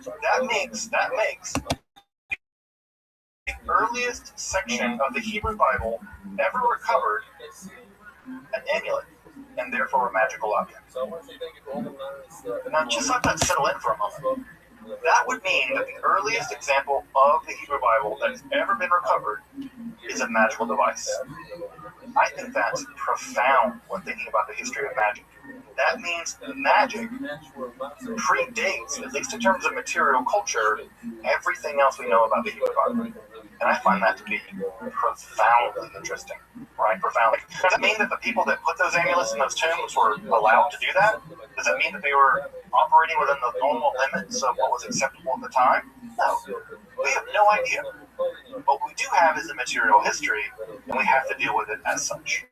That makes the earliest section of the Hebrew Bible ever recovered an amulet, and therefore a magical object. Now, just let that settle in for a moment. That would mean that the earliest example of the Hebrew Bible that has ever been recovered is a magical device. I think that's profound when thinking about the history of magic. That means magic predates, at least in terms of material culture, everything else we know about the Hebrew Bible. And I find that to be profoundly interesting, right? Profoundly. Does it mean that the people that put those amulets in those tombs were allowed to do that? Does it mean that they were operating within the normal limits of what was acceptable at the time? No. We have no idea. What we do have is the material history, and we have to deal with it as such.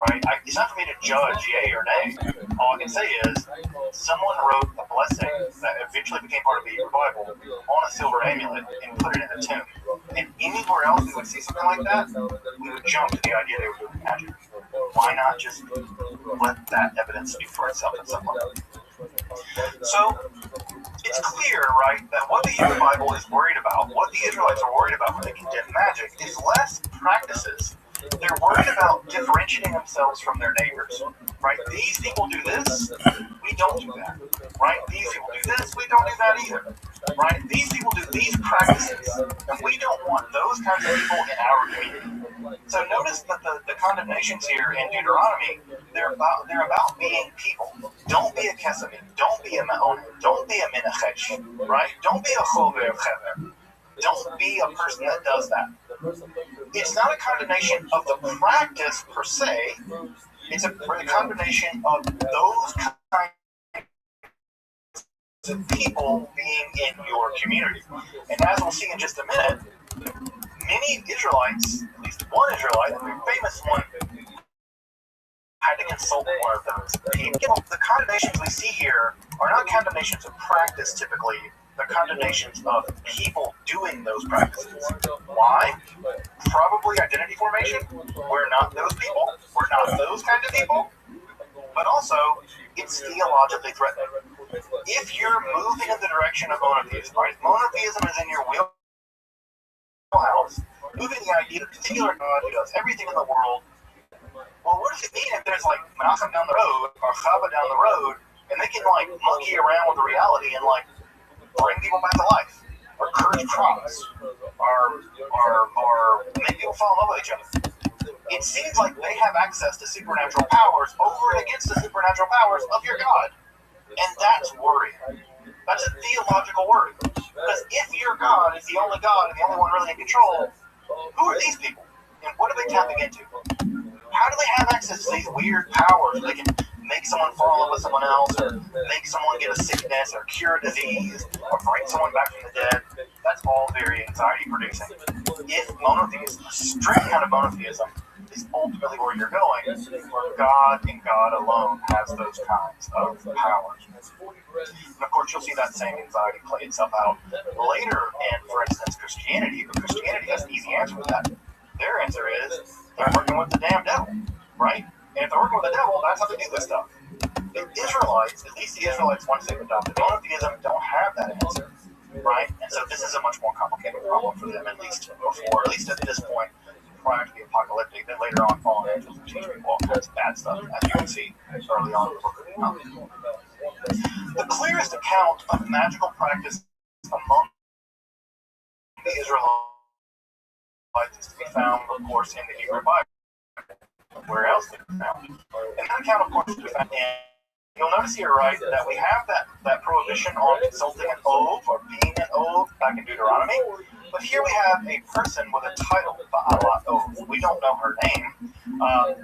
Right? It's not for me to judge yay or nay. All I can say is someone wrote a blessing that eventually became part of the Hebrew Bible on a silver amulet and put it in a tomb. And anywhere else we would see something like that, we would jump to the idea they were doing magic. Why not just let that evidence speak for itself in some way? So it's clear, right, that what the Hebrew Bible is worried about, what the Israelites are worried about when they condemn magic, is less practices. They're worried about differentiating themselves from their neighbors, right? These people do this, we don't do that, right? These people do this, we don't do that either, right? These people do these practices, and we don't want those kinds of people in our community. So notice that the condemnations here in Deuteronomy, they're about being people. Don't be a Kesamim, don't be a Ma'onim, don't be a Menachesh, right? Don't be a Chover of Chever. Don't be a person that does that. It's not a condemnation of the practice per se, it's a condemnation of those kinds of people being in your community. And as we'll see in just a minute, many Israelites, at least one Israelite, a very famous one, had to consult one of those people. The condemnations we see here are not condemnations of practice typically, they're condemnations of people doing those practices. Why? Probably identity formation. We're not those people. We're not those kind of people. But also, it's theologically threatening. If you're moving in the direction of monotheism, right? Monotheism is in your wheelhouse. Moving the idea of a particular God who does everything in the world. Well, what does it mean if there's like Menachem down the road or Chava down the road, and they can like monkey around with the reality and like bring people back to life, or curse crops, or make people fall in love with each other? It seems like they have access to supernatural powers over and against the supernatural powers of your God. And that's worrying. That's a theological worry. Because if your God is the only God and the only one really in control, who are these people? And what are they tapping into? How do they have access to these weird powers? They can make someone fall in love with someone else, or make someone get a sickness, or cure a disease, or bring someone back from the dead. That's all very anxiety-producing. If monotheism, a strict kind of monotheism, is ultimately where you're going, where God and God alone has those kinds of powers. And of course, you'll see that same anxiety play itself out later in, for instance, Christianity. But Christianity has an easy answer to that. Their answer is they're working with the damn devil, right? And if they're working with the devil, that's how they do this stuff. The Israelites, at least the Israelites, once they've adopted monotheism, don't have that answer, right? And so this is a much more complicated problem for them, at least at this point, prior to the apocalyptic. Then later on, fallen angels will teach people all kinds of bad stuff, as you can see early on in the book of Enoch. The clearest account of magical practice among the Israelites is to be found, of course, in the Hebrew Bible. Where else they be found? And that account, of course, is to be found in. You'll notice here, right, that we have that prohibition on consulting an oath or being an oath back in Deuteronomy. But here we have a person with a title, Ba'alat oath. We don't know her name,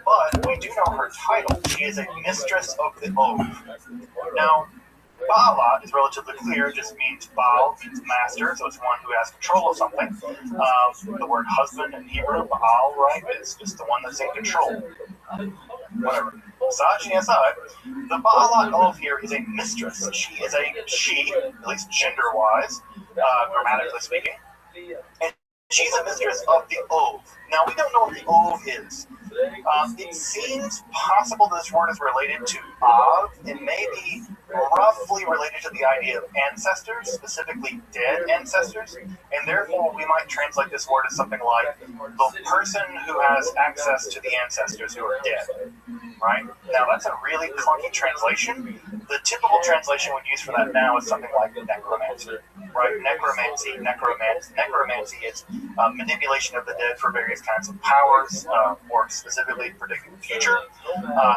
but we do know her title. She is a mistress of the oath. Now, Ba'alat is relatively clear. It just means Baal means master, so it's one who has control of something. The word husband in Hebrew, Baal, right, is just the one that's in control. Whatever. Aside, the Ba'alat oath here is a mistress. She is at least gender-wise, grammatically speaking. And she's a mistress of the oath. Now, we don't know what the oath is. It seems possible this word is related to Av, and maybe roughly related to the idea of ancestors, specifically dead ancestors, and therefore we might translate this word as something like the person who has access to the ancestors who are dead. Right? Now that's a really clunky translation. The typical translation we'd use for that now is something like necromancy. Right? Necromancy is manipulation of the dead for various kinds of powers, or specifically predicting the future.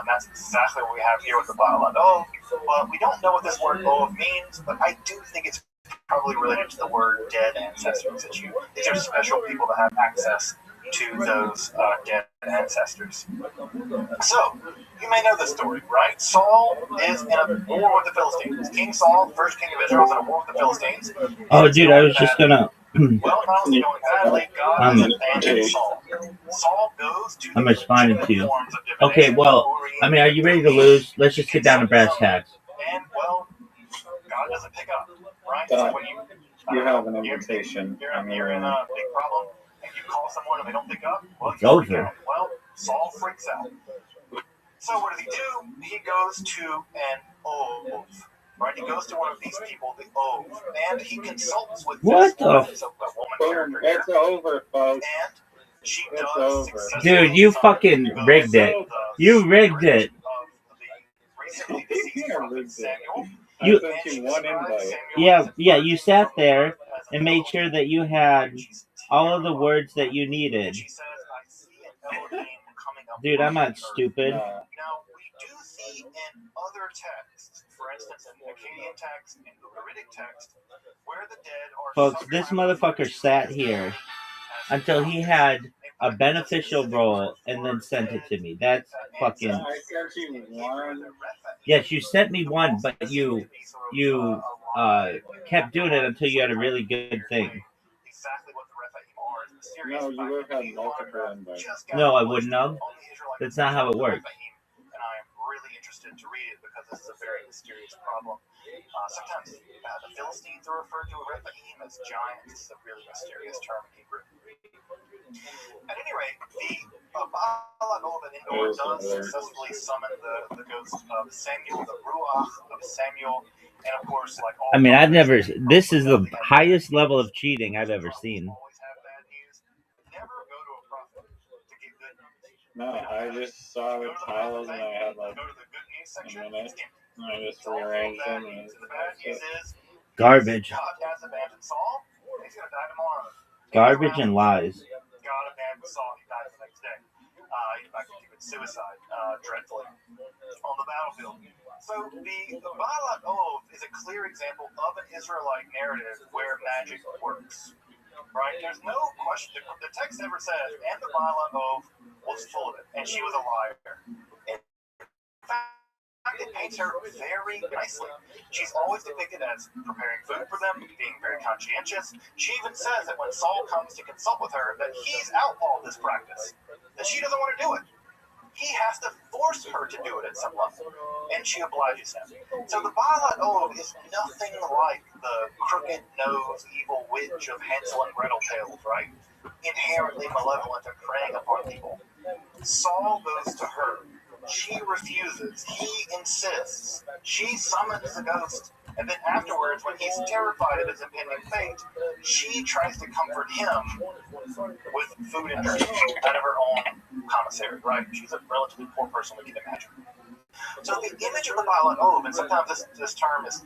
That's exactly what we have here with the Baalat Ov. But we don't know what this word Ov means, but I do think it's probably related to the word dead ancestors. These are special people that have access to those dead ancestors. So, you may know this story, right? Saul is in a war with the Philistines. King Saul, first king of Israel, is in a war with the Philistines. Oh, dude, I was just gonna. Well, not only going badly, God has abandoned Saul. Saul goes to I'm the responding to you. forms of divination. Okay, well, I mean, are you ready to lose? Let's just get down to brass tacks. And, well, God doesn't pick up, right? So when you have an invitation. You're in a big problem, and you call someone and they don't pick up, well, it's over. Well, Saul freaks out. So what does he do? He goes to an Ov. Right? He goes to one of these people, the Ov, and he consults with what this woman character. It's over, folks. And she does successfully. Dude, you fucking rigged it. You rigged it. You yeah, you sat there and made sure that you had all of the words that you needed. Dude, I'm not stupid. Now, we do see in other texts, for instance, in Akkadian text, in Ugaritic text, where the dead are. Folks, this motherfucker sat here until he had a beneficial role and then sent it to me. That's fucking. I sent you one. Yes, you sent me one, but you kept doing it until you had a really good thing. No, you would have had multiple invites. No, I wouldn't have. That's not how it works. And I am really interested to read it because this is a very mysterious problem. Sometimes the Philistines are referred to Rephaim as giants. This is a really mysterious term in Hebrew. At any rate, the Baalat Ov and Endor does successfully summon the ghost of Samuel, the Ruach of Samuel, and of course, like all. I mean, I've never. This is the highest level of cheating I've ever seen. No, I just saw the titles and I had like a minute. And I just rearranged them. And garbage. Garbage and lies. God abandoned Saul. He died the next day. He committed suicide, dreadfully, on the battlefield. So the Baalat Ov is a clear example of an Israelite narrative where magic works. Right? There's no question. The text never says, and the Baalat Ov was full of it, and she was a liar. In fact, it paints her very nicely. She's always depicted as preparing food for them, being very conscientious. She even says that when Saul comes to consult with her, that he's outlawed this practice, that she doesn't want to do it. He has to force her to do it at some level, and she obliges him. So the Baalat Ov is nothing like the crooked-nosed evil witch of Hansel and Gretel tales, right? Inherently malevolent and preying upon people. Saul goes to her. She refuses. He insists. She summons the ghost. And then afterwards, when he's terrified of his impending fate, she tries to comfort him with food and drink out of her own commissary, right? She's a relatively poor person, we can imagine. So the image of the Baalat Ov, and sometimes this term is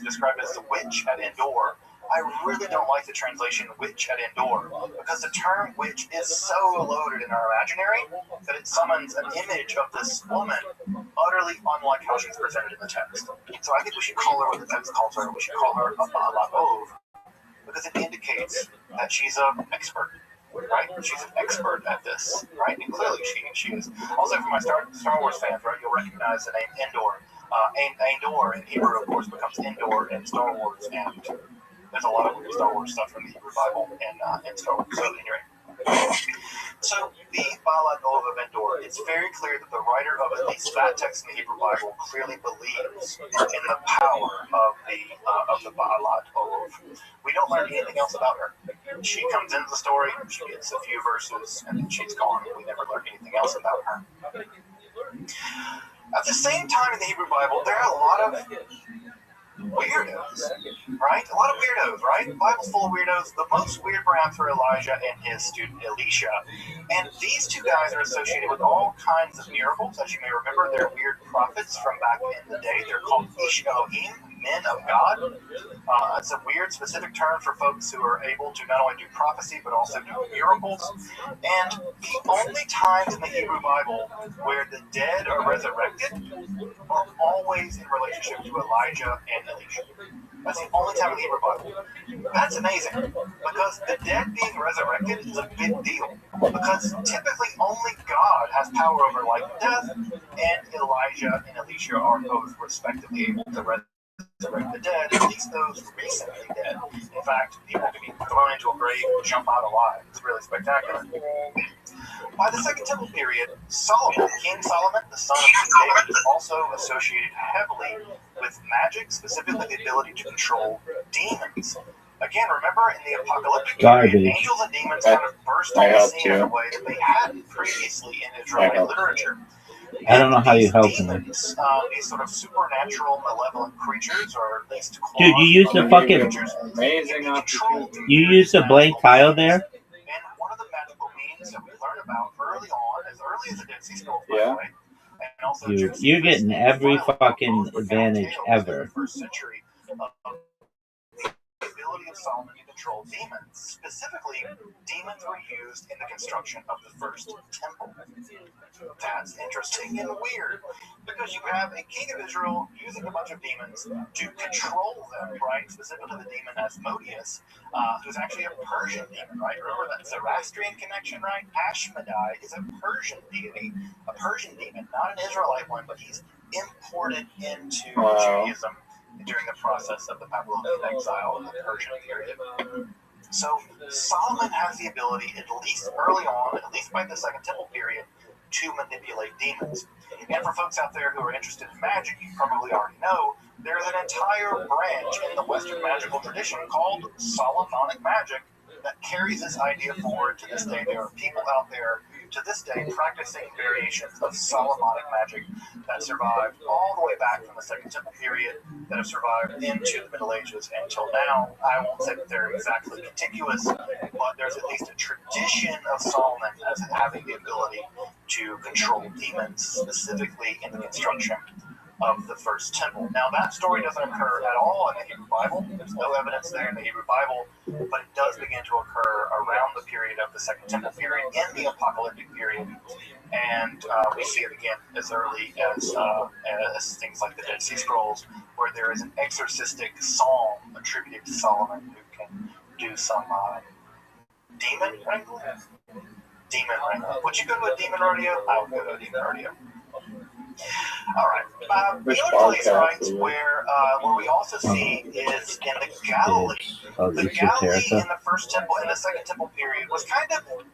described as the witch at Endor. I really don't like the translation witch at Endor, because the term witch is so loaded in our imaginary that it summons an image of this woman utterly unlike how she's presented in the text. So I think we should call her what the text calls her. We should call her a Baalat Ov, because it indicates that she's an expert. Right? She's an expert at this, right? And clearly she is. Also, for my Star Wars fans, right, you'll recognize the name Endor. Endor in Hebrew, of course, becomes Endor in Star Wars, and there's a lot of weird Star Wars stuff from the Hebrew Bible and Star Wars. So anyway, so the Baalat Ov of Endor, it's very clear that the writer of at least that text in the Hebrew Bible clearly believes in the power of the Baalat Ov. We don't learn anything else about her. She comes into the story, she gets a few verses, and then she's gone. We never learn anything else about her. At the same time in the Hebrew Bible, there are a lot of weirdos, right? A lot of weirdos, right? The Bible's full of weirdos. The most weird perhaps are Elijah and his student Elisha. And these two guys are associated with all kinds of miracles. As you may remember, they're weird prophets from back in the day. They're called Ish Elohim, men of God. It's a weird specific term for folks who are able to not only do prophecy but also do miracles. And the only times in the Hebrew Bible where the dead are resurrected are always in relationship to Elijah and Elisha. That's the only time in the Hebrew Bible. That's amazing, because the dead being resurrected is a big deal. Because typically only God has power over life and death, and Elijah and Elisha are both respectively able to resurrect the dead, at least those recently dead. In fact, people can be thrown into a grave and jump out alive. It's really spectacular. By the Second Temple period, King Solomon, the son of King David, is also associated heavily with magic, specifically the ability to control demons. Again, remember in the apocalyptic period, angels and demons kind of burst on the scene in a way that they hadn't previously in Israeli literature. I don't know how you help him. These sort of supernatural, malevolent creatures, or at least dude, you use the fucking amazing you use the blank tile there. And one of the magical means that we learn about early as the Dead Sea Scrolls, by the way. And also Dude, you're getting every fucking advantage ever. First century the ability of Solomon to control demons. Specifically, demons were used in the construction of the first temple. That's interesting and weird, because you have a king of Israel using a bunch of demons to control them, right? Specifically the demon Asmodeus, who's actually a Persian demon, right? Remember that Zoroastrian connection, right? Ashmedai is a Persian deity, a Persian demon, not an Israelite one, but he's imported into Judaism during the process of the Babylonian exile in the Persian period. So Solomon has the ability, at least early on, at least by the Second Temple period, to manipulate demons. And for folks out there who are interested in magic, you probably already know, there's an entire branch in the Western magical tradition called Solomonic magic that carries this idea forward to this day. There are people out there to this day practicing variations of Solomonic magic that survived all the way back from the Second Temple period, that have survived into the Middle Ages until now. I won't say that they're exactly contiguous, but there's at least a tradition of Solomon as having the ability to control demons, specifically in the construction of the first temple. Now, that story doesn't occur at all in the Hebrew Bible. There's no evidence there in the Hebrew Bible, but it does begin to occur around the period of the Second Temple period, in the apocalyptic period. And we see it again as early as things like the Dead Sea Scrolls, where there is an exorcistic psalm attributed to Solomon who can do some demon wrangling. Would you go to a demon rodeo? I would go to a demon rodeo. All right. The other place, right, where we also see is in the Galilee. The Galilee in the first temple and the Second Temple period was kind of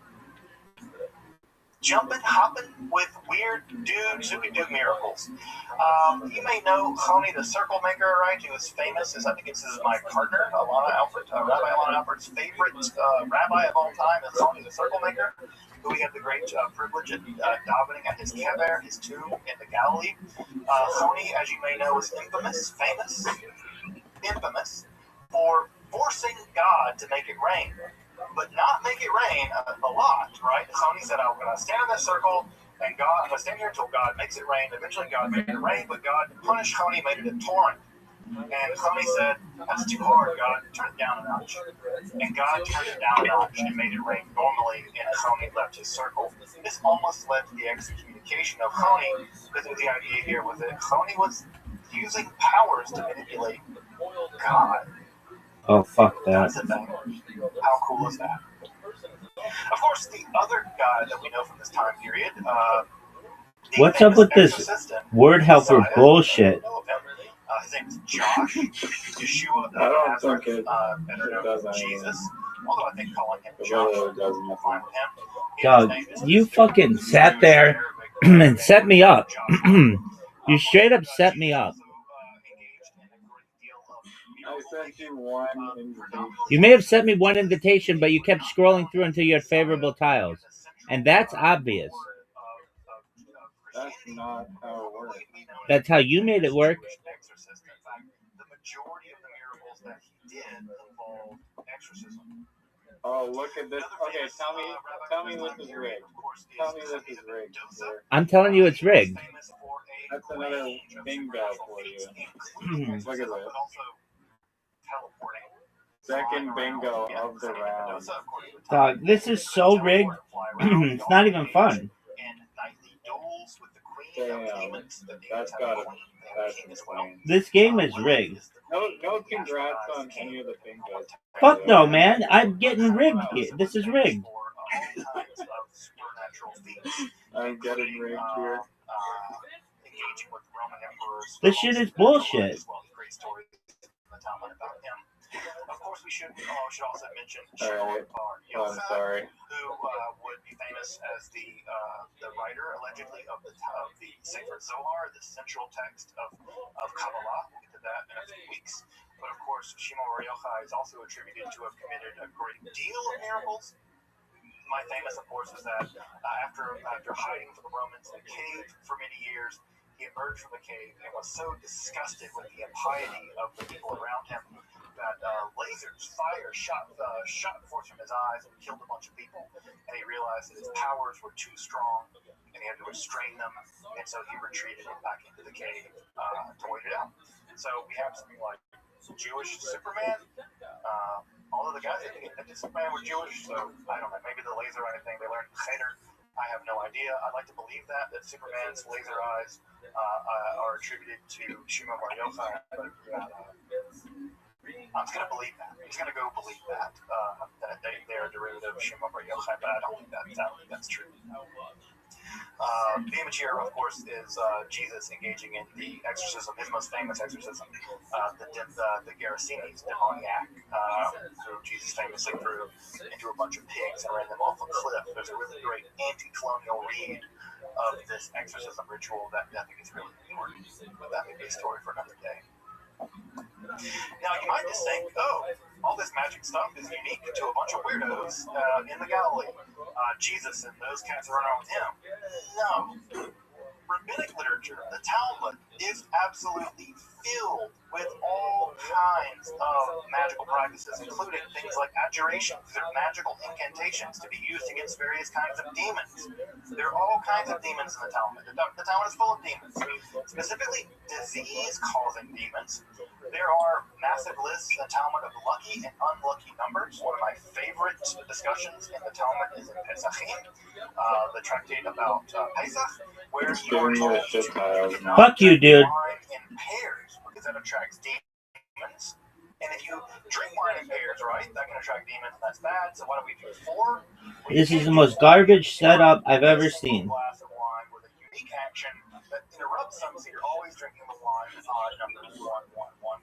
jumping, hopping with weird dudes who could do miracles. You may know Choni the Circle Maker, right? He was famous. I think this is my partner, Rabbi Alana Alpert's favorite rabbi of all time is Choni the Circle Maker, who we had the great privilege of davening at his kever, his tomb in the Galilee. Choni, as you may know, is infamous for forcing God to make it rain, but not make it rain a lot, right? Choni said, I'm going to stand in this circle, and I'm going to stand here until God makes it rain. Eventually, God made it rain, but God punished Choni, made it a torrent. And Choni said, that's too hard, God, turn it down a notch. And God turned it down a notch and made it rain normally, and Choni left his circle. This almost led to the excommunication of Choni, because the idea here was that Choni was using powers to manipulate God. Oh, fuck that. That's a thing. How cool is that? Of course, the other guy that we know from this time period, what's up with this word helper bullshit? His name is Josh. Yeshua. I don't think it does Jesus. Although I think calling him Josh will fine with him. Dog, you fucking sat there and set me up. You straight up set me up. I sent you one invitation. You may have sent me one invitation, but you kept scrolling through until you had favorable tiles. And that's obvious. That's not how it works. That's how you made it work. Exorcist. In fact, the majority of the miracles that he did involved exorcism. Oh, look at this. Okay, tell me this is rigged. Tell me this is rigged. Here. I'm telling you it's rigged. That's another bingo for you. Look at this. Second bingo of the round. Dog, this is so rigged. It's not even fun. Damn, that's insane. This game is rigged. No congrats on any of the bingos. Fuck no, man. I'm getting rigged. This is rigged. I'm getting rigged here. This shit is bullshit. Of course, we should also mention Alright. I'm sorry. who would be famous as the writer, allegedly, of the Sefer Zohar, the central text of Kabbalah. We'll get to that in a few weeks. But of course, Shimon Bar Yochai is also attributed to have committed a great deal of miracles. My famous, of course, is that after hiding from the Romans in a cave for many years, he emerged from the cave and was so disgusted with the impiety of the people around him that fire shot forth from his eyes and killed a bunch of people. And he realized that his powers were too strong and he had to restrain them. And so he retreated back into the cave to wait it out. So we have something like Jewish Superman. All of the guys that did Superman were Jewish, so I don't know, maybe the laser or anything they learned Cheder. I have no idea. I'd like to believe that Superman's laser eyes are attributed to Shimon Bar Yochai, but I'm just going to believe that. I'm just going to go believe that they're a derivative of Shimon Bar Yochai, but I don't think that's true. The image here, of course, is Jesus engaging in the exorcism, his most famous exorcism, the Gerasenes demoniac, who Jesus famously threw into a bunch of pigs and ran them off a cliff. There's a really great anti-colonial read of this exorcism ritual that I think is really important, but that may be a story for another day. Now, you might just think, all this magic stuff is unique to a bunch of weirdos in the Galilee. Jesus and those cats are around with him. No. Rabbinic literature, the Talmud, is absolutely filled with all kinds of magical practices, including things like adjurations. These are magical incantations to be used against various kinds of demons. There are all kinds of demons in the Talmud. The Talmud is full of demons, specifically disease-causing demons. There are massive lists in the Talmud of lucky and unlucky numbers. One of my favorite discussions in the Talmud is in Pesachim, the tractate about Pesach, where you are told to fuck you, dude. wine in pairs because that attracts demons. And if you drink wine in pairs, right, that can attract demons, and that's bad. So why don't we do 4? This is the most garbage setup I've ever seen. Glass of wine with a unique action that interrupts them, so you're always drinking the wine with odd numbers 1, 1, 1, 1.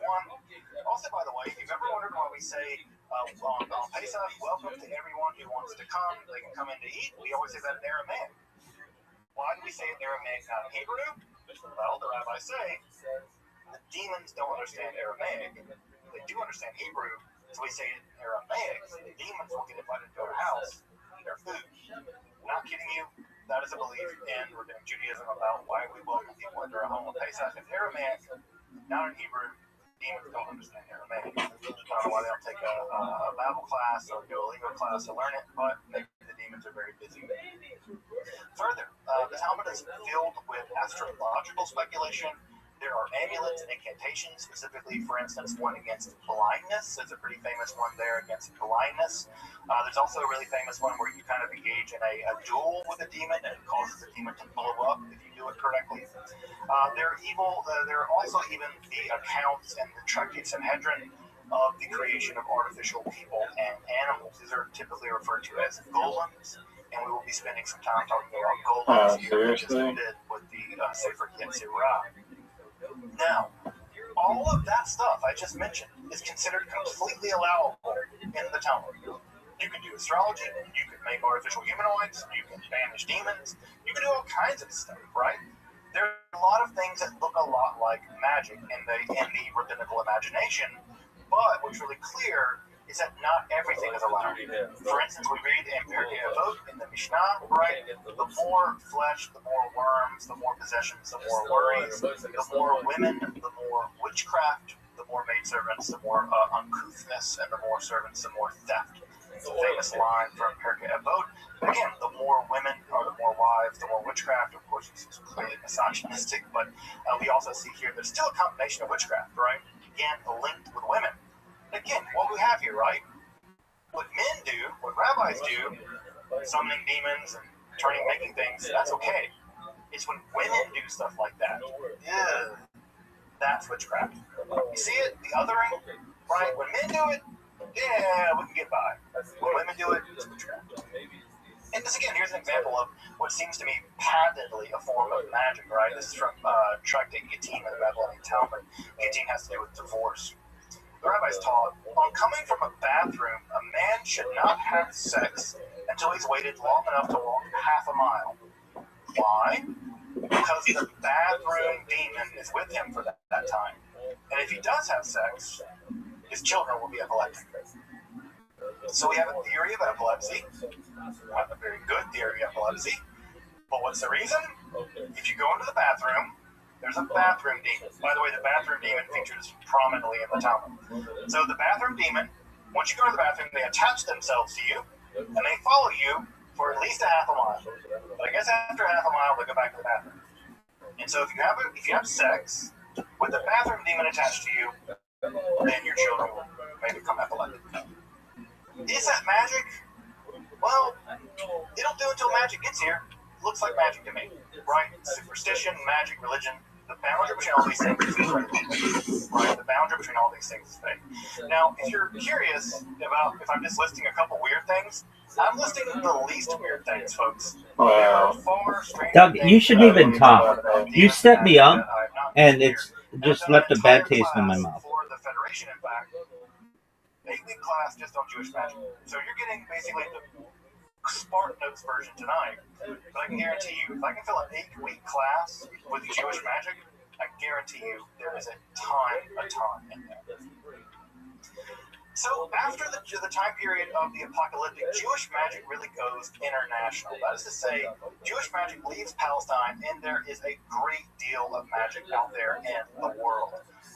Also, by the way, if you've ever wondered why we say on Pesach, welcome to everyone who wants to come, they can come in to eat, we always say that in Aramaic. Why do we say it in Aramaic, not in Hebrew? Well, the rabbis say the demons don't understand Aramaic. They do understand Hebrew, so we say it in Aramaic. The demons will get invited to our house, eat our food. I'm not kidding you. That is a belief in Rabbinic Judaism about why we welcome people into our home on Pesach. In Aramaic, not in Hebrew. Demons don't understand Aramaic. I don't know why they don't take a Bible class or do a legal class to learn it, but maybe the demons are very busy. Further, the Talmud is filled with astrological speculation. There are amulets and incantations, specifically, for instance, one against blindness. There's a pretty famous one there against blindness. There's also a really famous one where you kind of engage in a duel with a demon and it causes the demon to blow up if you do it correctly. There are also even the accounts and the tractate Sanhedrin of the creation of artificial people and animals. These are typically referred to as golems, and we will be spending some time talking about golems here, just a bit with the Sefer Yetzirah. Now, all of that stuff I just mentioned is considered completely allowable in the Talmud. You can do astrology, you can make artificial humanoids, you can banish demons, you can do all kinds of stuff, right? There are a lot of things that look a lot like magic in the rabbinical imagination, but what's really clear is that not everything is allowed. For instance, we read in Pirkei Avot in the Mishnah, right? The more flesh, the more worms, the more possessions, the more worries, the more women, the more witchcraft, the more maidservants, the more uncouthness, and the more servants, the more theft. It's a famous line from Pirkei Avot. Again, the more women are the more wives, the more witchcraft. Of course, it's clearly misogynistic, but we also see here there's still a combination of witchcraft, right? Again, linked with women. Again, what we have here, right? What men do, what rabbis do, summoning demons and making things, that's okay. It's when women do stuff like that. Yeah, that's witchcraft. You see it? The othering, right? When men do it, yeah, we can get by. When women do it, it's witchcraft. And this again, here's an example of what seems to me patently a form of magic, right? This is from Tractate Gittin of the Babylonian Talmud. Gittin has to do with divorce. The rabbis taught, on coming from a bathroom, a man should not have sex until he's waited long enough to walk half a mile. Why? Because the bathroom demon is with him for that time. And if he does have sex, his children will be epileptic. So we have a theory of epilepsy, a very good theory of epilepsy. But what's the reason? If you go into the bathroom, there's a bathroom demon. By the way, the bathroom demon features prominently in the Talmud. So the bathroom demon, once you go to the bathroom, they attach themselves to you, and they follow you for at least a half a mile. But I guess after half a mile, they go back to the bathroom. And so if you have sex with the bathroom demon attached to you, then your children will may become epileptic. Is that magic? Well, they don't do it until magic gets here. Looks like magic to me, right? Superstition, magic, religion. The boundary between all these things is fake, right? The boundary between all these things is fake. Now, if you're curious about if I'm just listing a couple weird things, I'm listing the least weird things, folks. There are far stranger Doug, things you shouldn't that even talk. You set me up, I have not and here. it's just left a bad taste in my mouth. For the Federation, in fact, 8-week class just on Jewish magic. So you're getting basically the Spark Notes version tonight. But I can guarantee you, if I can fill an 8-week class with Jewish magic, I guarantee you there is a ton in there. So after the time period of the apocalyptic, Jewish magic really goes international. That is to say, Jewish magic leaves Palestine, and there is a great deal of magic out there in the world.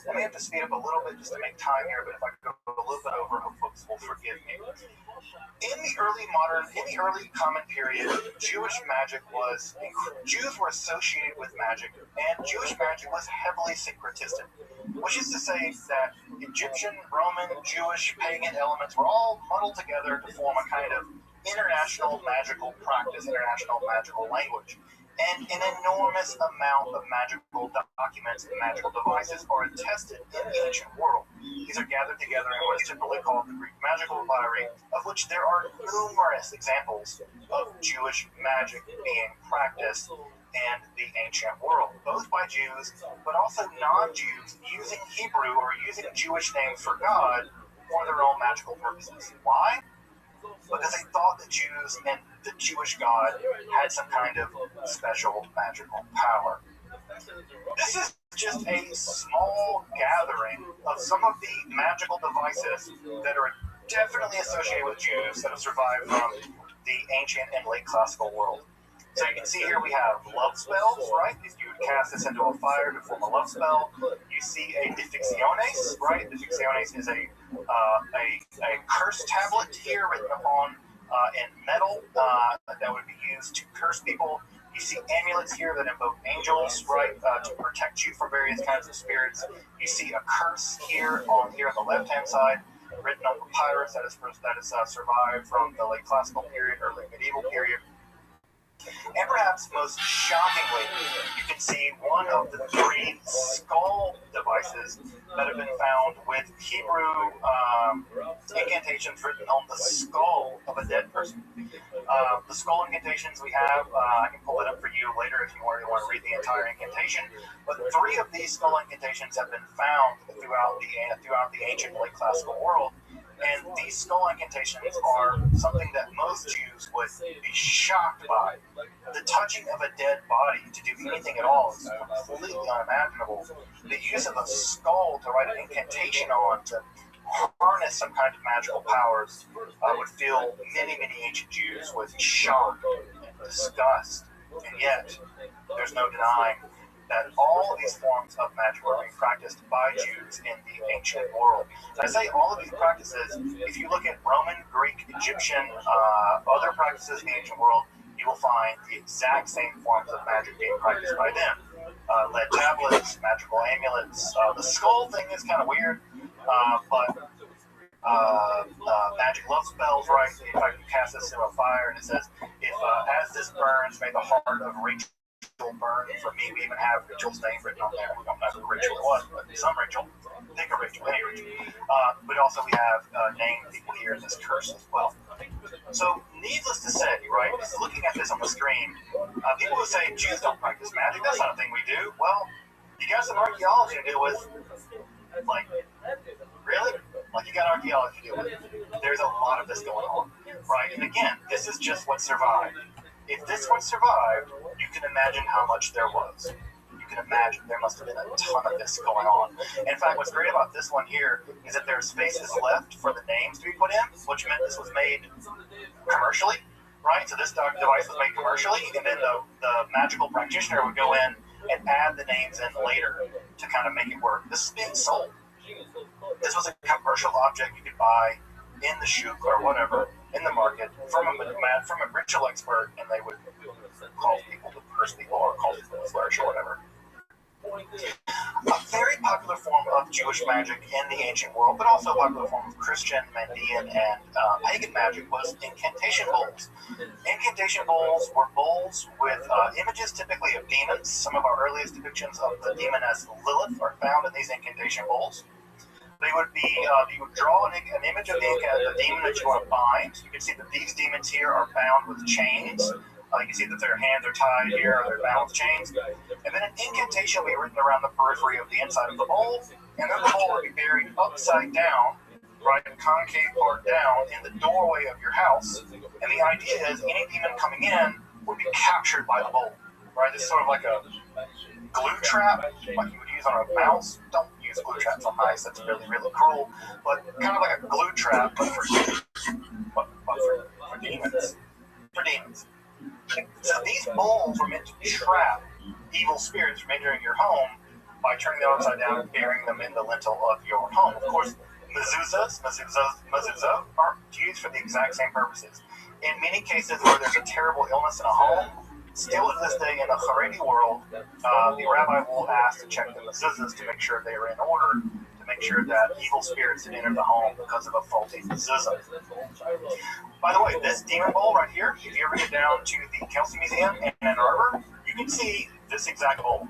I may have to speed up a little bit just to make time here, but if I go a little bit over, hope folks will forgive me. In the early common period, Jews were associated with magic, and Jewish magic was heavily syncretistic, which is to say that Egyptian, Roman, Jewish, pagan elements were all muddled together to form a kind of international magical practice, international magical language. And an enormous amount of magical documents and magical devices are attested in the ancient world. These are gathered together in what is typically called the Greek Magical Library, of which there are numerous examples of Jewish magic being practiced in the ancient world, both by Jews, but also non-Jews using Hebrew or using Jewish names for God for their own magical purposes. Why? Because they thought the Jews and the Jewish God had some kind of special magical power. This is just a small gathering of some of the magical devices that are definitely associated with Jews that have survived from the ancient and late classical world. So you can see here we have love spells, right? If you would cast this into a fire to form a love spell. You see a Difficciones, right? Difficciones is a curse tablet here written upon in metal that would be used to curse people. You see amulets here that invoke angels, right, to protect you from various kinds of spirits. You see a curse here on the left-hand side, written on papyrus that is survived from the late classical period, early medieval period. And perhaps most shockingly, you can see one of the 3 skull devices that have been found with Hebrew incantations written on the skull of a dead person. The skull incantations we have, I can pull it up for you later if you want to read the entire incantation. But 3 of these skull incantations have been found throughout the ancient late classical world. And these skull incantations are something that most Jews would be shocked by. The touching of a dead body to do anything at all is completely unimaginable. The use of a skull to write an incantation on to harness some kind of magical powers would fill many, many ancient Jews with shock and disgust. And yet, there's no denying that all of these forms of magic were being practiced by Jews in the ancient world. And I say all of these practices, if you look at Roman, Greek, Egyptian, other practices in the ancient world, you will find the exact same forms of magic being practiced by them. Lead tablets, magical amulets. The skull thing is kind of weird, but magic love spells, right? In fact, you cast this into a fire, and it says, if as this burns, may the heart of Rachel burn for me. We even have Rachel's name written on there. We don't know who Rachel was, but some Rachel. Think of Rachel, any Rachel. But also we have named people here in this curse as well. So, needless to say, right, just looking at this on the screen, people who say Jews don't practice magic, that's not a thing we do. Well, you got some archaeology to deal with. Like, really? Like, you got archaeology to deal with. There's a lot of this going on, right? And again, this is just what survived. If this one survived, you can imagine how much there was. You can imagine there must have been a ton of this going on. In fact, what's great about this one here is that there's spaces left for the names to be put in, which meant this was made commercially, right? So this device was made commercially, and then the magical practitioner would go in and add the names in later to kind of make it work. This is being sold. This was a commercial object you could buy in the shuk or whatever, in the market, from a ritual expert, and they would call people to curse people or call people to flourish or whatever. A very popular form of Jewish magic in the ancient world, but also a popular form of Christian, Mandean, and pagan magic was incantation bowls. Incantation bowls were bowls with images typically of demons. Some of our earliest depictions of the demoness Lilith are found in these incantation bowls. They would be, you would draw an image of the demon that you want to bind. You can see that these demons here are bound with chains. You can see that their hands are tied here, or they're bound with chains. And then an incantation will be written around the periphery of the inside of the bowl, and then the bowl will be buried upside down, right, concave part down, in the doorway of your house. And the idea is any demon coming in would be captured by the bowl, right? It's sort of like a glue trap, like you would use on a mouse. Don't use glue traps on mice, that's really, really cruel. But kind of like a glue trap, but for demons. For demons. So these bowls were meant to trap evil spirits from entering your home by turning them upside down and burying them in the lintel of your home. Of course, mezuzahs are used for the exact same purposes. In many cases where there's a terrible illness in a home, still to this day in the Haredi world, the rabbi will ask to check the mezuzahs to make sure they are in order, to make sure that evil spirits didn't enter the home because of a faulty mezuzah. By the way, this demon bowl right here, if you ever get down to the Kelsey Museum in Ann Arbor, you can see this exact bowl.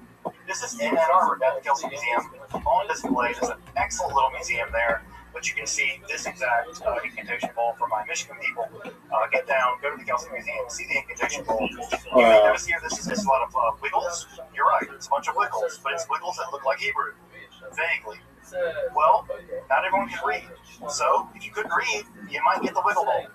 This is in Ann Arbor at the Kelsey Museum on display. There's an excellent little museum there. But you can see this exact incantation bowl for my Michigan people. Get down, go to the Kelsey Museum, see the incantation bowl. You may notice here this is a lot of wiggles. You're right, it's a bunch of wiggles, but it's wiggles that look like Hebrew, vaguely. Well, not everyone can read. So, if you couldn't read, you might get the wiggle bowl.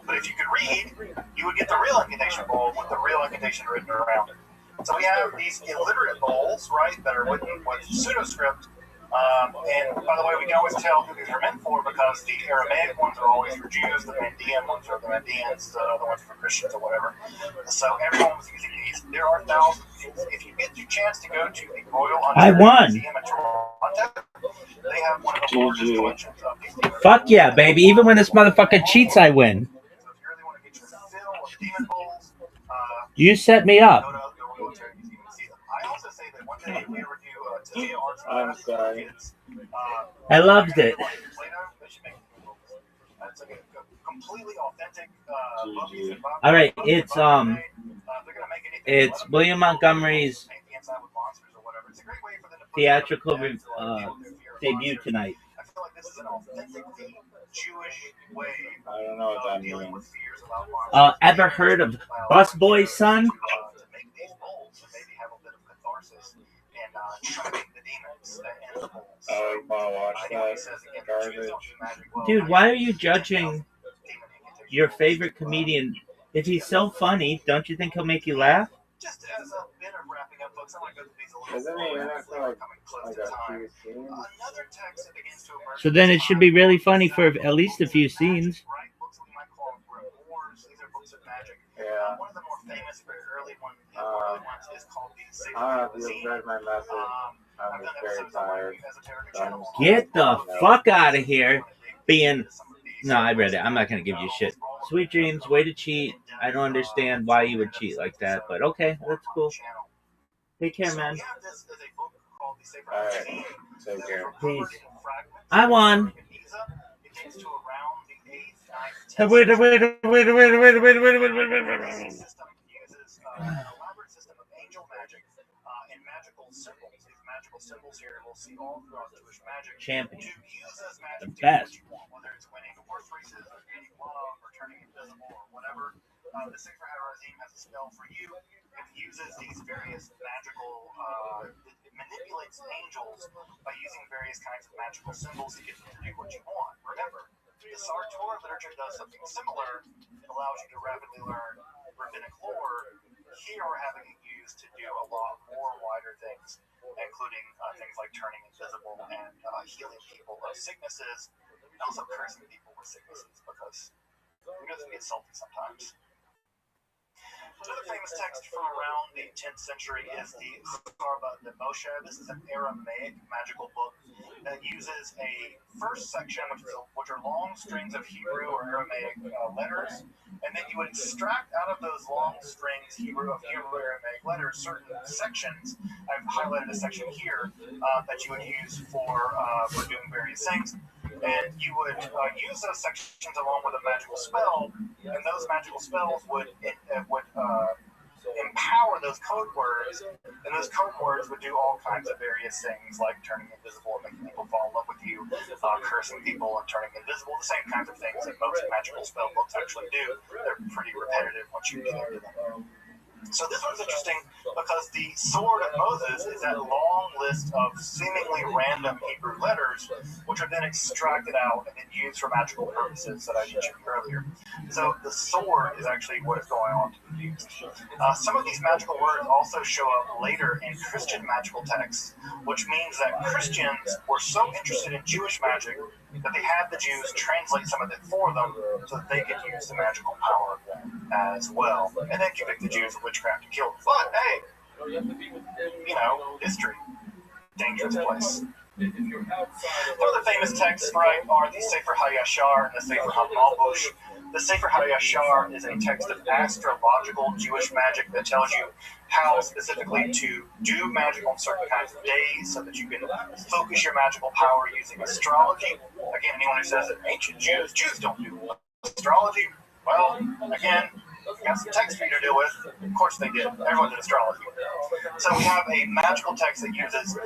But if you could read, you would get the real incantation bowl with the real incantation written around it. So we have these illiterate bowls, right, that are written with pseudoscript. And by the way, we can always tell who these are meant for because the Aramaic ones are always for Jews, the Mandean ones are the Mandeans, the other ones for Christians or whatever. So everyone was using these. There are thousands. If you get your chance to go to the Royal Museum in Toronto, they have one of the largest collections of these. Fuck yeah, baby. Even when this motherfucker cheats, I win. So if you really want to get your fill of demon bowls, you set me up. go to the Royal Museum and see them. I also say that one day if we ever do Tizia Arts I'm sorry. kids, I loved it. It's like a completely authentic movies. All right, it's William Montgomery's theatrical debut tonight. I feel like this is an authentically Jewish way I don't know what that of dealing with means. fears about monsters. Ever heard of Busboy's son? To make these bowls and maybe have a bit of catharsis and choking the demons in the bowls. I would want to watch that. Garbage. Dude, why are you judging your favorite comedian? If he's so funny, don't you think he'll make you laugh? Just as a bit of wrapping up looks like these little Isn't he in it for like coming close a to time. few scenes? Another text that begins to emerge. So then it should be really funny for at least a few scenes. Right? Books we might call grimoires. These are books of magic. Yeah. One of the more famous, very early ones is called the Sacred I don't know if you've read my message. I'm I've just done very episodes on tired. esoteric channels. Get the fuck out of here. Being... No, I read it. I'm not going to give you shit. Sweet dreams, way to cheat. I don't understand why you would cheat like that, but okay, that's cool. Take care, man. Alright, take care. Peace. I won. Wait. Symbols here we'll see all throughout Jewish magic. Champion. To use as magic The best. Whether it's winning horse races or gaining love or turning invisible or whatever. The Sefer HaRazim has a spell for you. It uses these various magical, it manipulates angels by using various kinds of magical symbols to get them to do what you want. Remember, the Sar Torah literature does something similar. It allows you to rapidly learn rabbinic lore. Here we're having it used to do a lot more wider things, including things like turning invisible and healing people of sicknesses, and also cursing people with sicknesses, because it doesn't get salty sometimes. Another famous text from around the 10th century is the Charba de Moshe. This is an Aramaic magical book that uses a first section, which are long strings of Hebrew or Aramaic letters, and then you would extract out of those long strings Hebrew Aramaic letters certain sections. I've highlighted a section here that you would use for doing various things. And you would use those sections along with a magical spell, and those magical spells would empower those code words, and those code words would do all kinds of various things, like turning invisible and making people fall in love with you, cursing people and turning invisible, the same kinds of things that most magical spell books actually do. They're pretty repetitive once you get into them. So this one's interesting because the Sword of Moses is that long list of seemingly random Hebrew letters, which are then extracted out and then used for magical purposes that I mentioned earlier. So the sword is actually what is going on to be used. Some of these magical words also show up later in Christian magical texts, which means that Christians were so interested in Jewish magic that they had the Jews translate some of it for them so that they could use the magical power as well, and then convict the Jews of witchcraft and kill them. But hey, history, dangerous place. One of the famous texts, right, are the Sefer HaYashar and the Sefer HaMalbush. The Sefer HaYashar is a text of astrological Jewish magic that tells you how specifically to do magic on certain kinds of days so that you can focus your magical power using astrology. Again, anyone who says that ancient Jews don't do astrology, well, again, you got some text for you to deal with. Of course they did. Everyone did astrology. So we have a magical text that uses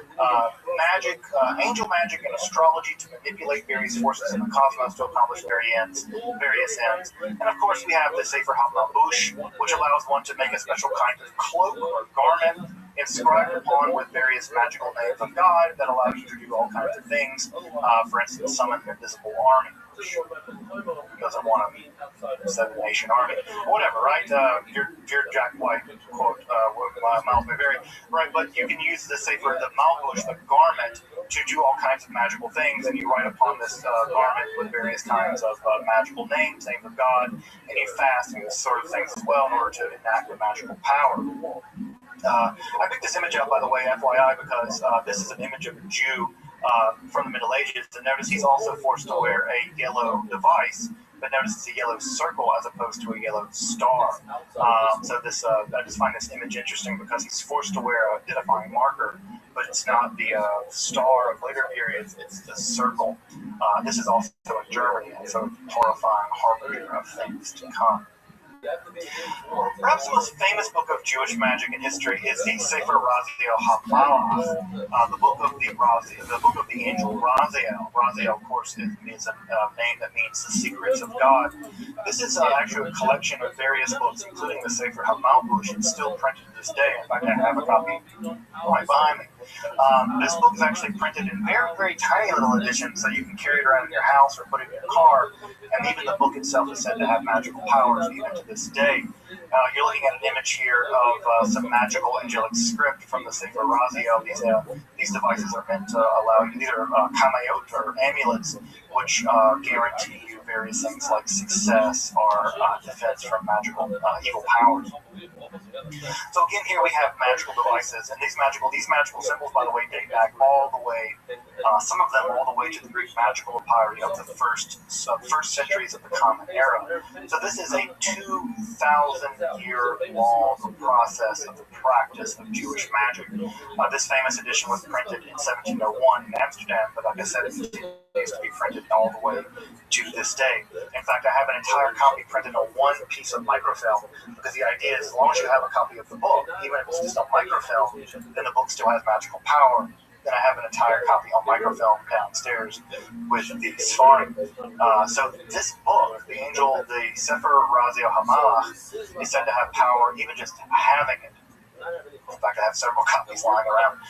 magic, angel magic, and astrology to manipulate various forces in the cosmos to accomplish various ends. And of course we have the Sefer HaMalbush, which allows one to make a special kind of cloak or garment inscribed upon with various magical names of God that allow you to do all kinds of things. For instance, summon an invisible army. Doesn't want to set a nation army, whatever, right? Your Jack White quote, miles may vary, right? But you can use the Sefer, the Malbush, the garment, to do all kinds of magical things, and you write upon this garment with various kinds of magical names of God, and you fast and sort of things as well in order to enact the magical power. I picked this image up, by the way, FYI, because this is an image of a Jew from the Middle Ages, and notice he's also forced to wear a yellow device, but notice it's a yellow circle as opposed to a yellow star. So this, I just find this image interesting because he's forced to wear an identifying marker, but it's not the star of later periods, it's the circle. This is also in Germany, and so horrifying harbinger of things to come. Perhaps the most famous book of Jewish magic in history is the Sefer Raziel HaMalach, the book of the angel Raziel. Raziel, of course, is a name that means the secrets of God. This is actually a collection of various books, including the Sefer HaMalbush. It's still printed to this day. In fact, I have a copy right behind me. This book is actually printed in very, very tiny little editions, so you can carry it around in your house or put it in your car. And even the book itself is said to have magical powers even to this day. You're looking at an image here of some magical angelic script from the Sefer Raziel. These devices are meant to allow you either kamayot or amulets, which guarantee you various things like success or defense from magical evil powers. So again, here we have magical devices, and these magical symbols, by the way, date back all the way, some of them all the way to the Greek magical papyri of the first centuries of the Common Era. So this is a 2,000-year-long process of the practice of Jewish magic. This famous edition was printed in 1701 in Amsterdam, but like I said, it continues to be printed all the way to this day. In fact, I have an entire copy printed on one piece of microfilm, because the idea is as long as you have a copy of the book, even if it's just on microfilm, then the book still has magical power. Then I have an entire copy on microfilm downstairs with the Sfarim. So this book, the Sefer Raziel Hamalach, is said to have power even just having it. In fact, I have several copies lying around.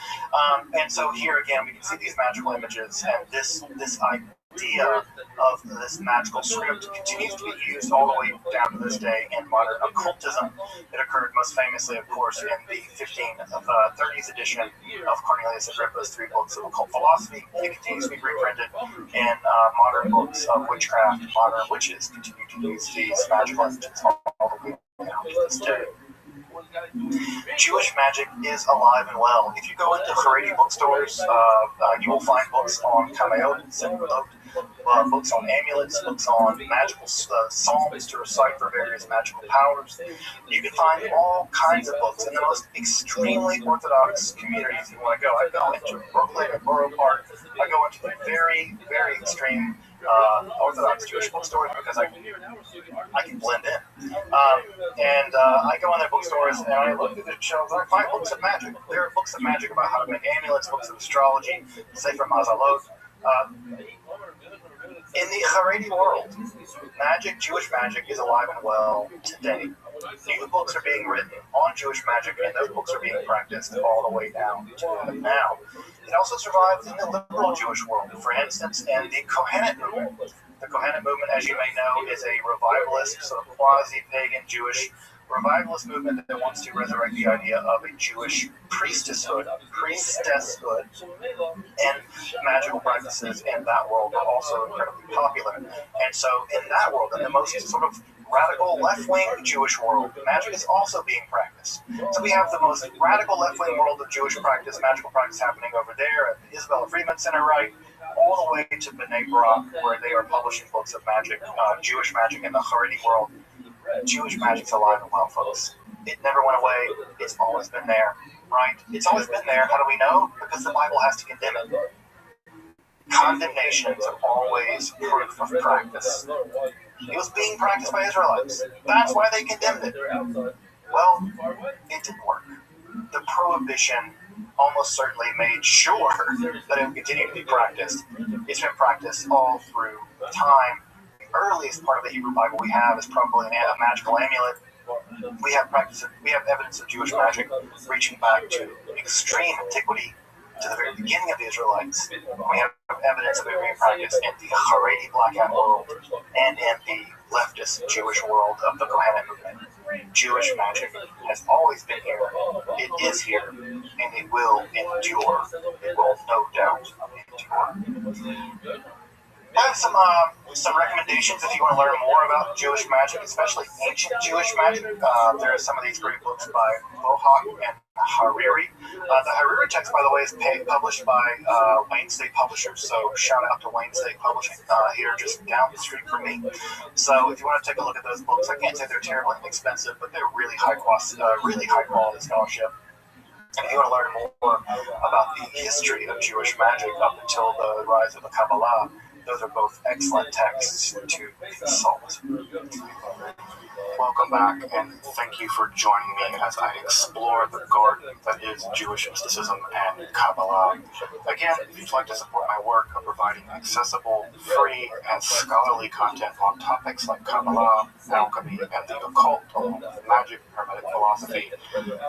And so here again, we can see these magical images, and this idea of this magical script continues to be used all the way down to this day in modern occultism. It occurred most famously, of course, in the 1530s edition of Cornelius Agrippa's 3 books of occult philosophy. It continues to be reprinted in modern books of witchcraft. Modern witches continue to use these magical images all the way down to this day. Jewish magic is alive and well. If you go into Haredi bookstores, you will find books on kamayot and simulot, books on amulets, books on magical psalms to recite for various magical powers. You can find all kinds of books in the most extremely orthodox communities you want to go. I go into Brooklyn and Borough Park. I go into the very, very extreme Orthodox Jewish bookstores because I can blend in. I go in their bookstores and I look at the shelves and I find books of magic. There are books of magic about how to make amulets, books of astrology, Sefer Mazalot. In the Haredi world, Jewish magic is alive and well today. New books are being written on Jewish magic, and those books are being practiced all the way down to now. It also survives in the liberal Jewish world, for instance, in the Kohenet movement. The Kohenet movement, as you may know, is a revivalist, sort of quasi-pagan Jewish revivalist movement that wants to resurrect the idea of a Jewish priestesshood, and magical practices in that world are also incredibly popular. And so in that world, in the most sort of radical left-wing Jewish world, magic is also being practiced. So we have the most radical left-wing world of Jewish practice, magical practice happening over there at the Isabella Freeman Center, right, all the way to B'nai Brak, where they are publishing books of magic, Jewish magic in the Haredi world. Jewish magic's alive and well, folks. It never went away. It's always been there, right? It's always been there. How do we know? Because the Bible has to condemn it. Condemnations are always proof of practice. It was being practiced by Israelites. That's why they condemned it. Well, it didn't work. The prohibition almost certainly made sure that it would continue to be practiced. It's been practiced all through time. The earliest part of the Hebrew Bible we have is probably a magical amulet. We have evidence of Jewish magic reaching back to extreme antiquity, to the very beginning of the Israelites. We have evidence of it being practiced in the Haredi Black Hat world and in the leftist Jewish world of the Kohenet movement. Jewish magic has always been here. It is here, and it will endure. It will no doubt endure. I have some recommendations if you want to learn more about Jewish magic, especially ancient Jewish magic. There are some of these great books by Bohak and Hariri. The Hariri text, by the way, is published by Wayne State Publishers, so shout out to Wayne State Publishing here just down the street from me. So if you want to take a look at those books, I can't say they're terribly inexpensive, but they're really high quality scholarship. And if you want to learn more about the history of Jewish magic up until the rise of the Kabbalah, those are both excellent texts to consult. Welcome Welcome back, and thank you for joining me as I explore the garden that is Jewish mysticism and Kabbalah. Again, if you'd like to support my work of providing accessible, free, and scholarly content on topics like Kabbalah, alchemy, and the occult, along with magic, hermetic philosophy,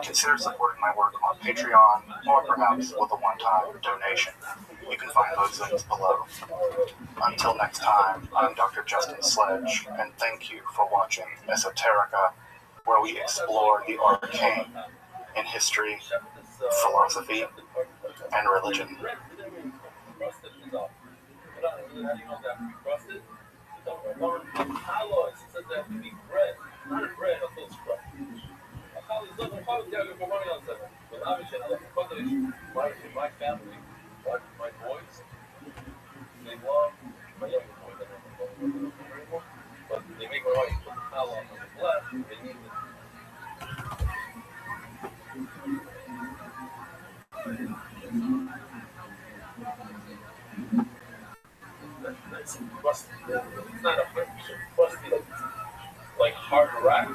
consider supporting my work on Patreon, or perhaps with a one-time donation. You can find those links below. Until next time, I'm Dr. Justin Sledge, and thank you for watching Esoterica, where we explore the arcane in history, philosophy, and religion. My boys, they love my younger boys. I don't know anymore, but they make my wife put the towel on the left. They need it. It's rusty. It's not a rusty like hard rack.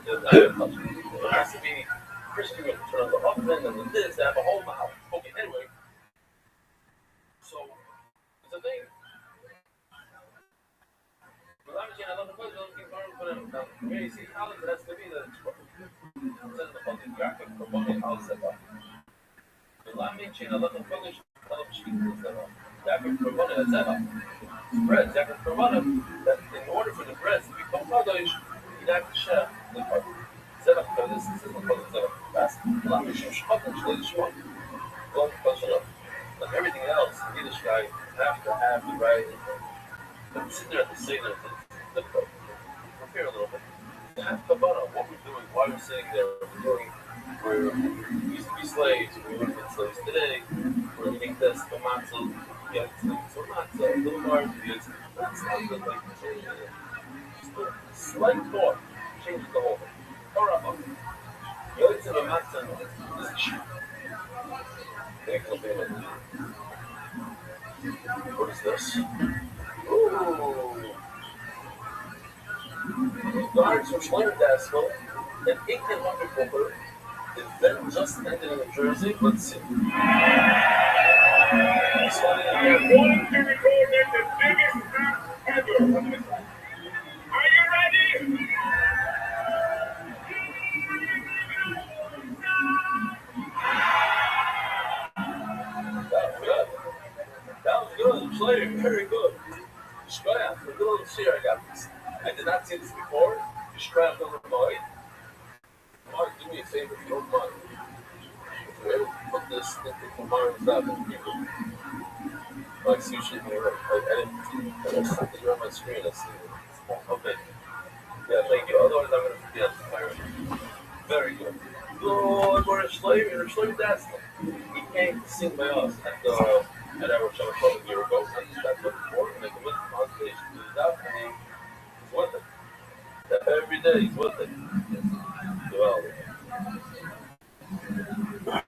It has to be Christian with turn on the oven and then this. They have a whole mouth. Okay, anyway. So, it's a thing. I love the place. I love the environment. When you see how it has to be, that it's the fucking graphic for fucking house set up. The lamin chain, I love the fucking cheese set up. Graphic for money, that's set up. Bread, graphic for money. That in order for the bread to become kadosh, you have to share the set up for this system called set up. That's the lamin chain, fucking shlish one. Love the question of. Like everything else, the Yiddish guy have to have the right. I'm sitting there at the Seder, it's difficult. Prepare a little bit. Ask Kabbalah what we're doing, why we're sitting there, we used to be slaves, we're living slaves today, we're eating this, the matzah, yeah, so matzah, little margaritas, that's not good, like, just a slight thought changes the whole thing. Torah, you listen to the matzah, this is cheap. What is this? Ooh. Guards from Schleierdaskell, an 1800 booker, event just ended in New Jersey. Let's see. One to record the biggest act ever. Are you ready? That was good. Schleier, very good. Shkoyach, a little cheer I got this. I did not see this before. Shkoyach on the boy. Mark, do me a favor if you don't mind. If you ever put this into Kumar's stuff and people, like sushi here, I didn't see it on my screen. I see it. Okay. Yeah, thank you. Otherwise, I'm going to forget. Very good. Lord, we're a slave, and a slave that's he came to sing by us at our show a year ago. That's what it's for. And I went on stage to do that, and he's with it. Every day he's with it. Well, we're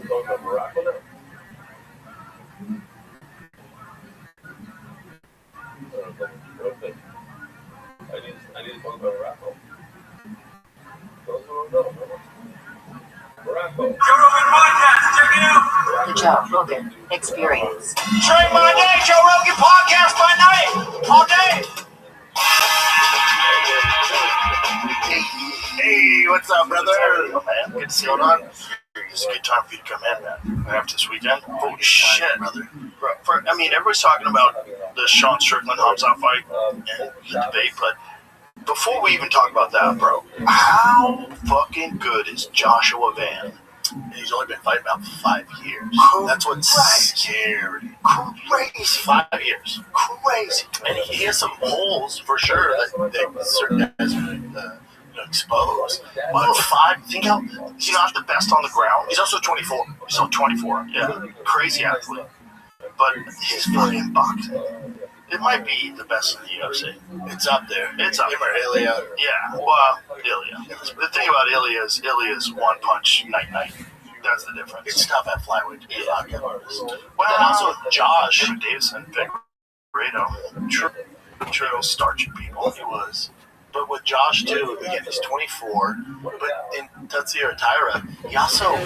talking about Morocco now. Okay. I need to talk about Morocco. Morocco. The Joe Rogan Experience. Drink by day, Joe Rogan podcast by night, all day. Hey, what's up, brother? Oh, man, good to see you on. It's a good time for you to come in, man. After this weekend. Holy shit, brother. I mean, everybody's talking about the Sean Strickland Hamzat fight and the debate, but before we even talk about that, bro, how fucking good is Joshua Van? He's only been fighting about 5 years. That's what's scary. Crazy. 5 years. Crazy. And he has some holes for sure that certain guys exposed. But 5, think how he's not the best on the ground. He's also 24. He's only 24. Yeah. Crazy athlete. But his fucking boxing. It might be the best in the UFC. It's up there. It's up there. Ilya. Yeah, well, Ilya. The thing about Ilya is one punch, night. That's the difference. It's tough at flyweight to be a knockout artist. Well, and also Josh Davison, Figueiredo, triple starching people. He was. But with Josh too, again, he's 24. But in Tetsuya Taira, he also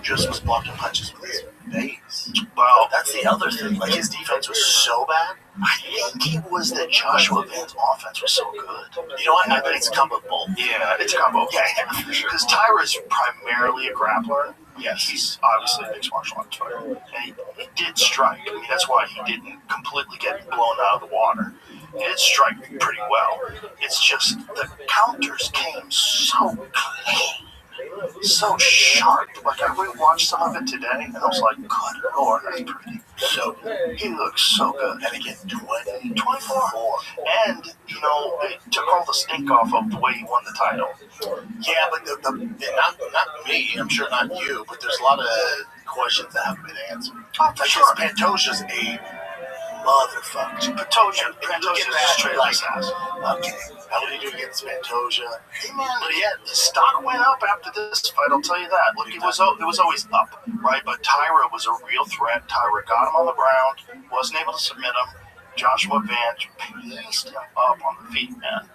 just was blocking punches with his face. Well, that's the other thing. Like his defense was so bad. I think it was that Joshua Van's offense was so good. You know what? I think it's a combo of both. Yeah, it's a combo. Yeah, for sure. Because Taira's primarily a grappler. Yes, he's obviously a mixed martial arts fighter. And he did strike. I mean, that's why he didn't completely get blown out of the water. He did strike pretty well. It's just the counters came so clean, so sharp. Like I rewatched some of it today, and I was like, good Lord, that's pretty so good. He looks so good. And again, 24. And, you know, it took all the stink off of the way he won the title. Yeah, but not me, I'm sure not you, but there's a lot of questions that haven't been answered. Oh, for sure. Pantoja's a motherfucker. Pantoja's a straight like ass. Okay. How did he do against Pantoja? Hey man, but yeah, the stock went up after this fight, I'll tell you that. Look, it was always up, right? But Taira was a real threat. Taira got him on the ground, wasn't able to submit him. Joshua Van pieced him up on the feet, man.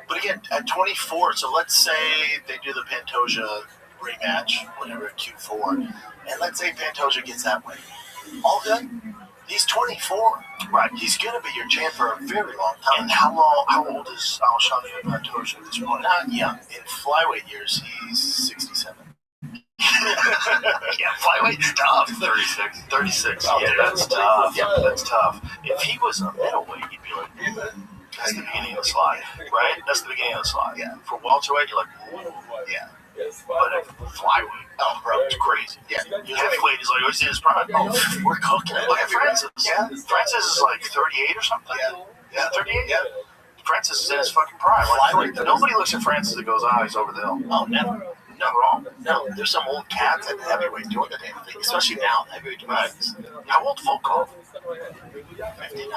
But again, at 24, so let's say they do the Pantoja rematch, whatever, Q4, and let's say Pantoja gets that win. All good? He's 24. Right. He's going to be your champ for a very long time. And how old is Alshanu Pantoja at this point? Not young. In flyweight years, he's 67. Yeah, flyweight's tough. 36. Oh, yeah, that's tough. Yeah, that's tough. If he was a middleweight, you'd be like, that's the beginning of the slide, right? That's the beginning of the slide. Yeah. For welterweight, you're like, ooh, yeah. But if flyweight, oh, bro, it's crazy. Yeah. Heavyweight is like, he's in his prime. Oh, we're cooking it. Look at Francis. Yeah. Francis is like 38 or something. Yeah. 38? Yeah. Francis is in his fucking prime. Like, nobody looks at Francis and goes, he's over the hill. Oh, never. No, wrong. No, there's some old cats at heavyweight doing the damn thing, especially now. Heavyweight doing How old Volkov? 59.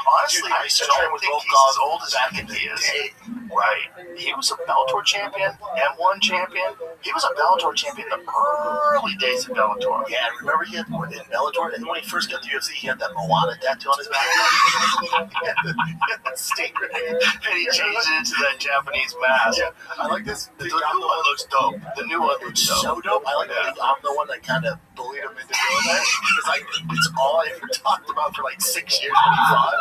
Honestly, I used to train with Volkov as old as I can be. Right. He was a Bellator champion, M1 champion. He was a Bellator champion in the early days of Bellator. Yeah, remember he had in Bellator, and when he first got to UFC, he had that Moana tattoo on his back. He had that stinger. And he changed it into that Japanese mask. Yeah. I like this. The new one looks dope. The new one looks so dope. I like that I'm the one that kind of bullied him into doing that. Because it's all I ever talked about for like 6 years when he fought.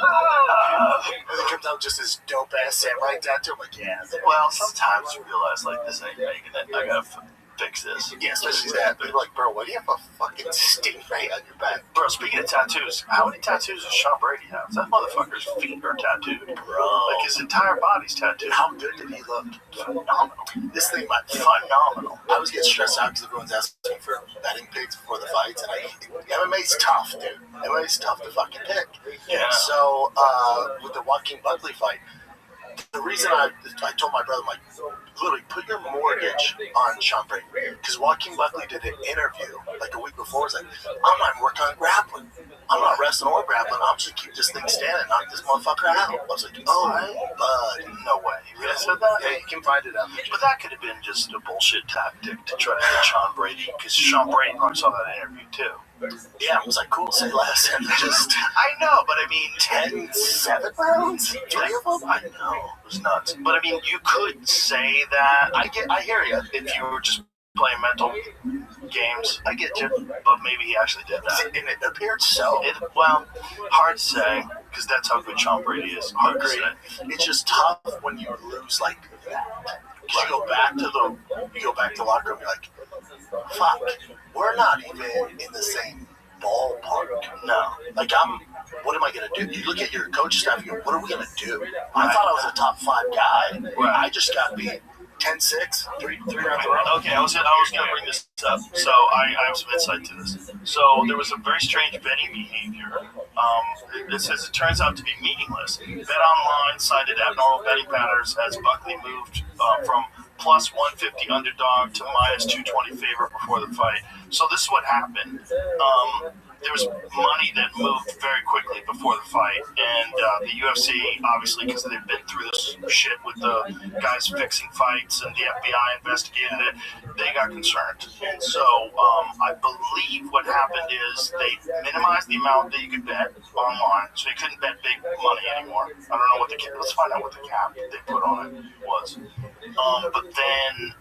And it comes out just this dope ass samurai tattoo. I'm like, yeah. Well, sometimes you realize, like, this ain't making it. I gotta fix this. Yeah, especially that. But you're like, bro, why do you have a fucking stingray on your back? Bro, speaking of tattoos, how many tattoos does Sean Brady have? That motherfucker's feet are tattooed. Bro. Like, his entire body's tattooed. How good did he look? Phenomenal. This thing might be phenomenal. I was getting stressed out because everyone's asking for betting picks before the fights, and MMA's tough, dude. MMA's tough to fucking pick. Yeah. So, with the Joaquin Buckley fight, the reason I told my brother, I'm like, literally, put your mortgage on Sean Brady. Because Joaquin Buckley did an interview like a week before. He's like, I'm not working on grappling. I'm not wrestling or grappling. I'm just keep this thing standing, knock this motherfucker out. I was like, oh, bud, no way. You really said that? Yeah, you can find it out. But that could have been just a bullshit tactic to try to get Sean Brady. Because Sean Brady probably saw that interview too. Yeah, it was like, cool, say less. And just, I know, but I mean, 7 rounds? 3 of them? I know, it was nuts. But I mean, you could say that. I hear you. If you were just playing mental games, I get you. But maybe he actually did that. And it appeared so. Well, hard to say, because that's how good Sean Brady is. Hard to say. It's just tough when you lose like that. Because you go back to the locker room, you're like, fuck, we're not even in the same ballpark. No. Like, what am I going to do? You look at your coach staff and you go, what are we going to do? I thought I was a top 5 guy. I just got beat 10-6, 3 rounds in a row. Okay, I was going to bring this up. So I have some insight to this. So there was a very strange betting behavior. It says it turns out to be meaningless. Bet Online cited abnormal betting patterns as Buckley moved from plus 150 underdog to minus 220 favorite before the fight. So this is what happened. there was money that moved very quickly before the fight, and the UFC, obviously, because they've been through this shit with the guys fixing fights and the FBI investigating it, they got concerned. And so I believe what happened is they minimized the amount that you could bet online, so you couldn't bet big money anymore. I don't know what the let's find out what the cap they put on it was. But then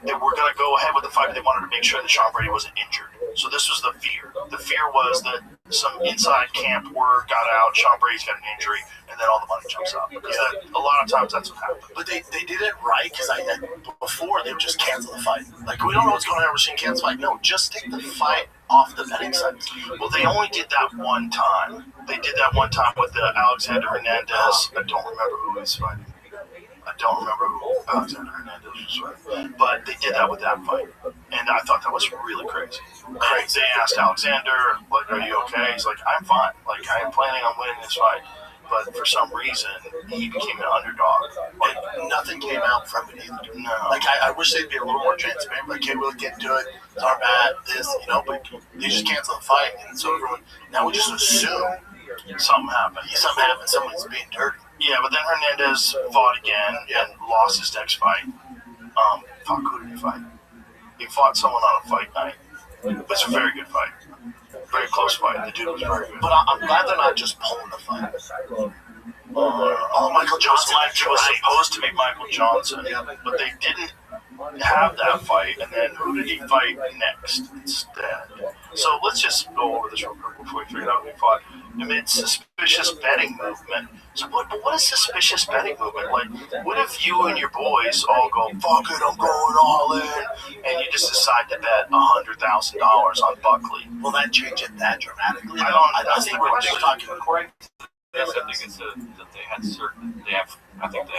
they were going to go ahead with the fight, but they wanted to make sure that Sean Brady wasn't injured. So this was the fear. The fear was that some inside camp word got out, Sean Brady's got an injury, and then all the money jumps out. Because a lot of times that's what happens. But they did it right, because before they would just cancel the fight. Like, we don't know what's going on, we're seeing cancel the fight. No, just take the fight off the betting sites. Well, they only did that one time. They did that one time with Alexander Hernandez. I don't remember who he was fighting. I don't remember who Alexander Hernandez was fighting. But they did that with that fight. And I thought that was really crazy. They asked Alexander, like, are you okay? He's like, I'm fine. Like, I am planning on winning this fight. But for some reason, he became an underdog. And nothing came out from it either. No. Like, I wish they'd be a little more transparent. Like, hey, we'll get into it. It's our bad, this, but they just canceled the fight. And so everyone, now we just assume something happened. Someone's being dirty. Yeah, but then Hernandez fought again and lost his next fight. Fuck, who did he fight? He fought someone on a fight night. It was a very good fight. Very close fight. The dude was very good. But I'm glad they're not just pulling the fight. Michael Johnson. It was supposed to be Michael Johnson, but they didn't have that fight. And then who did he fight next instead? So let's just go over this real quick before we figure out who he fought. Amid suspicious betting movement. So what is suspicious betting movement? Like, what if you and your boys all go, fuck it, I'm going all in, and you just decide to bet $100,000 on Buckley? Will that change it that dramatically? I think we're talking according to this, I think it's that they have certain accounts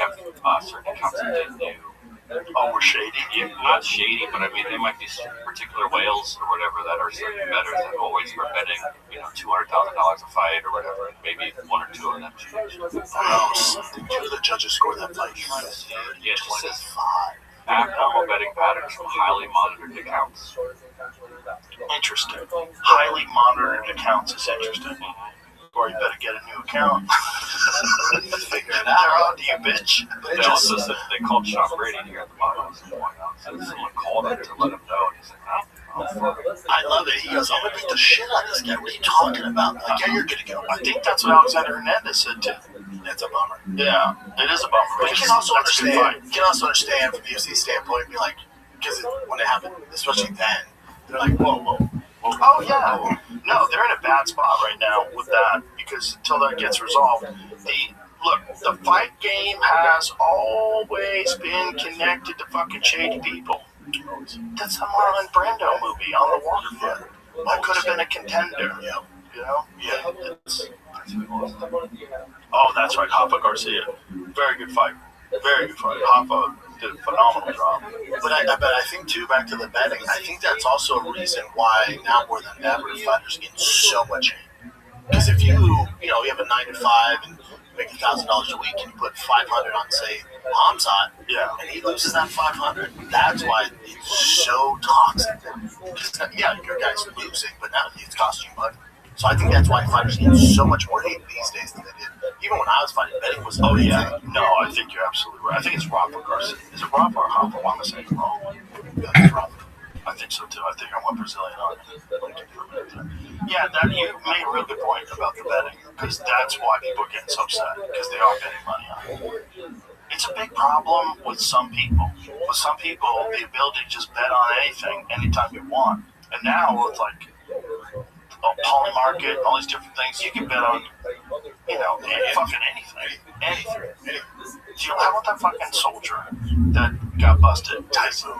that they knew. Oh, we're shady? Yeah, not shady, but I mean, they might be particular whales or whatever that are certain bettors that always were betting, $200,000 a fight or whatever, and maybe one or two of them changed. Who knows? Two of the judges scored that fight. Yeah, it just says abnormal betting patterns from highly monitored accounts. Interesting. Highly monitored accounts is interesting. Or you better get a new account. Figure it out. They're on to you, bitch. They also said they called Sean Brady here at the bottom. Someone called him to let him know. And he's like, I love it. He goes, I'm going to beat the shit out of this guy. What are you talking about? Like, yeah, you're good to go. I think that's what Alexander Hernandez said, too. That's a bummer. Yeah, it is a bummer. But you can also understand from the UFC standpoint, be like, because when it happened, especially then, they're like, whoa. Oh, yeah. No, they're in a bad spot right now with that because until that gets resolved, the fight game has always been connected to fucking shady people. That's the Marlon Brando movie on the waterfront. That could have been a contender. Yeah. Oh, that's right. Hoffa Garcia. Very good fight. Hoffa did a phenomenal job. But I think too, back to the betting, I think that's also a reason why now more than ever fighters get so much hate. Because if you have a 9 to 5 and make $1,000 a week and you put 500 on, say, Hamzat, and he loses that 500, that's why it's so toxic. Yeah, your guy's losing, but now it's costing you money. So I think that's why fighters get so much more hate these days than they did. Even when I was fighting, betting was no, I think you're absolutely right. I think it's Rafa Garcia. Is it Rafa or Hoffa? Why am I saying it wrong? It's Rafa. I think so too. I think I went Brazilian on it. Yeah, you made a real good point about the betting because that's why people are getting so upset because they are betting money on it. It's a big problem with some people. With some people, the ability to just bet on anything anytime you want. And now it's like Poly Market and all these different things. You can bet on, fucking anything. How about that fucking soldier that got busted? Tyson.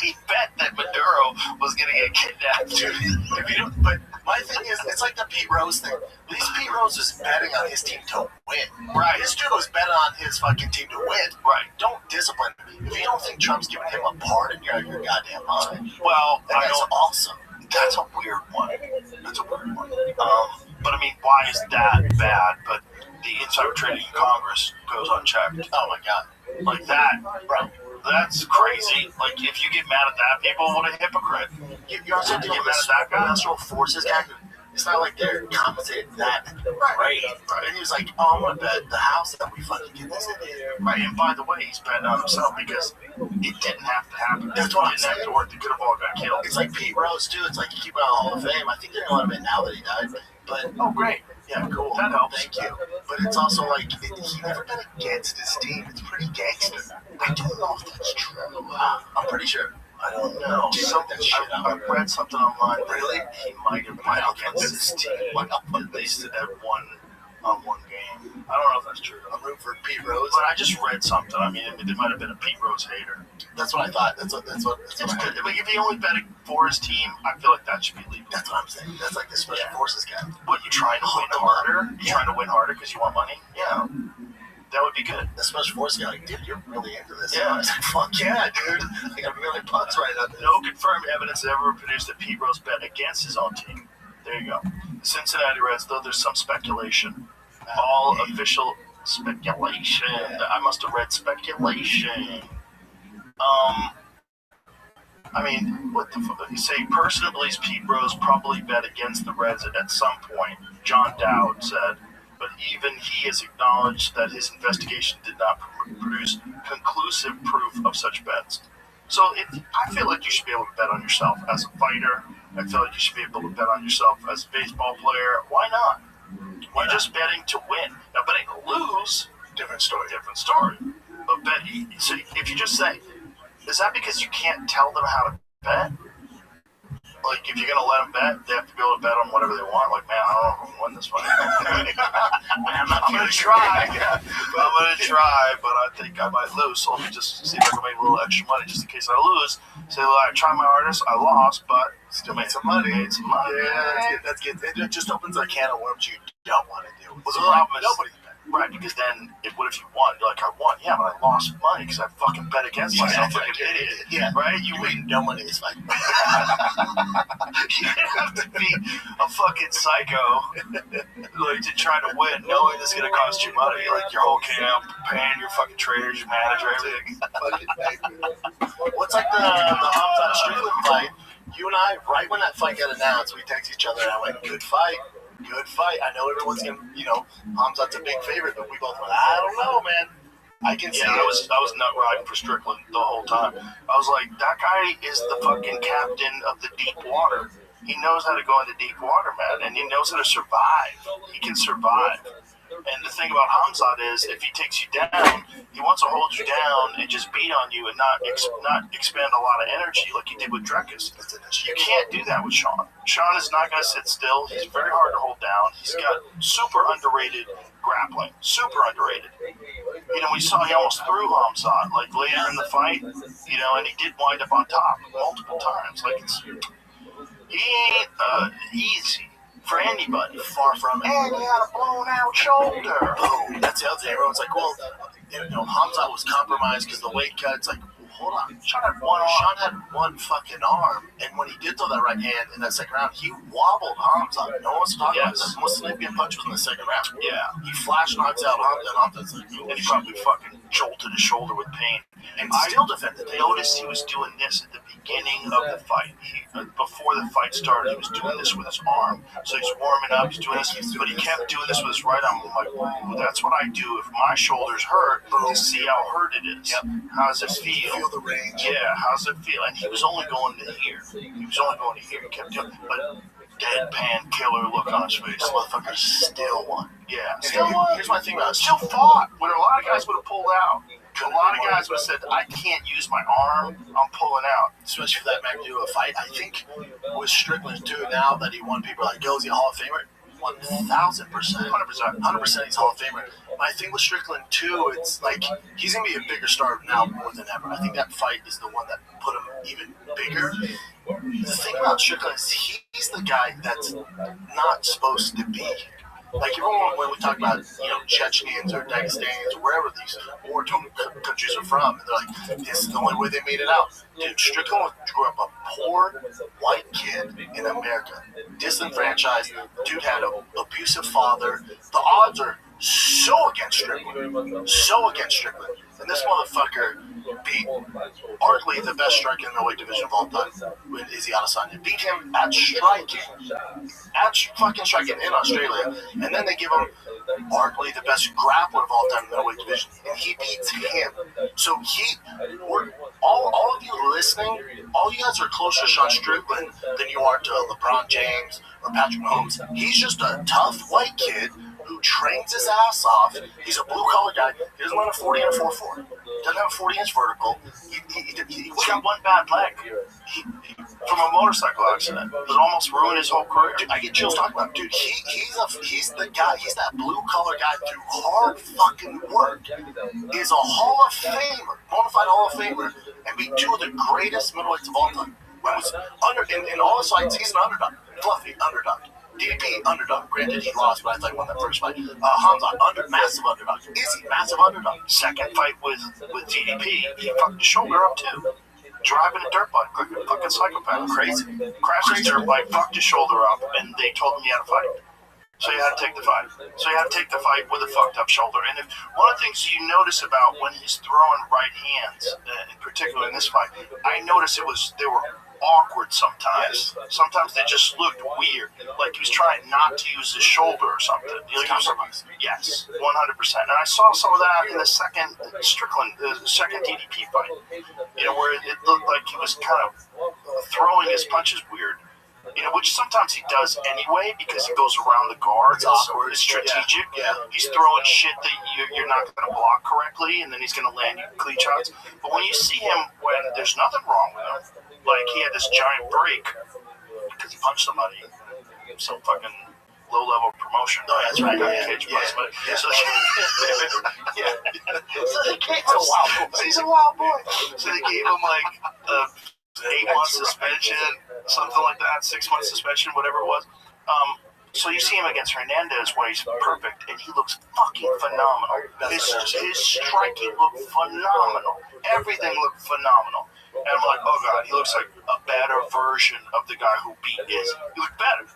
He bet that Maduro was going to get kidnapped. But my thing is, it's like the Pete Rose thing. At least Pete Rose is betting on his team to win. Right. His dude was betting on his fucking team to win. Right. Don't discipline him. If you don't think Trump's giving him a pardon, you're out of your goddamn mind. Well, that's awesome. That's a weird one. But I mean, why is that bad? But the insider trading in Congress goes unchecked. Oh my God. Like that, bro. That's crazy. Like, if you get mad at that, people, what a hypocrite. You also have to get mad at that guy. Industrial Forces guy. It's not like they're compensated that great. And he was like, oh, I'm going to bet the house that we fucking get this in. Right, and by the way, he's betting on himself because it didn't have to happen. That's what I'm It didn't have saying. to work. They could have all got killed. It's like Pete Rose, too. It's like you keep him out of Hall of Fame. I think they're going to let him in now that he died. But, Oh, great. yeah, cool. That helps. Thank you. But it's also like, he never bet against his team. It's pretty gangster. I don't know if that's true. I'm pretty sure. I don't know. Something that shit out. I read something online. Really? He might have bet against his team. At least at one game. I don't know if that's true. I'm rooting for Pete Rose. But I just read something. I mean, it might have been a Pete Rose hater. That's what I thought. That's what It's I good. Like, if he only bet for his team, I feel like that should be legal. That's what I'm saying. That's like the Special Forces guy. But you trying to win harder? You trying to win harder because you want money? Yeah. That would be good. The Special Forces guy, like, dude, you're really into this. Yeah. I was like, fuck yeah, dude. I got $1 million right now. No confirmed evidence ever produced that Pete Rose bet against his own team. There you go. The Cincinnati Reds, though there's some speculation. All official speculation. I must have read speculation. I mean, what the fuck? You say person believes Pete Rose probably bet against the Reds at some point, John Dowd said. But even he has acknowledged that his investigation did not produce conclusive proof of such bets. So I feel like you should be able to bet on yourself as a fighter. I feel like you should be able to bet on yourself as a baseball player. Why not? You're just betting to win. Now, betting to lose, different story. But so if you just say, is that because you can't tell them how to bet? Like, if you're going to let them bet, they have to be able to bet on whatever they want. Like, man, I don't know if I'm going to win this fight. I'm going to try. But I think I might lose. So let me just see if I can make a little extra money just in case I lose. Say, well, I tried my hardest, I lost, but still made some money. Yeah, that's good. It just opens a can of worms you don't want to do. Well, the problem is, right, because then, what if you won? You're like, I won, yeah, but I lost money because I fucking bet against myself like an idiot. Yeah, right? You made no money this fight. You have to be a fucking psycho, like, to try to win, knowing it's going to cost you money. Like, your whole camp, paying your fucking trainers, your manager, everything. What's like the Hamza Strickland fight? You and I, right when that fight got announced, we text each other and I went, good fight. I know everyone's going to, Hamza's a big favorite, but we both went, I don't know, man. I can see it. I was nut riding for Strickland the whole time. I was like, that guy is the fucking captain of the deep water. He knows how to go into deep water, man, and he knows how to survive. He can survive. And the thing about Hamzat is, if he takes you down, he wants to hold you down and just beat on you and not expend a lot of energy like he did with Drekus. You can't do that with Sean. Sean is not going to sit still. He's very hard to hold down. He's got super underrated grappling. Super underrated. We saw he almost threw Hamzat, like, later in the fight, and he did wind up on top multiple times. Like, he ain't easy for anybody. Far from it. And he had a blown out shoulder. Boom. That's the other thing. Everyone's like, well, Hamzat was compromised because the weight cut. It's like, hold on. Sean had one fucking arm, and when he did throw that right hand in that second round, he wobbled Hamzat. No one's talking about that. The most significant punch was in the second round. Yeah. He flash knocks out Hamzat. Hamzat's like, And he probably fucking jolted his shoulder with pain. And still defended it. I noticed he was doing this at the beginning of the fight. Before the fight started, he was doing this with his arm. So he's warming up, he's doing this, but he kept doing this with his right arm. I'm like, whoa, that's what I do if my shoulder's hurt, to see how hurt it is. Yep. How does it feel? Feel the range. Yeah, how does it feel? And he was only going to here. He kept doing it. But deadpan killer look on his face. This motherfucker still won. Yeah, Still won. Here's my thing about it. still fought. When a lot of guys would have pulled out. A lot of guys would have said, I can't use my arm, I'm pulling out. Especially for that magnitude of a fight. I think with Strickland, too, now that he won, people are like, yo, is he a Hall of Famer? 1,000%. 100% he's Hall of Famer. I think with Strickland, too, it's like he's going to be a bigger star now more than ever. I think that fight is the one that put him even bigger. The thing about Strickland is he's the guy that's not supposed to be. Like, everyone, when we talk about, Chechens or Dagestanians or wherever these war-torn countries are from, and they're like, this is the only way they made it out. Dude, Strickland grew up a poor white kid in America, disenfranchised. Dude had an abusive father. The odds are so against Strickland. And this motherfucker beat arguably the best striker in the weight division of all time, with Izzy Adesanya. Beat him at fucking striking in Australia. And then they give him arguably the best grappler of all time in the weight division, and he beats him. So all of you listening, all you guys are closer to Sean Strickland than you are to LeBron James or Patrick Mahomes. He's just a tough white kid who trains his ass off. He's a blue-collar guy. He doesn't run a 40 and a 4.4. Doesn't have a 40-inch vertical. He's got one bad leg. From a motorcycle accident that almost ruined his whole career. Dude, I get chills talking about him. Dude, he's the guy. He's that blue-collar guy through hard fucking work. Is a Hall of Famer, bona fide Hall of Famer, and beat two of the greatest middleweights of all time. In all his fights, he's an underdog. Fluffy underdog. DDP, underdog. Granted, he lost, but I thought he won that first fight. Hamza, massive underdog. Izzy, massive underdog. Second fight with DDP, he fucked his shoulder up, too. Driving a dirt bike, like a fucking psychopath. Crazy. Crashed his dirt bike, fucked his shoulder up, and they told him he had to fight. So you had to take the fight. So you had to take the fight with a fucked up shoulder. And one of the things you notice about when he's throwing right hands, in particular in this fight, I noticed they were awkward sometimes. Yes. Sometimes they just looked weird, like he was trying not to use his shoulder or something. Yes, 100%. And I saw some of that in the second DDP fight. Where it looked like he was kind of throwing his punches weird. Which sometimes he does anyway because he goes around the guard. It's strategic. Yeah. He's throwing shit that you're not going to block correctly, and then he's going to land you clean shots. But when you see him when there's nothing wrong with him, like he had this giant break because he punched somebody, some fucking low-level promotion. Oh, that's right. So he's a wild boy. So they gave him like 8-month suspension, something like that, 6-month suspension, whatever it was. So you see him against Hernandez where he's perfect, and he looks fucking phenomenal. His striking looked phenomenal. Everything looked phenomenal. And I'm like, oh god, he looks like a better version of the guy who beat Izzy. He looked better.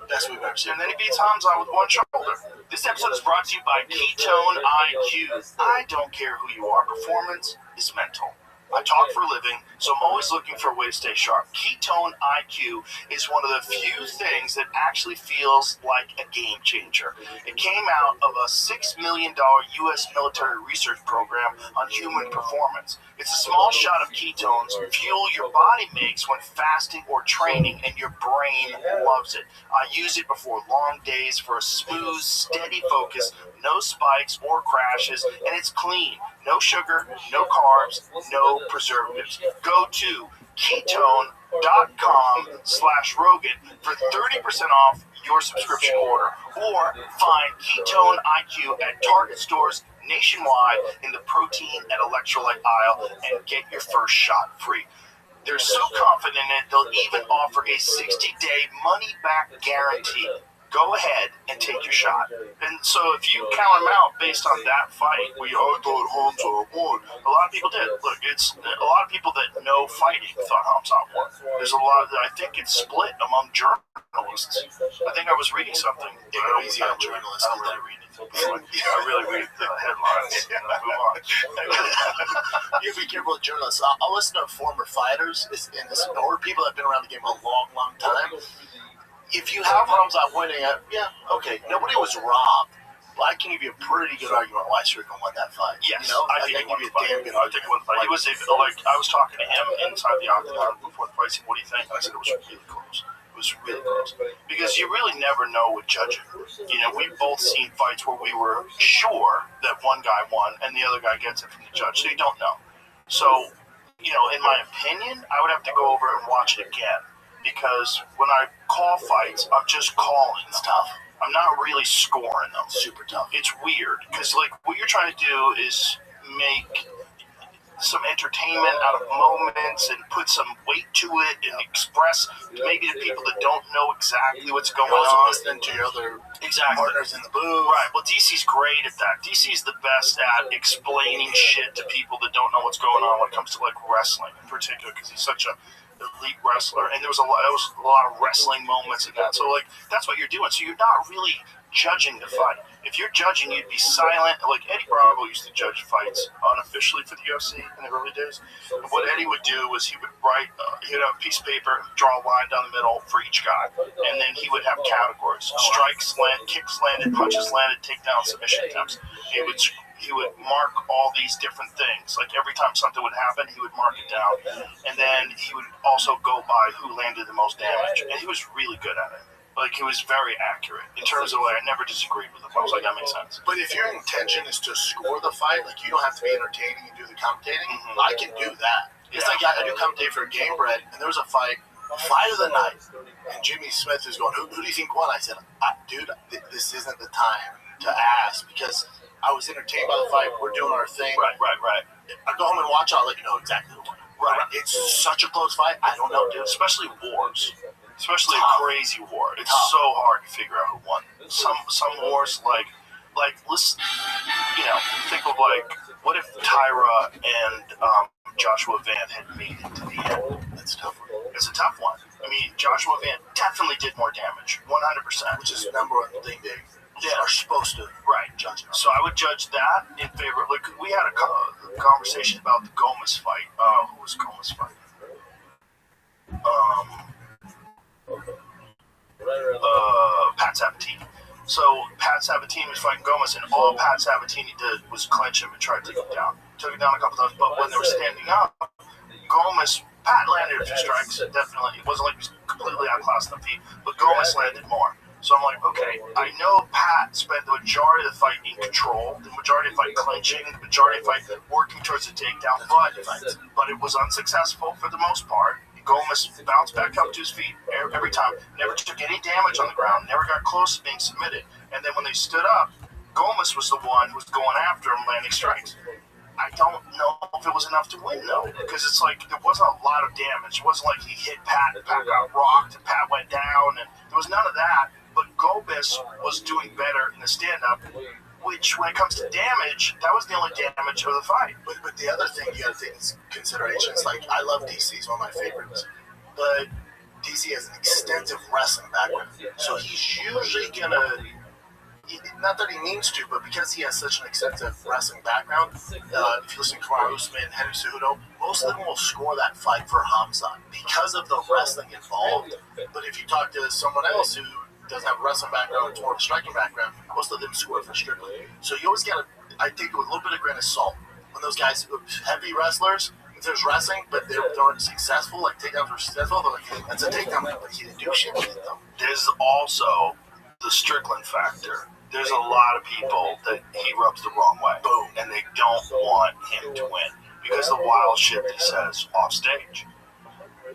That's what we've ever seen. And then he beats Hamza with one shoulder. This episode is brought to you by Ketone IQ. I don't care who you are. Performance is mental. I talk for a living, so I'm always looking for a way to stay sharp. Ketone IQ is one of the few things that actually feels like a game changer. It came out of a $6 million U.S. military research program on human performance. It's a small shot of ketones, fuel your body makes when fasting or training, and your brain loves it. I use it before long days for a smooth, steady focus, no spikes or crashes, and it's clean. No sugar, no carbs, no preservatives. Go to ketone.com/Rogan for 30% off your subscription order, or find Ketone IQ at Target stores nationwide in the protein and electrolyte aisle and get your first shot free. They're so confident in it, they'll even offer a 60-day money-back guarantee. Go ahead and take your shot. And so if you count them out based on that fight, where you thought Hamza won, a lot of people did. Look, it's a lot of people that know fighting thought Hamza won. There's a lot I think it's split among journalists. I think I was reading something. I don't really read it. I really read the headlines. Move on. You be careful with journalists. I'll listen to former fighters or people that have been around the game a long, long time. If you have Hamza winning it, okay, nobody was robbed. But I can give you a pretty good argument why Strickland won that fight. Yes, I think give you a damn good argument. He was I was talking to him inside the octagon before the fight. He said, "What do you think?" And I said, "It was really close. It was really close." Because you really never know with judging. We've both seen fights where we were sure that one guy won and the other guy gets it from the judge, so you don't know. So, in my opinion, I would have to go over and watch it again. Because when I call fights, I'm just calling. It's tough. I'm not really scoring them. Super tough. It's weird because what you're trying to do is make some entertainment out of moments and put some weight to it and express maybe to people that don't know exactly what's going on. Listening to your other partners in the booth. Right. Well, DC's great at that. DC's the best at explaining shit to people that don't know what's going on when it comes to wrestling in particular, because he's such a elite wrestler, and there was a lot of wrestling moments in that. So like that's what you're doing. So you're not really judging the fight. If you're judging, you'd be silent. Like Eddie Bravo used to judge fights unofficially for the UFC in the early days. And what Eddie would do was he would he'd have a piece of paper, draw a line down the middle for each guy, and then he would have categories: strikes landed, kicks landed, punches landed, takedown, submission attempts. He would mark all these different things. Like every time something would happen, he would mark it down, and then he would also go by who landed the most damage, and he was really good at it. Like, he was very accurate in terms of, like, I never disagreed with him. I was like, that makes sense. But if your intention is to score the fight, like, you don't have to be entertaining and do the commentating, I can do that. It's like I do commentate for Game Bread, and there was a fight of the night, and Jimmy Smith is going, who do you think won? I said, dude, this isn't the time to ask, because I was entertained by the fight. We're doing our thing. Right. I go home and watch, I'll let you know exactly who won. Right. It's such a close fight. I don't know, dude. Especially wars. Especially a crazy war. It's so hard to figure out who won. Some wars, like listen, think of like, what if Tyra and Joshua Van had made it to the end? That's a tough one. It's a tough one. I mean, Joshua Van definitely did more damage, 100%. Which is the number one thing they are supposed to judge. So I would judge that in favor. Like, we had a conversation about the Gomez fight. Who was Gomez fighting? Pat Sabatini. So Pat Sabatini was fighting Gomez, and all Pat Sabatini did was clinch him and try to take him down. Took him down a couple times, but when they were standing up, Pat landed a few strikes, definitely. It wasn't like he was completely outclassed on the feet, but Gomez landed more. So I'm like, okay, I know Pat spent the majority of the fight in control, the majority of the fight clinching, the majority of the fight working towards the takedown, but it was unsuccessful for the most part. Gomez bounced back up to his feet every time, never took any damage on the ground, never got close to being submitted. And then when they stood up, Gomez was the one who was going after him, landing strikes. I don't know if it was enough to win, though, because it's like there wasn't a lot of damage. It wasn't like he hit Pat and Pat got rocked and Pat went down, and there was none of that. But Gomez was doing better in the stand-up, which, when it comes to damage, that was the only damage of the fight. But the other thing you got to take into consideration is, like, I love DC. He's one of my favorites. But DC has an extensive wrestling background. So he's usually going to, not that he means to, but because he has such an extensive wrestling background, if you listen to Kamaru Usman and Henry Cejudo, most of them will score that fight for Hamza because of the wrestling involved. But if you talk to someone else who doesn't have a wrestling background, it's more of a striking background, most of them score for Strickland. So you always got to, I take it with a little bit of grain of salt. When those guys, heavy wrestlers, if there's wrestling, but they aren't successful, like takedowns were successful, they're like, that's a takedown, but he didn't do shit with it, though. There's also the Strickland factor. There's a lot of people that he rubs the wrong way. Boom. And they don't want him to win because of the wild shit that he says off stage.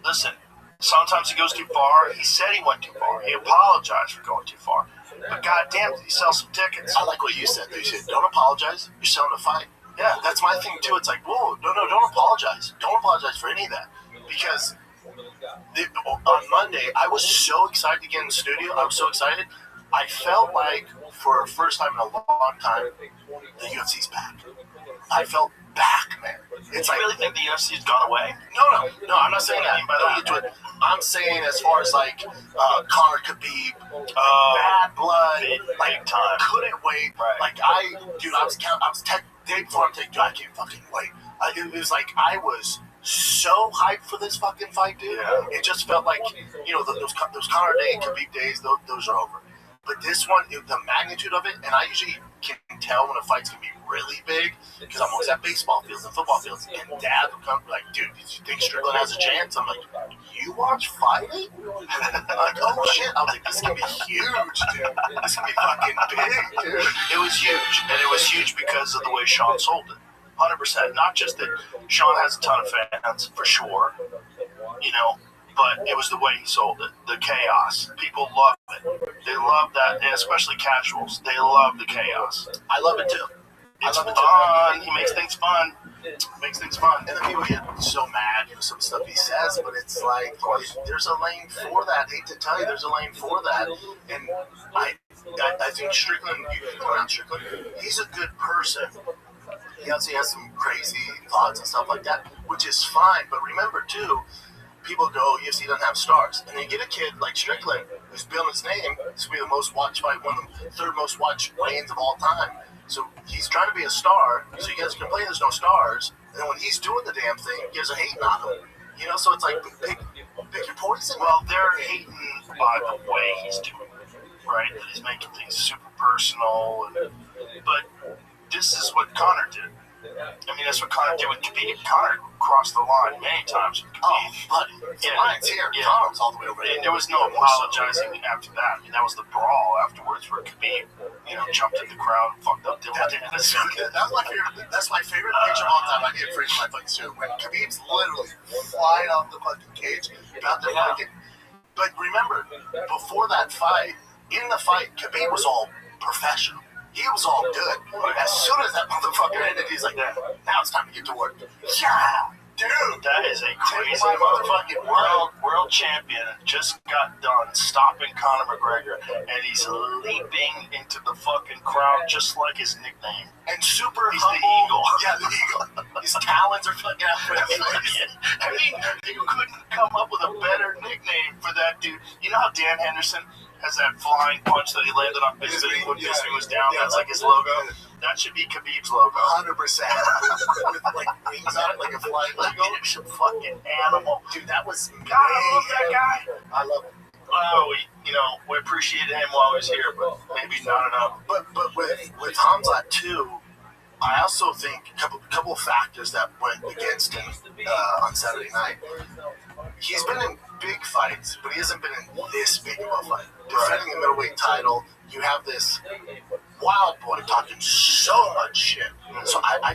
Listen, sometimes he goes too far. He said he went too far. He apologized for going too far. But goddamn, did he sell some tickets? I like what you said. You said, don't apologize. You're selling a fight. Yeah, that's my thing, too. It's like, whoa, no, don't apologize. Don't apologize for any of that. Because on Monday, I was so excited to get in the studio. I was so excited. I felt like, for the first time in a long time, the UFC's back. I felt back, man. It's like, you really think the UFC's gone away? No, I'm not saying that. I'm saying as far as like Conor Khabib, bad blood, big time. Couldn't wait. Right. Like I was day before I'm taking, dude, I can't fucking wait. It was like I was so hyped for this fucking fight, dude. Yeah. It just felt like, those Conor Day and Khabib days, those are over. But this one, the magnitude of it, and I usually can tell when a fight's going to be really big because I'm always at baseball fields and football fields, and Dad will come like, dude, did you think Strickland has a chance? I'm like, you watch fighting? I'm like, oh shit. I was like, this is going to be huge, dude. This is going to be fucking big, dude. It was huge, and it was huge because of the way Sean sold it. 100%. Not just that Sean has a ton of fans, for sure, but it was the way he sold it. The chaos. People love it. They love that, and especially casuals. They love the chaos. I love it too. It's fun. He makes things fun. And then people get so mad, some stuff he says, but it's like, there's a lane for that. I hate to tell you, there's a lane for that. And I think Strickland, he's a good person. He obviously has some crazy thoughts and stuff like that, which is fine. But remember, too, people go, UFC doesn't have stars. And then you get a kid like Strickland, who's building his name. This will be the most watched fight, one of the third most watched reigns of all time. So he's trying to be a star. So you guys complain there's no stars. And then when he's doing the damn thing, you guys are hating on him. You know, so it's like, pick your poison. Well, they're hating by the way he's doing it, right? That he's making things super personal. But this is what Conor did. I mean, that's what Conor did with Khabib. Conor crossed the line many times with Khabib. Oh, buddy. The line's here. Yeah. Conor's all the way over there. And there was no apologizing after that. I mean, that was the brawl afterwards where Khabib, jumped in the crowd and fucked up Dylan Danis. That's my favorite picture of all time. I get afraid of my fights too. When Khabib's literally flying off the fucking cage, about to fucking. But remember, before that fight, in the fight, Khabib was all professional. He was all good. As soon as that motherfucker ended, he's like, now it's time to get to work. Yeah, dude, That is a crazy my motherfucking world champion just got done stopping Conor McGregor, and he's leaping into the fucking crowd just like his nickname. and super He's the humble. eagle. Yeah, the eagle. His talons are fucking out for his face. I mean, you couldn't come up with a better nickname for that dude. You know how Dan Henderson has that flying punch that he landed on Bisping when Bisping was down? Yeah, That's like his logo. That should be Khabib's logo. 100%. With like wings on it, like a flying logo. He's a fucking animal. Dude, that was God, I love that guy. I love him. Oh, we appreciated him while he was here, but maybe not enough. But with Hamzat too, I also think a couple of factors that went against him on Saturday night. He's been in big fights, but he hasn't been in this big of a fight. Defending the middleweight title, you have this wild boy talking so much shit. So I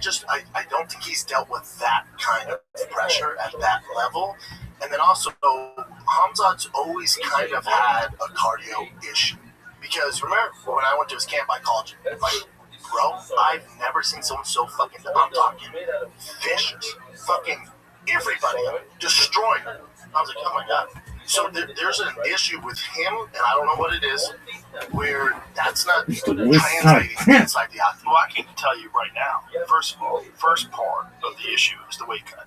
don't think he's dealt with that kind of pressure at that level. And then also, Hamzat's always kind of had a cardio issue. Because remember, when I went to his camp, I called you. Like, bro, I've never seen someone so fucking, I'm talking vicious. Fucking everybody, destroying them. I was like, oh my God. So there's an issue with him, and I don't know what it is, where that's not translating inside the octagon. Well, I can tell you right now, first of all, first part of the issue is the weight cut.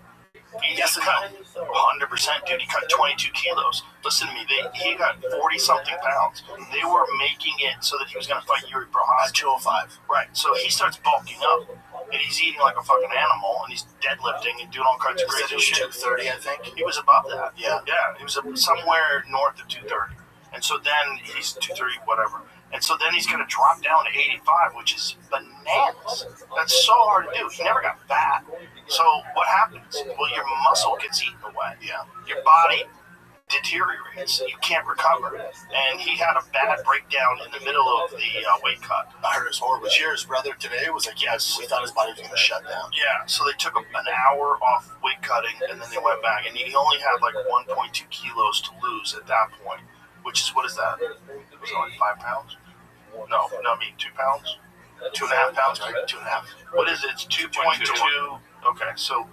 He Yes, cut 100%, dude. He cut 22 kilos. Listen to me. He got 40-something pounds. They were making it so that he was going to fight Yuri At Prochazka. 205. Right. So he starts bulking up, and he's eating like a fucking animal, and he's deadlifting and doing all kinds of He said crazy it was shit. 230, I think. He was above that. Yeah. Yeah. He was somewhere north of 230. And so then he's 230, whatever. And so then he's going to drop down to 85, which is bananas. That's so hard to do. He never got fat. So what happens? Well, your muscle gets eaten away. Yeah. Your body deteriorates. You can't recover. And he had a bad breakdown in the middle of the weight cut. I heard it was horrible. His brother today was like, yes, we thought his body was going to shut down. Yeah, so they took an hour off weight cutting, and then they went back. And he only had like 1.2 kilos to lose at that point, which is, what is that? Was it like 5 pounds? No, I mean 2 pounds? 2.5 pounds, right? 2.5. What is it? It's 2.2. Okay, so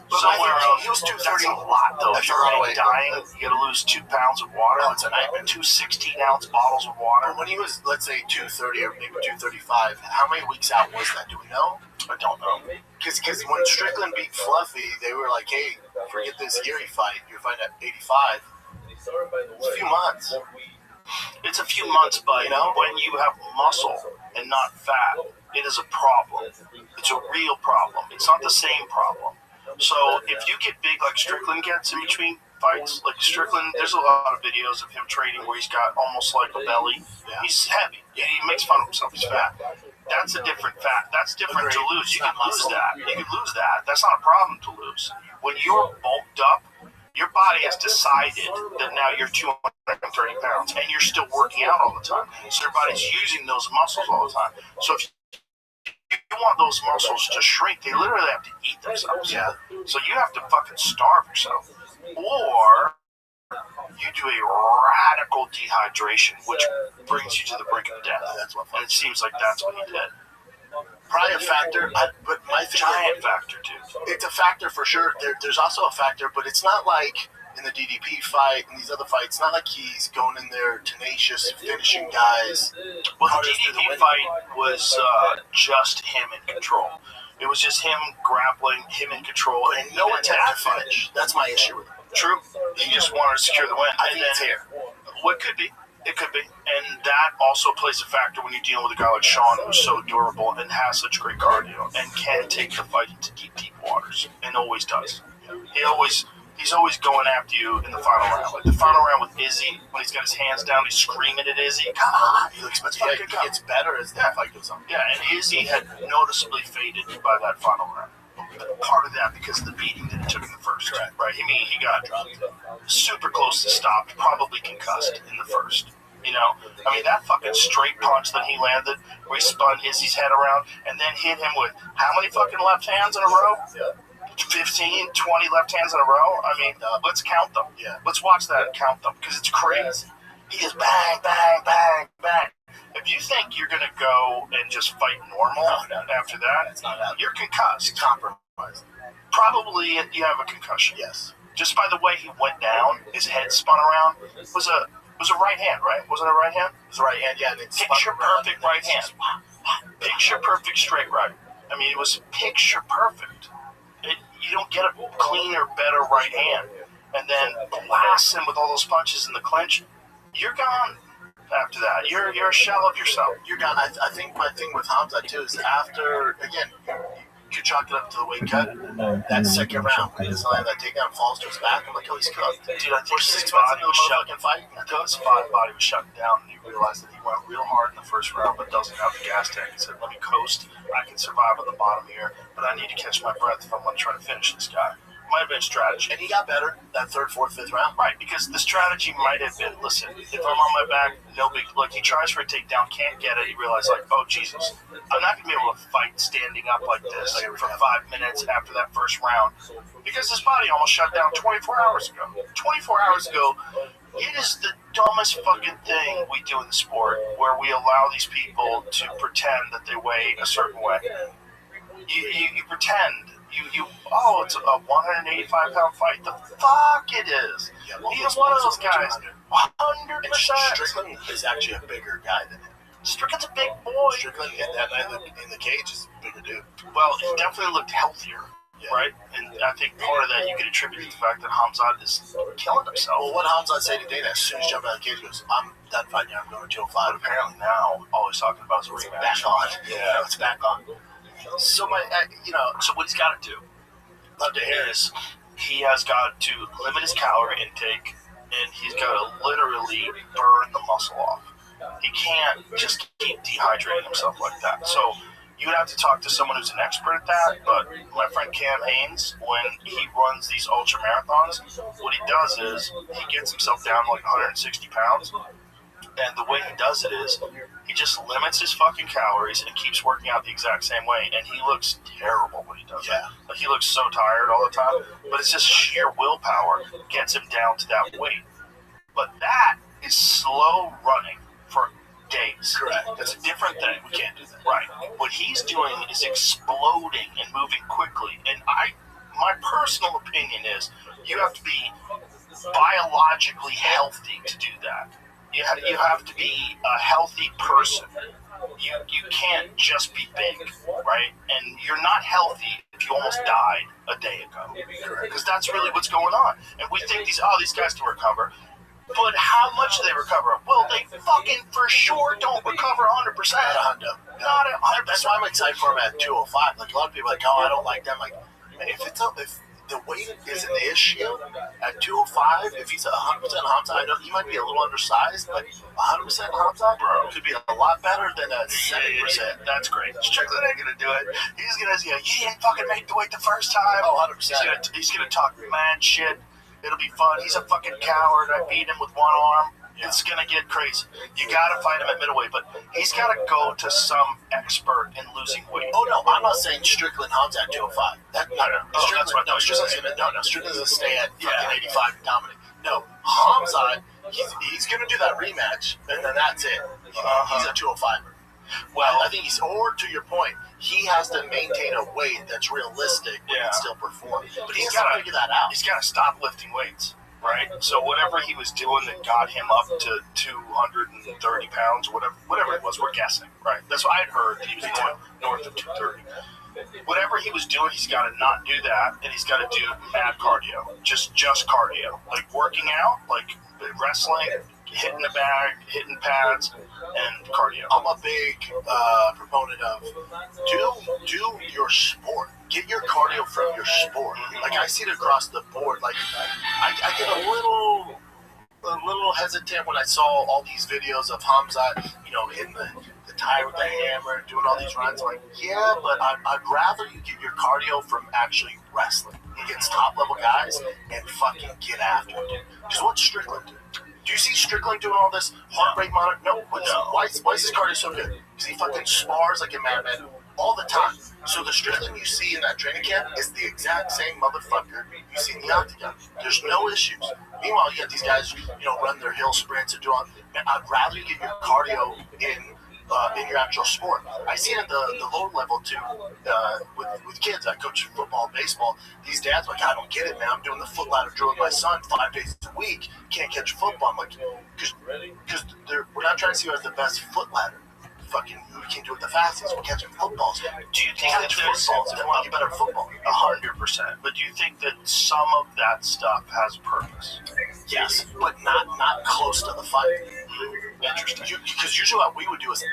somewhere around. He was 230. That's a lot, though. If That's a you're lot of already weight. dying, you got to lose 2 pounds of water. Oh, it's a nightmare. 2 16-ounce bottles of water. When he was, let's say, 230 or maybe 235, how many weeks out was that? Do we know? I don't know. Because when Strickland beat Fluffy, they were like, hey, forget this Yuri fight. You're fighting at 85. It's a few months. It's a few months, but when you have muscle and not fat, it is a problem. It's a real problem. It's not the same problem. So if you get big like Strickland gets in between fights, like Strickland, there's a lot of videos of him training where he's got almost like a belly. He's heavy. Yeah, he makes fun of himself. He's fat. That's a different fat. That's different to lose. You can lose that. You can lose that. That's not a problem to lose. When you're bulked up, your body has decided that now you're 230 pounds and you're still working out all the time. So your body's using those muscles all the time. So if you want those muscles to shrink, they literally have to eat themselves. Yeah. So you have to fucking starve yourself. Or you do a radical dehydration, which brings you to the brink of death. That's what. And it seems like that's what he did. Probably a factor, but my thing, Giant factor, too. it's a factor for sure. There's also a factor, but it's not like in the DDP fight and these other fights. It's not like he's going in there tenacious, finishing guys. Well, the DDP fight was just him in control. It was just him grappling, him in control, and No even attempt that to fight. finish. That's my issue with him. True. He just wanted to secure the win. I think it's here. What could be. It could be. And that also plays a factor when you're dealing with a guy like Sean who's so durable and has such great cardio and can take the fight into deep waters and always does. He's always going after you in the final round. Like the final round with Izzy, when he's got his hands down, he's screaming at Izzy. Come on! He looks He gets better as that fight goes on. Yeah, and Izzy had noticeably faded by that final round. Part of that because of the beating that he took in the first. Right? I mean, he got super close to stopped, probably concussed in the first. You know, I mean, that fucking straight punch that he landed, where he spun Izzy's head around and then hit him with how many fucking left hands in a row? 15, 20 left hands in a row? I mean, let's count them. Yeah. Let's watch that and count them because it's crazy. He is bang, bang, bang, bang. If you think you're going to go and just fight normal after that, you're concussed. Compromised. Probably you have a concussion. Yes. Just by the way he went down, his head spun around. It was a right hand, right? Wasn't it a right hand? It was a right hand, yeah. And picture perfect right hand. Picture perfect straight right. I mean, it was picture perfect. You don't get a cleaner, better right hand. And then blast him with all those punches in the clinch. You're gone after that. You're a shell of yourself. You're gone. I think my thing with Hamza, too, is after, again, you chalk it up to the weight cut. That second round, when he decided that takedown falls to his back, I'm like, oh, he's cooked. Dude, I think his body was shut. His body was shut down, and he realized that he went real hard in the first round, but doesn't have the gas tank. He said, let me coast. I can survive at the bottom here, but I need to catch my breath if I'm going to try to finish this guy. Might have been strategy. And he got better that third, fourth, fifth round. Right, because the strategy might have been, listen, if I'm on my back, no big, look, he tries for a takedown, can't get it, he realizes, like, oh, Jesus, I'm not going to be able to fight standing up like this for 5 minutes after that first round, because his body almost shut down 24 hours ago. 24 hours ago, it is the dumbest fucking thing we do in the sport, where we allow these people to pretend that they weigh a certain way. You pretend. It's a 185-pound fight. The fuck it is. Yeah, He's one of those guys. 100%. Strickland is actually a bigger guy than him. Strickland's a big boy. Strickland that night in the cage is a bigger dude. Well, he definitely looked healthier, right? And I think part of that you can attribute to the fact that Hamzat is killing himself. Well, what Hamzat said to Dana as soon as he jumped out of the cage, he goes, I'm done fighting you. I'm going to 205. But apparently now, all he's talking about is a rematch. Back on. Yeah, it's back on. So so what he's got to do, love to hear, is he has got to limit his calorie intake, and he's got to literally burn the muscle off. He can't just keep dehydrating himself like that. So you would have to talk to someone who's an expert at that. But my friend Cam Haynes, when he runs these ultra marathons, what he does is he gets himself down like 160 pounds. And the way he does it is he just limits his fucking calories and keeps working out the exact same way. And he looks terrible when he does it. Like, he looks so tired all the time. But it's just sheer willpower gets him down to that weight. But that is slow running for days. Correct. That's a different thing. We can't do that. Right. What he's doing is exploding and moving quickly. And my personal opinion is you have to be biologically healthy to do that. You have to be a healthy person. You can't just be big, right? And you're not healthy if you almost died a day ago. Because that's really what's going on. And we think these guys can recover. But how much do they recover? Well, they fucking for sure don't recover 100%. Not 100%. That's why I'm excited for him at 205. Like, a lot of people are like, oh, I don't like them. Like, if the weight is an issue at 205, if he's 100% Hamza, I know he might be a little undersized, but 100% Hamza, bro, could be a lot better than a 70%. That's great. Strickland ain't gonna do it. He's gonna say, he didn't fucking make the weight the first time. Oh, 100%. He's gonna talk mad shit. It'll be fun. He's a fucking coward. I beat him with one arm. It's gonna get crazy. You gotta fight him at middleweight, but he's gotta go to some expert in losing weight. Oh no, I'm not saying Strickland Hamza at 205. Strickland's gonna stay at fucking 85 and dominate. No, Hamza, he's gonna do that rematch, and then that's it. He's a 205er. Well, I think or to your point, he has to maintain a weight that's realistic but can still perform. But he's got to figure that out. He's got to stop lifting weights, right? So whatever he was doing that got him up to 230 pounds, whatever it was, we're guessing, right? That's what I'd heard, that he was going north of 230. whatever he was doing, he's got to not do that, and he's got to do mad cardio, just cardio, like working out, like wrestling, hitting the bag, hitting pads, and cardio. I'm a big proponent of do your sport. Get your cardio from your sport. Like I see it across the board. Like I get a little hesitant when I saw all these videos of Hamza, hitting the tire with the hammer, doing all these runs. I'm like, yeah, but I'd rather you get your cardio from actually wrestling against top level guys and fucking get after it. Because what's Strickland do? Do you see Strickland doing all this heart rate monitor? No. Why is his cardio so good? Because he fucking spars like a madman all the time. So the Strickland you see in that training camp is the exact same motherfucker you see in the octagon. There's no issues. Meanwhile, you got these guys, run their hill sprints and do all. Man, I'd rather you get your cardio in your actual sport. I see it at the lower level too. With kids, I coach football, baseball. These dads are like, I don't get it, man. I'm doing the foot ladder drill with my son 5 days a week. Can't catch football. I'm like, because we're not trying to see who has the best foot ladder. Fucking who can do it the fastest. We're catching footballs. Do you think that there's footballs if we want to get better at football? 100%. But do you think that some of that stuff has purpose? Yes, but not close to the fight. Interesting. Because usually what we would do is,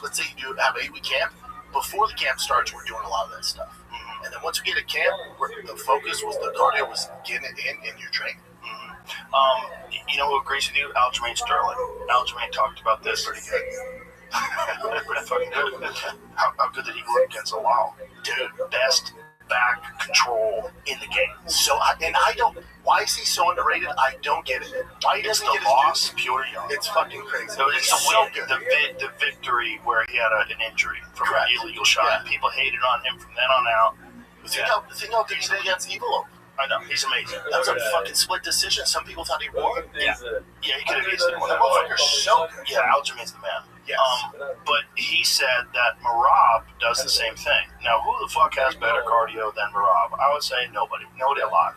let's say you have a 8-week camp. Before the camp starts, we're doing a lot of that stuff. Mm-hmm. And then once we get to camp, the focus was the cardio was getting it in your training. Mm-hmm. You know who agrees with you? Aljamain Sterling. Aljamain talked about this. Pretty good. Pretty fucking good. How good did he go against Alal? Dude, best back control in the game. So, why is he so underrated? I don't get it. Why doesn't he get loss? Pure young. It's fucking crazy. No, it's so good. The victory where he had an injury from an illegal shot. Yeah. People hated on him from then on out. Think how good he did against Evil. I know, he's amazing. That was a fucking split decision. Some people thought he won. Yeah, he could have easily won. That motherfucker's so good. Yeah, Aljamain's the man. Yes. But he said that Merab does the same thing. Now, who the fuck has better cardio than Merab? I would say nobody. Nobody alive.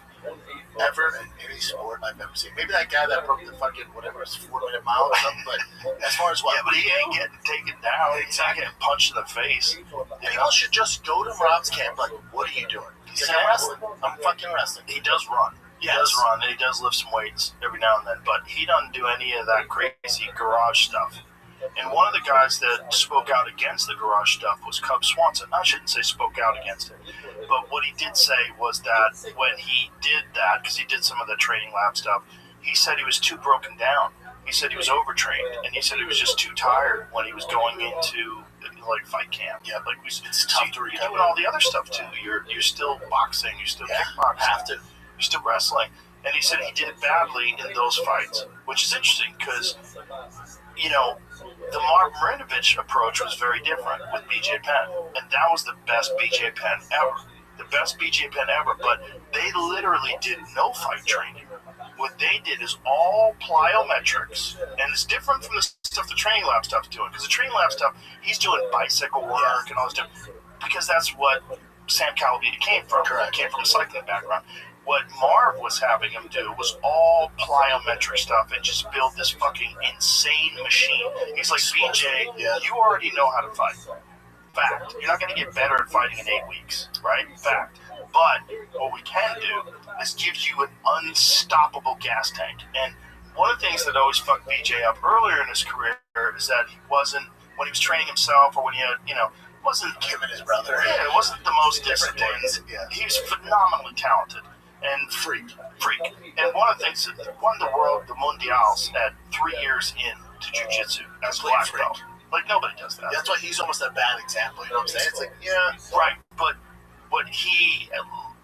Ever in any sport I've ever seen. Maybe that guy that broke the fucking, 4-minute mile or something, but as far as what? Yeah, but he ain't getting taken down. He's not getting punched in the face. People should just go to Merab's camp, like, what are you doing? He's like, I'm wrestling. I'm fucking wrestling. He does run. He does run, and he does lift some weights every now and then, but he doesn't do any of that crazy garage stuff. And one of the guys that spoke out against the garage stuff was Cub Swanson. I shouldn't say spoke out against it, but what he did say was that when he did that, because he did some of the training lab stuff, he said he was too broken down. He said he was overtrained, and he said he was just too tired when he was going into fight camp. Yeah, it's tough to recover. You're doing all the other stuff too. You're still boxing. You're still kickboxing. You're still wrestling. And he said he did badly in those fights, which is interesting because, the Mark Marinovich approach was very different with BJ Penn, and that was the best BJ Penn ever. The best BJ Penn ever, but they literally did no fight training. What they did is all plyometrics, and it's different from the stuff the training lab stuff's doing, because the training lab stuff, he's doing bicycle work and all this stuff, because that's what Sam Calavita came from. He came from a cycling background. What Marv was having him do was all plyometric stuff and just build this fucking insane machine. He's like, BJ, you already know how to fight. Fact. You're not going to get better at fighting in 8 weeks, right? Fact. But what we can do is give you an unstoppable gas tank. And one of the things that always fucked BJ up earlier in his career is that he wasn't, when he was training himself or when he had, wasn't him and his brother. Yeah, it wasn't the most disciplined. Yeah. He was phenomenally talented. And freak. And one of the things that won the world, the Mundials, at 3 years into jiu-jitsu as a black belt. Like, nobody does that. That's why he's almost a bad example, you know what I'm saying? It's like, yeah. Right, but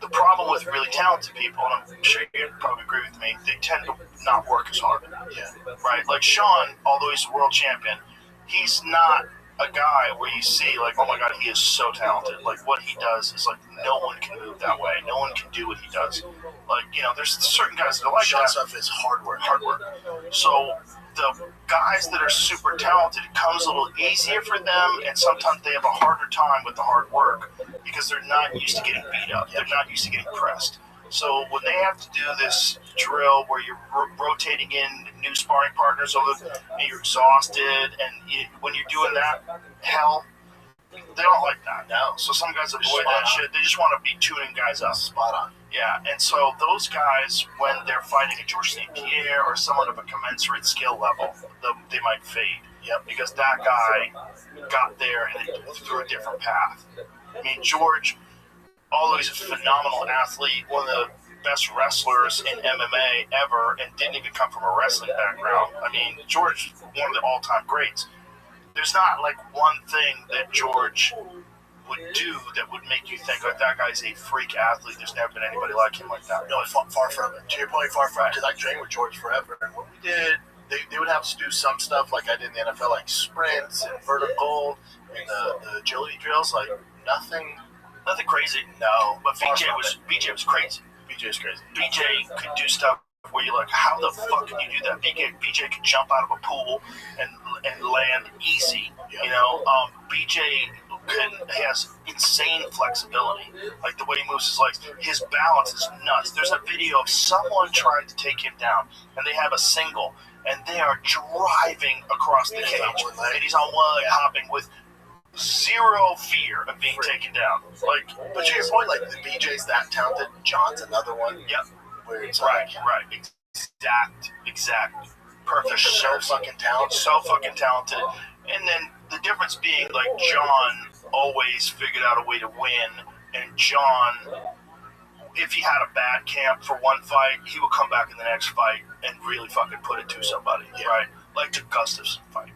the problem with really talented people, and I'm sure you'd probably agree with me, they tend to not work as hard. Yeah. Right? Like Sean, although he's a world champion, he's not a guy where you see, like, oh my God, he is so talented. Like, what he does is, like, no one can move that way. No one can do what he does. Like, there's certain guys that are like Sean that. stuff is hard work. So the guys that are super talented, it comes a little easier for them, and sometimes they have a harder time with the hard work because they're not used to getting beat up. They're not used to getting pressed. So when they have to do this drill where you're rotating in new sparring partners and you're exhausted, and when you're doing that, hell, They don't like that. No. So some guys avoid Spot that on. shit. They just want to be tuning guys up. Spot on. Yeah, and so those guys, when they're fighting a George St. Pierre or someone of a commensurate skill level, they might fade. Yep, because that guy got there and through a different path. I mean, George, although he's a phenomenal athlete, one of the best wrestlers in MMA ever, and didn't even come from a wrestling background. I mean, George, one of the all-time greats. There's not like one thing that George would do that would make you think, like, that guy's a freak athlete. There's never been anybody like him like that. No, far from it. To your point, far from it, because I trained with George forever, and what we did, they would have us do some stuff like I did in the NFL, like sprints and vertical and the agility drills, like nothing crazy. No, But BJ was crazy. BJ is crazy. BJ could do stuff where you're like, how the fuck can you do that? BJ could jump out of a pool and land easy. Yeah. You know, BJ has insane flexibility. Like the way he moves his legs, his balance is nuts. There's a video of someone trying to take him down, and they have a single, and they are driving across the cage, and he's on one leg hopping with zero fear of being taken down. Like, But to your point, like the BJ's that talented, John's another one. Yep. Where it's right. Exact. Perfect. so fucking talented. So fucking talented. And then the difference being, like, John always figured out a way to win, and John, if he had a bad camp for one fight, he would come back in the next fight and really fucking put it to somebody, right? Like the Gustafsson fight.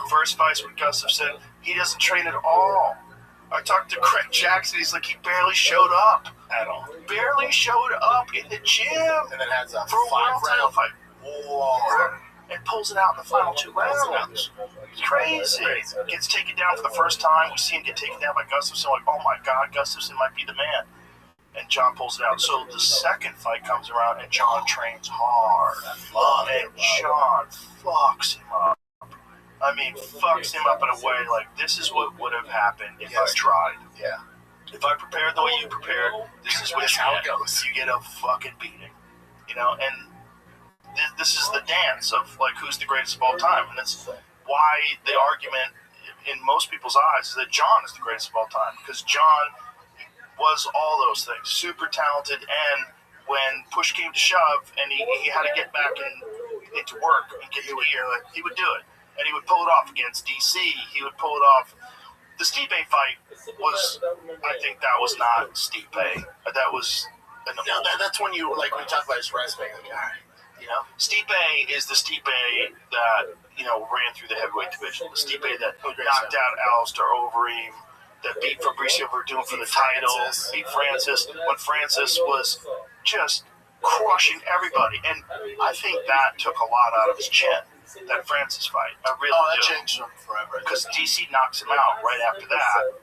First fights with Gustafsson, he doesn't train at all. I talked to Craig Jackson, he's like, he barely showed up at all. Barely showed up in the gym And then has a for a world title 5-round fight. Whoa. And pulls it out in the final 2 rounds. It's crazy. Gets taken down for the first time. We see him get taken down by Gustafsson. Like, oh my God, Gustafsson might be the man. And John pulls it out. So the second fight comes around, and John trains hard. And John fucks him up. I mean, fucks him up in a way like, this is what would have happened if I tried. Yeah. If I prepared the way you prepared, this is what how it goes. You get a fucking beating. You know, and this is the dance of, like, who's the greatest of all time. And that's why the argument in most people's eyes is that John is the greatest of all time. Because John was all those things. Super talented, and when push came to shove and he had to get back into work and get to here, he would do it. And he would pull it off against DC. He would pull it off. The Stipe fight was, I think that was not Stipe. That was... Now, that's when you, like, when you talk about his resume, like, all right. You know, Stipe is the Stipe that, you know, ran through the heavyweight division. The Stipe that knocked out Alistair Overeem, that beat Fabricio Verdun for the title, beat Francis, when Francis was just crushing everybody. And I think that took a lot out of his chin, that Francis fight. I really that do. changed him forever. Because DC knocks him out right after that.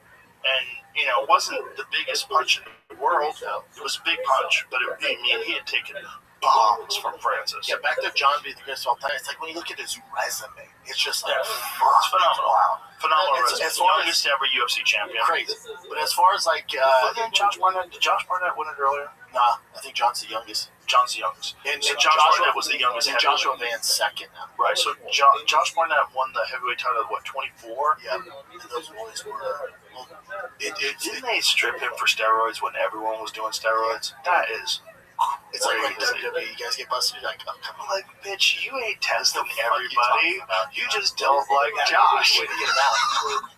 And, you know, it wasn't the biggest punch in the world. It was a big punch, but he had taken bombs from Francis. Yeah, back to John being the greatest of all time. It's like when you look at his resume, it's just like, it's phenomenal. Wow. Phenomenal It's- resume. as far Youngest ever UFC champion. Crazy. But as far as like, Did Josh Barnett win it earlier? nah, I think John's the youngest. John's the youngest. And So Joshua Josh Barnett was the youngest And heavyweight. Joshua Van's second now. Right, so Josh Barnett won the heavyweight title at, what, 24? Yeah. And those boys were, well, Didn't they strip him for steroids when everyone was doing steroids? That is it's like when crazy. WWE, you guys get busted, you're like, oh, come on. I'm like, bitch, you ain't testing What the fuck you everybody. talking about? You just don't like Yeah, Josh. Way to get him out.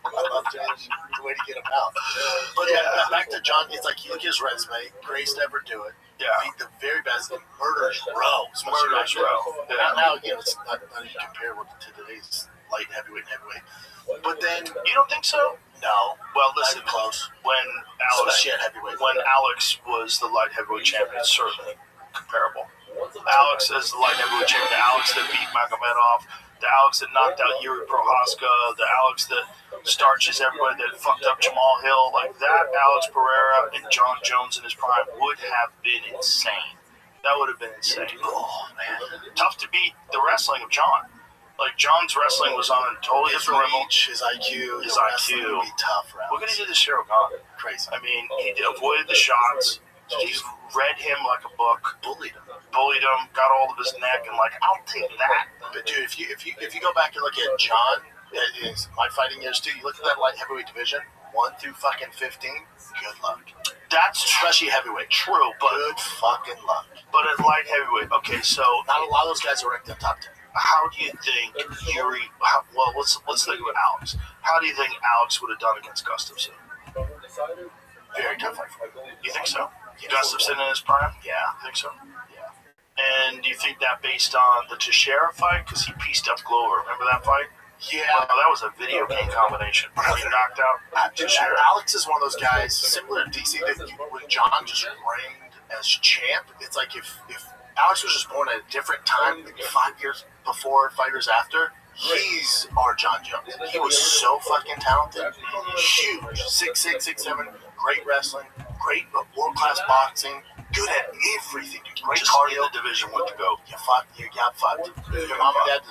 I love Josh. Way to get him out. But yeah, back to John, it's like, you look at his resume, greatest to ever do it. Yeah. Beat the very best in Murder's Row. Murder's Row. Yeah. Now, you know, it's not even comparable to today's light heavyweight and heavyweight. But then, You don't think so? no. Well, Not listen, even close. when Alex Especially at heavyweight. when Alex was the light heavyweight champion, it's certainly comparable. Alex is the light heavyweight champion. The Alex that beat Magomedov, the Alex that knocked out Yuri Prohaska, the Alex that starches everybody, that fucked up Jamal Hill. Like that, Alex Pereira and John Jones in his prime would have been insane. That would have been insane. Oh man, tough to beat the wrestling of John. Like John's wrestling was on a totally His different level. reach, his IQ, His wrestling IQ. would be tough, right? We're gonna do this Shiro Gone. Crazy. I mean, he avoided the shots. He read him like a book, Bullied him. bullied him, got hold of his neck, and like, I'll take that. But dude, if you go back and look at John, his my fighting years too, you look at that light heavyweight division. 1 through fucking 15, good luck. That's Especially heavyweight. true, but Good fucking luck. at light heavyweight, okay. So Not a lot of those guys are ranked in the top 10. how do you think Yuri? Let's think of Alex. How do you think Alex would have done against Gustafsson? Very tough fight for him. You think so? Yeah. Gustafsson in his prime? Yeah. You think so? Yeah. And do you think that based on the Teixeira fight? Because he pieced up Glover. Remember that fight? Yeah. Well, that was a video game combination. He knocked out Teixeira. Alex is one of those guys, similar to DC, that when John just reigned as champ, it's like if Alex was just born at a different time, maybe 5 years before, 5 years after, he's our John Jones. He was so fucking talented, huge, 6'6", 6'7", great wrestling, great world-class boxing, good at everything, dude. Great Just cardio. in the division with the GOAT. You got fucked. Your mom and dad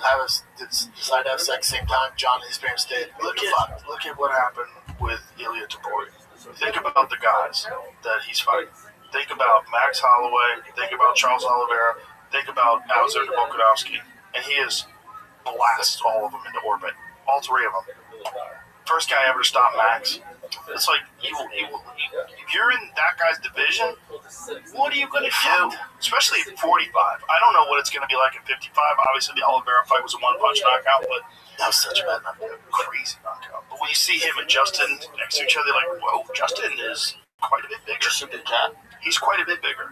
decide to have sex same time. John and his parents did. Look at what happened with Ilya Tapori. Think about the guys that he's fighting. Think about Max Holloway. Think about Charles Oliveira. Think about Alexander Volkanovski. And he has blasted all of them into orbit. All three of them. First guy ever to stop Max. It's like, if you're in that guy's division, what are you going to do? Especially at 45. I don't know what it's going to be like at 55. Obviously, the Oliveira fight was a one-punch knockout, but That was such a bad knockout. crazy knockout. But when you see him and Justin next to each other, like, whoa, Justin is quite a bit bigger. Just a big cat. He's quite a bit bigger.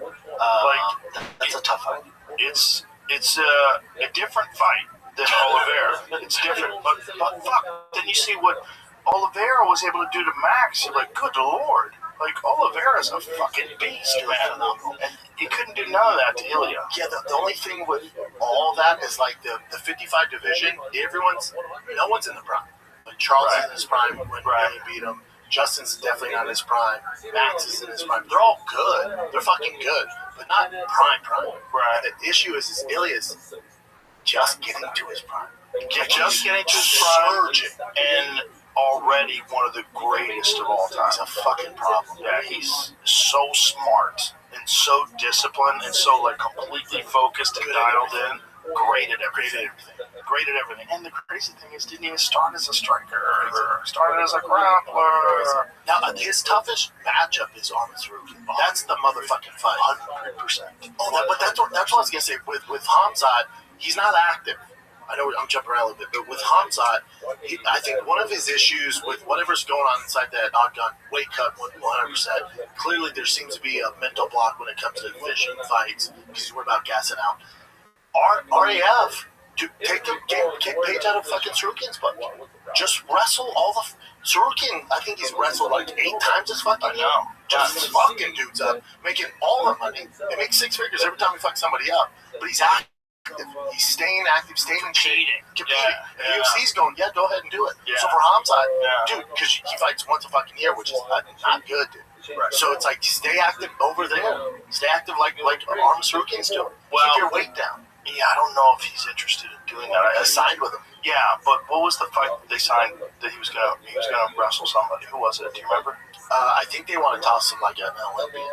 That's a tough fight. It's a different fight than Oliveira. It's different, but fuck. Then you see what Oliveira was able to do to Max. You're like, good lord. Like, Oliveira's a fucking beast, man. And he couldn't do none of that to Ilya. Yeah, the only thing with all that is like the 55 division, no one's in the prime. Like Charles is in his prime when Ilya beat him. Justin's definitely not in his prime. Max is in his prime. They're all good. They're fucking good, but not prime. Right. And the issue is Ilya's just getting to his prime. Just getting to his prime and already one of the greatest of all time. He's a fucking problem. Yeah, he's so smart and so disciplined and so like completely focused and dialed in. Great at everything. And the crazy thing is, didn't even start as a striker. Started as a grappler. Now, his toughest matchup is Armas Ruki. That's the motherfucking fight. 100%. But that's what I was gonna say. With Hamzat, he's not active. I know I'm jumping around a little bit, but with Hamzat, I think one of his issues with whatever's going on inside that octagon, weight cut 100%. Clearly, there seems to be a mental block when it comes to finishing fights because he's worried about gassing out. RAF, take Page out of fucking Sarukian's butt. Just wrestle all the Sarukian. I think he's wrestled like 8 times this fucking year. Just fucking dudes up, making all the money. They make 6 figures every time he fucks somebody up. But he's active. He's staying active, staying in shape, competing. And UFC's going, yeah, go ahead and do it. Yeah. So for Hamzat, dude, because he fights once a fucking year, which is not good, dude. Right. So it's like, stay active over there. Stay active like Armas Sarukian's do. Well, keep your weight down. Yeah, I don't know if he's interested in doing that. I signed with him. Yeah, but what was the fight they signed that he was gonna wrestle somebody? Who was it? Do you remember? I think they want to toss him like an Olympian,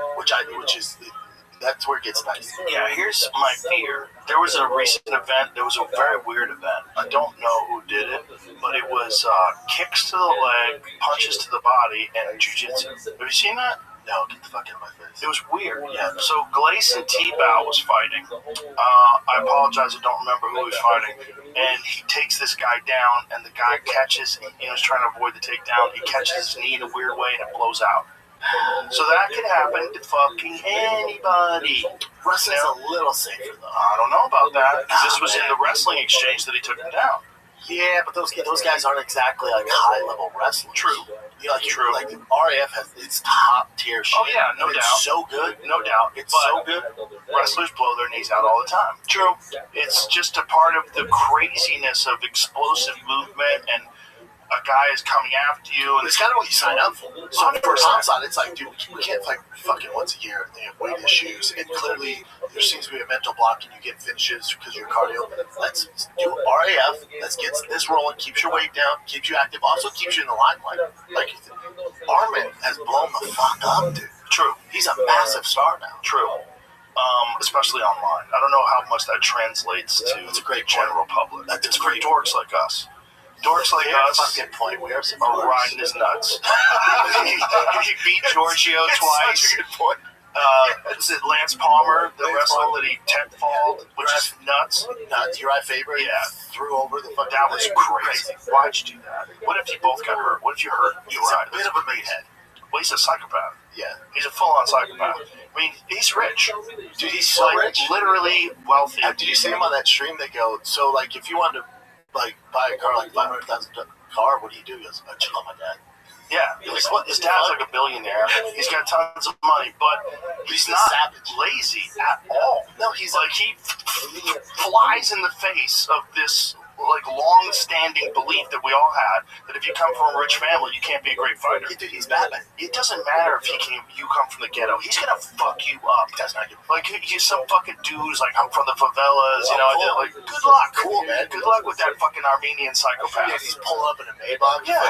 that's where it gets nice. Yeah, here's my fear. There was a recent event. There was a very weird event. I don't know who did it, but it was kicks to the leg, punches to the body, and jiu-jitsu. Have you seen that? No, get the fuck out of my face. It was weird. Yeah. So Gleison Tebow was fighting. I apologize, I don't remember who he was fighting. And he takes this guy down, and the guy catches. He was trying to avoid the takedown. He catches his knee in a weird way, and it blows out. So that could happen to fucking anybody. Wrestling's a little safer though. I don't know about that, because this was in the wrestling exchange that he took him down. Yeah, but those guys aren't exactly like high level wrestlers. True. You know, like RAF has its top tier shit. Oh yeah, no doubt. It's so good. No doubt. It's so good. Wrestlers blow their knees out all the time. True. It's just a part of the craziness of explosive movement, and a guy is coming after you, and it's kind of what you sign up for. So for Hamzat, it's like, dude, we can't fight fucking once a year, and they have weight issues, and clearly there seems to be a mental block, and you get finishes because of your cardio. Let's do RAF. Let's get this rolling. Keeps your weight down, keeps you active, also keeps you in the limelight. Like Armin has blown the fuck up, dude. True. He's a massive star now. True. Especially online. I don't know how much that translates to it's a great general public. It's for dorks like us. Dorks like us fucking point. We are some are riding his nuts. he beat Giorgio twice. Such a good point. Is it Lance Palmer, the wrestler that he 10-falled, which is nuts? Nuts. You're my favorite. Yeah. Threw over the fucking. That was crazy. Why'd you do that? What if you both got hurt? What if you hurt He's Uriah? a bit of a meathead. Well, he's a psychopath. Yeah. He's a full-on psychopath. I mean, he's rich. Dude, he's so like, rich. Literally wealthy. Did you see him on that stream? They go, so like if you wanted to like buy a car, like $500,000 car, what do you do? He goes, I chill on my dad. Yeah, his dad's like a billionaire. He's got tons of money, but he's not lazy at all. No, he's like he flies in the face of this like long-standing belief that we all had that if you come from a rich family, you can't be a great fighter. Dude, he's Batman. It doesn't matter if you come from the ghetto. He's gonna fuck you up. He does not give a Like he's some fucking dude who's like, I'm from the favelas, you know. Cool. Like, good luck, Cool, man. Good luck with that fucking Armenian psychopath. Yeah, he's pulling up in a Maybach. Yeah.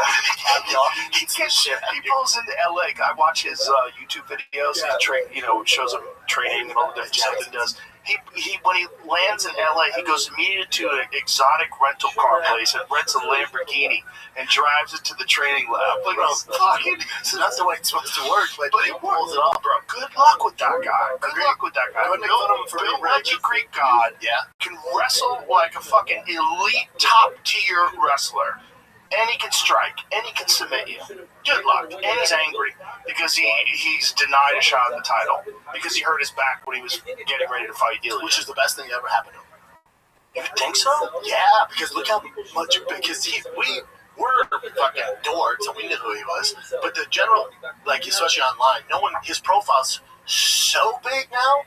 He gets shit. He pulls into LA. I watch his YouTube videos. Yeah. He shows him training and all the different stuff he does. He when he lands in LA, he goes immediately to an exotic rental car place and rents a Lamborghini and drives it to the training lab. Like, fucking, So that's the way it's supposed to work, but he pulls it off, bro. Good luck with that guy. Good luck with that guy. Couldn't make fun of him for Bill being rich. Reggie Greek God can wrestle like a fucking elite top tier wrestler. And he can strike, and he can submit you. Good luck. And he's angry because he's denied a shot at the title because he hurt his back when he was getting ready to fight Ilya. which is the best thing that ever happened to him. You think so? Yeah, because look how much, because we were fucking dorks and we knew who he was, but the general, like especially online, no one, his profile's so big now.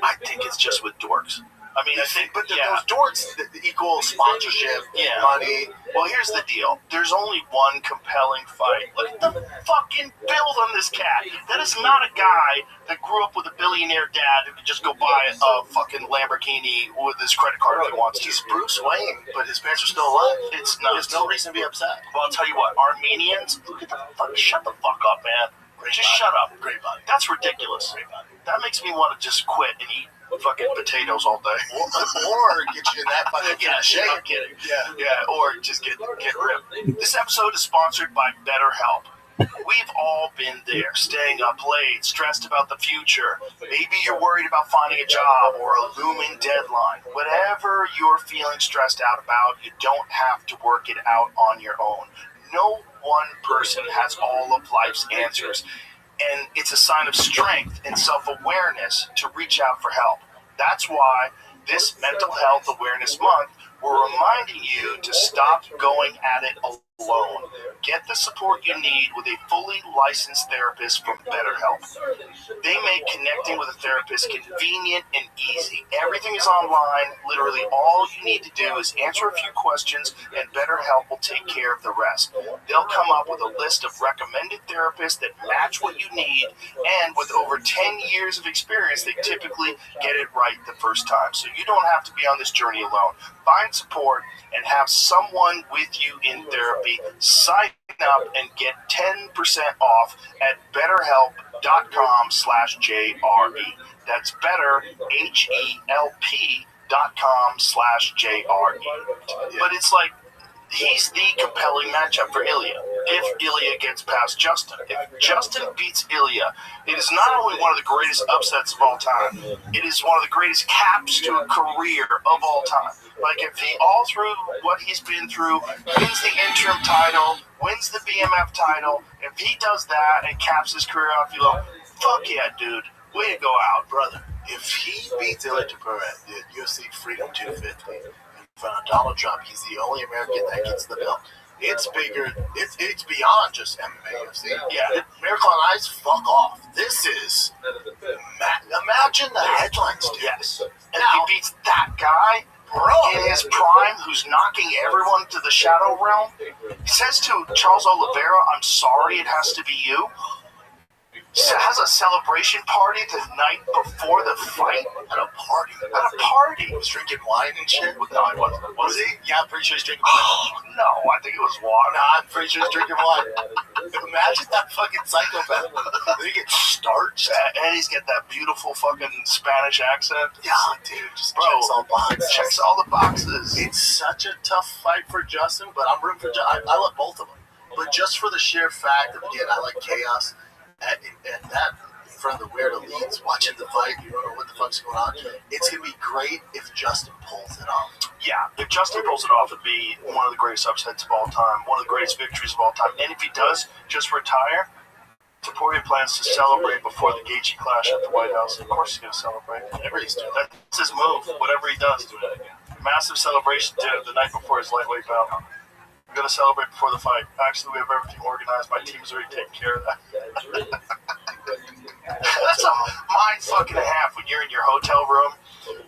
I think it's just with dorks. I mean, I think, But those dorks that equal sponsorship, money. Well, here's the deal. There's only one compelling fight. Look at the fucking build on this cat. That is not a guy that grew up with a billionaire dad who could just go buy a fucking Lamborghini with his credit card if he wants to. He's Bruce Wayne, but his parents are still alive. It's nuts. There's no reason to be upset. Well, I'll tell you what, Armenians, look at the fuck, shut the fuck up, man. Just shut up. Great body. That's ridiculous. That makes me want to just quit and eat fucking potatoes all day. Or get you in that fucking shape. I'm kidding. Yeah. Or just get ripped. This episode is sponsored by BetterHelp. We've all been there, staying up late, stressed about the future. Maybe you're worried about finding a job or a looming deadline. Whatever you're feeling stressed out about, you don't have to work it out on your own. No one person has all of life's answers. And it's a sign of strength and self-awareness to reach out for help. That's why this Mental Health Awareness Month, we're reminding you to stop going at it alone. Get the support you need with a fully licensed therapist from BetterHelp. They make connecting with a therapist convenient and easy. Everything is online. Literally all you need to do is answer a few questions and BetterHelp will take care of the rest. They'll come up with a list of recommended therapists that match what you need, and with over 10 years of experience, they typically get it right the first time. So you don't have to be on this journey alone. Find support and have someone with you in therapy. Sign up and get 10% off at betterhelp.com/JRE. That's better, HELP.com/JRE. But it's like, he's the compelling matchup for Ilya. If Ilya gets past Justin, if Justin beats Ilya, it is not only one of the greatest upsets of all time, it is one of the greatest caps to a career of all time. Like, if he, all through what he's been through, wins the interim title, wins the BMF title, if he does that and caps his career out, you go, fuck yeah, dude, way to go out, brother. If he beats Ilya Topuria at the UFC Freedom 250 in front of Donald Trump, he's the only American that gets the belt. It's bigger. It's beyond just MMA UFC. Yeah. Miracle on Ice, fuck off. This is. Imagine the headlines, dude. Yes. And Now, if he beats that guy in his prime, who's knocking everyone to the shadow realm, he says to Charles Oliveira, I'm sorry, it has to be you. has a celebration party the night before the fight. At a party. He was drinking wine and shit. No, he wasn't. Was he? Yeah, I'm pretty sure he's drinking wine. No, I think it was water. Nah, I'm pretty sure he's drinking wine. Imagine that fucking psychopath. He gets starched. And he's got that beautiful fucking Spanish accent. Yeah, dude, just checks all boxes. Checks all the boxes. It's such a tough fight for Justin, but I'm rooting for Justin. I love both of them. But just for the sheer fact of, again, I like chaos. And that, in front of the weird elites watching the fight, you don't know what the fuck's going on. It's going to be great if Justin pulls it off. Yeah, if Justin pulls it off, it'd be one of the greatest upsets of all time, one of the greatest victories of all time. And if he does just retire, Topuria plans to celebrate before the Gaethje clash at the White House. Of course he's going to celebrate. Whatever he's doing. That's his move. Whatever he does. Massive celebration the night before his lightweight bout. We're going to celebrate before the fight. Actually, we have everything organized. My team's already taken care of that. That's a mind fucking and a half when you're in your hotel room,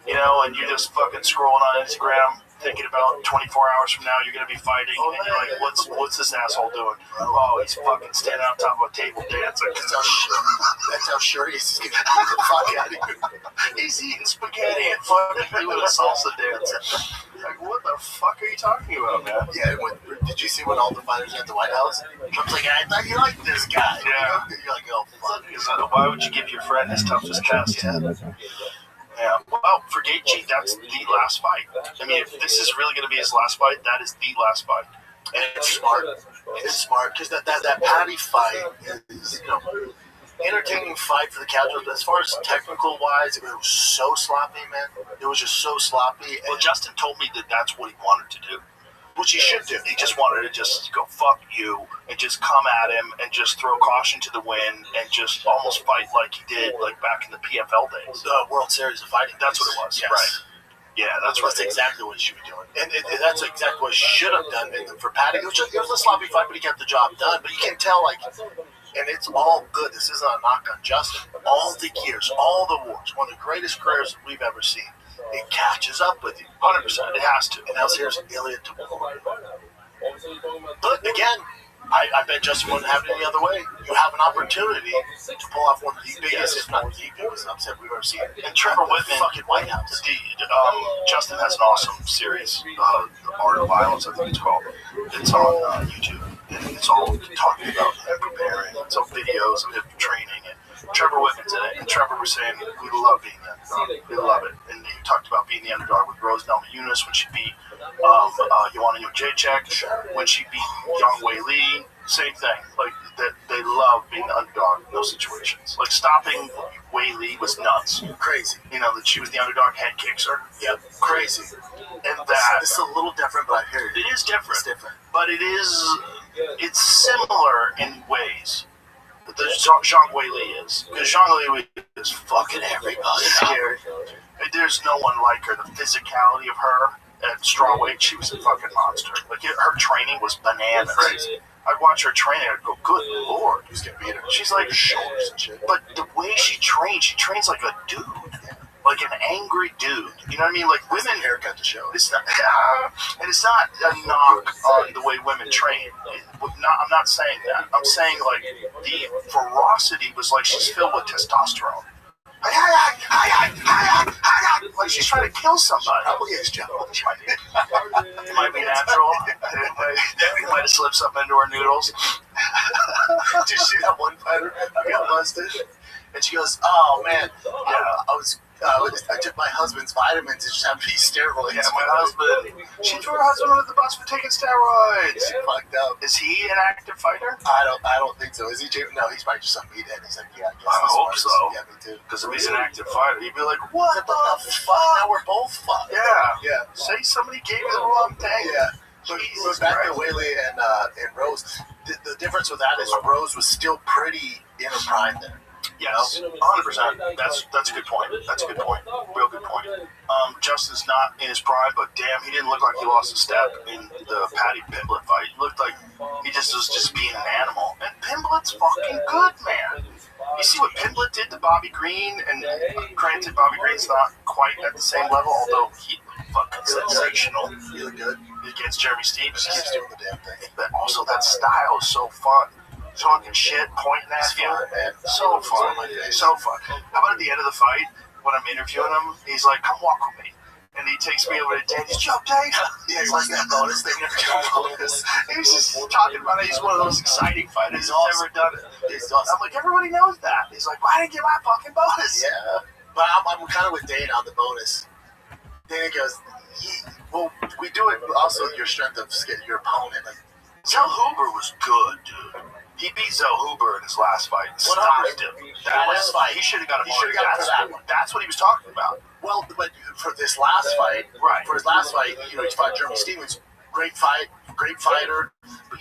you know, and you're just fucking scrolling on Instagram, thinking about 24 hours from now you're going to be fighting, and you're like, what's this asshole doing? Oh, he's fucking standing on top of a table dancing. That's how sure he is. He's going to beat the fuck out of you. He's eating spaghetti and fucking doing a salsa dance. Like, what the fuck are you talking about, man? Yeah, did you see when all the fighters at the White House? Trump's like, I thought you liked this guy. Yeah. You're like, oh, fuck. So why would you give your friend his toughest test? Yeah. Well, for Gaethje, that's the last fight. I mean, if this is really going to be his last fight, that is the last fight. And it's smart. It's smart because that Patty fight is, you know, entertaining fight for the casuals. But as far as technical wise, it was so sloppy, man. It was just so sloppy. Well, Justin told me that that's what he wanted to do. Which he should do. He just wanted to just go fuck you and just come at him and just throw caution to the wind and just almost fight like he did like back in the PFL days. The World Series of Fighting. That's what it was. Yes. Right. Yeah, that's exactly what he should be doing. And that's exactly what he should have done. And for Patty, it was a sloppy fight, but he got the job done. But you can tell, like, and it's all good. This isn't a knock on Justin. All the years, all the wars, one of the greatest careers we've ever seen. It catches up with you. 100%. It has to. And now here's Ilya Topuria. But again, I bet Justin wouldn't have it any other way. You have an opportunity to pull off one of the biggest, if not the biggest upset we've ever seen. And Trevor Whitman, fucking White House. Justin has an awesome series, Art of Violence, I think it's called. It's on YouTube. And it's all talking about him preparing. It's all videos of him training. And Trevor Whitman's in it. And Trevor was saying, we love being the underdog. We love it. And he talked about being the underdog with Rose Namajunas when she beat Joanna Jacek, when she beat Yang Wei Li. Same thing. Like, that they love being the underdog in those situations. Like, stopping Wei Li was nuts. Crazy. You know, that she was the underdog, head kicks her. Yep. Crazy. And that. This is a little different, but I hear you. It is different. It's different. But it's similar in ways. But the Zhang Wei Li is. Because Zhang Wei Li is fucking everybody. Scary. There's no one like her. The physicality of her at strawweight, she was a fucking monster. Like, her training was bananas. Crazy. I'd watch her training, I'd go, good lord. Who's gonna beat her? She's like, shoulders and shit. But the way she trains like a dude. Like an angry dude. You know what I mean? Like, women, haircut to show. It's not, and it's not a knock on the way women train. I'm not saying that. I'm saying, like, the ferocity was like she's filled with testosterone. Like she's trying to kill somebody. Probably is, Joe. It might be natural. It might have slipped something into her noodles. Did you see that one fighter who got busted? And she goes, "Oh man, I took my husband's vitamins and just happened to be steroids." Yeah, my husband. She threw her husband under the bus for taking steroids. Yeah, fucked up. Is he an active fighter? I don't think so. Is he? No, he's probably just some meathead. He's like, yeah, I guess. I hope so. Yeah, me too. Because if he's an active fighter, he'd be like, what the fuck? Now we're both fucked. Yeah. Say somebody gave you the wrong thing. Yeah. But back to Whaley and Rose, the difference with that is Rose was still pretty in her prime then. Yes, 100%. That's a good point. That's a good point. Real good point. Justin's not in his prime, but damn, he didn't look like he lost a step in the Paddy Pimblett fight. He looked like he was just being an animal. And Pimblett's fucking good, man. You see what Pimblett did to Bobby Green, and granted, Bobby Green's not quite at the same level, although he fucking sensational. Really good. Against Jeremy Stevens. He keeps doing the damn thing. But also that style is so fun. talking shit, pointing at you. Man. So fun, so fun. How about at the end of the fight, when I'm interviewing him, he's like, "Come walk with me," and he takes me over to Dana's job, Dana. Yeah, he's like that bonus thing. He's just talking about it. He's one of those exciting fighters who's never done it. I'm like, everybody knows that. He's like, "Why didn't you get my fucking bonus?" Yeah, but I'm kind of with Dana on the bonus. Dana goes, well, we do it also your strength of your opponent. Like, Zell Huber was good, dude. He beat Zell Huber in his last fight. Stopped him. That was fight. He should have got a bonus. For that one. That's what he was talking about. Well, but for this last fight, Right. For his last fight, he fought Jeremy Stevens. Great fight, great fighter. But,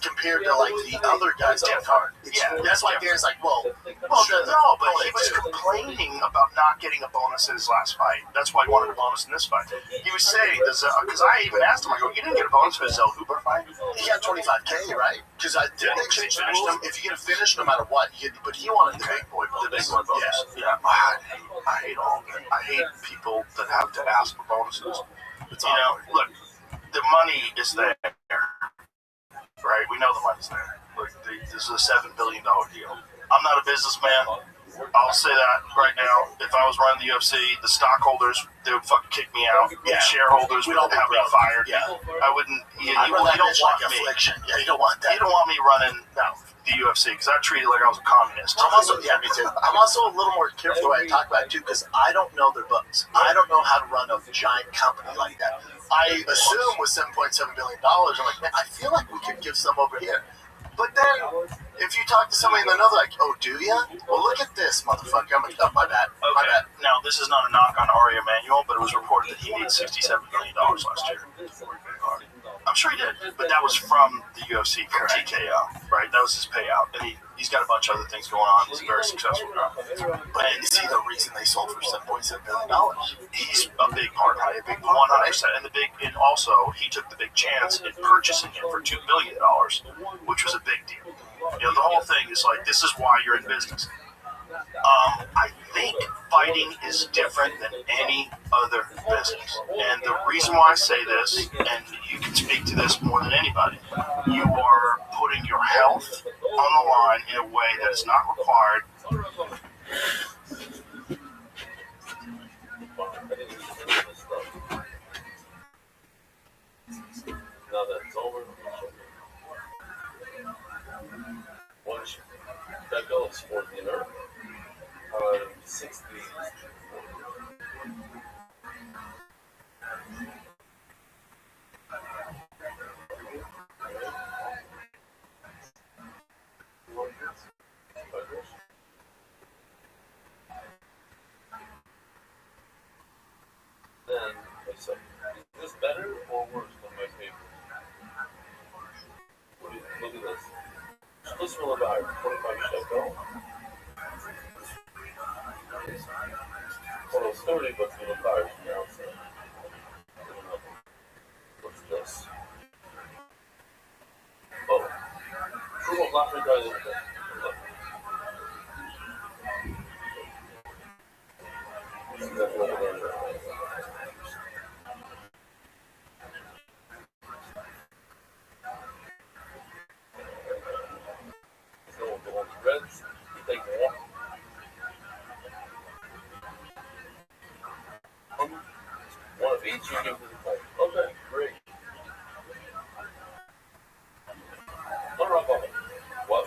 compared to like the other guys on the card, that's why Dana's like, well, but he was complaining about not getting a bonus in his last fight. That's why he wanted a bonus in this fight. He was saying, because I even asked him, I go, "You didn't get a bonus for the Zell Huber fight?" He got 25K, right? Because didn't they change the rules? If you get a finish, no matter what, but he wanted the big boy bonus. The big boy bonus. Yeah. I hate all of it. I hate people that have to ask for bonuses. Look, the money is there, right? We know the money's there. Look, this is a $7 billion deal. I'm not a businessman. I'll say that right now. If I was running the UFC, the stockholders, they would fucking kick me out. Yeah. Shareholders would have me fired. Yeah. I wouldn't. You don't like want me. affliction. Yeah, you don't want that. You don't want me running the UFC because I treat it like I was a communist. Me too. I'm also a little more careful the way I talk about it too because I don't know their books. I don't know how to run a giant company like that. I assume with $7.7 billion, I'm like, man, I feel like we could give some over here. But then, if you talk to somebody and they're like, "Oh, do you? Well, look at this, motherfucker." I'm like, "Oh, my bad. Okay. My bad." Now, this is not a knock on Ari Emanuel, but it was reported that he made $67 million last year. I'm sure he did, but that was from the UFC, from TKO, right? That was his payout. And he's got a bunch of other things going on. He's a very successful guy. But is he the reason they sold for $7.7 billion? He's a big part of it, 100%. And also, he took the big chance in purchasing it for $2 billion, which was a big deal. The whole thing is like, this is why you're in business. I think fighting is different than any other business. And the reason why I say this, and you can speak to this more than anybody, you are putting your health on the line in a way that is not required. Now that it's over, once that goal is for dinner, 60. Then I said, is this better or worse than my favorite? Look at this. This will about 25 shekel. Well, it's 30, but it's a 5 now. So. What's this? Oh. True, I'm not going to Reds, you take one. One of each, you give to the plate. Okay, great. What?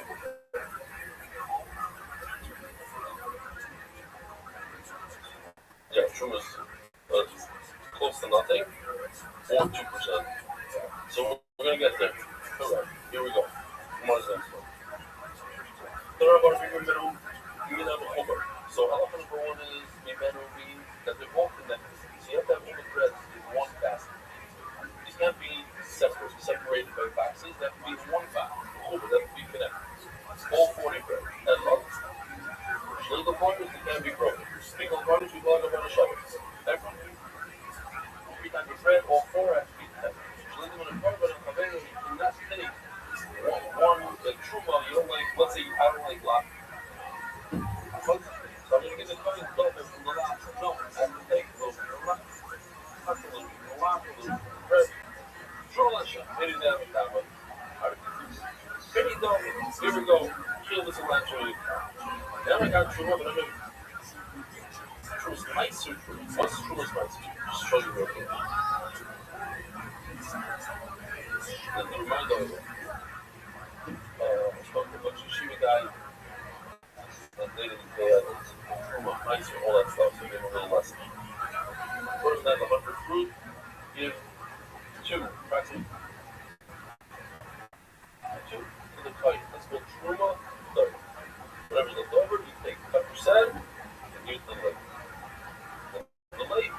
Yeah, true is close to nothing, or 2%. So we're gonna get there. Alright, here we go. What is next one? You can have a homer. So element number one is Emmanuel being that they're both connected. So you have to have all the threads in one basket. These can't be separated by boxes. They have to be in one basket. Over, they have to be connected. All 40 threads. That's all. Little pointers, they can't be broken. Big pointers, you log them on a shovel. Every time you thread, all 4 have to be connected. Little one in front of it, you cannot take one like truma, you don't like, let's say I don't like lock. So I'm going to get the coin from the lock. No, I have to take a little bit of lock. Not a little bit of lock, a little bit of press. Draw that shot. Hit it down with that one. Penny dollars. Here we go. Here, this will actually. Now I got Truma, but I'm going to. Truma's Meister. What's Truma's Meister? Just show you real quick. Then never mind all that. Spoke to a bunch of Shiva guy, and they didn't pay out Truma, Meister, all that stuff, so they were a little less. First, that the 100 fruit, give 2, approximately. 2 to the kite. That's called Truma, third. Whatever's left over, you take 5% and give it to the lake. The lake,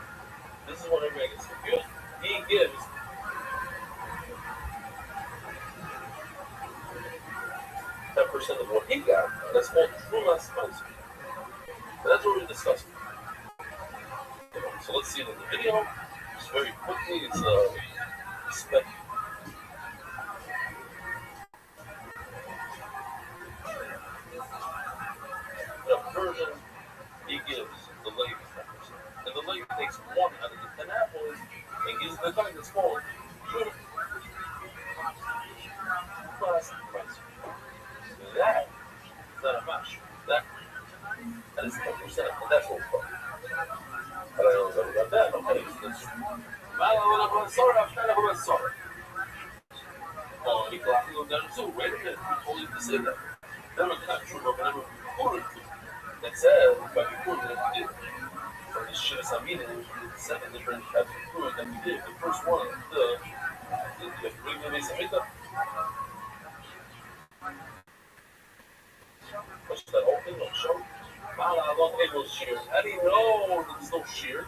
this is when everybody gets confused. He gives 10% of what he got. That's called Truma Spice. That's what we're discussing. So let's see it in the video. Just very quickly, it's spec. The version he gives the lake 10%. And the lake takes 1 out of the 10 apples and gives the guy that's called Truma Spice. That is not a mash. That is 10%, and that's what we're talking. I don't know if I got that. Okay, it's sorry, I'm trying to hold on, sorry. Oh, he got me on down too. Wait a minute, we told you to say that. Never got true, but never recorded to. That said, if I recorded it, we did. So this shit is, I mean, we did 7 different types of food that we did. The first one, the bring the base of makeup. What's that whole thing? No show? Wow, I love able shears. How do you know there's no shear?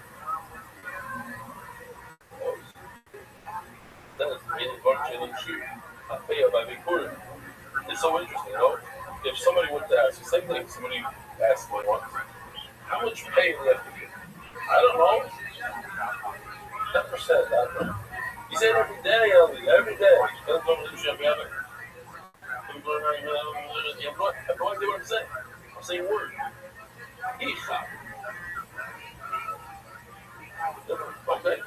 That is really virtually shear. I pay up by big quarter. It's so interesting, you know? If somebody were to ask, the same thing, somebody asked me once, how much pay do you have to give? I don't know. 10%, I don't know. He said every day, every day. I have no idea what I'm saying. I'm saying word. Okay.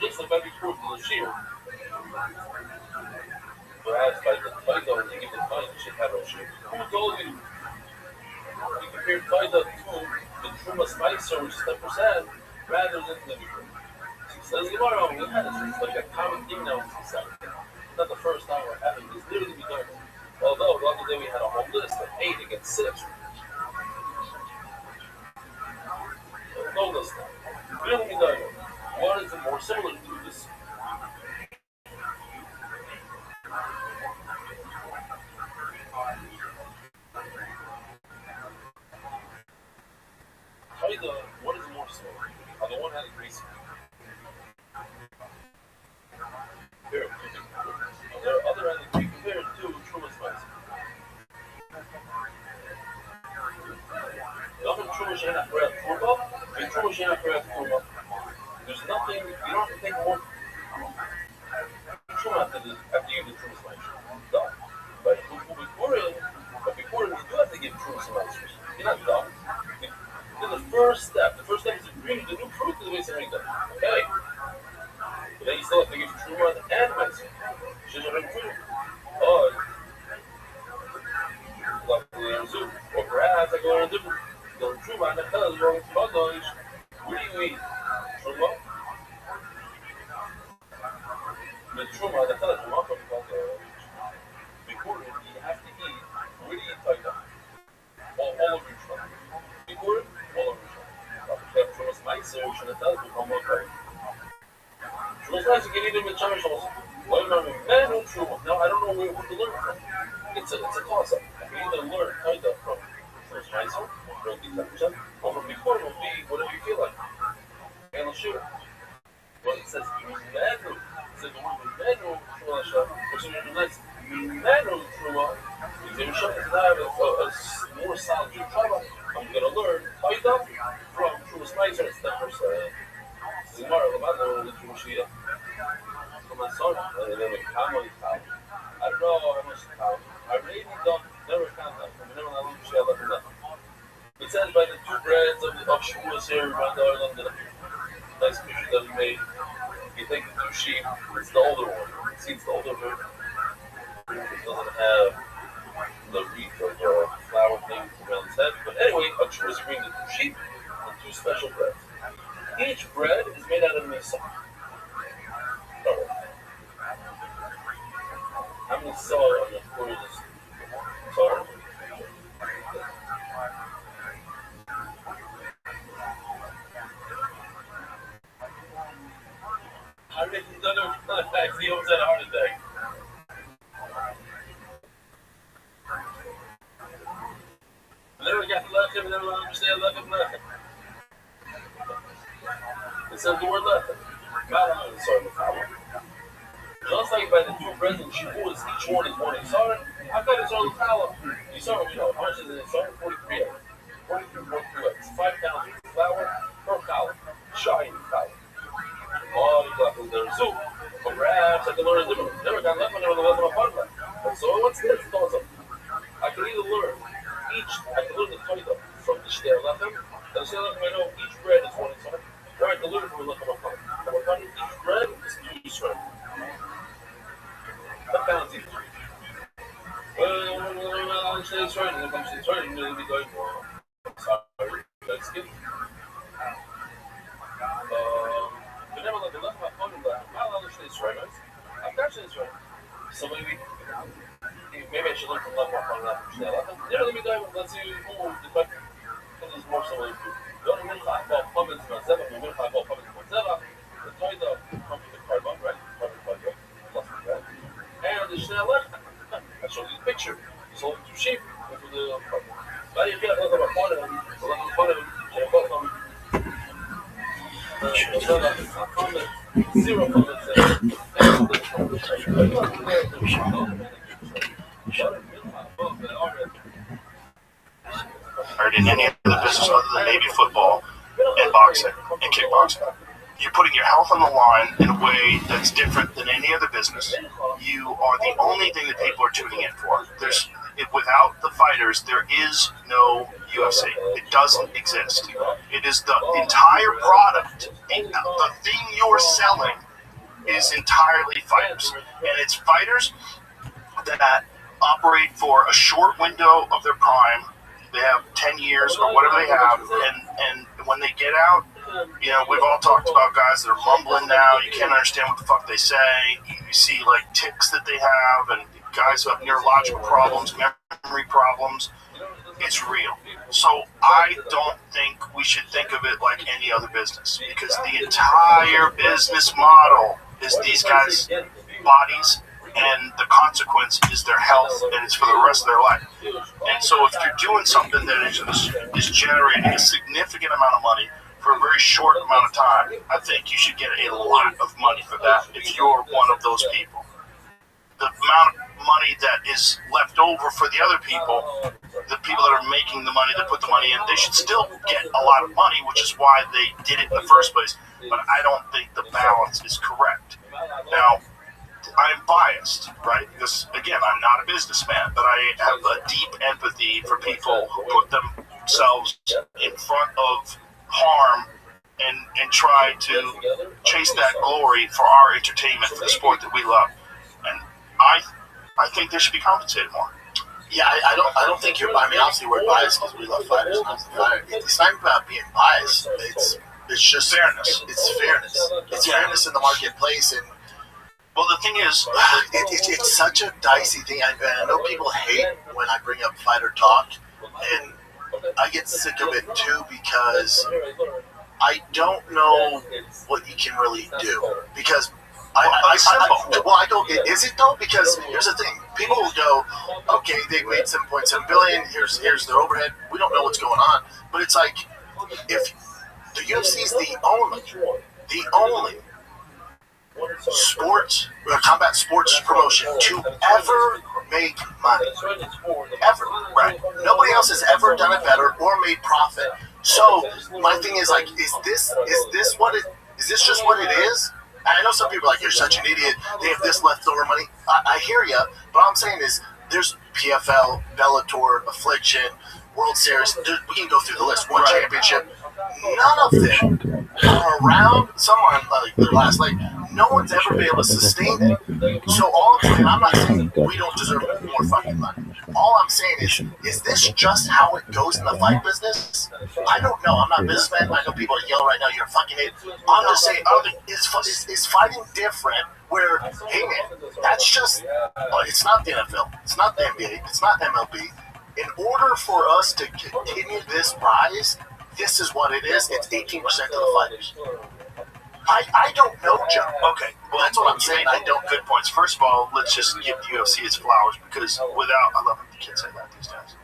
Just like every quarter of the shear. Perhaps by the title, you give the title, you should have a shear. Who told you? You compare title to the Truma Spicer, which is 10%, rather than the before. Says Gemara, we had it's like a common thing now in society. Not the first time we're having this. Literally, we don't. Although the other day we had a whole list of 8 against 6. No list now. Really, we don't. What is it more similar to this? What is more similar? On the one hand, Greece. There are other end, we compare it to Truma Spice. There's nothing, you don't have to think more Truma after you give the Truma Spice. No. But before we do have to give Truma Spice. You're not done. The first step is to bring the new fruit to the base of makeup. Okay? But then you still have to give Truma and Mice. Or perhaps I go on a different. The Truma and the color is wrong. What do you eat? Truma? The Truma and the color is wrong. Before you have to eat, where do you eat like that? All over your Truma. Before all over your Truma. Truma's Mice, or should I tell you? Truma's Mice, you can eat them with Chamish also. No, I don't know where to learn from. It's a toss-up. I can either learn kind of from Truma's Mice, or from before, it will be whatever you feel like. And I'll shoot it. But it says Menu. It says the word Menu Truma Hashem, which is the next Menu Truma. If you're showing that I have a more solid Truma, I'm going to learn Taida from Truma's Mice, and it's 10%. Zimara, Lamano, the Truma Shia. From my son, and then we come on the town. I don't know how much to count. I really don't, never count that. I never know how much I left enough. It says by the 2 brands of Shavuos here around Ireland, nice picture that we made. made. You think the two sheep, it's the older one. See, it's the older one. It doesn't have the wreath of flower things around its head. But anyway, a tree is bringing the two sheep and two special breads. Each bread is made out of misa. How many saw on the floor is sorry? I mean, he's done it. He almost had a heart attack. And then we got the lechem, and then we understand lechem. It says the word lechem. God, I'm sorry, the problem. Just like by the two breads and shavuos, each one is one isar. I got it on the column. Isar, we know how much is an isar? 43 eggs. 43 eggs. 5 pounds of flour per column. Shine column. Oh, you got the soup. Perhaps I can learn a different. Never got left, I never learned my partner. So what's this? I can either learn I can learn the Torah from the Shtei Lechem. The Shtei Lechem, I know each bread is one isar. Or I can learn from the Lechem of Lechem. Each bread is 2 isar. The pounds each. Well, Shtei's right, and if I'm Shtei's right, I'm going to be going for sorry, that's good. But never let the left my phone left. I'm not allowed to Shtei's right. I've got Shtei's right. So maybe I should learn from left my phone left from Shtei Lechem. Never let me go, let's see who the question. There's more so like don't even talk about pumpkins and Zeva, we will talk about pumpkins and Zeva. The Torah pumpkin the carbon, right? And the Shtei Lechem, I showed you the picture. So two sheep with the but you can't look at a part of them, so let me put them, and both of them. Zero comments there. Or in any other business other than maybe football and boxing and kickboxing. You're putting your health on the line in a way that's different than any other business. You are the only thing that people are tuning in for. Without the fighters, there is no UFC. It doesn't exist. It is the entire product. The thing you're selling is entirely fighters. And it's fighters that operate for a short window of their prime. They have 10 years or whatever they have. And when they get out, you know, we've all talked about guys that are mumbling now. You can't understand what the fuck they say. You see, like, tics that they have, and guys who have neurological problems, memory problems. It's real. So I don't think we should think of it like any other business, because the entire business model is these guys' bodies, and the consequence is their health, and it's for the rest of their life. And so if you're doing something that is generating a significant amount of money for a very short amount of time, I think you should get a lot of money for that if you're one of those people. The amount of money that is left over for the other people, the people that are making the money, that put the money in, they should still get a lot of money, which is why they did it in the first place. But I don't think the balance is correct. Now, I'm biased, right? Because, again, I'm not a businessman, but I have a deep empathy for people who put themselves in front of harm and try to chase that glory for our entertainment, for the sport that we love. And I think they should be compensated more. Yeah, I don't think you're. I mean, obviously we're biased because we love fighters. It's not about being biased. It's just fairness. It's fairness. It's fairness in the marketplace. And well, the thing is, it's such a dicey thing. I know people hate when I bring up fighter talk, and I get sick of it too, because I don't know what you can really do. Because I don't. Is it though? Because here's the thing: people will go, okay, they made 7.7 billion. Here's their overhead. We don't know what's going on, but it's like, if the UFC is the only sports, combat sports promotion to ever make money, ever, right? Nobody else has ever done it better or made profit. So my thing is, like, is this just what it is? I know some people are like, you're such an idiot, they have this leftover money. I hear you, but all I'm saying is, there's PFL, Bellator, Affliction, World Series. We can go through the list. One championship. None of them around someone like their last leg. No one's ever been able to sustain it. So all I'm saying, I'm not saying we don't deserve more fucking money. All I'm saying is this just how it goes in the fight business? I don't know. I'm not a businessman. I know people are yelling right now, you're a fucking idiot. I'm just saying, is fighting different where, hey man, that's just, it's not the NFL. It's not the NBA. It's not MLB. In order for us to continue this rise, this is what it is. It's 18% of the fighters. I don't know, Joe. Okay, well, that's what I'm saying. I don't. Good points. First of all, let's just give the UFC its flowers because without, I love when the kids say that these days.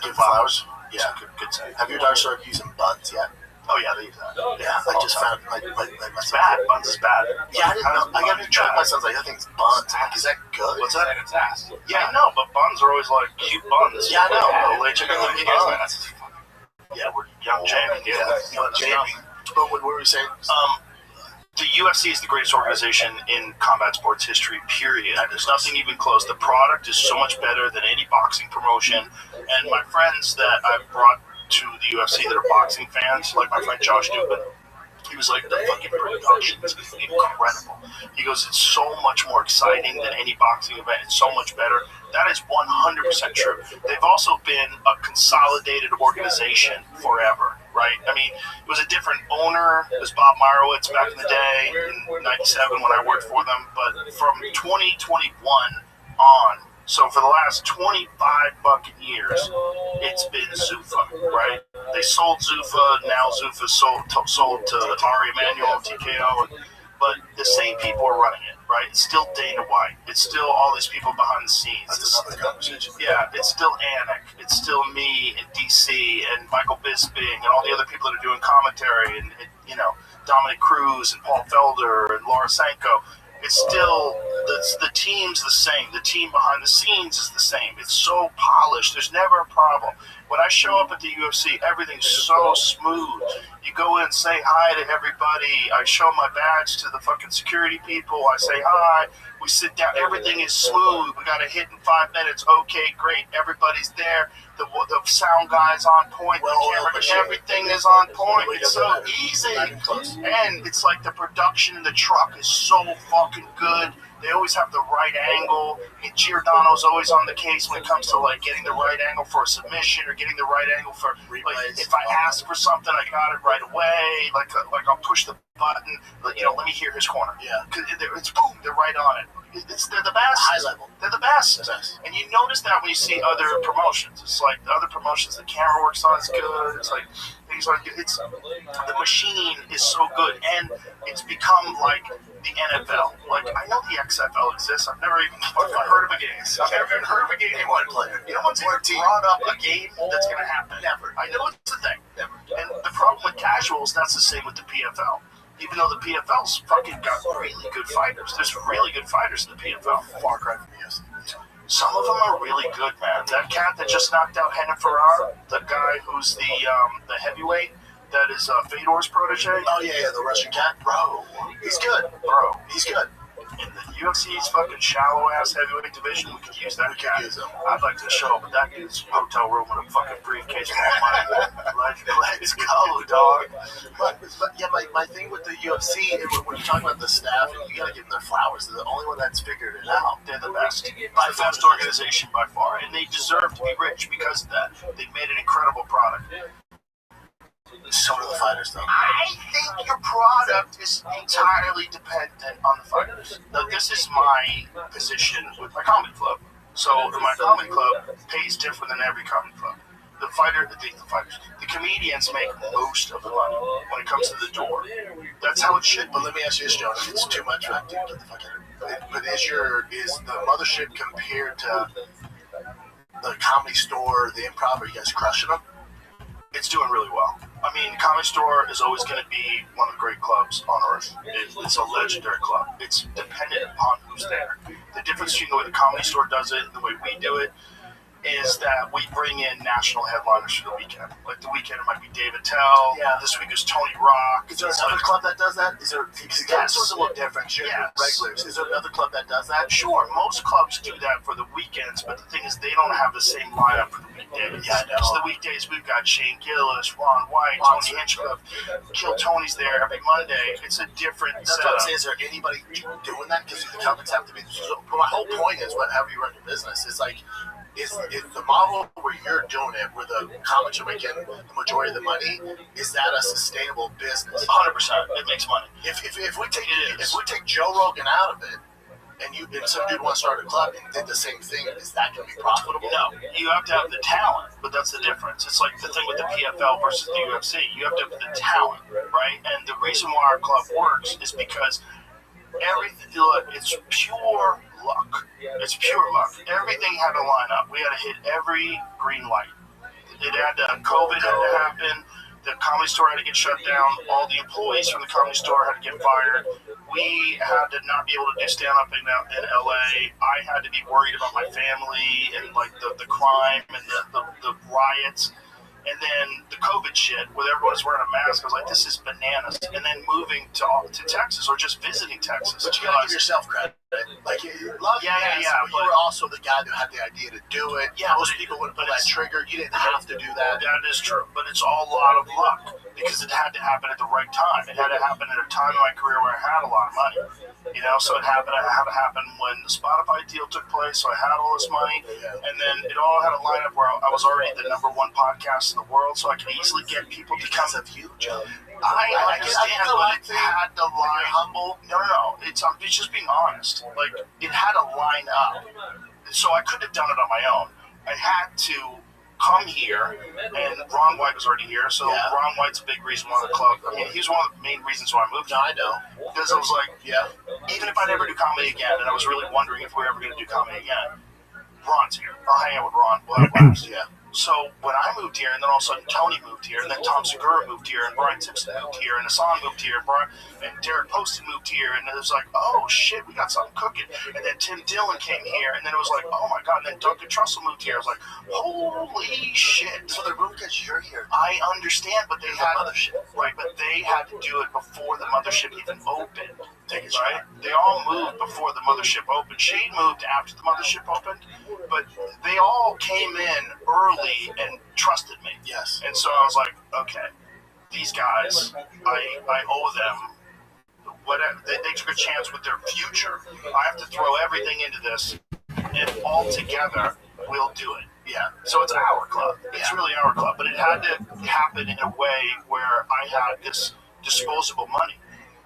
Give flowers? Yeah, good say. Have your daughter started using buns yet? Oh yeah, they use that. Yeah, I just found my It's bad. Buns is bad. Yeah, I didn't know. I got to try. My son's like, I think it's buns. I'm like, is that good? What's that? It's ass. Yeah, I know, but buns are always like cute buns. Yeah, I know. Like chicken and buns. Yeah, we're young Jamie. Young Jamie. But what were we saying? The UFC is the greatest organization in combat sports history, period. There's nothing even close. The product is so much better than any boxing promotion. And my friends that I've brought to the UFC that are boxing fans, like my friend Josh Newman, he was like, the fucking production is incredible. He goes, it's so much more exciting than any boxing event. It's so much better. That is 100% true. They've also been a consolidated organization forever, right? I mean, it was a different owner. It was Bob Meyerowitz back in the day in 97 when I worked for them. But from 2021 on, so for the last 25 fucking years, it's been Zuffa, right? They sold Zuffa, now Zuffa sold to Ari Emanuel, TKO, but the same people are running it, right? It's still Dana White. It's still all these people behind the scenes. That's another conversation. Yeah, it's still Anik. It's still me and DC and Michael Bisping and all the other people that are doing commentary and Dominic Cruz and Paul Felder and Laura Sanko. It's still, the team's the same. The team behind the scenes is the same. It's so polished. There's never a problem. When I show up at the UFC, everything's so smooth. You go in, say hi to everybody. I show my badge to the fucking security people. I say hi. We sit down. Everything is smooth. We got a hit in 5 minutes. Okay, great. Everybody's there. The sound guy's on point. Everything is on point. It's so easy. And it's like the production in the truck is so fucking good. They always have the right angle. And Giordano's always on the case when it comes to like getting the right angle for a submission or getting the right angle for like if I ask for something, I got it right away. Like I'll push the button. Let me hear his corner. Yeah, it's boom. They're right on it. They're the best. High level. They're the best. And you notice that when you see other promotions. It's like the other promotions, the camera work's not as good. It's like things like the machine is so good, and it's become like the NFL. Like I know the XFL exists. I've never even heard of a game. I've never even heard of a game anyone play. No one's ever brought up a game that's going to happen. Never. I know it's a thing. Never. And the problem with casuals, that's the same with the PFL. Even though the PFL's fucking got really good fighters. There's really good fighters in the PFL. Far cry from the UFC. Some of them are really good, man. That cat that just knocked out Renan Ferrar, the guy who's the heavyweight, that is Fedor's protege. Oh, yeah, the Russian cat. Bro, he's good. He's good. In the UFC's fucking shallow-ass heavyweight division, we could use that cat. I'd like to show up at that dude's hotel room with a fucking briefcase full of money. Let's go, dog. But my thing with the UFC, when you talk about the staff, and you got to give them their flowers, they're the only one that's figured it out. They're the best. By the best organization by far. And they deserve to be rich because of that. They've made an incredible product. So do the fighters, though. I think your product is entirely dependent on the fighters. Now, this is my position with my comedy club. So my comedy club pays different than every comedy club. The comedians make most of the money when it comes to the door. That's how it should. But let me ask you this, John. If it's too much, I get the fuck out of it. But is the mothership compared to the Comedy Store, the Improv? Are you guys crushing them? It's doing really well. I mean, the Comedy Store is always going to be one of the great clubs on earth. It's a legendary club. It's dependent upon who's there. The difference between the way the Comedy Store does it and the way we do it, is that we bring in national headliners for the weekend. Like the weekend, it might be Dave Attell. Yeah. This week is Tony Rock. Is there another club that does that? Is there? Because Yes. it's a little different. Sure, Yes. regulars. Is there another club that does that? Sure, most clubs do that for the weekends, but the thing is, they don't have the same lineup for the weekdays. Yeah, I know. So the weekdays, we've got Shane Gillis, Ron White, Tony Hinchcliffe, Kill Tony's there every Monday. It's a different That's what setup. I'm saying. Is there anybody doing that? Because the companies have to be. So my whole point is, whatever you run your business, is like, is the model where you're doing it, where the comics are making the majority of the money, is that a sustainable business? 100%. It makes money. If we take Joe Rogan out of it, and some dude wants to start a club and did the same thing, is that going to be profitable? No, you have to have the talent, but that's the difference. It's like the thing with the PFL versus the UFC. You have to have the talent, right? And the reason why our club works is because everything, look, it's pure luck. It's pure luck. Everything had to line up. We had to hit every green light. It had to, COVID had to happen. The Comedy Store had to get shut down. All the employees from the Comedy Store had to get fired. We had to not be able to do stand-up in LA. I had to be worried about my family and like the crime and the riots. And then the COVID shit, where everyone's wearing a mask, I was like, this is bananas. And then moving to Texas or just visiting Texas. But you gotta give yourself credit. Like, love Yeah, but you but- were also the guy who had the idea to do it. Yeah, Most people wouldn't pull that trigger. You didn't have to do that. That is true, but it's all a lot of luck because it had to happen at the right time. It had to happen at a time in my career where I had a lot of money, so it had to happen when the Spotify deal took place. So I had all this money, and then it all had a lineup where I was already the #1 podcast in the world, so I could easily get people to come. Because of you, Joe. I understand, but it had to line. Humble. No. It's just being honest. Like it had to line up, so I couldn't have done it on my own. I had to come here, and Ron White was already here. So Yeah. Ron White's a big reason why the club. I mean, he's one of the main reasons why I moved. No, I know. Because I was like, Yeah. even if I never do comedy again, and I was really wondering if we were ever going to do comedy again, Ron's here. I'll hang out with Ron. We'll have laughs. Yeah. So when I moved here, and then all of a sudden Tony moved here, and then Tom Segura moved here, and Brian Simpson moved here, and Hassan moved here, and Derek Poston moved here, and it was like, oh shit, we got something cooking. And then Tim Dillon came here, and then it was like, oh my god, and then Duncan Trussell moved here. I was like, holy shit. So they're moving because you're here. I understand, but they The had mothership. right, but they had to do it before the mothership even opened. Right? They all moved before the mothership opened. Shane moved after the mothership opened, but they all came in early and trusted me. Yes. And so I was like, okay, these guys, I owe them whatever. They took a chance with their future. I have to throw everything into this, and all together, we'll do it. Yeah. So it's our club. It's really our club. But it had to happen in a way where I had this disposable money.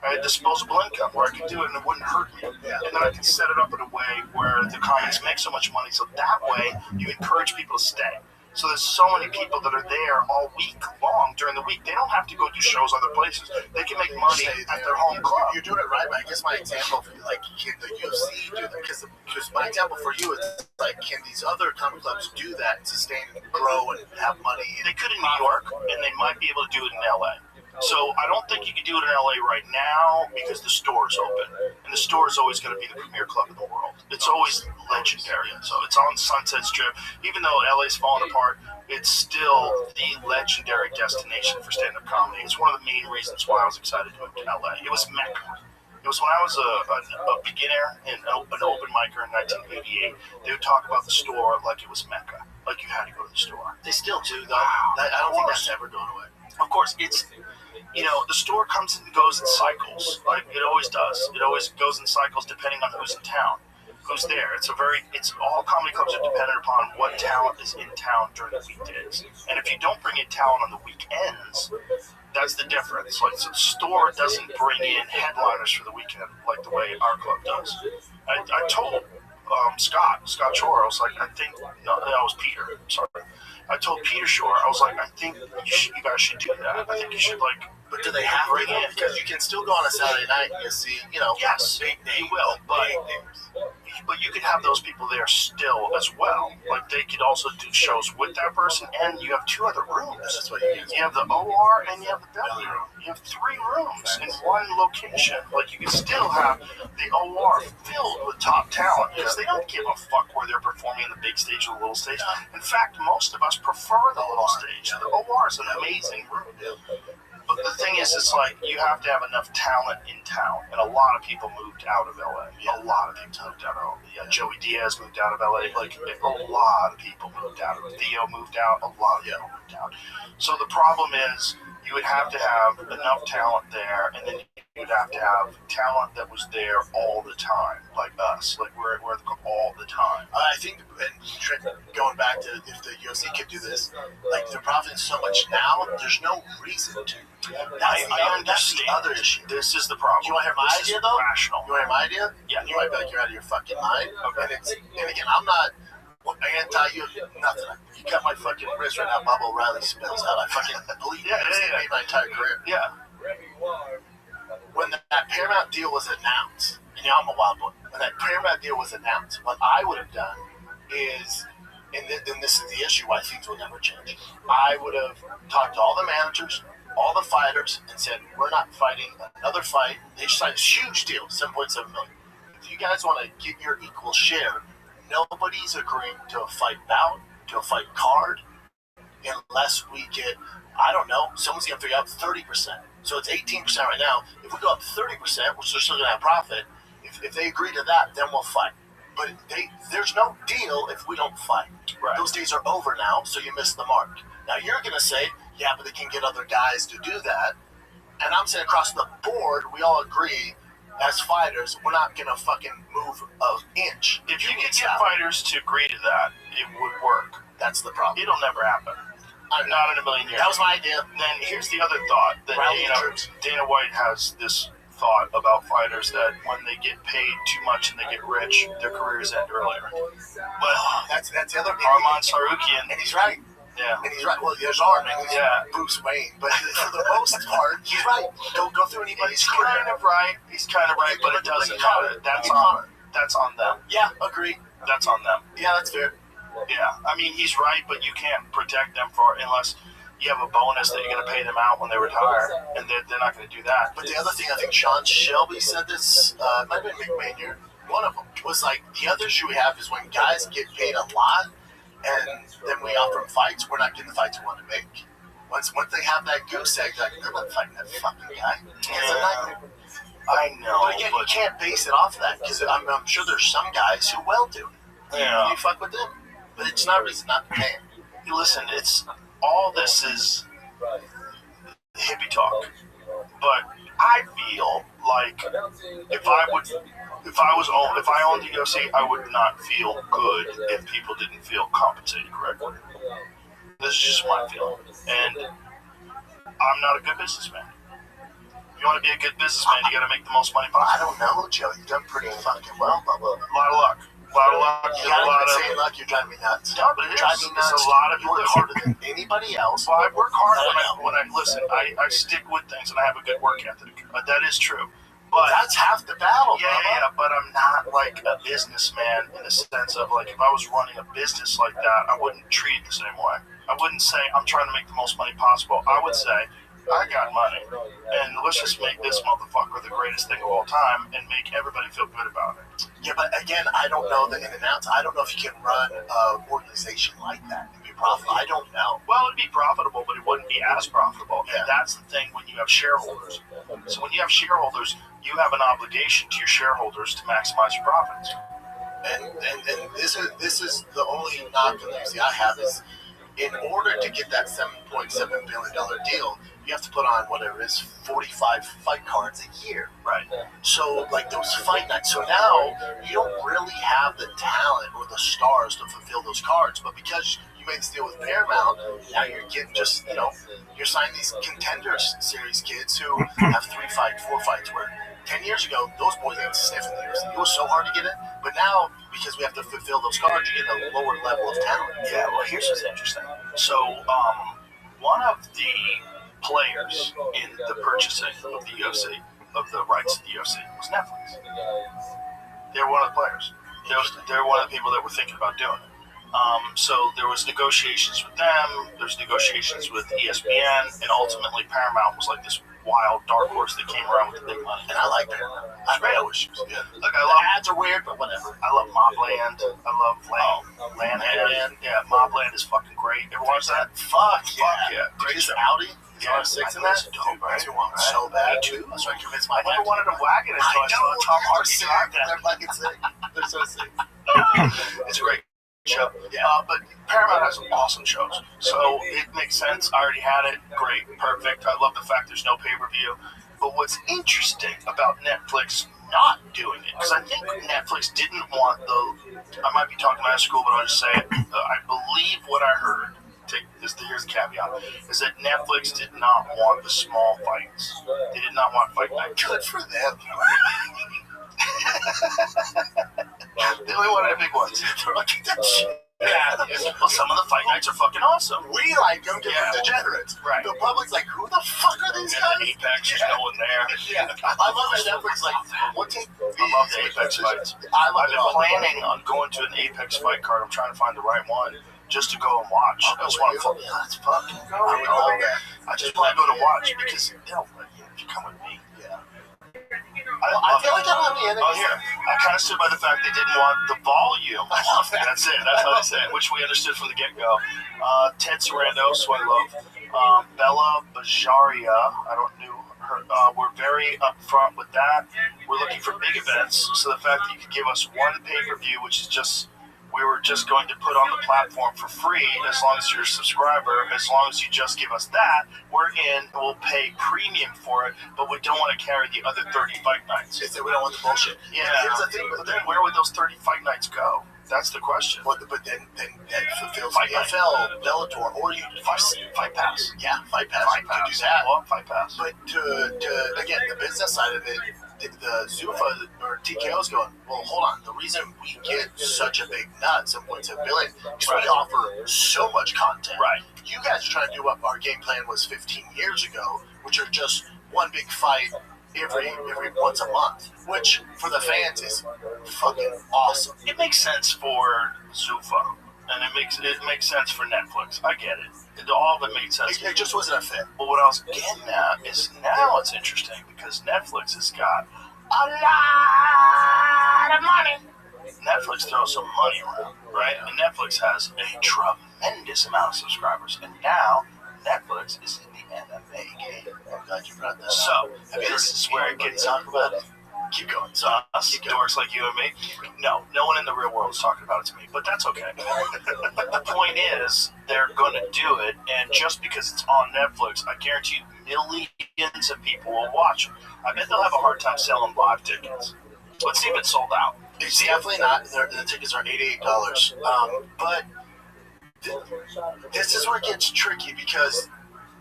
I had disposable income where I could do it and it wouldn't hurt me. And then I could set it up in a way where the comics make so much money. So that way, you encourage people to stay. So there's so many people that are there all week long during the week. They don't have to go do shows other places. They can make money at their home club. You're doing it right, but I guess my example, like, can the UFC do that? Because my example for you is, like, can these other comedy clubs do that and sustain and grow and have money? They could in New York, and they might be able to do it in LA. So I don't think you can do it in LA right now because the store is open. And the store is always going to be the premier club in the world. It's always legendary. So it's on Sunset Strip. Even though LA's falling apart, it's still the legendary destination for stand-up comedy. It's one of the main reasons why I was excited to move to LA. It was Mecca. It was when I was a beginner and an open micer in 1988. They would talk about the store like it was Mecca. Like you had to go to the store. They still do, though. I don't think that's ever going away. Of course, it's, the store comes and goes in cycles. Like it always does. It always goes in cycles depending on who's in town, who's there. It's all comedy clubs are dependent upon what talent is in town during the weekdays. And if you don't bring in talent on the weekends, that's the difference. Like so the store doesn't bring in headliners for the weekend like the way our club does. I told Scott Shore, I was like, that was Peter. Sorry. I told Peter Shore, I was like, I think you guys should do that. I think you should But do they have to? Because you can still go on a Saturday night and you see, Yes, they will, but you could have those people there still as well. Like they could also do shows with that person, and you have two other rooms. That's what you get. You have the OR and you have the belly room. You have 3 rooms in one location. Like you can still have the OR filled with top talent because they don't give a fuck where they're performing on the big stage or the little stage. In fact, most of us prefer the little stage. The OR is an amazing room. But the thing is, it's like you have to have enough talent in town, and a lot of people moved out of LA. A lot of people moved out of LA. Yeah, Joey Diaz moved out of LA. Like a lot of people moved out. Theo moved out. A lot of people moved out. So the problem is, you would have to have enough talent there, and then you'd have to have talent that was there all the time, like us. Like we're all the time. I think, and going back to if the UFC could do this, like they're profiting so much now, there's no reason to. That's the other issue. This is the problem. You want to hear my idea though? Rational. You want to hear my idea? Yeah. You might be like you're out of your fucking mind. Okay. And again, I'm not anti you. Nothing. You got my fucking wrist right now. Bob O'Reilly spells out. I fucking believe it. Made my entire career. Yeah. When that Paramount deal was announced, and I'm a wild boy. When that Paramount deal was announced, what I would have done is, and this is the issue why things will never change. I would have talked to all the managers, all the fighters, and said, we're not fighting another fight. They signed this huge deal, $7.7 million. If you guys want to get your equal share, nobody's agreeing to a fight bout, to a fight card, unless we get, I don't know, someone's going to figure out 30%. So it's 18% right now. If we go up 30%, which they're still going to have profit, if they agree to that, then we'll fight. But there's no deal if we don't fight. Right. Those days are over now, so you missed the mark. Now you're going to say, yeah, but they can get other guys to do that. And I'm saying across the board, we all agree as fighters, we're not going to fucking move an inch. If you could get fighters to agree to that, it would work. That's the problem. It'll never happen. Not in a million years. That was my idea. Then here's the other thought that Dana White has this thought about fighters that when they get paid too much and they get rich, their careers end earlier. Well, that's the other Arman Sarukian, and he's right. Yeah, and he's right. Well, there's Arman, and Bruce Wayne, but for the most part, he's right. Don't go through anybody's career. Kind of right. He's kind of right, but it doesn't matter. That's on them. Yeah, agree. That's on them. Yeah, that's fair. Yeah, I mean, he's right, but you can't protect them unless you have a bonus that you're going to pay them out when they retire, and they're not going to do that. But the other thing, I think Sean Shelby said this, might have been McMahon, one of them, was like, the other issue we have is when guys get paid a lot, and then we offer them fights, we're not getting the fights we want to make. Once they have that goose egg, like, they're not fighting that fucking guy. It's a nightmare. I know, but again, you can't base it off of that, because I'm sure there's some guys who will do it. Yeah. You fuck with them. But it's not a reason not to pay him. Listen, all this is hippie talk. But I feel like if I owned the UFC, I would not feel good if people didn't feel compensated correctly. This is just my feeling. And I'm not a good businessman. If you want to be a good businessman, you got to make the most money possible. I don't know, Joe. You've done pretty fucking well, Bubba. A lot of luck. You gotta even say luck, you're driving me nuts. No, but you're driving me nuts. It's a lot of you work harder than anybody else. Well, I work hard when I listen. I stick with things and I have a good work ethic. That is true. But that's half the battle. Yeah, but I'm not like a businessman in the sense of like if I was running a business like that, I wouldn't treat it the same way. I wouldn't say I'm trying to make the most money possible. I would say I got money, and let's just make this motherfucker the greatest thing of all time and make everybody feel good about it. Yeah, but again, I don't know the in and outs. I don't know if you can run an organization like that and be profitable. I don't know. Well, it'd be profitable, but it wouldn't be as profitable. Yeah. And that's the thing when you have shareholders. So when you have shareholders, you have an obligation to your shareholders to maximize your profits. And this is the only knock on the UFC I have is in order to get that $7.7 billion deal, you have to put on whatever it is, 45 fight cards a year. Right. So, like those fight nights. So now, you don't really have the talent or the stars to fulfill those cards. But because you made this deal with Paramount, now you're getting just, you're signing these contenders series kids who have 3 fights, 4 fights, where 10 years ago, those boys ain't sniffing the UFC. It was so hard to get in. But now, because we have to fulfill those cards, you get a lower level of talent. Yeah, well, here's what's interesting. So, one of the players in the purchasing of the UFC, of the rights to the UFC, was Netflix. They were one of the players. They were one of the people that were thinking about doing it. So there was negotiations with them, there's negotiations with ESPN, and ultimately Paramount was like this wild dark horse that came around with the big money. And I like Paramount. I know she was good. Look, the ads are weird, but whatever. I love Mobland. I love Landhead. Yeah, Mobland is fucking great. Ever watch that? Fuck yeah. Great show. Audi? Yeah, 6 in that? Dope, right? So bad. Me too. I was trying to convince my wife. I never wanted to wagon until I saw Tom Hardy drive that. They're fucking sick. They're so sick. It's a great show. Yeah. But Paramount has some awesome shows. So it makes sense. I already had it. Great. Perfect. I love the fact there's no pay-per-view. But what's interesting about Netflix not doing it, because I think Netflix didn't want I might be talking out of school, but I'll just say it. I believe what I heard, here's the caveat, is that Netflix did not want the small fights. They did not want fight night. Good for them. They only wanted the big ones. They're like, that shit. Yeah, well, some of the fight nights are fucking awesome. We like them because we're degenerates. Right. The public's like, who the fuck are these guys? Apex, there's no one there. Yeah. I love that Netflix, like, I love the Apex fights. I've been planning on going to an Apex fight card. I'm trying to find the right one just to go and watch. I just want to let's fucking go. I just want to go to watch because they'll let you if you come with me. Yeah. I feel like I don't have the enemies. Oh, here. I kind of stood by the fact they didn't want the volume. I love that. That's it. That's how they say it, which we understood from the get-go. Ted Sarandos, who I love. Bella Bajaria, I don't know her. We're very upfront with that. We're looking for big events, so the fact that you could give us one pay-per-view, which is just, we were just going to put on the platform for free as long as you're a subscriber, as long as you just give us that, we're in, we'll pay premium for it, but we don't want to carry the other 30 fight nights. We don't want the bullshit. Yeah, here's the thing, but then where would those 30 fight nights go? That's the question. But then fulfills Fight NFL, Bellator, or you Fight Pass. Yeah, Fight Pass. Fight Pass. You could do that. Well, Fight Pass. But to again, the business side of it, the Zuffa or TKO is going, well, hold on. The reason we get such a big nut, 7.7 billion, is we offer so much content. Right. You guys are trying to do what our game plan was 15 years ago, which are just one big fight every once a month, which for the fans is fucking awesome. It makes sense for Zuffa, and it makes sense for Netflix. I get it. All of it made sense. It just wasn't a fit. But what I was getting at is now it's interesting because Netflix has got a lot of money. Netflix throws some money around, right? And Netflix has a tremendous amount of subscribers, and now Netflix is in the MMA game. I'm glad you brought that up. So, this is where it gets talk about it. Keep going. So, us dorks like you and me, no one in the real world is talking about it to me, but that's okay. The point is, they're going to do it, and just because it's on Netflix, I guarantee you millions of people will watch it. I bet they'll have a hard time selling live tickets. Let's see if it's sold out. It's definitely not. The tickets are $88. But this is where it gets tricky because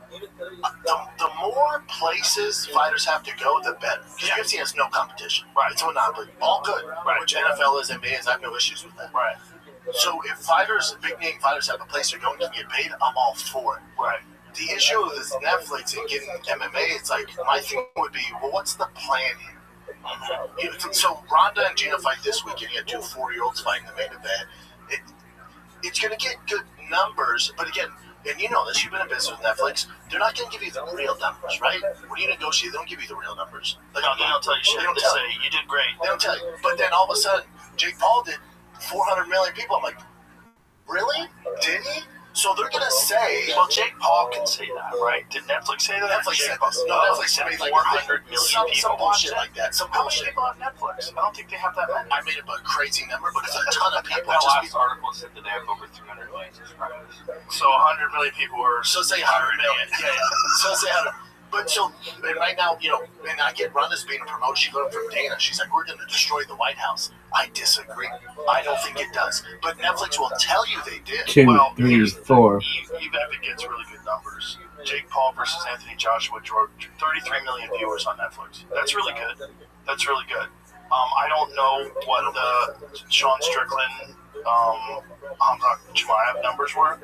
the more places fighters have to go, the better. Because UFC has no competition. Right. It's a monopoly. All good. Right. Which NFL is, NBA is. I have no issues with that. Right. So if big name fighters have a place to go and can get paid, I'm all for it. Right. The issue with Netflix and getting MMA, it's like, my thing would be, well, what's the plan here? So Ronda and Gina fight this weekend. You had two 4-year-olds fighting the main event. It's going to get good numbers, but again, and you know this, you've been in business with Netflix, they're not going to give you the real numbers, right? When you negotiate, they don't give you the real numbers. Like, no, they don't tell you shit. They don't say, you did great. They don't tell you. But then all of a sudden, Jake Paul did 400 million people. I'm like, really? Did he? So they're going to say... Well, Jake Paul can say that, right? Did Netflix say that? Netflix said this. No, Netflix said 400 million people. Some bullshit like that. How many people have Netflix? I don't think they have that many. I made up a crazy number, but it's a ton of people. That last article said that they have over 300 million subscribers. So 100 million people were... So say 100 million. Yeah. So say 100. But so, and right now, and I get Ronda's being promoted. She learned from Dana. She's like, we're going to destroy the White House. I disagree. I don't think it does. But Netflix will tell you they did. 2, 3, 4. Even if it gets really good numbers. Jake Paul versus Anthony Joshua drove 33 million viewers on Netflix. That's really good. That's really good. I don't know what the Sean Strickland, Hamza Chimaev numbers were.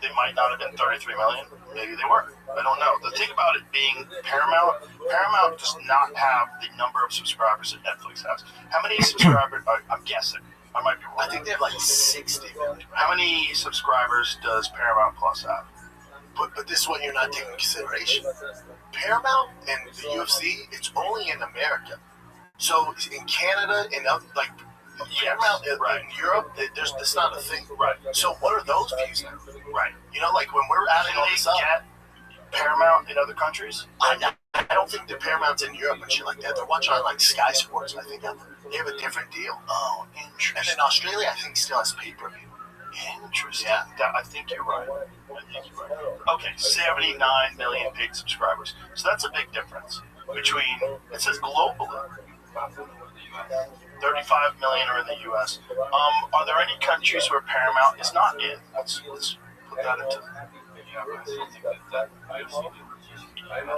They might not have been 33 million. Maybe they were. I don't know. The thing about it being Paramount does not have the number of subscribers that Netflix has. How many subscribers? I'm guessing. I might be wrong. I think they have like 60. How many subscribers does Paramount Plus have? But this is what you're not taking into consideration. Paramount and the UFC, it's only in America. So in Canada and like Paramount in Europe, that's not a thing. Right. So what are those views now? Right. You know, like when we're adding all this up, get Paramount in other countries? I don't think the Paramount's in Europe and shit like that. They're watching on like Sky Sports. I think they have a different deal. Oh, interesting. And then Australia, I think, still has pay-per-view. Interesting. Yeah, I think you're right. Okay, 79 million paid subscribers. So that's a big difference between, it says globally, 35 million are in the U.S. Are there any countries where Paramount is not in? Let's put that into.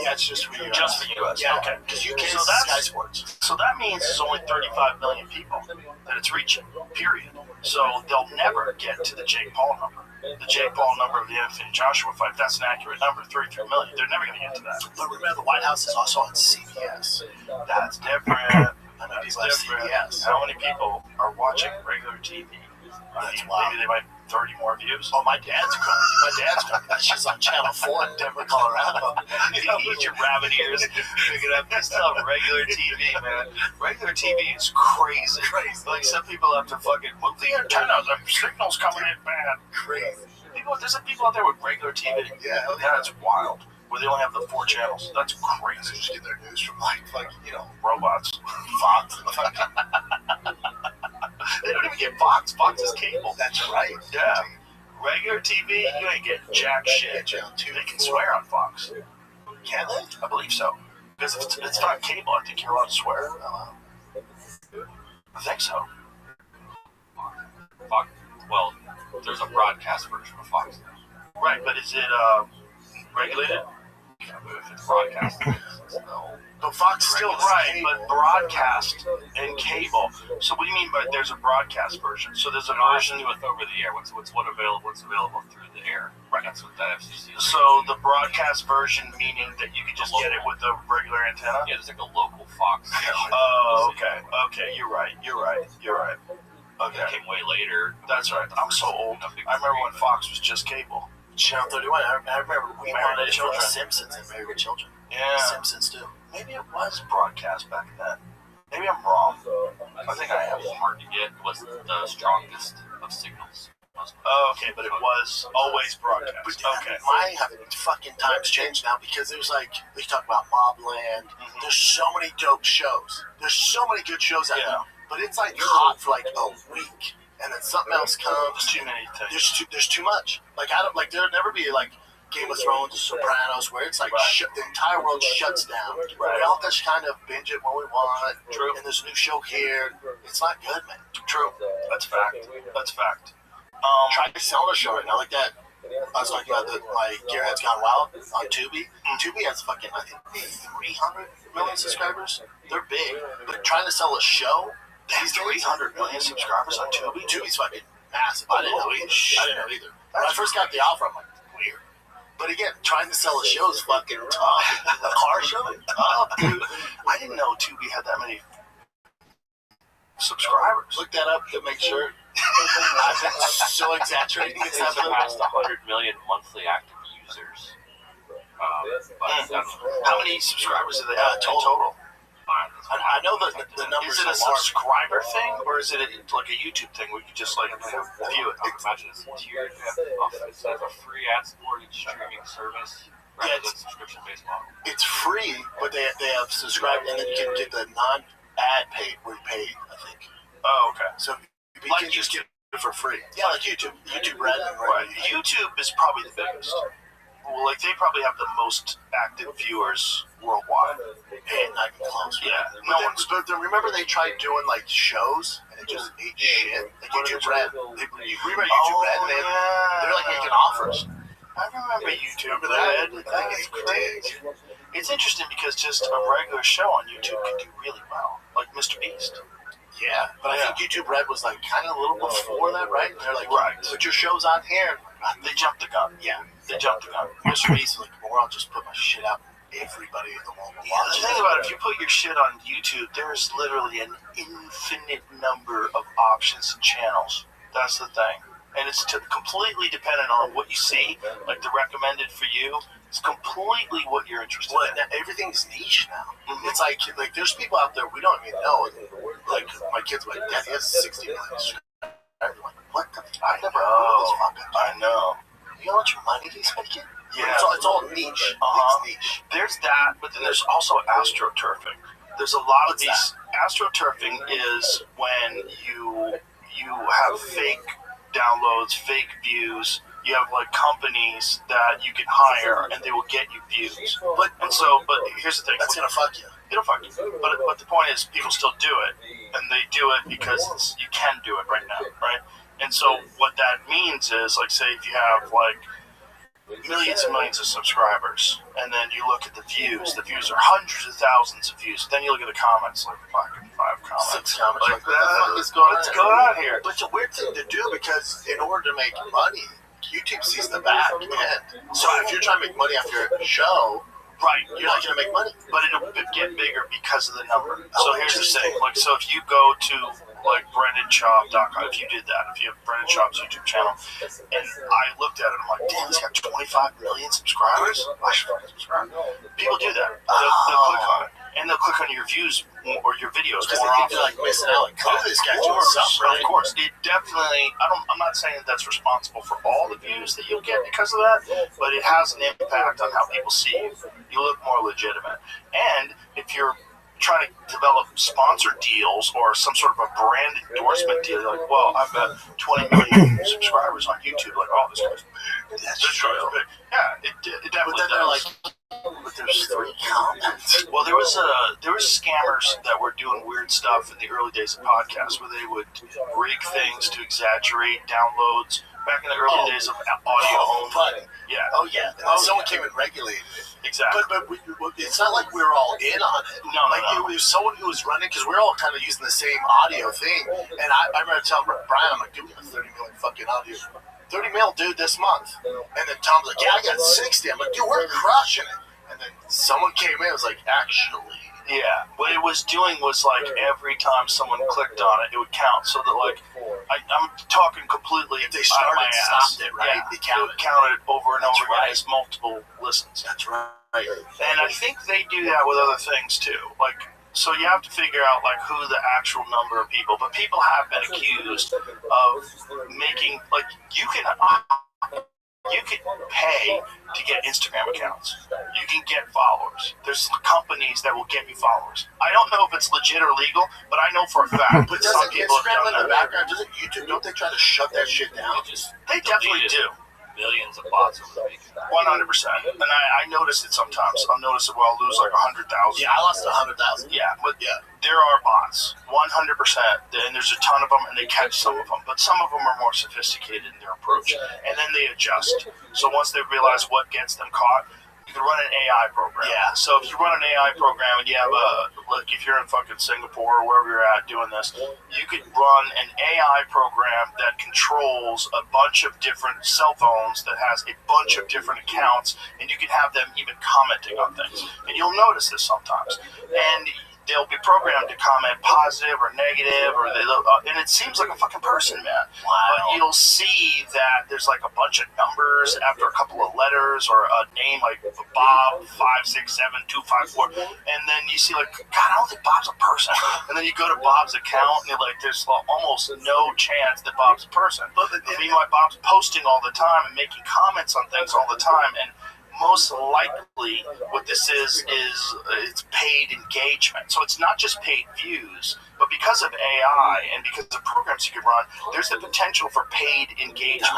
Yeah, it's just for U.S. Just for U.S. Yeah, okay. Because UK So is that's- Sky Sports. So that means there's only 35 million people that it's reaching, period. So they'll never get to the Jake Paul number. The Jake Paul number of the Anthony Joshua fight, that's an accurate number, 33 million. They're never going to get to that. But remember, the White House is also on CBS. That's different. I know people have Different. CBS. How many people are watching regular TV? That's wild. Maybe they might 30 more views. Oh, my dad's coming. That shit's on Channel 4 in Denver, Colorado. You eat your rabbit ears, pick it up. They still have regular TV, man. Regular TV is crazy. Like some people have to fucking move the antenna. The signal's coming in bad. Crazy. There's some people out there with regular TV. Yeah. That's wild. Where they only have the 4 channels. That's They crazy. just get their news from like Robots. Fox. They don't even get Fox. Fox is cable. That's right. Yeah. Regular TV, you ain't getting jack shit. They can swear on Fox. Can they? I believe so. Because if it's not cable, I think you're allowed to swear. I think so. Fox, well, there's a broadcast version of Fox. Right, but is it regulated? If it's broadcast, no. But Fox still Right, but broadcast and cable. So what do you mean by there's a broadcast version? So there's a version with over the air. What's available through the air? Right. That's what the FCC is. So the broadcast version meaning that you can just get it with a regular antenna? Yeah, there's like a local Fox station. Oh, okay. Okay, you're right. Okay. It came way later. That's right. I'm so old. I remember when Fox was just cable. Channel 31. I remember we Married wanted it for Children. The Simpsons and Married with Children. Yeah. The Simpsons too. Maybe it was broadcast back then. Maybe I'm wrong. I think I am. Hard to get. Was the strongest of signals. Oh, okay, but it was always broadcast. But Okay. my fucking times changed now because there's like we talk about Mobland. Mhm. There's so many dope shows. There's so many good shows out Yeah. there. But it's like hot for like a week, and then something else There's comes. too many things. There's too much. Like I don't like there'll never be like Game of Thrones or Sopranos where it's like Right. the entire world shuts down. Right. We all just kind of binge it when we want. True. And there's a new show here. It's not good, man. True. That's fact. That's fact. Try to sell a show right now like that. I was talking about my Gearhead's Gone Wild on Tubi. Tubi has fucking, I think, 300 million subscribers. They're big. But trying to sell a show, These 300 million subscribers on Tubi? Tubi's fucking massive. I didn't know either. When I first got the offer, I'm like, weird. But again, trying to sell a show is fucking tough. A car show is tough, dude. I didn't know Tubi had that many subscribers. Look that up to make sure. I've been so exaggerating. It's surpassed 100 million monthly active users. How many subscribers do they have in total? I know that the numbers Is it a are large. subscriber thing, or is it like a YouTube thing where you can just like view it? Imagine it's tiered. It says a free ad-supported streaming service rather than subscription-based model. It's free, but they have subscribed, and then you can get the non-ad paid where you pay, I think. Oh, okay. So you Like can just get it for free. Yeah, like YouTube. YouTube Red. Right. YouTube is probably the biggest. Well, like they probably have the most active viewers worldwide. Hey, not even close. Yeah. No one's. But then remember they tried doing like shows, and it just ate shit. Like YouTube Red. Remember YouTube Red? And they're like making offers. I remember YouTube Remember that? Red. I think it's crazy. It's interesting because just a regular show on YouTube can do really well, like Mr. Beast. Yeah, but I think YouTube Red was like kind of a little before that, right? And they're like, Right. put your shows on here. They jumped the gun. Yeah, they jumped the gun. Mr. Beast was like, well, I'll just put my shit out. Everybody in the world will watch. The thing about it, if you put your shit on YouTube, there's literally an infinite number of options and channels. That's the thing. And it's completely dependent on what you see. Like the recommended for you, it's completely what you're interested in. Everything's niche now. Mm-hmm. It's like there's people out there we don't even know. Like my kids, like, Dad, he has 60 million subscribers. I'm like, what the fuck? I never heard of this fucking guy. I know. You know how much money he's making? Yeah. It's all niche. It's niche. There's that, but then there's also astroturfing. There's a lot of these. Astroturfing is when you have fake downloads, fake views. You have like companies that you can hire and they will get you views. But here's the thing. That's gonna fuck you. It'll fuck you. But the point is, people still do it, and they do it because you can do it right now, right? And so what that means is, like, say if you have like millions and millions of subscribers, and then you look at the views are hundreds of thousands of views. Then you look at the comments, like fucking 5 comments. 6 comments. Like, what's going on here? But it's a weird thing to do because in order to make money, YouTube sees the back end. So if you're trying to make money after a show, right, you're not going to make money. But it'll get bigger because of the number. So here's the thing. Like, so if you go to like BrandonSchaub.com, if you did that, if you have Brandon Schaub's YouTube channel, and I looked at it, I'm like, damn, he's got 25 million subscribers. I should fucking subscribe. People do that. They'll click on it, and they'll click on your views or your videos more often. They're like missing out. Like, look at this guy doing something. Right? Of course, it definitely. I'm not saying that that's responsible for all the views that you'll get because of that, but it has an impact on how people see you. You look more legitimate, and if you're trying to develop sponsored deals or some sort of a brand endorsement deal, you're like, well, I've got 20 million subscribers on YouTube. Like, oh, this guy's big. That's true. Yeah, it definitely. But then they're like, but there's 3 comments. Well, there was scammers that were doing weird stuff in the early days of podcasts where they would rig things to exaggerate downloads. Back in the early days of audio only. Yeah. Oh, yeah. And someone came and regulated it. Exactly. But it's not like we were all in on it. No, like, it was someone who was running, because we're all kind of using the same audio thing. And I remember telling Brian, I'm like, dude, we have 30 million fucking audio. 30 mil, dude, this month. And then Tom's like, yeah, I got 60. I'm like, dude, we're crushing it. And then someone came in and was like, actually. Yeah, what it was doing was like every time someone clicked on it, it would count. So that like, I'm talking completely. If they started and stopped it, right? Yeah, it would count it over and over again as multiple listens. That's right. And I think they do that with other things too. Like, so you have to figure out like who the actual number of people. But people have been accused of making like you can pay to get Instagram accounts. You can get followers. There's companies that will get you followers. I don't know if it's legit or legal, but I know for a fact. But some people Instagram in the background, doesn't YouTube? Don't they try to shut that shit down? They definitely do. Millions of bots over the week. 100%. And I notice it sometimes. I'll notice it where I'll lose like 100,000. Yeah, I lost 100,000. Yeah, but yeah, there are bots. 100%. And there's a ton of them, and they catch some of them. But some of them are more sophisticated in their approach. And then they adjust. So once they realize what gets them caught, you can run an AI program. Yeah. So if you run an AI program and you have like if you're in fucking Singapore or wherever you're at doing this, you could run an AI program that controls a bunch of different cell phones that has a bunch of different accounts, and you can have them even commenting on things. And you'll notice this sometimes. And they'll be programmed to comment positive or negative, or and it seems like a fucking person, man. Wow. But you'll see that there's like a bunch of numbers after a couple of letters, or a name like Bob 567254, and then you see like, God, I don't think Bob's a person. And then you go to Bob's account, and you're like, there's almost no chance that Bob's a person. But meanwhile, Bob's posting all the time and making comments on things all the time, and most likely what this is it's paid engagement. So it's not just paid views, but because of AI and because of programs you can run, there's the potential for paid engagement.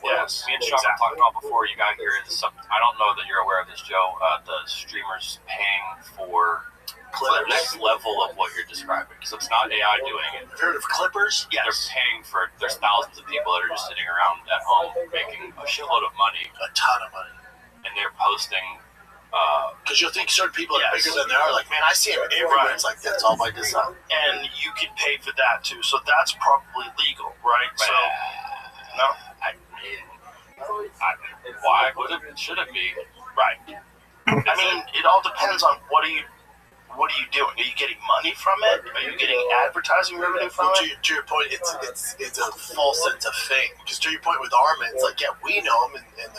Yes. Me and Sean were talking about before you got here is I don't know that you're aware of this, Joe. The streamers paying for the next level of what you're describing. So it's not AI doing it. Have you heard of clippers? Yes. They're paying for, there's thousands of people that are just sitting around at home making a shitload of money. A ton of money. And they're posting. Because you'll think certain people are bigger than they are. Like, man, I see them everywhere. Right. It's like, that's all by design. And you can pay for that too. So that's probably legal, right? So, no? I mean, Why would it? Should it be? Right. I mean, it all depends on what are you doing? Are you getting money from it? Are you getting advertising revenue from it? To your point, it's a false sense of fame. Because to your point with Armin, it's like, yeah, we know him and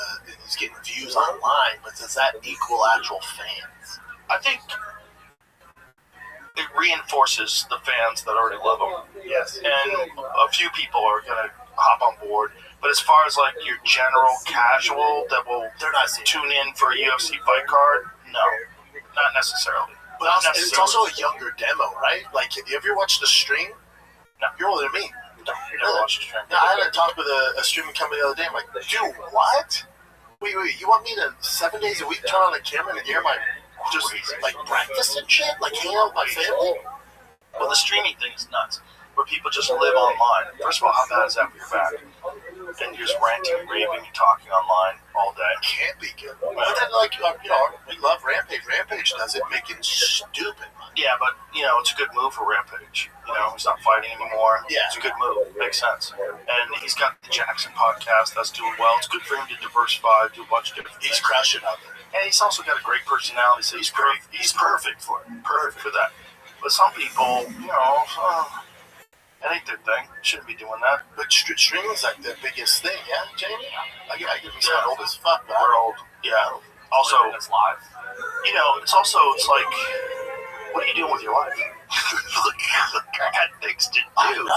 he's getting views online, but does that equal actual fans? I think it reinforces the fans that already love him. Yes. And a few people are going to hop on board. But as far as like your general casual that will tune in for a UFC fight card, no, not necessarily. But also, it's also a younger demo, right? Like, have you ever watched the stream? No. You're older than me. No, never watched the stream. Yeah, I had a talk with a streaming company the other day. I'm like, dude, what? Wait, you want me to 7 days a week turn on the camera and air my just like breakfast and shit? Like hang out with my family? Well, the streaming thing is nuts. Where people just live online. First of all, how bad is that for your back? And you're just ranting and raving and talking online all day. Can't be good. But then, like, we love Rampage. Rampage does it, making stupid money. Yeah, but, it's a good move for Rampage. He's not fighting anymore. Yeah. It's a good move. Makes sense. And he's got the Jackson podcast. That's doing well. It's good for him to diversify, do a bunch of different things. He's crushing out there. And he's also got a great personality, so he's perfect for it. Perfect for that. But some people, that ain't their thing. Shouldn't be doing that. But streaming's like the biggest thing, yeah, Jamie? I get me sound old as fuck, but we're old. Yeah. Also, it's live. It's like, what are you doing with your life? Look, I got things to do.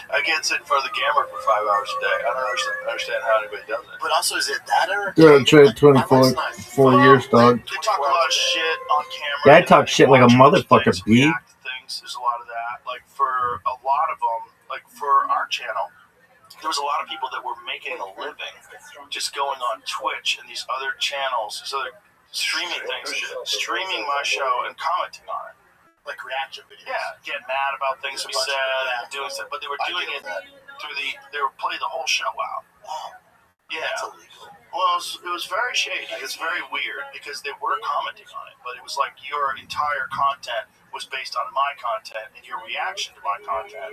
I can't sit in front of the camera for 5 hours a day. I don't understand how anybody does it. But also, is it that or? Yeah, trade 24 years, dog. They talk a lot of shit on camera. Yeah, I talk shit like a motherfucker, B. There's a lot of that. Like for a lot of them, like for our channel, there was a lot of people that were making a living just going on Twitch and these other channels, these other streaming things, streaming my show and commenting on it. Like reaction videos. Yeah, getting mad about things we said, doing stuff, but they were doing it through they were playing the whole show out. Yeah. That's illegal. Well, it was very shady. It's very weird because they were commenting on it, but it was like your entire content was based on my content and your reaction to my content.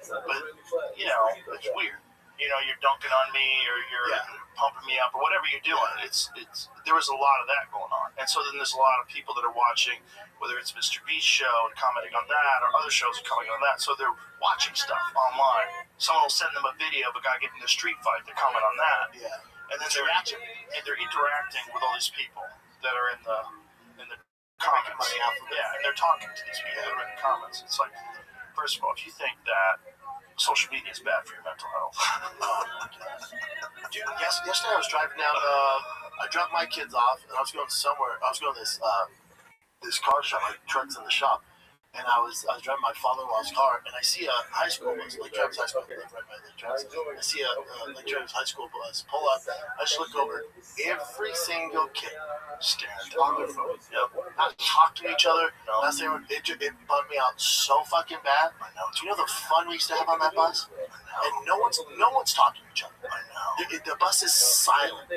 But, it's weird. You're dunking on me or you're pumping me up or whatever you're doing. There was a lot of that going on. And so then there's a lot of people that are watching, whether it's Mr. Beast's show and commenting on that or other shows are commenting on that. So they're watching stuff online. Someone will send them a video of a guy getting in a street fight. They comment on that. Yeah. And then they're interacting with all these people that are in the comments. Yeah, and they're talking to these people that are in the comments. It's like, first of all, if you think that social media is bad for your mental health. Dude, yesterday I was driving down, I dropped my kids off, and I was going somewhere. I was going to this car shop, like trucks in the shop, and I was driving my father-in-law's car, and I see a high school bus, Lake Travis High School, right by Lake Travis. I see a Lake Travis High School bus pull up. I just look over. Every single kid staring on their phone. Not talking to each other. No. It bummed me out so fucking bad. I know. Do you know the fun we used to have on that bus? And no one's talking to each other. I know. The bus is silent.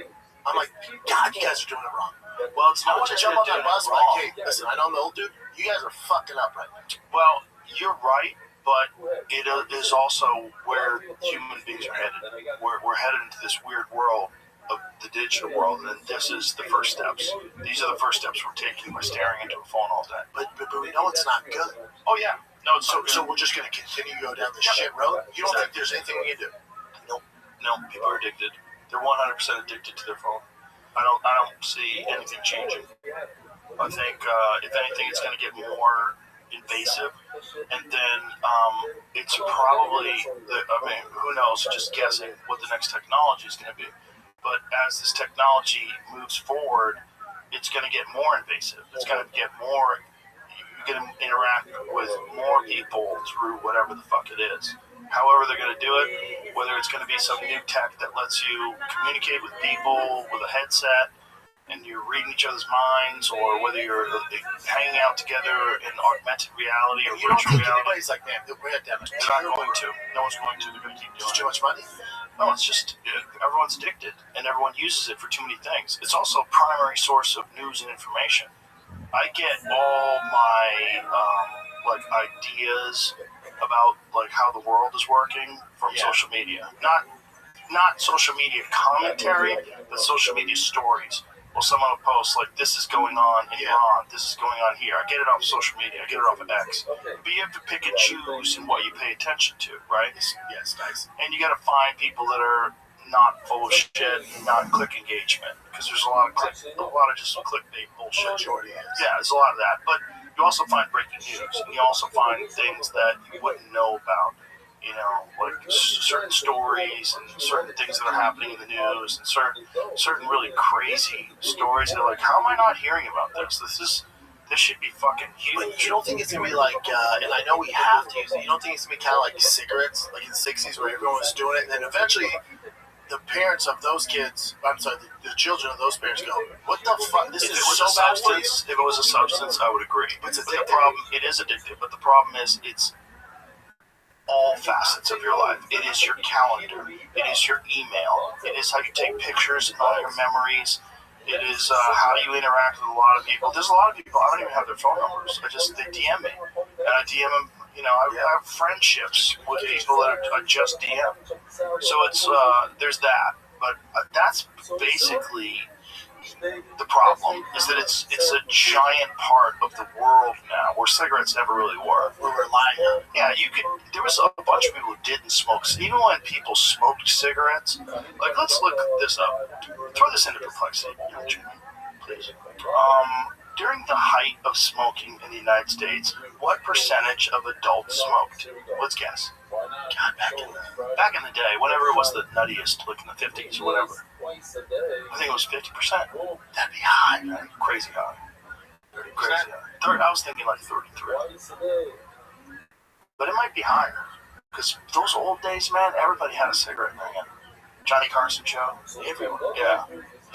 I'm like, God, you guys are doing it wrong. Well, it's I not want to just jump on that bus. wrong. Like, hey, listen, I know I'm the old dude. You guys are fucking up right now. Well, you're right, but it is also where human beings are headed. We're headed into this weird world of the digital world, and this is the first steps. These are the first steps we're taking by staring into a phone all day. But we know it's not good. Oh, yeah. No, it's So we're just going to continue to go down this shit road? You don't think there's anything we can do? No, people are addicted. They're 100% addicted to their phone. I don't see anything changing. I think, if anything, it's going to get more invasive, and then it's probably, who knows, just guessing what the next technology is going to be. But as this technology moves forward, it's going to get more invasive. It's going to get more, you're going to interact with more people through whatever the fuck it is. However they're going to do it, whether it's going to be some new tech that lets you communicate with people with a headset and you're reading each other's minds, or whether you're hanging out together in augmented reality or You don't virtual think reality. anybody's like, man, we're at that. They're not going to. No one's going to. They're going to keep doing Just it. too much money? No, it's just everyone's addicted and everyone uses it for too many things. It's also a primary source of news and information. I get all my ideas about like how the world is working from social media. Not not social media commentary, but social media stories. Well, someone will post like, this is going on in Iran, this is going on here. I get it off social media, I get it off of X. But you have to pick and choose in what you pay attention to, right? Yes, nice. And you got to find people that are not full of shit, not click engagement, because there's a lot of just clickbait bullshit. Majority is. Yeah, there's a lot of that. But you also find breaking news, and you also find things that you wouldn't know about. You know, like certain stories and certain things that are happening in the news, and certain really crazy stories. They're like, how am I not hearing about this? This should be fucking huge. But you don't think it's gonna be like, and I know we have to use it. You don't think it's gonna be kind of like cigarettes, like in the '60s, where everyone was doing it, and then eventually the parents of those kids, I'm sorry, the children of those parents go, what the fuck? This If is it was so a bad for you. substance, if it was a substance, I would agree. But it's But the addictive. problem, it is addictive. But the problem is, it's all facets of your life. It is your calendar. It is your email. It is how you take pictures and all your memories. It is how you interact with a lot of people. There's a lot of people, I don't even have their phone numbers. They DM me. And I DM them, you know, I have friendships with people that I just DM. So it's, there's that. But that's basically the problem, is that it's a giant part of the world now, where cigarettes never really were. We're relying on it. Yeah, there was a bunch of people who didn't smoke. Even when people smoked cigarettes, like, let's look this up. Throw this into perplexity, please. During the height of smoking in the United States, what percentage of adults smoked? Let's guess. God, Back in the day, whenever it was the nuttiest, like in the 50s or whatever, I think it was 50%. that'd be high, right? Crazy high. Crazy high. I was thinking like 33. But it might be higher. Because those old days, man, everybody had a cigarette in their hand. Johnny Carson show. Everyone. Yeah.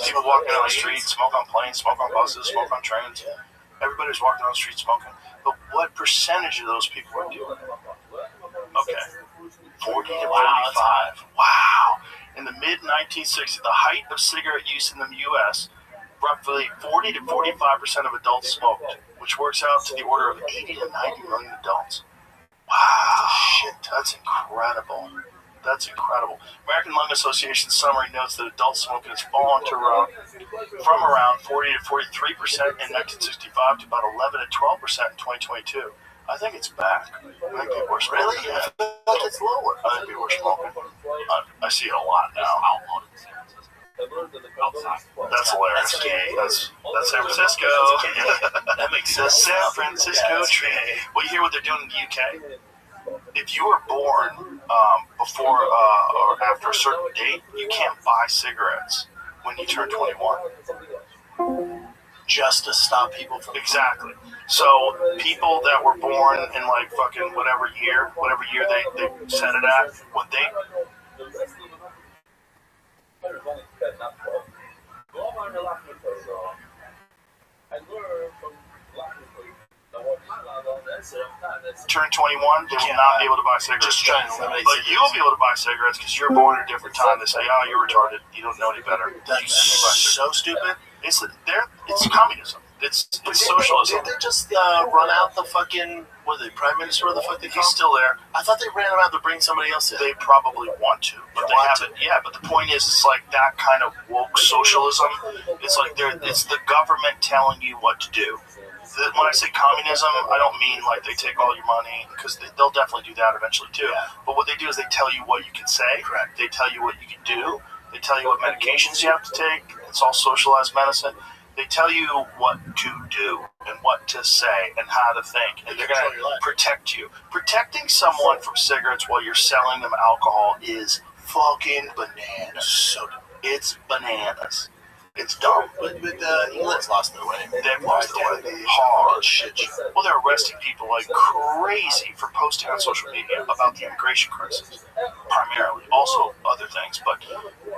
People walking down the street, smoke on planes, smoke on buses, smoke on trains. Everybody was walking down the street smoking. But what percentage of those people are doing it? Okay. 40 to 45. Wow. In the mid-1960s, the height of cigarette use in the U.S., roughly 40 to 45% of adults smoked, which works out to the order of 80 to 90 million adults. Wow. Shit, that's incredible. That's incredible. American Lung Association summary notes that adult smoking has fallen to from around 40 to 43% in 1965 to about 11 to 12% in 2022. I think it's back. I think people are smoking. Really? I feel like it's lower. I think people are smoking. I see it a lot now. That's hilarious. That's gay. That's San Francisco. That makes sense. San Francisco tree. Well, you hear what they're doing in the UK? If you were born before or after a certain date, you can't buy cigarettes when you turn 21. Just to stop people from... Exactly. So people that were born in like fucking whatever year they set it at, when they... turn 21, they will not be able to buy cigarettes. Just trying to eliminate But you'll be able to buy cigarettes because you're born at a different time. They say, oh, you're retarded. You don't know any better. That's so stupid. It's communism. It's socialism. Did they just run out the fucking... What are they, Prime Minister? What the fuck they call He's him? still there. I thought they ran him out to bring somebody else in. They probably want to, but they haven't. Yeah, but the point is, it's like that kind of woke socialism. It's like it's the government telling you what to do. When I say communism, I don't mean like they take all your money, because they'll definitely do that eventually too. Yeah. But what they do is they tell you what you can say. Correct. They tell you what you can do. They tell you what medications you have to take. It's all socialized medicine. They tell you what to do and what to say and how to think, and they're going to protect you. Protecting someone from cigarettes while you're selling them alcohol is fucking bananas. So dumb. It's bananas. It's dumb. But England's lost their way. They've lost their way hard. Shit. Well, they're arresting people like crazy for posting on social media about the immigration crisis, primarily. Also other things, but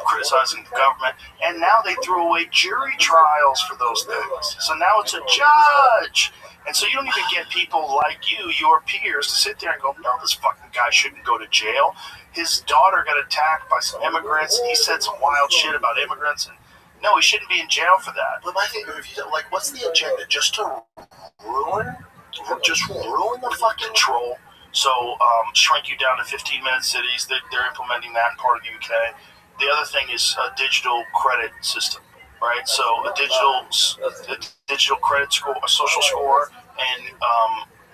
criticizing the government. And now they threw away jury trials for those things. So now it's a judge. And so you don't even get people like you, your peers, to sit there and go, no, this fucking guy shouldn't go to jail. His daughter got attacked by some immigrants. He said some wild shit about immigrants, and no, he shouldn't be in jail for that. But my thing, like, what's the agenda? Just to ruin the fucking Control. So shrink you down to 15-minute cities. They're implementing that in part of the UK. The other thing is a digital credit system, right? So a digital credit score, a social score, and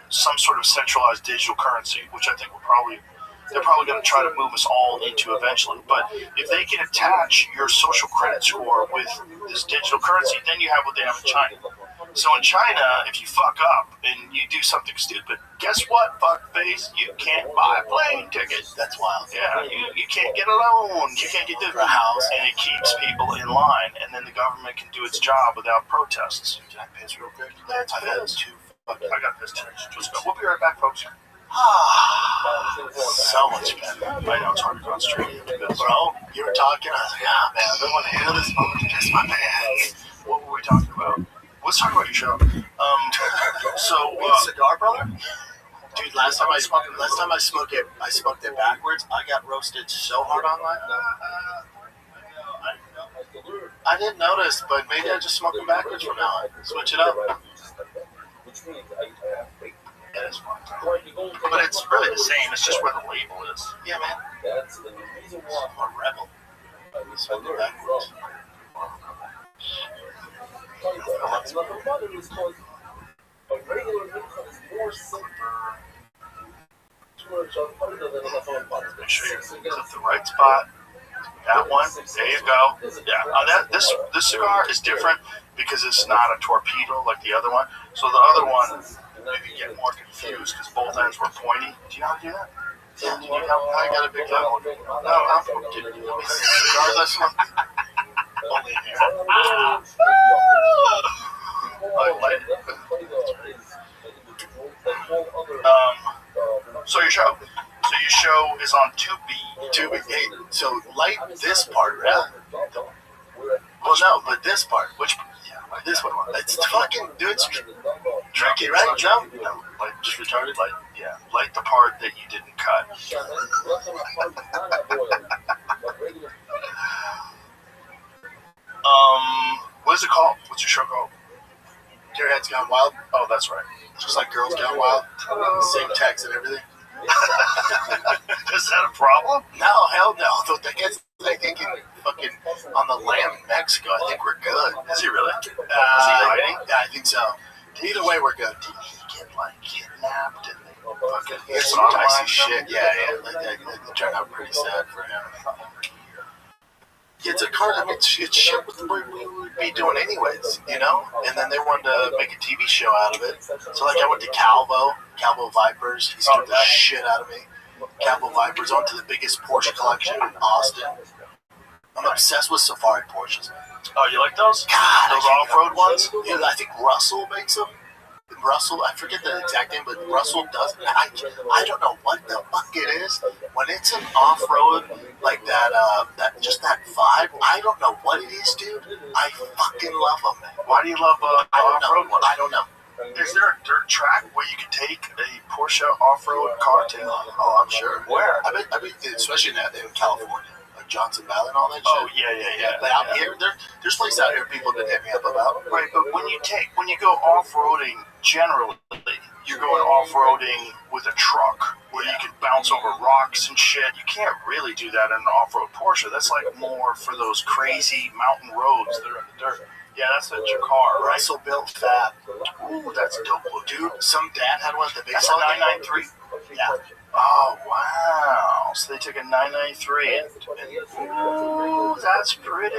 some sort of centralized digital currency, which I think they're probably going to try to move us all into eventually. But if they can attach your social credit score with this digital currency, then you have what they have in China. So in China, if you fuck up and you do something stupid, guess what, fuckface? You can't buy a plane ticket. That's wild. Yeah, you can't get a loan. You can't get the house, and it keeps people in line. And then the government can do its job without protests. Can I piss real quick? That's I've had pissed. two. I got pissed too. Let's go. We'll be right back, folks. So much better. I know it's hard to concentrate. Bro, you were talking. I was like, ah, man, I don't want to handle this moment to piss my pants. What were we talking about? Let's talk about your show. Cigar brother? Dude, last time I smoked it backwards. I got roasted so hard online. I didn't notice, but maybe I just smoke them backwards from now on. Switch it up. That is fun. But it's really the same. It's just where the label is. Yeah, man. I'm a rebel. Smoke it backwards. Make sure you click the right spot. That one. There you go. Yeah. This cigar is different because it's not a torpedo like the other one. So the other one, maybe you get more confused because both ends were pointy. Do you know how to do that? Yeah. I got a big level. No, I'm kidding. Regardless. Only here. So your show is on 2B. 2B. Hey, so light this part, right? Well, no, but this part. Which? Yeah, this one. It's fucking, dude. It's tricky, right, Joe? No, like just retarded. Like, yeah, like the part that you didn't cut. What is it called? What's your show called? Your Head's Gone Wild. Oh, that's right. Just like Girls Gone Wild. Same text and everything. Is that a problem? No, hell no. I think fucking on the land in Mexico, I think we're good. Is he really? Is he hiding? Yeah, I think so. Either way, we're good. Did he get like kidnapped and they fucking It's some dicey shit. Yeah. That turned out pretty sad for him. It's a card. I mean, it's shit we would be doing anyways, you know. And then they wanted to make a TV show out of it. So like, I went to Calvo Vipers. He scared the shit out of me. Calvo Vipers. I went to the biggest Porsche collection in Austin. I'm obsessed with Safari Porsches. Oh, you like those? God, those off-road ones? Yeah, I think Russell makes them. Russell, I forget the exact name, but Russell does. I don't know what the fuck it is. When it's an off-road like that, that vibe. I don't know what it is, dude. I fucking love them, man. Why do you love off-road ones? I don't know. Is there a dirt track where you can take a Porsche off-road car to? Oh, I'm sure. Where? I bet, especially in California. Johnson Valley and all that shit. Oh, yeah. But out here, there's places out here people have been hitting me up about. Right, but when you go off-roading, generally, you're going off-roading with a truck where you can bounce over rocks and shit. You can't really do that in an off-road Porsche. That's like more for those crazy mountain roads that are in the dirt. Yeah, that's your car, right? Russell built fat. Ooh, that's dope, dude. Some dad had one at the big. That's a 993. Yeah. Oh, wow. So they took a 993 and ooh, that's pretty.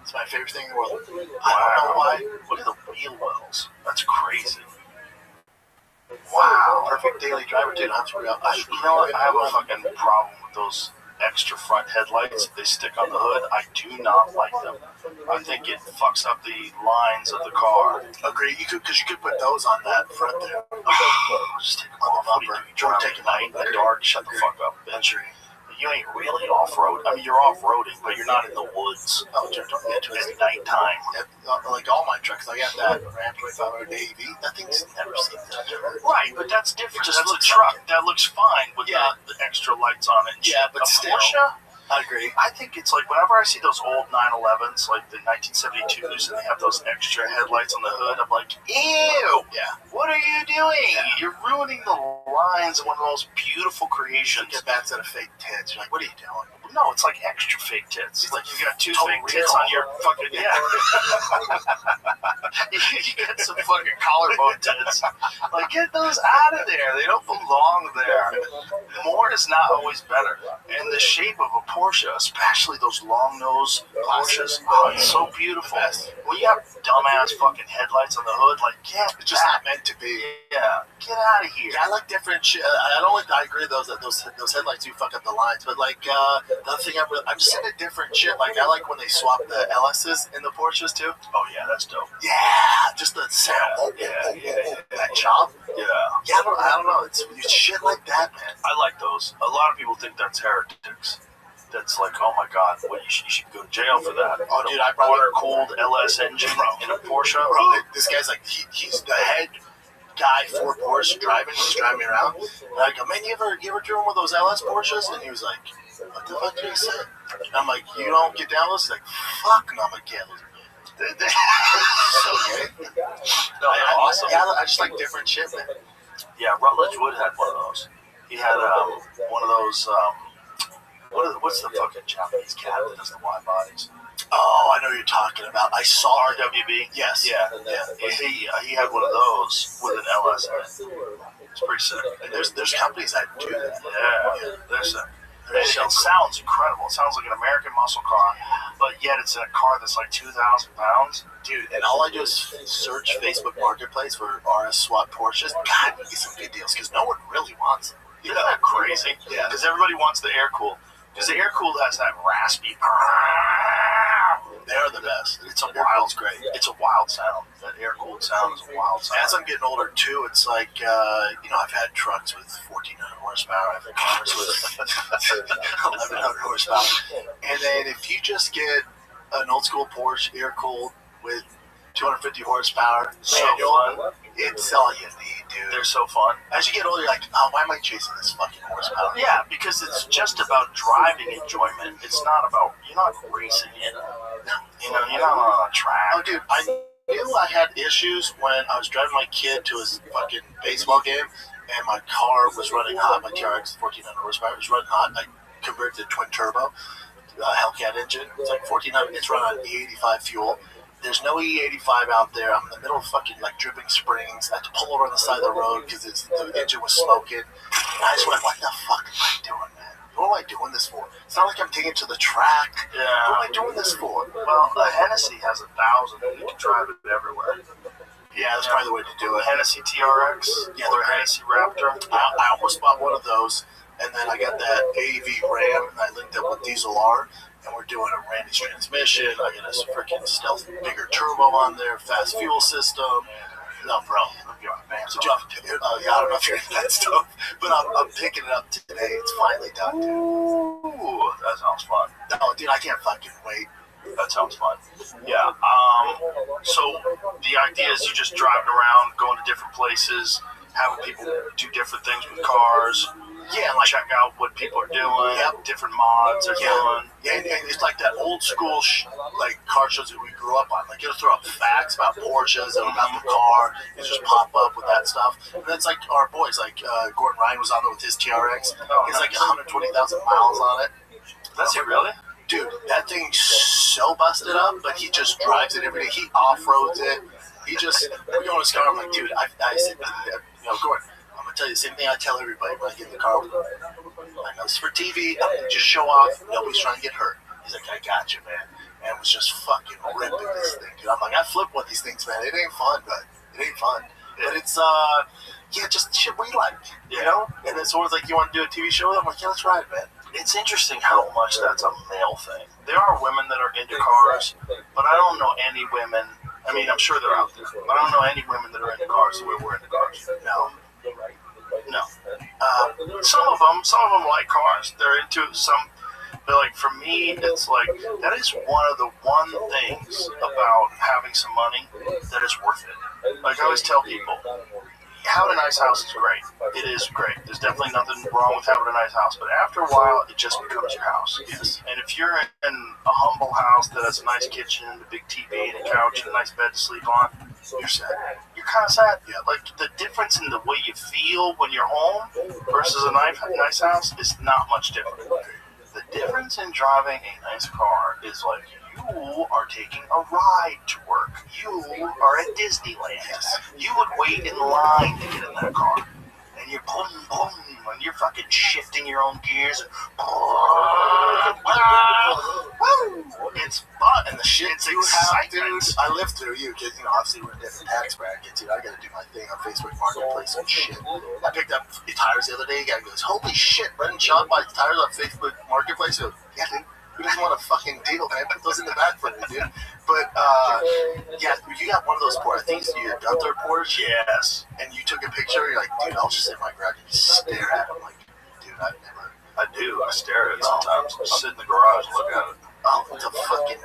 It's my favorite thing in the world. Wow. I don't know why. Look at the wheel wells. That's crazy. Wow. Perfect daily driver, dude. I'm real. You know what? I have a fucking problem with those extra front headlights that they stick on the hood. I do not like them. I think it fucks up the lines of the car. Agree. Because you could put those on that front there. Just take them off. What do you do? You drive at night in the dark? Shut the fuck up, bitch. You ain't really off-road. I mean, you're off-roading, but you're not in the woods. Oh, don't get to it. At nighttime. Like all my trucks, I got that Ram 2500 AV. That thing's never seen that. Right, but that's different. That's a truck. That looks fine with the extra lights on it. Yeah, but a still. Porsche? I agree. I think it's like whenever I see those old 911s, like the 1972s, and they have those extra headlights on the hood, I'm like, ew! Yeah. What are you doing? Yeah. You're ruining the lines of one of the most beautiful creations. Get back to the fake tits. You're like, what are you doing? No, it's like extra fake tits. It's like you got two Total fake tits real. on your fucking you got some fucking collarbone tits. Like, get those out of there. They don't belong there. More is not always better. And the shape of a Porsche, especially those long nose Porsches, it's so beautiful. When you have dumbass fucking headlights on the hood, like, yeah, It's just not meant to be. yeah, get out of here. Yeah, I like different shit. I agree those headlights do fuck up the lines, but like the other thing I'm just into different shit. Like I like when they swap the LSs in the Porsches too. Oh yeah, that's dope. Yeah, just the sound. Yeah. That chop. Yeah. Yeah, I don't know. It's shit like that, man. I like those. A lot of people think that's heretics. That's like, oh my god, well, you should go to jail for that. Oh, dude, I probably water-cooled LS engine in a Porsche. Bro, this guy's like he's the head guy for Porsche driving. He's driving me around. And I go, man, you ever driven one of those LS Porsches? And he was like, what the fuck did he say? And I'm like, you don't get down with this? He's like, fuck no, I'm like, yeah. So gay. No, they're awesome. Yeah, I just like different shit, man. Yeah, Rutledge Wood had one of those. He had one of those. What's the fucking Japanese cat that does the wide bodies? Oh, I know what you're talking about. I saw RWB. Yes. Yeah. He had one of those with an LS in it. It's pretty sick. And there's companies that do that. Yeah, they're sick. It sounds incredible. It sounds like an American muscle car, but yet it's a car that's like 2,000 pounds. Dude, and all I do is search Facebook Marketplace for RS swap Porsches. God, you get some good deals because no one really wants them. Isn't that crazy? Yeah. Because everybody wants the air cool. Because the air cooled has that raspy. They're the best. It's great. It's a wild sound. That air cooled sound is a wild sound. As I'm getting older too, it's like I've had trucks with 1,400 horsepower. I've had cars with 1,100 horsepower. And then if you just get an old school Porsche air cooled with 250 horsepower, So manual, fun. it's all you need, dude. They're so fun. As you get older, you're like, oh, why am I chasing this fucking horsepower? Yeah, because it's just about driving enjoyment. It's not about, you're not racing it. You're not on a track. Oh, dude, I knew I had issues when I was driving my kid to his fucking baseball game, and my car was running hot. My TRX 1,400 horsepower was running hot. I converted to twin turbo Hellcat engine. It's like 1,400. It's running on E85 fuel. There's no E85 out there. I'm in the middle of fucking like dripping springs. I had to pull over on the side of the road because the engine was smoking. And I just went, what the fuck am I doing, man? What am I doing this for? It's not like I'm taking it to the track. Yeah. What am I doing this for? Well, a Hennessy has 1,000 and you can drive it everywhere. Yeah, that's probably the way to do it. Hennessy TRX, Yeah, or they're Hennessy Raptor. I almost bought one of those, and then I got that AEV Ram, and I linked up with Diesel R, and we're doing a Randy's transmission. I got a freaking stealth bigger turbo on there, fast fuel system. No, bro. So, Jeff, yeah, I don't know if you're into that stuff, but I'm picking it up today. It's finally done, dude. Ooh, that sounds fun. Oh, dude, I can't fucking wait. That sounds fun. Yeah. So the idea is you just driving around, going to different places, having people do different things with cars. Yeah, Like check out what people are doing, Yep. different mods they're doing. Yeah, and it's like that old school like car shows that we grew up on. Like, you'll throw up facts about Porsches and about the car, and just pop up with that stuff. And it's like our boys, like Gordon Ryan was on there with his TRX. He's like 120,000 miles on it. That's it, really? Dude, that thing's so busted up, but he just drives it every day. He off-roads it. We go in his car, I'm like, dude, I said, Gordon, I'm going to tell you the same thing I tell everybody when I get in the car with him. I know it's for TV, I'm going to just show off, nobody's trying to get hurt. He's like, I got you, man. And was just fucking ripping this thing, dude. I'm like, I flip one of these things, man. It ain't fun, but it ain't fun. But it's, just shit we like, you know? And then someone's like, you want to do a TV show with them? I'm like, yeah, let's ride, man. It's interesting how much that's a male thing. There are women that are into cars, but I don't know any women. I mean, I'm sure they're out there, but I don't know any women that are into cars the way we're into cars. No. Some of them like cars. They're into some. But like for me, it's like that is one of the things about having some money that is worth it. Like I always tell people, having a nice house is great. It is great. There's definitely nothing wrong with having a nice house, but after a while, it just becomes your house. Yes. And if you're in a humble house that has a nice kitchen, a big TV, and a couch, and a nice bed to sleep on, You're sad. you're kind of sad. Yeah. Like the difference in the way you feel when you're home versus a nice house is not much different. The difference in driving a nice car is like you are taking a ride to work. You are at Disneyland. You would wait in line to get in that car. And you're boom, boom, and you're fucking shifting your own gears. It's fun. And the shit it's you have, excitement. dude. I lived through you, because, obviously we're in different tax brackets. I gotta do my thing on Facebook Marketplace and shit. I picked up tires the other day. Guy goes, holy shit, Brendan Shaw buys tires on Facebook Marketplace. I go, yeah, dude. Who doesn't want a fucking deal, man? Put those in the back for me, dude. But, yeah, you got one of those Porsche. I think it's your Gunther Porsche. Yes. And you took a picture. You're like, dude, I'll just sit in my garage and just stare at it. I'm like, dude, I've never. I do. I stare at it sometimes. I sit in the garage and look at it. Oh, it's a fucking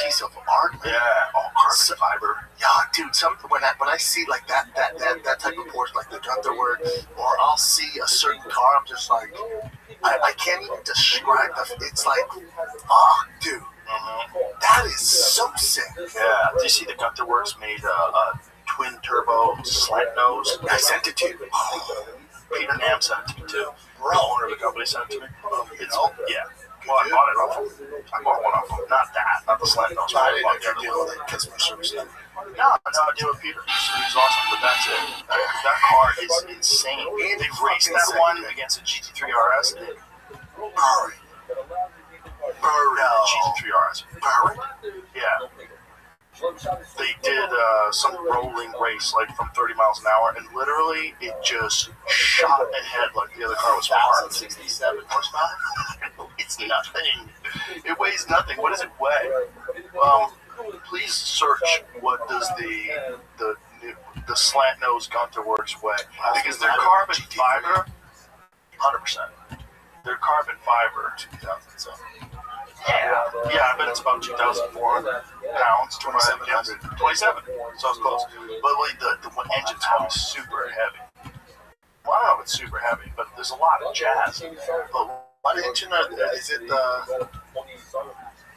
piece of art, man. Yeah, all carbon fiber. Yeah, dude. When I see like that type of Porsche, like the Gunther work, or I'll see a certain car, I'm just like, I can't even describe it's like, oh, dude, that is so sick. Yeah. Do you see the Gunther Works made a twin turbo slant nose? I sent it to you. Peter Nam sent it to me too. The owner of the company sent it to me. It's, yeah. Well, I Dude. bought it off him. I bought one off him. Not that. Not the slant nose. I I bought didn't the deal other with one. it, customer service. No, I deal with Peter. He's awesome, but that's it. That car is insane. They raced that one against a GT3 RS. And it Hurry. GT3 RS. Hurry. Yeah. They did some rolling race, like from 30 miles an hour, and literally it just shot ahead like the other car was parked. 1,067 horsepower. It's nothing. It weighs nothing. What does it weigh? Please search what does the slant nose Gunther Works weigh, because they're carbon fiber. 100%. They're carbon fiber. 2,000. So. Yeah, I bet it's about 2,400 pounds, 2,700. 27, so it's close. But like the engine's probably super heavy. Well, I don't know if it's super heavy, but there's a lot of jazz in there. But what engine is it?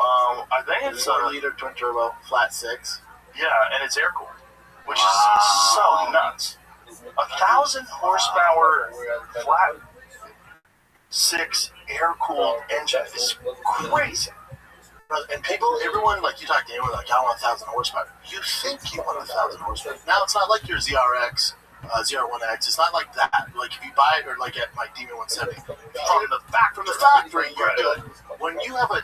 I think it's 4-liter twin turbo, flat 6. yeah, and it's air cooled, which is so nuts. 1,000 horsepower flat 6 air cooled engine is crazy. And everyone, like you talk to anyone, like I want 1,000 horsepower. You think you want 1,000 horsepower. Now it's not like your ZRX, ZR1X. It's not like that. Like if you buy it, or like at my Demon 170 from the factory, you're good. When you have a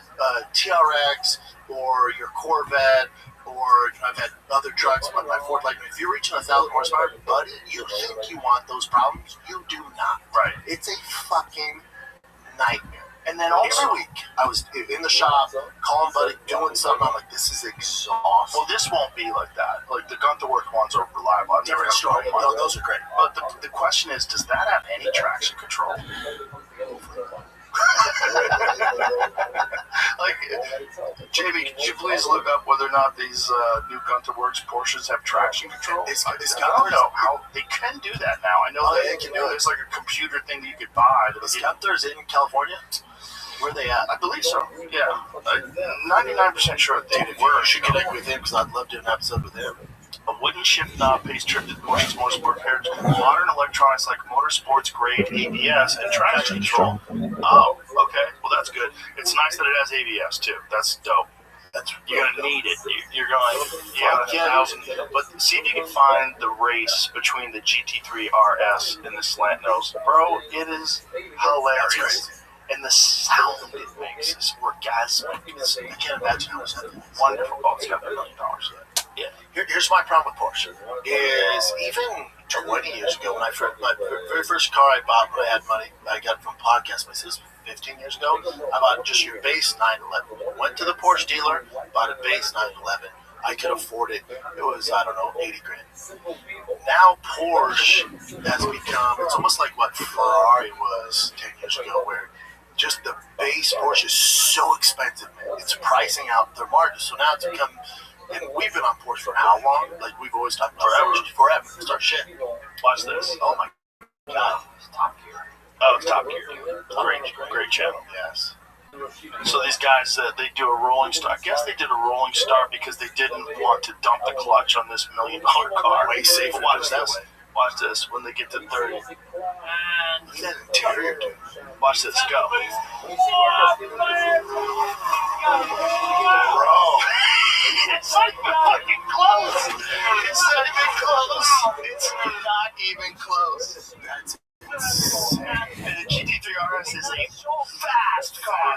TRX or your Corvette, or I've had other trucks, like my Ford Lightning, if you're reaching 1,000 horsepower, buddy, you think you want those problems. You do not. Right. It's a fucking nightmare. And then also, Every week, I was in the shop, calling buddy, doing something. I'm like, this is exhausting. well, this won't be like that. Like the Gunther Work ones are reliable. I've never Different had story. one. No, those are great. But the question is, does that have any traction control? Like, JB, could you please look up whether or not these new Gunther Works Porsches have traction control? It's I don't know how they can do that now. I know they can do it. There's like a computer thing that you could buy. Is Gunther's in California? Where are they at? I believe so. Yeah, 99% sure they Dude, were. you should connect with him, because I'd love to do an episode with him. A wooden shift knob pays tribute to Porsche's motorsport paired to modern electronics like motorsports grade ABS and traction control. Oh, okay. Well, that's good. It's nice that it has ABS too. That's dope. You're gonna need it. You're going. Yeah, 1,000. But see if you can find the race between the GT3 RS and the slant nose, bro. It is hilarious. And the sound it makes is orgasmic. I can't imagine how much that is. Wonderful. Oh, it's got $1 million. Yeah. Here's my problem with Porsche. Is even 20 years ago, when my very first car I bought when I had money, I got from podcast places 15 years ago, I bought just your base 911. Went to the Porsche dealer, bought a base 911. I could afford it. It was, I don't know, 80 grand. Now Porsche has become, it's almost like what Ferrari was 10 years ago, where just the base Porsche is so expensive, man. It's pricing out their margins. So now it's become, and we've been on Porsche for how long? Like we've always talked about forever. Start shit. Watch this. Oh my god. Top Gear. Oh, it's Top Gear. Great channel. Yes. So these guys, they do a rolling start. I guess they did a rolling start because they didn't want to dump the clutch on this $1 million car. Way safer. Watch this. Watch this. When they get to 30. Look at that interior, dude. Watch this. Go. Bro. It's not even fucking close. It's not even close. It's not even close. That's insane. And the GT3 RS is a fast car.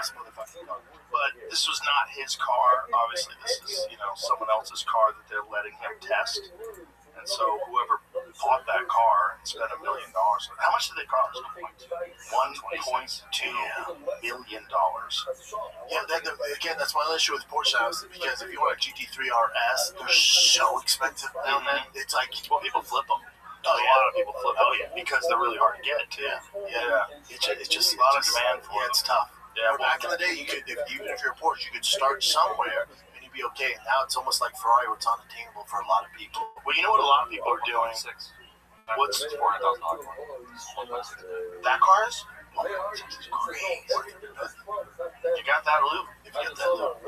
But this was not his car. Obviously, this is, someone else's car that they're letting him test. And so whoever bought that car and spent $1 million. How much did they cost? $1.2 million. Yeah, again, that's my issue with Porsche house because if you want a GT3 RS, they're so expensive now, man. It's like, well, people flip them. Oh, A lot of people flip them. Oh, yeah, because they're really hard to get, too. Yeah. It's just a lot of demand for them. Yeah, it's tough. Yeah, back in the day, you could, even if you're a Porsche, you could start somewhere and you'd be okay. And now it's almost like Ferrari, where it's unattainable for a lot of people. Well, you know what a lot of people are doing? What's $400,000? that car is? Crazy. You got that loop? If you get that look,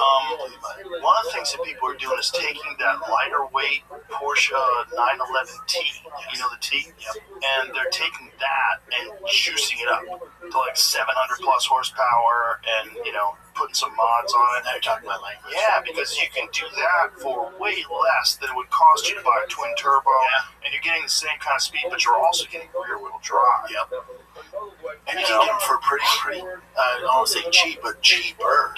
One of the things that people are doing is taking that lighter weight Porsche 911T, the T? Yep. And they're taking that and juicing it up to like 700 plus horsepower and, putting some mods on it. now you're talking about language. Yeah, because you can do that for way less than it would cost you to buy a twin turbo, and you're getting the same kind of speed, but you're also getting rear wheel drive. Yep. And you can get them for pretty, I don't want to say cheap, but cheaper.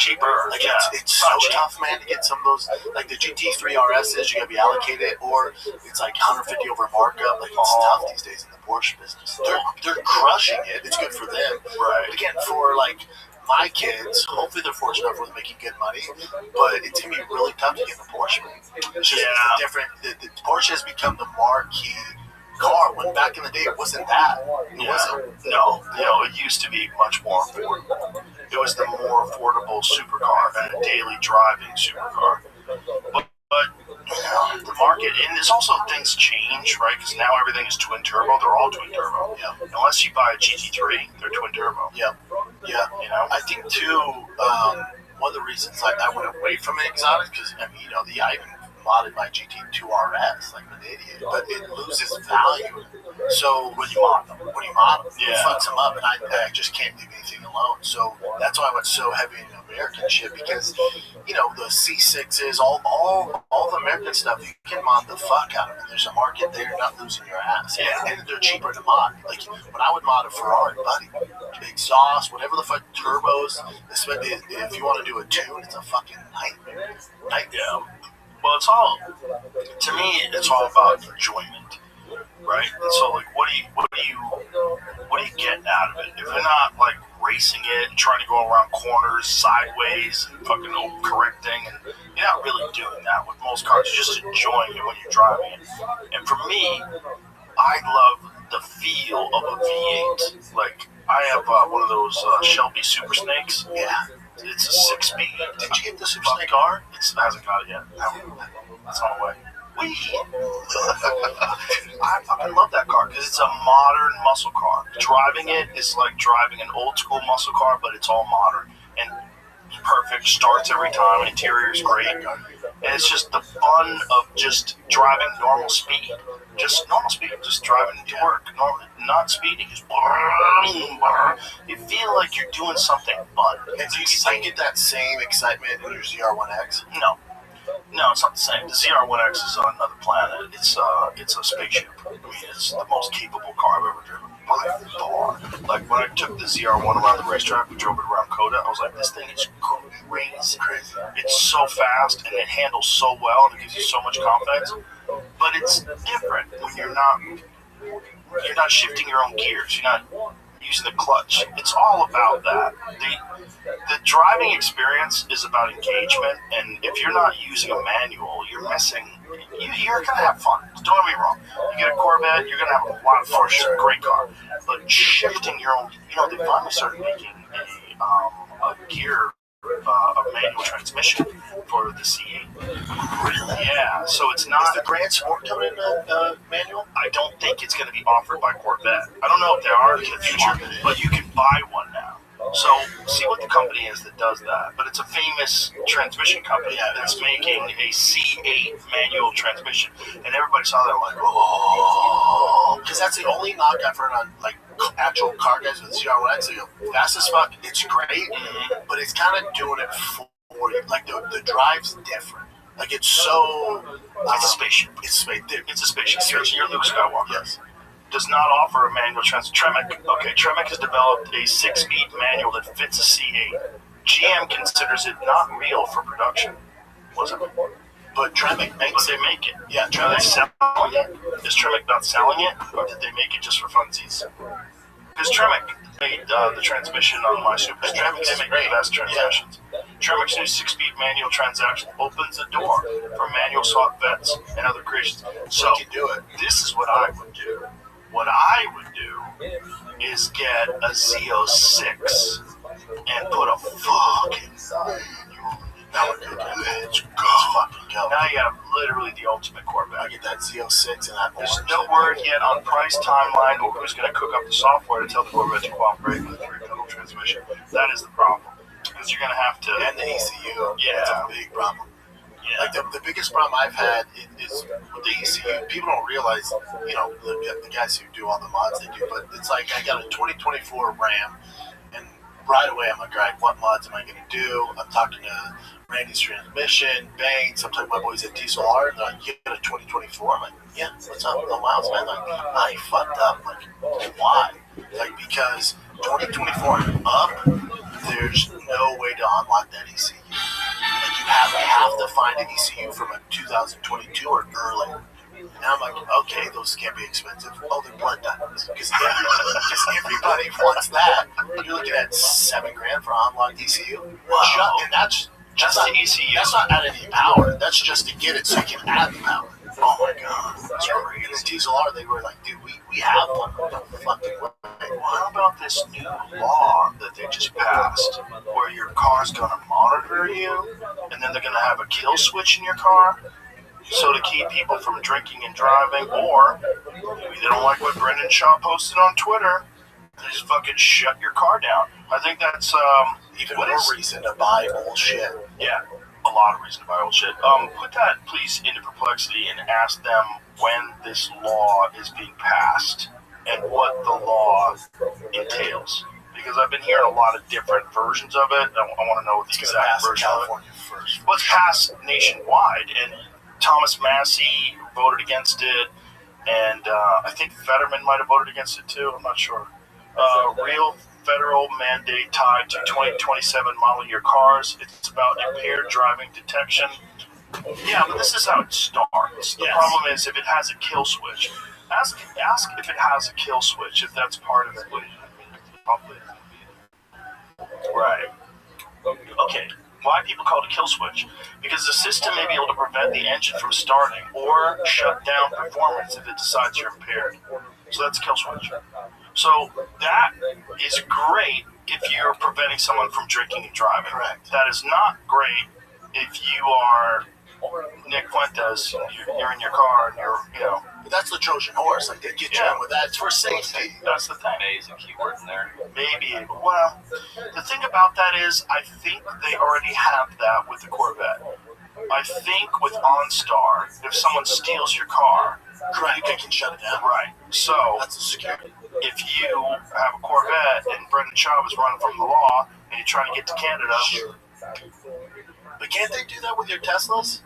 Like, it's so tough, man, to get some of those, like the GT3 RSs, you gotta be allocated, or it's like 150 over markup. Like, it's tough these days in the Porsche business. They're crushing it. It's good for them. Right. But again, for like my kids, hopefully they're fortunate enough where they're making good money, but it's gonna be really tough to get a Porsche. It's just different. The Porsche has become the marquee car when back in the day it wasn't that. It wasn't. No, it used to be much more affordable. It was the more affordable supercar and a daily driving supercar. But the market, and it's also things change, right? Because now everything is twin turbo. They're all twin turbo. Yeah. Unless you buy a GT3, they're twin turbo. Yeah. I think too. One of the reasons I went away from an exotic because I even modded my GT2 RS like an idiot, but it loses value. So when you mod them, it fucks them up, and I just can't leave anything alone. So that's why I went so heavy into American shit because the C6s, all the American stuff, you can mod the fuck out of it. There's a market there, you're not losing your ass, and they're cheaper to mod. Like when I would mod a Ferrari, buddy, exhaust, whatever the fuck, turbos. If you want to do a tune, it's a fucking nightmare. Yeah. Well, to me, it's all about enjoyment, right? And so, like, what are you getting out of it? If you're not like racing it and trying to go around corners sideways and fucking correcting, and you're not really doing that with most cars. You're just enjoying it when you're driving it. And for me, I love the feel of a V8. Like, I have one of those Shelby Super Snakes. Yeah. It's a 6-speed. Did you get the Super Snake car? It hasn't got it yet. It's on the way. I fucking love that car because it's a modern muscle car. Driving it is like driving an old school muscle car, but it's all modern and perfect. Starts every time. Interior is great, and it's just the fun of just driving normal speed. Just normal speed, just driving to work, not speeding, just you feel like you're doing something fun. It's exciting. You get that same excitement in your ZR1X? No, it's not the same. The ZR1X is on another planet. It's a spaceship. I mean, it's the most capable car I've ever driven by far. Like when I took the ZR1 around the racetrack, we drove it around Coda. I was like, this thing is crazy. It's so fast and it handles so well and it gives you so much confidence. But it's different when you're not shifting your own gears. You're not using the clutch. It's all about that. The driving experience is about engagement, and if you're not using a manual, you're missing. You're gonna have fun. Don't get me wrong. You get a Corvette, you're gonna have a lot of fun. It's a great car, but shifting your own. They finally started making a gear, a manual transmission for the C8. Really? Yeah, so it's not. Is the Grand Sport coming in manual? I don't think it's going to be offered by Corvette. I don't know if they are in the future, but you can buy one now. So see what the company is that does that. But it's a famous transmission company that's making a C8 manual transmission, and everybody saw that like, oh, because that's the only knock I've heard on like actual car guys with ZR1X. They go fast as fuck. It's great, but it's kind of doing it for you. Like the drive's different. Like it's so. It's a spaceship. It's a spaceship. You're Luke Skywalker. Yes. Does not offer a manual Tremec. Okay, Tremec has developed a 6-speed manual that fits a C8. GM considers it not real for production. Was it? But Tremec makes But they make it. Yeah, Are they selling it? Is Tremec not selling it, or did they make it just for funsies? Because Tremec made the transmission on my Super. Tremec they make the best transmissions. Tremec's new 6-speed manual transaction opens the door for manual swap vets and other creations. So you can do it. This is what I would do. What I would do is get a Z06 and put a fucking Let's fucking go. Now you have literally the ultimate Corvette. I get that Z06 and that There's orange. no word yet on price, timeline, or who's going to cook up the software to tell the Corvette to cooperate with the 3-pedal transmission. That is the problem. Because you're going to have to... And the ECU. Yeah. That's a big problem. Yeah. Like the biggest problem I've had is with the ECU. People don't realize, the guys who do all the mods they do, but it's like I got a 2024 Ram, and right away I'm like, all right, what mods am I going to do? I'm talking to Randy's Transmission, Banks, I'm talking to my boys at Diesel R, and they're like, you got a 2024? I'm like, yeah, what's up? No miles, man. Like, I fucked up. Like, why? Like, because 2024 and up, there's no way to unlock that ECU. Like, you have to find an ECU from a 2022 or earlier. And I'm like, okay, those can't be expensive. Oh, they're blood diamonds. Because everybody wants that. You're looking at $7,000 for an unlocked ECU. Wow. And that's Just the ECU. That's not adding any power. That's just to get it so you can add the power. Oh my god. That's And crazy. the Diesel R, they were like, dude, we have one. No fucking way. How about this new law that they just passed where your car's going to monitor you and then they're going to have a kill switch in your car? So to keep people from drinking and driving, or maybe they don't like what Brendan Shaw posted on Twitter, they just fucking shut your car down. I think that's Even more reason to buy bullshit. yeah, a lot of reason to buy old shit. Put that please into perplexity and ask them when this law is being passed and what the law entails. Because I've been hearing a lot of different versions of it. I want to know the exact version of it. California first. Well, it's passed nationwide, and Thomas Massey voted against it, and I think Fetterman might have voted against it too. I'm not sure. Real federal mandate tied to 2027 model year cars. It's about impaired driving detection. Yeah, but this is how it starts. The problem is if it has a kill switch. Ask if it has a kill switch, if that's part of it. Probably. Right. Okay. Why people call it a kill switch? Because the system may be able to prevent the engine from starting or shut down performance if it decides you're impaired. So that's a kill switch. So that is great if you're preventing someone from drinking and driving. Correct. That is not great if you are Nick Fuentes, you're in your car and you're, But that's the Trojan horse. Like, they get you in with that. It's for safety. that's the thing. Amazing keyword in there. Maybe. Well, the thing about that is, I think they already have that with the Corvette. I think with OnStar, if someone steals your car, Correct. You can shut it down. right. So That's a security. if you have a Corvette and Brendan Schaub is running from the law and you're trying to get to Canada, But can't they do that with your Teslas?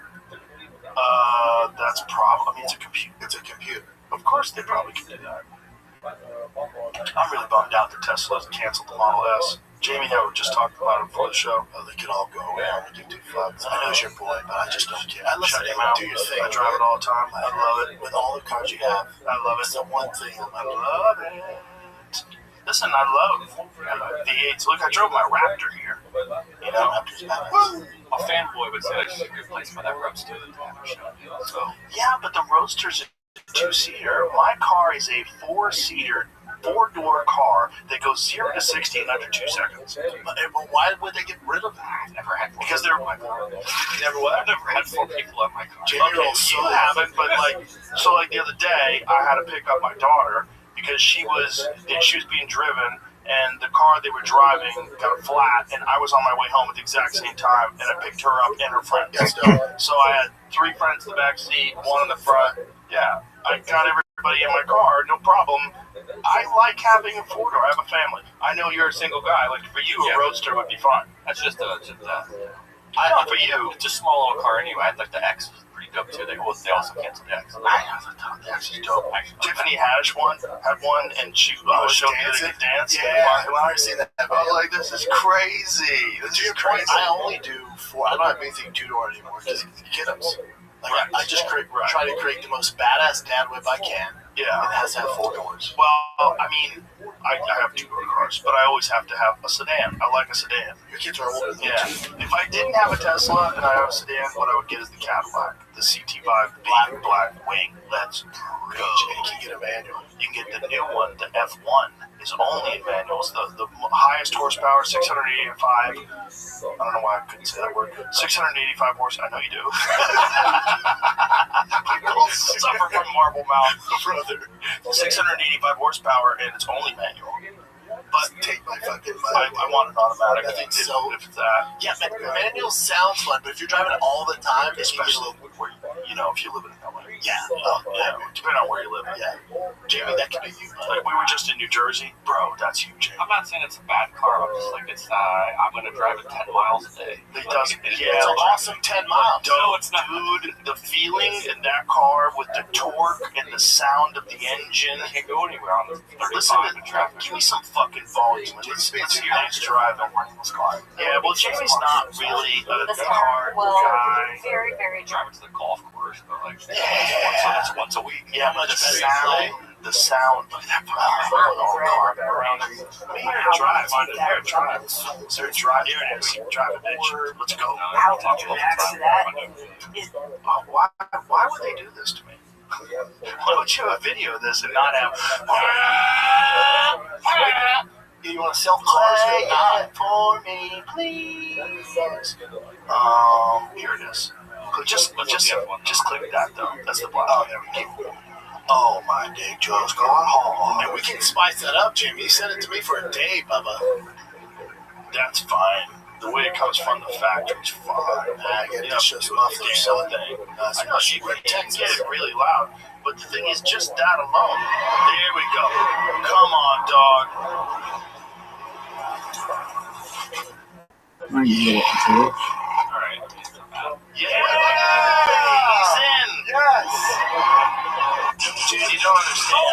that's probably it's a computer. It's a computer. Of course, they probably can do that. I'm really bummed out that Tesla canceled the Model S. Jamie and I just talked about it before the show. Oh, they could all go around and do two fucks. I know it's your boy, but I just don't care. I listen Shut to him you out. do your thing. I drive it all the time. I love it. With all the cars you have, I love it's it. the one thing I'm I like, love it. Listen, I love V8s. Look, I drove my Raptor here. you know, Raptor's badass. A fanboy would say that should be replaced by that Roadster that they haven't shown. Yeah, but the Roadster's a 2-seater. My car is a 4-seater 4-door car that goes 0 to 60 in under 2 seconds. But why would they get rid of that? Never had four. Because they're Never what? I've never had 4 people at my car. Okay, you haven't, but so the other day, I had to pick up my daughter because she was being driven, and the car they were driving got flat, and I was on my way home at the exact same time, and I picked her up and her friend. So I had 3 friends in the back seat, 1 in the front. Yeah, I got everybody in my car, no problem. I like having a 4-door. I have a family. I know you're a single guy. Like for you, a Roadster would be fun. That's just not for you. It's a small little car anyway. I think the X was pretty dope too. They also canceled the X. The X is dope. Tiffany had one, and she showed me they could dance. Yeah, I've already seen that. I'm like, this is crazy. This is crazy. I only do 4. I don't have anything 2-door anymore because kiddos. Like I just try to create the most badass dad whip I can. Yeah. It has to have 4 doors. Well, I mean, I have 2-door cars, but I always have to have a sedan. I like a sedan. Your kids are older than Yeah. you. If I didn't have a Tesla and I have a sedan, what I would get is the Cadillac, the CT5 black wing. That's Go. You can get a manual. You can get the new one, the F1 is only in manuals. The highest horsepower, 685. I don't know why I couldn't say that word. 685 horse. I know you do. People suffer from marble mouth, brother. 685 horsepower, and it's only manual. But take my fucking I want an automatic. I think so. If it's that. Yeah, manual sounds fun, but if you're driving it all the time, Especially where if you live in LA. yeah, Depending on where you live. yeah. Jamie, that could be you. Like we were just in New Jersey, bro. That's huge. I'm not saying it's a bad car. I'm just like I'm gonna drive it 10 miles a day. It does. It's an awesome 10 miles. No, it's not. Dude, the feeling in that car with the torque and the sound of the engine. You can't go anywhere on this 35 Listen in traffic. give me some fucking volume. Let's hear nice driving. Yeah, well, Jamie's not really a car guy. Very, very Driving to the golf course, but like once a week. Yeah, but the sound. Look at that fucking car around it. Drive. So drive. Here it is. Drive it, bitch. Let's go. Why would they do this to me? Why would you have a video of this and not have? You want to sell cars? For me, please. Here it is. Just click that though. That's the block. Oh, there we go. Oh, my dick just got hard. And we can spice that up, Jimmy. You sent it to me for a day, Bubba. That's fine. The way it comes from the factory's fine. I get it's just muffler something. I know you can get it really loud, but the thing is, just that alone. There we go. Come on, dog. I can get it too. Alright. Yeah, he's in. Yes. Dude, you don't understand.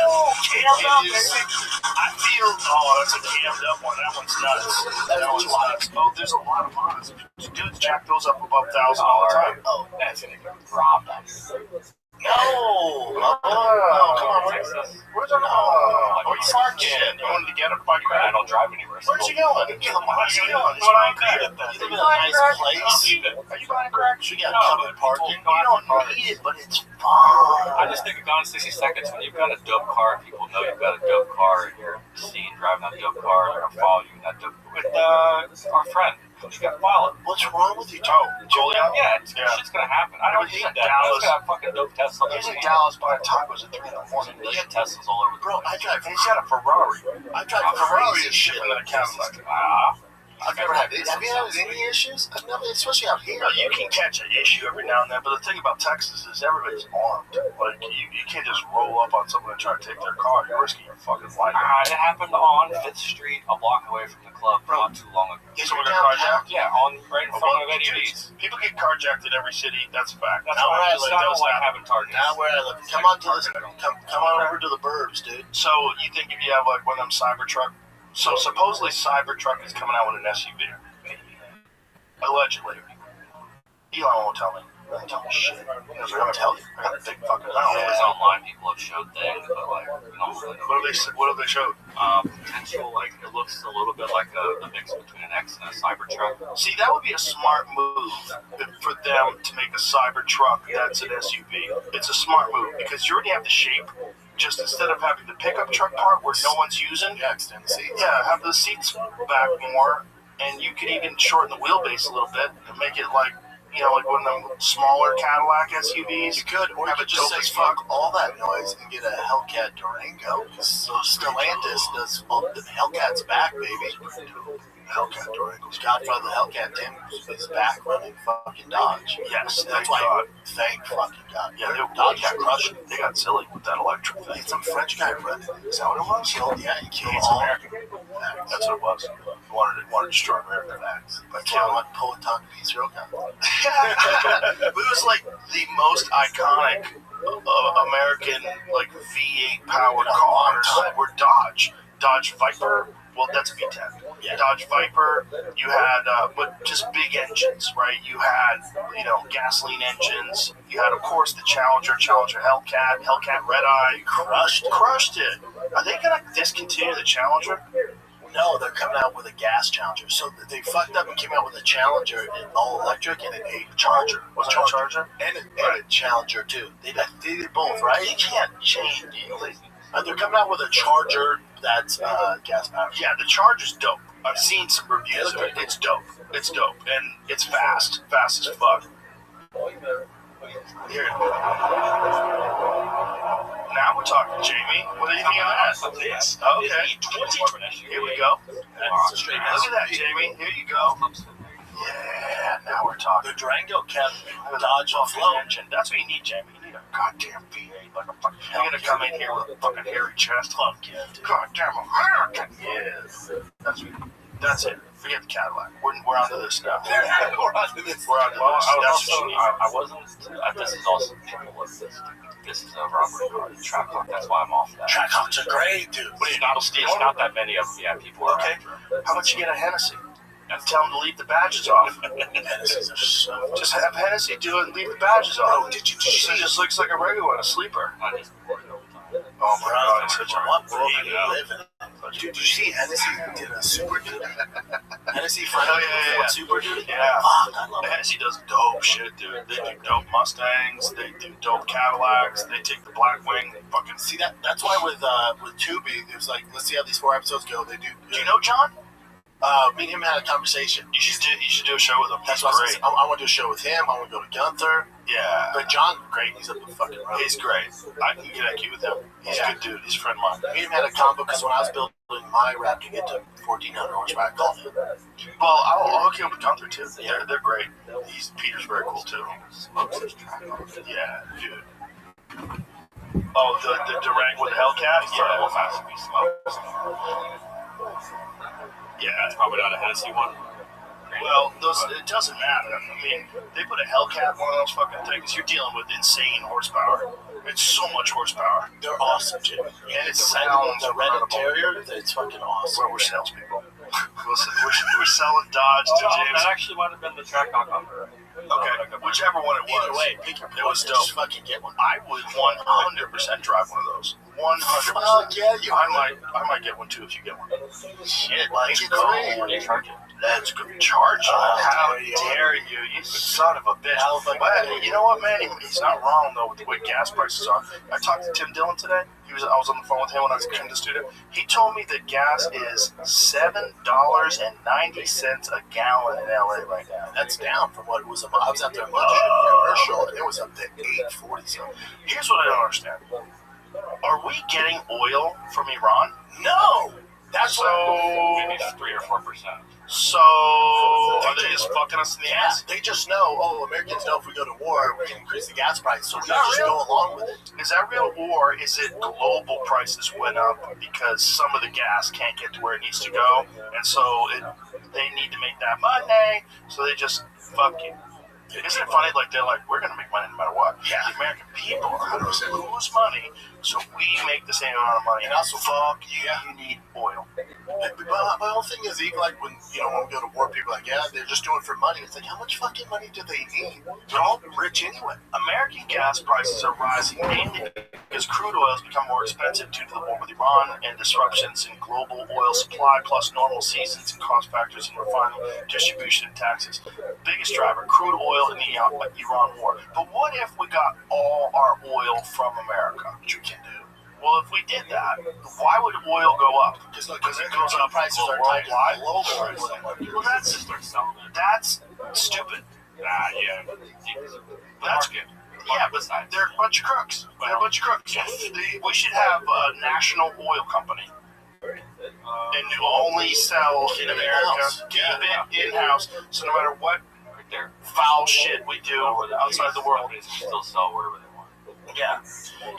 I feel. Oh, that's a cammed up one. That one's nuts. That one's nuts. Oh, there's a lot of mods. Dudes jack those up above 1,000 all the time. Oh, that's gonna get robbed on you. No! Oh, come on. Where's our where's Sarkin? You wanted to get him by your I don't drive anywhere. So Where's he going? Where's he going? You live in a nice place. Are you buying crack? You got covered parking. You don't need it, but it's fun. I just think of Gone in 60 Seconds. When you've got a dope car, people know you've got a dope car, and you're seen driving that dope car, they're gonna follow you in that dope. With our friend, you got to follow it. What's wrong with you, Julian? Yeah, shit's gonna happen. I don't need that. Dallas. He's got a fucking dope Tesla. He's in Dallas buying tacos at 3 in the morning. He had Teslas all over the Bro, I drive. He's got a Ferrari. I drive Ferrari crazy is shit. shipping in a Cadillac. I've never had. Have you had any issues? I've never, especially out here. You know, you can catch an issue every now and then, but the thing about Texas is everybody's armed. Like, you can't just roll up on someone and try to take their car. You're risking your fucking life. It happened on 5th Street, a block away from the club, not too long ago. Someone got carjacked? Yeah, right in front of EDVs. People get carjacked in every city. That's a fact. That's Now why where I I live, don't like having targets. Now where I live. Come on to this. Come on over to the burbs, dude. So, you think if you have, like, one of them Cybertruck? So, supposedly Cybertruck is coming out with an SUV. Allegedly. Elon won't tell me. He doesn't tell me shit. He doesn't want to tell you. I got a big fucking Always online, people have showed things, but like, we don't really know. What have they showed? Potential, like, it looks a little bit like a mix between an X and a Cybertruck. See, that would be a smart move for them to make a Cybertruck that's an SUV. It's a smart move because you already have the shape just instead of having the pickup truck part where no one's using, extend the seats. yeah, have the seats back more, and you could even shorten the wheelbase a little bit and make it like, you know, like one of them smaller Cadillac SUVs. You could, or you have could it just dope say as fuck fuck. all that noise and get a Hellcat Durango. So Stellantis does all the Hellcat's back, baby. Hellcat Durango. Godfather the Hellcat Tim is back running fucking Dodge. Yes, That's thank why. God. Thank fucking God. Yeah, Dodge got crushed. They got silly with that electric thing. Some French guy running. Is that what it was? Killed, yeah, he killed It's all. American. That's what it was. He wanted to destroy American facts. But yeah, what Poetan Peace Real Gun. It was like the most iconic American like V8 powered cars were Dodge Viper. Well, that's a V10. Yeah. Dodge Viper. You had, but just big engines, right? You had, you know, gasoline engines. You had, of course, the Challenger Hellcat Red Eye. Crushed it. Are they gonna discontinue the Challenger? No, they're coming out with a gas Challenger. So they fucked up and came out with a Challenger in all electric and a Charger. Was it a Charger? And a Challenger too. They did both, right? You can't change it. They're coming out with a Charger that's gas powered. Yeah, the Charger's dope. I've seen some reviews of it. It's dope. And it's fast as fuck. Here. Now we're talking, Jamie. What do you think of that? Yes. Okay. Here we go. Look at that, Jamie. Here you go. Yeah, now we're talking. The Durango kept Dodge afloat. Engine. That's what you need, Jamie. You need a goddamn V8 like a fucking. You're gonna come in here with a fucking hairy chest. Fuck yeah, dude. Goddamn American. Yes. That's it. Forget the Cadillac. We're onto this now. We're onto this. Well, That's what you need. I wasn't. This is also this is a robbery car. Track Hawk. That's why I'm off that. Track Hawks are great, dude. What are you not stealing? There's not that many of them. Yeah, people are. Okay. How about you get a Hennessy? And tell them to leave the badges off. Hennessy's are so. Just have Hennessy do it and leave the badges off. Bro, did you So it just looks like a regular one, a sleeper. I just recorded all the time. Oh my God, it's such a What world do you Yeah. live in? Dude, did you see Hennessy did a Super Duty? Hennessy Oh, yeah. Ford Super Duty? Yeah. Fuck, I love it. Hennessy does dope shit, dude. They do dope Mustangs. They do dope Cadillacs. They take the Blackwing. Fucking See that? That's why with Tubi, it was like, let's see how these 4 episodes go. They do. Do you know John? Me and him had a conversation. You should do a show with him. That's He's why great. I want to do a show with him. I want to go to Gunther. Yeah. But John, great. He's up the fucking road. He's great. I can connect you with him. He's a good dude. He's a friend of mine. Me and him had a combo because when I was building my rap to get to 1,400 horsepower, I called him. Well, I'll hook you up with Gunther too. They're great. Peter's very cool too. Yeah, dude. Oh, the Durango with the Hellcat? Yeah, well, fast to be smoked. Yeah. That's probably not a Hennessy one. Well, it doesn't matter. I mean, they put a Hellcat one of those fucking things. You're dealing with insane horsepower. It's so much horsepower. They're awesome, Jim. And it The sounds red incredible. interior, it's fucking awesome. We're salespeople. We're selling Dodge to Oh, James. that actually might have been the track hawk under. Okay, whichever one it was. Either way, pick your It was poison, dope. just fucking get one. I would 100% drive one of those. 100%. Fuck yeah, you I might get one too if you get one. shit, like it's Where do you charge it? Let's go charge. How dare you, you son of a bitch. But you know what, man? He's not wrong, though, with the way gas prices are. I talked to Tim Dillon today. I was on the phone with him when I was in the studio. He told me that gas is $7.90 a gallon in LA right now. That's down from what it was. I was out there months commercial, and it was up to $8.40 something. Here's what I don't understand. Are we getting oil from Iran? No, that's Maybe 3 or 4%. So are they just fucking us in the yeah. ass? They just know. Oh, Americans know if we go to war, we can increase the gas price, so we Not just real. go along with it. Is that real, or is it global prices went up because some of the gas can't get to where it needs to go, and so they need to make that money, so they just fuck you? Isn't it funny? Like they're like, we're gonna make money no matter what. Yeah, the American people are gonna lose money, so we make the same amount of money. And also, fuck you. You need oil. My whole thing is even like when when we go to war, people are like, yeah, they're just doing it for money. It's like, how much fucking money do they need? They're all rich anyway. American gas prices are rising mainly because crude oil has become more expensive due to the war with Iran and disruptions in global oil supply, plus normal seasons and cost factors in refining, distribution, and taxes. Biggest driver, crude oil in the Iran war. But what if we got all our oil from America? Which we can do. Well, if we did that, why would oil go up? Because it goes up, prices are tied to global prices. Well, that's stupid. Yeah. That's good. Yeah, but they're a bunch of crooks. They're a bunch of crooks. We should have a national oil company. And only sell in America. Keep it in-house. So no matter what foul shit we do outside the world, still sell wherever they want. yeah.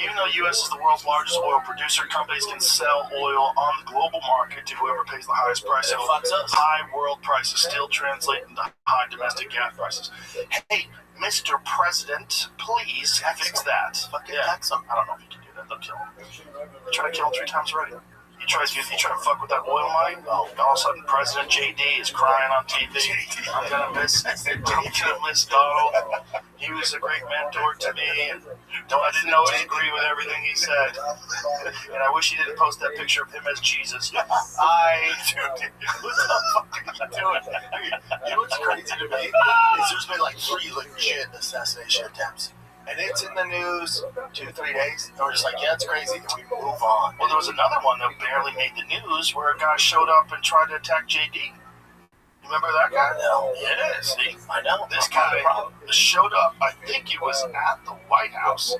Even though U.S. is the world's largest oil producer, companies can sell oil on the global market to whoever pays the highest price. It fucks us. High world prices still translate into high domestic gas prices. Hey, Mr. President, please fix that. Fucking tax them. I don't know if you can do that. They'll kill him. They try to kill him 3 times already. You try to fuck with that oil money, all of a sudden President JD is crying on TV. I'm gonna miss Donald. He was a great mentor to me, and I didn't always agree with everything he said. And I wish he didn't post that picture of him as Jesus. Dude, what the fuck are you doing? You know what's crazy to me is there's been like 3 legit assassination attempts. And it's in the news 2-3 days. And we're just like, yeah, it's crazy. And we move on. Well, there was another one that barely made the news where a guy showed up and tried to attack JD. You remember that guy? No. Yeah, see? I know. This guy showed up. I think he was at the White House.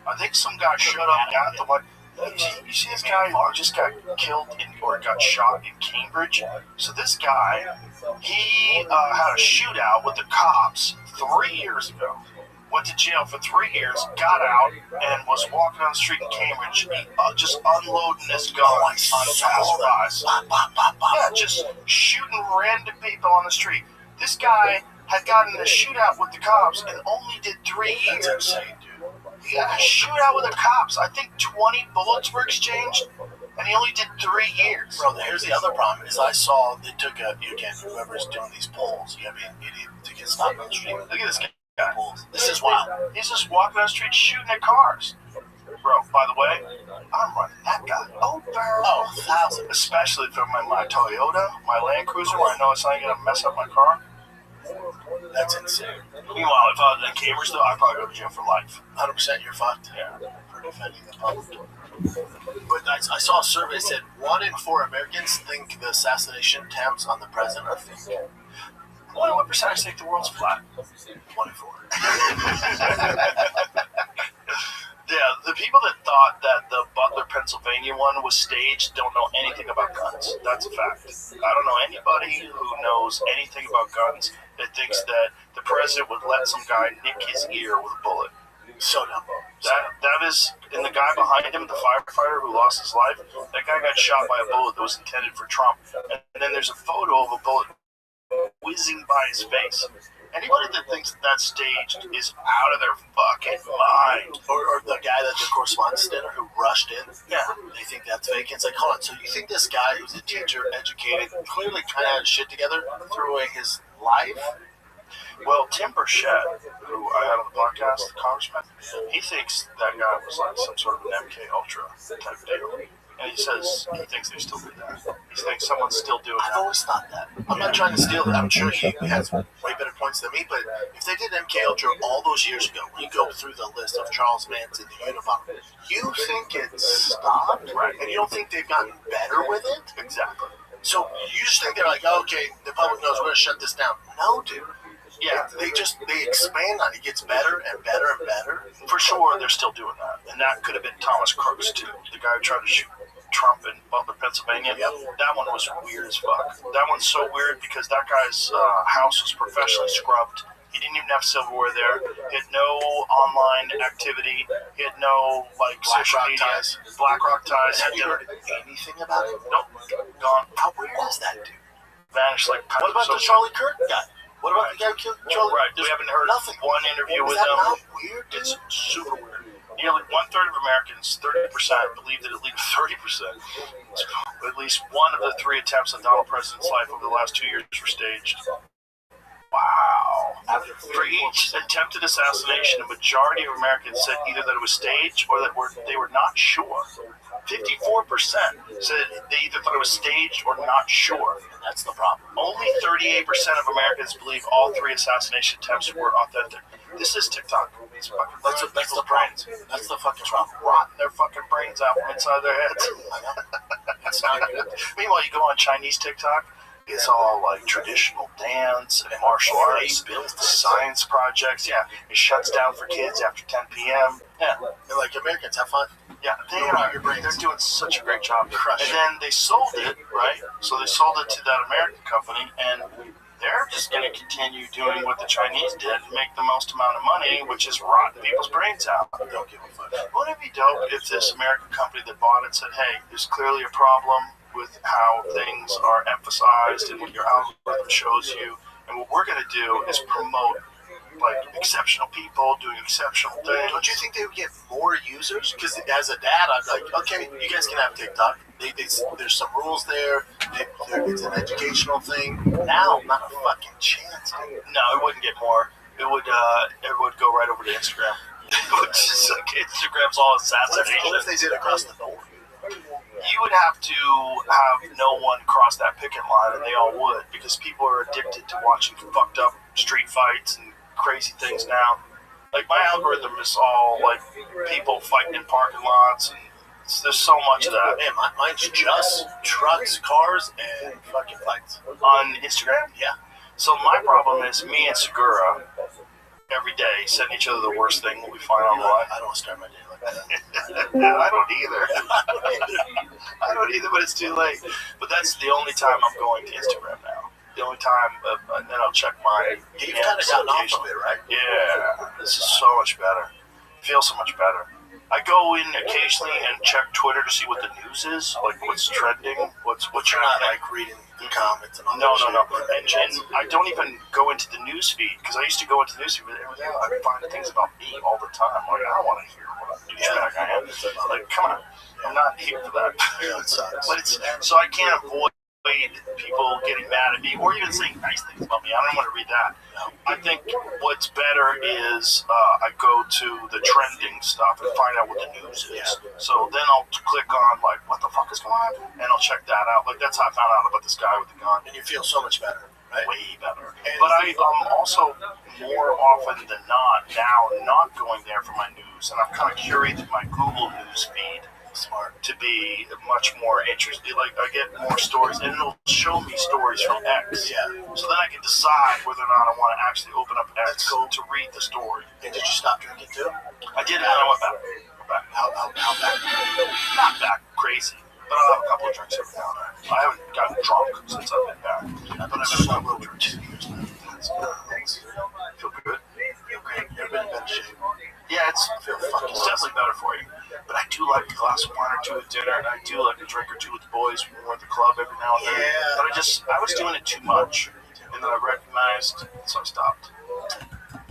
I think some guy showed up at the White House. You see this guy who just got killed or got shot in Cambridge? So this guy, he had a shootout with the cops 3 years ago. Went to jail for 3 years, got out, and was walking on the street in Cambridge, just unloading this gun on passerbys. Yeah, just shooting random people on the street. This guy had gotten in a shootout with the cops and only did 3 years. That's insane, dude. He had a shootout with the cops. I think 20 bullets were exchanged, and he only did 3 years. Bro, here's the other problem is I saw they took whoever's doing these polls, you gotta be an idiot to get stopped on the street. Look at this guy. This is wild. He's just walking down the street shooting at cars. Bro, by the way, I'm running that guy over. Oh, 1,000. Especially for my Toyota, my Land Cruiser, where I know it's not going to mess up my car. That's insane. Meanwhile, if I was in Cambridge, though, I'd probably go to jail for life. 100% you're fucked. Yeah. For defending the public. But I saw a survey that said 1 in 4 Americans think the assassination attempts on the president are fake. I wonder what percentage think the world's flat. 1 in 4. Yeah, the people that thought that the Butler, Pennsylvania one was staged don't know anything about guns. That's a fact. I don't know anybody who knows anything about guns that thinks that the president would let some guy nick his ear with a bullet. So dumb. That is, and the guy behind him, the firefighter who lost his life, that guy got shot by a bullet that was intended for Trump. And then there's a photo of a bullet whizzing by his face. Anybody that thinks that's staged is out of their fucking mind. Or the guy that the correspondence dinner who rushed in, Yeah. they think that's fake. It's like, hold on, so you think this guy who's a teacher, educated, clearly kind of had his shit together, threw away his life? Well, Tim Burchett, who I had on the podcast, the congressman, he thinks that guy was like some sort of an MK Ultra type deal. And he says he thinks they still do that. He thinks someone's still doing I've that. always thought that. I'm not trying to steal that. I'm sure he has way better points than me, but if they did MK Ultra all those years ago, when you go through the list of Charles Manson, the Unabomber, you think it's stopped? Right. And you don't think they've gotten better with it? Exactly. So you just think they're like, oh, okay, the public knows we're going to shut this down. No, dude. Yeah, They expand on it. It gets better and better and better. for sure they're still doing that. And that could have been Thomas Crooks, too. The guy who tried to shoot Trump in Butler, Pennsylvania. That one was weird as fuck. That one's so weird because that guy's house was professionally scrubbed. He didn't even have silverware there. He had no online activity. He had no social media. ties. BlackRock ties. Have you heard anything about it? Nope. Gone. How weird is that, dude? Vanished like What about the Charlie Kirk guy? What about the guy who killed Charlie? Right. We haven't heard nothing. one interview Is with that him. not weird, dude? It's super weird. Nearly 1/3 of Americans, 30%, believe that at least 30%, at least one of the 3 attempts on Donald President's life over the last 2 years were staged. Wow. For each attempted assassination, a majority of Americans said either that it was staged or that they were not sure. 54% said they either thought it was staged or not sure. That's the problem. Only 38% of Americans believe all 3 assassination attempts were authentic. This is TikTok. It's fucking That's the brains. That's the fucking problem. Rotting their fucking brains out from inside their heads. I know. It's not good. Meanwhile, you go on Chinese TikTok, it's all like traditional dance and martial arts, science projects. Yeah, it shuts down for kids after 10 p.m. Yeah, They're like, Americans, have fun. yeah, they're doing such a great job. And then they sold it, right? So they sold it to that American company, and they're just going to continue doing what the Chinese did and make the most amount of money, which is rotting people's brains out. Don't give a fuck. Wouldn't it be dope if this American company that bought it said, hey, there's clearly a problem with how things are emphasized and what your algorithm shows you, and what we're going to do is promote like exceptional people doing exceptional things. Don't you think they would get more users? Because as a dad, I'm like, okay, you guys can have TikTok. There's some rules there. It's an educational thing. Now, not a fucking chance. No, it wouldn't get more. It would go right over to Instagram. Which is like Instagram's all assassination. What if they did across the board? You would have to have no one cross that picket line, and they all would, because people are addicted to watching fucked up street fights and crazy things now. Like, my algorithm is all like people fighting in parking lots, and there's so much of that. Man, mine's just trucks, cars, and fucking fights. On Instagram? Yeah. So my problem is me and Segura every day send each other the worst thing we find online. I don't want to start my day like that. I don't either. I don't either, but it's too late. But that's the only time I'm going to Instagram now. The only time, and then I'll check my You've kind of gotten off of it, right? Yeah, this is so much better. Feels so much better. I go in occasionally and check Twitter to see what the news is, like what's trending, what's You're not like reading the comments and all No. that shit. And I don't even go into the news feed, because I used to go into the news feed, but I find things about me all the time. Like, I don't want to hear what a douchebag I am. Like, come on, I'm not here for that. Yeah, it sucks. But so I can't avoid people getting mad at me or even saying nice things about me. I don't want to read that. I think what's better is I go to the trending stuff and find out what the news is. So then I'll click on like, what the fuck is going on? And I'll check that out. Like, that's how I found out about this guy with the gun. And you feel so much better, right? Way better. But I also more often than not now not going there for my news, and I've kind of curated my Google News feed to be much more interesting. Like, I get more stories, and it'll show me stories from X. Yeah. So then I can decide whether or not I want to actually open up X to read the story. And did you stop drinking too? I did, and I went back. How back? Not back crazy, but I'll have a couple of drinks every now and then. I haven't gotten drunk since I've been back. But I've had a couple of drinks. That's good. Thanks. Feel good? Feel great. You've been in better shape. Yeah, it's definitely better for you. But I do like a glass of wine or two at dinner, and I do like a drink or two with the boys when we're at the club every now and then. Yeah. But I was doing it too much, and then I recognized, so I stopped.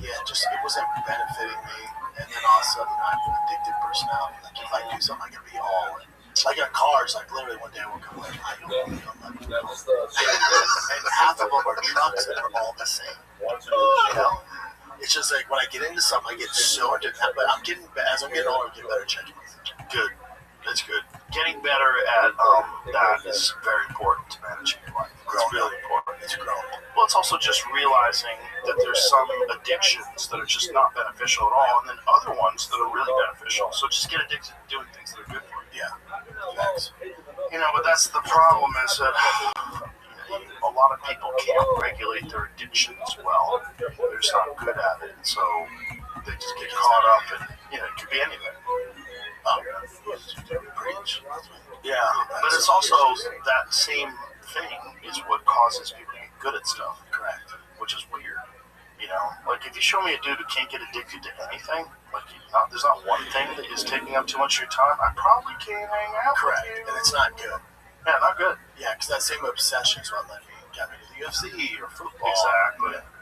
Yeah, it wasn't benefiting me. And then all of a sudden, I have an addictive personality. Like, if I do something, I can be all in. Like on cars, like literally one day I woke up like, I don't believe I'm like, and half of them are trucks and they're all the same. You know? It's just like when I get into something, I get so into that. But as I'm getting older, I'm getting better at checking myself. Good. That's good. Getting better at that is very important to managing your life. It's really important. It's growing. Well, it's also just realizing that there's some addictions that are just not beneficial at all, and then other ones that are really beneficial. So just get addicted to doing things that are good for you. Yeah. Thanks. You know, but that's the problem is that a lot of people can't regulate their addictions well. They're just not good at it, so they just get caught up in, it could be anything. Preach. Yeah, but it's also that same thing is what causes people to get good at stuff. Correct. Which is weird. Like if you show me a dude who can't get addicted to anything, like there's not one thing that is taking up too much of your time, I probably can't hang out. Correct. With you. And it's not good. Yeah, not good. Yeah, because that same obsession is what led me got me to the UFC or football.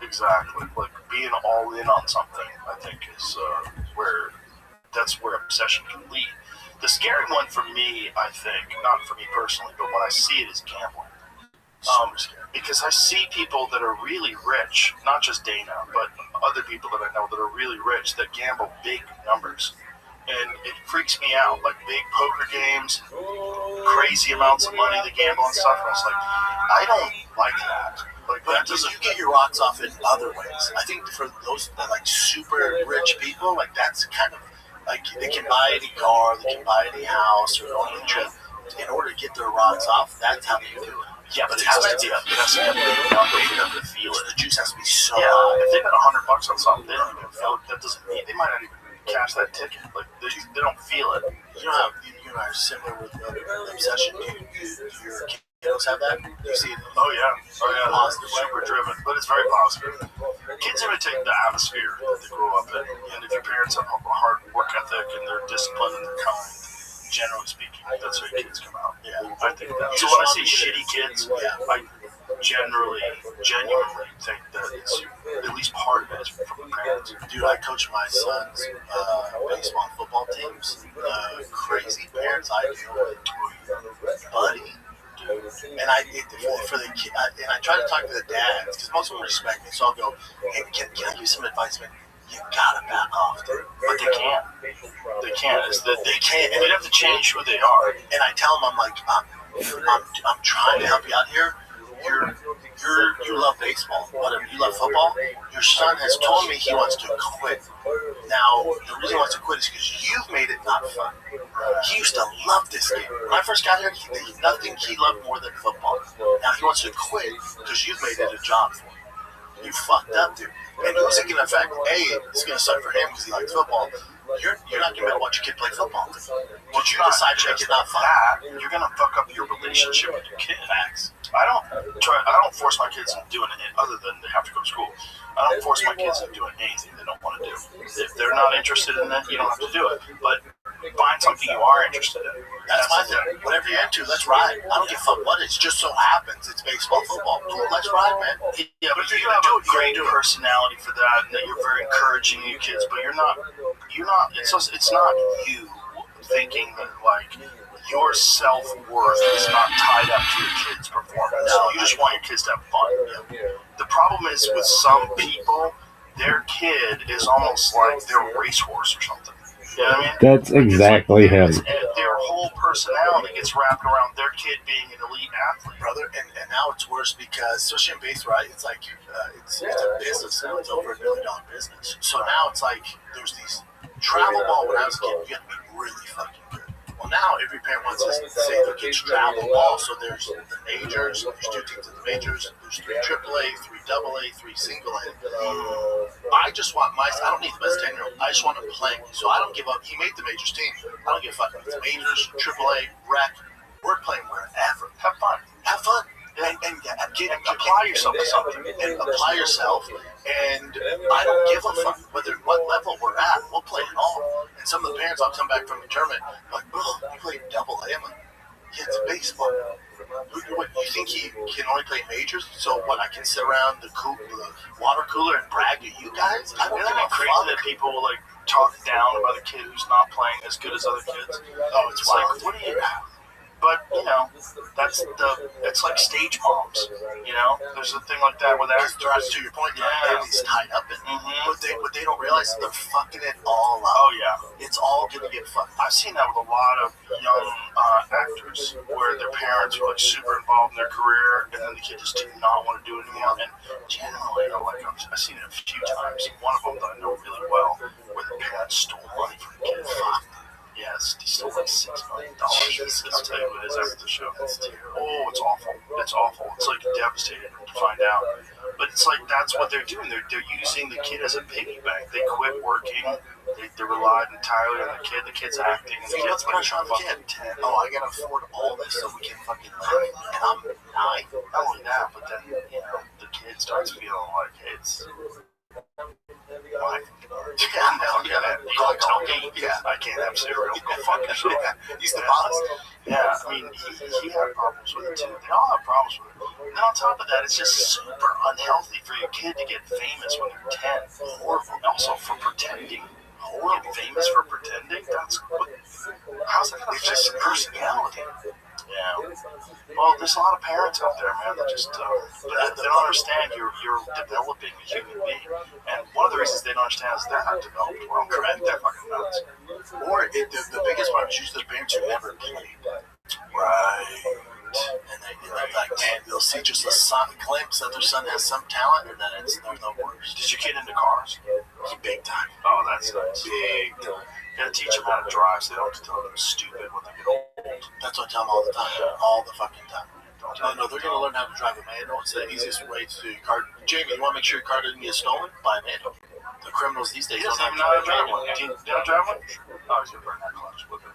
Exactly. Like being all in on something, I think is that's where obsession can lead. The scary one for me, I think, not for me personally, but when I see it is gambling. Because I see people that are really rich, not just Dana, but other people that I know that are really rich that gamble big numbers. And it freaks me out, like big poker games, crazy amounts of money they gamble and stuff. And I was like, I don't like that. Like, But you get your rocks off in other ways. I think for those like super rich people, like that's kind of like they can buy any car, they can buy any house, or go on a trip. In order to get their rocks off, that's how they do it. Yeah, but it has to be a big number for them to feel it. The juice has to be so Yeah, high. if they bet $100 on something, they don't even feel it. That doesn't mean they might not even cash that ticket. Like they don't feel it. You know how you and I are similar with obsession. Do your kiddos have that? Do you see it? Oh yeah, positive, super driven, but it's very positive. Kids imitate the atmosphere that they grow up in, and if your parents have a hard work ethic and they're disciplined and they're kind, generally speaking, that's how your kids come out. Yeah, I think that. So when I say shitty kids, I genuinely think that it's at least part of it is from the parents. Dude, I coach my son's baseball and football teams. Crazy parents I deal with, buddy. And I for the kid, and I try to talk to the dads because most of them respect me. So I'll go, hey, can I give you some advice, man? You gotta back off, dude. But they can't. They can't. It's that they can't. And they have to change who they are. And I tell them, I'm like, I'm trying to help you out here. You love baseball, whatever. You love football. Your son has told me he wants to quit. Now, the reason he wants to quit is because you've made it not fun. He used to love this game. When I first got here, nothing he loved more than football. Now he wants to quit because you've made it a job for him. You fucked up, dude. And who's it going to affect? A, it's going to suck for him because he likes football. You're not going to be able to watch your kid play football. But you decide to make it not fun. You're going to fuck up your relationship with your kid. I don't force my kids into doing it other than they have to go to school. I don't force my kids into doing anything they don't want to do. If they're not interested in it, you don't have to do it. But find something you are interested in. That's my thing. Whatever you're into, let's ride. I don't give a fuck what it just so happens. It's baseball, football. Cool, let's ride, man. Yeah, but you have a great personality for that, and that you're very encouraging your kids. But you're not. It's not you thinking that like your self-worth is not tied up to your kids' performance. You just want your kids to have fun. The problem is with some people, their kid is almost like their racehorse or something. You know what I mean? That's exactly him. Their whole personality gets wrapped around their kid being an elite athlete, brother. And now it's worse because, especially in base, right? It's like it's a business now. It's over $1 million business. So now it's like there's these travel ball. When I was a kid, you have to be really fucking good. Well, now every parent wants us to say their kids travel ball. So there's the majors. There's 2 teams in the majors. There's 3 AAA, 3 AA, 3 single A. I just want I don't need the best 10-year-old. I just want him playing. So I don't give up. He made the majors team. I don't give a fuck if it's majors, AAA, rec. We're playing wherever. have fun. Have fun. And apply yourself to something. And apply yourself. And I don't give a fuck what level we're at. We'll play it all. And some of the parents, I'll come back from the tournament, like, oh, you played double A? I'm like, yeah, it's baseball. What, you think he can only play majors? So what, I can sit around the water cooler and brag to you guys? I don't Isn't it crazy that people like talk down about a kid who's not playing as good as other kids? Oh, it's wild. Like, what do you... But, it's like stage moms, There's a thing like that with actors. To your point, everything's tied up in it. Mm-hmm. What they don't realize is they're fucking it all up. Oh, yeah. It's all going to get fucked. I've seen that with a lot of young actors where their parents were like super involved in their career and then the kid just did not want to do it anymore. And generally, I've seen it a few times. One of them that I know really well where the parents stole money from the kid. Yes, he stole like $6 million. I'll tell you what it is after the show. Oh, it's awful. It's awful. It's like devastating to find out. But it's like that's what they're doing. They're using the kid as a piggy bank. They quit working. They relied entirely on the kid. The kid's acting. And the kid's pressure on the kid. 10. Oh, I gotta afford all this so we can fucking live. And I'm 9. Not only that, but then the kid starts feeling like it's. I can't have cereal. Go fuck yourself. He's the boss. Yeah, I mean, he had problems with it too. They all have problems with it. And then on top of that, it's just super unhealthy for your kid to get famous when they're 10. Horrible. Also for pretending. Get famous for pretending? How's that? It's just personality. Yeah. Well, there's a lot of parents out there, man, that just they don't understand you're developing a human being. And one of the reasons they don't understand is they're not developed well. Correct? They're fucking nuts. Or the biggest part is usually the parents who never played. Right. And they're like, man, you'll see just a glimpse that their son has some talent, and then they're the worst. Did your kid into cars? Big time. Oh, that's nice. Big time. You gotta teach them how to drive so they don't have to tell them stupid when they get old. That's what I tell them all the time. All the fucking time. No, they're going to learn how to drive a manual. It's the easiest way to do your car. Jamie, you want to make sure your car doesn't get stolen? Buy a manual. The criminals these days He doesn't don't even know how to drive one. Do you know how to drive one? Oh, he's gonna burn that clutch with it.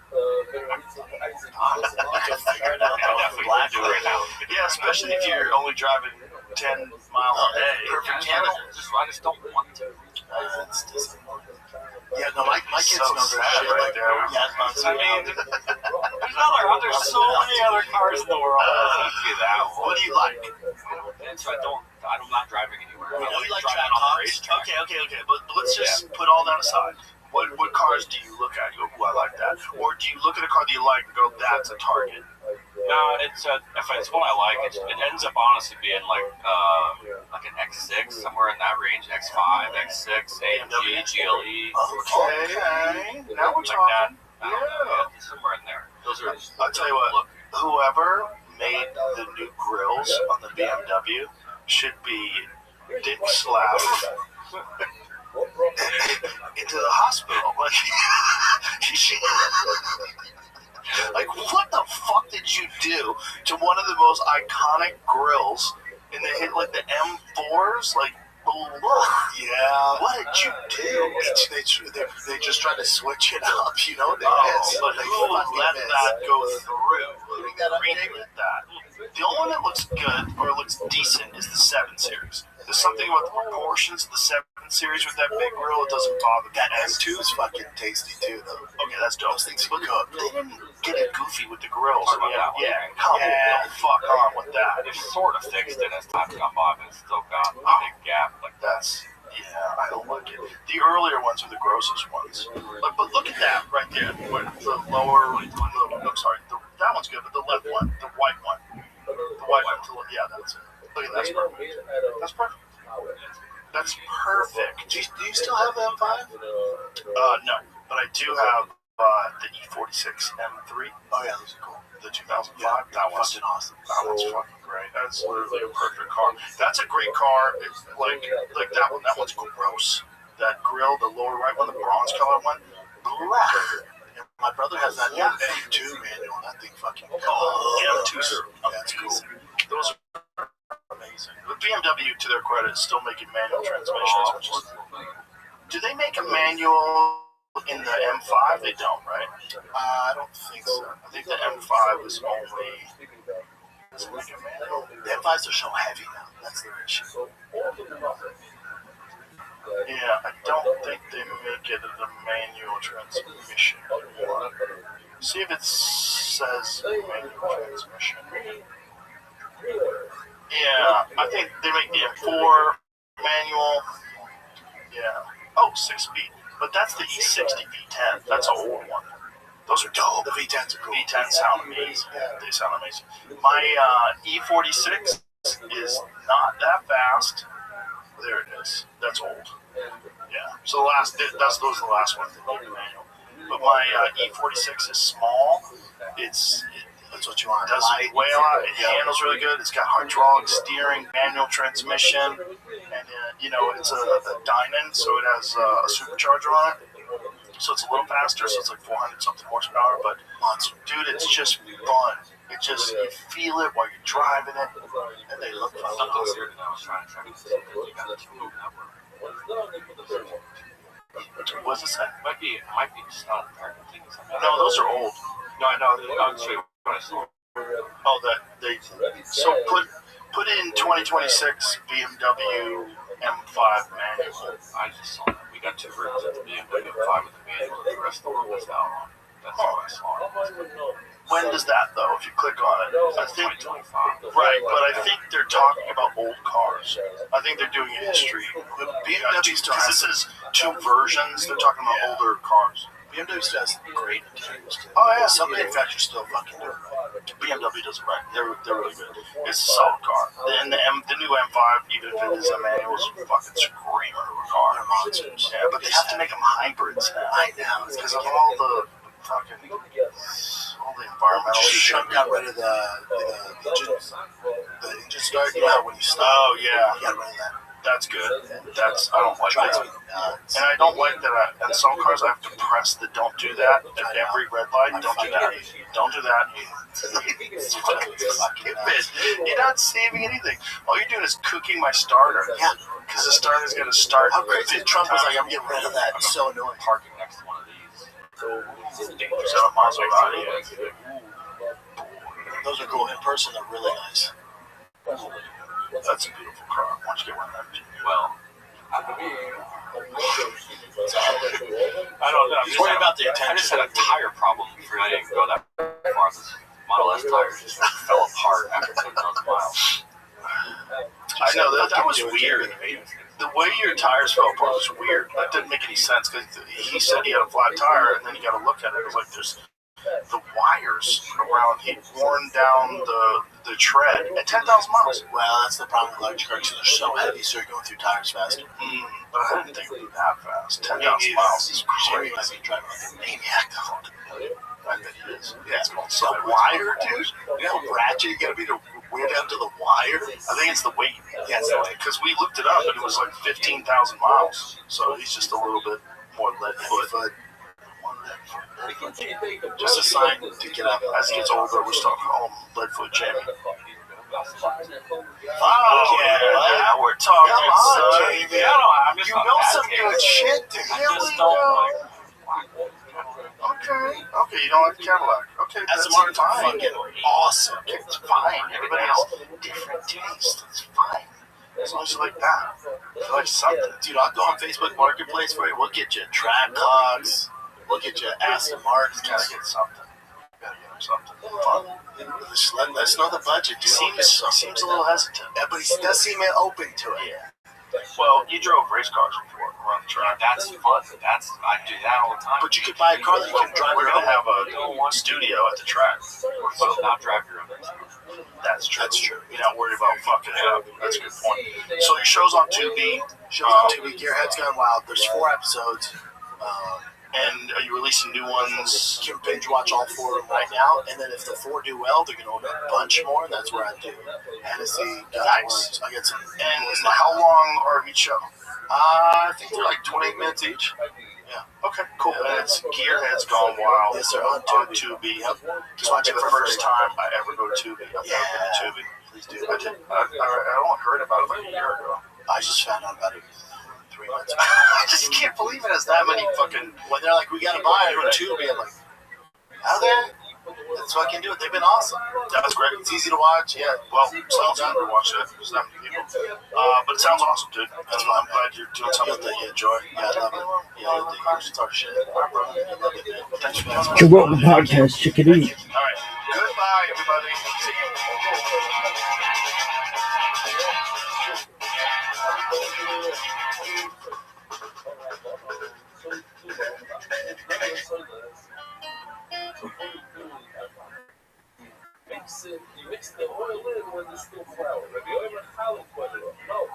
figure it out. Black do right now. Yeah, especially if you're only driving 10 miles a day. Perfect Yeah, candidate. I just don't want to. It's disappointing. Yeah, no, my kids So know their sad shit. right Like, there. I mean, There's so many other cars in the world. What do you like? And so I'm not driving anywhere. we know you like driving track on the hops. racetrack. Okay. But let's just put all that aside. What cars do you look at? You go, ooh, I like that. Or do you look at a car that you like and go, that's a target? No, if it's one I like, it ends up honestly being like an X6, somewhere in that range, X5, X6, AMG, GLE, Okay. Now we're like that. talking. I don't know, somewhere in there. Those are. I'll tell you what. Whoever made the new grills on the BMW should be dick slapped into the hospital. Like, what the fuck did you do to one of the most iconic grills? And they hit like the M4s, like, yeah. what did you do? They just tried to switch it up, you know? They missed. But They who fucking let missed. that go through? Bring that up, Read Jamie. that. The only one that looks good or looks decent is the 7 Series. There's something about the proportions of the 7 Series with that big grill. It doesn't bother me. That M2 is fucking tasty too, though. Okay, that's dope. Those things But cook. they didn't get it goofy with the grills. Talk about that one. Yeah, come on, fuck on with that. They've sort of fixed it as time's gone by, but it's still got a big gap like that. Yeah, I don't like it. The earlier ones are the grossest ones. But look at that right there. The lower, I'm sorry, that one's good, but the left one, the white one. The white one, yeah, that's it. Look at that, that's perfect. That's perfect. That's perfect. Do you still have the M5? No, but I do have the E46 M3. Oh, yeah, those are cool. The 2005. Yeah, that one's fucking awesome. That one's fucking great. That's literally a perfect car. That's a great car. It's like that one. That one's gross. That grill, the lower right one, the bronze color one. Yeah, my brother has that M2 manual, and that thing fucking M2s are that's cool. Those are amazing. The BMW, to their credit, is still making manual transmissions. Which is, do they make a manual in the M5? They don't, right? I don't think so. I think the M5 is only. Does it make a manual? The M5s are so heavy now. That's their issue. Yeah, I don't think they make it a manual transmission anymore. See if it says manual transmission. Yeah, I think they make the M4 manual. Yeah. Oh, 6-speed. But that's the E60 V10. That's an old one. Those are dope. The V10s are cool. V10 sound amazing. Yeah, they sound amazing. My E46 is not that fast. There it is. That's old. Yeah. So those are the last ones that need a manual. But my E46 is small. That's what you want. It does way a lot. It handles really good. It's got hydraulic steering, manual transmission, and it's a Diamond, so it has a supercharger on it. So it's a little faster. So it's like 400 something horsepower. But dude, it's just fun. It just you feel it while you're driving it, and they look fun. Something's weird that I was trying to track this. You got to move that one. What's it say? Might be just not important things. No, those are old. No, I know. I'll show you what I saw. Oh, so put in 2026 BMW M5 manual. I just saw that. We got 2 versions of the BMW 5 with the manual, and the rest of the world was that one. That's what I saw. When does that though? If you click on it, I think 2025. right, but I think they're talking about old cars. I think they're doing a history. The BMW still has this is 2 versions. They're talking about older cars. BMW still has great materials. Oh yeah, Some manufacturers still fucking do it right. BMW does it right. They're really good. It's a solid car. And the new M5, even if it is a manual, is a fucking screamer of a car. They're monsters. Yeah, but they have to make them hybrids now. I know. Because of all the fucking environmental shit. Trump got rid of the engine start. You know how when you stop, Oh yeah, he got rid of that. that's good. I don't like Drives that. me nuts. And I don't like that. In some cars, I have to press the "Don't do that" at every red light. Don't do that. Don't do that. It's fucking stupid. You're not saving anything. All you're doing is cooking my starter. Yeah. Because the starter's going to start. How crazy is Trump was like, I'm getting rid of that. It's so annoying. Parking next to one of these. 7 miles per hour. Those are cool. In person, they're really nice. That's a beautiful car. Why don't you get one of them? Well, I don't know. He's worried about the I just attention. had a tire problem before I didn't go that far. This Model S tires just fell apart after 10,000 miles. I know that was weird. The way your tires fell apart was weird. That didn't make any sense because he said he had a flat tire, and then you got to look at it. It was like there's the wires around. He'd worn down the tread at 10,000 miles. Well, that's the problem with electric cars. They're so heavy, so you're going through tires faster. But I didn't think it would be that fast. 10,000 miles is Jerry crazy. might be driving like a maniac, though. I bet it is. Yeah, it's called The wire, dude? You know how ratchet you gotta be to wear down to the wire? I think it's the weight. Yes, Because we looked it up and it was like 15,000 miles. So he's just a little bit more lead foot. Just a sign to get up. As he gets older, we're stuck home. Lead foot Jamie. Oh, Yeah, we're talking. Come on, son. Jamie. Yeah, I'm just You not know bad some at good it. shit, dude. I Here just we don't go. like. Okay, you don't like the Cadillac. Okay, That's that's fine. fine. Awesome. It's fine. Everybody has different taste. It's fine. As long as you like that. You like something. Dude, I'll go on Facebook Marketplace for you. We'll get you track clocks. We'll get you Aston Martins. Gotta get something. Gotta get him something fun. Just let us know the budget. He seems a little hesitant. Yeah, but he does seem open to it. Yeah. Well, you drove race cars before around the track. That's fun. I do that all the time. But you could buy a car that you can drive We're your gonna own. have a studio at the track. So not drive your own race cars. That's true. That's true. You're not worried about fucking it up. That's a good point. So your show's on Tubi. Shows on Tubi. Gearhead's Gone Wild. There's 4 episodes. And are you releasing new ones? You can binge watch all 4 of them right now, and then if the 4 do well, they're going to order a bunch more, and that's where I do Hennessy. Nice. I get some. And how long are each show? I think they're like 28 minutes each. Okay, cool. And it's Gearhead's Gone Wild. Yes, sir, on Tubi. Yep. Just watch it the first time I ever go to Tubi. I've never been to Tubi. Please do. I only heard about it like a year ago. I just found out about it 3 months ago. I just can't believe it has that many fucking. When they're like, we got to buy it on Tubi, I'm like, how they? Let's fucking do it. They've been awesome. That was great. It's easy to watch. Yeah. Well, someone's never watched it. There's that many people. But it sounds awesome, dude. I'm glad you're doing something that you enjoy. Yeah, I love it. Yeah, the Star shit. I love it, man. Thanks for that. Joe Rogan Podcast, check it out. All right. Goodbye, everybody. See you. You mix the oil in when it's still flour. Have you ever how it put it? No.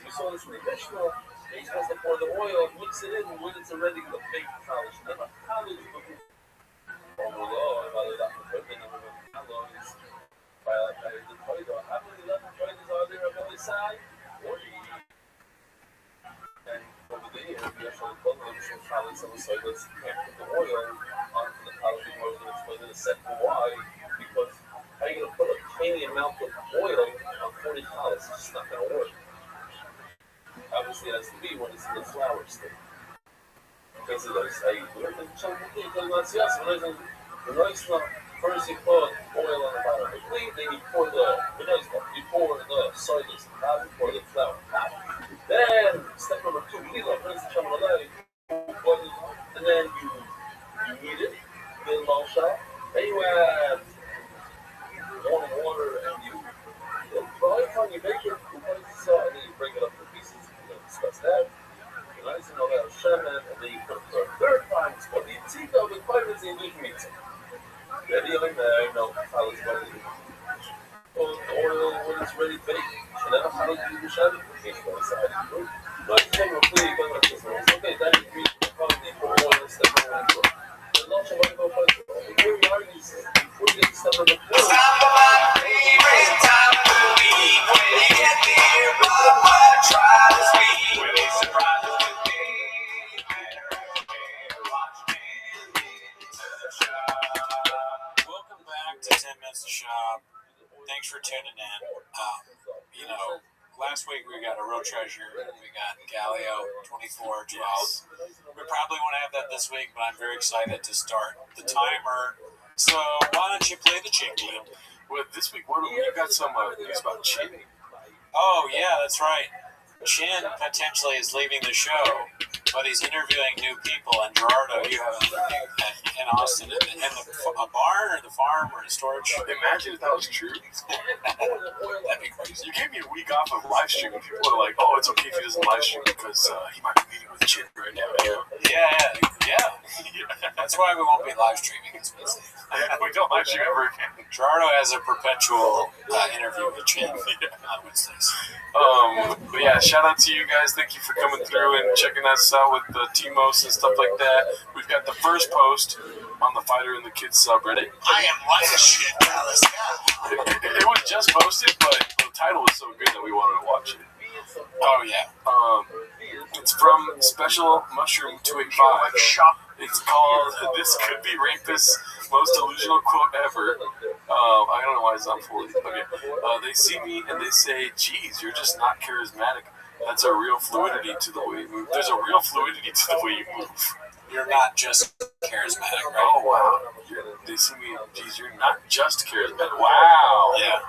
You saw this in the Mishnah. You're supposed to pour the oil, mix it in when it's already in the big college. Never college before. How many level traders are there on the other side? And over there, we actually put some college on the side. Let's put the oil onto the college in order to explain in a second why. Because how are you going to put a tiny amount of oil on 40 collars? It's just not going to work. Obviously, it has to be when it's in the flour state. Because of those, how you do it. First you put oil on the bottom of the plate, then you pour the soy sauce, now you pour the flour. Then, step number 2, and then you knead it, then long shot. Then you add warm water and you fry it on your bacon, and then you break it up into pieces. We're going to discuss that. Nice and all that shaman, and then you put it for a third time. It's called the Tzika with 5 minutes in the meat. Ready on there, no, college money. Put the oil when it's ready baked. And then how do you shut it? But then we'll play okay, that is me. Probably put oil and stuff on it. Then also, what about here we are, you put it Welcome back to 10 Minutes to Shop. Thanks for tuning in. Last week we got a real treasure. We got Galileo 2412. We probably won't have that this week, but I'm very excited to start the timer. So why don't you play the chick game? Well, this week, you got some news about Chin. Oh, yeah, that's right. Chin potentially is leaving the show, but he's interviewing new people. And Gerardo, you have in Austin, in a barn or the farm or the storage. Imagine if that was true. That'd be crazy. You gave me a week off of live streaming. People are like, "Oh, it's okay if he doesn't live stream because he might be meeting with Chin right now." Yeah. That's why we won't be live streaming this Wednesday. We don't live stream ever again. Gerardo has a perpetual interview with Chin on Wednesdays. But yeah, shout out to you guys. Thank you for coming through and checking us out with the T-Mos and stuff like that. We've got the first post on the Fighter and the Kids subreddit. I am like a shit, Dallas. It was just posted, but the title was so good that we wanted to watch it. Oh, yeah. It's from Special Mushroom 285. It's called "This Could Be Rapist's Most Delusional Quote Ever." I don't know why it's not fully. Okay. They see me and they say, "Geez, you're just not charismatic." That's a real fluidity to the way you move. There's a real fluidity to the way you move. You're not just charismatic, right? Oh, wow. They see me, "Geez, you're not just charismatic." Wow. Yeah.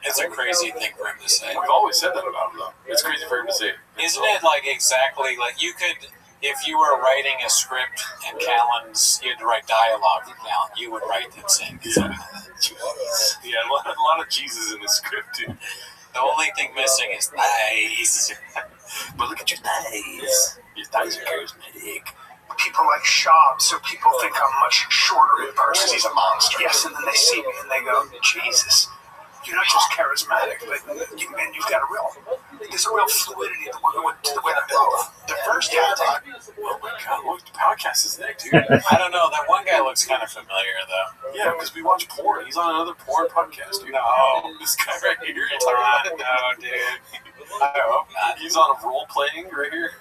It's a crazy thing for him to say. We've always said that about him, though. It's crazy for him to say it. Isn't it like exactly like you could, if you were writing a script and Callan's, you had to write dialogue for Callan, you would write them saying, Yeah, a lot of Jesus in the script, dude. The only thing missing is thighs. But look at your thighs. Your thighs are charismatic. People like Schaub, so people think I'm much shorter in person. He's a monster. Yes, and then they see me and they go, "Jesus, you're not just charismatic, but you've got there's a real fluidity to the way I build." The first half, oh my God, look, the podcast is there, dude. I don't know. That one guy looks kind of familiar, though. Yeah, because we watch porn. He's on another porn podcast, dude. No. This guy right here. You're Come talking on, about no, dude. I hope not. He's on a role playing right here.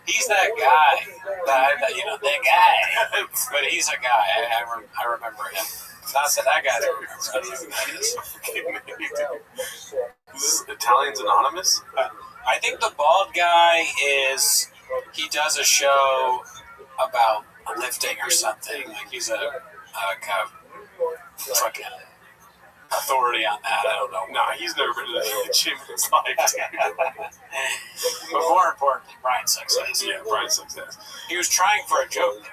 He's that guy. That guy. But he's a guy. I remember him. Not that I got it. This is Italians Anonymous? I think the bald guy he does a show about lifting or something. Like he's a kind of fucking authority on that. I don't know. Nah, he's never been to the gym in his life. But more importantly, Brian sucks ass. Yeah, Brian sucks ass. He was trying for a joke.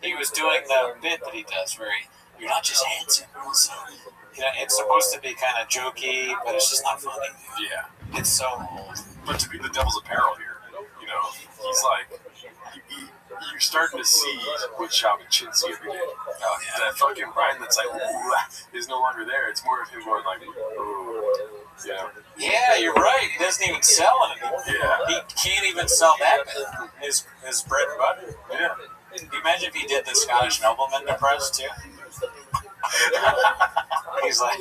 He was doing the bit that he does where you're not just handsome, also. It's supposed to be kind of jokey, but it's just not funny. Yeah. It's so old. But to be the devil's apparel here, he's like, you're starting to see what Schaub and Chin see every day. Oh, yeah. That fucking Brian that's like, "Ooh," is no longer there. It's more of him going like, "Ooh." Yeah. Yeah, you're right. He doesn't even sell it anymore. Yeah. He can't even sell that bit. His bread and butter. Yeah. Can you imagine if he did the Scottish nobleman to press too? He's like,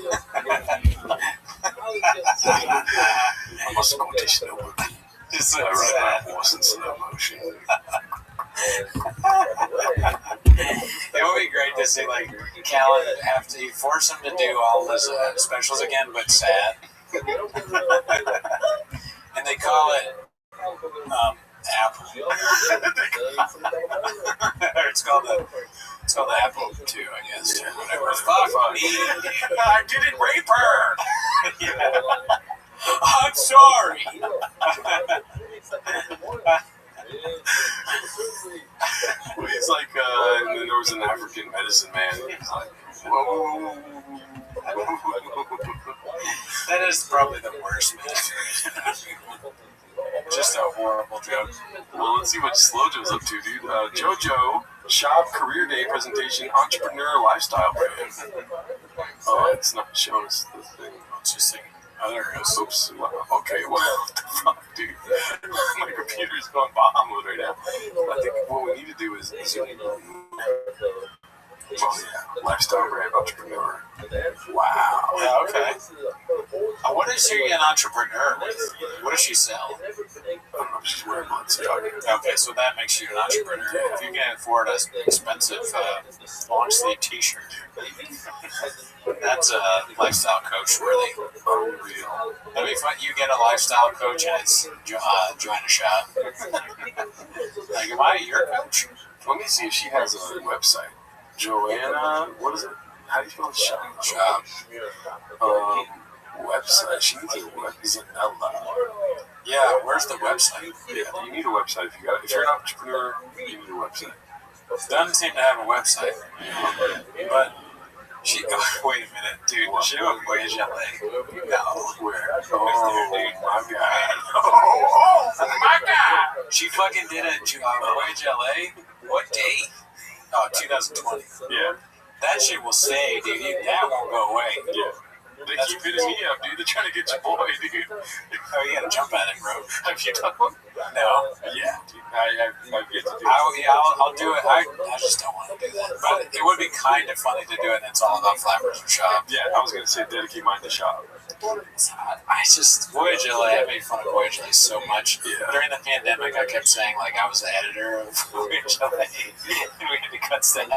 I'm a Scottish nobleman. just I so ride sad. my horse in slow motion. It would be great to see like Callan have to force him to do all his specials again, but sad. And they call it Apple. It's called the Apple 2, I guess. Or whatever. Fuck me. I didn't rape her. Yeah. I'm sorry. He's like, and then there was an African medicine man. He's like, whoa. That is probably the worst mystery. Just a horrible joke. Well, let's see what Slojo's up to, dude. JoJo, Schaub Career Day presentation, entrepreneur lifestyle brand. Oh, it's not showing us the thing. It's just like, oh, there it goes. Oops. Okay, well, what the fuck, dude? My computer's going bomb mode right now. I think what we need to do is zoom in. Oh yeah, lifestyle brand entrepreneur. Wow. Yeah, okay. What is she an entrepreneur with? What does she sell? I don't know, she's wearing Balenciaga. Okay, so that makes you an entrepreneur. If you can afford an expensive long sleeve T-shirt, that's a lifestyle coach worthy. Unreal. That'd be fun. You get a lifestyle coach and it's join a shop. Like, am I your coach? Let me see if she has a website. Joanna, what is it? How do you spell the shop? Shop. Website. She needs a website. Yeah, where's the website? Yeah, you need a website if you're an entrepreneur. You need a website. Doesn't seem to have a website, but she. Wait a minute, dude. She have a Voyage LA? No. Where? Oh my god. Oh my god! She fucking did a Voyage LA. What date? Oh, 2020. Yeah. That shit will stay, dude. That won't go away. Yeah. They keep hitting me up, dude. They're trying to get your boy, dude. Oh, you gotta jump at it, bro. Have you done one? No. Yeah, dude. I've yet to do it. I'll do it. I just don't want to do that. But it would be kind of funny to do it, and it's all about flappers or shop. Yeah, I was going to say dedicate mine to shop. Voyage LA, I made fun of Voyage LA so much. Yeah. During the pandemic, I kept saying, like, I was the editor of Voyage LA, and we had to cut stuff.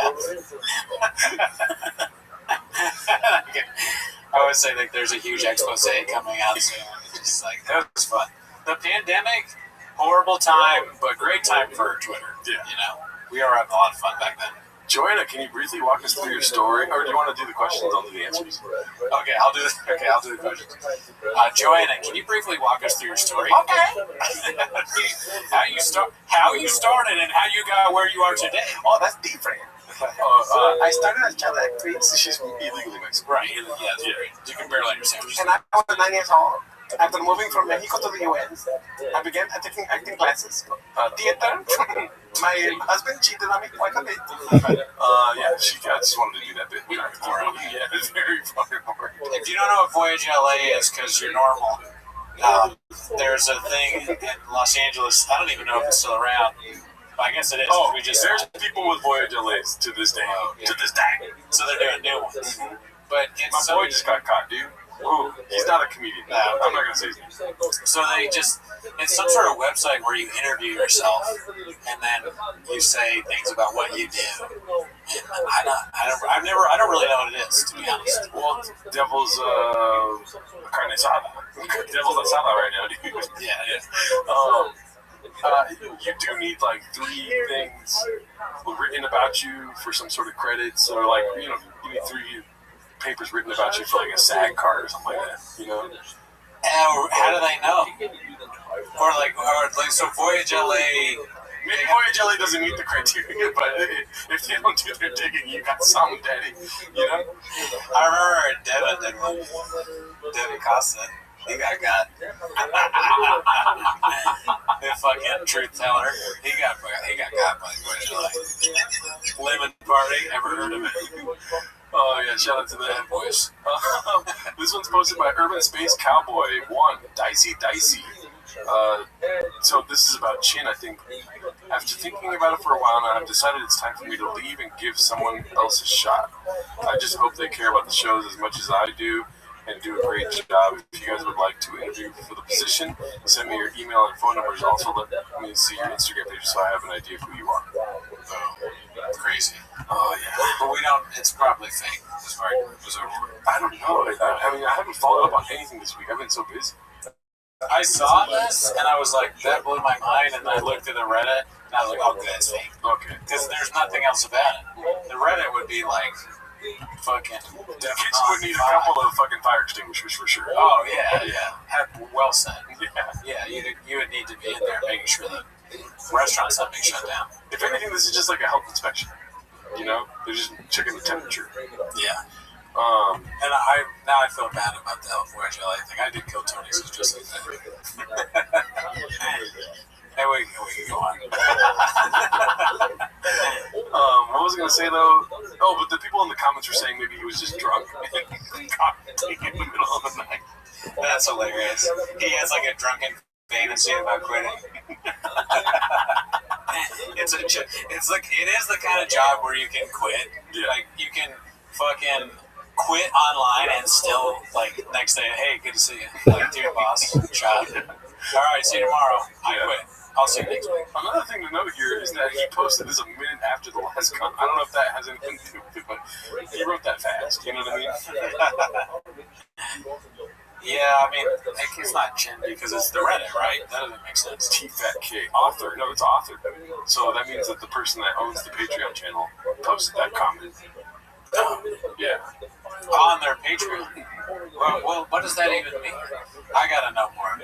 I always say that there's a huge expose coming out soon. It's just like, that was fun. The pandemic, horrible time, but great time for Twitter. Yeah. You know, we were having a lot of fun back then. Joanna, can you briefly walk us through your story, or do you want to do the questions? I'll do the answers. Okay, I'll do the questions. Joanna, can you briefly walk us through your story? Okay. how you started and how you got where you are today. Oh, that's different. I started as a child actress. She's illegally Mexican. Right, yeah, that's great. You can barely understand what you're And I was 9 years old. After moving from Mexico to the US, I began taking acting classes, theater. My husband cheated on me quite a bit. Yeah, I just wanted to do that bit. Yeah, it's very fucking hard. If you don't know what Voyage LA is, because you're normal, there's a thing in Los Angeles. I don't even know if it's still around. I guess it is. Oh, there's people with Voyage LAs to this day. To this day. So they're doing new ones. But it's My boy just got caught, dude. Ooh, he's not a comedian. I'm not gonna say his name. So it's some sort of website where you interview yourself, and then you say things about what you do. And I don't really know what it is, to be honest. Well, Devil's carne asada. Devil's asada right now, dude. Yeah. You do need like 3 things written about you for some sort of credits, or like you need 3 papers written about you for like a SAG card or something like that. You know? How do they know? Or so Voyage LA. Maybe Voyage LA doesn't meet the criteria, but if they don't do their digging, you got some daddy. You know? I remember Devin did one. Devin Costa. He got. The fucking truth teller. He got got by Voyage LA. Lemon Party. Ever heard of it? Oh yeah, shout out to the Bad boys. This one's posted by Urban Space Cowboy 1. Dicey. So this is about Chin, I think. After thinking about it for a while now, I've decided it's time for me to leave and give someone else a shot. I just hope they care about the shows as much as I do and do a great job. If you guys would like to interview for the position, send me your email and phone numbers. Also, let me see your Instagram page so I have an idea of who you are. Oh, crazy. Oh, yeah. But we don't, it's probably fake. As far as it was over. I don't know. I mean, I haven't followed up on anything this week. I've been so busy. I saw this, and I was like, that blew my mind, and I looked at the Reddit, and I was like, oh, good, it's fake. Okay. Because there's nothing else about it. The Reddit would be like, fucking... The kids would need a couple of fucking fire extinguishers for sure. Oh, yeah. Well said. Yeah, you would need to be in there making sure that restaurants have been shut down. If anything, this is just like a health inspection. You know? They're just checking the temperature. Yeah. And I feel bad about the Health Voyage LA thing. I did kill Tony, so it's just like that. Hey, we can go on. What was I going to say, though? Oh, but the people in the comments were saying maybe he was just drunk and commenting in the middle of the night. That's hilarious. He has like a drunken fantasy about quitting. It's like it is the kind of job where you can quit. Yeah. Like you can fucking quit online and still like next day, hey, good to see you. Like, dude, boss, shot. All right, see you tomorrow. I quit. I'll see you next week. Another thing to note here is that he posted this a minute after the last con. I don't know if that has anything to do with it, but he wrote that fast. You know what I mean? Yeah, I mean, it's not Chin because it's the Reddit, right? That doesn't make sense. T-Fat-K, author. No, it's author. So that means that the person that owns the Patreon channel posted that comment. Yeah. On their Patreon. Well, what does that even mean? I gotta know more.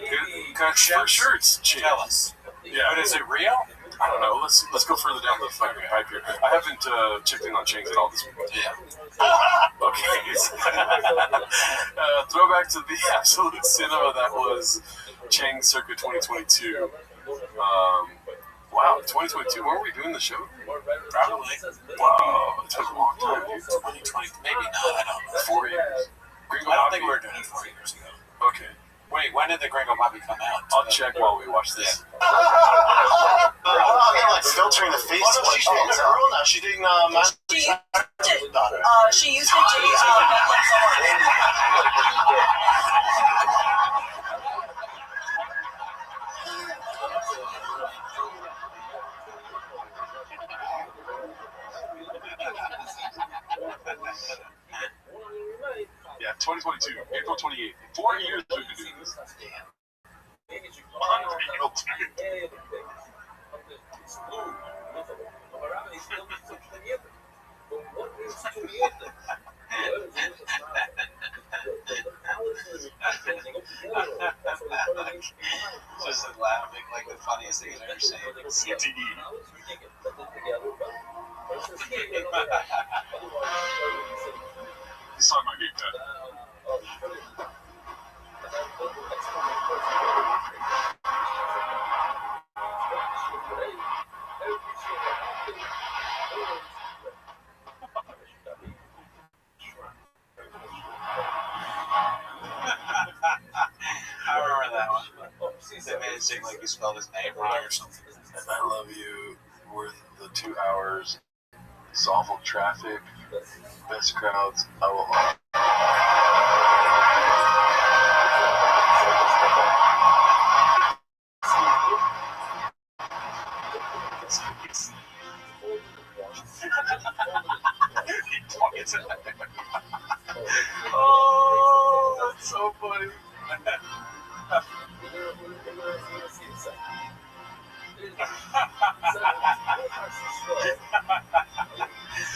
For sure it's Chin. Tell us. Yeah. But is it real? I don't know. Let's go further down the fucking pipe here. I haven't checked in on Chang's at all this week. Yeah. Okay. Throwback to the absolute cinema that was Chang circa 2022. Wow, 2022. When were we doing the show? Probably. Wow, it took a long time, dude. 2020, maybe not. I don't know. 4 years. Gringo I don't Bobby. think we were doing it 4 years ago. Okay. Wait, when did the Gringo Bobby come out? I'll check while we watch this. I'm like filtering the face. Oh, no, she's dating a girl now. She's dating She used to Yeah, 2022, April 28th. 4 years we've been doing this. Unreal, dude. Just laughing like the funniest thing I've ever seen. CTE. This song might get cut. I remember that one. They made it seem like you spelled his name wrong or something. And I love you worth the 2 hours. Solve all traffic. Best crowds. I will. Oh, that's so funny.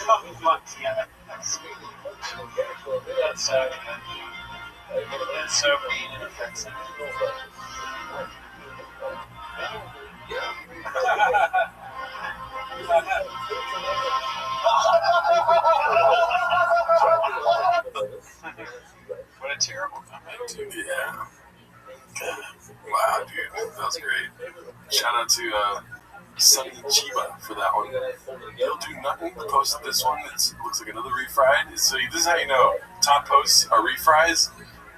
Oh, fuck yeah. That's so good. That's so mean and offensive. What a terrible comment, too. Yeah. Wow, dude. That was great. Shout out to Sunny Chiba for that one. He'll do nothing. Posted this one. It looks like another refried. So this is how you know top posts are refries.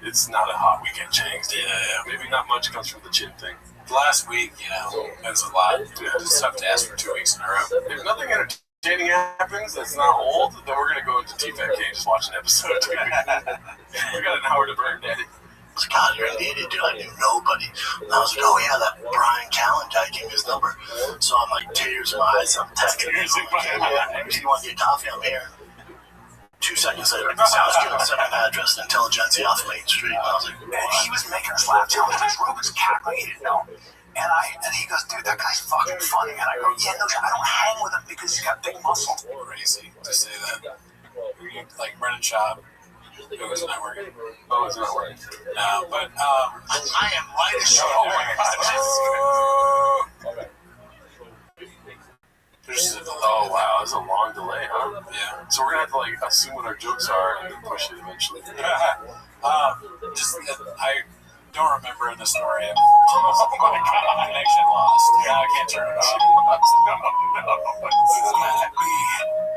It's not a hot weekend change. Yeah. Maybe not much comes from the chin thing. Last week, it was a lot. It's tough to ask for 2 weeks in a row. If nothing entertaining happens that's not old, then we're going to go into T-Fat-K and just watch an episode. We got an hour to burn, Daddy. God, you're an idiot, dude. I knew nobody. And I was like, oh yeah, that Brian Callen guy gave me his number. So I'm like, tears in my eyes. I'm texting him. Do you want to get coffee? I'm here. 2 seconds later, it sounds good. Send an address, Intelligentsia off Main Street. And I was like, And he was making us laugh, telling us Rubik's cat, like he didn't know. And he goes, dude, that guy's fucking funny. And I go, yeah, no, I don't hang with him because he's got big muscles. Crazy to say that. Like Brennan Schaub. It was not working. Oh, it's not working. No, but I am right as shit. oh my God, Jesus. Oh wow, that's a long delay, huh? Yeah. So we're gonna have to like assume what our jokes are and then push it eventually. I don't remember the story of connection lost. Now I can't turn it off.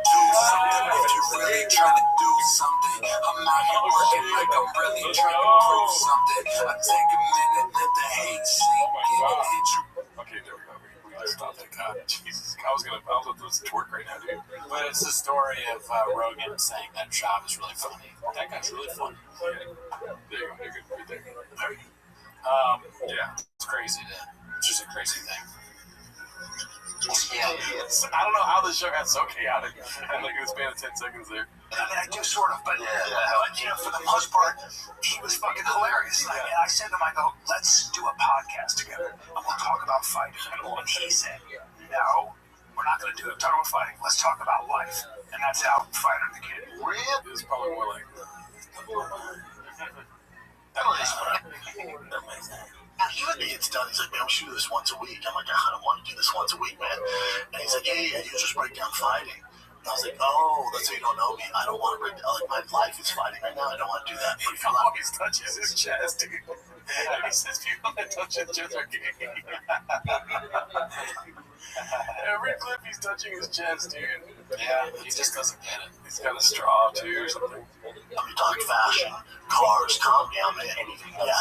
If you're really trying to do something, I'm out here working like I'm really trying to prove something. I take a minute, let the hate sink in and hit you. Okay, there we go. We just stopped it. God, Jesus. wants to twerk right now, dude. But it's the story of Rogan saying that job is really funny. That guy's really funny. Yeah. There you go. You're good. Right there. Yeah. It's crazy. It's just a crazy thing. Yeah. I don't know how this show got so chaotic in like the span of 10 seconds there. I mean, I do sort of, but for the most part, he was fucking hilarious. And I said to him, I go, let's do a podcast together, and we'll talk about fighting. And he said, no, we're not going to do a talk about fighting. Let's talk about life. And that's how Fighter the Kid. It was probably more like He gets done. He's like, man, we should do this once a week. I'm like, I don't want to do this once a week, man. And he's like, yeah, you just break down fighting. And I was like, oh, that's why you don't know me. I don't want to break down. Like, my life is fighting right now. I don't want to do that. he always touches his chest, dude. And he says people that touch his chest are gay. Every clip he's touching his chest, dude. Yeah, he just doesn't get it. He's got a straw too or something. We talked fashion, cars, calm down, man. Yeah,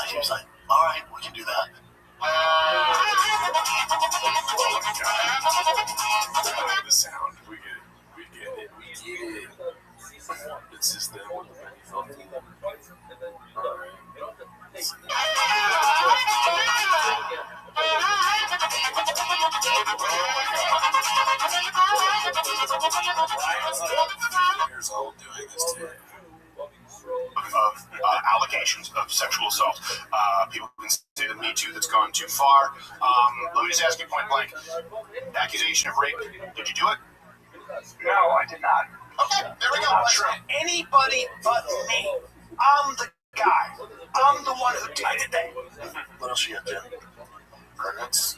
he was like, all right, we can do that. The sound, we get it. It's just that one that he felt. Alright. Brian's like 15 years old doing this too. Allegations of sexual assault. People can say that Me Too that's gone too far. Let me just ask you point blank. Accusation of rape. Did you do it? No, I did not. Okay, there we go. True. Anybody but me. I'm the guy. I'm the one who did it. What else you got, Jim? Crickets.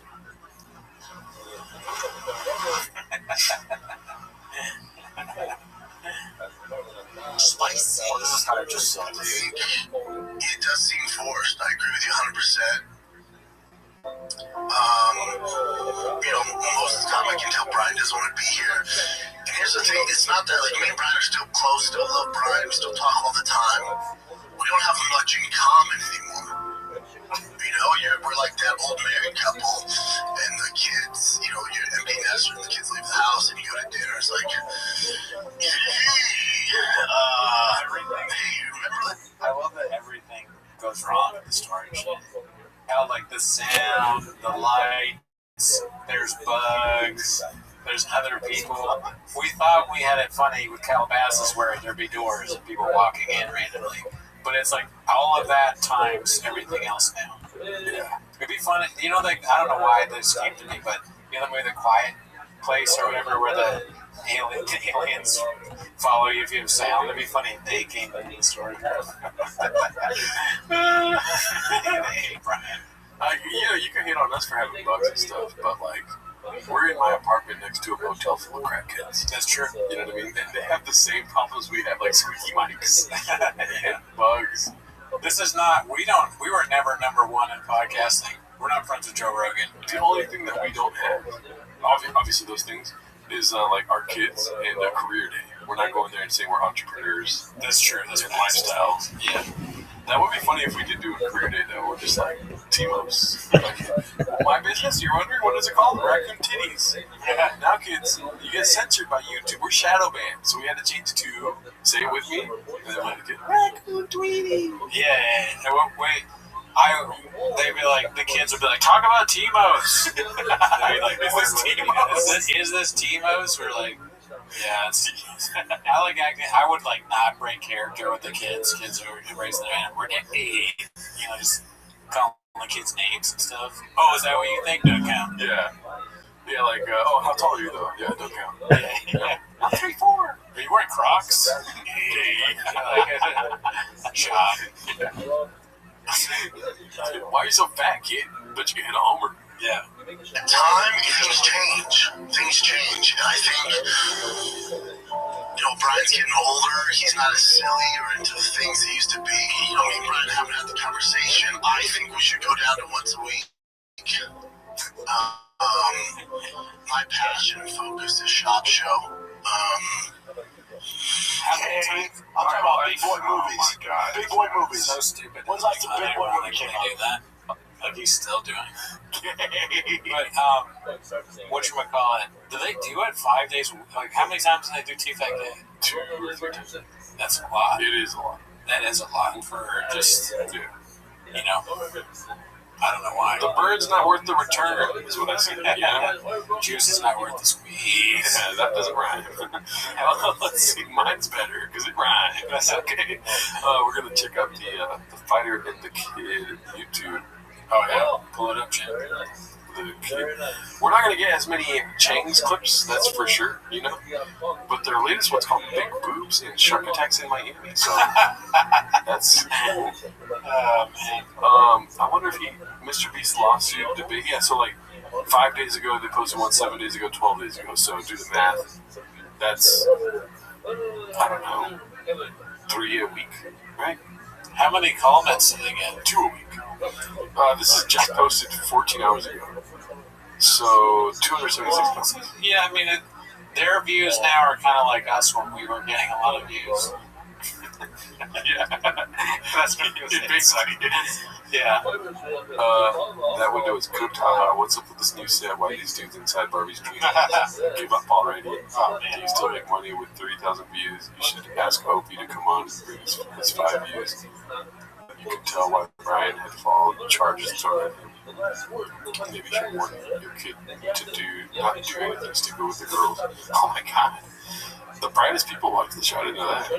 Spicy. Well, this is kind of just I think it does seem forced. I agree with you 100%. Most of the time I can tell Brian doesn't want to be here. And here's the thing, it's not that, like, me and Brian are still close, still love Brian, we still talk all the time. We don't have much in common anymore. We're like that old married couple, and the kids, you're empty nester, and the kids leave the house, and you go to dinner, it's like, hey, remember that? I love that everything goes wrong in the story. How, like, the sound, the lights, there's bugs, there's other people. We thought we had it funny with Calabasas where there'd be doors and people walking in randomly. But it's like all of that times everything else now. Yeah. It'd be fun. I don't know why this came to me, but the movie The Quiet Place or whatever, where the aliens follow you if you have sound. It'd be funny if they came into the story. You can hate on us for having bugs and stuff, but like, we're in my apartment next to a motel full of crackheads. That's true. You know what I mean? They have the same problems we have, like squeaky mics and bugs. This is not. We were never number one in podcasting. We're not friends with Joe Rogan. The only thing that we don't have, obviously those things, is like our kids and a career day. We're not going there and saying we're entrepreneurs. That's true. That's and lifestyles. Yeah. That would be funny if we did do a career day, though. We're just like team-ups. Like, my business, you're wondering, what is it called? Raccoon Titties. Yeah. Now, kids, you get censored by YouTube. We're shadow banned, so we had to change it to, say it with me, and then we had to get Raccoon Tweety. Yeah. Wait. They'd be like, the kids would be like, talk about T-Mos. They'd be like, is this T-Mos? Is this T-Mos? We're like, yeah, it's I like acting. I would like not break character with the kids. Kids are raising their hand. We're just call the kids names and stuff. Oh, is that what you think? Don't count. Yeah. Yeah, like, how tall are you though? Yeah, don't count. Yeah. I'm 3'4". Are you wearing Crocs? Shot. Why are you so fat, kid? Bet you can hit a homer. Yeah. Time, things change. Things change. And I think, Brian's getting older. He's not as silly or into the things he used to be. Me and Brian haven't had the conversation. I think we should go down to once a week. My passion and focus is Shop Show. Hey, I'm talking about big boy movies. Oh my God. Big boy movies. So stupid. When's like the big boy movie came out? Do that. Like he's still doing it. But whatchamacallit, do they do it 5 days? Like how many times do they do TFAK? 2 or 3 times. That's a lot. It is a lot. That is a lot for just, you know, I don't know why. The bird's not worth the return, is what I say. Yeah. Juice is not worth the squeeze. Yeah, that doesn't rhyme. Let's see, mine's better because it rhymes. That's okay. We're gonna check out the fighter and the kid YouTube. Oh yeah, pull it up, Jim. The kid. We're not gonna get as many Chang's clips, that's for sure, you know. But their latest one's called Big Boobs and Shark Attacks in Miami. So that's cool. I wonder if Mr. Beast's lawsuit debate. Yeah, so like 5 days ago they posted one, 7 days ago, 12 days ago. So do the math. That's I don't know, 3 a week, right? How many comments did they get? 2 a week. This is just posted 14 hours ago. So 276 comments. Yeah, I mean, their views now are kind of like us when we were getting a lot of views. Yeah, That's what he was saying. Yeah. That window is cooked. Haha. What's up with this new set? Why are these dudes inside Barbie's dream? Give up already. Do you still make money with 30,000 views? You should ask Opie to come on and bring his 5 views. You can tell why Brian had followed charges thrown at him. Maybe you should warn your kid to not do anything stupid with the girls. Oh my god. The brightest people watch the show. I didn't know that.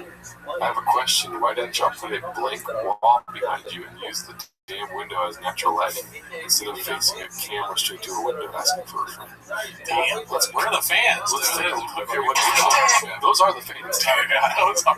I have a question. Why didn't y'all put a blank wall behind you and use the damn window as natural lighting instead of facing a camera straight to a window asking for a friend? Damn, where are the fans? Let's take a look. Okay, what those are the fans. Those are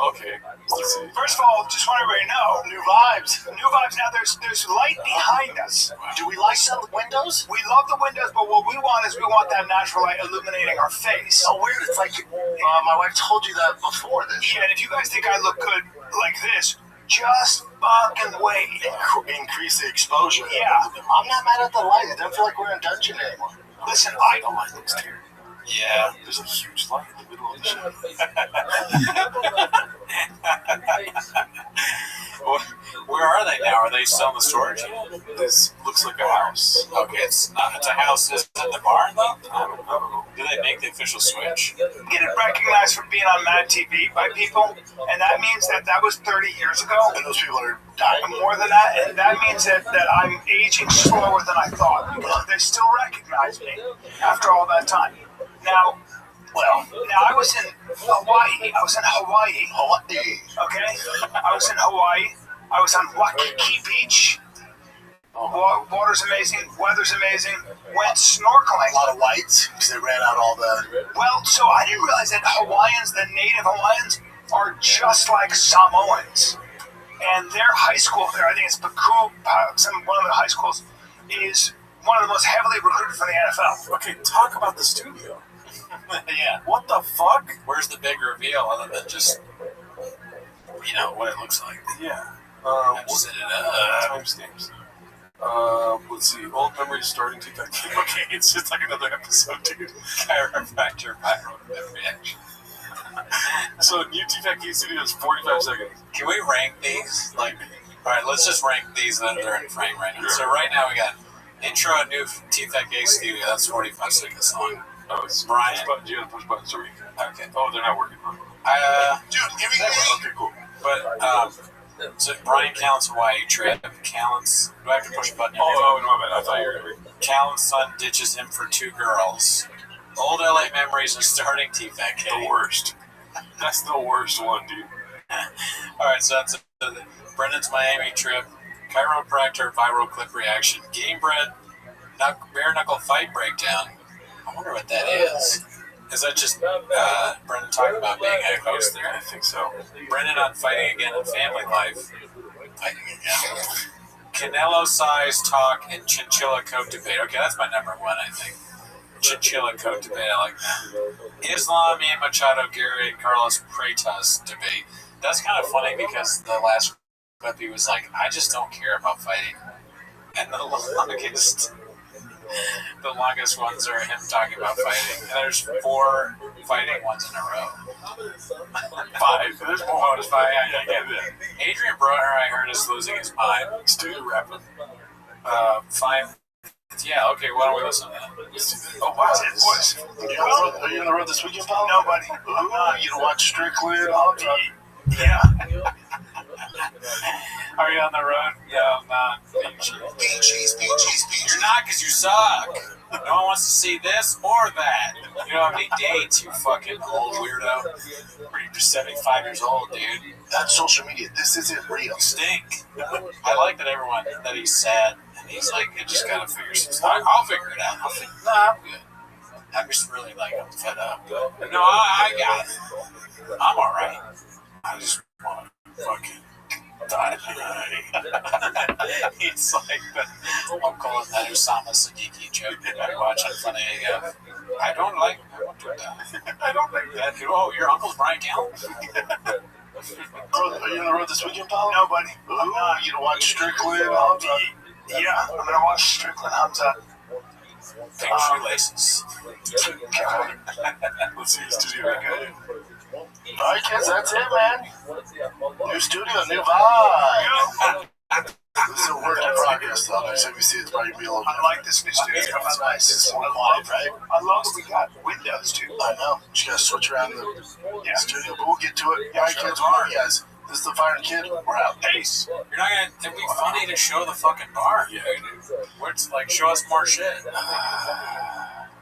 Okay, let's see. First of all, just want everybody to know, new vibes. New vibes. Now, there's light behind us. Do we like the windows? We love the windows, but what we want is we want that natural light illuminating our face. Oh, weird. It's like my wife told you that before this. Yeah, and if you guys think I look good like this, just fucking wait. Increase the exposure. Yeah. I'm not mad at the light. I don't feel like we're in dungeon anymore. Listen, The light looks terrible. Yeah. There's a huge light in the middle of the show. Where are they now? Are they still in the storage unit? This looks like a house. Okay, it's a house. Is it the barn, though? I don't know. Do they make the official switch? get it recognized for being on Mad TV by people, and that means that was 30 years ago. And those people are dying. More than that, and that means that I'm aging slower than I thought, because they still recognize me after all that time. Now I was in Hawaii. Okay? I was in Hawaii. I was on Waikiki Beach. Water's amazing. Weather's amazing. Went snorkeling. A lot of whites, because they ran out all the... Well, so I didn't realize that Hawaiians, the native Hawaiians, are just like Samoans. And their high school there, I think it's Baku, one of the high schools, is one of the most heavily recruited for the NFL. Okay, talk about the studio. Yeah. What the fuck? Where's the big reveal other than just, what it looks like? Yeah. What's it? Timestamps. Let's see. Old memories starting to... Okay, it's just like another episode, dude. Chiropractor viral reaction. So, new TFAK studio is 45 seconds. Can we rank these? All right, let's just rank these that are in frame right now. So right now we got intro a new TFAK studio. That's 45 seconds long. Oh, it's Brian. Do you have to push buttons so we can... Okay. Oh, they're not working. Dude, give me Okay, cool. But, so Brian Callan's Hawaii trip. Callan's... Do I have to push a button? Oh, no, my bad. I thought you were going to read. Callan's son ditches him for 2 girls. Old LA memories of starting TFAK. The worst. That's the worst one, dude. Alright, so that's Brendan's Miami trip. Chiropractor viral clip reaction. Game Bread bare knuckle fight breakdown. I wonder what that is. Is that just Brendan talking about being a host there? I think so. Brendan on fighting again in family life. Fighting again. Canelo size talk and chinchilla coat debate. Okay, that's my number 1, I think. Chinchilla coat debate. I like that. Islam, Ian Machado, Gary, and Carlos Freitas debate. That's kind of funny because the last clip he was like, I just don't care about fighting. And the longest ones are him talking about fighting. And there's 4 fighting ones in a row. 5. There's more. Oh, it's 5. Yeah. Adrian Broner, I heard, is losing his mind. Studio rapping. 5. Yeah, okay, why don't we listen to that? Oh, wow. Are you on the road this weekend, Paul? No, buddy. You watch Strictly? Yeah. Are you on the road? No, I'm not. Beaches. You're not because you suck. No one wants to see this or that. You don't have any dates, you fucking old weirdo. Or you're just 75 years old, dude. That's social media. This isn't real. Stink. I like that he's sad and he's like, I just gotta figure some stuff. I'll figure it out. I'm good. I'm just really like, I'm fed up. No, I got it. I'm alright. I just want to fucking die. He's like I'm calling that Usama Siddiqui joke that I watch on Funny AF. I don't like that. Oh, your uncle's Brian Callen? Are you on the road this weekend, Paul? No, buddy. You don't watch Strictly? Yeah, I'm gonna watch Strickland Hamza. Pink shoelaces. Let's see, studio good. Alright, kids, that's it, man. New studio, new vibe. This is a work in progress, though. Next time we see it's probably be a little I like this new studio. It's nice. It's more quiet, right? I love that we got windows, too. I know. You gotta switch around the studio, but we'll get to it. Alright, kids, we love you guys. This is the Fire Kid. We're out. Peace. You're not gonna. It'd be funny to show the fucking bar. Yeah, where it's like, show us more shit. Do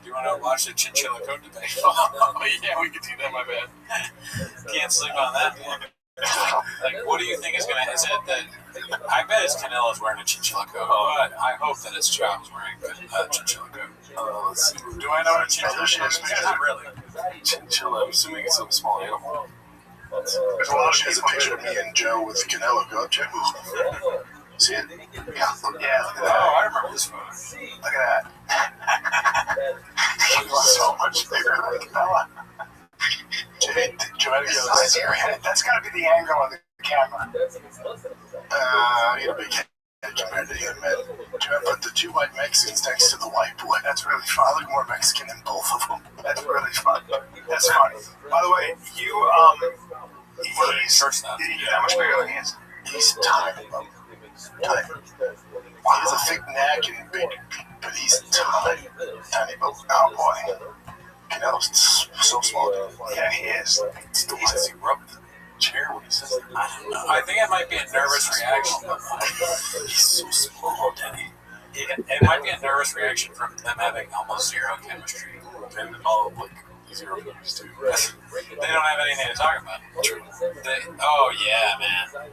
you want to watch the Chinchilla Code debate? Oh, yeah, we could do that, my bad. Can't sleep on that one. Like, what do you think is it that, I bet it's Canelo's wearing a Chinchilla Coat, but I hope that it's Jobs wearing a Chinchilla Coat. Let's see. Do I know what a Chinchilla is? Not really. Chinchilla, I'm assuming it's some small animal. She has a picture of me and Joe with Canelo. Go up, Joe. See it? Yeah, look at that. Oh, I remember this photo. Look at that. He's so much bigger than Canelo. That's got to be the angle of the camera. You're a big head compared to him, man. Joe, put the two white Mexicans next to the white boy. That's really fun. I look more Mexican than both of them. That's really fun. That's funny. By the way, he's that much bigger than he is. He's tiny, tiny. He has a thick neck and big, but he's tiny, tiny. Oh boy, Canelo's so small. Yeah, he is. Why does he rub the chair when he says it? I don't know. I think it might be a nervous reaction. He's so small, Daddy. It might be a nervous reaction from them having almost zero chemistry. And all like 0 movies too. They don't have anything to talk about. True. Oh yeah, man.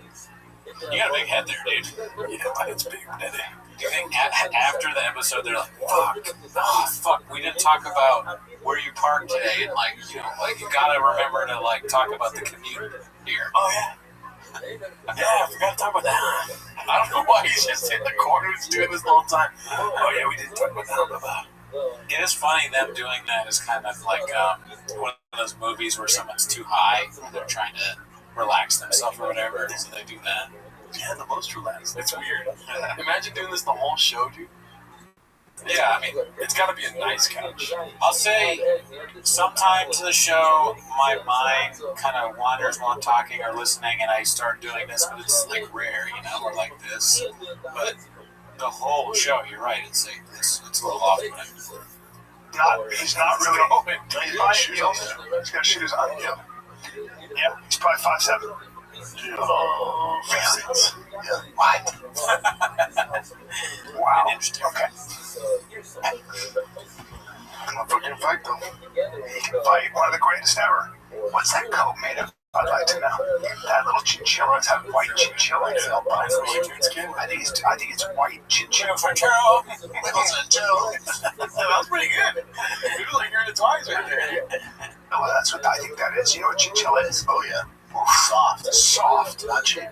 You got a big head there, dude. Yeah, it's big, Daddy. Do you think after the episode they're like, fuck, we didn't talk about where you parked today, and like, you gotta remember to like talk about the commute here. Oh yeah. Yeah, I forgot to talk about that. I don't know why he's just in the corner doing this the whole time. Oh yeah, we didn't talk about that. It is funny them doing that is kind of like one of those movies where someone's too high and they're trying to relax themselves or whatever, so they do that. Yeah, the most relaxed. It's weird. Imagine doing this the whole show, dude. Yeah, I mean, it's got to be a nice couch. I'll say sometimes in the show, my mind kind of wanders while I'm talking or listening, and I start doing this, but it's like rare, or like this. But the whole show, you're right, it's a little off. He's not really. He's got shoes on. Yeah, he's probably 5'7". Oh, 6. Yeah. What? Wow. Interesting. Okay. I'm not fucking fight though. He can fight one of the greatest ever. What's that coat made of? I'd like to know. That little chinchilla, it's that white chinchilla. I think it's white chinchilla. That was pretty good. You were like hearing it twice right there. Oh, that's what I think that is. You know what chinchilla is? Oh yeah. Soft. Not cheap.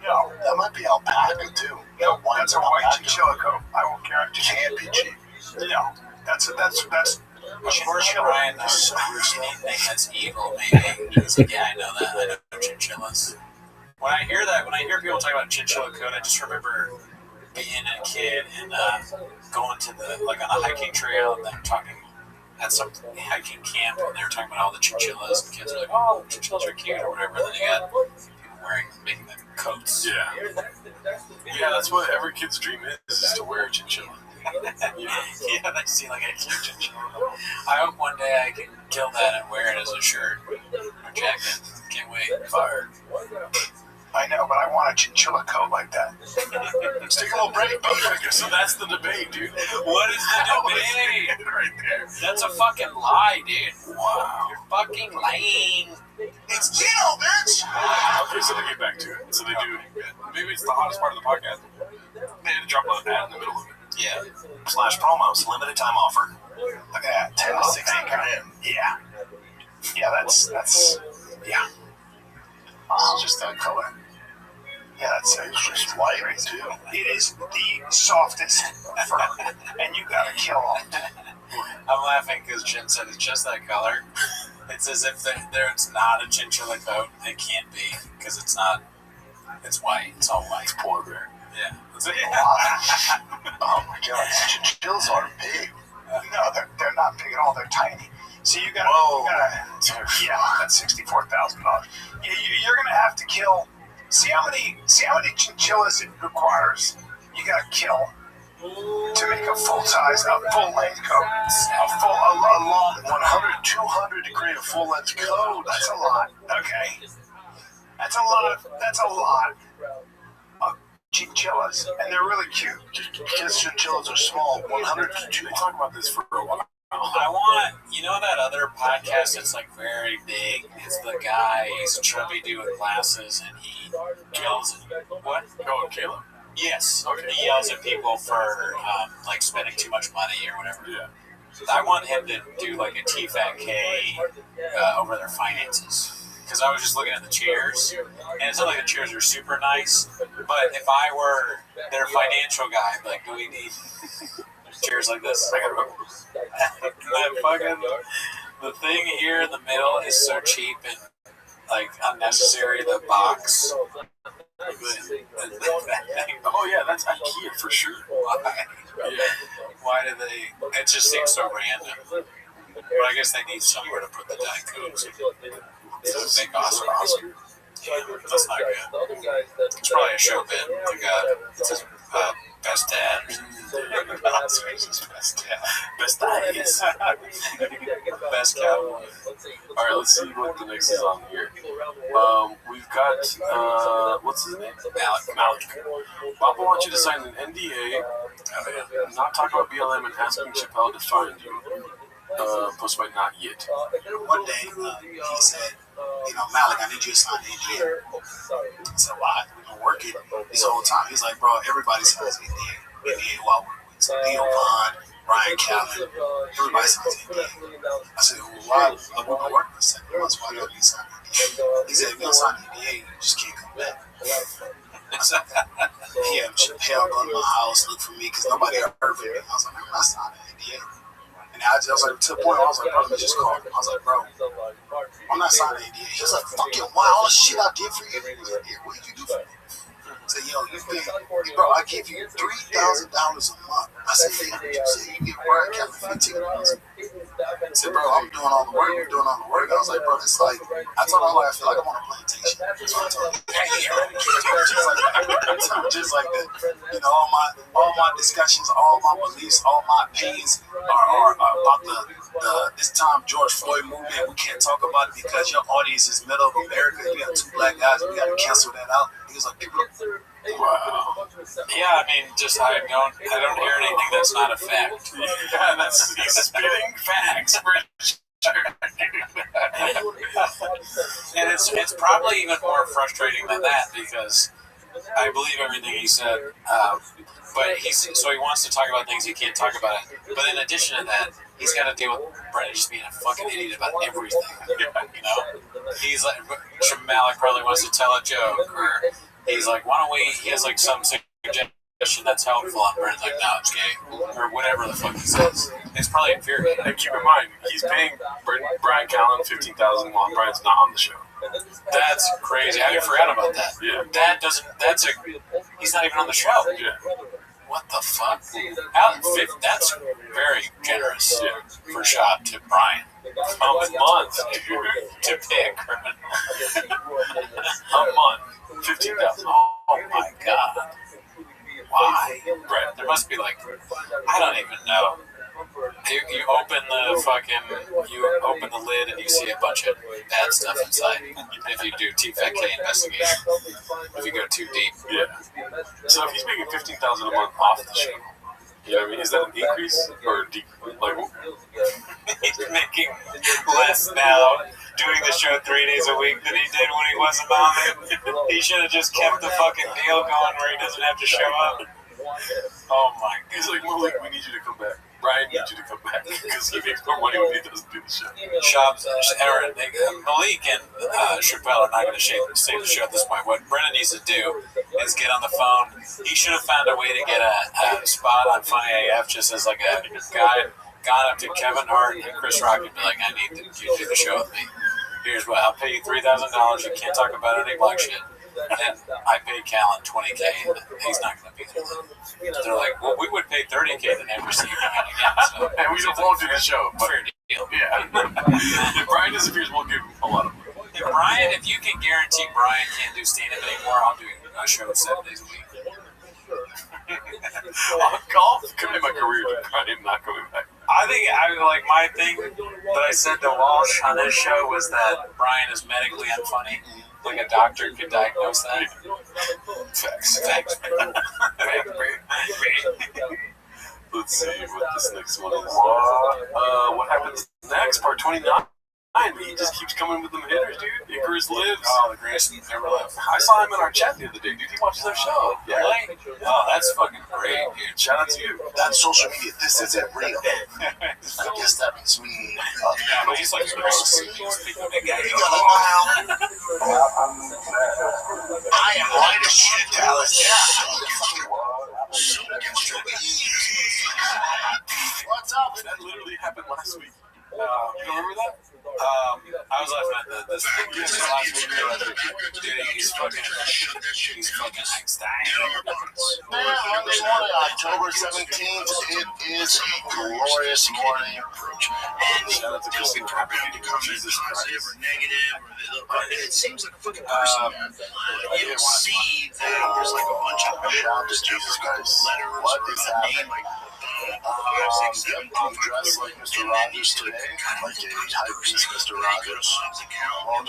No. That might be alpaca too. No, that's a white chinchilla coat. I won't guarantee. Can't be cheap. No. That's Of course, Brian knows anything that's evil, maybe. He's like, yeah, I know that. I know chinchillas. When I hear people talk about chinchilla coat, I just remember being a kid and going to on a hiking trail and then talking at some hiking camp, and they were talking about all the chinchillas, and kids were like, "Oh, chinchillas are cute," or whatever. And then they got people making them coats. Yeah. Yeah, that's what every kid's dream is to wear a chinchilla. Yeah, they see like a cute chinchilla. I hope one day I can kill that and wear it as a shirt or jacket. Can't wait. Fire. I know, but I want a chinchilla coat like that. Stick a little break. So that's the debate, dude. What is the debate? Right there. That's a fucking lie, dude. Wow. You're fucking lying. It's Gino, bitch! Okay, so they get back to it. So they do. Maybe it's the hottest part of the podcast. They had to drop an ad in the middle of it. Yeah. Slash promos, limited time offer. Look at that, 10 to 16 grand. Yeah. Yeah, that's yeah. It's just that color. Yeah, it's just white too. It is the softest fur, and you gotta kill them. I'm laughing because Jim said it's just that color. It's as if it's not a chinchilla coat. It can't be because it's not. It's white. It's all white. It's polar bear. Yeah. Oh my God, chinchillas are big. No, they're not big at all. They're tiny. So you gotta yeah, that's $64,000. You're gonna have to kill. See how many chinchillas it requires. You gotta kill to make a full-size, a full-length coat, a long 100, 200 degree of full-length coat. That's a lot. Okay, that's a lot of chinchillas, and they're really cute. Because chinchillas are small, 100 to 200. They talk about this for a while. I want, that other podcast that's like very big. It's the guy, he's a chubby dude with glasses, and he yells at, what? Oh, Caleb? Yes. Okay. He yells at people for like spending too much money or whatever. Yeah. I want him to do like a TFAT-K over their finances. Because I was just looking at the chairs, and it's not like the chairs are super nice, but if I were their financial guy, I'd be like, do we need chairs like this? The thing here in the middle is so cheap and like unnecessary. The box. Oh yeah, that's IKEA for sure. Why do they? It just seems so random. But I guess they need somewhere to put the Diet Cokes. It's a big Oscar. Yeah, that's not good. It's probably a show bit. The guy, it says best dad. Best dad. Best dads. Best cowboy. All right, let's see what the next is on here. We've got what's his name? Malik. Papa wants you to sign an NDA, not talk about BLM, and asking Chappelle to find you. Posted by Not Yet. One day, he said, Malik, I need you to sign an NDA. I said, why? We've been working this whole time. He's like, bro, everybody signs an NDA. NDA who I work with. So Theo Vaughn, Brian Callen, everybody signs an NDA. I said, well, why? We've been working for 7 months. Why don't you sign an NDA? He said, if you don't sign an NDA, you just can't come back. I said, he had Chappelle go to my house, look for me, because nobody heard from me. I was like, I'm not signing an NDA. And I was like, to the point where I was like, bro, he just called me. I was like, bro, I'm not signing an NDA. He was like, fucking wow, all the shit I did for you. He was like, yeah, what did you do for me? I said, yo, bro, I gave you $3,000 a month. I said, yeah, you said you give Brian Callen $15,000. I said, bro, I'm doing all the work. We're doing all the work. I was like, bro, it's like, I told him, I feel like I'm on a plantation. That's what I told him. Just like that. All my discussions, all my beliefs, all my opinions are about the this time George Floyd movement. We can't talk about it because your audience is middle of America. You got 2 black guys. We got to cancel that out. He was like, people. Wow. Yeah, I mean, just I don't hear anything that's not a fact. Yeah, he's spitting facts for sure. And it's probably even more frustrating than that because I believe everything he said. But he wants to talk about things he can't talk about. But in addition to that, he's got to deal with Brett just being a fucking idiot about everything. He's like, Malik probably wants to tell a joke, or he's like, why don't we? He has like some suggestion that's helpful, and Brent's like, no, it's gay, or whatever the fuck he says. It's probably infuriating. And keep in mind, he's paying Brian Callen $15,000 while Brian's not on the show. That's crazy. I forgot about that. Yeah. He's not even on the show. Yeah. What the fuck? That's very generous for shot to Brian. A month, dude. To pick. A month. 15,000. Oh my god. Why? Right. There must be like, I don't even know. You open the lid and you see a bunch of bad stuff inside. If you do TFK investigation, if you go too deep. Yeah. So if he's making 15,000 a month off the show, you know what I mean? Is that an increase or a decrease? Like, he's making less now doing the show 3 days a week than he did when he wasn't on it. He should have just kept the fucking deal going where he doesn't have to show up. Oh my god. He's like, Malik, we need you to come back. Brian needs you to come back because he makes more money when he doesn't do the show. Malik and Chappelle are not going to save the show at this point. What Brennan needs to do is get on the phone. He should have found a way to get a spot on Funny AF just as like a guy gone up to Kevin Hart and Chris Rock and be like, I need you to do the show with me. Here's what, I'll pay you $3,000. You can't talk about any black shit. And I pay Callan $20K. He's not going to be there. They're like, well, we would pay $30K to never see you again. So, and we won't do the show. Fair deal. Yeah. If Brian disappears, we'll give him a lot of money. If you can guarantee Brian can't do stand-up anymore, I'll do a show 7 days a week. I'll commit my career to Brian not coming back. I think my thing that I said to Walsh on this show was that Brian is medically unfunny. Like a doctor could diagnose that. Facts. Let's see what this next one is. What happens next? Part 29. He just keeps coming with them hitters, dude. Icarus lives. Oh, the greatest thing ever lived. I saw him in our chat the other day, dude. He watches our show. Yeah. Really? Oh, that's fucking great, dude. Shout out to you. That's social media. This isn't real. I guess that means me. Yeah, but he's like a I am white as shit, Dallas. What's up? That literally happened last week. You remember that? I was laughing at this thing last week. Dude, he's fucking Einstein. Monday morning, October 17th. It is a glorious morning. Shout out to Christy Propaganda. Jesus Christ. It seems like a fucking person. You don't see that there's like a bunch of Shout to Jesus Christ. What is happening? I'm dressed like Mr. Rogers today, like a high-priest Mr. Rogers.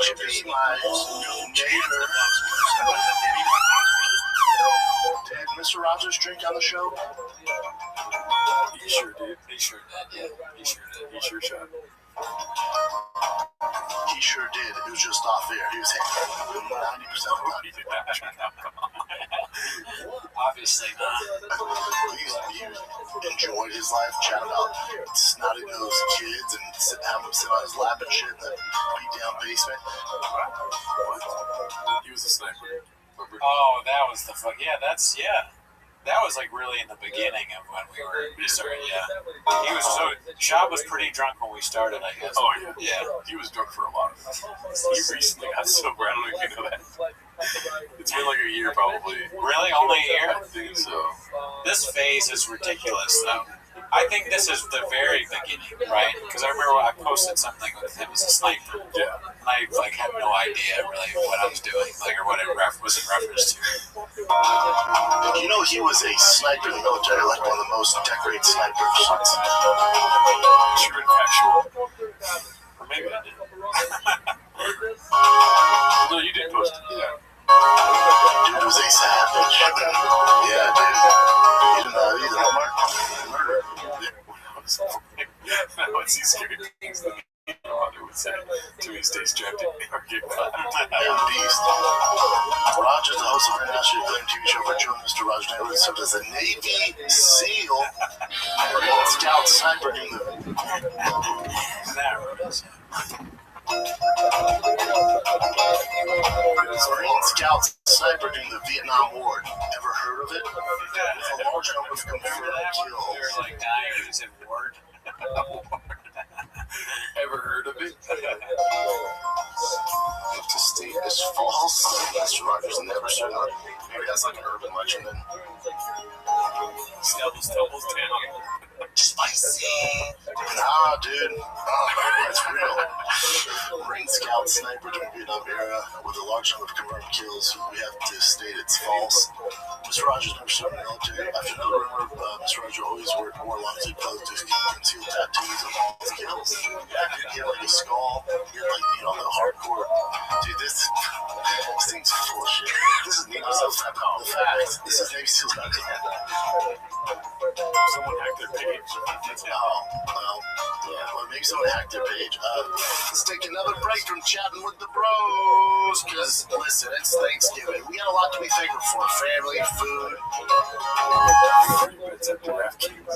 Chip is my neighbor. Did Mr. Rogers drink on the show? He sure did. He sure did, yeah. He sure did. He sure shot. He sure did. It was just off air. He was handling 90% of the time. Obviously not. He enjoyed his life, chat about snotty nosed kids and have him sit on his lap and shit in the beat down basement. What? He was a sniper. Remember? Oh, that was the fuck. Yeah, that was like really in the beginning of when we started. Yeah, he was Shab was pretty drunk when we started, I guess. Oh yeah. Yeah. He was drunk for a lot of it. He recently got sober. I don't know if you know that. It's been like a year probably. Really? Only a year? I think so. This phase is ridiculous, though. I think this is the very beginning, right? Because I remember I posted something with him as a sniper. Yeah. And I had no idea really what I was doing, or what it was in reference to. You know, he was a sniper in the military, like one of the most decorated snipers. True and factual. Or maybe I did. No, you did post it. Yeah. Dude was a savage. Yeah, dude. He didn't know either. Murder. I would see scary things that my mother would say to me, stay strapped in or get caught. Beast. Rogers, the host of an nationally acclaimed TV show featuring Mr. Rogers, Neighborhood, served as a Navy SEAL and Scout sniper during the Marine Scout sniper during the Vietnam War. Ever heard of it? With a large number of confirmed kills. We were like dying and said word. Ever heard of it? If to state is false, Mr. Rogers never said that. Maybe that's like an urban legend then. Stumbles down. Spicy. Nah, dude. That's real. Marine Scout sniper during Vietnam era with a large number of confirmed kills. We have to state it's false. Mr. Rogers never served in the military. After another rumor, Mr. Rogers always wore long sleeve clothes to conceal tattoos of all his kills. Dude, he had like a skull. He had like, the hardcore. Dude, this thing's full of shit. This is Navy SEALs.com. The facts. This is Navy SEALs.com. Someone hacked their page. Well, maybe someone hacked their page. Let's take another break from chatting with the bros. Because, listen, it's Thanksgiving. We got a lot to be thankful for. Family, food. It's at DraftKings.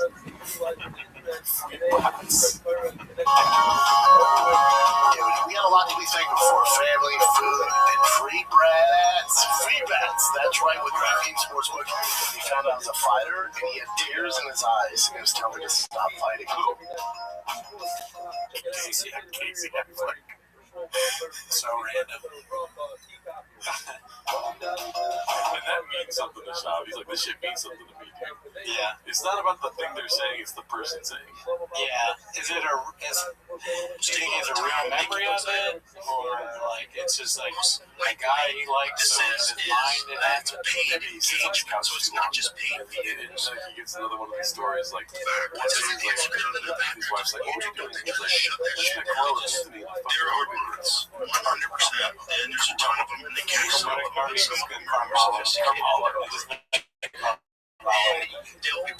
We got a lot to be thankful for. Family, food, and free bets. Free bets. That's right, with DraftKings Sportsbook. He found out I was a fighter, and he had tears in his eyes. And he was telling me to stop fighting. Casey Affleck. So random. And that means something to Shab. He's like, this shit means something to me, dude. Yeah. It's not about the thing they're saying, it's the person saying. Yeah. Do you think it's a real memory of it? Or like it's just like a guy he likes, so his mind and that's paid engagement, so it's not just paid views. And he gets another one of these stories like, his wife's like, what are you doing? He's like, just like Carl Anthony. There are words, 100%. And there's a ton of them in the case.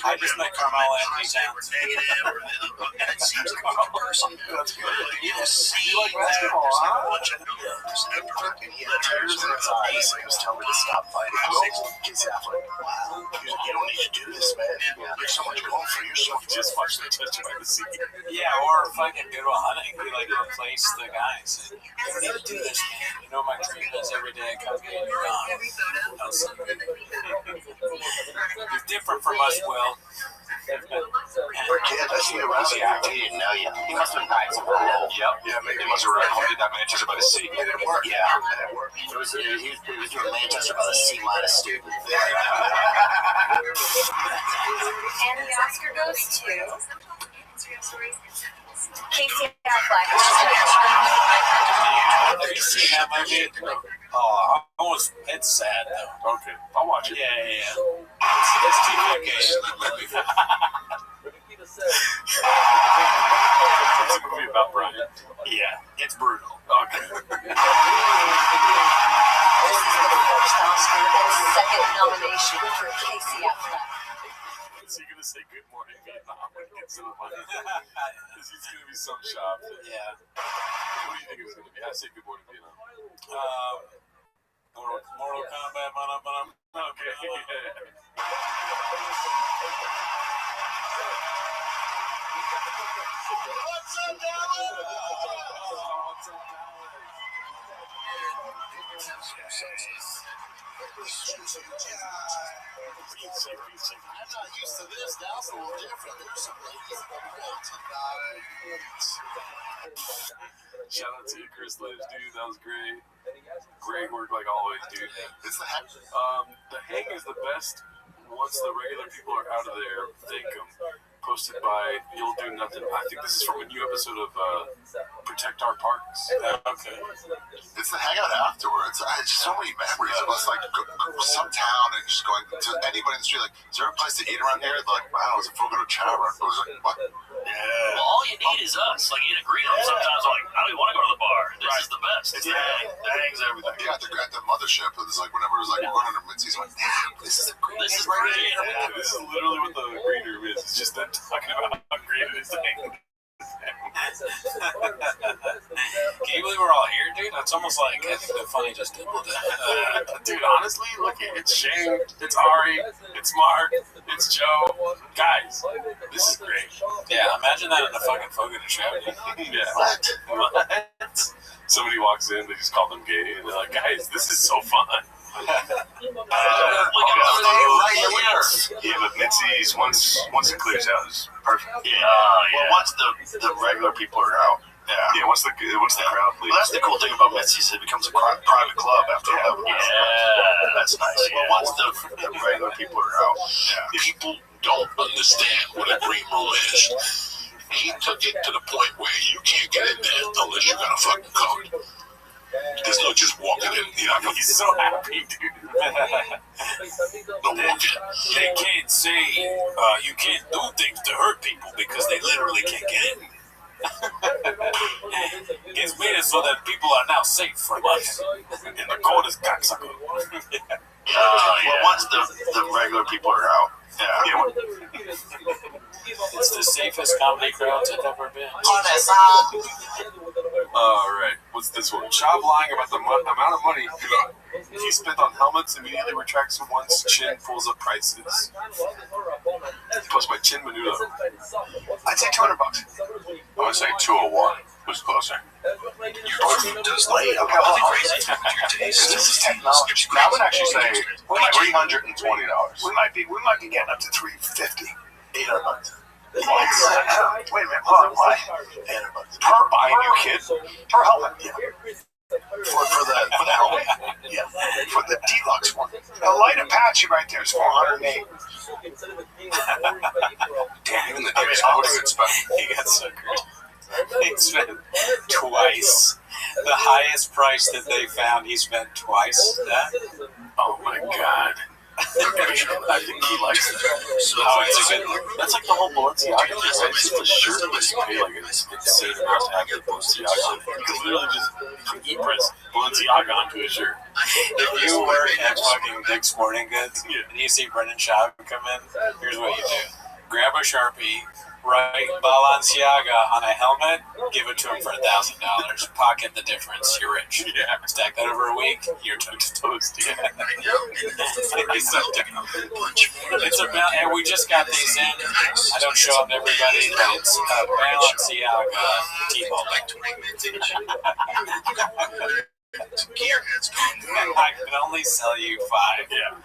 I just met Carmelo Anthony Towns. It seems like a person. That's good. Yes. You like basketball, huh? And he had tears in his eyes. He was telling me to stop fighting. Casey Affleck. Wow. You don't need to do this, man. There's so much going for you. Just watch the touch by the sea. Yeah, or fucking go to a hunting. We like replace the guys. You don't need to do this, man. You know my dream is every day I come here and you're gone. You're different from us, Will. We're kids. I see you around. He didn't know you. He must have been hiding somewhere low. Yep. Yeah, maybe he must have did that Manchester by the Sea. It didn't work. Yeah, it didn't work. He was doing Manchester by the C- student. And the Oscar goes to Casey Affleck. Have you seen that movie? Oh, it's sad though. Okay, I'll watch it. Yeah. It's TVK. It's a movie about Brian. Yeah, it's brutal. Okay. This is the first Oscar and second nomination for Casey Affleck. Is he gonna say good morning Vietnam when he gets in the money? Because he's gonna be some shop. Yeah. What do you think it's gonna be? I say good morning Vietnam. Mortal Kombat, Okay. What's up, Dallas? I'm not used to this. Dallas a little different. There's some ladies in the world tonight. Shout out to you, Chris Lives, dude. That was great. Great work, like always, dude. It's the heck. The hang is the best once the regular people are out of there. Thank them. Posted by You'll Do Nothing. I think this is from a new episode of Protect Our Parks. Okay. It's the hangout afterwards. I had so many memories of us like go some town and just going to anybody in the street like, is there a place to eat around here? They're like, wow, it's a Fogo de Chao. It was like, what? Yeah. Well, all you need is us. Like in agreement. Sometimes I'm like, I don't even want to go to the bar. This is the best. It's the hang. The hang's everything. Yeah, at the mothership, it was like whenever it was like going under mid-season, like, damn, this is a great. This is great. Yeah, this is literally what the green room is. It's just them talking about how great it is to hang. Can you believe we're all here, dude? That's almost like it's funny just to Dude, honestly, look, it's Shane, it's Ari, it's Mark, it's Joe. Guys, this is great. Yeah, imagine that in a fucking Fogo de Chao. Yeah. What? Somebody walks in, they just call them gay, and they're like, guys, this is so fun. Yeah, but Mitzi's once it clears out is perfect. Yeah. Well, once the regular people are out Yeah. What's the crowd, please? Well, that's the cool thing about Mitzi's. It becomes a private club after that. Yeah. That's nice. But once the regular people are out, People don't understand what a green room is. He took it to the point where you can't get in there unless you got a fucking code. There's no just walking in. He's so happy, dude. No walking. They can't say you can't do things to hurt people because they literally can't get in. It's made it so that people are now safe from us. And the code is cocksucker. Well, once the regular people are out, It's the safest comedy crowds have ever been. Alright, what's this one? Chab lying about the amount of money he spent on helmets immediately retracts once Chin pulls up prices. Plus my Chin Menudo. I'd say $200. I would say 201. Who's closer? Your does lay up. This is technology. Now, I would actually say $320. We might be getting up to $350. $800. Wait a minute, why? $800. Per buying you kid? Per helmet? Yeah. For the helmet? Yeah. For the deluxe one. The light Apache right there is $408. Damn, even the Davis I would have expected. He got so great. He spent twice the highest price that they found. He spent twice that. Oh my god. I think he likes that. That's like the whole Balenciaga thing, right? It's just a shirt that you pay like an insane amount to have the Balenciaga. You can literally just e-press Balenciaga onto a shirt. If you work at fucking Dick's Sporting Goods and you see Brendan Schaub come in, here's what you do. Grab a Sharpie, write Balenciaga on a helmet, give it to him for $1,000. Pocket the difference. You're rich. Yeah. Stack that over a week, you're toast. Yeah. It's about, and we just got these in. I don't show up to everybody, but it's Balenciaga T-ball. I can only sell you 5. Yeah.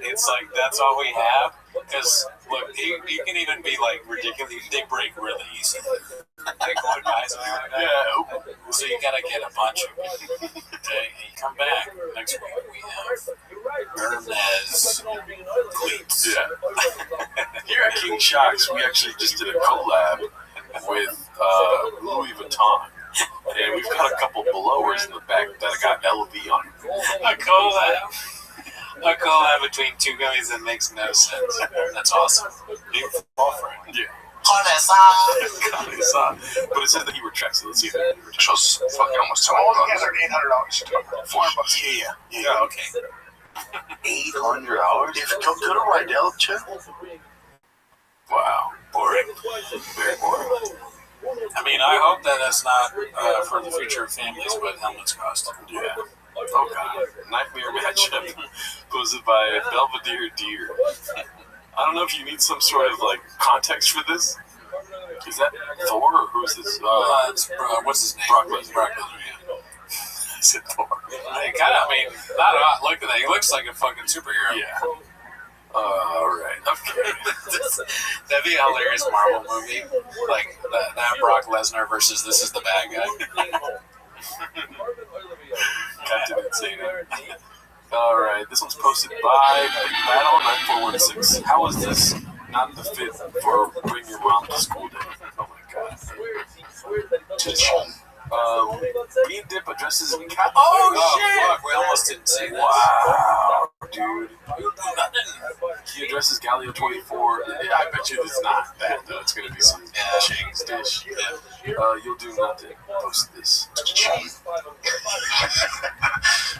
It's like, that's all we have. Because, look, you can even be like ridiculous. They break really easily. Like one guy, something like that. Yeah. So you gotta get a bunch of them. Okay, and you come back next week. We have Hermes cleats. Yeah. Here at King Shocks, we actually just did a collab with Louis Vuitton. And we've got a couple blowers in the back that got LV on them. A collab between two gummies that makes no sense. That's awesome. Big fall for it. Yeah. But it says that he retracts it. Let's see if it retracts. Shows fucking almost Altogether, $200. $400. Yeah. Okay. $800? If go to Rydell, Chip. Wow. Boring. Very boring. I mean, I hope that that's not for the future of families, but helmets cost. Yeah. Oh god. Nightmare matchup posed by Belvedere Deer. I don't know if you need some sort of like context for this. Is that Thor or who is this? It's, what's his name? Brock Lesnar. Yeah. I said Thor. I mean, not look at that. He looks like a fucking superhero. Yeah. Alright. Okay. That'd be a hilarious Marvel movie. Like that Brock Lesnar versus this is the bad guy. Captain Insane. Alright, this one's posted by Battle 9416. How is this not the fit for Bring Your Mom to School Day? Oh my god. Bean Dip addresses cat. Oh shit! Fuck, we almost didn't see this. Wow, dude. He addresses Galileo 24. I bet you it's not that though. It's gonna be some Chang's dish. Yeah. You'll do nothing. Post this.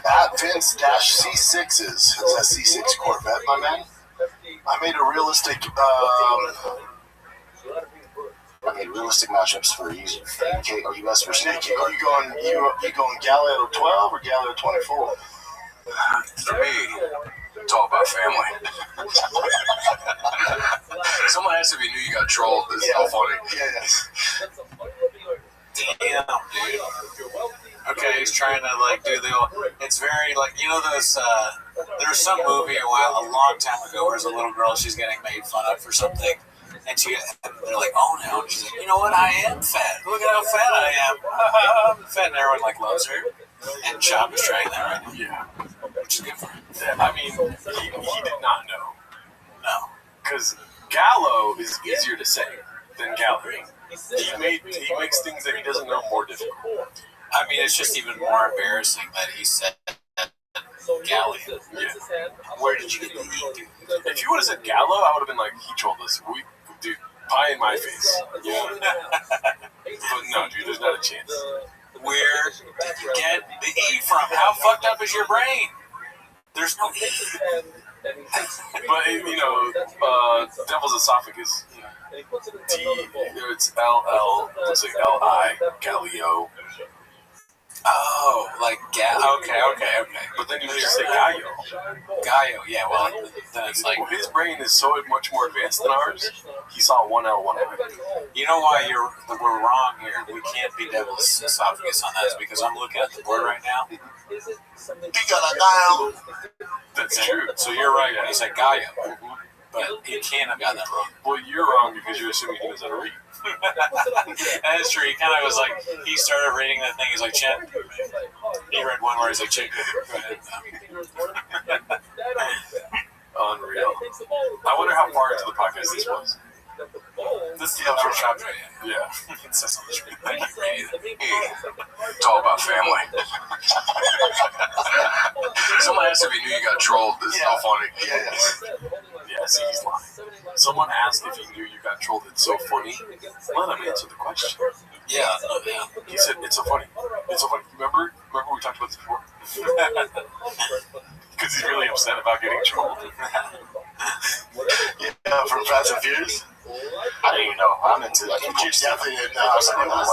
At Vince-C6s. Is that C6 Corvette, my man? I made a realistic matchups for you. UK or US versus UK. Are you going Galileo 12 or Galileo 24? For me, it's all about family. Someone asked if you knew you got trolled. This is so funny. Damn, dude. Okay, he's trying to like do the. It's very like those. There was some movie a long time ago where there's a little girl she's getting made fun of for something, And they're like, oh no. And she's like, you know what? I am fat. Look at how fat I am. I'm fat. And everyone like loves her. And Chop is trying that right now. Yeah. Which is good for him. I mean, he did not know. No. Because Gallo is easier to say than Gallery. He makes things that he doesn't know more difficult. I mean, it's just even more embarrassing that he said Galley. Yeah. Where did you get the E, dude? If you would have said Gallo, I would have been like, he trolled us. Dude, pie in my face. Yeah. But no, dude, there's not a chance. Where did you get the E from? How fucked up is your brain? There's no E. But, you know, devil's esophagus. It's LL, looks like LI, Galileo. Oh, like okay. But then you just say Gallo. Gallo, yeah, well, then it's like... Well, his brain is so much more advanced than ours, he saw one L, one I. You know why we're wrong here? We can't be devil's esophagus on that, because I'm looking at the board right now. That's true. So you're right when you said Gallo. But he can't have gotten that wrong. Well, you're wrong because you're assuming he knows how to read. That is true. He kind of was like, he started reading that thing. He's like, Chet. He read one where he's like, Chet. Unreal. I wonder how far into the podcast this was. This is the outro chapter. Yeah. It says on the screen. Thank you, Ray. It's all about family. Someone asked if he knew you got trolled. This is so funny. Yeah, see, he's lying. Someone asked if he knew you got trolled. It's so funny. Let him answer the question. Yeah. He said, it's so funny. It's so funny. Remember we talked about this before? Because he's really upset about getting trolled. Yeah, from Fast and Furious. I didn't even know. I'm into that. You definitely didn't know. It was,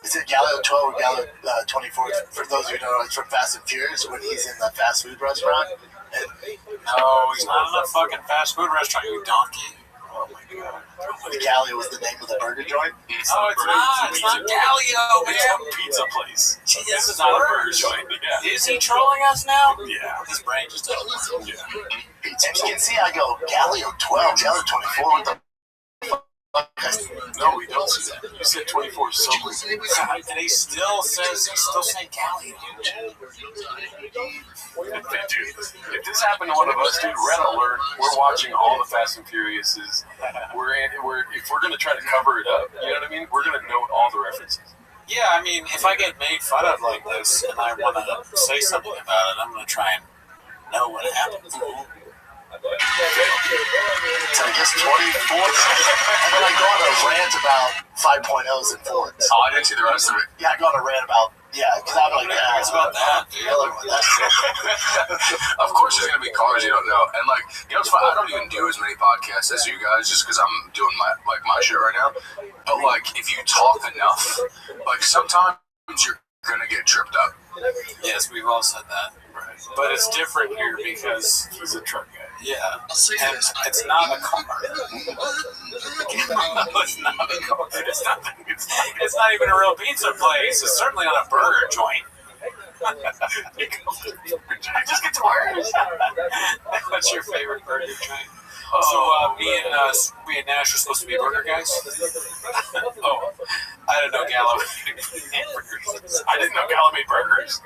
is it Galileo 12 or Galileo 24? For those who know, it's from Fast and Furious when he's in the fast food restaurant. And, no, he's not in a fucking fast food restaurant, you donkey. Oh my god. The Galileo was the name of the burger joint? It's not Galileo, man. It's a pizza place. This is not a burger joint. Yeah. Is he trolling us now? Yeah. His brain just doesn't work. Yeah. And you can see I go, Galileo 12, Galileo 24, what the No, we don't see that. You said 24 so quickly. And he's still saying Galileo. Dude, if this happened to one of us, dude, red alert. We're watching all the Fast and Furiouses. If we're gonna try to cover it up, you know what I mean? We're gonna note all the references. Yeah, I mean, if I get made fun of like this and I want to say something about it, I'm gonna try and know what happened. So I guess 24. And then I go on a rant about 5.0s and 4s. Oh, I didn't see the rest of it. Yeah, I go on a rant about, because I'm like, It's about that. Of course, there's gonna be cars you don't know, and like, you know, it's funny. I don't even do as many podcasts as you guys, just because I'm doing my shit right now. But like, if you talk enough, like sometimes you're gonna get tripped up. Yes, we've all said that. Right. But it's different here because He's a truck guy. yeah, and it's not a car. It's not even a real pizza place. It's certainly not a burger joint. I just get to worse. What's your favorite burger joint? So me and Nash are supposed to be burger guys. Oh, I didn't know Gallo made burgers. I didn't know Gallo made burgers.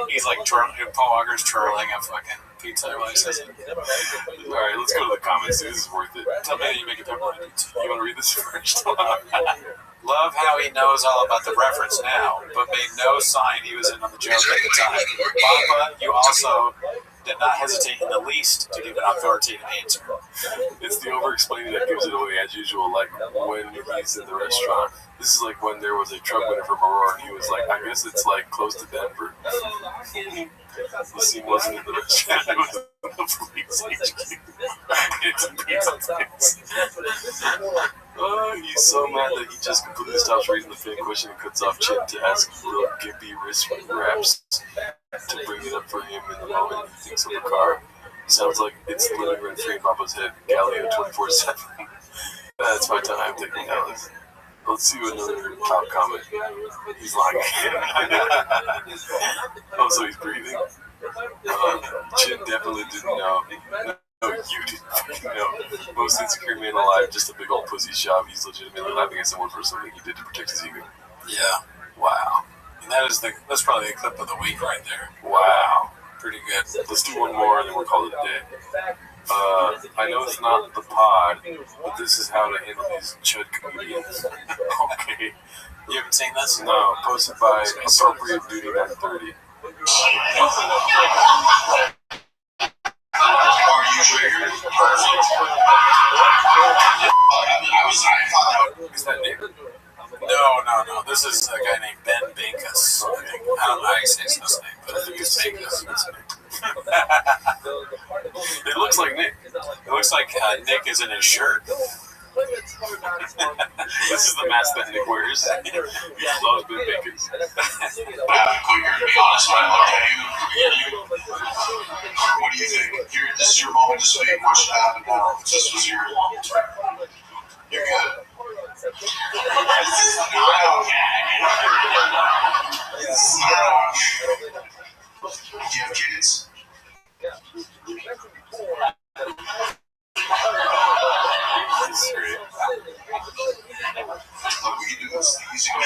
He's like Paul Walker's twirling a fucking pizza while he says it. All right, let's go to the comments. This is worth it. Tell me how you make a pepperoni pizza. You want to read this first? Love how he knows all about the reference now, but made no sign he was in on the joke at the time. Papa, you also did not hesitate in the least to give an authoritative answer. It's the over-explaining that gives it away as usual, like when he's in the restaurant. This is like when there was a truck winner from Aurora and he was like, I guess it's like close to Denver. The scene wasn't in the restaurant, it was in the police HQ. It's a pizza place. Oh, he's so mad that he just completely stops reading the fan question and cuts off Chip to ask little Gimpy wrist raps to bring it up for him in the moment he thinks of a car. Sounds like it's living rent free in Papa's head. Galileo 24/7. That's my time taking Alice. Let's see another top comment. He's lying again. Oh, so he's breathing. Chin definitely didn't know. No, you didn't fucking know. Most insecure man alive, just a big old pussy shove. He's legitimately laughing at someone for something he did to protect his ego. Yeah. Wow. And that's probably the clip of the week right there. Wow. Pretty good. Let's do one more and then we'll call it a day. I know it's not the pod, but this is how to handle these chud comedians. Okay. You haven't seen this? No, posted by Appropriate Duty 930. Are you triggered? Perfect. Is that Nick? No. This is a guy named Ben Bankus. I don't know how you say his last name, but I think it's Bankus. It looks like Nick. It looks like Nick is in his shirt. This is the mask that Nick wears. He loves Ben Bacons. Quicker, to be honest, when I look at you. What do you think? This is your moment to speak. What should happen now? This was your. You're good. This is not okay. This is not okay. Do you have kids? This is great. Look, we can do this the easy way.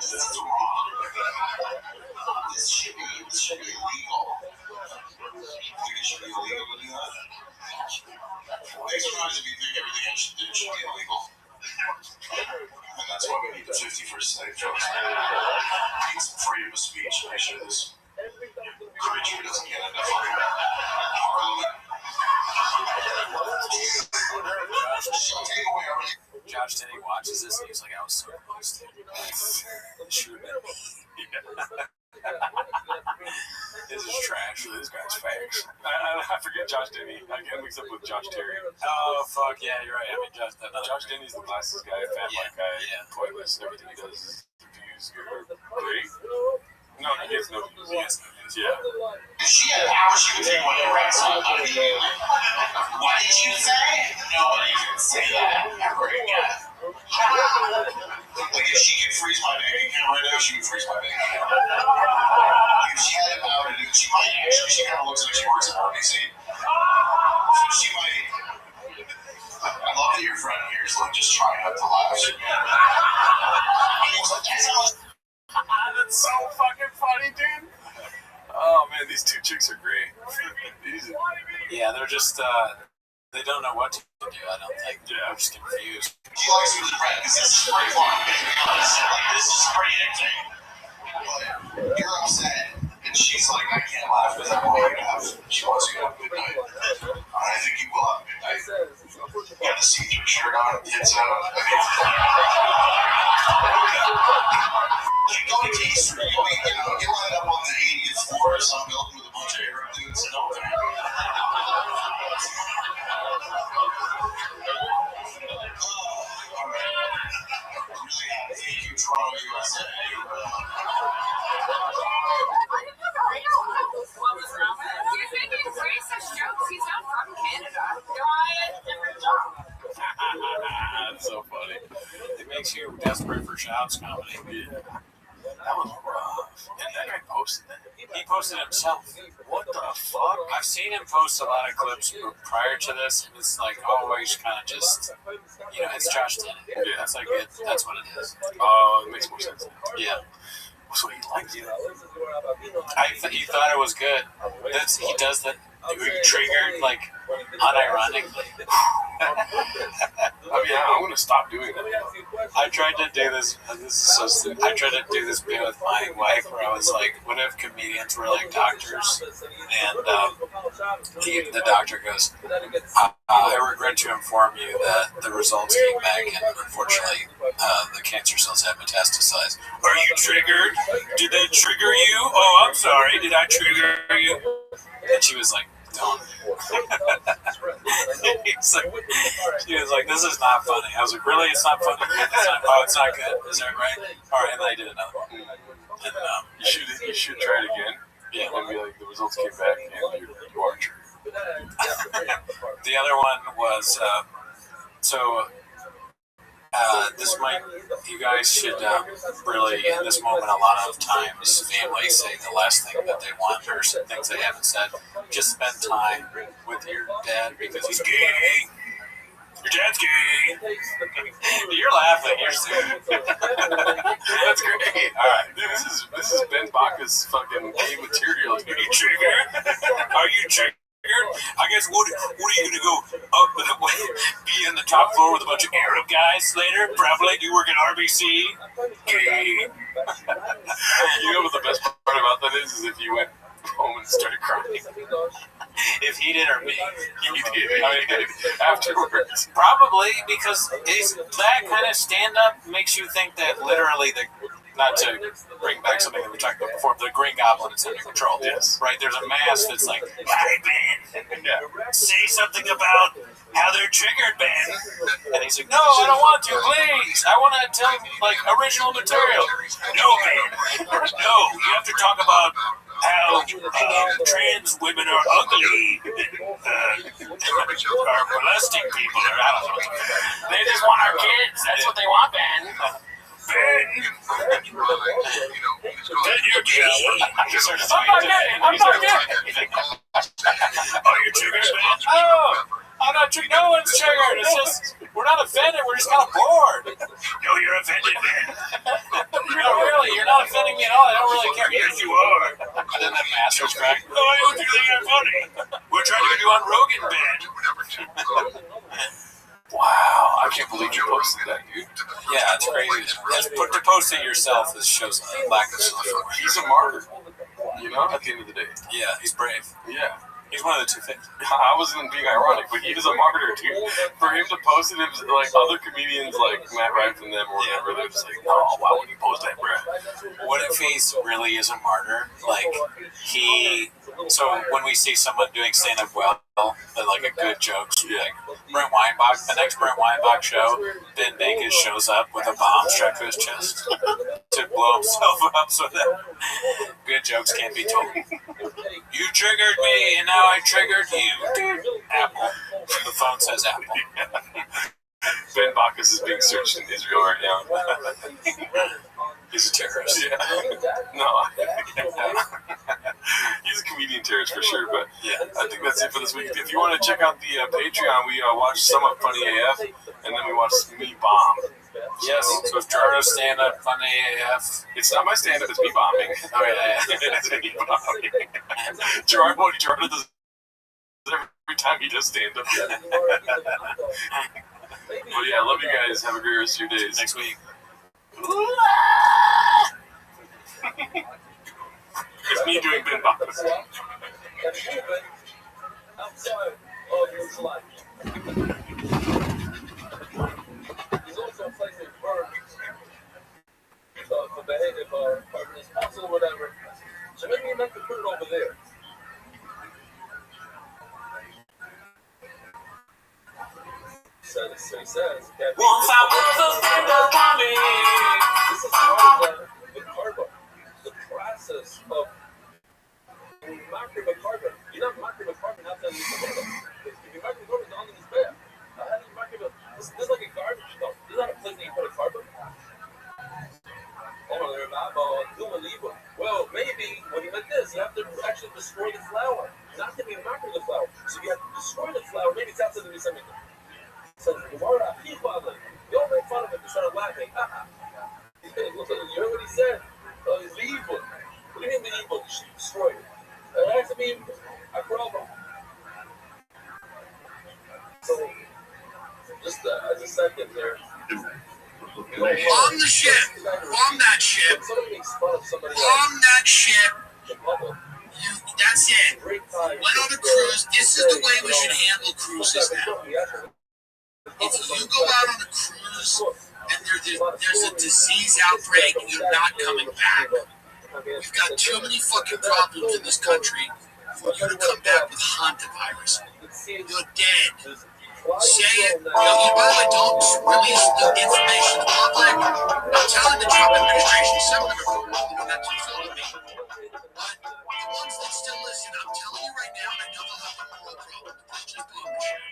This is wrong. This should be illegal. You think it should be illegal to do that? Thanks for if you think everything I should do should be illegal. And that's why we need the 51st state folks. We need some freedom of speech. Make sure this creature doesn't get enough parliament. Take away everything. Josh Denny watches this and he's like, I was so close to it. Shoot him. This is trash. This guy's fakes. I forget Josh Denny. I get mixed up with Josh Terry. Oh, fuck, yeah, you're right. I mean, Josh Denny's the glasses guy, fat guy, pointless. Everything he does is views are great. No, he gets no views. Yeah. If she had power, she would take one of your rights immediately. What did you say? Nobody can say that ever again. Like, if she could freeze my bank account right now, she would freeze my bank account. Like, if she had the power to do it, she might actually. She kind of looks like she works at RBC. So she might. I love that your friend here is like just trying not to laugh. That's so fucking funny, dude. Oh man, these two chicks are great. Yeah, they're just, they don't know what to do, I don't think. Yeah. They're just confused. She likes me with the friend because this is pretty fun. To be honest, like this is pretty entertaining. But you're upset, and she's like, I can't laugh because I want you to have. She wants you to have a good night. And I think you will have a good night. You got the see-through shirt on, tits out. You go to K Street, you line up on the 80th floor or some building with a bunch of Arab dudes and all that. Thank you, Toronto, USA. You're making racist jokes. He's not from Canada. Different job. That's so funny. It makes you desperate for Shouts comedy. Yeah. That was rough. And that guy posted that. He posted himself. What the fuck? I've seen him post a lot of clips prior to this. It's like always kind of just, it's Josh Denny. Yeah. That's like it. That's what it is. Oh, it makes more sense. Yeah. So he liked it. He thought it was good. He does that. Triggered like unironically. I mean, I'm gonna stop doing that. I tried to do this. This is so stupid. I tried to do this bit with my wife where I was like, what if comedians were like doctors? And the doctor goes, I regret to inform you that the results came back and unfortunately the cancer cells have metastasized. Are you triggered? Did they trigger you? Oh, I'm sorry. Did I trigger you? And she was like, don't. She was like, this is not funny. I was like, really? It's not funny? It's not good. Is that right? All right, and then I did another one. And, you should try it again. Yeah. And be like, the results came back and you are true. The other one was, so You guys should really, in this moment, a lot of times families say the last thing that they want or some things they haven't said. Just spend time with your dad because he's gay. Your dad's gay. You're laughing. You're serious. That's great. All right, dude, this is Ben Baca's fucking gay material. Are you triggered? Are you triggered? I guess what are you gonna go up be in the top floor with a bunch of Arab guys later? Probably. Do you work at RBC? Gay. You know what the best part about that is if you went home and started crying. If he did or me. He did. I mean, afterwards. Probably because that kind of stand-up makes you think that literally not to bring back something that we talked about before, the Green Goblin is under control. Yes. Right? There's a mask that's like, hey, Ben, say something about how they're triggered, Ben. And he's like, no, I don't want to, please. I want to tell like original material. No, Ben. No, you have to talk about how trans women are ugly, are molesting people, or I don't know. They just want our kids. That's what they want, Ben. Ben, you're gay. I'm not gay. Oh, you're triggered, Ben? Oh, I'm not triggered. No one's triggered. It's just, we're not offended. We're just kind of bored. No, you're offended, Ben. No, really, you're not offending me at all. I don't really care. Yes, you are. And then that mask was cracked. Oh, I don't think I'm funny. We're trying to get you on Rogan, Ben. Wow, I can't believe you posted that, dude. Yeah, it's crazy. To post it yourself shows a lack of self-awareness. He's a martyr, you know, at the end of the day. Yeah, he's brave. Yeah. He's one of the two things. I wasn't being ironic, but he is a martyr, dude. For him to post it, it was like other comedians like Matt Rife and them or whatever, they're just like, oh, why would you post that, bro? What if he really is a martyr? Like, so when we see someone doing stand-up well, like a good joke, like Brent Weinbach, the next Brent Weinbach show, Ben Bacon shows up with a bomb strapped to his chest to blow himself up so that good jokes can't be told. You triggered me, and now I triggered you. Apple. The phone says Apple. Ben Bacchus is being searched in Israel right now. He's a terrorist. Yeah. No. He's a comedian terrorist for sure, but yeah, I think that's it for this week. If you want to check out the Patreon, we watched some of Funny AF, and then we watched Me Bomb. Yes, so it's Jardo's stand-up, Funny AF. It's not my stand-up, it's me bombing. Oh, yeah. It's me bombing. Jardo does every time he does stand-up. But yeah, I love you guys. Have a great rest of your days. Next week. It's me doing Ben Bacchus. Outside of his life. He's also a place that burns for behavior for his muscle or whatever. So maybe you have to put it over there. So he says, once I was a stand-up comic. This is part of the carbon, the process of microcarbon. You're not microcarbon outside of the carbon. If you microcarbon is only this bad. How do you microcarbon? This is like a garbage dump. This is not a place that you put a carbon. Oh, they're not doing evil. Well, maybe when you make this, you have to actually destroy the flour. Not to be micro the flour. So you have to destroy the flour. Maybe it's outside of the semiconductor. So you don't make fun of him. He started laughing. You heard what he said? He's evil. What do you mean the evil? You should destroy it. It has to be a problem. So, just as a second there. Bomb the ship. Bomb that ship. Bomb that ship. That's it. Went on a cruise. This is the way we should handle cruises now. If you go out on a cruise and there's a disease outbreak, you're not coming back. We've got too many fucking problems in this country for you to come back with hantavirus. You're dead. Say it. By the way, don't release the information to the public. I'm telling the Trump administration, some of them are not too full of me. But the ones that still listen, I'm telling you right now, and I know they'll have a moral problem. Just bomb the shit.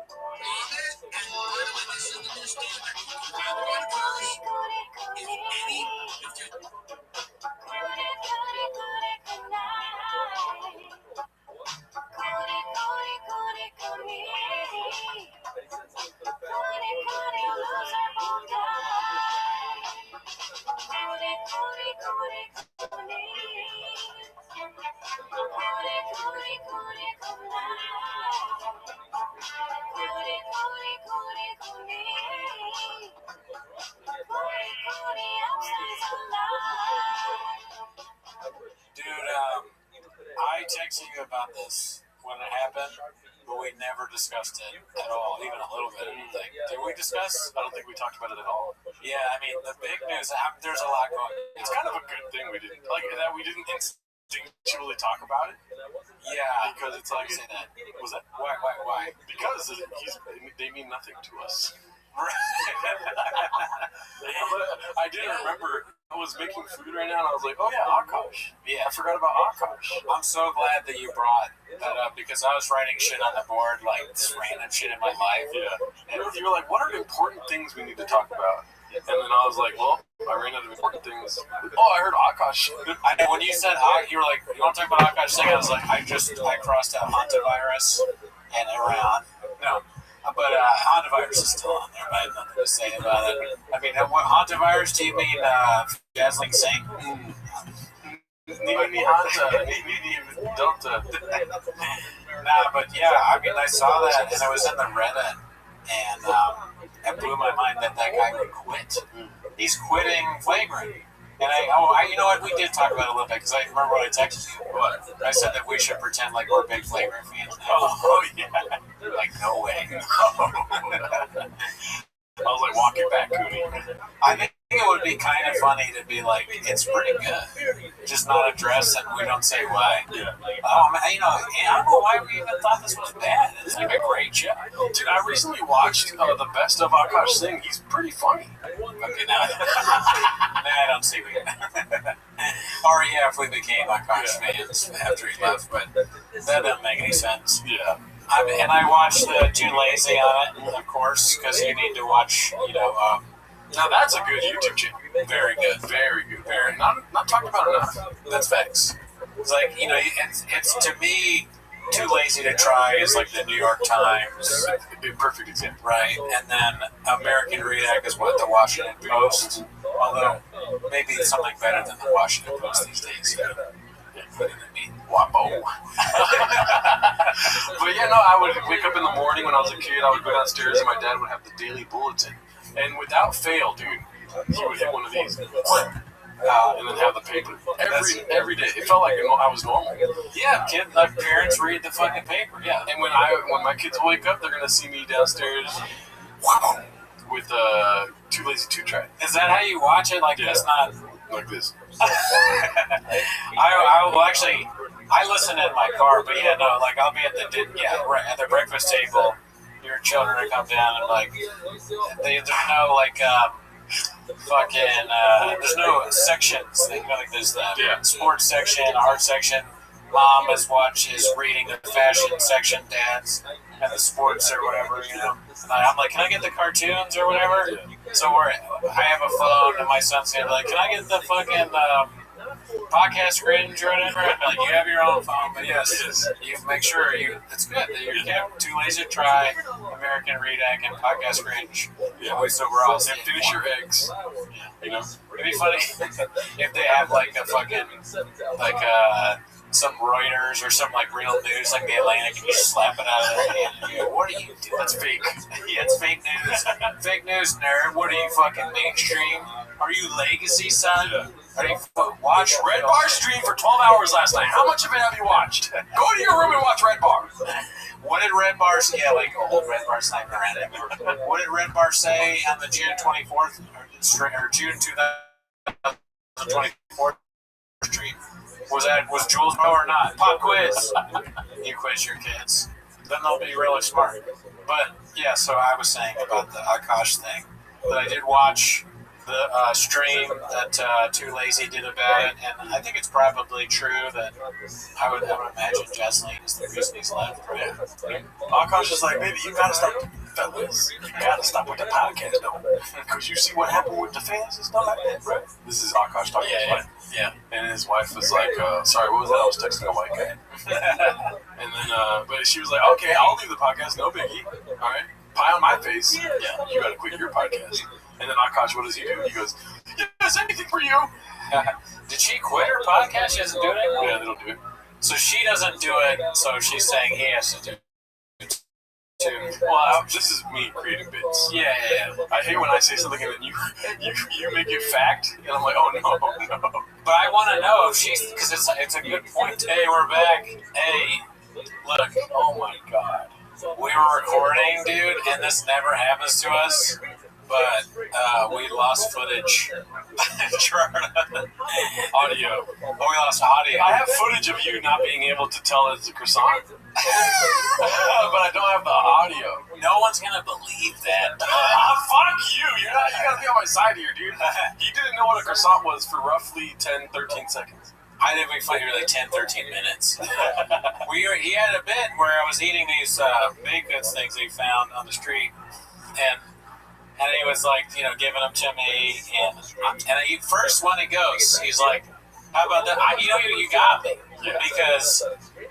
Bomb it, and by the way, this is the new standard. Dude, I texted you about this when it happened, but we never discussed it at all, even a little bit. I don't think. Did we discuss? I don't think we talked about it at all. Yeah, I mean, the big news, there's a lot going on. It's kind of a good thing we didn't instinctually talk about it. Yeah. Because it's like, say that. Was that? Why? Because they mean nothing to us. I didn't remember. I was making food right now, and I was like, "Oh yeah, Akash." Yeah, I forgot about Akash. I'm so glad that you brought that up because I was writing shit on the board, like this random shit in my life. Yeah, and you were like, "What are the important things we need to talk about?" And then I was like, "Well, I ran out of important things." Oh, I heard Akash. I know when you said you were like, "You want to talk about Akash thing?" I was like, I crossed out hantavirus and Iran. No. But hantavirus is still on there, but I have nothing to say about it. I mean, what hantavirus do you mean, Dazzling Saint? Delta. Nah, but yeah, I mean, I saw that, and I was in the Reddit, and it blew my mind that guy would quit. He's quitting flagrant. And you know what? We did talk about it a little bit because I remember when I texted you. What? I said that we should pretend like we're big flagrant fans now. Oh yeah. Like, no way. I was like, walk it back, Cooney. I think it would be kind of funny to be like, it's pretty good. Just not address and we don't say why. Yeah. Man, I don't know why we even thought this was bad. It's like a great show. Dude, I recently watched the best of Akash Singh. He's pretty funny. Okay, now I don't see it. Or yeah, if we became Akash fans after he left, but that doesn't make any sense. Yeah. And I watched the Too Lazy on it, of course, because you need to watch, now that's a good YouTube channel. Very good. Very good. Very. Not talked about enough. That's facts. It's like, it's to me, Too Lazy to Try is like the New York Times. A perfect example. Right. And then American React is what, the Washington Post. Although, maybe it's something better than the Washington Post these days. What did it mean? Wabo. But yeah, no, I would wake up in the morning when I was a kid. I would go downstairs and my dad would have the daily bulletin. And without fail, dude, he would hit one of these. And then have the paper. Every day. It felt like I was normal. Yeah, like parents read the fucking paper, yeah. And when my kids wake up, they're going to see me downstairs with Too Lazy to Try. Is that how you watch it? Like, that's not... Like this. I listen in my car, but yeah, no, like I'll be at the breakfast table. Your children will come down and like there's no like there's no sections. Like there's the sports section, art section. Mom is reading the fashion section, dad's and the sports or whatever, And I'm like, can I get the cartoons or whatever? So I have a phone and my son's gonna be like, can I get the fucking podcast cringe or whatever? And like, you have your own phone, but yes, you make sure it's good that you have Too Lazy to Try, American Redact, and podcast cringe. Yeah, so we're all and finish your eggs. It'd be funny if they have like a fucking some Reuters or some like real news like the Atlantic and you slap it out of their hand. What are you doing? That's fake. Yeah, it's fake news. Fake news, nerd. What are you, fucking mainstream? Are you legacy, son? Yeah. Are you watch Red Bar stream for 12 hours last night. How much of it have you watched? Go to your room and watch Red Bar. What did Red Bar say? Yeah, like old Red Bar sniper random. What did Red Bar say on the June 24th or June 2024 stream? Was Jules Mo or not? Pop quiz. You quiz your kids. Then they'll be really smart. But yeah, so I was saying about the Akash thing that I did watch the stream that Too Lazy did about it, and I think it's probably true that I would imagine Jasleen is the reason he's left. Right? Akash is like, baby, you gotta stop, fellas. You gotta stop with the podcast, though, because you see what happened with the fans and stuff like that, right? This is Akash talking to his wife. Yeah. And his wife was like, sorry, what was that? I was texting a white guy. And then, but she was like, okay, I'll leave the podcast, no biggie. All right, pie on my face. Yeah, you gotta quit your podcast. And then Akash, what does he do? He goes, yes, anything for you. Did she quit her podcast? She doesn't do it anymore? Yeah, they don't do it. So she doesn't do it, so she's saying he has to do it too. Well, this is me creating bits. Yeah. I hate when I say something and then you make it fact, and I'm like, oh no. But I want to know if she's, because it's a good point. Hey, we're back. Hey, look. Oh my God. We were recording, dude, and this never happens to us. But we lost footage. Audio. Oh, we lost audio. I have footage of you not being able to tell it's a croissant. But I don't have the audio. No one's gonna believe that. Fuck you! You gotta be on my side here, dude. He didn't know what a croissant was for roughly 10, 13 seconds. I think we fight here like 10, 13 minutes. He had a bit where I was eating these baked goods things he found on the street, and he was like, giving them to me, and first when he goes, he's like, how about that? You got me. Yeah. Because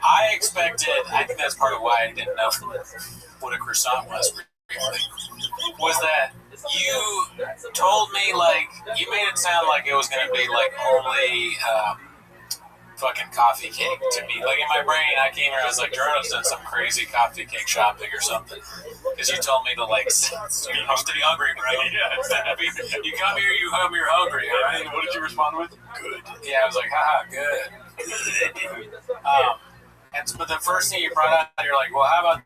I expected, I think that's part of why I didn't know what a croissant was that you told me, like, you made it sound like it was going to be, like, only fucking coffee cake to me. Like, in my brain, I came here, I was like, Gerardo's done some crazy coffee cake shopping or something. Because you told me to, like, stay hungry, bro. Yeah, exactly. You come here, you're hungry, all right? What did you respond with? Good. Yeah, I was like, haha, good. But the first thing you brought up, you're like, well, how about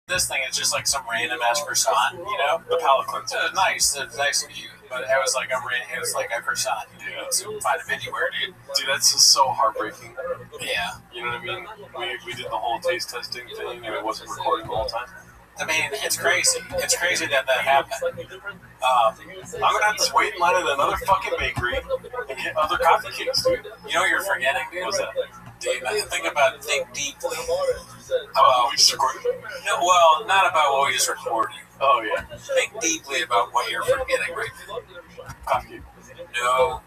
this thing? It's just like some random ass croissant, The palate cleanser. It was nice. It was nice of you. But it was like it was like a croissant. You know, so find it anywhere, dude. Dude, that's just so heartbreaking. Yeah. You know what I mean? We did the whole taste testing thing, and it wasn't recording the whole time. I mean, it's crazy. It's crazy that happened. I'm gonna have to wait in line at another fucking bakery and get other coffee cakes, dude. You know what you're forgetting, dude? What's that? Dude, think deeply about what we just recorded. No, well, not about what we just recorded. Oh yeah. Think deeply about what you're forgetting right now. Coffee cake. No,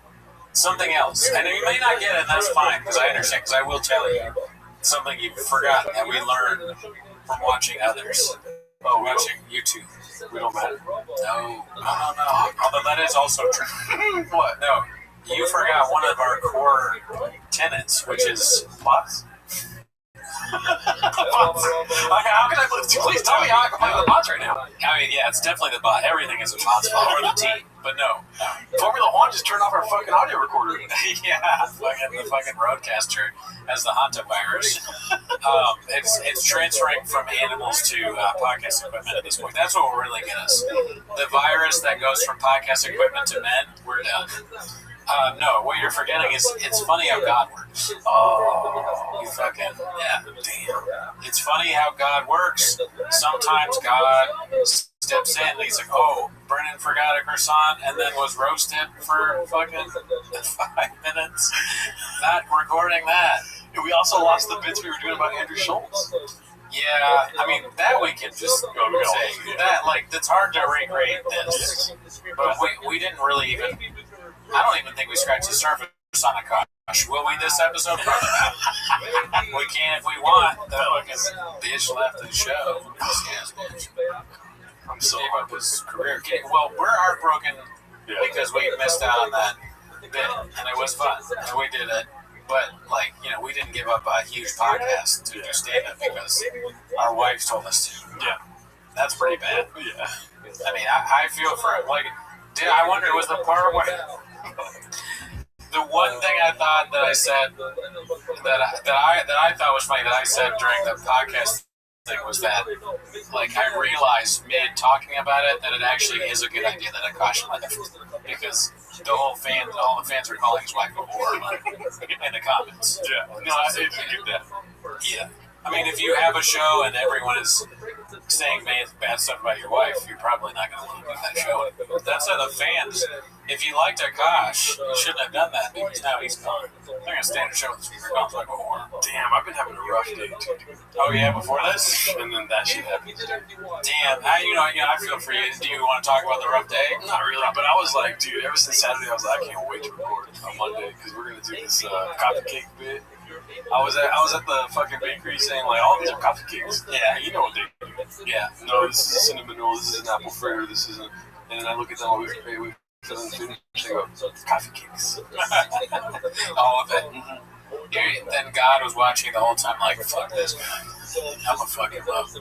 something else. And you may not get it, and that's fine, because I understand. Because I will tell you something you've forgotten that we learned from watching others. Oh, watching YouTube. We don't matter. No. Although that is also true. What? No. You forgot one of our core tenets, which is bots. How can I please tell me how I can play the bots right now? I mean, yeah, it's definitely the bot. Everything is a bot's fault, or the team. But no. Formula One just turned off our fucking audio recorder. Yeah, the fucking roadcaster has the hantavirus. It's transferring from animals to podcast equipment at this point. That's what will really get us. The virus that goes from podcast equipment to men, we're done. No, what you're forgetting is it's funny how God works. Oh, you fucking, yeah, damn. It's funny how God works. Sometimes God steps in and he's like, oh, Brennan forgot a croissant and then was roasted for fucking 5 minutes. Not recording that. We also lost the bits we were doing about Andrew Schultz. Yeah, I mean, that we can just say. That, like, it's hard to recreate this. But we didn't really even... I don't even think we scratched the surface on a Kosh. Will we this episode? Probably not. We can if we want. The fucking bitch left the show. I'm so about his career. Well, we're heartbroken because we missed out on that bit, and it was fun, and we did it. But, like, we didn't give up a huge podcast to do stand-up because our wives told us to. Yeah. That's pretty bad. Yeah. I mean, I feel for it. Like, I wonder, was the part where... The one thing I thought that I said that I thought was funny that I said during the podcast thing was that, like, I realized mid talking about it that it actually is a good idea that Akash left, because all the fans are calling his wife a whore in the comments. Yeah, no, I did get that. Yeah. I mean, if you have a show and everyone is saying bad stuff about your wife, you're probably not going to want to do that show. That's how the fans, if you liked Akash, you shouldn't have done that because now he's gone. They're going to stand a show with speaker calls like a whore. Damn, I've been having a rough day too. Oh, yeah, before this? And then that shit happened. Damn, I feel for you. Do you want to talk about the rough day? Not really, but I was like, dude, ever since Saturday, I was like, I can't wait to record on Monday because we're going to do this coffee cake bit. I was at the fucking bakery saying, like, all these are coffee cakes. Yeah. You know what they do. Yeah. No, this is a cinnamon roll, this is an apple fritter, this isn't. And then I look at them, we fill in the food, and they go, coffee cakes. All of it. Mm-hmm. Then God was watching the whole time, like, fuck this guy. I'm a fucking love.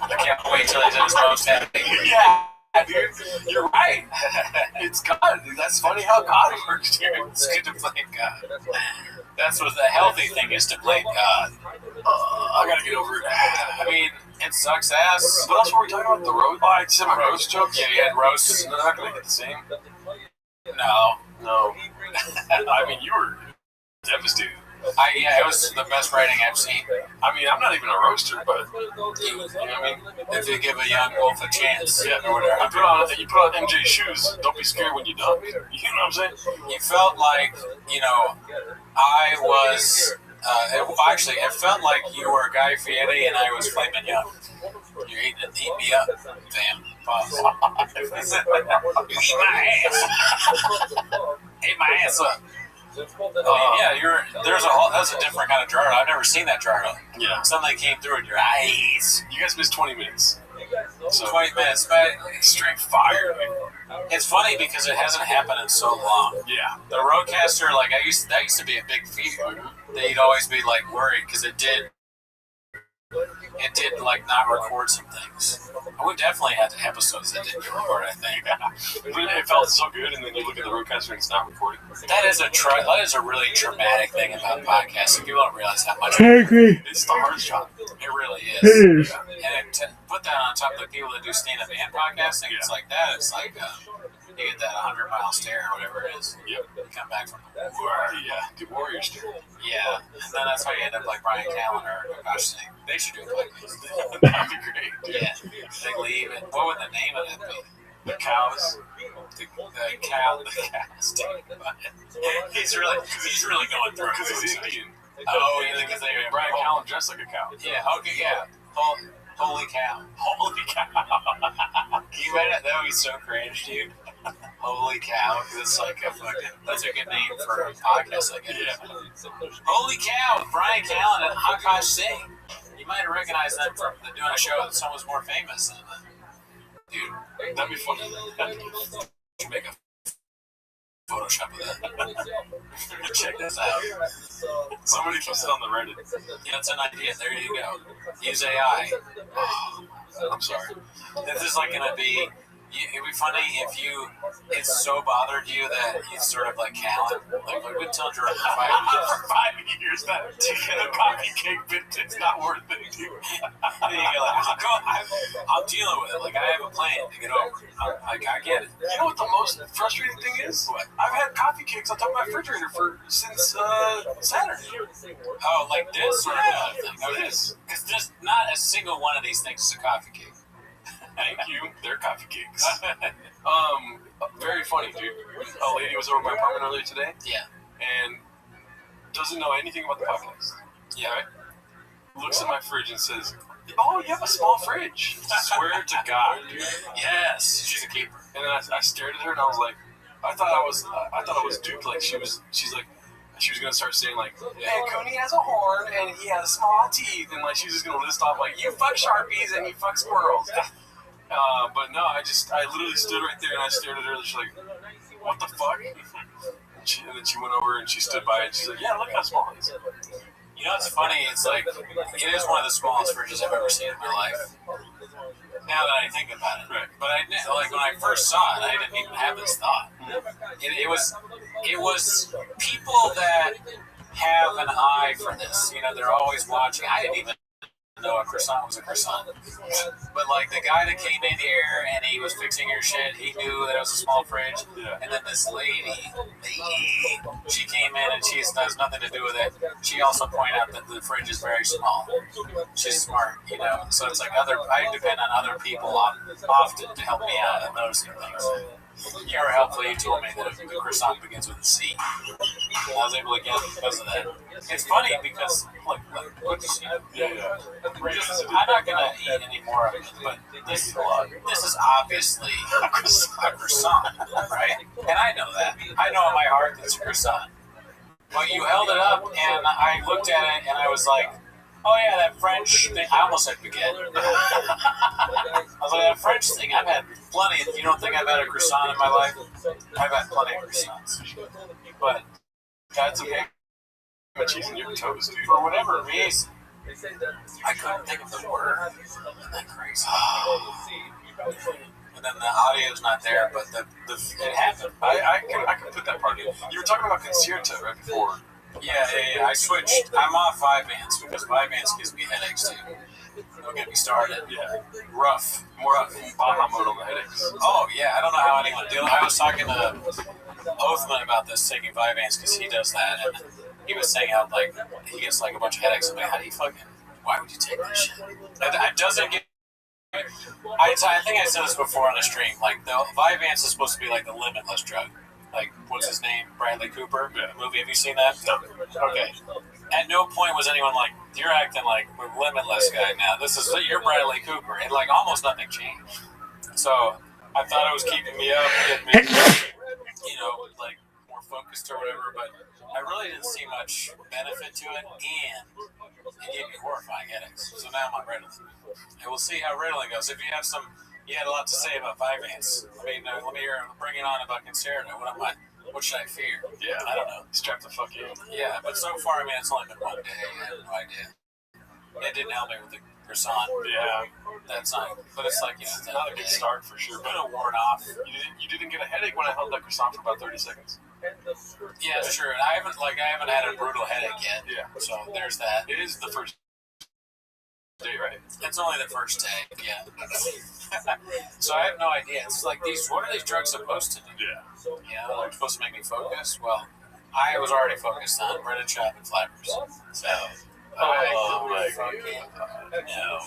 I can't wait till he's at his most happy. Yeah, dude, you're right. It's God. That's funny how God works, dude. It's good to blame God. That's what the healthy thing is, to blame God. I gotta get over it. I mean, it sucks ass. What else were we talking about? The road? Oh, I said my roast jokes. Yeah, you had roasts. They're not gonna get the same. No. I mean, you were devastated. It was the best writing I've seen. I mean, I'm not even a roaster, but you know what I mean? If you give a young wolf a chance, yeah, or whatever. you put on MJ's shoes. Don't be scared when you dunk. You know what I'm saying? You felt like, I was. Actually, it felt like you were Guy Fieri and I was Flamin' Young. You're eating me up, fam. Pause. You eat my ass. Ate my ass up. That's a different kind of Gerardo. I've never seen that Gerardo. Yeah. Something came through in your eyes. You guys missed 20 minutes. So 20 minutes, but straight fire. It's funny because it hasn't happened in so long. Yeah. The Roadcaster, that used to be a big feat. They'd always be worried because it did not record some things. We definitely had episodes that didn't record, I think. It felt so good, and then you look at the Roadcaster and it's not recording. That is a really traumatic thing about podcasting. People don't realize how much I agree. It's the hardest job. It really is. It is. And to put that on top of the people that do stand-up and podcasting, it's like that. It's like you get that 100-mile stare or whatever it is. Yep. You come back from the Warrior stare. Yeah, and then that's how you end up like Brian Callen or Gosh Singh. They should do a podcast. That'd be great. Yeah. They leave it. What would the name of that be? The cows. The cows. He's really going through it. Because he's Indian. Oh, yeah, because Brian Callen dressed like a cow. Yeah, okay, yeah. Holy cow. Holy cow. Can you imagine? That would be so cringe, dude. Holy cow. That's that's a good name for a podcast, I guess. Yeah. Holy cow, Brian Callen and Akash Singh. You might have recognized them from doing a show that someone's more famous than them. Dude, that'd be funny. You make a Photoshop of that. Check this out. Somebody puts it on the Reddit. Yeah, it's an idea. There you go. Use AI. Oh, I'm sorry. This is gonna be. It'd be funny if it so bothered you that you sort of Callen. We told you for 5 years. For 5 years that to get a coffee cake bit, it's not worth it, dude. And you go I'm dealing with it. I have a plan to get over it. I get it. You know what the most frustrating thing is? What? I've had coffee cakes on top of my refrigerator since Saturday. Oh, like this sort of thing. Okay. This. Because there's not a single one of these things is a coffee cake. Thank you. They're coffee cakes. Very funny, dude. A lady was over at my apartment earlier today. Yeah. And doesn't know anything about the podcast. Yeah. Right? Looks at my fridge and says, "Oh, you have a small fridge." Swear to God, dude. Yes. She's a keeper. And then I stared at her and I was like, I thought I was duped. She's gonna start saying "And Cooney has a horn and he has small teeth," and she's just gonna list off "You fuck Sharpies and you fuck squirrels." But no, I literally stood right there and I stared at her and she's like, "What the fuck?" And then she went over and she stood by and she's like, "Yeah, look how small it is." You know what's funny? It's it is one of the smallest fridges I've ever seen in my life. Now that I think about it, right. But when I first saw it, I didn't even have this thought. It was people that have an eye for this. They're always watching. I didn't even know a croissant was a croissant. But the guy that came in here and he was fixing your shit, he knew that it was a small fridge. Yeah. And then this lady, she came in and she has nothing to do with it. She also pointed out that the fridge is very small. She's smart, So it's I depend on other people often to help me out in noticing things. You were helpful. You told me that the croissant begins with a C. I was able to get it because of that. It's funny because, look, what you see? Yeah. I'm not going to eat any more of it, but this is obviously a croissant, right? And I know that. I know in my heart that it's a croissant. But you held it up, and I looked at it, and I was like, oh yeah, that French thing. I almost said baguette. I was like, that French thing, I've had plenty. You don't think I've had a croissant in my life? I've had plenty of croissants. But that's okay. But cheese in your toast, dude. For whatever reason, I couldn't think of the word. Isn't that crazy? And then the audio's not there, but it happened. I can put that part in. You were talking about Concerta right before. Yeah. I switched. I'm off Vyvanse because Vyvanse gives me headaches too. Don't get me started. Yeah. Rough. More Baja mode on the headaches. Oh, yeah. I don't know how anyone deals. I was talking to Othman about this, taking Vyvanse, because he does that, and he was saying how, like, he gets, like, a bunch of headaches. I'm like, how do you why would you take that shit? It doesn't get... I think I said this before on a stream. Like, the Vyvanse is supposed to be, like, the limitless drug. Like, what's his name? Bradley Cooper? Yeah. Movie, have you seen that? No. Okay. At no point was anyone like, you're acting like we're limitless guy now. You're Bradley Cooper. And, like, almost nothing changed. So, I thought it was keeping me up, getting me, like, more focused or whatever, but I really didn't see much benefit to it, and it gave me horrifying headaches. So now I'm on Ritalin. And we'll see how Ritalin goes. If you had a lot to say about Vyvanse. Let me bring it on about Concerta. What should I fear? Yeah. I don't know. Strap the fuck in. Yeah, but so far, it's only been one day. I have no idea. It didn't help me with the croissant. Yeah. That's not, but it's like, it's not a good start for sure. But it worn off. You didn't get a headache when I held that croissant for about 30 seconds. Yeah, sure. And I haven't had a brutal headache yet. Yeah. So there's that. It is the first day, right? It's only the first day, yeah. So I have no idea. It's like what are these drugs supposed to do? Yeah. They're supposed to make me focus? Well, I was already focused on bread and chop and flappers. So, my God. No.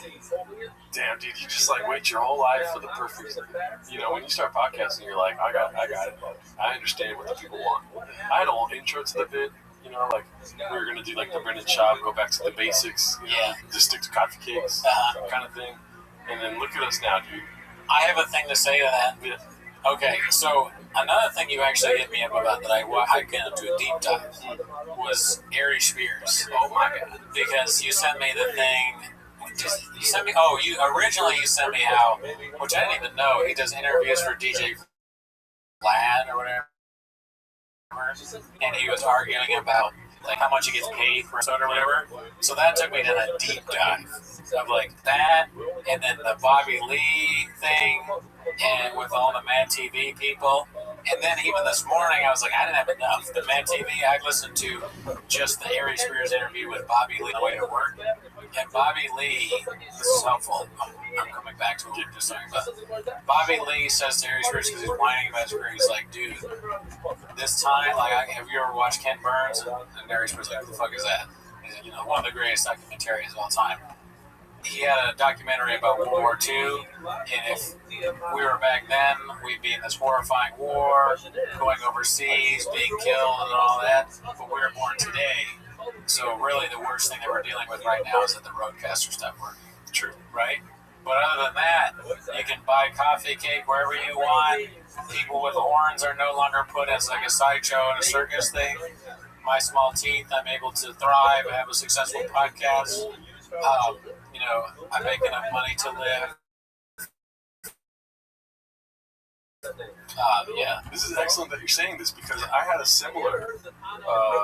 Damn, dude, you just like wait your whole life for the perfect. When you start podcasting, you're like, I got it. I understand what the people want. I had a whole intro to the bit. Like we were gonna do like the bread and chop, go back to the basics. Just stick to coffee cakes, kind of thing. And then look at us now, dude. I have a thing to say to that. Yeah. Okay, so another thing you actually hit me up about that I got into a deep dive was Ari Spears. Oh my God! Because you sent me the thing. You sent me. Oh, originally you sent me how, which I didn't even know. He does interviews for DJ Vlad or whatever, and he was arguing about like how much he gets paid for soda or whatever. So that took me to a deep dive of like that, and then the Bobby Lee thing, and with all the Mad TV people. And then even this morning, I was like, I didn't have enough. The Mad TV, I listened to just the Ari Spears interview with Bobby Lee on the way to work. And Bobby Lee, this is helpful. I'm coming back to it just saying, but Bobby Lee says to Ari Spears, because he's whining about his career, he's like, dude, this time, like, have you ever watched Ken Burns? And Ari Spears like, who the fuck is that? He's like, one of the greatest documentarians of all time. He had a documentary about World War II, and if we were back then, we'd be in this horrifying war, going overseas, being killed and all that, but we were born today. So really the worst thing that we're dealing with right now is that the roadcaster stopped working. True. Right? But other than that, you can buy coffee cake wherever you want. People with horns are no longer put as like a sideshow and a circus thing. My small teeth, I'm able to thrive. I have a successful podcast. I make enough money to live. This is excellent that you're saying this because I had a similar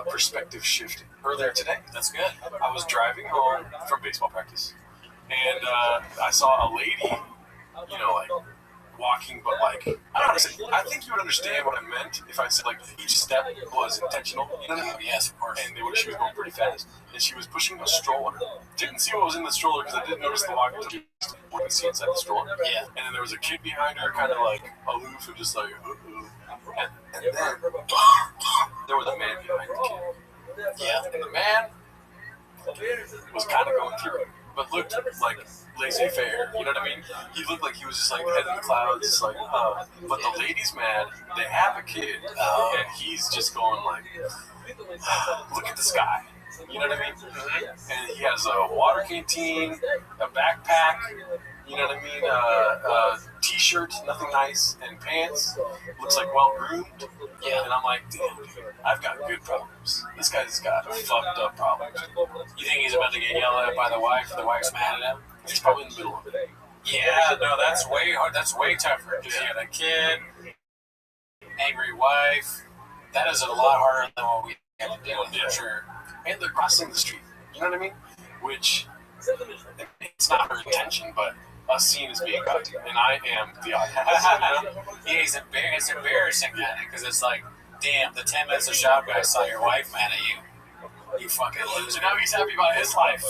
perspective shift earlier today. That's good. I was driving home from baseball practice, and I saw a lady, like walking, but like I don't know how to say. I think you would understand what I meant if I said like each step was intentional. You know what I mean? Yes, of course. And she was going pretty fast, and she was pushing a stroller. Didn't see what was in the stroller because I didn't notice the walker until you could see inside the stroller. Yeah. And then there was a kid behind her, kind of like aloof, and just like, and then there was a man behind the kid. Yeah. And the man was kind of going through it, but looked like laissez-faire, you know what I mean? He looked like he was just like head in the clouds, just like, but the lady's mad, they have a kid, and he's just going like, look at the sky, you know what I mean? And he has a water canteen, a backpack, you know what I mean, a t-shirt, nothing nice, and pants, looks like well-groomed, and I'm like, damn, dude, I've got good problems. This guy's got fucked up problems. You think he's about to get yelled at by the wife, or the wife's mad at him? He's probably in the middle of it. Yeah, no, that's way hard. That's way tougher because he had a kid, angry wife. That is a lot harder than what we have to deal with, for sure. And they're crossing the street. You know what I mean? which it's not her intention, but a scene is being cut, and I am the audience. Yeah, it's embarrassing, man, because it's like, damn, the 10 minutes of shop guy saw your wife mad at you. You fucking loser. Now he's happy about his life.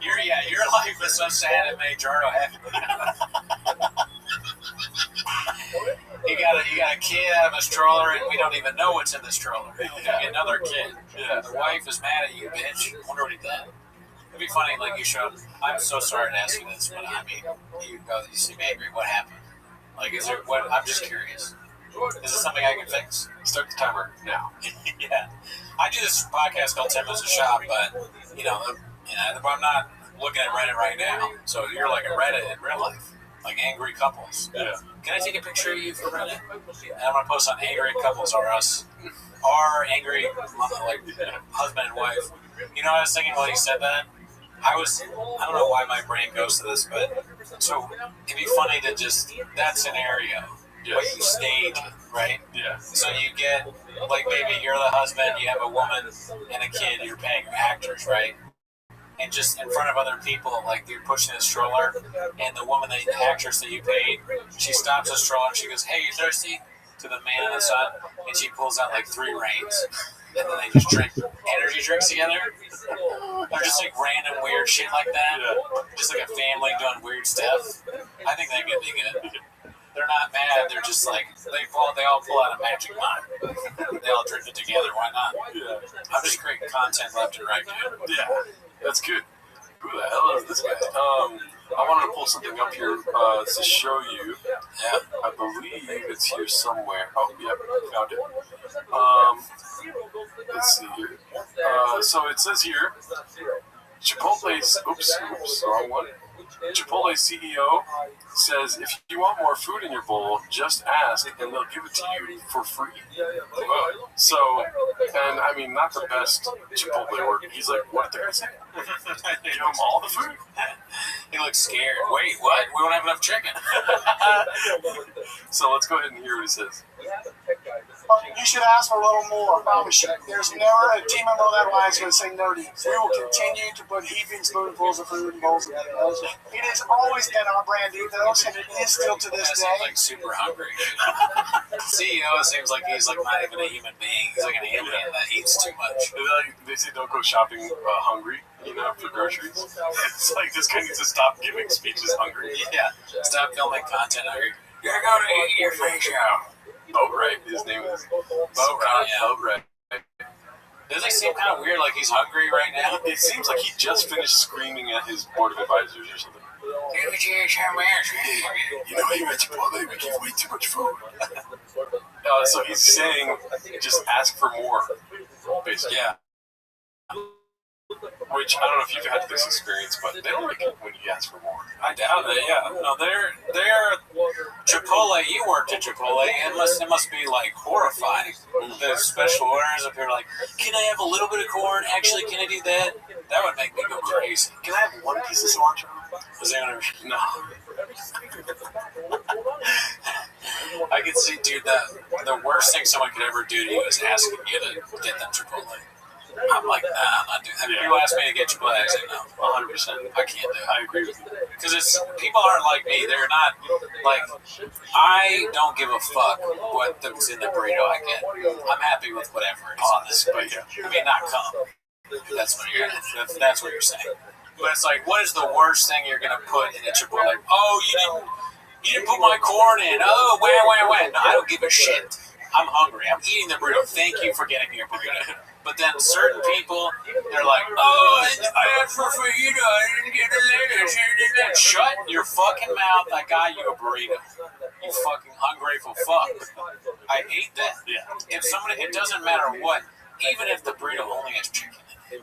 Your life is so sad it made Jarno happy. You got a kid out of a stroller, and we don't even know what's in the stroller. Another kid. Yeah. The wife is mad at you, bitch. I wonder what he did. It'd be funny, like you showed. I'm so sorry to ask you this, but I mean, you seem angry. What happened? Like, is there what? I'm just curious. Is this something I can fix? Start the timer now. Yeah. I do this podcast called 10 Minutes of Shop, but I'm not looking at Reddit right now. So you're like a Reddit in real life, like angry couples. Yeah. Can I take a picture of you for Reddit? And I'm gonna post on Angry Couples or Us, or angry like husband and wife. You know, I was thinking while you said that. I don't know why my brain goes to this, but so it'd be funny to just that scenario. Yes. But you stage it, right? Yeah. So you get, like, maybe you're the husband, you have a woman and a kid, you're paying actors, right? And just in front of other people, like, you're pushing a stroller, and the woman, the actress that you paid, she stops the stroller and she goes, "Hey, you thirsty?" to the man on the side, and she pulls out, like, 3 Reigns. And then they just drink energy drinks together. Or just, like, random weird shit like that. Yeah. Just like a family doing weird stuff. I think that could be good. They're not mad. They're just like they all pull out a magic mind. They all drink it together. Why not? Yeah. I'm just creating content left and right, dude. Yeah, that's good. Who the hell is this guy? I wanted to pull something up here to show you. Yeah. I believe it's here somewhere. Oh, yeah, found it. Let's see here. So it says here, Chipotle's, wrong one. Chipotle CEO says if you want more food in your bowl, just ask and they'll give it to you for free. So, and I mean, not the best Chipotle work. He's like, what did the guy say? Give him all the food? He looks scared. Wait, what? We don't have enough chicken. So let's go ahead and hear what he says. You should ask for a little more. Promise you. There's never a team member on that line is going to say no to you. We will continue to put heaping spoonfuls of food in bowls together. It has always been our brand ethos, and it is still to this day. Like super hungry. CEO seems like he's like not even a human being. He's like an alien that eats too much. They say don't go shopping hungry, for groceries. It's like this guy needs to stop giving speeches hungry. Yeah, stop filming content hungry. You're going to eat your face out. Boatwright, his name is. Boatwright. Does he seem kind of weird, like he's hungry right now? It seems like he just finished screaming at his board of advisors or something. You know, here at Chipotle, we give way too much food. So he's saying, just ask for more, basically. Yeah. Which, I don't know if you've had this experience, but they don't like it when you ask for more. I doubt it, yeah. No, they're Chipotle, you worked at Chipotle, it must be, like, horrifying. The special orders up here, like, can I have a little bit of corn? Actually, can I do that? That would make me go crazy. Can I have 1 piece of cilantro? Was they gonna... No. I could see, dude, the worst thing someone could ever do to you is asking you to get them Chipotle. I'm like, nah, I'm not doing that. If you ask me to get Chipotle, I say no. 100%. I can't do it. I agree with you. Because people aren't like me. They're not, like, I don't give a fuck what's in the burrito I get. I'm happy with whatever it is. But yeah. I mean, not cum. That's what you're saying. But it's like, what is the worst thing you're going to put in a Chipotle? Like, oh, you didn't put my corn in. Oh, where? No, I don't give a shit. I'm hungry. I'm eating the burrito. Thank you for getting me your burrito. But then certain people, they're like, oh, I asked for fajita, I didn't get the lettuce. Shut your fucking mouth, I got you a burrito. You fucking ungrateful fuck. I hate that. Yeah. If somebody, it doesn't matter what, even if the burrito only has chicken in it,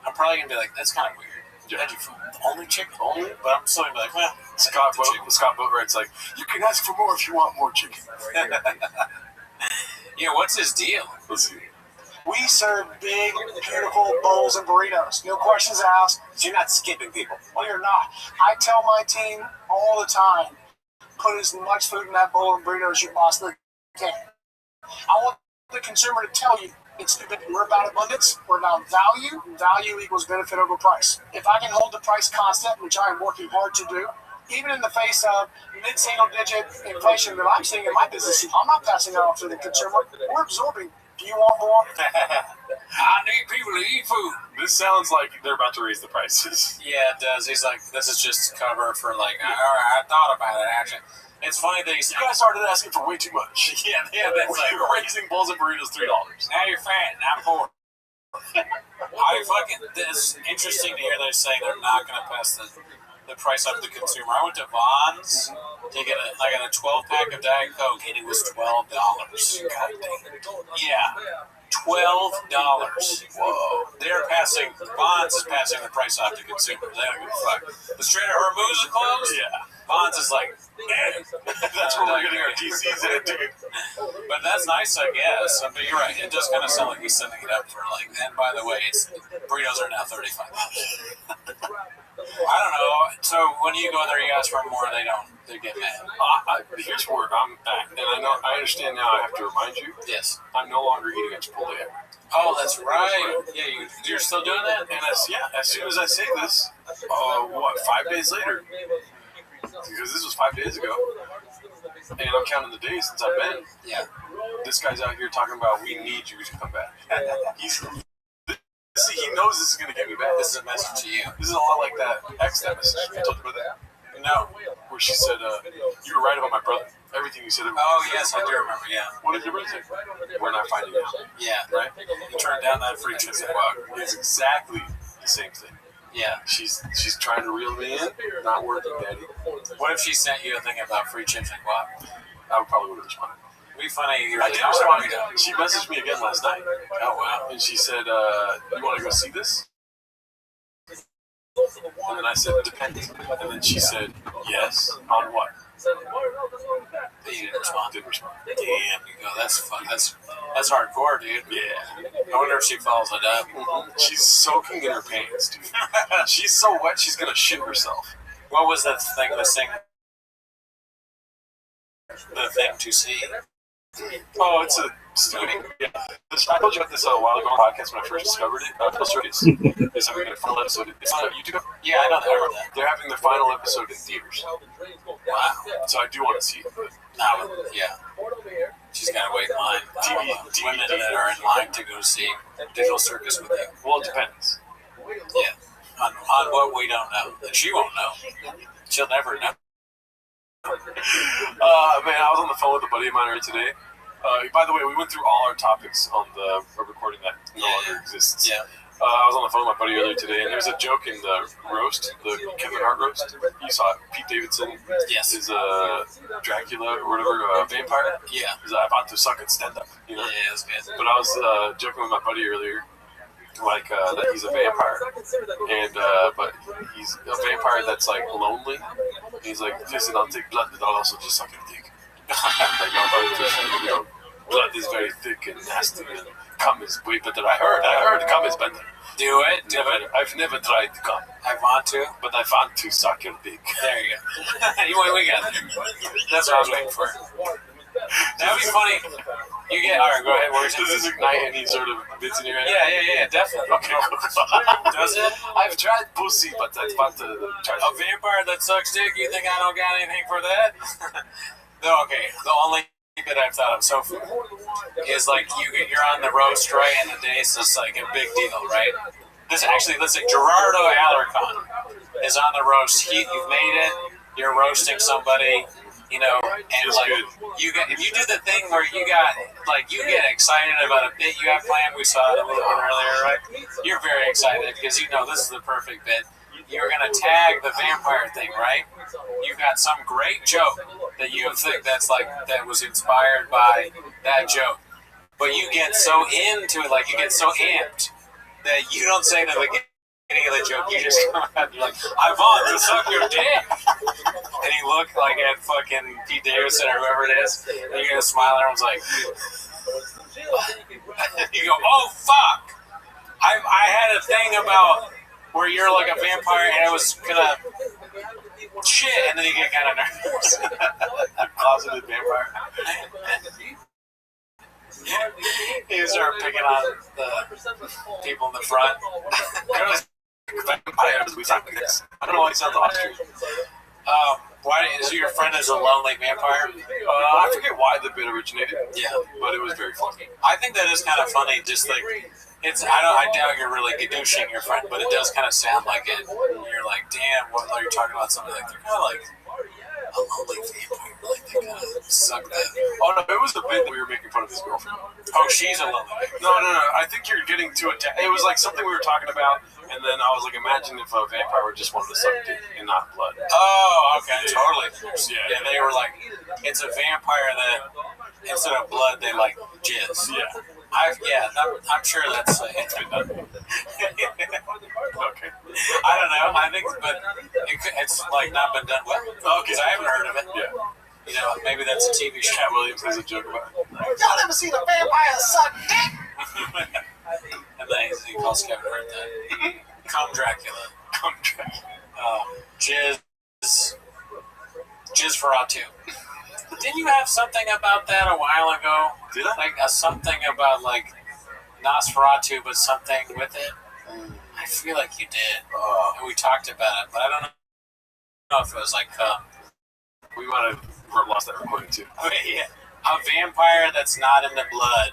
I'm probably going to be like, that's kind of weird. Veggie food. Only chicken? Only? But I'm still going to be like, well, Scott Boatwright's like, you can ask for more if you want more chicken. Yeah, what's his deal? Let's see. We serve big, beautiful bowls and burritos. No questions asked. So you're not skipping people. Well, you're not. I tell my team all the time, put as much food in that bowl and burrito as you possibly can. I want the consumer to tell you, It's stupid. We're about abundance. We're about value. Value equals benefit over price. If I can hold the price constant, which I am working hard to do, even in the face of mid-single-digit inflation that I'm seeing in my business, I'm not passing it off to the consumer. We're absorbing. Do you want more? I need people to eat food. This sounds like they're about to raise the prices. Yeah, it does. He's like, this is just cover for like, all right, I thought about it, actually. It's funny that he's... You guys started asking for way too much. Yeah, that's like... We're raising bowls and burritos $3. Now you're fat, and I'm poor. It's interesting to hear they're saying they're not going to pass the price up to the consumer. I went to Vons to get a 12-pack of Diet Coke, and it was $12. God dang it. Yeah, $12. Whoa. Vons is passing the price off to consumers. They don't give a fuck. The Strait of Hormuz is closed? Yeah. Vons is like, that's where we're getting our DCs in, dude. But that's nice, I guess. But you're right. It does kind of sound like he's sending it up for like. And by the way, burritos are now $35. I don't know. So when you go there, you ask for more. They get mad. Here's where I'm at, and I understand now. I have to remind you. Yes. I'm no longer eating at Chipotle. Oh, that's right. Yeah, you're still doing that. And as soon as I say this, 5 days later. Because this was 5 days ago, and I'm counting the days since I've been. Yeah. This guy's out here talking about we need you to come back. He knows this is going to get me back. This is a message to you. This is a lot like that message. I told you about that? No. Where she said, you were right about my brother. Everything you said. Oh, yes, I do remember, yeah. What did your brother say? We're not finding you. Yeah. Right? You turned down that free chicken guac. It's exactly the same thing. Yeah. She's trying to reel me in. Not working, Daddy. What if she sent you a thing about free chips and guac? I probably would have responded. It'd be funny. I did respond. She messaged me again last night. Oh, wow. And she said, you want to go see this? And then I said, depends. And then she said, yes. On what? You didn't respond. Didn't respond. Damn, you go. That's fun. That's hardcore, dude. Yeah. I wonder if she follows it up. She's soaking in her pants, dude. She's so wet, she's gonna shit herself. What was that thing? The thing to see. Oh, it's a student. Yeah. I told you about this a while ago on the podcast when I first discovered it. It's having a full episode. It's on YouTube. Yeah, I know that. They're having their final episode in theaters. Wow. So I do want to see it. No, yeah. She's got to wait in line. Women that are in line to go see Digital Circus with you. Well, it depends. Yeah. On what we don't know. And she won't know. She'll never know. Man, I was on the phone with a buddy of mine earlier today. By the way, we went through all our topics on the recording that no longer exists. Yeah. I was on the phone with my buddy earlier today, and there's a joke in the roast, the Kevin Hart roast. You saw it. Pete Davidson is a Dracula or whatever, a vampire. Yeah. He's about to suck and stand up. You know? Yeah, that's good. But I was joking with my buddy earlier, like that he's a vampire, and but he's a vampire that's like lonely. He's like, listen, I'll take blood, but I'll also just suck your dick. Like, blood is very thick and nasty, and cum is way better. I heard cum is better. Do it. I've never tried cum. I want to, but I want to suck your dick. There you go. We got it. That's what I was waiting for. That'd be funny. You get, all right, go ahead. Does this ignite any sort of bits in your head? Yeah, definitely. Okay, cool. Does it? I've tried pussy, but I want to try a vampire that sucks dick. You think I don't got anything for that? No, okay. The only that I've thought of so far is like you're on the roast, right? And the day's just like a big deal, right? Let's say Gerardo Alarcon is on the roast. You've made it. You're roasting somebody. You know, and like if you do the thing where you get excited about a bit you have planned. We saw it a little bit earlier, right? You're very excited because you know this is the perfect bit. You're gonna tag the vampire thing, right? You've got some great joke that you think that was inspired by that joke, but you get so into it, like you get so amped that you don't say to the beginning of the joke. You just come out and be like, "I want to suck your dick." And you look like at fucking Pete Davidson or whoever it is, and you're gonna smile, and everyone's like, you go, "Oh fuck!" I had a thing about where you're like a vampire, and I was gonna shit, and then you get kind of nervous. A closeted vampire. You start picking on the people in the front. Girls, vampires, we talk this. I don't know why he sounds Austrian. Why is your friend as a lonely vampire? I forget why the bit originated. Yeah, but it was very funny. I think that is kind of funny. Just like it's, I doubt you're really gadooshing your friend, but it does kind of sound like it. You're like, damn, what are you talking about? Something like they're kind of like a lonely vampire. Like they kind of suck that. Oh no, it was the bit that we were making fun of his girlfriend. Oh, she's a lonely vampire. No. I think you're getting to it. It was like something we were talking about. And then I was like, imagine if a vampire just wanted to suck dick and not blood. Oh, okay, totally. Yeah, they were like, it's a vampire that instead of blood, they like jizz. Yeah. I'm sure that's it's been done. Okay. I don't know. I think, but it's like not been done well. Okay. Because I haven't heard of it. Yeah. You know, maybe that's a TV show. Cat Williams has a joke about it. Y'all ever seen a vampire suck dick? And then he calls Kevin Hart that. Come Dracula. Come Dracula. Jizz for Atu. Didn't you have something about that a while ago? Did I? Like something about like Nosferatu, but something with it? I feel like you did. And we talked about it, but I don't know if it was like we might have lost that recording too. Yeah. A vampire that's not into blood,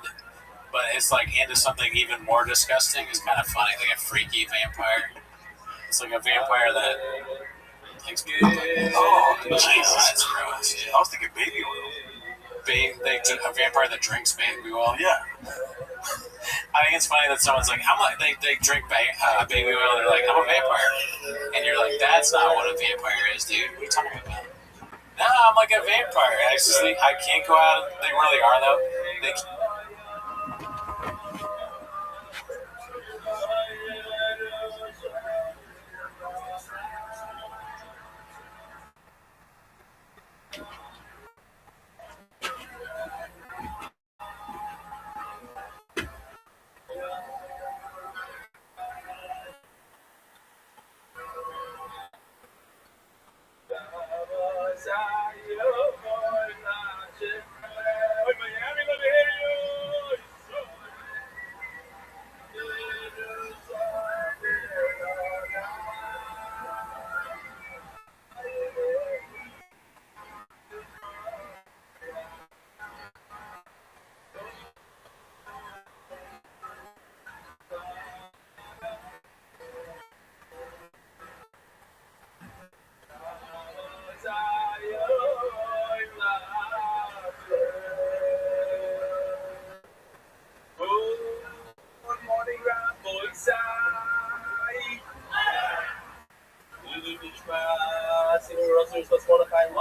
but it's like into something even more disgusting is kind of funny, like a freaky vampire. It's like a vampire that likes blood. Oh, Jesus. that's gross. Yeah. I was thinking baby oil. A vampire that drinks baby oil. Yeah. I think it's funny that someone's like, they drink baby oil, and they're like, I'm a vampire. And you're like, that's not what a vampire is, dude. What are you talking about? No, I'm like a vampire. I can't go out. They really are, though.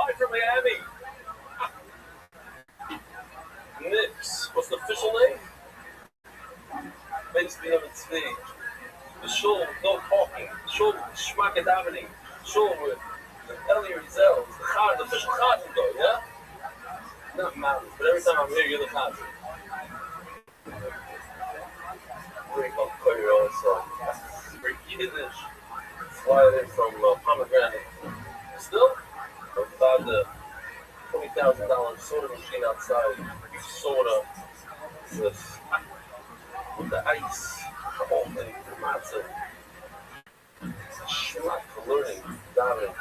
Live from Miami. Knicks. What's the official name? Makes me have it stage. The show with no talking. The show with Schmack and Davening. The show with Elliot Rizal. The official Chazan though, yeah? Not mountains, but every time I'm here, you're the Chazan. Great Koyo, so great Yiddish. Fly in from Pomegranate. Still? About the $20,000 soda machine outside. Soda. This, with the ice. The whole thing. The matzah. Schmuck for learning. Davening.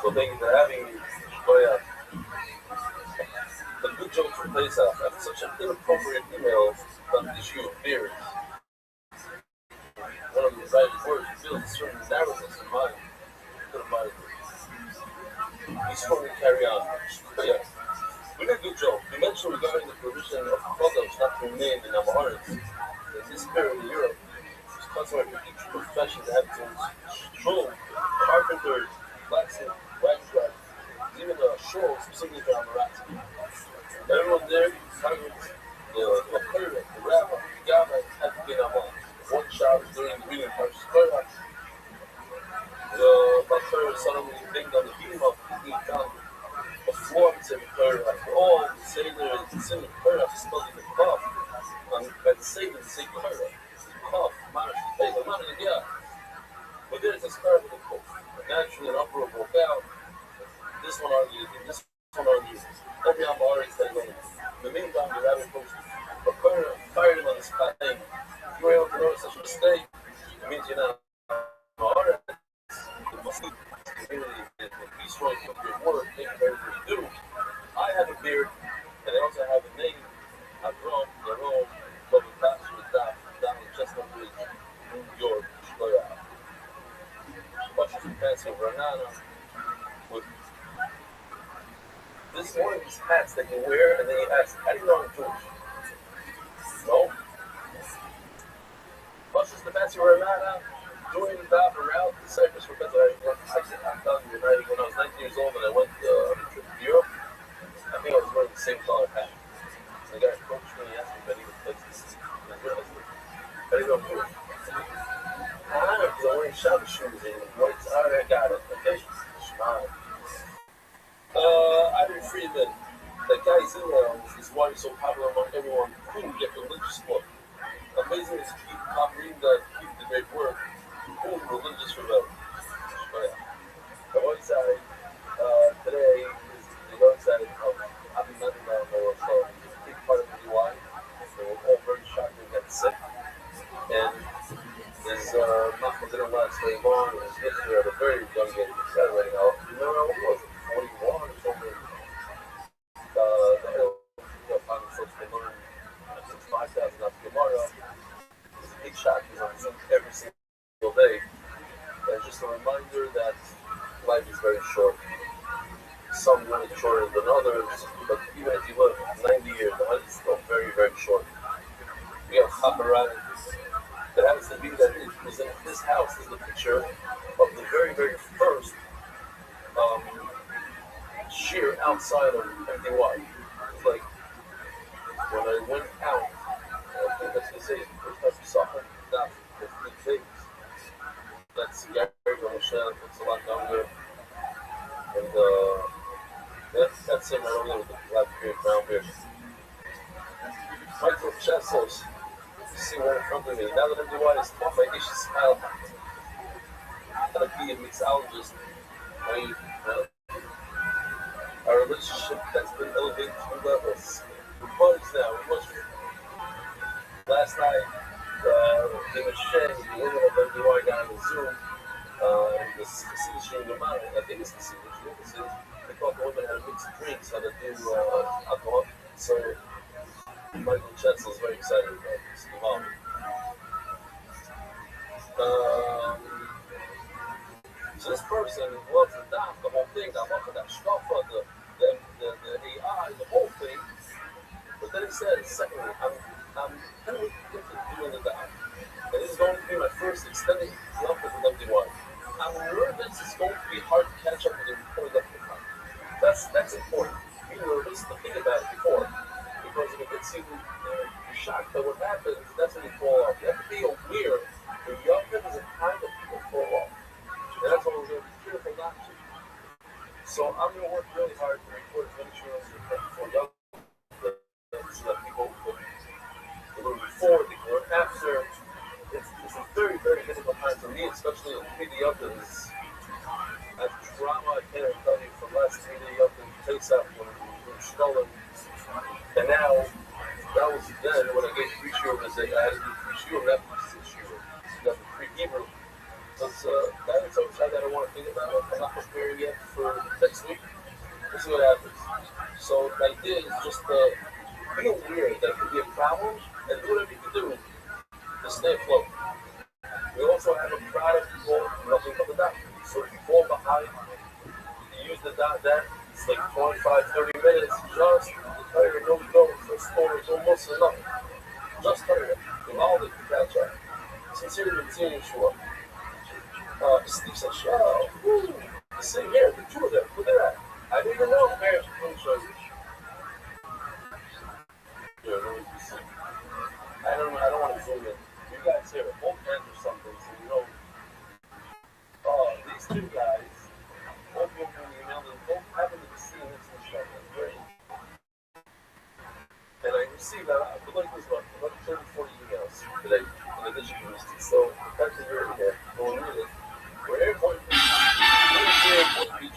So thank you for having me. The good joke from Pesach. I have such an inappropriate email on the issue of beers. One of the right words reveals a certain narrowness in mind. Good mind. We strongly carry on. But yeah, we did a good job. We mentioned regarding the provision of products not to remain in our hearts. In this period in Europe, it's customary for each profession to have its own stroll, carpenters, blacksmiths, wax drivers, even a show specifically for Amarazzi. Everyone there is hungry. The Lakura, the rabbi, the gabbai, have to get on. One shot during the reading parts. The Lakura suddenly banged on the beam of the gun. The floor is in the Lakura. All the sailors in the Lakura to study the cough. And by the sailors, they say Lakura. Cough, marsh, hey, the man in the yard. But there's this curve in the cough. Naturally, an uproar broke out. This one argues, and this one argues. Every Amari is like, the meantime, the rabbi fired him on the spot. Saying, if you were able to notice such a mistake, it means you're not honor. The Muslim community and the peace road of your work, thank you very much for do. I have a beard, and I also have a name. I'm from Jerome, from the pastor of down in Chestnut Ridge, New York, Florida. Watch the fancy Ranana with this is one of these hats that you wear, and then you ask, how do you know I'm Jewish? No. Watch the fancy Ranana doing that around the Cyprus for Pennsylvania. I'm telling you, when I was 19 years old and I went on a trip to Europe, I think I was wearing the same color hat. The guy approached me and he asked me if I needed places. And I realized, how do you know I'm Jewish? Because I'm wearing Shabbos shoes and white. I got it. Okay? Smile. Ivan Friedman, that guy's email is why he's so popular among everyone who get religious look. Amazing is keep reading that, keep the great work. Cool, religious rebel. The other side, today is the other side of Abu Dhabi, so it's a big part of the UI. So we're all very shocked we got sick. And his Malcolm didn't last very long, and his history at a very young age was celebrating out. You know, what was it, 41 or something? The hill, found himself to learn 5,000 after Gemara. It's a big shock. He's on Zoom every single day. And just a reminder that life is very short. Some really shorter than others, but even if you live 90 years, it's still very, very short. We have Chaparani. It happens to be that it was in this house. This is the picture of the very, very first shear outside of MDY. It's like when I went out, I think that's to say, the first time we saw him, that 15 days. That's Gary Rothschild, it's a lot younger. And that's him right over there with the black beard, brown beard. Michael Chessos, you see one in front of me. Now that MDY is taught by Isha Smile, how to be a mixologist, our relationship has been elevated to new levels. We're buddies now, we're much. Last night, in the shed, the woman of MDY got on the Zoom. The Hasidic Romano, I think it's Hasidic. They thought the women had mixed drinks, how to do alcohol. So Michael Chesel is very excited about this. So this person loves the daf, the whole thing, the shkafa, the AI, the whole thing. But then he says, secondly, I'm kind of looking to doing the daf. And this is going to be my first extended love with MDY. I'm nervous it's going to be hard to catch up with him before the time. That's important. Be nervous to think about it before. Because if it gets you shocked by what happens, that's when you fall off. You have to be aware that young is a time that people fall off. And that's what we're going to be careful not to. So I'm going to work really hard to record as many shows as before young so that people can learn before, they can learn after. It's a very, very difficult time for me, especially in 3D Upton's. I have trauma, I can't even tell you, from last 3D Upton takes out when we were stolen. And now, that was then when I gave free shiur, I had to do free shiur, not free shiur. That's free Hebrew. So that is something that I want to think about. I'm not prepared yet for next week. We'll see what happens. So the idea is just be aware that it could be a problem and do whatever you can do to stay afloat. We also have a product called Nothing But the Dot. So if you fall behind, you use the dot that. It's like 25-30 minutes. Just hurry, no go. The story is almost enough. Just hurry. With all the catch up. Sincerely, Yeshua. Steve said, "Oh, sit here, the two of them. Look at that. I didn't even know." Here, let me show you. Here, let me see. I don't want to zoom in. You guys here, both hands or something, so you know. These two guys, both of them emailed and both happen to be seeing this and stuff. That's great. And I received, I believe it was about 30-40 emails today in addition to this. So the fact that you're here, go and read it. We're airport beach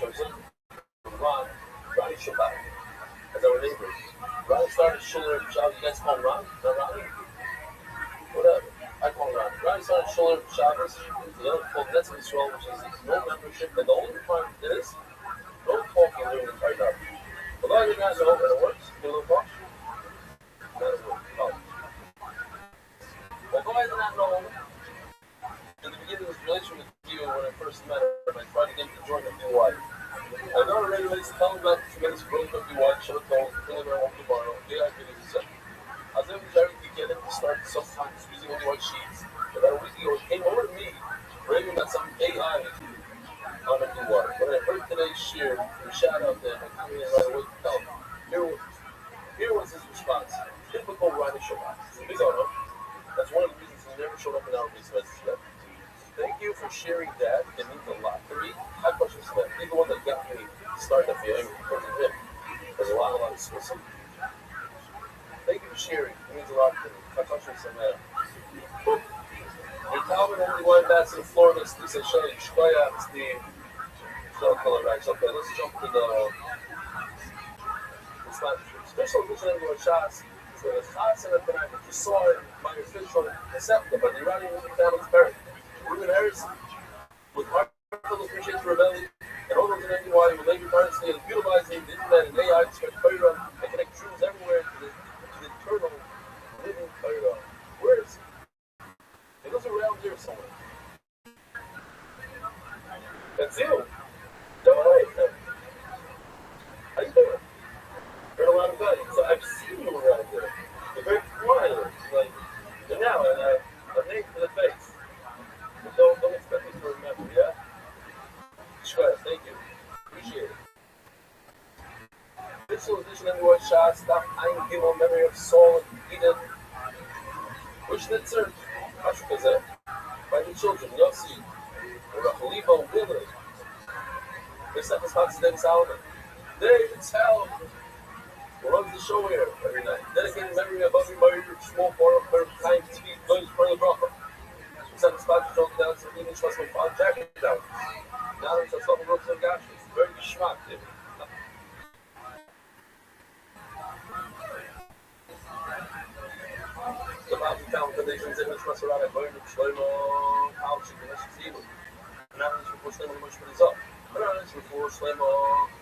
on Ronnie Shabbat as our neighbors. Ronnie started Shalom Shabbos, the other called Netzim Yisrael, which is no membership, and the only requirement is no talking during the entire night. But I did not know that it works. You know what? That is what. Oh. Although I did not know in the beginning of this relationship with you when I first met her, and I tried to get him to join the BY. I know already when he's telling about the tremendous growth of BY, should have told him, feeling around tomorrow, AI videos, etc. I was able to get him to start sometimes using only white sheets. About a week ago, it came over to me, raving about some AI on a BY. When I heard today's share, we shout out there, and I came in right away to tell him. Here was his response. Typical Ronnie Shabbat. It's a big honor. That's one of the reasons he never showed up in our business. Thank you for sharing that. It means a lot to me. I question that. He's the one that got me started that feeling because of him. There's a lot of specific. Thank you for sharing. It means a lot to me. I question that. Your Talmud only went back to Florida. He said, "Shay, Shkoya, Steve." So color right. Okay, let's jump to the special edition of your shots. So the shots in the tonight that you saw in my official receptor, but the Iranian family's parent. Ruben Harris with heartfelt appreciation for rebellion and all those in NY who labor tirelessly and utilizing the internet and AI to spread Torah and connect Jews everywhere to the eternal living Torah. Where is he? He lives around here somewhere. That's you. How you doing? Heard a lot about you. So I've seen you around here. You're very quiet. Like, and now, a name for the face. But don't expect me to remember, yeah? Sure, thank you. Appreciate it. Official edition of your shot, stop Ein Gimel, memory of Saul and Eden. Wishnitzer, Ashkazeh, by the children, Yossi, Rachalibo, Willard. Their second spot is David Solomon. David Solomon. Who runs the show here every night. Dedicated memory of Bobby Murray, small forum, per time to speak, good for the Bracha. Second spot is John Down, some English was from Jack down. Now it's a couple of and gashes. Very geschmack, David. The Bobby Town Foundation's English Maserati, Bernard Shlomo, How she can receive it. Now it's before Shlomo, much for his up. But now it's before Shlomo,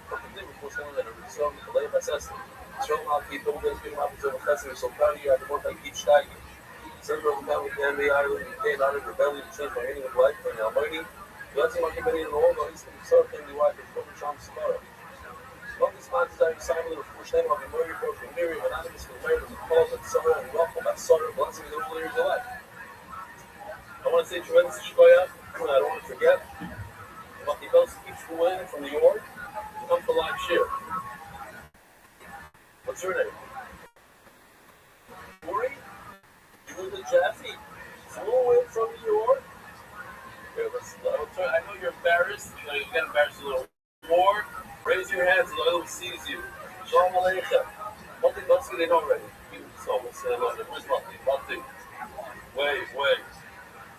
but the day before Shlomo, that it's so the lay of assessment. Shlomo, keep the days being up until the festival, so proud of you, I have more time to keep steiging. Center of the family, the NBA, we became out of rebellion to change my meaning of life, and Almighty. Let's see my committee in the world, he's going to be so family wife, and from Sham Samara. One of the sponsors I recited with Shlomo, I'll be murdered for Miriam, anonymous with Mary, with the cause of Sarah, and welcome by Sarah, blessing in the whole years of life. I want to say tremendous shkoya, I don't want to forget. Lucky Bells keeps in from New York, come for live share. What's her name? Uri? You were the Jaffe? Flew in from New York? Here, I know you're embarrassed. You get embarrassed a little more. Raise your hands and I will seize you. Shalom Aleichem. One thing, let's get it already. So we'll say hello. Where's Lucky? Lucky. Wait.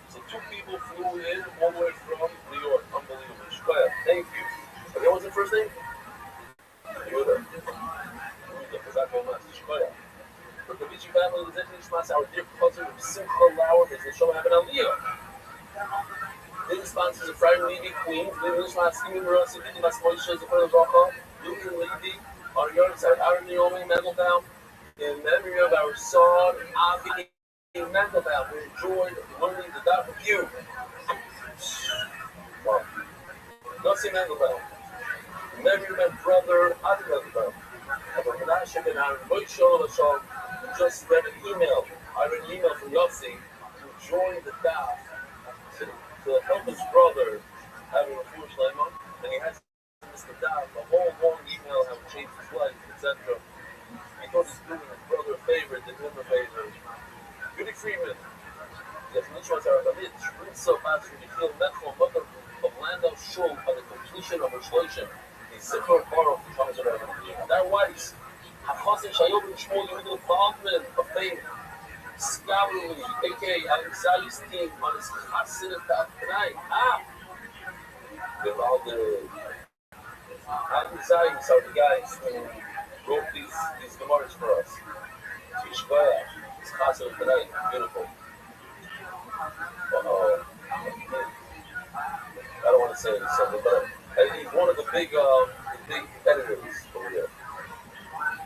So two people flew in all the way from New York. Unbelievable. Shkoya, thank you. Okay, what's the first name? Yehuda. Shkoya. For the Vici family, the Zetni Shmas, our dear cousin of Simcha Lauer, his Nishoma have an Aliyah. His sponsors are Friday Levy, Queens, Levy Nishmas, Steven Rossi, Didi Mas Moshe, Zephyr Bracha, Luke and Levy, our yard side, Aaron Naomi, Mendelbaum, in memory of our son, Avi Mendelbaum, who enjoyed learning the dot with you. Wow. Yossi Mendelbaum. In memory of my brother, Avi Mendelbaum. Of Menashe and Aaron Moshe Lashon, just read an email. I read an email from Yossi to join the dot to help his brother having a foolish lemon, and he has to miss the dot, the whole long email how it changed his life, etc. He thought he's doing his brother a favor, did him a favor. Judy Freeman, the Nishmas Arabit, Shpritza Pastor, Michiel Mechel, mother of Landau Shul, by the completion of her shloshim. He's Zipper Baruch, their wives, Hachasin Shayov and Shmuel Yehuda Baldwin, of fame, scholarly, a.k.a. Adam Zay's team on his Chassidut tonight. With all the Adam Zay's are the guys who wrote these Gemaras for us. Yishkoya, his Chassidut tonight, beautiful. I don't want to say something, but he's one of the big editors over here.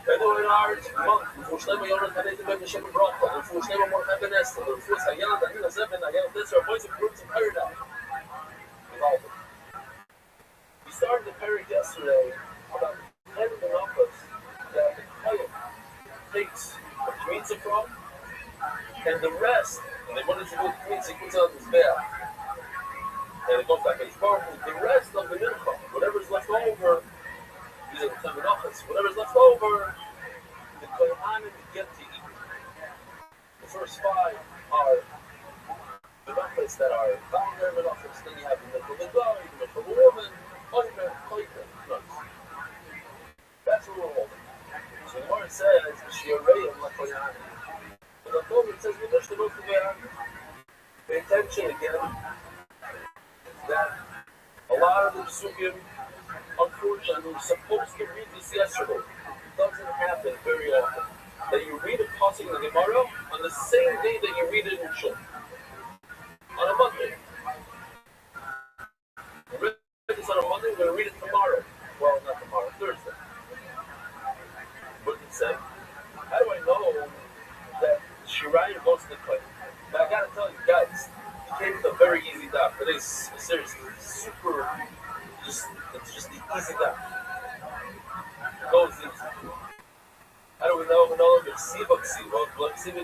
Edward Arts, Monk, Fushleima Yoran Hanete Ben Shem Brocha, and Fushleima Mor Habenest, and Fus Hayan, and Hina Zeben, Hayan, this are voice of groups of paradise. We started the period yesterday about 10 of the numbers that the Kohen takes the Kmitza from, and the rest, and they wanted to go to Kmitza, he puts on his bear. And it goes back to his bar, the rest of the mincha, whatever's left over, these are the 10 menachos, whatever's left over, the Kohanim get to eat. The first 5 are the menachos that are founder menachos, then you have the mincha of the guy, the mincha of a woman, oimer, koiker, nuts. That's what we're holding. So the Gemara says, Shiareyim la Kohanim. And the Torah says, Midrash to go to Kohanim. Pay attention again. That a lot of the psukim, unfortunately, we're supposed to read this yesterday. It doesn't happen very often. That you read a pasuk in the Gemara on the same day that you read it in Shul. On a Monday. You read this on a Monday, we're going to read it tomorrow. Well, not tomorrow, Thursday. What did it say? How do I know that Shirayim goes to the clay? But I gotta tell you guys, came with a very easy daf. Today's seriously super. It's just the easy daf. It goes easy. How do we know? We know the ksiva. The ksiva.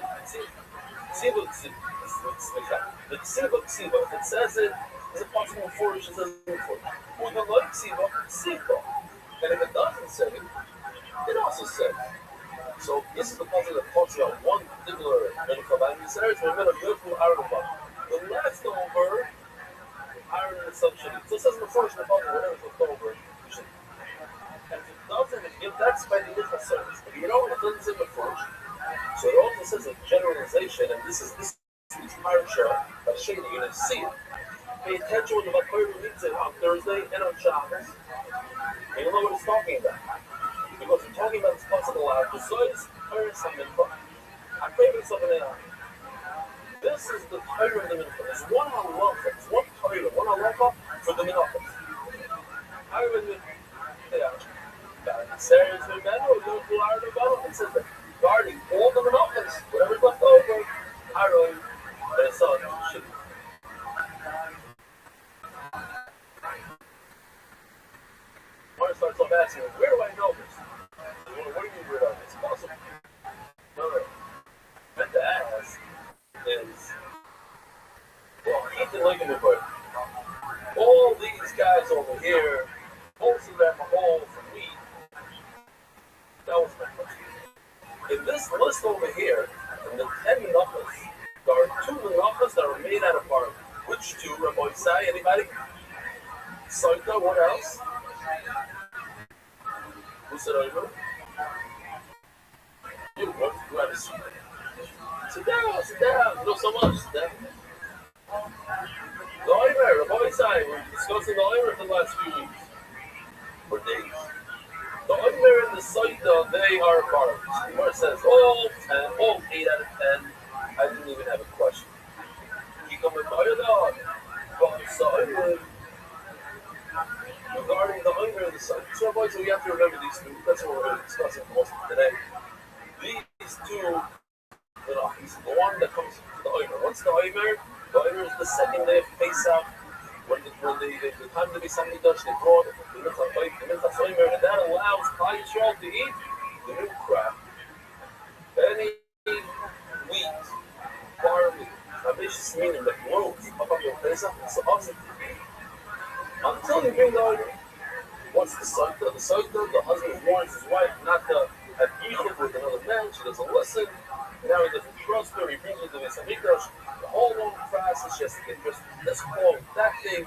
If it says it, it's a possible foolish. It says it foolish. With the like ksiva. And if it doesn't say it, it also says. So this is the puzzle that talks about one particular medical value. It says we're going to go through Arabah. The leftover iron and assumption. So it says in the first the whatever's left over, you should. And if it doesn't, if that's by the initial service, but you know it doesn't say the first. So it also says a generalization, and this week's parsha of Sheni, you're going to see it. Pay attention when the Bakar reads it on Thursday and on Shabbos. And you'll know what it's talking about. Because we're talking about this possible life. Besides Paris and Mincha, I'm craving something else. This is the Torah of the Mincha. It's one halacha. It's one Torah, one halacha for the Minachos. I would Sarah's been better, we're going to our development. It says that guarding all the Minachos, whatever's left over, Aaron, their son, should. Mark starts off asking, where do I know this? What do you mean, where do I know this? It's possible. No. Meant to ask is, well, Keith and Lincoln were all these guys over here, most of them are all from me. That was my question. In this list over here, in the 10 menachos, there are 2 menachos that are made out of barley. Which 2, Rabbi Isai? Anybody? Saita, what else? Who said over? You, what? You have a seat. Sit down. You know so much. Sit down. The Oimer, Rabbi Isai, we're discussing the Oimer for the last few weeks. Or days. The Oimer and the Saita, they are barley. The Gemara says, all 8 out of 10. I didn't even have a question. You come with Bayadad. Regarding the Oimer and the Saita. So, boys, we have to remember these 2. That's what we're going to be discussing most of today. These 2. The one that comes to the Oimer. What's the Oimer? The Oimer is the second day of Pesach. When the time to be something Dutch, they brought the Minchas Oimer, and that allows Klal Yisrael to eat the new crop, any wheat, barley, ambitious meaning that grows up on your Pesach. It's awesome. Until you bring the Oimer. What's the Saita? The Saita, the husband warns his wife not to have yichud with another man. She doesn't listen. Now he doesn't trust her. He brings her to the Mikdash. The whole long process, she has to get just this clothes, that thing.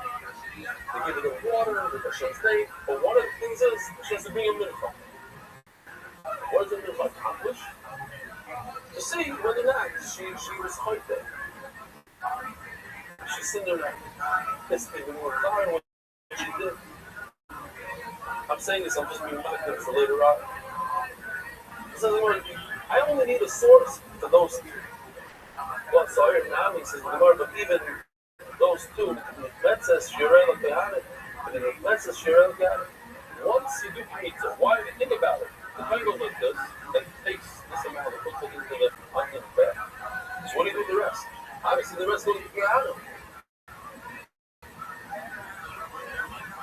They give her the water, the Hashem's name. But one of the things is she has to bring a mincha. What does a mincha accomplish? To see whether or not she was hurt there. She's sitting there pissed even more tired what she did. I'm saying this, I'm just being mindful for later on. So I only need a source for those 2. Well, sorry, now he says the Gemara, but even those two, Metzes, Shirel, Kehanim, and then Metzes, Shirel, Kehanim. Once you do pizza, why do you think about it? The kind goes like this, and takes this amount and puts it into the onion bag. So what do you do with the rest? Obviously, the rest goes to Kehanim.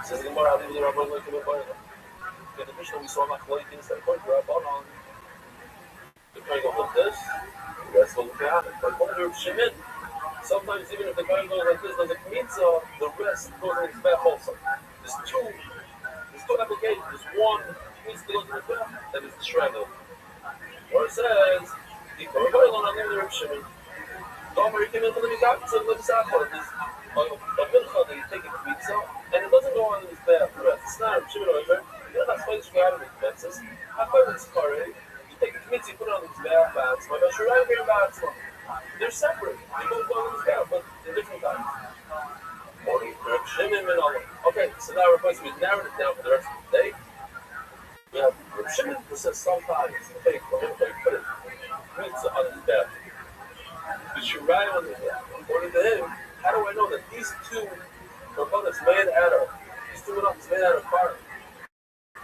Says the Gemara, I leave the Rabbi like in the Mishnah, we saw like things that point to Rabbanon. The kind goes like this, the rest goes to Kehanim. But according to Shimon, sometimes even if the kind goes like this, doesn't pizza, the rest goes in his bag also. There's two applications. There's one needs to go to the bag, that is the shredded. Or it says, the Rabbanon on the Reb Shimon. Domer, he came into the Mikak, so let's say, there's a mincha that you take a pizza, and it doesn't go on in his bag for the rest. It's not Reb Shimon over. You know, that's why you should have it expenses. I find it's correct. You take the pizza, you put it on his bag, that's why I'm sure I'm getting back to them. They're separate. They both go on his bag, but in different times. Reb Shimon and all. Okay, so now we've narrowed it down for the rest of the day. We have Reb Shimon who says sometimes you take put it pizza on his bag. You should write on his bag. According to him, how do I know that these two components made out of fire,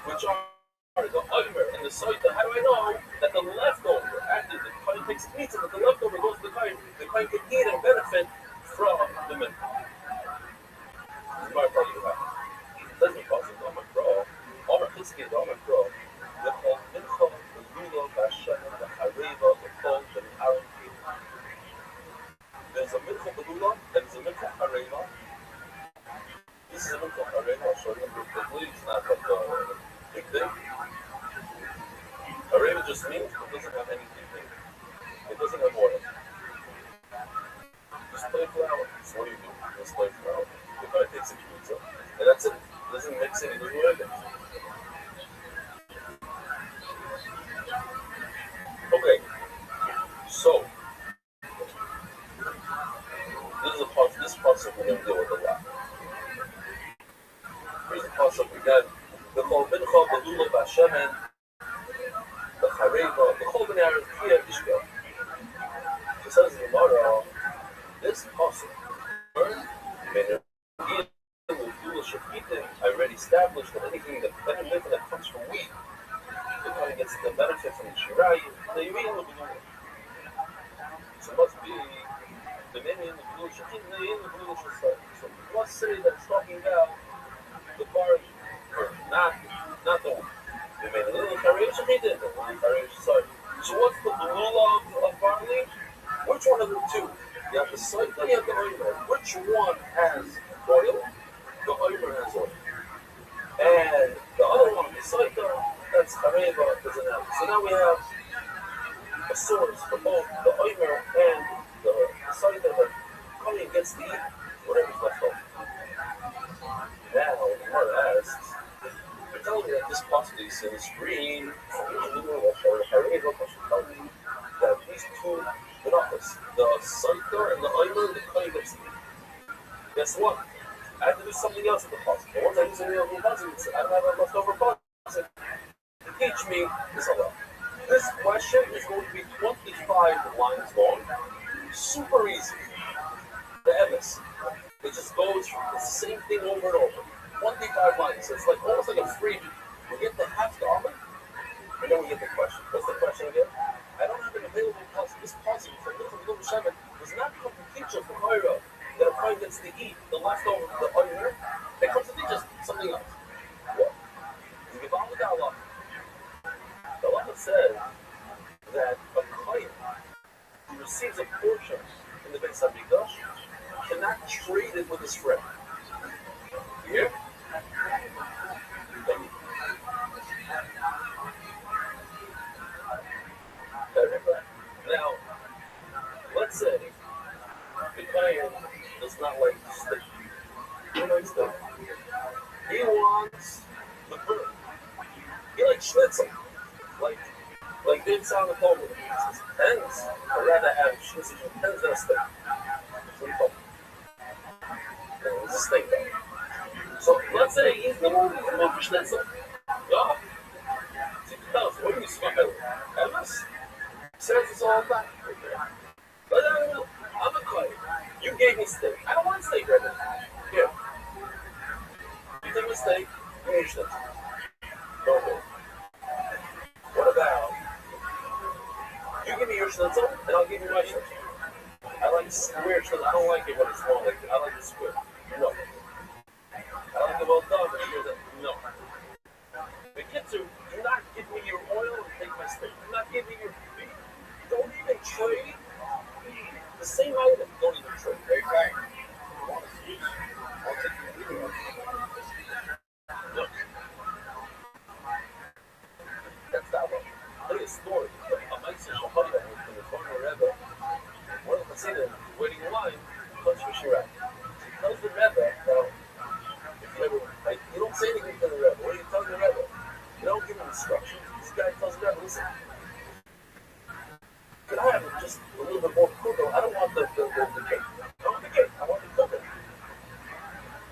which are the Omer and the Soita? How do I know that the leftover, after the coin takes pizza, that the leftover goes to the coin can eat and benefit from the milk? This is my problem about it. It doesn't cost it, Omer Pro. Omer Chitzki is Omer Pro. The Kol Mincha, the Lulo, the Hashem, the Hareva, the Kol, the Aaron. There's a Mincha Belula, and there's a Mincha Hareva. This is a Mincha Hareva, I'll show you quickly. It's not like a big thing. Hareva just means it doesn't have anything in it. It doesn't have oil. Just plain flour. So what do you do? Just plain flour. The guy takes a pizza, and that's it. It doesn't mix it, it doesn't do anything. Okay, so this concept we're going to deal with a lot. Here's the concept again. The Kol Mincha, the Lulav Hashemen, the Chareva, the Kol Ben Aaron, Kia Ishka. It says in the Gemara, this concept, I already established that anything that comes from wheat, the kind of gets the benefit from the Shirai, the Yiriyah will be doing. So it must be the Minion, the Blue Shakin, the Blue Shakin. So we must say that it's talking about the barley, or not the wheat. The Minion, the Karei Shakin, the Karei Shakin. So what's the blue of barley? Which one of the two? You have the Saita, you have the Omer. Which one has oil? The Omer has oil. And the other one, the Saita, that's Hareva, doesn't have. So now we have a source for both the Omer and the Saita that coming against the eat, whatever's left over. Now, the Gemara asks, you're telling me that this possibly is green, Hareva, tell me that these two benachas, the Saita and the Omer, the coming against the eat. Guess what? I have to do something else with the puzzle. But once I do something else with the puzzle, I don't have a leftover puzzle to teach me this Allah. This question is going to be 25 lines long. Super easy. The emes. It just goes through the same thing over and over. 25 lines. So it's like almost like a freebie. We get the half the armor, and then we get the question. What's the question again? I don't have an available puzzle. This puzzle from Little Shemin does not come to teach us the Torah that a coin gets to eat the leftover, the Omer. It comes to teach us something else. What? We give on with the Allah. The Allah says that a coin who receives a portion in the Beis HaMikdash cannot trade it with his friend. You hear? Now, let's say the client does not like steak. He likes steak. He wants the bird. He likes schnitzel. Like they sound at home. Hence, I'd rather have schnitzel hens than a steak. That's what he told me. It's a steak though. So let's say he's the one who's going for schnitzel. Yeah. So tell us, what do you smell? Emes? Says it's all back. But I'm a clay. You gave me steak. I don't want steak right now. Here. You take my steak, you eat steak. Don't go. What about you give me your schnitzel and I'll give you my schnitzel? I like square schnitzel. I don't like it when it's long like that. I like the square. No. I like it well done, but here's it. No. The kids do not give me your oil and take my steak. Do not give me your beef. Don't even trade the same item. Don't even trade. Okay. Look. That's that one. Look at the story. A nice Shahada from the former Rebbe. One of the Hasidim waiting in line comes for Shirak. He tells the Rebbe, now, if you ever, like, you don't say anything to the Rebbe. What are you telling the Rebbe? You don't give him instructions. This guy tells the Rebbe, listen, could I have just a little bit more cocoa? I don't want the cake. I don't want the cake. I want the cocoa.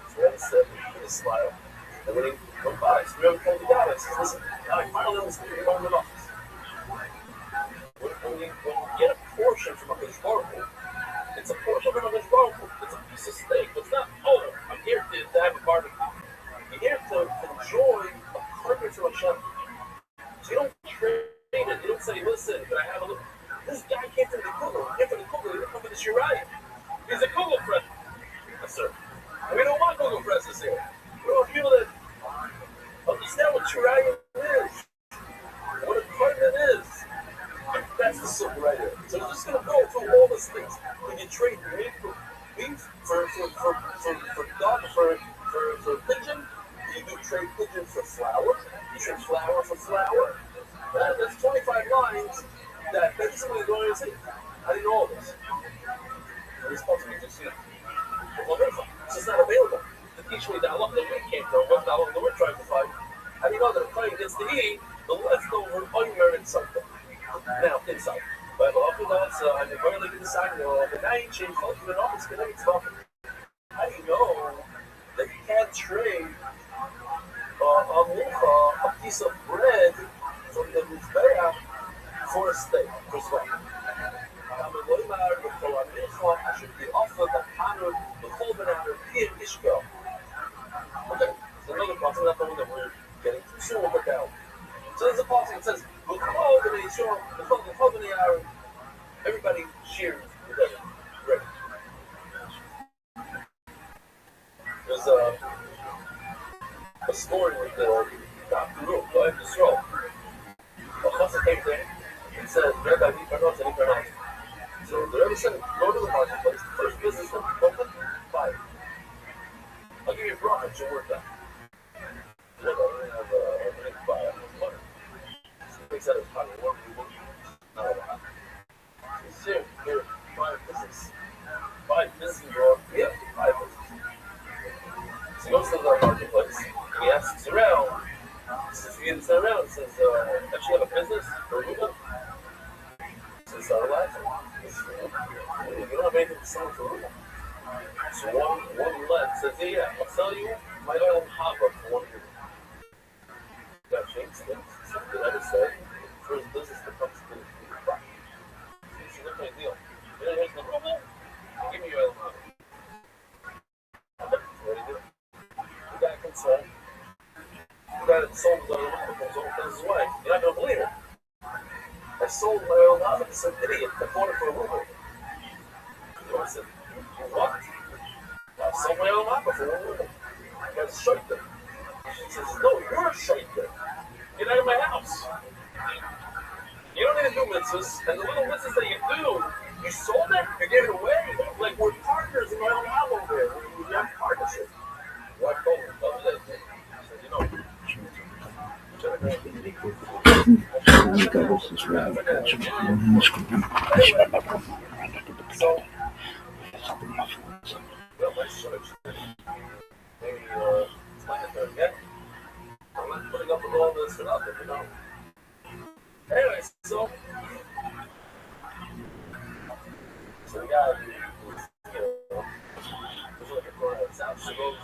So Rebbe said, with a smile. And when he went by, so Rebbe told the guy, he says, listen, now I finally understand you're going to the office. When you get a portion from a Baruch, it's a portion from a Baruch. It's a piece of steak. It's not, oh, I'm here to have a barbecue. You're here to enjoy a carpet from a chef. So you don't trade it. You don't say, listen, can I have a little? This guy came from the Google. He came from the Google. He didn't come from the Shirai. He's a Google friend. Yes, sir. And we don't want Google presses here. We don't want people that understand what Shirai is, what a carpet is. That's the soup right here. So we're just going to go through all these things. When you trade beef for dog, for pigeon, you do trade pigeon for flour. You trade flour for flour. That's 25 lines that basically are going to say, how do you know all this? It's supposed to be just, it's just not available. The teach me that that we came from, what that we're trying to find. How do you know that a client gets to eat the leftover unlearned something? Now, inside. But Orthodox, I'm going to look inside, the night change, ultimate office connects talking. How do you know that you can't trade a piece of bread from the Mizbeah for a steak, for swag? I should be offered the honor, the Chulban honor, Piyam Ishko. Okay, so another part, not the one that we're getting too soon, we'll put down. So there's a part that says, everybody cheers together. Great. There's a story with the Dr. Root, the Yisrael. A chassid came there and said, Rebbe, I need pronouns, I need pronouns. So the Rebbe said, go to the marketplace, the first business that you open, buy it. I'll give you a bracha, it should work out. Rebbe, I don't have a buy it. He said it's probably work. Not a lot. He said, here, buy a business. Buy a business, bro. Yeah, buy a business. So he goes to the marketplace. He asks around. He says, he gets around. He says, actually have a business for Ruben? He says, start laughing. He says, you don't have anything to sell for Ruben. So one lad says, yeah, I'll sell you my oil and hopper for 1 year. You got to change things. The other side, first business that comes to the back. It's a different deal. Here's the ruble, give me your oil money. Okay, what do you do? The guy comes home, the guy that sold his oil money comes home and tells his wife, you're not going to believe it. I sold my oil money to some idiot that bought it for a ruble. The wife said, what? I sold my oil money for a ruble. I got shaken. She says, no, you're shaken. Get out of my house. You don't need to do mitzvahs, and the little mitzvahs that you do, you sold it, you gave it away. Like we're partners in my own house over there. We have partnership. Wife told me, So, I'm not putting up with all this for nothing, Anyway, so the guy was, was looking for a sound. She goes,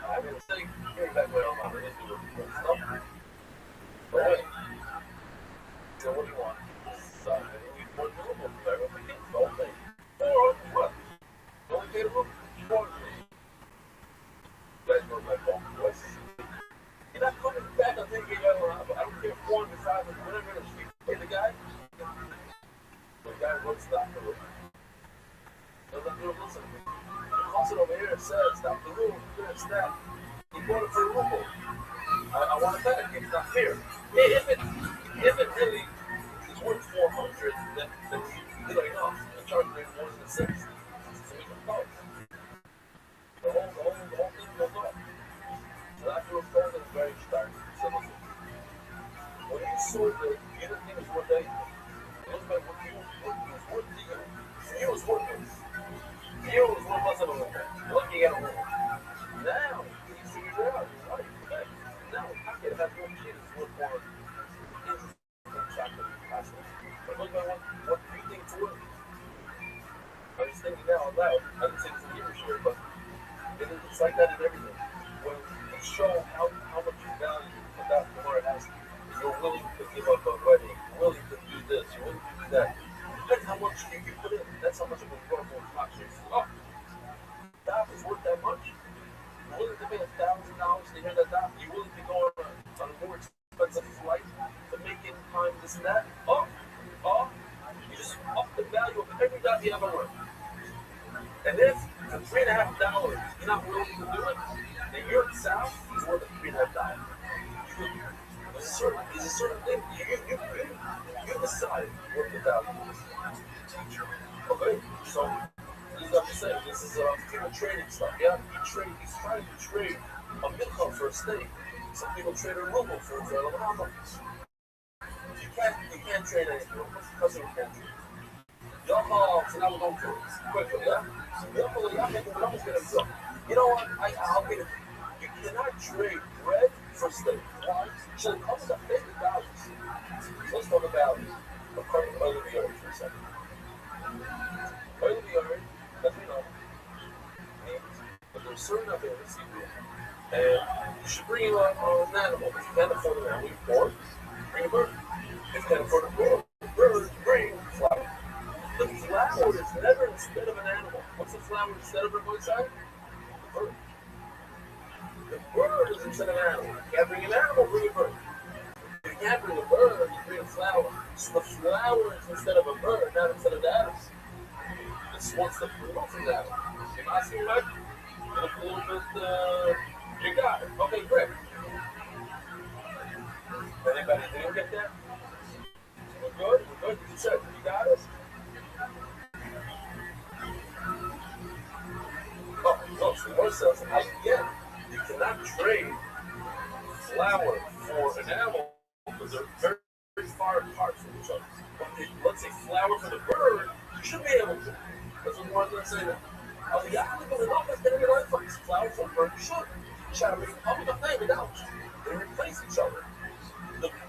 I'm going to say, give me back my own number. Just do stuff. But anyway, so what do you want? So, guy wrote stop the rule. And then dude, listen, the consul over here says stop the rule, this, that. He bought it for a ruble. I want it back. It's not fair. If it really is worth 400, then we like, oh, the charge rate more than 6. So we can call it. The whole thing goes up. So after a phone is very stark. So listen, when you sold it, you didn't think it was worth anything. It looks like what you was worth to you. For you, it was worthless. For you, it was worth less than a ruble. You're looking at a ruble. Now, you figure it out. You're right. Okay. Now, I get that one machine is worth more interest than chocolate plastic. But look at what you think it's worth. I'm just thinking now out loud. I didn't say this in your share, but it's like that in everything. When you show how much you value without the word has, you're willing to give up a wedding, you're willing to do this, you're willing to do that. That's how much you put in. That's how much of a growth will cost you. Oh, that is worth that much. You're willing to pay $1,000 to hear that dot. You're willing to go on a more expensive flight to make in time this and that. Oh, you just up the value of every dot you ever worked. And if for $3.50 you're not willing to do it, then your South is worth $3.50. There's a certain thing you decide what the value is. Okay, so this is what I'm saying. This is people trading stuff. Yeah, he's trying to trade a minhag for a steak. Some people trade a ruble for a lamb. You can't trade anything. Because you can't trade. Y'all so now we're going through this quickly, yeah? Y'all making the numbers getting up. You know what? I'll get it. You cannot trade bread for steak. Why? So it comes to $50. Let's talk about a carton of oil of the earth for a second. Oil of the earth, as we know, means that there's certain of it in seafood. And you should bring an animal. If you can't afford an animal, pork, bring a bird. If you can't afford a bird, bring flour. The flower is never instead of an animal. What's the flower instead of a bird side? The bird. The bird is instead of an animal. You can't bring an animal, bring a bird. If you can't bring a bird, you bring a flower. So the flower is instead of a bird, not instead of the animal. This wants the fruit from that. Am I seeing right? Look a little bit, you got it. Okay, great. Anybody didn't get that? We're good? We're good? You said you got it? Oh, no, so more says, again, you cannot trade flour for an animal because they're very, very far apart from each other. But let's say flour for the bird, you should be able to. That's what more than say that. Oh, yeah, I'm going to know that's going to be like flour for a bird, you should. You should have the thing without. They replace each other.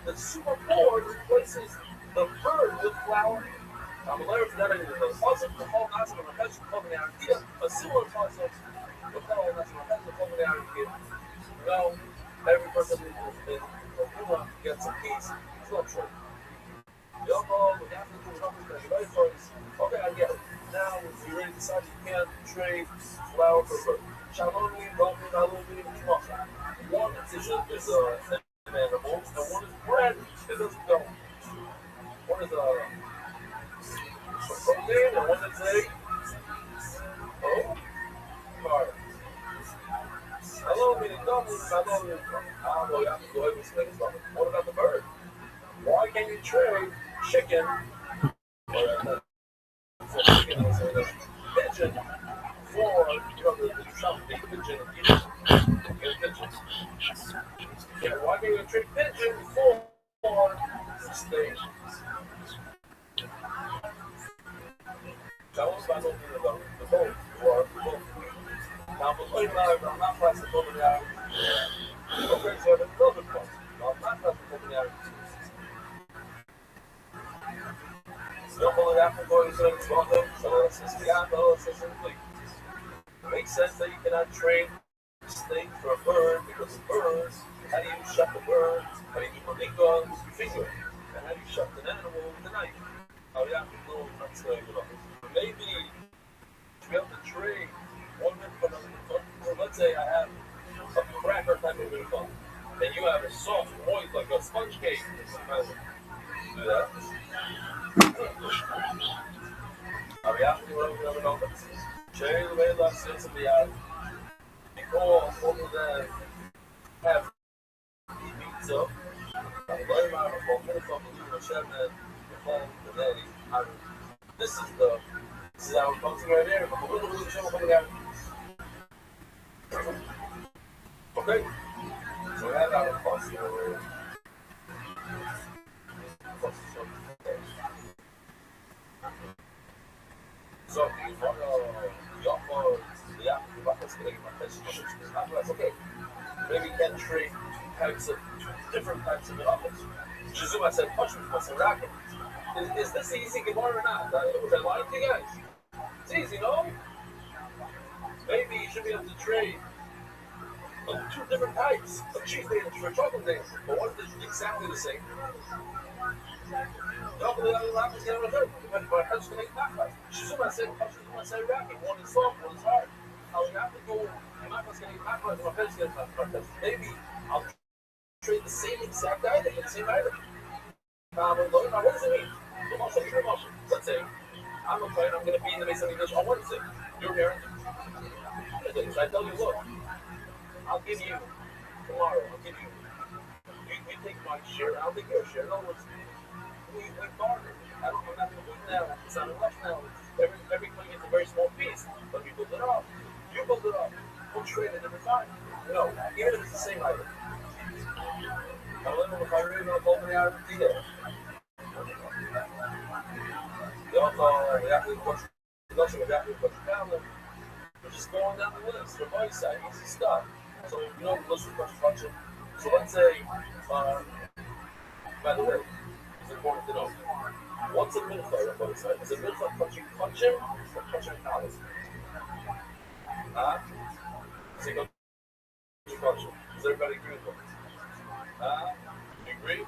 The super board replaces the bird with flour. I'm learning that in the puzzle, the whole national profession coming out here, a similar puzzle, the whole national profession coming out here. You know, every person gets a piece. It's not true. Y'all know, we have to do numbers, right first. Okay, I get it. Now, if you already decided you can't trade flour for bird. Shalom, one is an animal, and one is bread. It doesn't go. One is protein, and one is a carb. Hello, meaning doubles. Hello, meaning you have to go ahead and say something. What about the bird? Why can't you trade chicken for pigeon for the pigeon? Yeah, why can't you trade pigeon for steak? Tell us about the boat or the boat. Now, I'm not plastic over there. Okay, so there's a little bit close. I'm not plastic over there. It makes sense that you cannot trade steak for a bird because the bird, how do you shut the bird? How do you put it on your finger? And how do you shut an animal with a knife? How do you have to know that's maybe to be able to trade one minute for another. So let's say I have a cracker type of meatball, and you have a soft, moist, like a sponge cake. Do that. Aviatie wordt ook nog eens. Cheio de la sense of the art. Because over the have beats up. I'm going out of home. I'm going to share the phone today. This is our posting right here. Okay. So we have our posting over here. So okay. Maybe you can trade different types of offers. Shizuma said, punch me for some racket. Is this easy Gemara or not? Was I lying to you guys? It's easy, no? Maybe you should be able to trade two different types of cheese data for chocolate data. But what if they're exactly the same? Shizuma said, Shizuma said racket. One is soft, one is hard. Now you have to go, maybe I'll trade the same exact item for the same item. Now, what does it mean? Let's say I'm a client, I'm going to be in the base of English on Wednesday. You're here. I tell you, look, I'll give you tomorrow, you take my share, I'll take your share. In other words, we barter. I'm not going to move now, it's not enough now. Every client gets a very small piece, but we build it up. You build it up. We'll trade it every time. No, even if it's the same item. I don't know if I really want to open the item either. We're just going down the list. For my side, easy stuff. So you know the list of function. So let's say, by the way, it's important to know. What's a minifier on both sides? Is a minifier punching or punching palace? So you go function. Does everybody agree with that? You agree?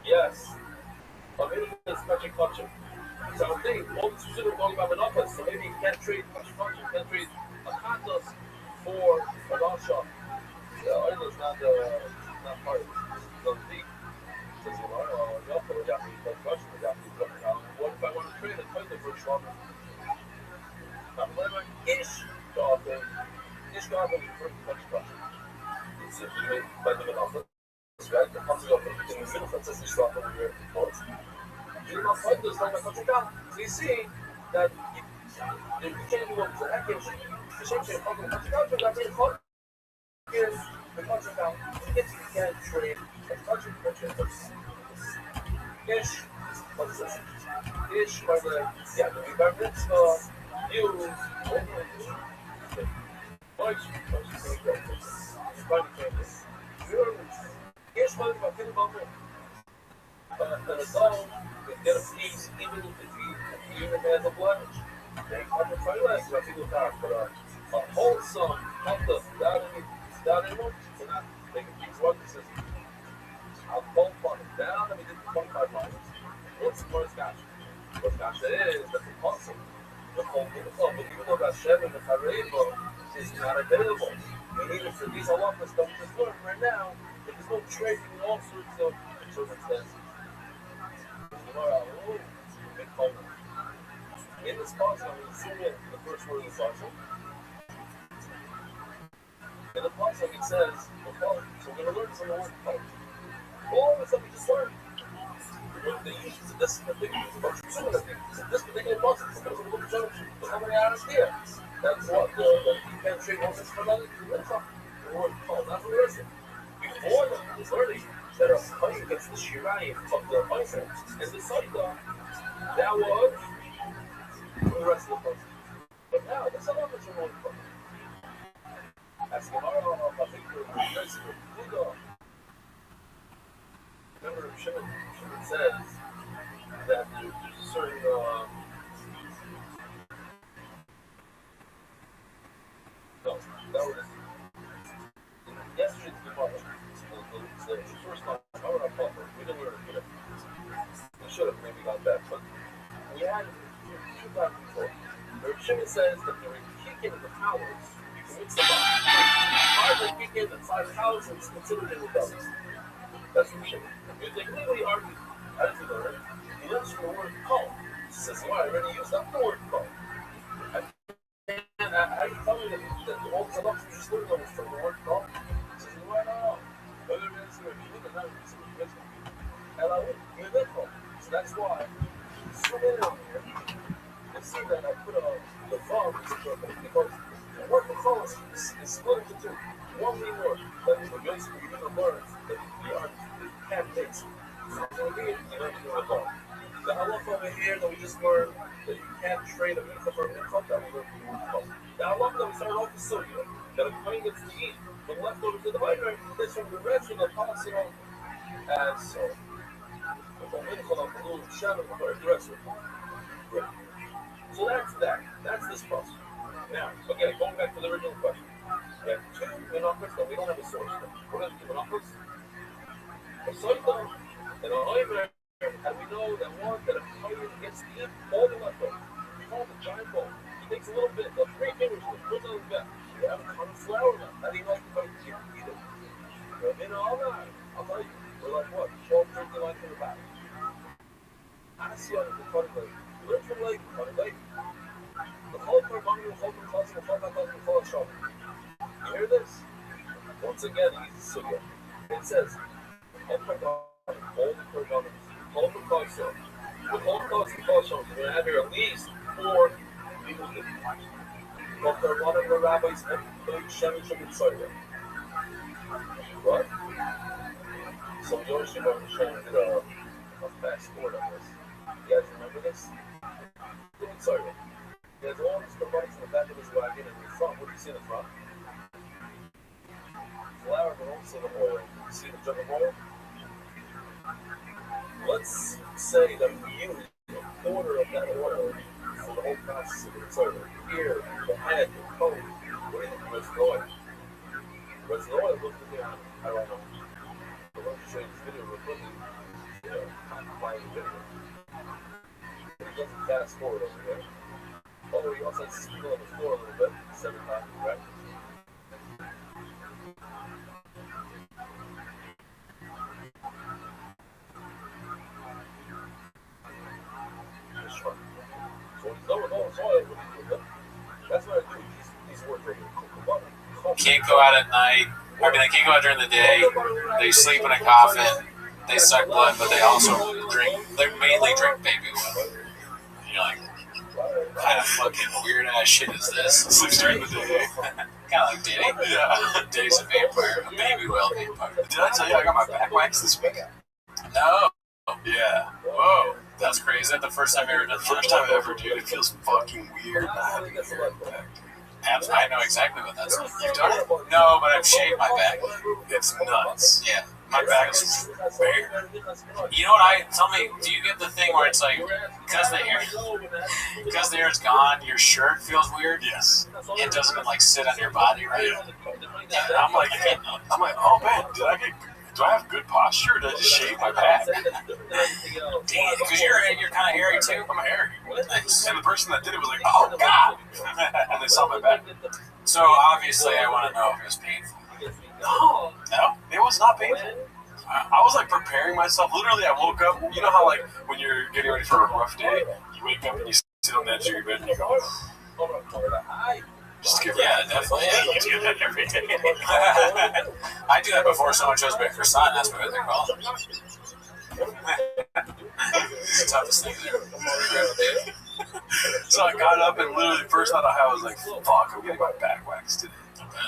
Yes. A minifier is punching function. So I think all the specific talking about monopolies, so maybe you can't trade punching function, you can't trade a contest for a non-shot. Idle is not part of it. So the says, what if I want to trade a title for a shot? Ish Garden for punching function. It's simply by the monopoly. Right? The punching up in the middle that says you start over here. So you see that you can't do what the heck is. The same thing, the punching down, you can't trade a punching function. Ish, what is this? Ish, by the, the Bar Mitzvah, you, Ish, by the an adult can get a piece even if he has a blemish. They come to try less, but a wholesome conduct without anyone, so not they can use what this is. I'll pull from it down and we did 25 minus. What's gotcha? What's gotcha is that's impossible. The whole but even though that Shem and the Hareva is not available, we need it for these halachas that we just learned right now. There's no trading in all sorts of circumstances. In this puzzle, I'm going to zoom in the first word of the puzzle. In the puzzle, it says, so we're going to learn from the word puzzle. All of this that we just learned, they use this particular puzzle. This particular puzzle, so how many items here? That's what you can't trade all this for another. The word puzzle, that's what it is. Before that, it's learning that are fighting against the Shirayim of the Isaac. And the Saita, that was the rest of the person. But now, that's a lot of your own person. As Gemara, I think you're very good. Remember, Shimon says that there's a certain no, that was yesterday's Gemara. The first time, we didn't learn it. We should have maybe got that, but we had two times before. Where Shimon says that the kick in the powers, you can mix them up. 5 kick in and 5,000 is considered in the doubles. That's what Shimon. You technically argue, as you learn, He lives from the word call. He says, well, I already used up the word call. I tell you that the old Orthodox just learned was from the word call. He says, well, no. Whether it is or not, so that's why zoom in on here and see that I put the phone because the word call is split into two. One main word that is basically you're going to learn that you can't take. So here, you learn the call. The halach over here that we just learned that you can't trade a mincha for a mincha, that we learned the word call. The halach that we started off with Sugya, that a coin gets to eat from leftovers to the minor, is from the rest of the policy as so. So that's that. That's this process. Now, again, going back to the original question. We have two menachos that we don't have a source for. What are the two menachos? A soita and a oimer, and we know that one that a kohen gets to eat all the leftovers. We call it a giant bowl. He takes a little bit, like 3 fingers, and puts it on his back. You have a ton of flour now. How do you like the kohen to eat it? All that. I'll tell you. We're like what? 12, 13 lines from the back. Asya is the cutting lake. Literally, cutting lake. The whole carbon, the whole carbon, the whole carbon, the whole carbon. You hear this? Once again, easy sugya. It says, all the carbon, all the kosher. With all the kosher, you're going to have here at least 4 people in both the one of the rabbis and the Shemin Shemin Soyer. What? So Yoshi Baruch Hashem did a fast forward on this. You guys remember this? Sorry. He has all these components in the back of his wagon and in the front. What do you see in the front? Flour, but also the oil. You see the jug of oil? Let's say that we use a quarter of that oil for the whole process of the soda. Here, the head, the coat, what do you think the rest of the oil? The rest of the oil looks to me, I don't know. I'm going to show you this video real quickly. Playing the video. But he doesn't fast forward over here. Although he also has to sprinkle on the floor a little bit, 7 times, right? So when he's done with all his oil, what do you do? That's what I do. These words right here. Can't go out at night. I mean, they can't go out during the day. They sleep in a coffin. They suck blood, but they also they mainly drink baby oil. You're like, what kind of fucking weird ass shit is this? Sleeps during the day. Kind of like Diddy. Yeah. Diddy's a vampire, a baby oil vampire. Did I tell you I got my back waxed this week? No. Yeah. Whoa. That's crazy. Is that the first time you ever done that? First time ever, dude. It feels fucking weird not having hair back. I know exactly what that's like. You've done it? No, but I've shaved my back. It's nuts. Yeah. My back is bare. You know what tell me, do you get the thing where it's like, because the hair is gone, your shirt feels weird? Yes. It doesn't like sit on your body, right? Yeah. I'm like, oh man, do I have good posture or did I just shave my back? Damn, because you're kind of hairy too. I'm hairy. Nice. And the person that did it was like, oh god! And they saw my back. So obviously I want to know if it was painful. No, it was not painful. I was like preparing myself. Literally, I woke up. You know how like when you're getting ready for a rough day, you wake up and you sit on the edge of your bed and you go, just to get ready. Yeah, definitely. Yeah, you do that every day. I do that before someone shows me a croissant and asks me what they're called. It's the toughest thing there. So I got up and literally the first thought I had was like, fuck, I'm getting my back waxed today.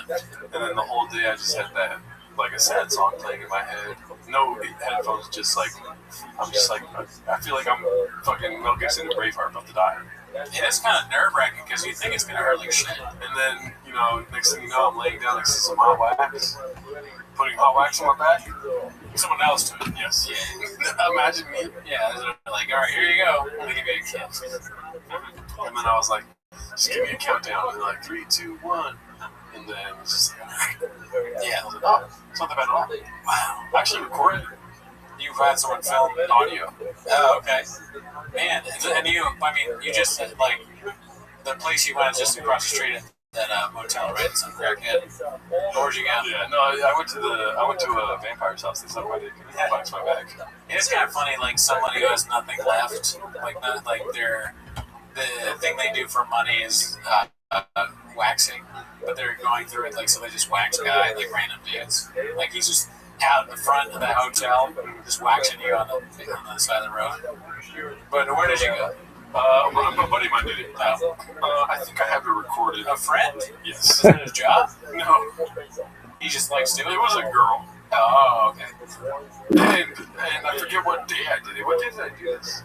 And then the whole day I just had that, like a sad song playing in my head. No headphones, just like, I'm just like, I feel like I'm fucking Mel Gibson and Braveheart about to die. It is kind of nerve-wracking because you think it's going to hurt like shit. And then, you know, next thing you know, I'm laying down next to some hot wax, putting hot wax on my back. Someone else to it. Yes. Yeah. Imagine me. Yeah, they're like, all right, here you go. Let me give you a kiss. And then I was like, just give me a countdown. And they're like, 3, 2, 1. And then it's just like, yeah. I was like, oh, it's not that bad at all. Wow. I actually recorded it. You've had someone film audio. Oh, okay. Man, and you just, like, the place you went is just across the street at that motel, right? Some crackhead. Where'd you go? Yeah, no, I went to a vampire's house. They sucked my dick and boxed my back. It's kind of funny, like somebody who has nothing left, like not like the thing they do for money is waxing, but they're going through it like so they just wax a guy like random dudes. Like he's just out in the front of the hotel, just waxing you on the side of the road. But where did you go? My buddy of mine did it. I think I have it recorded. A friend? Yes. Is that his job? No. He just likes doing it? It was a girl. Oh, okay. And I forget what day I did it. What day did I do this?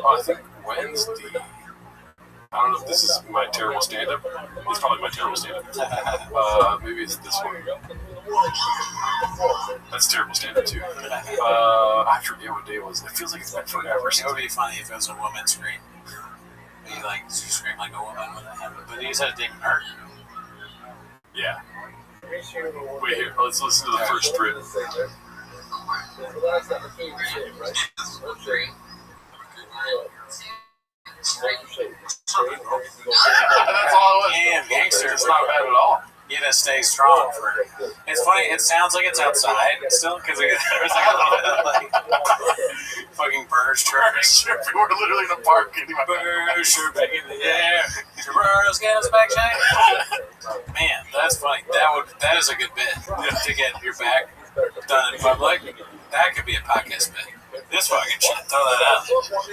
I think Wednesday. I don't know if this is my terrible stand-up. It's probably my terrible stand-up. Maybe it's this one. That's terrible stand-up too. I forget what day it was. It feels like it's been forever. It would be funny if it was a woman scream. You scream like a woman when that happened. But you said it didn't hurt. Yeah. Wait here. Let's listen to the first strip. That's all it was. Damn, gangster. It's not bad at all. You gotta stay strong for it. It's funny, it sounds like it's outside still, because there's like a little bit of like fucking birds chirping. We're literally in the park getting my birds chirping in the air. Your birds get us back shine. Man, that's funny. That is a good bit to get your back done in public. That could be a podcast bit. This fucking shit, throw that out.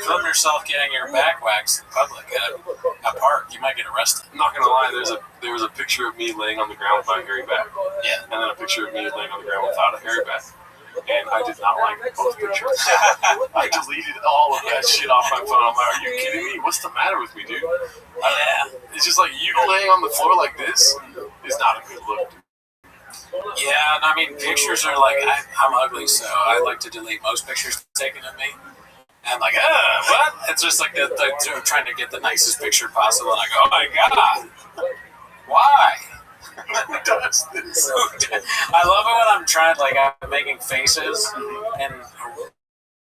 Film yourself getting your back waxed in public at a park. You might get arrested. I'm not gonna lie, there was a picture of me laying on the ground with my hairy back. Yeah. And then a picture of me laying on the ground without a hairy back. And I did not like both pictures. I deleted all of that shit off my phone. I'm like, are you kidding me? What's the matter with me, dude? Yeah. It's just like you laying on the floor like this is not a good look. Yeah, I mean, pictures are like, I'm ugly, so I like to delete most pictures taken of me. And I'm like, what? It's just like they're trying to get the nicest picture possible, and I go, oh my god, why? Who does this? I love it when I'm trying, like, I'm making faces and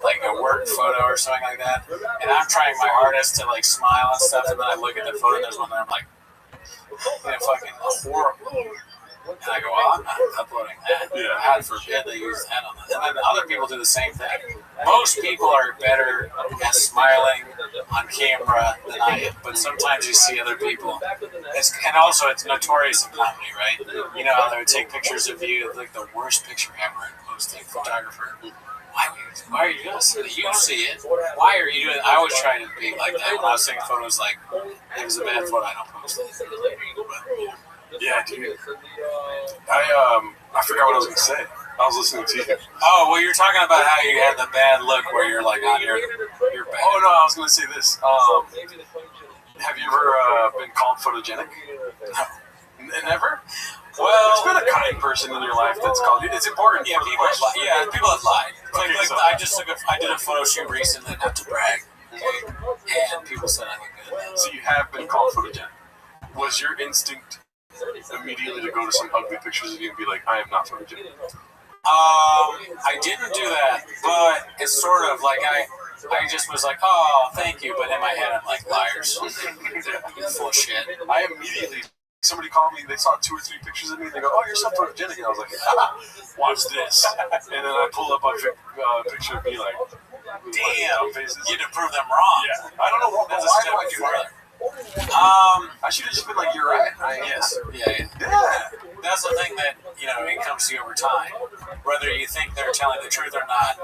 like a work photo or something like that, and I'm trying my hardest to like smile and stuff, and then I look at the photo and there's one that I'm like, fucking horrible. And I go, well, I'm not uploading that. Yeah. God forbid they use that on that. And then other people do the same thing. Most people are better at smiling on camera than I am, but sometimes you see other people. And also, it's notorious in comedy, right? You know how they would take pictures of you, like the worst picture ever, and post a photographer. Why are you doing this? You see it. Why are you doing it? I always try to be like that when I was taking photos, like, if it's a bad photo, I don't post it. But, yeah, dude. I forgot what I was gonna say. I was listening to you. Oh, well, you're talking about how you had the bad look where you're like on your back. Oh no, I was gonna say this. Have you ever been called photogenic? No. Never? Well, there's been a kind person in your life that's called you. It's important. Yeah, people have lied. Okay, like so. I did a photo shoot recently, not to brag, and people said I look good. So you have been called photogenic. Was your instinct immediately to go to some ugly pictures of you and be like, I am not photogenic? I didn't do that, but it's sort of like I just was like, oh, thank you, but in my head I'm like, liars. They're full of shit. I immediately, somebody called me, they saw 2 or 3 pictures of me, and they go, oh, you're so photogenic, and I was like, watch this. And then I pull up a picture of me like, damn, you to prove them wrong. Yeah. I don't know why do I do that? I should have just been like, you're right. Yes. Yeah. That's the thing that, it comes to you over time. Whether you think they're telling the truth or not,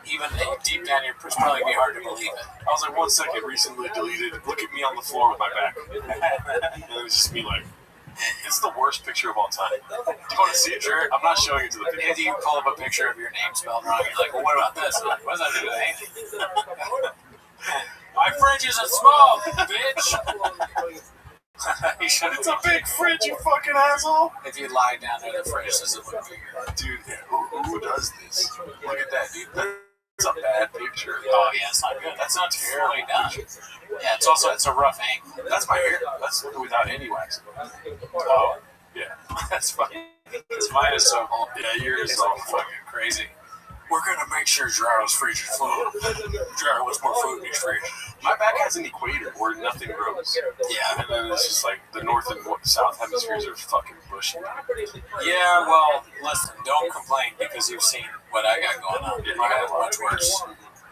even deep down, it's probably be hard to believe it. I was like, 1 second, recently deleted, look at me on the floor with my back. And it was just me like, it's the worst picture of all time. Do you want to see it? Sure. I'm not showing it to the people. If you pull up a picture of your name spelled wrong, you're like, well, what about this? Like, what does that do to anything? My fridge isn't small, bitch. It's a big fridge, you fucking asshole. If you lie down there, the fridge doesn't look bigger. Dude, who does this? Look at that, dude. That's a bad picture. Oh, yeah, it's not good. That's not terribly done. Yeah, it's a rough angle. That's my hair. That's without any wax. Oh, yeah. That's fucking. Mine is so cool. Yeah, yours is all fucking crazy. we're gonna make sure Gyro's fridge is full. Gyro wants more food in his fridge. My back has an equator where nothing grows. Yeah. And then it's just like the north and south hemispheres are fucking bushy. Yeah, well, listen, don't complain because you've seen what I got going on. I got much worse.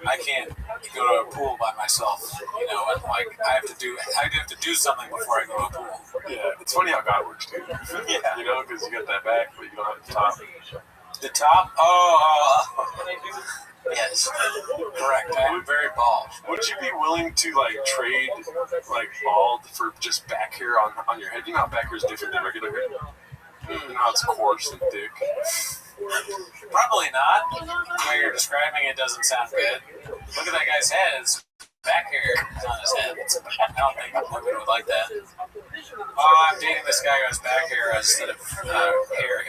I can't go to a pool by myself, you know, and like I have to do something before I go to a pool. Yeah, it's funny how God works, dude. Yeah. You know, because you got that back, but you don't have the top. The top? Oh, yes, correct. I'm very bald. Would you be willing to like trade like bald for just back hair on your head? You know how back hair is different than regular hair. You know how it's coarse and thick. Probably not. The way you're describing it doesn't sound good. Look at that guy's head. His back hair is on his head. I don't think women would like that. Oh, I'm dating this guy who has back hair instead of hair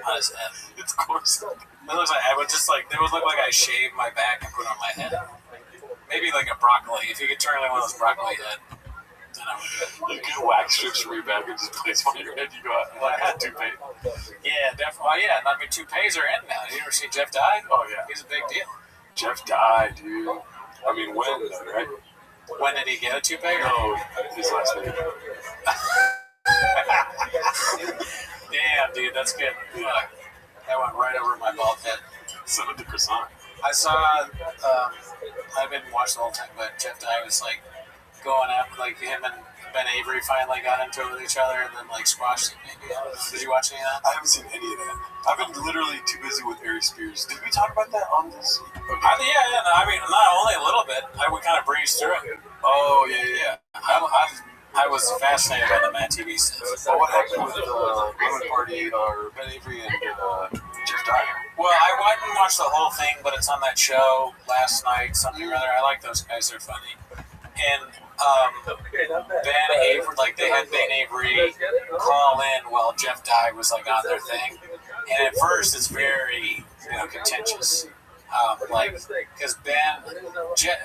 on his head. It's coarse. It looks like it would look like I shaved my back and put it on my head. Maybe like a broccoli. If you could turn like one of those broccoli head, then I would do it. You get wax strips from your back and just place them on your head. You go out and like a toupee. Yeah, definitely. Oh, yeah, I mean, toupees are in now. You ever see Jeff Dye? Oh, yeah. He's a big deal. Jeff Dye, dude. I mean, when, right? When did he get a toupee? No, his last name. Damn, dude, that's good. Fuck. That went right over my bald head. So did the croissant. I saw, I didn't watch the whole thing, but Jeff Dye was like going out, like him and Ben Avery finally got into it with each other and then like squashed him. Did you watch any of that? I haven't seen any of that. I've been literally too busy with Ari Spears. Did we talk about that on this? Okay. Yeah. I mean, not only a little bit. We kind of breezed through it. Oh, yeah. I was fascinated by the Mad TV stuff. Well, what happened with the Women Party or Ben Avery and Jeff Dye? Well, I didn't watch the whole thing, but it's on that show last night, something or other. I like those guys; they're funny. And Ben Avery, like they had Ben Avery call in while Jeff Dye was like on their thing, and at first it's very contentious. Because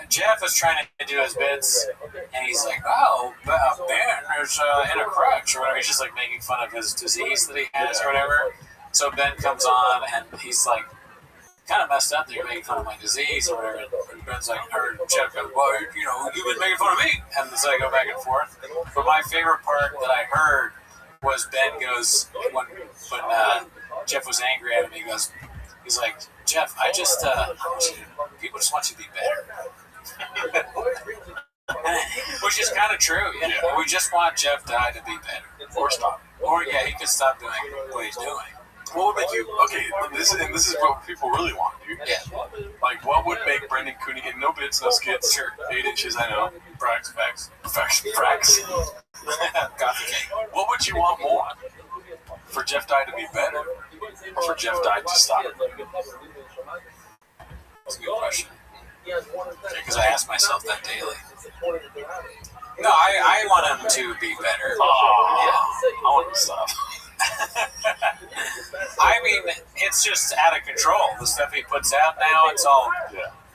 Jeff is trying to do his bits, and he's like, "Oh, Ben is in a crutch," or whatever. He's just like making fun of his disease that he has, or whatever. So Ben comes on, and he's like, "Kind of messed up that you're making fun of my disease," or whatever. And Ben's like, or Jeff goes, "Well, you've been making fun of me," and so they go back and forth. But my favorite part that I heard was Ben goes when Jeff was angry at him. He's like, "Jeff, people just want you to be better." Which is kind of true. Yeah. We just want Jeff Dye to be better. Or stop. Or, yeah, he could stop doing what he's doing. What would make you, okay, this is what people really want, dude. Yeah. Like, what would make Brendan Cooney get no bits, no skits, Sure. 8 inches, I know. Facts. Coffee cake. What would you want more? For Jeff Dye to be better? Or for Jeff Dye to stop? That's a good question. Because I ask myself that daily. No, I want him to be better. Oh, yeah. I want him to stop. I mean, it's just out of control. The stuff he puts out now, it's all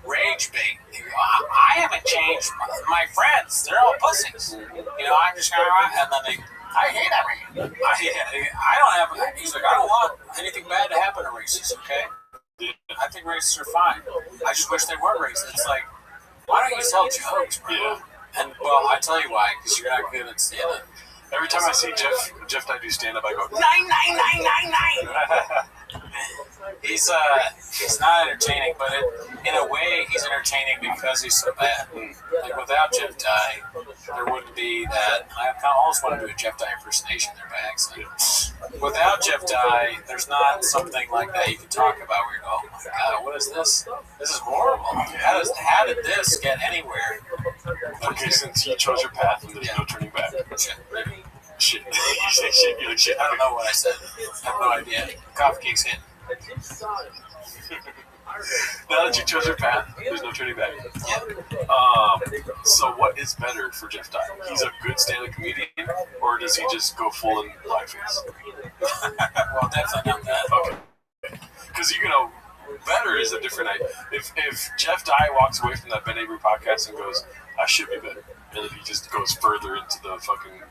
rage bait. I haven't changed. My friends, they're all pussies. I'm just going around, and then I hate everything. I don't have. He's like, I don't want anything bad to happen to racists. Okay, I think racists are fine. I just wish they weren't racist. It's like, why don't you tell jokes, bro? Yeah. And well, I tell you why, because you're not good at stand-up. Every time I see Jeff Dye do stand-up, I go 9. He's not entertaining, but in a way, he's entertaining because he's so bad. Like without Jeff Dye, there wouldn't be that. I kind of almost want to do a Jeff Dye impersonation there by accident. Without Jeff Dye, there's not something like that you can talk about where you go, "Oh my God, what is this? This is horrible. How did this get anywhere?" Okay, since you chose your path and there's no turning back. Shit. You say shit, you're like shit. I don't know what I said. I have no idea. Coffee cake's hitting. Now that you chose your path, there's no turning back. Yeah. So what is better for Jeff Dye? He's a good stand-up comedian, or does he just go full in blackface? Well, definitely not that. Okay. Because better is a different idea. If Jeff Dye walks away from that Ben Avery podcast and goes, "I should be better," and then he just goes further into the fucking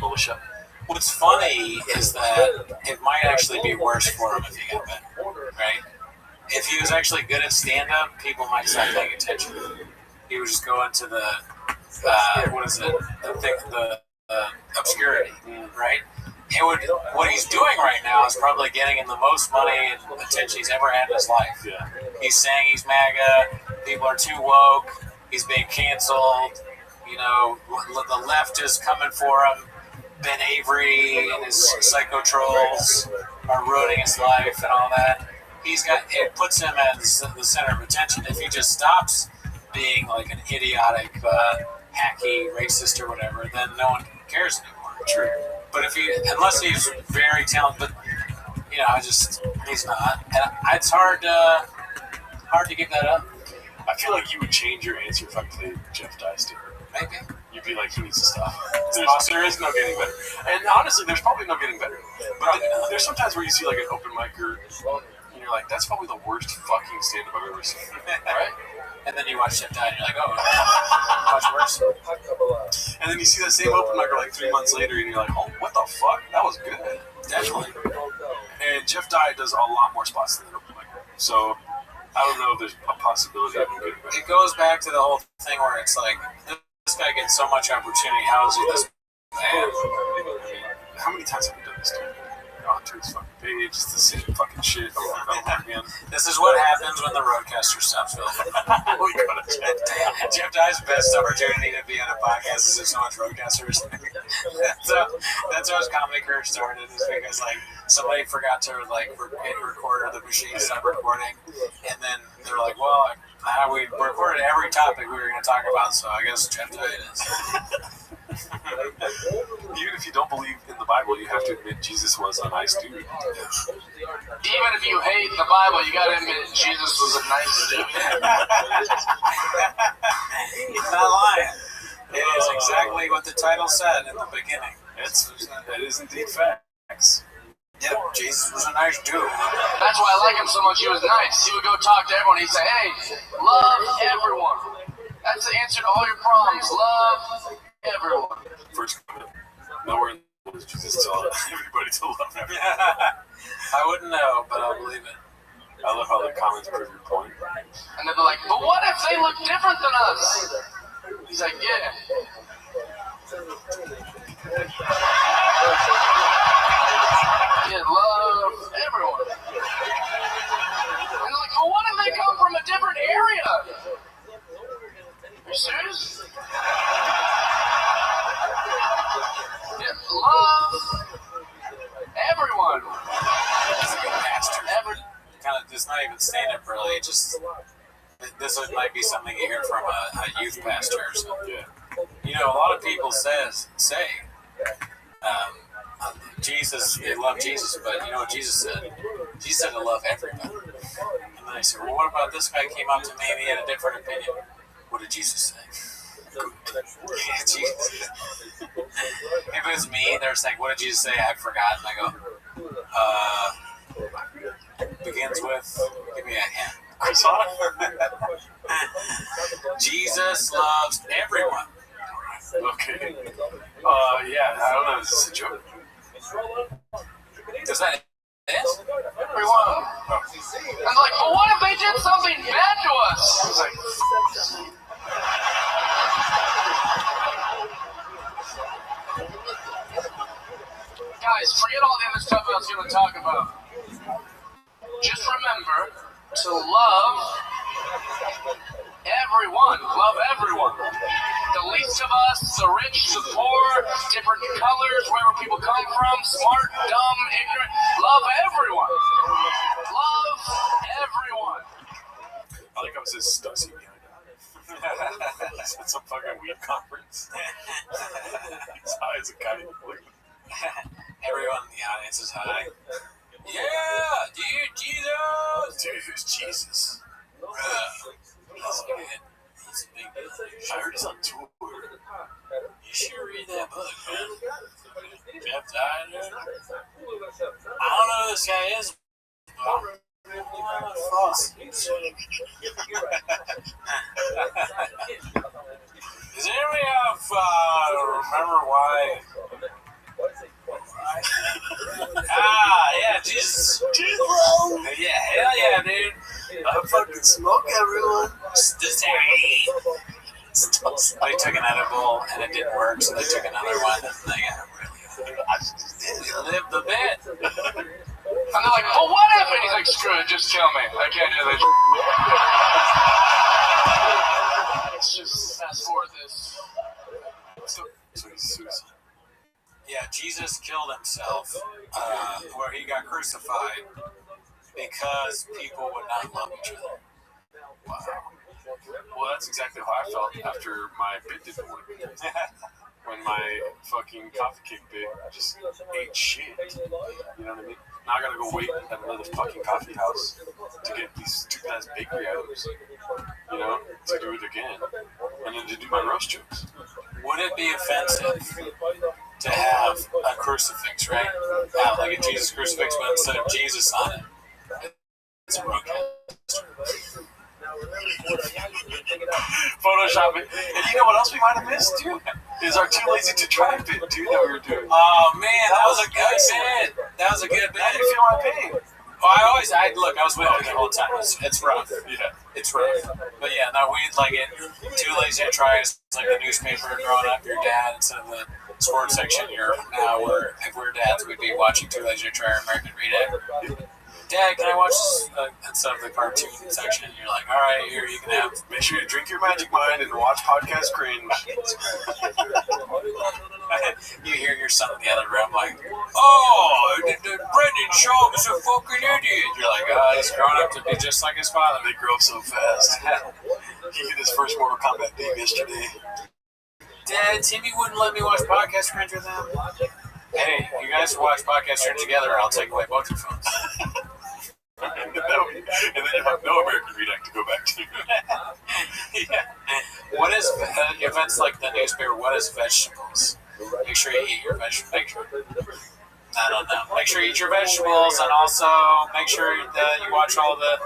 militia. What's funny is that it might actually be worse for him if he got better, right? if he was actually good at stand-up, people might stop paying attention. He would just go into the what is it? The obscurity, right? What he's doing right now is probably getting him the most money and attention he's ever had in his life. Yeah. He's saying he's MAGA. People are too woke. He's being canceled. You know, the left is coming for him. Ben Avery and his psycho trolls are ruining his life and all that. It puts him as the center of attention. If he just stops being like an idiotic, hacky racist or whatever, then no one cares anymore. True. But unless he's very talented, but you know, he's not. And it's hard to give that up. I feel like you would change your answer if I played Jeff Dicey. Maybe. You'd be like, he needs to stop. There is no getting better. And honestly, there's probably no getting better. But there's sometimes where you see like an open micer, and you're like, that's probably the worst fucking stand-up I've ever seen. Right? And then you watch Jeff Die and you're like, oh, much worse. And then you see that same open micer like 3 months later, and you're like, oh, what the fuck? That was good. Definitely. And Jeff Dye does a lot more spots than an open micer. So I don't know if there's a possibility of him getting better. It goes back to the whole thing where it's like, this guy gets so much opportunity. How is he this bad? How many times have we done this to him? On to his fucking page, it's the same fucking shit over and over again. This is what happens when the roadcaster stops filming. Jeff Dye's best opportunity to be on a podcast is if someone's roadcasters. That's how his comedy career started. Is because like somebody forgot to like hit record or the machine stopped recording, and then they're like, well, we recorded every topic we were going to talk about, so I guess Jeff Dye it is. Even if you don't believe in the Bible, you have to admit Jesus was a nice dude. Even if you hate the Bible, you gotta admit Jesus was a nice dude. He's not lying. It is exactly what the title said in the beginning. That is indeed facts. Yep, Jesus was a nice dude. That's why I like him so much. He was nice. He would go talk to everyone. He'd say, hey, love everyone. That's the answer to all your problems. Love everyone. First comment. Nowhere in the world is Jesus tell everybody to love everyone. I wouldn't know, but I'll believe it. I love how the comments prove your point. And then they're like, but what if they look different than us? He's like, yeah. Yeah, love everyone. And they're like, well, what if they come from a different area? Are you serious? Yeah, love everyone. He's a good pastor. It's not even stand-up, really. It just might be something you hear from a youth pastor or something. Yeah. You know, a lot of people say Jesus, they love Jesus, but you know what Jesus said? Jesus said to love everybody. And then I said, well, what about this guy came up to me and he had a different opinion? What did Jesus say? Jesus. If it was me, they're saying, what did Jesus say? I've forgotten. I go, begins with, give me a hint. Jesus loves everyone. Okay. Yeah, I don't know. Is this a joke? Is that it? Everyone. And like, well, what if they did something bad to us? I was like, guys, forget all the other stuff I was going to talk about. Just remember to love everyone. Love everyone. The least of us, the rich, the poor, different colors, wherever people come from, smart, dumb, ignorant. Love everyone. Love everyone. I think I was just Stussy behind it. It's at some fucking weed conference. He's high as a kite. Everyone in the audience is high. Yeah, dude, Jesus. Dude, who's Jesus? He's good. He's a big deal. I heard he's on tour. You should read that book, man. Jeff Dye, dude. I don't know who this guy is, but false. Does anybody remember why? Yeah, Jesus. Yeah, hell yeah, dude. I fucking smoke everyone. They took an edible and it didn't work, so they took another one and they got really they lived the bit. And they're like, well, what happened? He's like, screw it, just tell me. I can't do this. Let's just fast forward this. So he's suicide. Yeah, Jesus killed himself where he got crucified because people would not love each other. Wow. Well, that's exactly how I felt after my bit didn't work. When my fucking coffee cake bit just ate shit. You know what I mean? Now I gotta go wait at another fucking coffee house to get these stupid ass bakery items. You know, to do it again. And then to do my roast jokes. Would it be offensive to have a crucifix, right? Like a Jesus crucifix, but instead of Jesus on it, it's a broadcast. Photoshop it. And you know what else we might have missed, dude? Is our Too Lazy to Try bit, dude, that we were doing. Oh, man, that was a good bit. That was a good bit. How do you feel my pain? Oh, I was with you the whole time. It's rough. Yeah. It's rough. But yeah, no, we like it. Too Lazy to Try is like the newspaper growing up. Your dad, instead of the sports section, if we're dads, we'd be watching Too Lazy to Try or American Read. Dad, can I watch this instead of the cartoon section? And you're like, all right, here you can have. Make sure you drink your Magic Mind and watch Podcast Cringe. You hear your son in the other room like, oh, Brendan Shaw was a fucking idiot. You're like, oh, he's grown up to be just like his father. They grow up so fast. He did his first Mortal Kombat game yesterday. Dad, Timmy wouldn't let me watch Podcast Cringe with him. Hey, you guys watch Podcast Cringe together, or I'll take away both your phones. And then you have no American Read Act to go back to. Yeah. What is events like the newspaper? What is vegetables? Make sure you eat your vegetables. I don't know. Make sure you eat your vegetables, and also make sure that you watch all the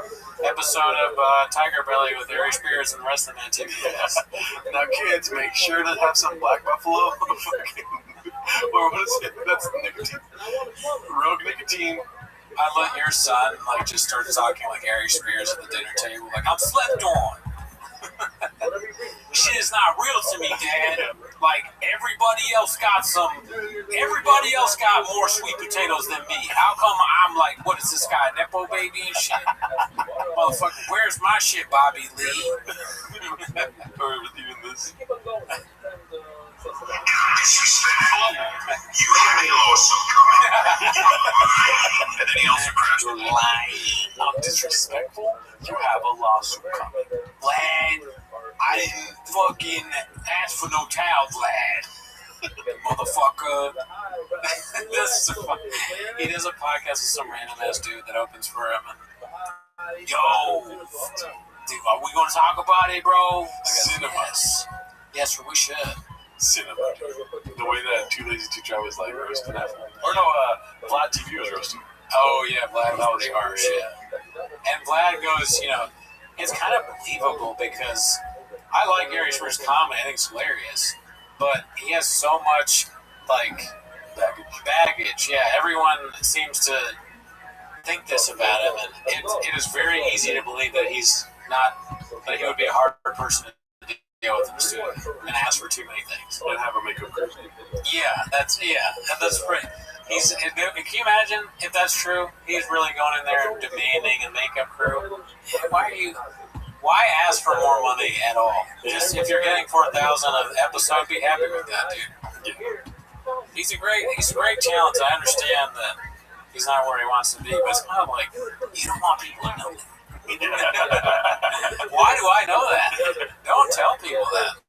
episode of Tiger Belly with Ari Spears and the rest of the TV. Now, kids, make sure to have some Black Buffalo. Or what is it? That's nicotine. Rogue nicotine. I let your son just start talking like Ari Spears at the dinner table, like I'm slept on. Shit is not real to me, Dad. Like everybody else got more sweet potatoes than me. How come I'm like, what is this guy, Nepo baby and shit? Motherfucker, where's my shit, Bobby Lee? Or even this. Disrespectful. You have a lawsuit coming. And then he also crashed the lying. I'm disrespectful. You have a lawsuit coming. Vlad, I didn't fucking ask for no towel, Vlad. Motherfucker. He does a podcast with some random ass dude that opens for him. And, yo, dude, are we gonna talk about it, bro? Cinema. Yes, we should. Cinema. The way that Too Lazy to Try was like roasting that. Or no, Vlad TV was roasting. Oh yeah, Vlad was pretty harsh, yeah. And Vlad goes, it's kind of believable because I like Gary Spears' comedy. I think it's hilarious, but he has so much baggage. Yeah, everyone seems to think this about him, and it is very easy to believe that that he would be a hard person to deal with in the studio and ask for too many things and have a makeup crew. that's right. Can you imagine if that's true? He's really going in there and demanding a makeup crew. Why ask for more money at all? Just if you're getting $4,000 an episode, be happy with that, dude. Yeah. He's a great talent. I understand that he's not where he wants to be, but it's kind of like you don't want people to know that. Why do I know that? Don't tell people that.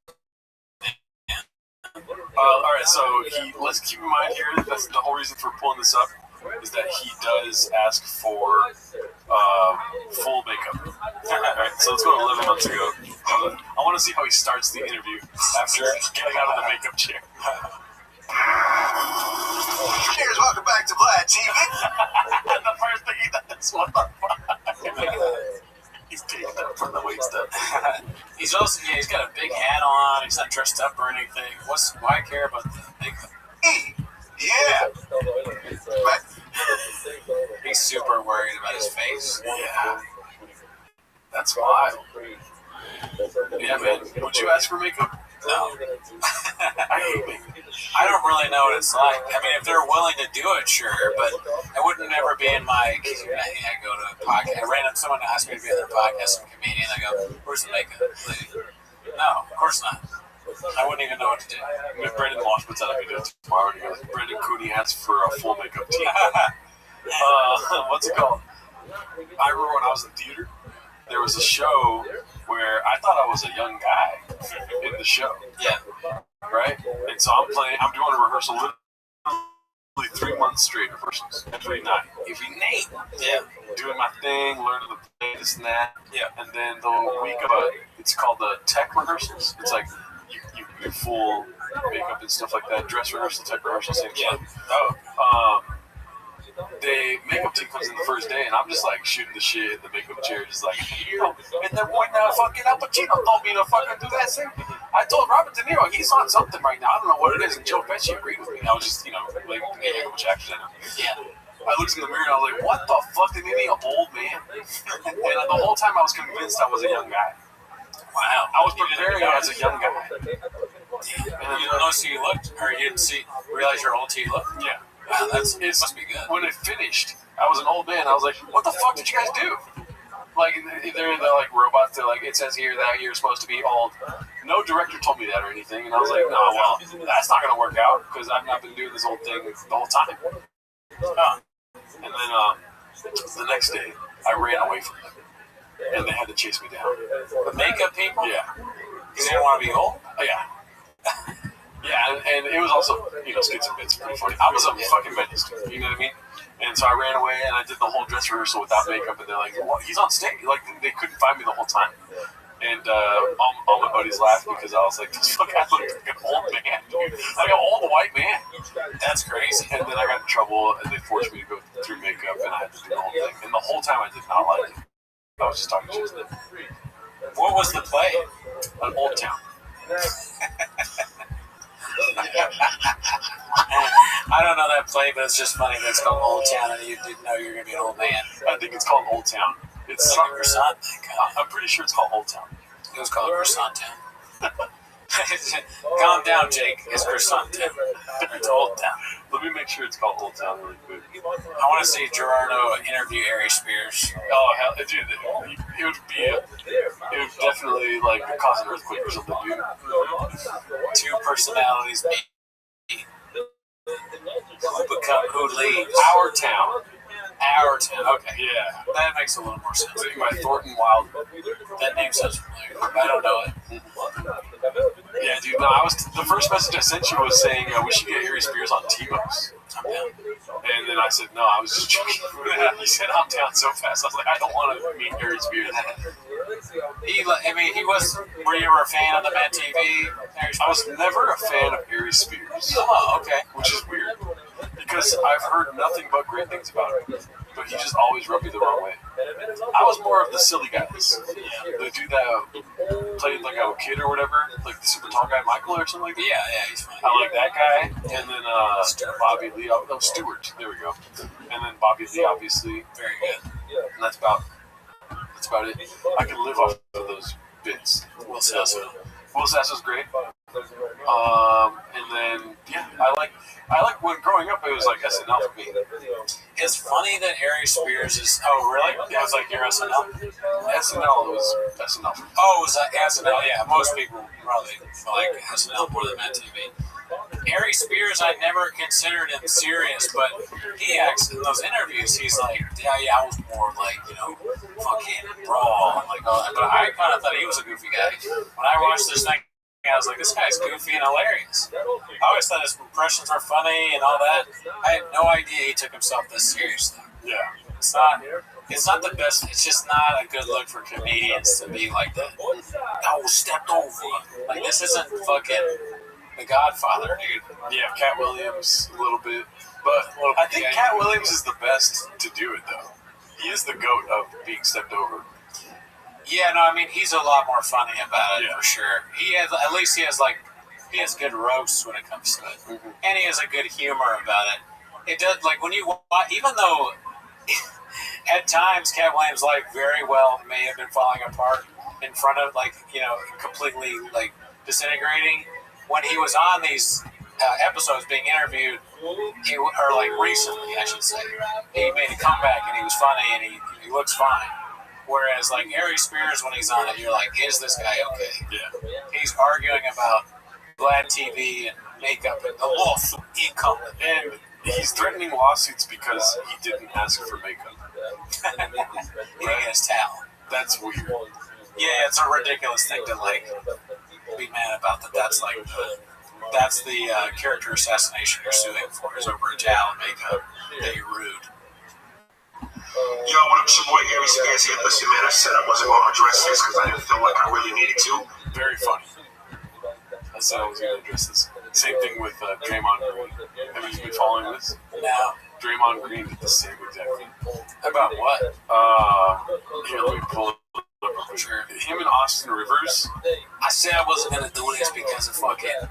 All right, so let's keep in mind here, that's the whole reason for pulling this up, is that he does ask for full makeup. All right, so let's go to 11 months ago. I want to see how he starts the interview after getting out of the makeup chair. Cheers, welcome back to Vlad TV. The first thing he does, what the fuck? He's taking up from the waist up. He's also, he's got a big hat on. He's not dressed up or anything. Why care about the makeup? Yeah. He's super worried about his face. Yeah. That's wild. Yeah, man. Would you ask for makeup? No. I hate makeup. I don't really know what it's like. I mean, if they're willing to do it, sure, but it wouldn't never be in my. I go to a podcast. Someone asked me to be on their podcast, some comedian. I go, "Where's the makeup?" No, of course not. I wouldn't even know what to do. If Brendan Washington's out of me tomorrow, he goes, Brendan Cooney asks for a full makeup team. What's it called? I remember when I was in theater, there was a show where I thought I was a young guy in the show. Yeah. Right? And so I'm doing a rehearsal literally 3 months straight rehearsals. Every night. Yeah. Doing my thing, learning the play, this and that. Yeah. And then the week of it's called the tech rehearsals. It's like you full makeup and stuff like that. Dress rehearsal, tech rehearsal, same shit. Oh. The makeup team comes in the first day, and I'm just like shooting the shit in the makeup chair, just like, and then when fucking Al Pacino told me to fucking do that thing, I told Robert De Niro he's on something right now. I don't know what it is, and Joe Pesci agreed with me. I was just, like, which actors I know. Yeah. I looked in the mirror and I was like, what the fuck? They made me an old man. And the whole time I was convinced I was a young guy. Wow. I was preparing as a young guy. And you don't notice who you looked, or you didn't realize you're old till you looked? Yeah. Wow, it must be good. When it finished, I was an old man. I was like, what the fuck did you guys do? Like, they're like robots. They're like, it says here that you're supposed to be old. No director told me that or anything. And I was like, no, well, that's not going to work out because I've not been doing this whole thing the whole time. And then the next day, I ran away from them. And they had to chase me down. The makeup people? Yeah. Because they didn't want to be old? Yeah. Yeah, and it was also, skits and bits pretty funny. I was a fucking menace, you know what I mean? And so I ran away and I did the whole dress rehearsal without makeup, and they're like, well, he's on stage. Like, they couldn't find me the whole time. And all my buddies laughed because I was like, this fuck, I look like an old man, dude. Like an old white man. That's crazy. And then I got in trouble, and they forced me to go through makeup, and I had to do the whole thing. And the whole time I did not like it. I was just talking shit to them. What was the play? An Old Town. I don't know that play, but it's just funny that it's called Old Town and you didn't know you were going to be an old man. I think it's called Old Town. It's like a croissant thing. I'm pretty sure it's called Old Town. It was called Croissant Town. Calm down, Jake. It's Croissant Town. It's Old Town. Let me make sure it's called Old Town really quick. I want to see Gerardo interview Ari Spears. Oh, hell, dude, it would definitely, like, cause an earthquake or something, dude. Two personalities meet. Who leaves? Our Town. Our Town, okay. Yeah. That makes a little more sense. Written by Thornton Wilder. That name sounds familiar. I don't know it. Yeah, dude, no, the first message I sent you was saying we should get Ari Spears on T-Mos. I'm down. And then I said, no, I was just joking. He said, I'm down so fast. I was like, I don't want to meet Ari Spears. He was, were you a fan of the Mad TV? I was never a fan of Ari Spears. Oh, okay. Which is weird. Because I've heard nothing but great things about him. But he just always rubbed me the wrong way. I was more of the silly guys. The dude that played like a kid or whatever, like the super tall guy, Michael or something like that. Yeah, he's funny. I like that guy. And then Bobby Lee. No, Stewart. There we go. And then Bobby Lee, obviously. Very good. And that's about it. I can live off of those bits. Will Sasso. Will Sasso's great. And then, yeah, I like when growing up, it was like SNL for me. It's funny that Ari Spears is. Oh, really? Yeah, it was like your SNL. SNL was SNL. Oh, it was like SNL. Yeah, most people probably like SNL more than Mad TV. Ari Spears, I never considered him serious, but he acts in those interviews. He's like, I was more like, fucking raw, and like all that. But I kind of thought he was a goofy guy. When I watched this thing, I was like, this guy's goofy and hilarious. I always thought his impressions were funny and all that. I had no idea he took himself this seriously. Yeah. It's not the best. It's just not a good look for comedians to be like that. I was stepped over. Like, this isn't fucking The Godfather, dude. Yeah, Cat Williams a little bit. But I think Cat Williams is the best to do it, though. He is the GOAT of being stepped over. Yeah, no, I mean, he's a lot more funny about it, for sure. He has good roasts when it comes to it. Mm-hmm. And he has a good humor about it. It does, like, when you watch, even though At times, Cat Williams like very well may have been falling apart in front of completely disintegrating when he was on these episodes being interviewed. Recently, I should say, he made a comeback and he was funny and he looks fine. Whereas Ari Spears, when he's on it, you're like, is this guy okay? Yeah. He's arguing about Glad TV and makeup and the lawsuit income. And he's threatening lawsuits because he didn't ask for makeup. He didn't get his towel. That's weird. Yeah, it's a ridiculous thing to be mad about. That's the character assassination you're suing for is over a towel and makeup. That you're rude. Yo, what up, your boy Ari Spears here. Listen, man, I said I wasn't going to address this because I didn't feel like I really needed to. Very funny. I said I was going to address this. Same thing with Draymond Green. Have you been following this? No. Draymond Green did the same exact thing. About what? Here, let me pull it up. Sure. Him and Austin Rivers. I said I wasn't going to do this because of fucking,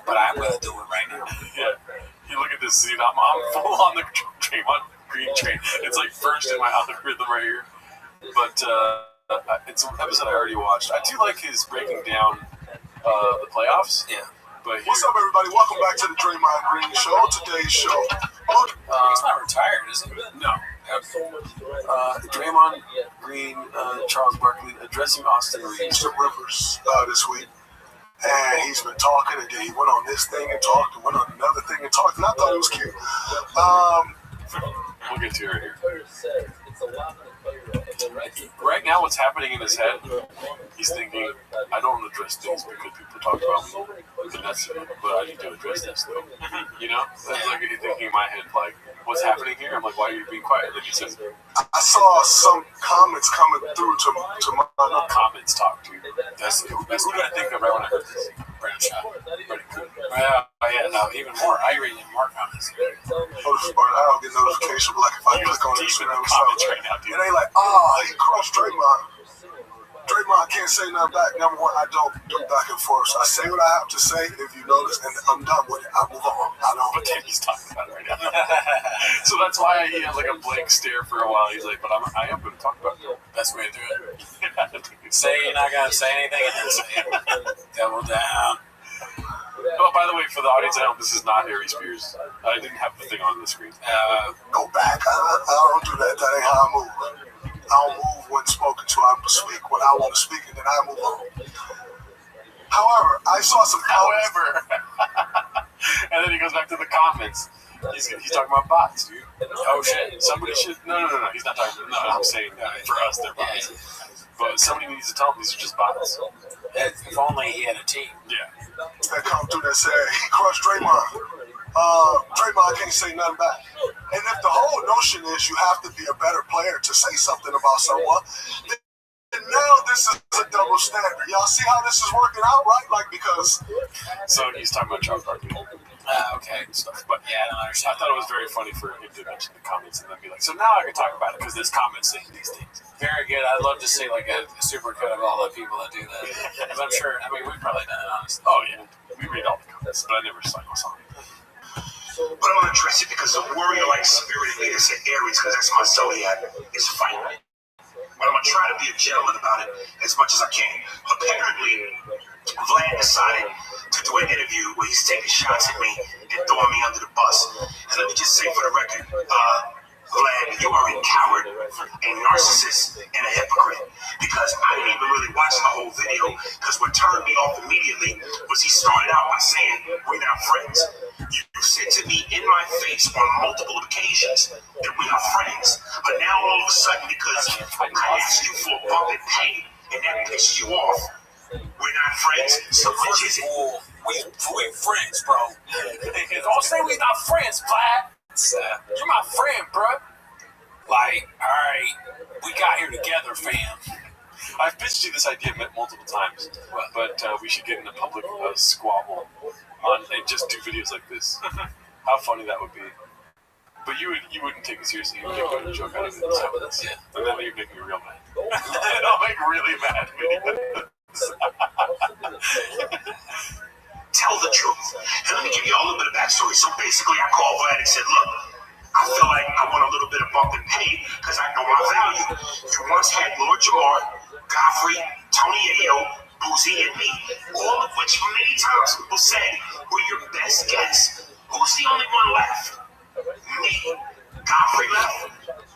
but I'm going to do it right now. Yeah. You look at this scene. I'm full on the Draymond Green train. It's first in my algorithm right here. But it's an episode I already watched. I do like his breaking down the playoffs. Yeah. But what's up, everybody? Welcome back to the Draymond Green Show. Today's show. He's not retired, is he? No. Draymond Green, Charles Barkley addressing Austin Rivers this week. And he's been talking, and then he went on this thing and talked, and went on another thing and talked, and I thought it was cute. We'll get to it here. Right now, what's happening in his head, he's thinking, I don't want to address things because people talk about me, and that's it, but I need to address this, though. That's he's thinking in my head, what's happening here? I'm like, why are you being quiet? And then he says, I saw some comments coming through to my comments talk to you. That's who did I think of right when I heard this? Brandon Shaw. Even more. I read more comments. I don't get notification, but if I click on Instagram or something, and they he crushed Draymond. Draymond can't say nothing back. Number one, I don't do back and forth. So I say what I have to say, if you notice, and I'm done with it. I move on. I don't. But then he's talking about it right now. So that's why he had a blank stare for a while. He's like, but I am going to talk about it. Best way to do it. Say you're not going to say anything and then say it. Double down. Oh, by the way, for the audience at home, this is not Ari Spears. I didn't have the thing on the screen. Go back. I don't do that. That ain't how I move. I don't move when spoken to. I speak when I want to speak, and then I move on. However, I saw some comments. And then he goes back to the comments. He's talking about bots, dude. Oh, shit. Somebody should... No. He's not talking... No, I'm saying for us, they're bots. But somebody needs to tell him these are just bots. If only he had a team. Yeah. That come through that said, he crushed Draymond. Draymond can't say nothing back. And if the whole notion is you have to be a better player to say something about someone, then now this is a double standard. Y'all see how this is working out, right? Because... So he's talking about Charles Barkley. Okay. Stuff. But yeah, I don't understand. I thought it was very funny for him to mention the comments and then be like, so now I can talk about it because this comment saying these things. Very good. I'd love to see a supercut of all the people that do that. Because I'm sure, we've probably done it, honestly. Oh, yeah. We read all the comments, but I never saw a song. But I'm going to address it because a warrior-like spirited leader said Aries, because that's my zodiac, is fight. But I'm going to try to be a gentleman about it as much as I can. Apparently, Vlad decided to do an interview where he's taking shots at me and throwing me under the bus. And let me just say for the record, Vlad, you are a coward, a narcissist, and a hypocrite. Because I didn't even really watch the whole video, because what turned me off immediately was he started out by saying, we're not friends. You said to me in my face on multiple occasions that we are friends. But now all of a sudden, because I asked you for a bump and pay, and that pissed you off, we're not friends, so which is it? We friends, bro. Don't say we not friends, Vlad. You're my friend, bro. Alright, we got here together, fam. I've pitched you this idea multiple times, but we should get in a public squabble and just do videos like this. How funny that would be. But you wouldn't take it seriously. You would make a joke out of it. So, and then you'd make me real mad. And I'll make really mad videos. Tell the truth. And let me give you all a little bit of backstory. So basically, I called Vlad and said, look, I I feel like I want a little bit of bump in pay because I know my value. You once had Lord Jamar, Godfrey, Tony Ayo, Boozy, and me, all of which many times people said were your best guests. Who's the only one left? Me. Godfrey left,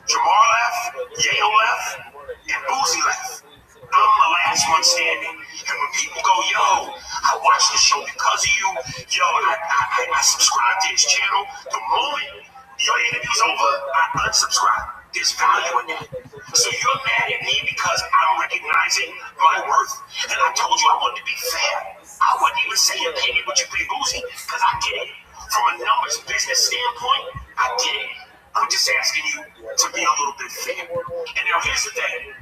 Jamar left, Yayo left, and Boozy left. I'm the last one standing. And when people go, yo, I watched the show because of you, yo, I subscribed to his channel, the moment your interview's over, I unsubscribe. There's value in that. So you're mad at me because I'm recognizing my worth, and I told you I wanted to be fair. I wouldn't even say you pay me what you pay Boozy, because I get it. From a numbers business standpoint, I get it. I'm just asking you to be a little bit fair. And now here's the thing.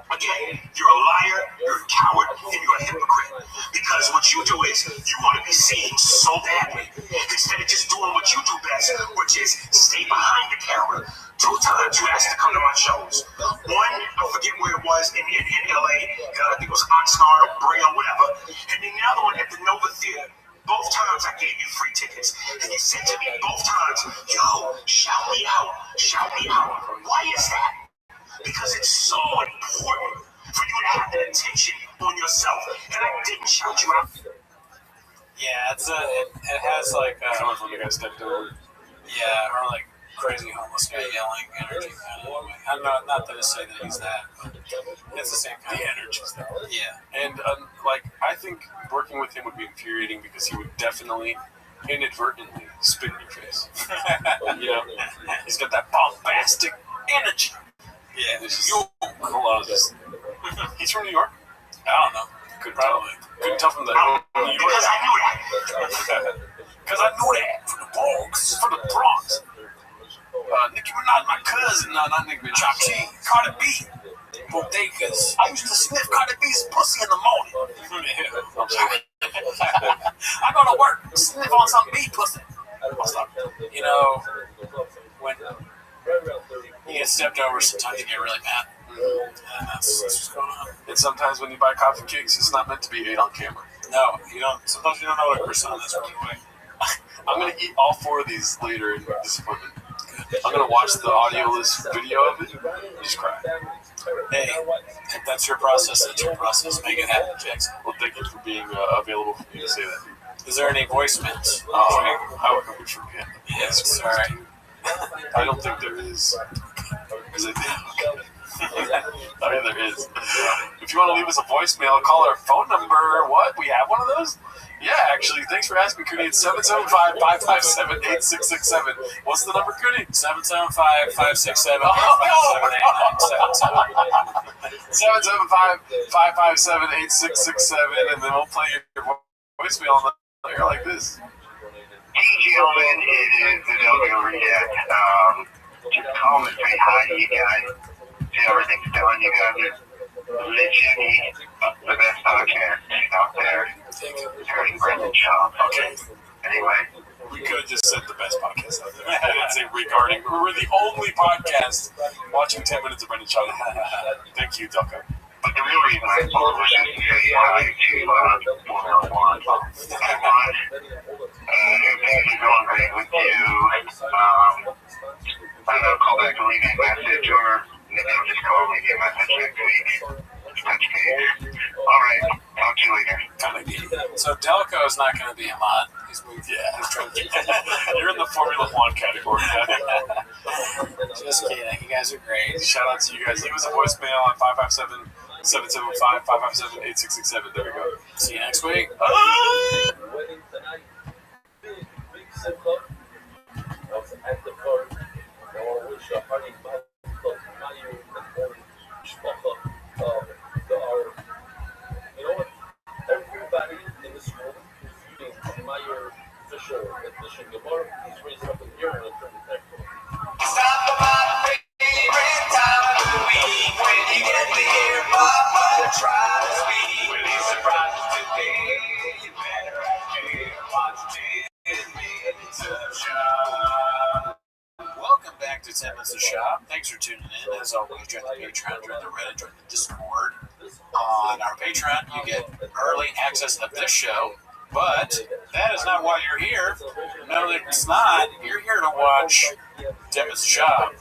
Again, you're a liar, you're a coward, and you're a hypocrite. Because what you do is you want to be seen so badly instead of just doing what you do best, which is stay behind the camera. 2 times you asked to come to my shows. One, I forget where it was, in LA. I think it was Oxnard or Brea or whatever. And then the other one at the Nova Theater. Both times I gave you free tickets. And you said to me both times, yo, shout me out, shout me out. Why is that? Because it's so important for you to have that attention on yourself. And I didn't shout you out. Yeah, it has like coming from the guy stepped over. Yeah, or like crazy homeless guy yelling energy kind of way. I'm not to say that he's that, but it's the same kind of energy's there. Yeah. And like I think working with him would be infuriating because he would definitely inadvertently spit in your face. You know, he's got that bombastic energy. Yeah, it's just, hold on, he's from New York? I don't know. Couldn't tell from the because I knew that. Because I knew that from the Bronx. From the Bronx. Nicki Minaj, my cousin. No, not Nicki Minaj. Chachi, Cardi B, Bodegas. I used to sniff Cardi B's pussy in the morning. I go to work, sniff on some B pussy. You know, when you get stepped over, sometimes you get really mad. And that's what's going on. And sometimes when you buy coffee cakes, it's not meant to be ate on camera. No, you don't. Sometimes you don't know what a persona is anyway. I'm going to eat all 4 of these later in disappointment. I'm going to watch the audio-less video of it and just cry. Hey, if that's your process, that's your process. Make it happen, Jackson. Well, thank you for being available for me to say that. Is there any voicemails? Oh, how could we forget? Yes, sorry. I don't think there is. Because I think... I mean, there is. If you want to leave us a voicemail, call our phone number. What? We have one of those? Yeah, actually. Thanks for asking, Cooney. It's 775-557-8667. What's the number, Cooney? 775-567-8667. 775-557-8667, and then we'll play your voicemail on the air like this. Hey, gentlemen, it is the Delco React. Just call and say hi to you guys. See how everything's going. You guys are legit the best podcast out there. Hearing Brendan Shaw. Okay. Anyway. We could have just said the best podcast out there. I didn't say regarding. We're the only podcast watching 10 minutes of Brendan Shaw. Thank you, Delco. But the real reason I called was just to say hi to 101. Everyone, things are going great with you. I don't know, call back and leave me a message, or maybe I'll just call and leave you a message next week. Touch base. All right, talk to you later. Kind of neat. So Delco is not going to be a mod. He's moved. Yeah. You're in the Formula 1 category. Just kidding. You guys are great. Shout out to you guys. Leave us a voicemail on 557-775-557-8667. There we go. See you next week. Everybody in this room who's using Meyer official edition Gemara, please raise up in your hand for the next one. Stop by the favorite time of the week when you get there, Papa try to speak. When he's surprised today, you better actually watch 10 Minutes of Shop. Welcome back to 10 Minutes of Shop. Thanks for tuning in. As always, join the Patreon, join the Reddit, join the Discord. On our Patreon, you get early access of this show, but that is not why you're here. No, it's not. You're here to watch Demon's job.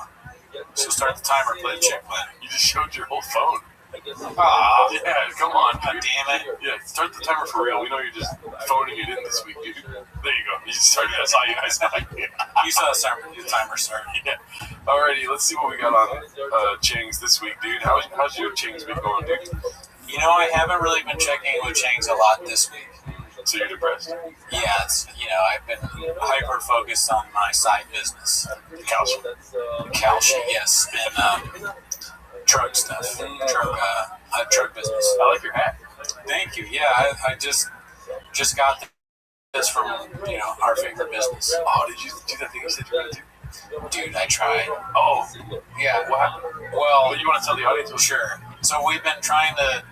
So start the timer, play the chick play. You just showed your whole phone. Ah, yeah, come on, God dude. damn it. Yeah, start the timer for real. We know you're just phoning it in this week, dude. There you go. You just started. That's all you guys know. You saw the timer start. Yeah. Alrighty, let's see what we got on Chang's this week, dude. How's your Chang's week going, dude? You know, I haven't really been checking with Chang's a lot this week. So you're depressed? Yeah, it's, I've been hyper focused on my side business. The calcium. Yes, and drug stuff. Drug business. I like your hat. Thank you. Yeah, I just got this from our favorite business. Oh, did you do that thing you said you were going to do? Dude, I tried. Oh, yeah. What happened? Well, you want to tell the audience? Sure. So we've been trying to.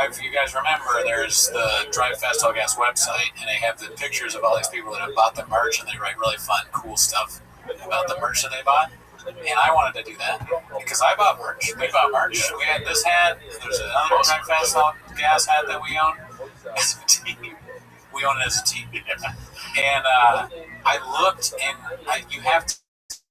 If you guys remember, there's the Drive Fast All Gas website, and they have the pictures of all these people that have bought the merch, and they write really fun, cool stuff about the merch that they bought. And I wanted to do that because I bought merch. We bought merch. We had this hat. There's another Drive Fast All Gas hat that we own as a team. We own it as a team. And I looked, and you have to.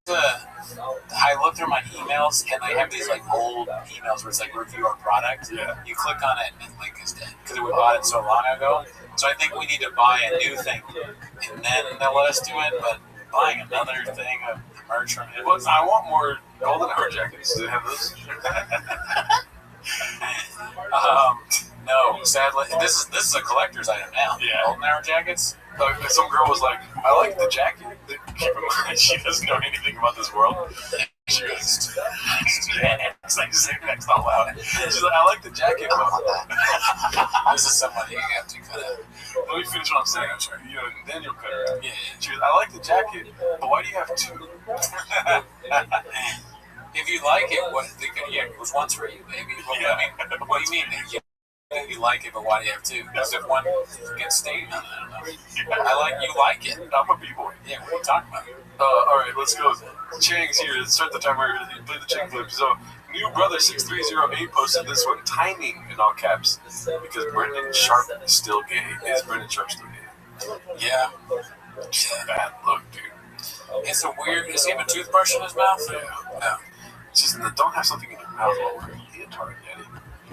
I looked through my emails, and I have these like old emails where it's like review our product. Yeah. You click on it, and the link is dead because we bought it so long ago. So I think we need to buy a new thing, and then they'll let us do it. But buying another thing of merch from him. Well, I want more golden hour jackets. Do they have those? No, sadly, this is a collector's item now. Yeah. Golden hour jackets. Some girl was like, I like the jacket. Keep in mind, she doesn't know anything about this world. She goes, next. I just say next out loud. She's like, I like the jacket, but this is someone you have to cut out. Let me finish what I'm saying. I'm sorry. Then you'll cut her out. Yeah. She goes, I like the jacket, but why do you have two? If you like it, it was once for you, baby. Yeah. I mean, what do you mean? You like it, but why do you have two? Because if one gets stained on it, I don't know. You like it. I'm a b-boy. Yeah, what are you talking about? Alright, let's go. Chang's here. Let's start the timer. Play the Chang clip. So, new brother 6308 posted this one, timing in all caps, because Brendan Sharp is still gay. Is Brendan Sharp still gay? Yeah. Bad look, dude. It's a weird. Does he have a toothbrush in his mouth? Yeah. No. It's just, don't have something in your mouth while wearing a leotard, daddy.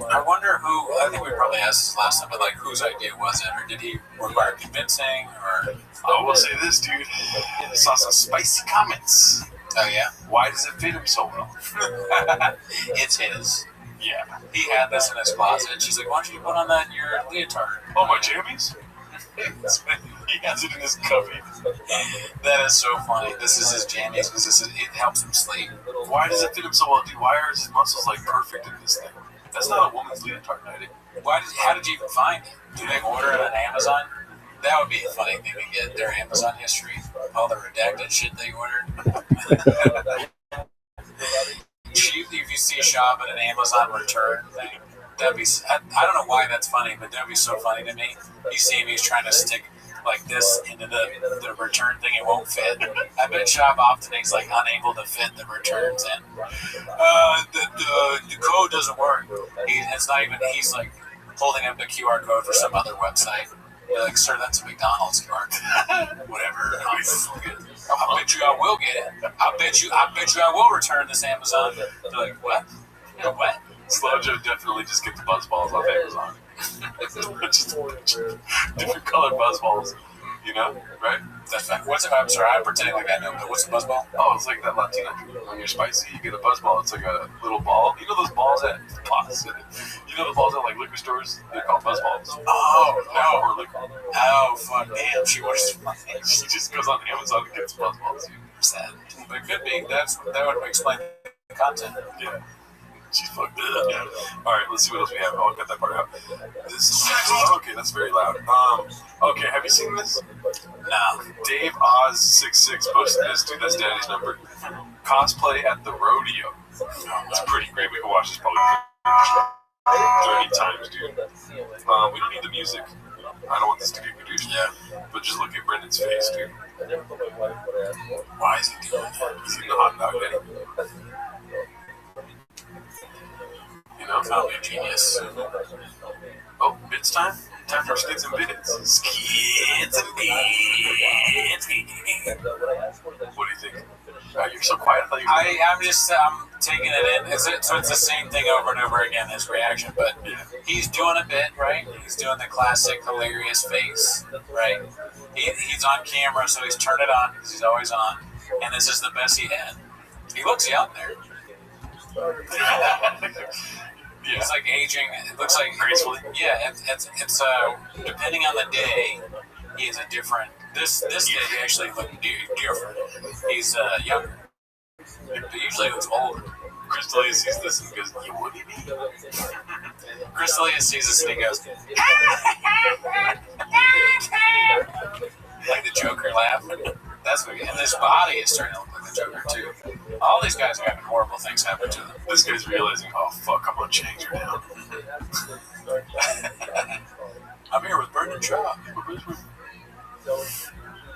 I wonder who. I think we probably asked this last time, but like, whose idea was it, or did he require convincing, or? I will say this, dude. I saw some spicy comments. Oh yeah. Why does it fit him so well? It's his. Yeah. He had this in his closet. She's like, why don't you put on that in your leotard? Oh, my jammies? He has it in his cubby. That is so funny. This is his jammies because it helps him sleep. Why does it fit him so well, dude? Why are his muscles like perfect in this thing? That's not a woman's leotard, Nighty. How did you even find it? Did they order it on Amazon? That would be a funny thing to get their Amazon history. All the redacted shit they ordered. If you see a shop at an Amazon return thing, that'd be. I don't know why that's funny, but that'd be so funny to me. You see him, he's trying to stick like this into the return thing, it won't fit. I bet shop often he's like unable to fit the returns in. The code doesn't work. It's not even. He's like holding up the QR code for some other website. They're like, sir, that's a McDonald's card. Whatever. I bet you I will get it. I bet you I will return this Amazon. They're like, what? What? Slow Joe definitely just gets buzzballs off Amazon. Just different colored buzzballs, right? That's fine. I'm sorry, I'm pretending like I know, but what's a buzzball? Oh, it's like that Latina drink. When you're spicy, you get a buzzball. It's like a little ball. You know those balls at Plus? You know the balls at like liquor stores? They're called buzzballs. Oh, no. Or liquor. Oh, fuck, damn. She just goes on Amazon and gets buzzballs. Sad. But it could be. That would explain the content. Yeah. She's fucked it up. Yeah. Alright, let's see what else we have. I'll cut that part out. Okay, that's very loud. Okay, have you seen this? No. Dave Oz66 posted this. Dude, that's Daddy's number. Cosplay at the rodeo. It's pretty great. We can watch this probably 30 times, dude. We don't need the music. I don't want this to get produced. Yeah. But just look at Brendan's face, dude. Why is he doing that? He's eating the hot dog, Daddy. Probably a genius. Oh, bits time? Time for skits and bits. Skits and bits. What do you think? You're so quiet. I thought you were I'm taking it in. So it's the same thing over and over again, his reaction. But he's doing a bit, right? He's doing the classic hilarious face, right? He's on camera, so he's turned it on because he's always on. And this is the best he had. He looks young there. It's like aging. It looks like gracefully. Yeah, it's depending on the day, he is a different. This day he actually looked different. He's younger. He usually looks older. Crystalia sees this and goes, "You would be." Crystalia sees this and he goes, like the Joker laughing. That's what. And this body is starting to look like the Joker too. All these guys are having horrible things happen to them. This guy's realizing, oh fuck, I'm gonna change her now. I'm here with Brendan Shaw.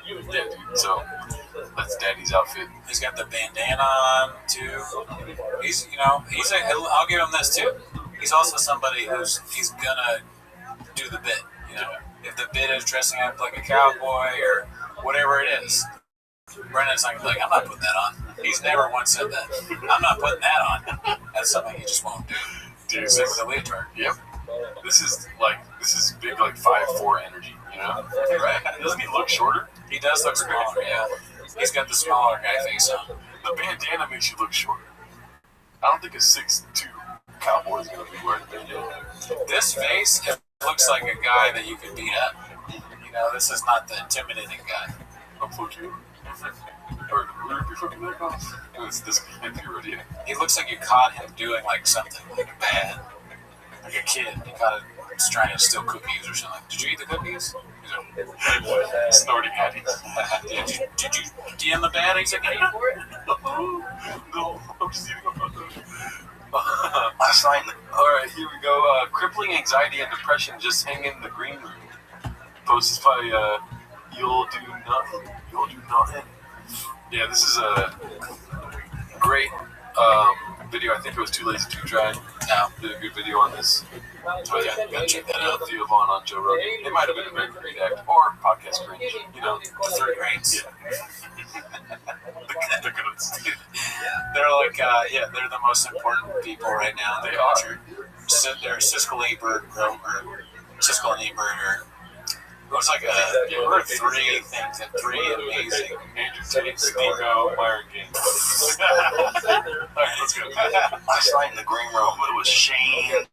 Yeah, dude. So that's Daddy's outfit. He's got the bandana on too. He's, I'll give him this too. He's also somebody he's gonna do the bit. You know, if the bit is dressing up like a cowboy or whatever it is, Brendan's not like, I'm not putting that on. He's never once said that. I'm not putting that on. That's something he just won't do. Dude, same with the leotard. Yep. This is big, like 5'4" energy. You know, right? Doesn't he look shorter? He does look smaller. Yeah. He's got the smaller guy face on. The bandana makes you look shorter. I don't think a 6'2" cowboy is gonna be wearing a bandana. This face, it looks like a guy that you could beat up. You know, this is not the intimidating guy. I'll fuck you. Or rip your fucking leg off. It's this guy purity. He looks like you caught him doing like something like bad. Like a kid. You caught him trying to steal cookies or something. Did you eat the cookies? Snorting at him. Did you DM the baddies again? No, I'm just eating a photo. Last night. Alright, here we go. Crippling anxiety and depression just hang in the green room. Posted by You'll Do Nothing. You'll Do Nothing. Yeah, this is a great video. I think it was Too Lazy to Try. Did a good video on this. But yeah, gotta check that out. Theo Vaughn on Joe Rogan. It might have been a very great act or podcast cringe. You know, the three greats. Yeah. They're like, they're the most important people right now. They are. They're Siskel and Ebert, or it was like three things and three amazing. Andrew Tate, Steve-O, Myron King. Alright, let's go. Last night in the green room, it was Shane,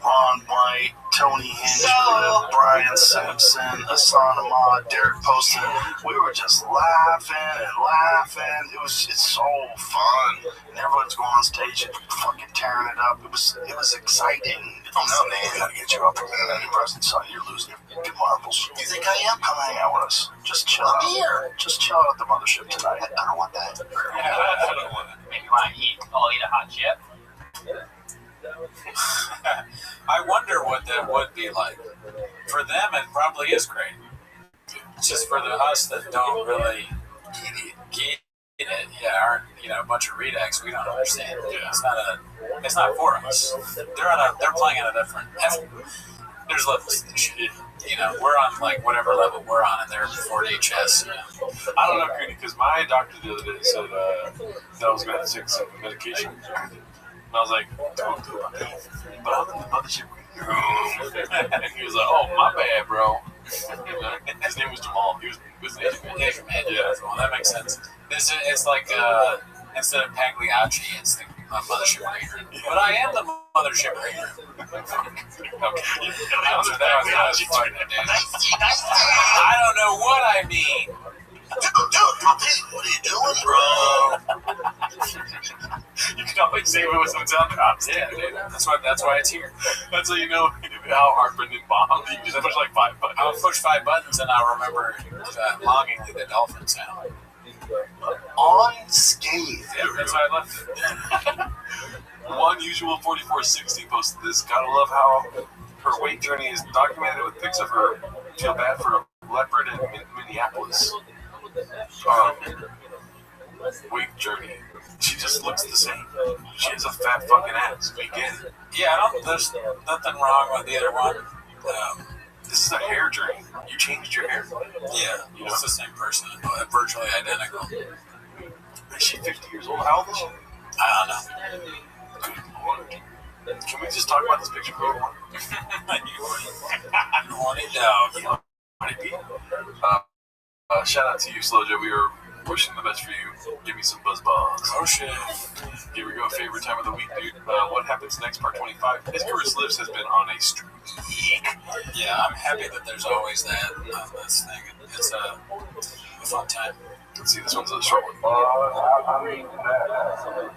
Ron White, Tony Hinchcliffe, Brian Simpson, Hassan Ahmad, Derek Poston. We were just laughing and laughing. It's so fun. And everyone's going on stage and fucking tearing it up. It was exciting. Oh no, man, gotta get you up in the present, son. You're losing your good marbles. You think I am? Come hang out with us. Just chill out. Here. Just chill out at the mothership tonight. I don't want that. I don't want it. Maybe you want to eat? I'll eat a hot chip. I wonder what that would be like. For them, it probably is great. It's just for us that don't really get it, aren't a bunch of redacts. We don't understand. It's not for us. They're playing on a different. There's levels to this shit. We're on like whatever level we're on, and they're 4DHS. I don't know, Cooney, because my doctor the other day said that I was going to take some medication. And I was like, don't do it. But I'm in the mothership. And he was like, oh, my bad, bro. His name was Jamal. He was an Asian man. Yeah, well, that makes sense. It's like, instead of Pagliacci, it's the mothership reader. But I am the mothership reader. Okay. I don't know what I mean. Dude, what are you doing, bro? You can always say it with some sound drops. Yeah, dude. That's why it's here. That's how you know how hard Brendan bombed. You can just push like 5 buttons. I'll push 5 buttons and I'll remember longingly the dolphin sound. Unscathed. Yeah, that's why I left it. One Usual 4460 posted this. Gotta love how her weight journey is documented with pics of her. Feel bad for a leopard in Minneapolis. Weight journey. She just looks the same. She has a fat fucking ass. We get it. Yeah, there's nothing wrong with either one. This is a hair journey. You changed your hair. Yeah, it's the same person, virtually identical. Is she 50 years old? How old is she? I don't know. Good Lord. Can we just talk about this picture for a moment? Horny dog. Shout out to you, Slojo. We are wishing the best for you. Give me some buzz balls. Oh shit. Here we go. Favorite time of the week, dude. What happens next? Part 25. Icarus Lives has been on a streak. Yeah, I'm happy that there's always that on this thing. It's a fun time. Let's see, this one's a short one.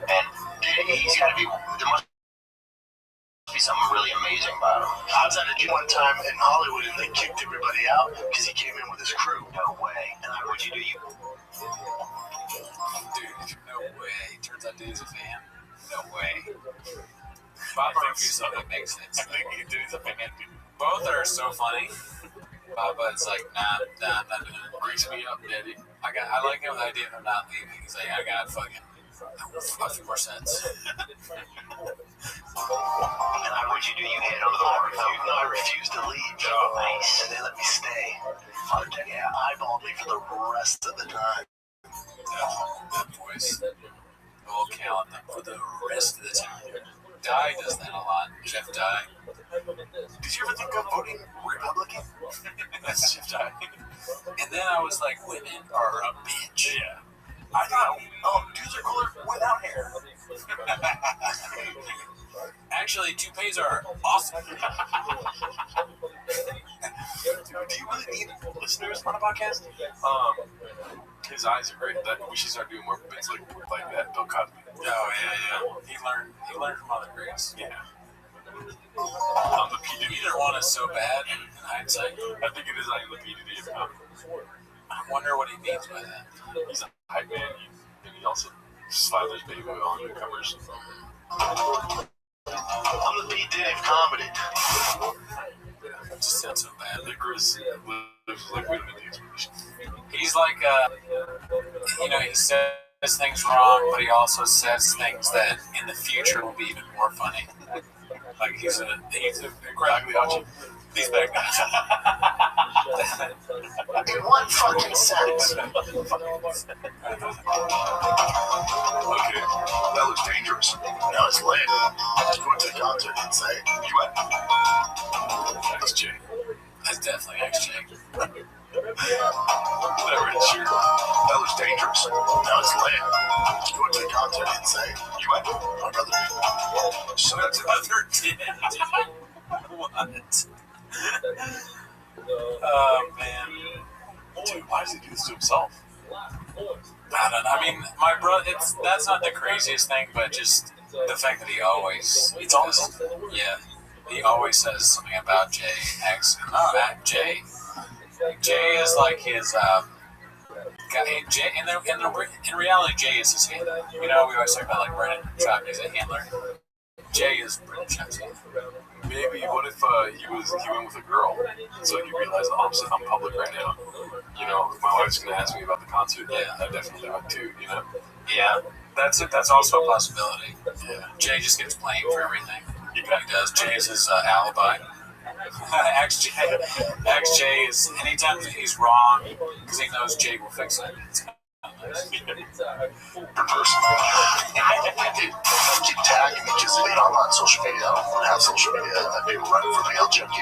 And he's got to be. There must be something really amazing about him. I was at a gym one time in Hollywood and they kicked everybody out because he came in with his crew. No way. And what'd you do? You Dude, no way. Turns out dude's a fan. No way. Baba refused something that makes sense. I think dude's a fan, dude. Both are so funny. Baba, it's like, nah, I'm not doing it. Grease me up, daddy. I like him with the idea of him not leaving. He's like, I got fucking a few more cents. And what'd you do? You head over the water. No, I refused to leave. Oh, nice. And they let me stay. Yeah, eyeballed me for the rest of the time. That voice. We'll count them for the rest of the time. Dye does that a lot. Jeff Dye. Did you ever think of voting Republican? That's Jeff Dye. And then I was like, women are a bitch. Yeah. I thought, dudes are cooler without hair. Actually, toupees are awesome. Do you really need listeners on a podcast? His eyes are great. We should start doing more bits like that. Bill Cosby. Oh yeah. He learned from other greats. Yeah. The Either one is so bad in hindsight. I think it is like the PDD of comedy. I wonder what he means by that. He's a hype man, and he also slathers baby oil on newcomers. I'm the P. Diddy of comedy. It just sounds so bad. Icarus lives like we don't need the explanation. He's like, he says things wrong, but he also says things that in the future will be even more funny. Like he's incredibly He's back now. In one fucking sentence. Okay, that looks dangerous. No, it's lit. I went to the concert and say, You went? XJ. That's definitely XJ. Whatever, it's sure. That looks dangerous. no, it's lit. I went to the concert and say, You went? my brother did. So that's it. What? Oh man. Dude, why does he do this to himself? I don't know. I mean, my brother, that's not the craziest thing, but just the fact that he always, he always says something about Jay. Jay. Jay is like his, Jay, in reality, Jay is his handler. You know, we always talk about like Brennan Schaub is a handler. Jay is Brennan Schaub's handler. Maybe, what if he went with a girl, so he realized, I'm public right now. You know, if my wife's going to ask me about the concert, I definitely would too, you know? Yeah, that's it. That's also a possibility. Yeah. Jay just gets blamed for everything. He does. Jay is his alibi. XJ is, anytime he's wrong, because he knows Jay will fix it. Keep tagging me because I'm on social media. I don't have social media. Let people run for me. I'll check in.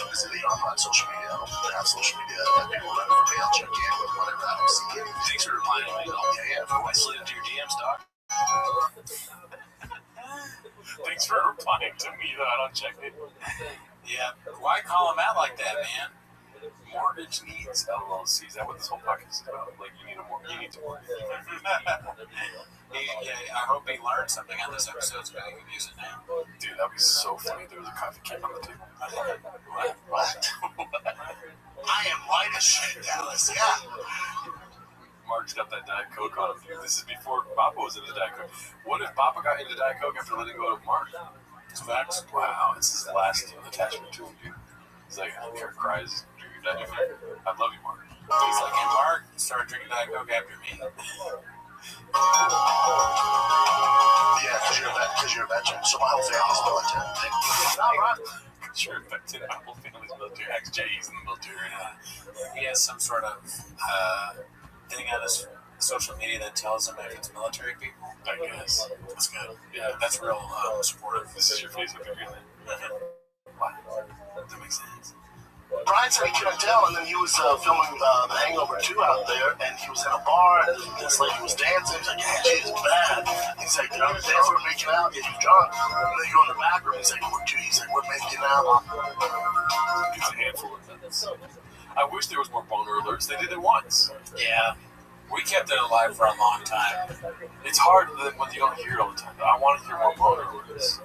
Because I'm on social media. I don't have social media. Let people run for me. I'll check in. But whatever, I don't see anything. Thanks for reminding me. Yeah. I slid into your DMs, Doc. Thanks for replying to me, though. I don't check it. Yeah. Why call him out like that, man? Mortgage needs LLC. Is that what this whole podcast is about? Like, you need to mortgage. I hope he learned something on this episode so he can use it now. Dude, that'd be so funny if there was a coffee can on the table. What? I am white as shit, Dallas. Yeah. Mark's got that Diet Coke on him. This is before Papa was into Diet Coke. What if Papa got into Diet Coke after letting go of Mark? It's facts. Wow, it's his last attachment to him, dude. He's like, I don't care, cries. I love you, Mark. He's like, and Mark started drinking Diet Coke after me. Yeah, because you're a veteran. So my whole family's military. Because you're a veteran. My whole family's military. military. Ex-J's in the military. He has some sort of thing on his social media that tells him if it's military people. I guess. That's good. Yeah, that's real supportive. This is your Facebook account. Wow. That makes sense. Brian said he couldn't tell, and then he was filming The Hangover 2 out there, and he was in a bar, and this lady was dancing. He's like, yeah, she is bad. He's like, they're on the dance floor making out, getting drunk. And then you go in the back room, he's like, we're making out. It's a handful of things. I wish there was more boner alerts. They did it once. Yeah. We kept it alive for a long time. It's hard when you don't hear it all the time. I want to hear more boner alerts.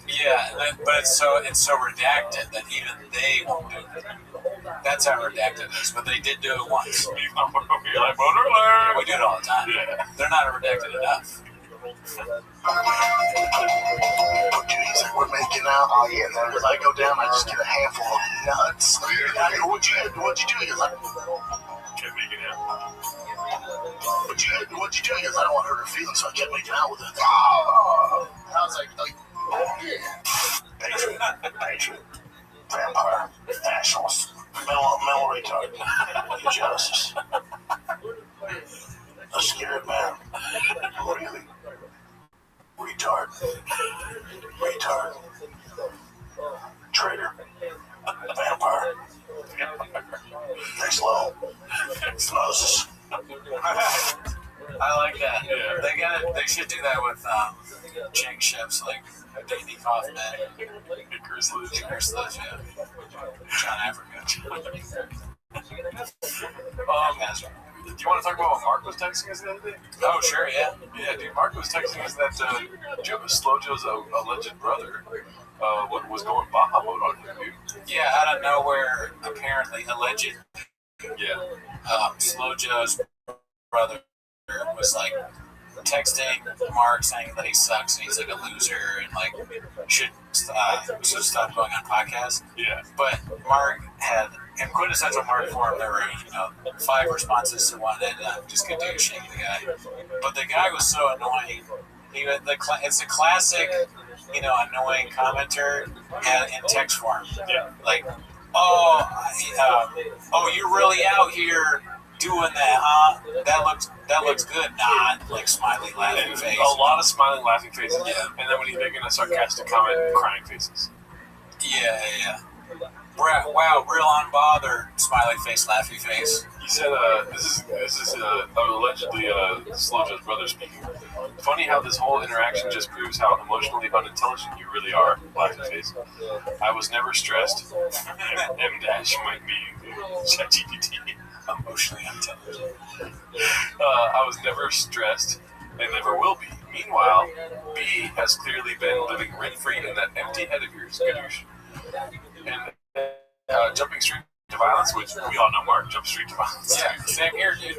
Yeah, but it's so redacted that even they won't do it. That's how redacted it is. But they did do it once. You're like, boner alert! We do it all the time. Yeah. They're not redacted enough. He's like, we're making out. Oh yeah, and then as I go down, I just get a handful of nuts. And I go, what'd you do? He goes, kept making out. What'd you do? He goes, I don't want to hurt her feelings, so I kept making out with her. Oh! I was like, yeah. Patriot, vampire, nationalist, mental retard, injustice, a scared man, really, retard, traitor, vampire, next level, Moses. I like that. Yeah. They should do that with Chang ships like Davey Kaufman, Icarus Liz, yeah. John Africa. Do you want to talk about what Mark was texting us the other day? Oh, sure, yeah. Yeah, dude, Mark was texting us that Slojo's alleged brother was going Baja mode on him, dude. Yeah, out of nowhere, apparently, alleged. Yeah. Slojo's brother was like texting Mark saying that he sucks and he's like a loser and like should stop going on podcasts. Yeah. But Mark had, in quintessential Mark form, there were 5 responses to one, and just continue shaking the guy. But the guy was so annoying. It's a classic, annoying commenter in text form. Yeah. Like, you're really out here doing that, huh? That looks good. Nah, like smiley, laughing face. A lot of smiling, laughing faces. Yeah. And then when he's making a sarcastic comment, crying faces. Yeah. Wow, real unbothered, smiley face, laughy face. He said, this is allegedly Slojo's brother speaking. Funny how this whole interaction just proves how emotionally unintelligent you really are, laughing face. I was never stressed. M- might be ChatGPT. Emotionally unintelligent. I was never stressed and never will be. Meanwhile, B has clearly been living rent-free in that empty head of yours, Gadoosh. And jumping straight to violence, which we all know Mark jumps straight to violence. Yeah, same here, dude.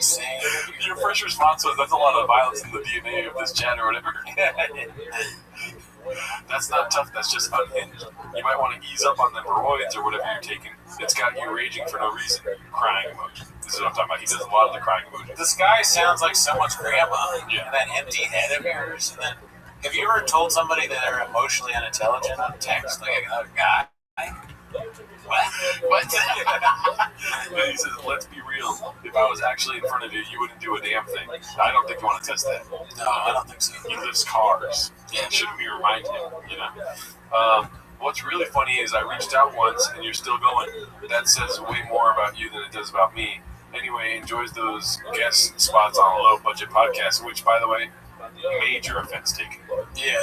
Same here. Your first response was, that's a lot of violence in the DNA of this chat or whatever. That's not tough, that's just unhinged. You might want to ease up on them roids or whatever you're taking. It's got you raging for no reason. Crying emoji. This is what I'm talking about. He does a lot of the crying emoji. This guy sounds like someone's grandma. Yeah. And that empty head of yours. And then, have you ever told somebody that they're emotionally unintelligent on text? Like another guy? What? And he says, let's be real. If I was actually in front of you, you wouldn't do a damn thing. I don't think you want to test that. No, I don't think so. He lifts cars. Yeah. Shouldn't we remind him, What's really funny is I reached out once and you're still going. That says way more about you than it does about me. Anyway, enjoys those guest spots on a low-budget podcast, which, by the way, major offense taken. Yeah.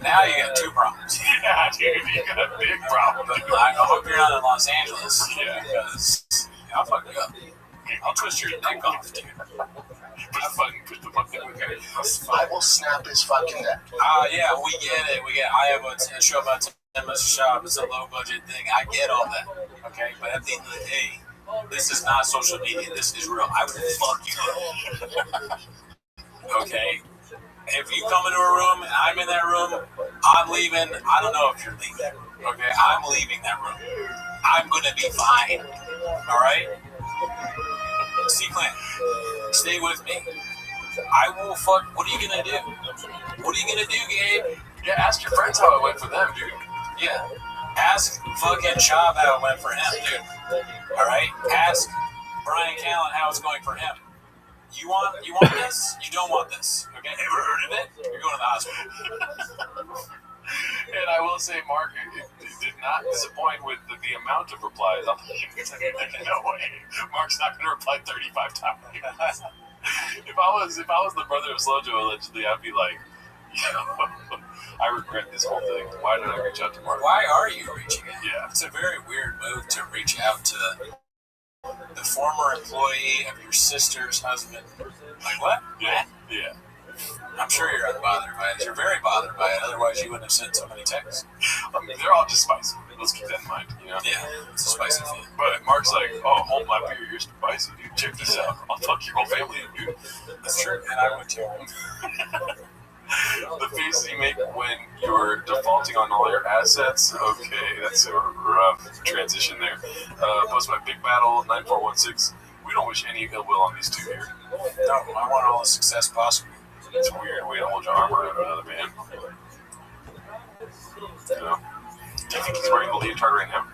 Now you got 2 problems. Yeah, dude, you got a big problem. I hope you're not in Los Angeles. Yeah. Because I'll fuck you up. I'll twist your neck off, dude. Push the button. Okay. I will snap his fucking neck. Yeah, we get it. I have a show about 10 minutes to shop. It's a low budget thing. I get all that. Okay, but at the end of the day, this is not social media. This is real. I would fuck you up. Okay? If you come into a room and I'm in that room, I'm leaving. I don't know if you're leaving. Okay? I'm leaving that room. I'm going to be fine. All right? See, Clint, stay with me. I will fuck. What are you going to do? What are you going to do, Gabe? Yeah, ask your friends how it went for them, dude. Yeah. Ask fucking Schaub how it went for him, dude. All right? Ask Brian Callen how it's going for him. You want this? You don't want this. Okay? Ever heard of it? You're going to the hospital. And I will say, Mark, it did not disappoint with the amount of replies. I'm like, no way. Mark's not going to reply 35 times. If I was the brother of Slojo, allegedly, I'd be like, I regret this whole thing. Why did I reach out to Mark? Why are you reaching out? Yeah. It's a very weird move to reach out to the former employee of your sister's husband. Like, what? Yeah. I'm sure you're unbothered by it. You're very bothered by it. Otherwise, you wouldn't have sent so many texts. I mean, they're all just spicy. Let's keep that in mind, Yeah, it's a spicy thing. But Mark's like, oh, hold my beer. You're spicy, dude. Check this out. I'll fuck your whole family, dude. That's true. And I would too. The faces you make when you're defaulting on all your assets. Okay, that's a rough transition there. Post by Big Battle 9416. We don't wish any ill will on these two here. No, I want all the success possible. It's a weird way to hold your arm around another man. You know? Do you think he's wearing the leotard right now?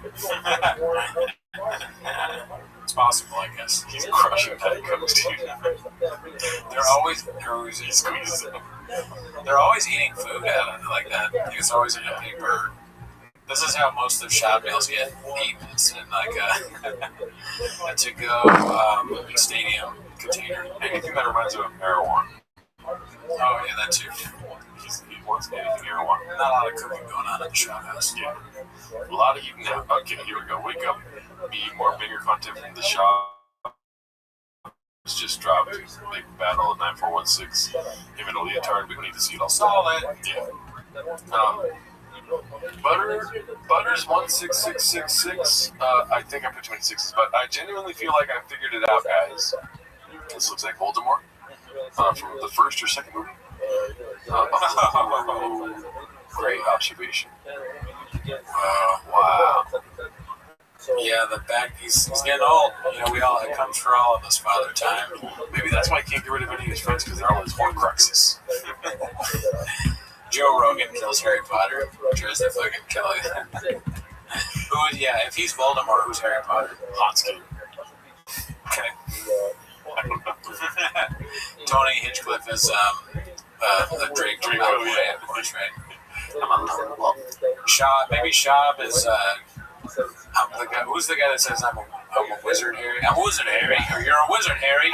It's possible, I guess. He's crushing Diet Cokes, dude. They're always eating food out of it like that. It's always in a paper. This is how most of shop meals get eaten. It's in like a to-go stadium container. Anything that reminds him of marijuana. Oh yeah, that too. He wants anything marijuana. Not a lot of cooking going on at the shop house. Yeah. A lot of eating now. Okay, here we go. Wake up. Be more bigger content from the shop. It's just dropped. Big Battle 9416. Him and a leotard. We don't need to see it all. Saw that. Yeah. Butters 16666. I think I put 26s, but I genuinely feel like I figured it out, guys. This looks like Voldemort from the first or second movie. Great observation. Wow. Yeah, the back, he's getting old. You know, it comes for all of us, Father Time. Maybe that's why he can't get rid of any of his friends, because they're all his Horcruxes. Joe Rogan kills Harry Potter. Tries to fucking kill him. If he's Voldemort, who's Harry Potter? Hotski. Okay. Tony Hinchcliffe is the Draco. Yeah. That's right. Maybe Schaub is the guy. Who's the guy that says I'm a wizard, Harry? I'm a wizard, Harry. You're a wizard, Harry.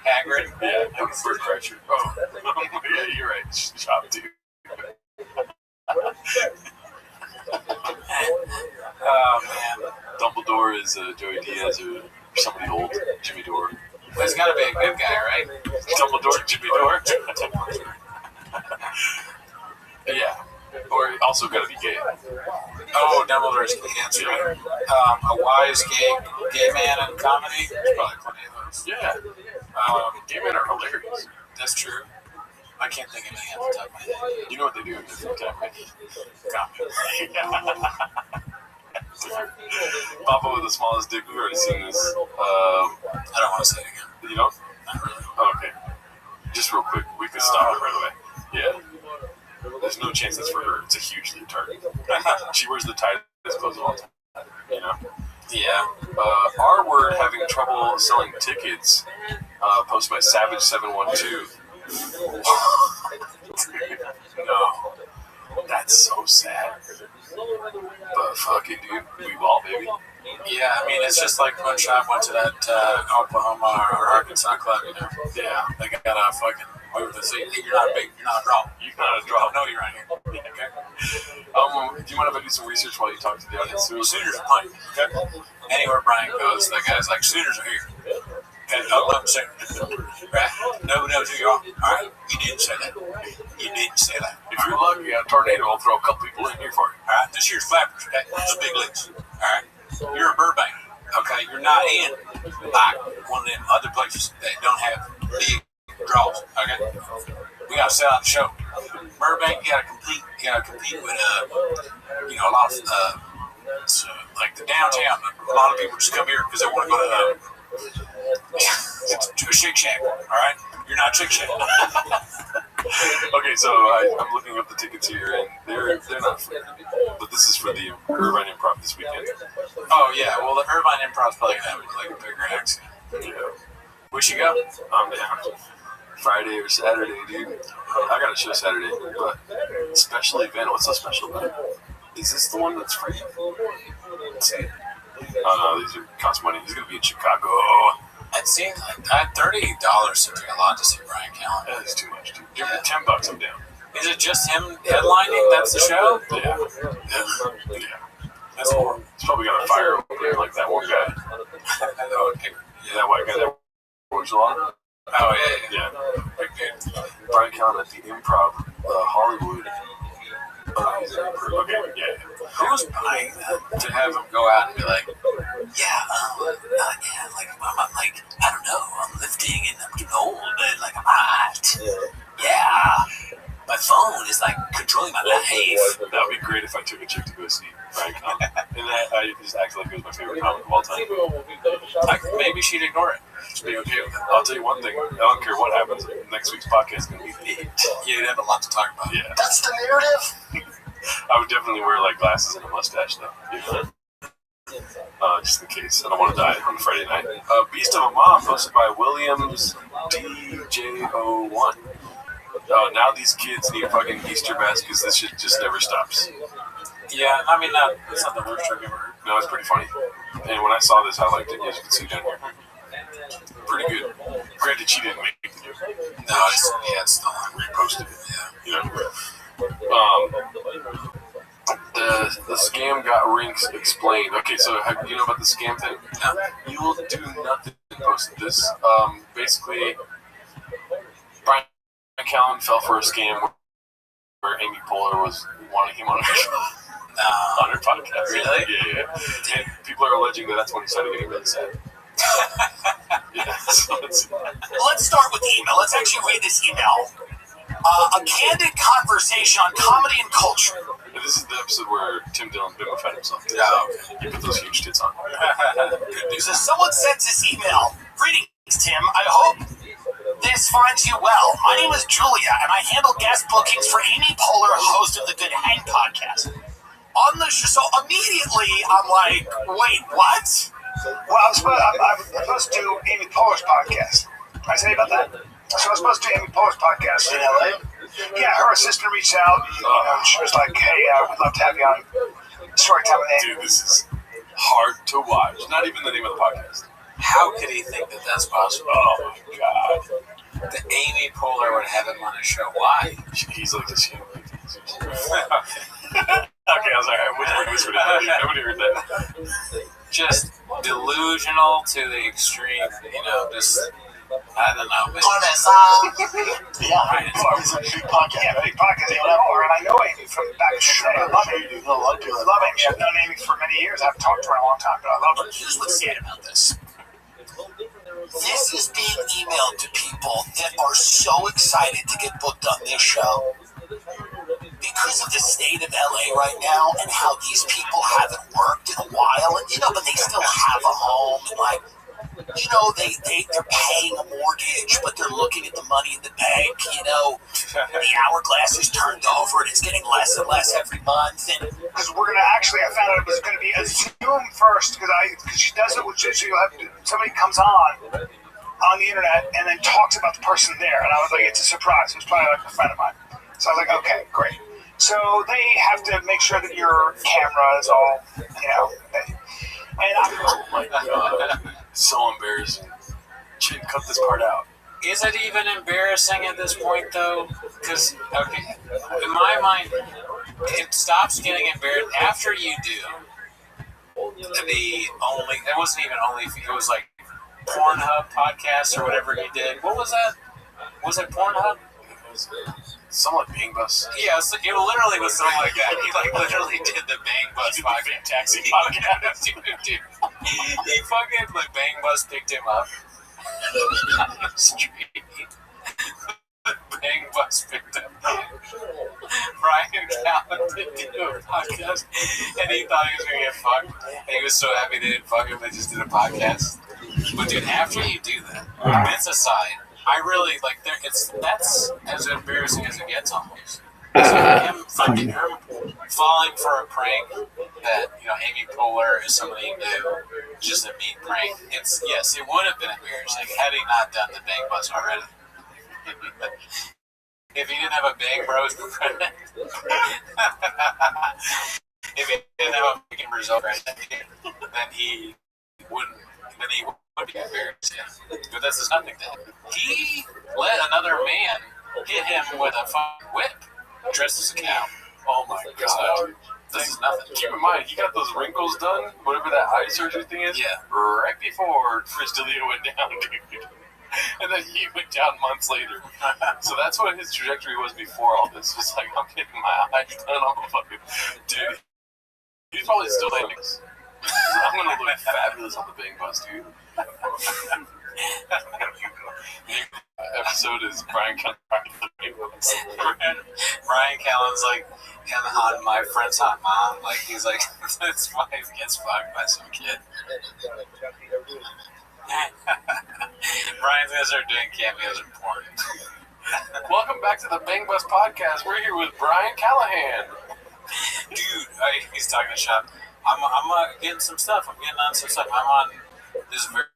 Hagrid. Yeah, Bird Crusher. Oh, yeah, you're right. Schaub too. Oh man. Dumbledore is Joey Diaz or somebody old. Jimmy Dore. Well, he's got to be a good guy, right? Dumbledore, Jimmy Dore. Yeah. Or also got to be gay. Oh, Dumbledore's the answer. A wise gay man in comedy. There's probably plenty of those. Yeah. Gay men are hilarious. That's true. I can't think of any off the top of my head. You know what they do in this time, right? Papa with the smallest dick. We've already seen this. I don't want to say it again. You don't? Not really. Oh, okay. Just real quick. We could stop it right away. Yeah. There's no chance that's for her. It's a huge leotard. She wears the tightest clothes of all time. You know? Yeah. R Word having trouble selling tickets. Posted by Savage712. No. That's so sad. But fuck it, dude. We ball, baby. Yeah, I mean, it's just like when Schaub went to that Oklahoma or Arkansas club, you know? Yeah. They got a fucking move to say, you're not a draw. You're not a draw. No, you're right here. Okay. Do you mind if I do some research while you talk to the audience? Sooners are playing. Okay. Anywhere Brian goes, that guy's like, Sooners are here. Okay, Oklahoma Sooners. Right? No, you are. All right? You didn't say that. You didn't say that. If you're lucky, a tornado will throw a couple people in here for you. All right? This here's Flappers. Okay? This is big leagues. All right? You're a Burbank. Okay? You're not in like one of them other places that don't have big draws. Okay? We got to sell out the show. Burbank, you got to compete with, a lot of, like the downtown. A lot of people just come here because they want to go to a Shake Shack. All right? You're not Shake Shack. Okay, so I'm looking up the tickets here, and they're not free. But this is for the Irvine Improv this weekend. Oh yeah, well the Irvine Improv's probably gonna have like a bigger accent. Yeah. We should go. I'm down. Friday or Saturday, dude. I got a show Saturday, but special event. What's so special about it? Is this the one that's free? Let's see. Oh no, these are cost money. He's gonna be in Chicago. It seems like that $30 seems like a lot to see Brian Callen. That is too much, dude. Give me $10, I'm down. Is it just him headlining? That's the show? Yeah. That's horrible. He's probably got a fire opener like that one guy. That white guy that works a lot. Oh yeah. Brian Callen at the Improv, Hollywood. Okay, yeah. Who's buying that? To have him go out and be like, I don't know, I'm lifting and I'm getting old and like I'm hot. Yeah. My phone is like controlling my life. That would be great if I took a chick to go see Brian Callen. And I just acted like it was my favorite comic of all time. Maybe she'd ignore it. I'll tell you one thing. I don't care what happens. Next week's podcast is going to be big. You'd have a lot to talk about. Yeah. That's the narrative. I would definitely wear like glasses and a mustache though. Just in case. I don't want to die on Friday night. Beast of a Mom, hosted by Williams DJ01. Now these kids need fucking Easter baskets. This shit just never stops. Yeah, I mean, it's not the worst joke I've ever heard. No, it's pretty funny. And when I saw this, I liked it. As you can see down here. Pretty good. Granted, she didn't make it. No, it's still reposted it. Yeah. The scam got rinks explained. Okay, so you know about the scam thing? No. You will do nothing to post this. Basically, Brian Callen fell for a scam where Amy Poehler was wanting him on her podcast. Really? Yeah. And people are alleging that that's when he started getting really sad. Yeah, so let's start with the email. Let's actually read this email. A candid conversation on comedy and culture. And this is the episode where Tim Dillon bimbofied himself. Yeah, okay. He put those huge tits on. So someone sends this email. Greetings, Tim. I hope this finds you well. My name is Julia, and I handle guest bookings for Amy Poehler, host of the Good Hang podcast. On the show, so immediately I'm like, wait, what? Well, I'm supposed to do Amy Poehler's podcast. Can I say about that? So I was supposed to do Amy Poehler's podcast in LA. Yeah, her assistant reached out. And, she was like, "Hey, we'd love to have you on Storytime with Amy." Dude, this is hard to watch. Not even the name of the podcast. How could he think that that's possible? Oh my god. That Amy Poehler would have him on a show. Why? He's like this human. Okay, I'm sorry. I whispered it. Nobody heard that. Just delusional to the extreme. Just. I don't know, man. Yeah, he's a big podcast. Yeah, big podcast. And I know Amy from back in the day. I love Amy. I love Amy. I've known Amy for many years. I haven't talked to her in a long time, but I love her. Here's what's sad about this. This is being emailed to people that are so excited to get booked on this show. Because of the state of LA right now and how these people haven't worked in a while, and but they still have a home and they're paying a mortgage, but they're looking at the money in the bank. The hourglass is turned over and it's getting less and less every month. And because we're gonna I found out it was gonna be a Zoom first because she does it with somebody comes on the internet and then talks about the person there, and I was like, it's a surprise. It was probably like a friend of mine. So I was like, okay, great. So they have to make sure that your camera is all, oh my god, so embarrassing. Shit, cut this part out. Is it even embarrassing at this point, though? Because, okay, in my mind, it stops getting embarrassing after you do it wasn't even only, it was like Pornhub podcast or whatever he did. What was that? Was it Pornhub? It was something like Bang Bus. Yeah, it literally was something like that. He literally did the Bang Bus podcast. Taxi podcast. Dude. He fucking Bang Bus picked him up on the street. Bang Bus picked him up. Brian Callen did do a podcast, and he thought he was gonna get fucked. And he was so happy they didn't fuck him. They just did a podcast. But dude, after you do that, bits aside, I really that's as embarrassing as it gets almost. Him falling for a prank that, Amy Poehler is somebody new, just a mean prank. Yes, it would have been embarrassing had he not done the bang bus already. If he didn't have a bang bros credit, if he didn't have a bang bros credit, then he wouldn't. Then he would be embarrassed. Yeah. But this is nothing to him. He let another man hit him with a fucking whip, dressed as a cow. Oh my god. This is nothing. Keep in mind, he got those wrinkles done, whatever that eye surgery thing is, right before Chris D'Elia went down, dude. And then he went down months later. So that's what his trajectory was before all this. Was like, I'm getting my eyes done. I'm a fucking dude. He's probably still playing this. I'm gonna look fabulous on the Bang Bus, dude. Episode is Brian Callen. Brian Callen's like on My Friend's Hot Mom. Like he's like his wife gets fucked by some kid. Brian's gonna start doing cameos in porn. Welcome back to the Bang Bus podcast. We're here with Brian Callahan. Dude, he's talking shop. I'm getting some stuff. I'm getting on some stuff. I'm on this very,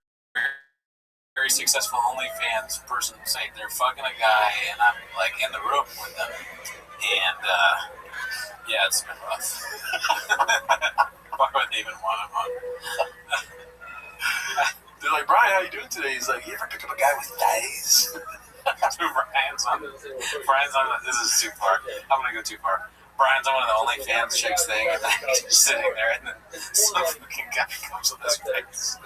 very successful OnlyFans person site. They're fucking a guy, and I'm like in the room with them. And yeah, it's been rough. Why would they even want him on? They're like, Brian, how you doing today? He's like, you ever pick up a guy with thighs? Brian's on. This is too far. I'm gonna go too far. Brian's on one of the OnlyFans chicks thing, and then he's just sitting there, and then some fucking guy comes with his face.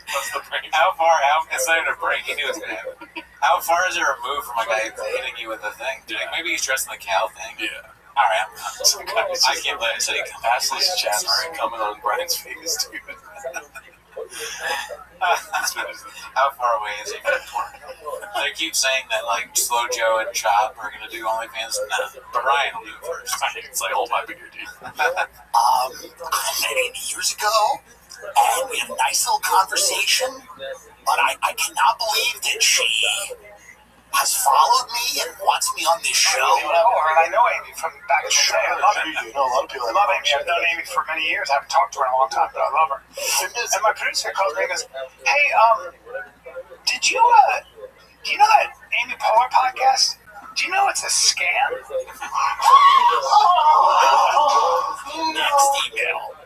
What's the prank? How it's not even a prank, he knew it was gonna happen. How far is it removed from a guy hitting you with a thing? Like, maybe he's dressed in the cow thing. Yeah. Alright, I can't let it say assless chaps are coming on Brian's face, dude. How far away is he from porn? They keep saying that like Slow Joe and Chop are gonna do OnlyFans. No, but Ryan will do it first. It's like, hold my beer, dude. I met Amy years ago, and we had a nice little conversation, but I cannot believe that she has followed me and wants me on this show. I know Amy from back in the day. I love Amy. You know, a lot of people I love Amy. I've known Amy for many years. I haven't talked to her in a long time, but I love her. And my producer calls me and goes, hey, do you know that Amy Poehler podcast? Do you know it's a scam? Next email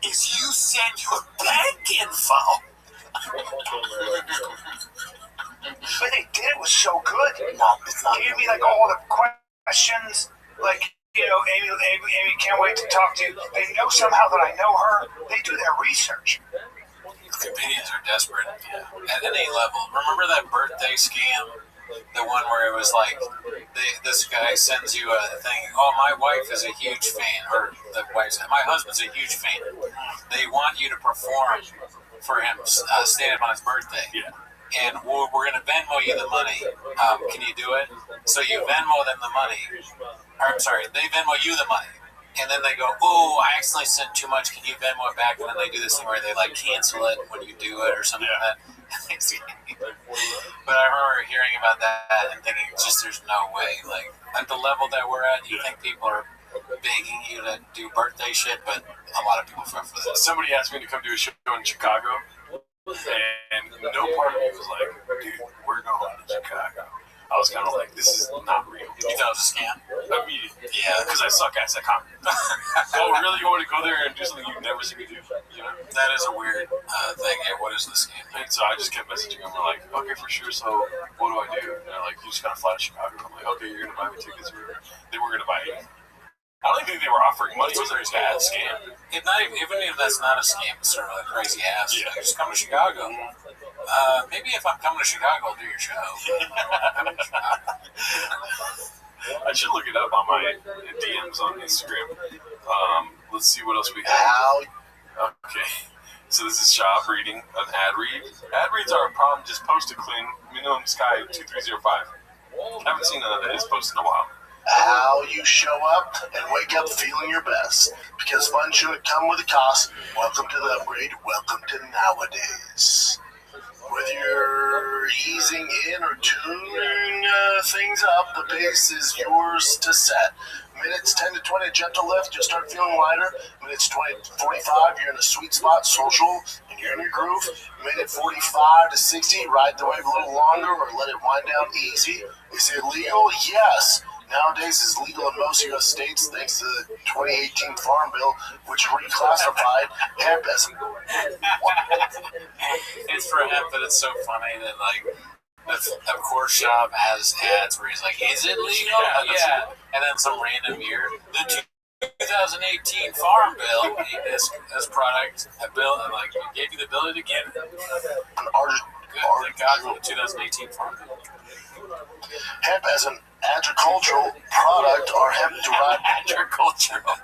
is you send your bank info. But they did it was so good. It's not. They gave me like all the questions, like Amy can't wait to talk to you. They know somehow that I know her. They do their research. Comedians are desperate at any level. Remember that birthday scam? The one where it was like, this guy sends you a thing. Oh, my wife is a huge fan, or the wife's. My husband's a huge fan. They want you to perform for him, stand up on his birthday. Yeah. And we're going to Venmo you the money. Can you do it? So you Venmo them the money. Or, I'm sorry, they Venmo you the money. And then they go, oh, I accidentally sent too much. Can you Venmo it back? And then they do this thing where they like cancel it when you do it or something like that. But I remember hearing about that and thinking, just there's no way. Like, at the level that we're at, you think people are begging you to do birthday shit, but a lot of people fall for this. Somebody asked me to come do a show in Chicago, and no part of me was like, dude, we're going to Chicago. I was kind of like, this is not real. You thought it was a scam? Immediately. Yeah. Because I suck ass at comedy. Oh, really? You want me to go there and do something you've never seen me do? You know? That is a weird thing. Yeah, what is the scam? And so I just kept messaging them. We're like, okay, for sure. So what do I do? And they're like, you just gotta fly to Chicago. I'm like, okay, you're gonna buy me tickets. They were gonna buy me. I don't even think they were offering money. It was a bad scam. Even if that's not a scam, it's sort of a crazy ass. Yeah. Like, just come to Chicago. Maybe if I'm coming to Chicago, I'll do your show. I should look it up on my DMs on Instagram. Let's see what else we have. Okay. So this is shop reading an ad read. Ad reads are a problem. Just post a clean minimum sky 2305. Haven't seen none of his posts in a while. How you show up and wake up feeling your best. Because fun shouldn't come with a cost. Welcome to the upgrade. Welcome to nowadays. Whether you're easing in or tuning things up, the pace is yours to set. Minutes 10 to 20, gentle lift, you'll start feeling lighter. Minutes 20 to 45, you're in a sweet spot, social, and you're in your groove. Minute 45 to 60, ride the wave a little longer or let it wind down easy. Is it legal? Yes. Nowadays, it's legal in most U.S. states thanks to the 2018 Farm Bill, which reclassified hemp as... It's for hemp, but it's so funny that, like, a core shop has ads where he's like, is it legal? Yeah. And then some random year, the 2018 Farm Bill, this product, a bill, and like, gave you the ability to get it. Thank God for the 2018 Farm Bill. Hemp as an agricultural product or hemp-derived agricultural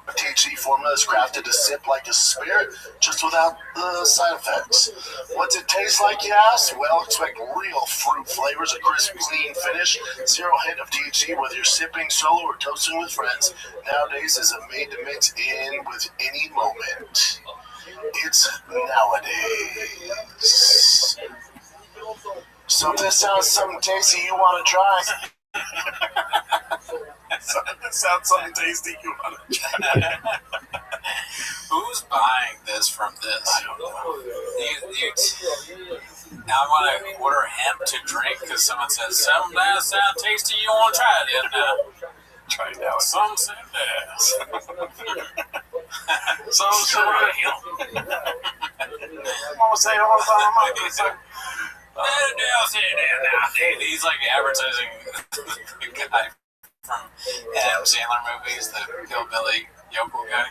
THC formula is crafted to sip like a spirit, just without the side effects. What's it taste like, you ask? Well, expect real fruit flavors, a crisp, clean finish, zero hint of THC, whether you're sipping solo or toasting with friends. Nowadays is a made-to-mix in with any moment. It's nowadays. So if this sounds something tasty you want to try. That sounds something tasty you want to try. Who's buying this from this? I don't know. I want to order hemp to drink because someone says, something that sounds tasty, you want to try it now. Try it now. Some say yes. Some say hemp. Mama say, I want to buy my mom. He's like advertising the guy from Adam Sandler movies, the hillbilly yokel guy.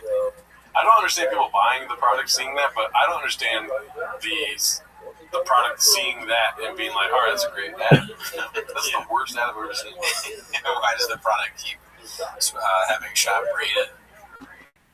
I don't understand people buying the product, seeing that, but I don't understand the product seeing that and being like, all right, that's a great ad. That's the worst ad I've ever seen. Why does the product keep having shop rated?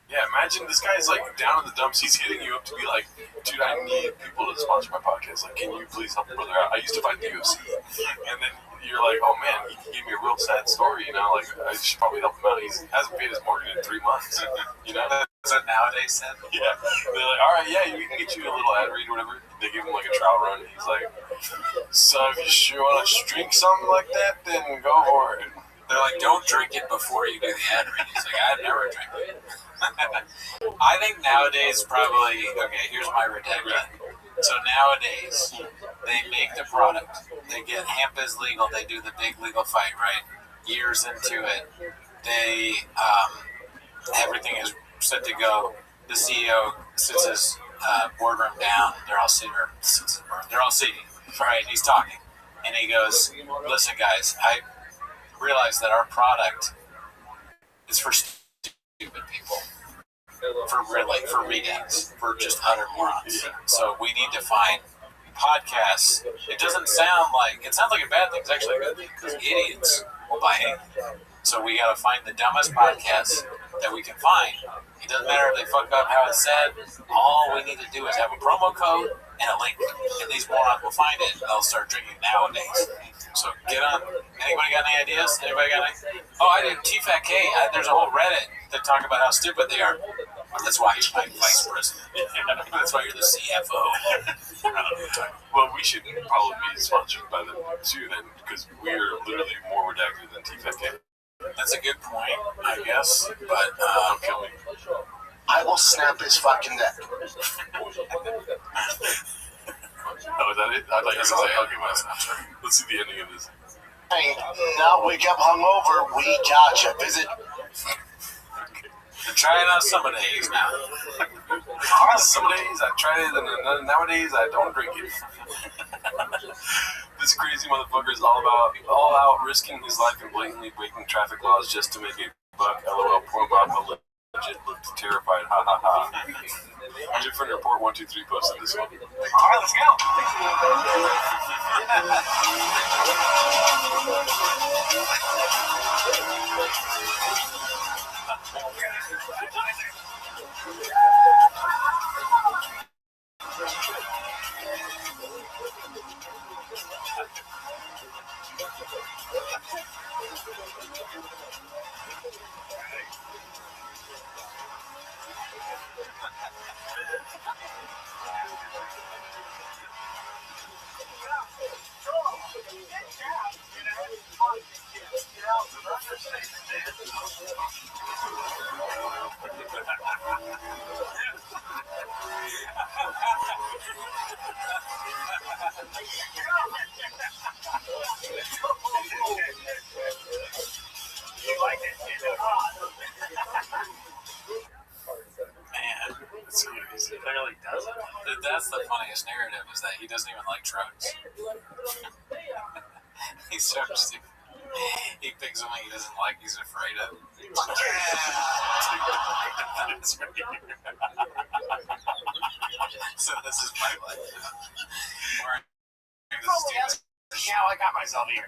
Yeah, imagine this guy's like down in the dumps. He's hitting you up to be like, dude, I need people to sponsor my podcast. Like, can you please help a brother out? I used to fight the UFC. And then you're like, oh man, he gave me a real sad story, you know? Like, I should probably help him out. He hasn't paid his mortgage in 3 months. You know? Is that nowadays said? Yeah. They're like, all right, yeah, we can get you a little ad read or whatever. They give him like a trial run. And he's like, so if you sure want to drink something like that, then go for it. They're like, don't drink it before you do the ad read. He's like, I'd never drink it. I think nowadays probably, okay, here's my redacted. So nowadays, they make the product. They get hemp is legal. They do the big legal fight, right? Years into it, they, everything is set to go. The CEO sits his boardroom down. They're all sitting, right? He's talking. And he goes, listen, guys, I realize that our product is for stupid people, for readings, for just utter morons. So we need to find podcasts. It sounds like a bad thing. It's actually a good thing because idiots will buy anything. So we got to find the dumbest podcasts that we can find. It doesn't matter if they fuck up how it's said. All we need to do is have a promo code and a link, and these morons will find it and they'll start drinking nowadays. So get on. Anybody got any ideas? Anybody got any? Oh, I did TFATK. There's a whole Reddit that talk about how stupid they are. That's why you're my vice president. That's why you're the CFO. Well, we should probably be sponsored by them too, then, because we are literally more redacted than TFATK. That's a good point, I guess. But don't kill me. I will snap his fucking neck. Oh, is that it? I'd like to say, okay, let's see the ending of this. Hey, now wake up hungover. We gotcha. Visit. I'm trying out some of days now. Some days I try it, and nowadays I don't drink it. This crazy motherfucker is all out risking his life and blatantly breaking traffic laws just to make a buck. LOL. Poor Bob legit looked terrified. Ha ha ha. Different report 123 posted this one. All right, let's go. Man, it's crazy. Clearly doesn't. That's the funniest narrative is that he doesn't even like trucks. He's so stupid. He picks something he doesn't like. He's afraid of. So this is my life. How I got myself here.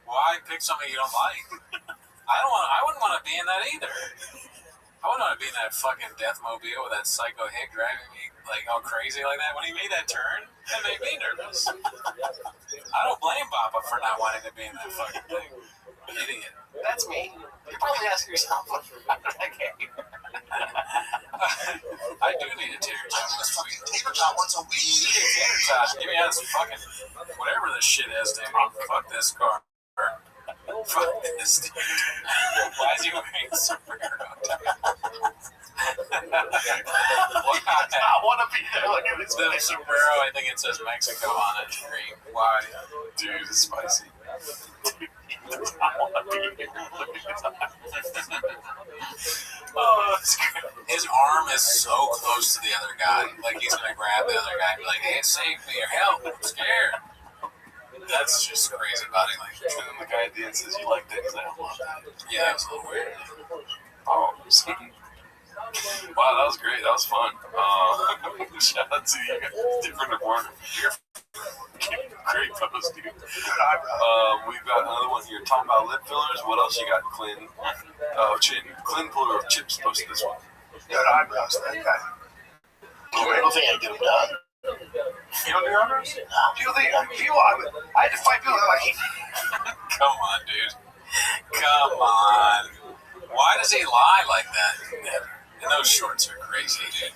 Why pick something you don't like? I wouldn't want to be in that either. I wouldn't want to be in that fucking death mobile with that psycho hick driving me like all crazy like that. When he made that turn, that made me nervous. I don't blame Papa for not wanting to be in that fucking thing. Idiot. That's me. You're probably asking yourself, how did I get here? I do need a tater tot once a week. Tater tot once a week. Tater tot. Give me this fucking whatever this shit is, dude. Fuck this car. Fuck this dude. Why is he wearing a superhero tie? I want to be there. Look at this. The sombrero, I think it says Mexico on it. Green. Why? Dude, it's spicy. I want to be here. Look at his eyes. Oh, his arm is so close to the other guy. Like he's gonna grab the other guy and be like, "Hey, save me or help! I'm scared." That's just crazy body language. And then the guy at the end says, "You like that?" Because I don't love that. Yeah, it's a little weird. Oh, wow, that was great. That was fun. Shout out to you guys. Different department. Great post, dude. We've got another one here talking about lip fillers. What else you got, Clint? Clint Puller of Chips posted this one. Good eyebrows, that guy. I don't think I get them done. You don't do eyebrows? No. I had to fight people that like, Come on, dude. Come on. Why does he lie like that? And those shorts are crazy, dude.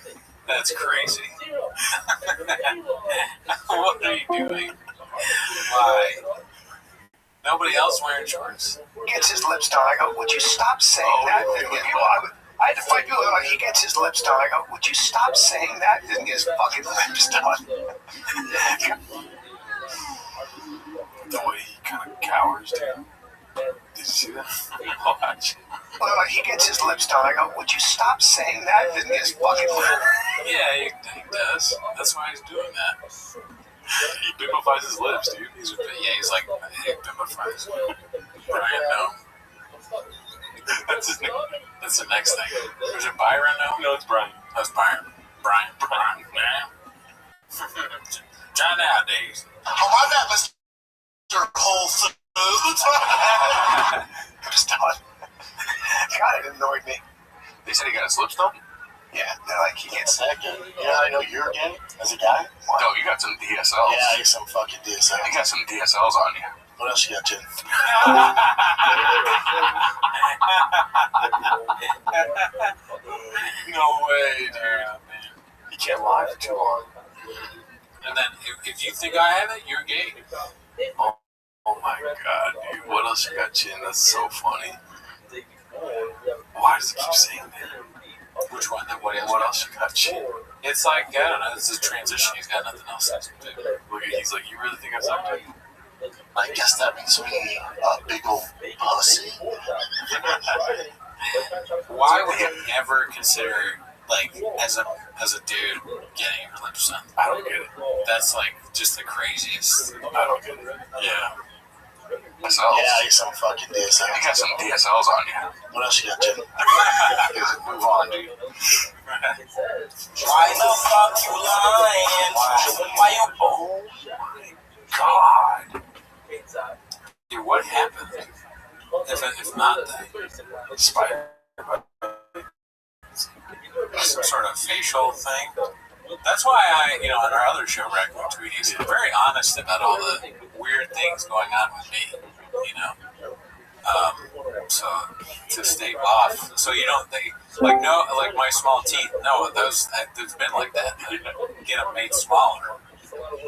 That's crazy. What are you doing? Why? Nobody else wearing shorts? gets his lips done. I go, would you stop saying that? I had to fight people like, he gets his lips done. I go, would you stop saying that? He didn't get his fucking lips done. The way he kind of cowers, dude. Did you see that? Watch. Well, like, he gets his lips done. I go, would you stop saying that? He didn't get his fucking lips. Yeah, he does. That's why he's doing that. He bimbifies his lips, dude. He's like, he bimbifies. Brian, no. That's his name. That's the next thing. Was it Byron now? No, it's Brian. That's Byron. Brian. John nowadays. Oh, my bad, Mr. Whole Foods. I'm just telling. God, it annoyed me. They said he got his lips done? Yeah, they're like, he gets Second. Yeah, I know you're again as a guy. No, you got some DSLs. Yeah, you some fucking DSLs. You got some DSLs on you. What else you got, Jen? No way, dude. You can't lie for too long. And then if you think I have it, you're gay. Oh my god, dude. What else you got, Chin? That's so funny. Why does it keep saying that? Which one? What else you got, Chin? It's like, I don't know, this is a transition. He's got nothing else to do. Look at, he's like, you really think I'm something? I guess that makes me a big old pussy. Why would you ever consider, like, as a dude, getting your lips done? I don't get it. That's like just the craziest. I don't get it. Yeah. DSLs. Yeah, you some fucking DSLs. You got some DSLs on you. What else you got, Jen? Move on, dude. Why the fuck you lying? Why you? Oh my god. Dude, what happened? If not the spider, some sort of facial thing. That's why on our other show, Raccoon Tweeties, I'm very honest about all the weird things going on with me, So to stave off, so you don't think like my small teeth. No, those it's been like that. I get them made smaller.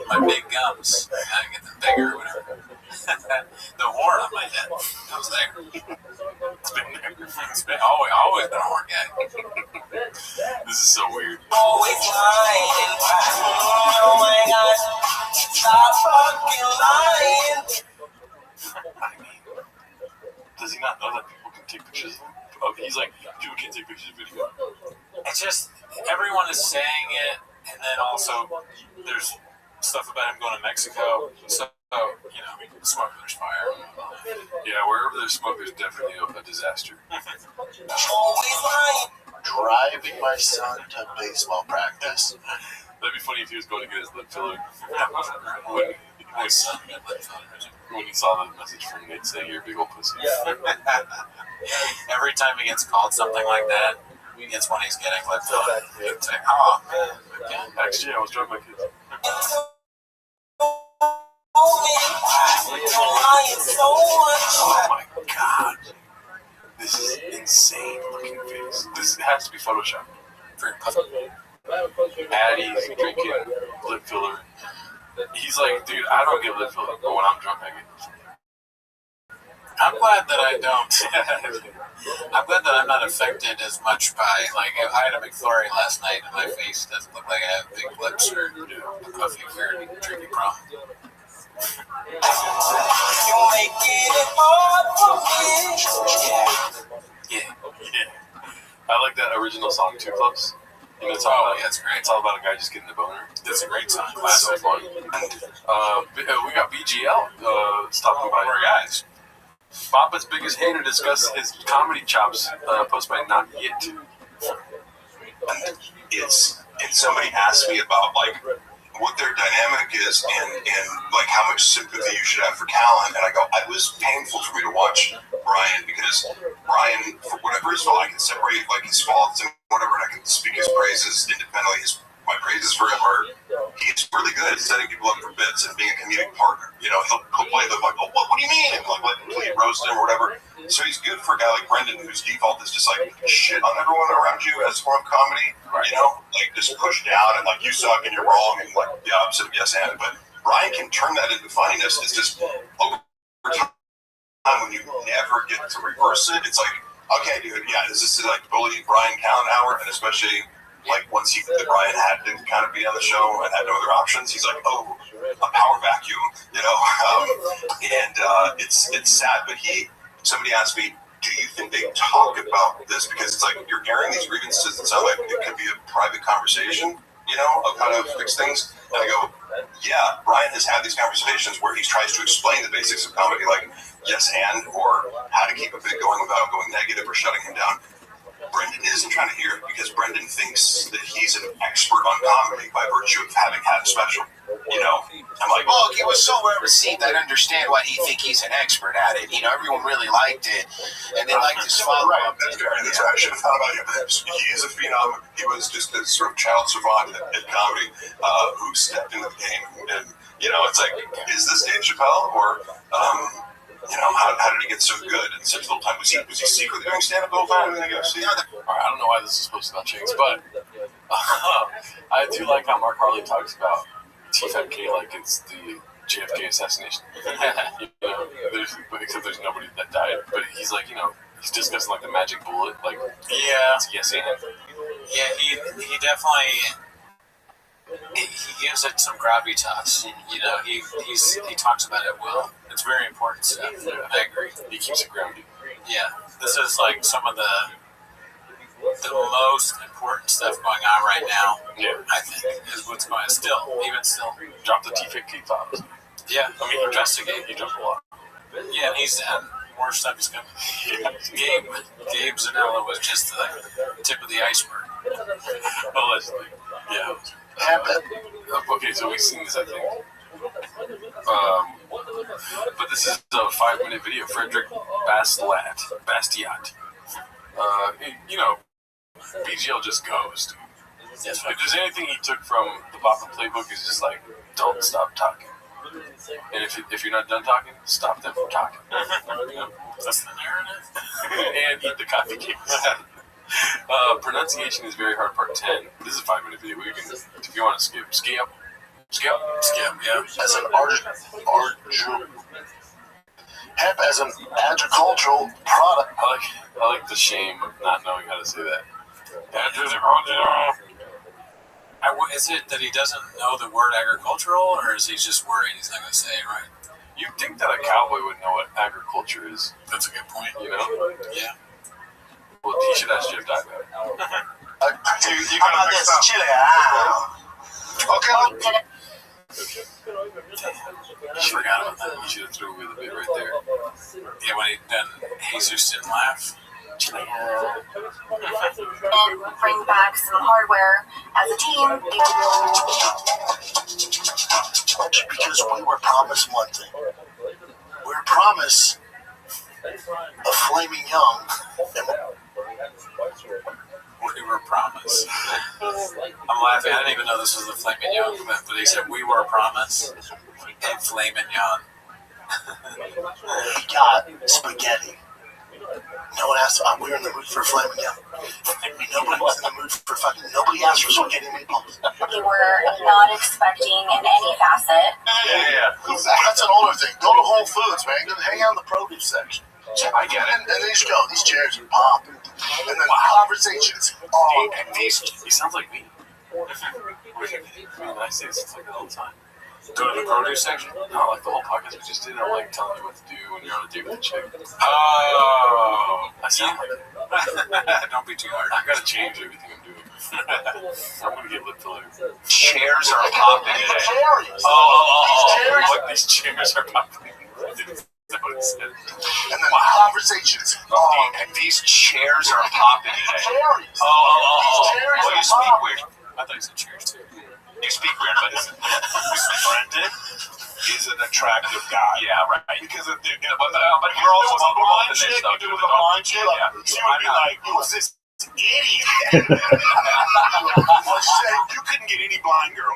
My big gums, I get them bigger or whatever. The horn on my head, that was there. It's been always been a horn guy. This is so weird. Always lying. Oh my God. Stop fucking lying. Does he not know that people can take pictures of him? Oh, he's like, people can't take pictures of video. It's just everyone is saying it, and then also there's stuff about him going to Mexico. So smoke, there's fire. Yeah, wherever there's smoke, there's definitely a disaster. Always lying. Driving my son to baseball practice. That'd be funny if he was going to get his lip filler. When he saw the message from Nate saying you're a big old pussy. Every time he gets called something like that, it's when he's getting lip filler. It's like, oh man. Actually, I was driving my kids. Oh my God. This is insane looking face. This has to be Photoshop. Addie's drinking lip filler. He's like, dude, I don't get lip filler, but when I'm drunk, I get lip filler. I'm glad that I don't. I'm glad that I'm not affected as much by, like, I had a McFlurry last night and my face doesn't look like I have big lips or a puffy, weird, drinking problem. You making it hard for me. Yeah. I like that original song, Two Clubs. You know, it's all great. It's all about a guy just getting the boner. That's a great song. It's so fun. We got BGL stopping by. More guys. Papa's biggest hater discusses his comedy chops. Posted by Not Yet. And somebody asked me about like what their dynamic is and like how much sympathy you should have for Callan, and I go, it was painful for me to watch Brian because Brian, for whatever his fault, I can separate like his faults and whatever, and I can speak his praises independently. My praises for him are he's really good at setting people up for bits and being a comedic partner. You know, he'll play the like, what do you mean? And like roast him or whatever. So he's good for a guy like Brendan, whose default is just like shit on everyone around you as a form of comedy. Right. You know, like just push down and like you suck and you're wrong and like the opposite of yes and. But Brian can turn that into funniness. It's just over time when you never get to reverse it. It's like, okay, dude, yeah, this is like bully Brian Callan hour, and especially. Like once Brian had to kind of be on the show and had no other options, he's like, oh, a power vacuum, you know. It's sad, but somebody asked me, do you think they talk about this because it's like you're airing these grievances that sound like it could be a private conversation, you know, of how to fix things. And I go, yeah, Brian has had these conversations where he tries to explain the basics of comedy, like yes and or how to keep a bit going without going negative or shutting him down. Brendan isn't trying to hear it because Brendan thinks that he's an expert on comedy by virtue of having had a special. You know, I'm like, well, he was so well received. I understand why he think he's an expert at it. You know, everyone really liked it, and they liked his follow-up. That's fair. That's right. I should have thought about him. He is a phenom. He was just a sort of child savant at comedy who stepped into the game. And you know, it's like, is this Dave Chappelle or? You know, how did he get so good in such little time? Was he secretly doing stand-up the whole time? I don't know why this is supposed to not change, but I do like how Mark Harley talks about TFK like it's the JFK assassination. You know, except there's nobody that died, but he's like, you know, he's discussing like the magic bullet, like yes and. Yeah, he definitely. He gives it some gravitas. You know, he talks about it well. It's very important stuff. I agree. He keeps it grounded. Yeah, this is like some of the most important stuff going on right now. Yeah, I think is what's going on. Still. Drop the TFK thoughts. Yeah, I mean, he investigated. He dropped a lot. Yeah, and he's more stuff is coming. Gabe Zanella was just the tip of the iceberg. Allegedly. Yeah. Okay, so we've seen this, I think. But this is a 5-minute video. Frederick Bastiat. You know, BGL just goes. Yes, if there's anything he took from the Papa playbook, is just like, don't stop talking. And if you're not done talking, stop them from talking. That's the narrative. And eat the coffee cakes. Pronunciation is very hard. Part 10. This is a 5-minute video. We can, if you want to skip. Yeah. As an hemp as an agricultural product. I like the shame of not knowing how to say that. Is it that he doesn't know the word agricultural, or is he just worried he's not going to say it right? You'd think that a cowboy would know what agriculture is. That's a good point. You know? Yeah. Well, he should ask Jeff Dye that. How about this? Chile. Okay. I forgot about that. You should have threw away the bit right there. Yeah, when Jesus didn't laugh. And bring back some hardware as a team. Because we were promised one thing. We were promised a flaming young. We were promised. I'm laughing. I didn't even know this was the Flaming Young, but he said we were promised a Flaming Young. We got spaghetti. No one asked. We were in the mood for flaming young. Nobody was in the mood for fucking. Nobody asked for spaghetti meatballs. We were not expecting in any facet. Yeah. That's an older thing. Go to Whole Foods, man. Go hang out in the produce section. I get it. And they just go. These chairs are popping. And then conversations. He sounds like me. I say this like all the time. Go to the produce section. No, like the whole podcast we just did. I'm like telling you what to do when you're on a date with a chick. Oh, I sound like that. Don't be too hard. I gotta change everything I'm doing. I'm gonna get lip filler. Chairs are popping today. Oh, these chairs are popping. And then conversations. These chairs are popping today. Oh, you speak weird. I thought you said chairs too. You speak weird, but Brendan is an attractive guy. Yeah, right. Because of the, but you're also a blind chick. You do with a blind chick. She would be like, "Who's this idiot?" You couldn't get any blind girl.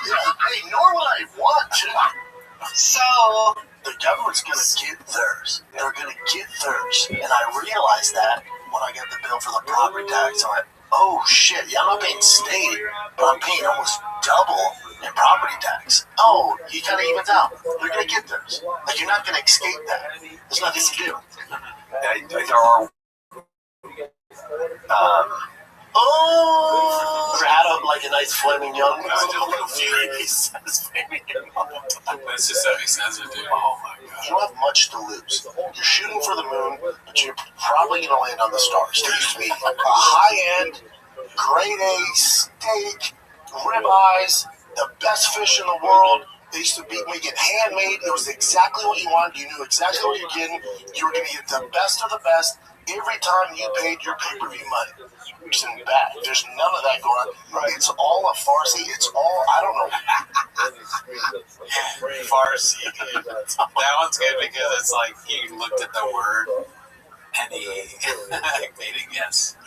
Hey, nor would I want to. So the government's gonna get theirs. They're gonna get theirs, and I realized that when I got the bill for the property tax. I went, oh shit, yeah, I'm not paying state, but I'm paying almost double in property tax. Oh, he kind of evens out. They're going to get theirs. Like, you're not going to escape that. There's nothing to do. There are. Ever had a nice flaming young? That's just how he says it, dude. Oh my god. You don't have much to lose. You're shooting for the moon, but you're probably going to land on the stars. There used to be a high-end, grade A steak, ribeyes, the best fish in the world. They used to make it handmade. It was exactly what you wanted. You knew exactly what you're getting. You were going to get the best of the best every time you paid your pay-per-view money. Which isn't bad. There's none of that going on. It's all a Farsi. It's all, I don't know. Farsi, dude. That one's good because it's like he looked at the word and he made a guess.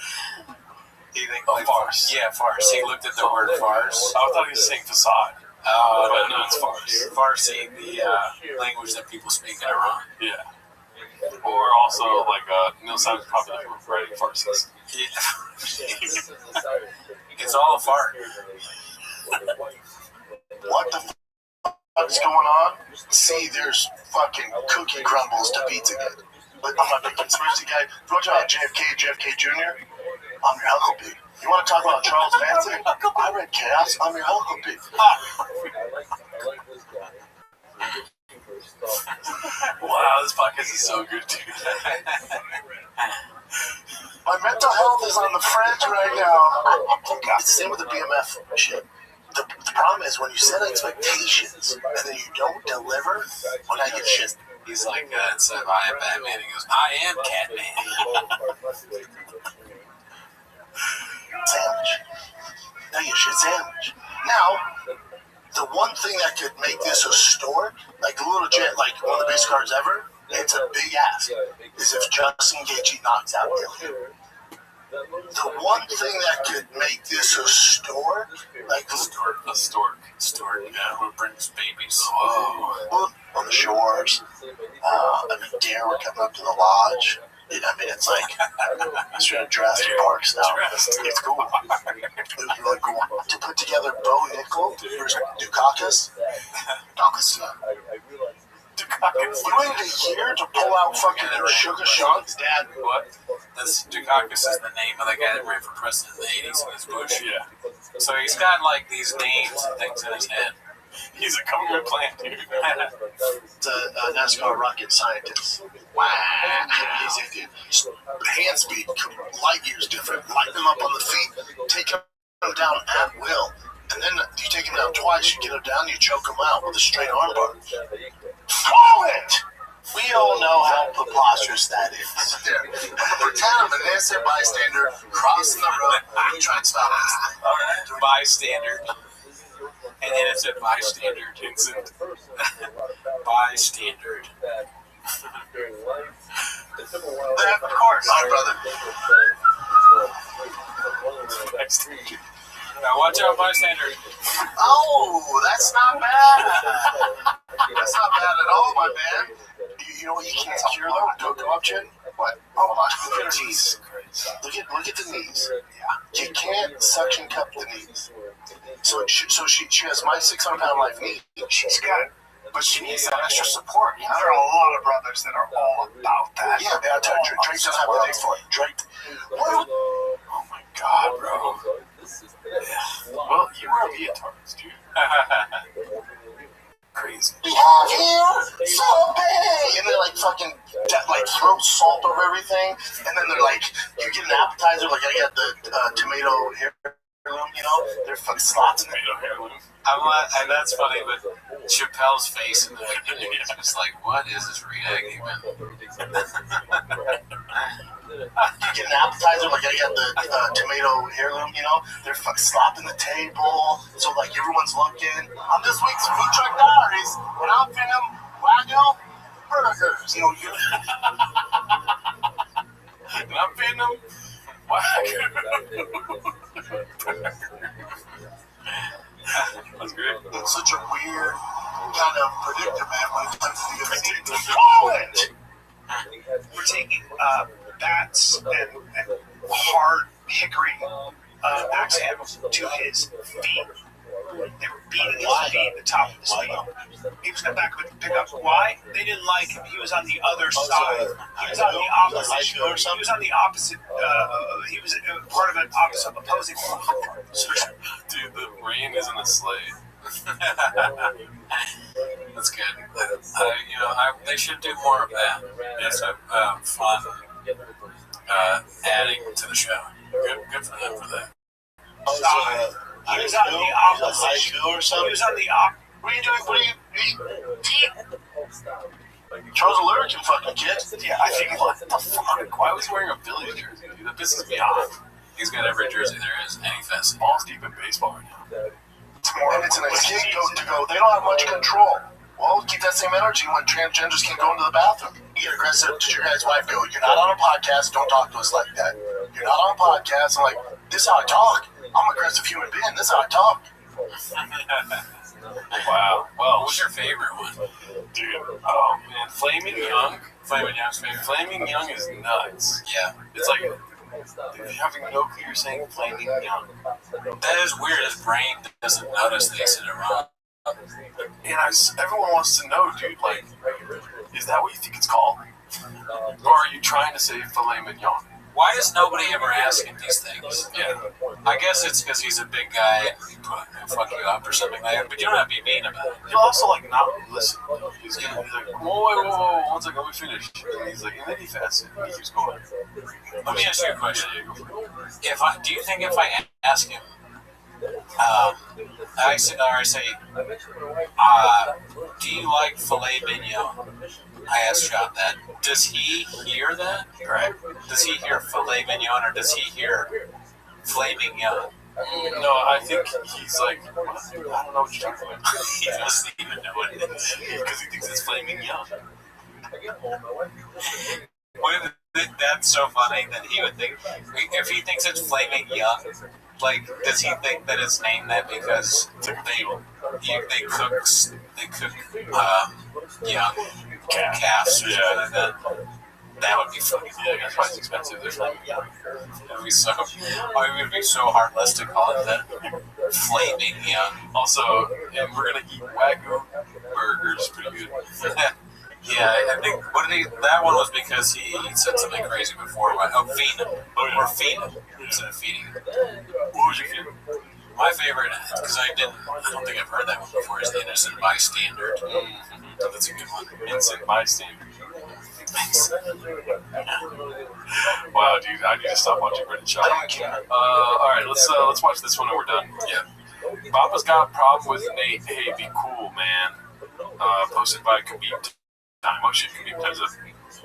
You think farce? Yeah, farce. He looked at the word farce. I thought he was saying facade. Oh, but no, it's farce. Farsi, the language that people speak in Iran. Yeah. Or also, like, Neil Simon's probably writing farces. Yeah. It's all a fart. What the fuck's going on? See, there's fucking cookie crumbles to pizza good. But I'm not a big conspiracy guy. If you want to talk about JFK Jr., I'm your Huckleberry. You want to talk about Charles Manson? I read Chaos. I'm your Huckleberry. Wow, this podcast is so good, dude. My mental health is on the fringe right now. It's the same with the BMF shit. The problem is when you set expectations and then you don't deliver, when I get shit. He's like, instead of I am Batman, he goes, I am Catman. Sandwich. Now you shit sandwich. Now, the one thing that could make this historic, like a little jet, like one of the best cards ever, it's a big ass, is if Justin Gaethje knocks out Ilya. The one thing that could make this historic, like A stork. Yeah, who brings babies. whoa, on the shores. Deer were coming up to the lodge. It's like straight up Jurassic Park style. It's cool. It was really cool to put together Bo Nickel versus Dukakis. You waited a year to pull out fucking Sugar Sean's dad. What? Dukakis is the name of the guy that ran for president in the 80s in his bush. Yeah. So he's got like these names and things in his head. He's a government plant, dude. It's a NASCAR rocket scientist. Wow. Amazing, dude. Hand speed, light years different. Light them up on the feet. Take them down at will. And then you take them down twice. You get them down, you choke them out with a straight armbar. Throw it! We all know how preposterous that is. Pretend I'm an innocent bystander crossing the road, trying to stop this thing. Bystander. And then it's a bystander. Bystander. Of course, my brother. Now watch out, bystander. Oh, that's not bad. That's not bad at all, my man. You know what you can't cure though? Go up, Jen. What? Oh, look at her knees. Look at the knees. Yeah. You can't suction cup the knees. So she has my 600-pound life knee. She's got it. But she needs that extra support. You know? There are a lot of brothers that are all about that. Yeah, I'll tell you, Drake doesn't have a day for it. Drake. Oh my God, bro. Yeah. Well, you were a leotards, dude. Crazy. We have here so big, and they're like fucking throw salt over everything, and then they're like, you get an appetizer, like I got the tomato heirloom, you know, they're fucking slots in Tomato heirloom. And that's funny, but Chappelle's face in the beginning is just like, what is this reacting? You get an appetizer, like I got the tomato heirloom, you know, they're fucking slopping the table, so like everyone's looking. On this week's Food Truck Diaries, and I'm feeding Wagyu burgers. You know, And I'm feeding them That's great. It's such a weird kind of predicament when it comes to the We're taking bats and hard hickory axe handles to his feet. They were beating his feet at the top of his feet. He was in the back of the pickup. Why? They didn't like him. He was on the other side. He was on the opposite. He was on the opposite. He was part of an opposing. Dude, the rain isn't a sleigh. That's good. They should do more of that. It's a fun adding to the show. Good for them for that. He was on the opposite. or something. He was on the opposite. What are you doing? Charles Lurkin fucking kid. Yeah, I think, what the fuck? Why was he wearing a Phillies jersey, dude? That pisses me off. He's got every jersey there is, and he fits. Balls deep in baseball right now. And it's an scapegoat to go, they don't have much control. Well, keep that same energy when transgenders can't go into the bathroom. You get aggressive to your guy's wife, go, you're not on a podcast, don't talk to us like that. You're not on a podcast. I'm like, this is how I talk. I'm an aggressive human being, this is how I talk. Wow. Well, what's your favorite one? Dude, oh man, Flaming Young. Flaming Young's favorite. Flaming Young is nuts. Yeah. It's like having no clue you're saying Flaming Young. That is weird. His brain doesn't notice they said it wrong. And everyone wants to know, dude, like, is that what you think it's called? Or are you trying to say filet mignon? Why is nobody ever asking these things? Yeah. I guess it's because he's a big guy and he'll fuck you up or something like that, but you don't have to be mean about it. He'll also, like, not listen. He's like, whoa, one second, let me finish. And he's like, and then he fasts it, and he keeps going. Let me ask you a question. Do you think if I ask him, I say, do you like filet mignon? I asked John that. Does he hear that? Right? Does he hear filet mignon or does he hear flaming young? No, I think he's like, I don't know what you're talking about. He doesn't even know what it is. Because he thinks it's flaming young. What if That's so funny that he would think, if he thinks it's Flaming Young, like, does he think that it's named that because they cook young calves or something like that? That would be funny. Yeah, that's why it's expensive. They're Flaming Young. It would be so heartless to call it that. Flaming Young. Also, and we're gonna eat Wagyu burgers. Pretty good. Yeah, I think that one was because he said something crazy before. Feed him. Or feed him instead of feeding him. What was your favorite? My favorite, because I don't think I've heard that one before, is the Innocent Bystander. Mm-hmm. That's a good one. Innocent Bystander. Wow, dude, I need to stop watching British Show. All right, let's watch this one and we're done. Yeah. Papa's got a problem with Nate. Hey, be cool, man. Posted by Khabib Time. Oh shit, Khabib Time's up.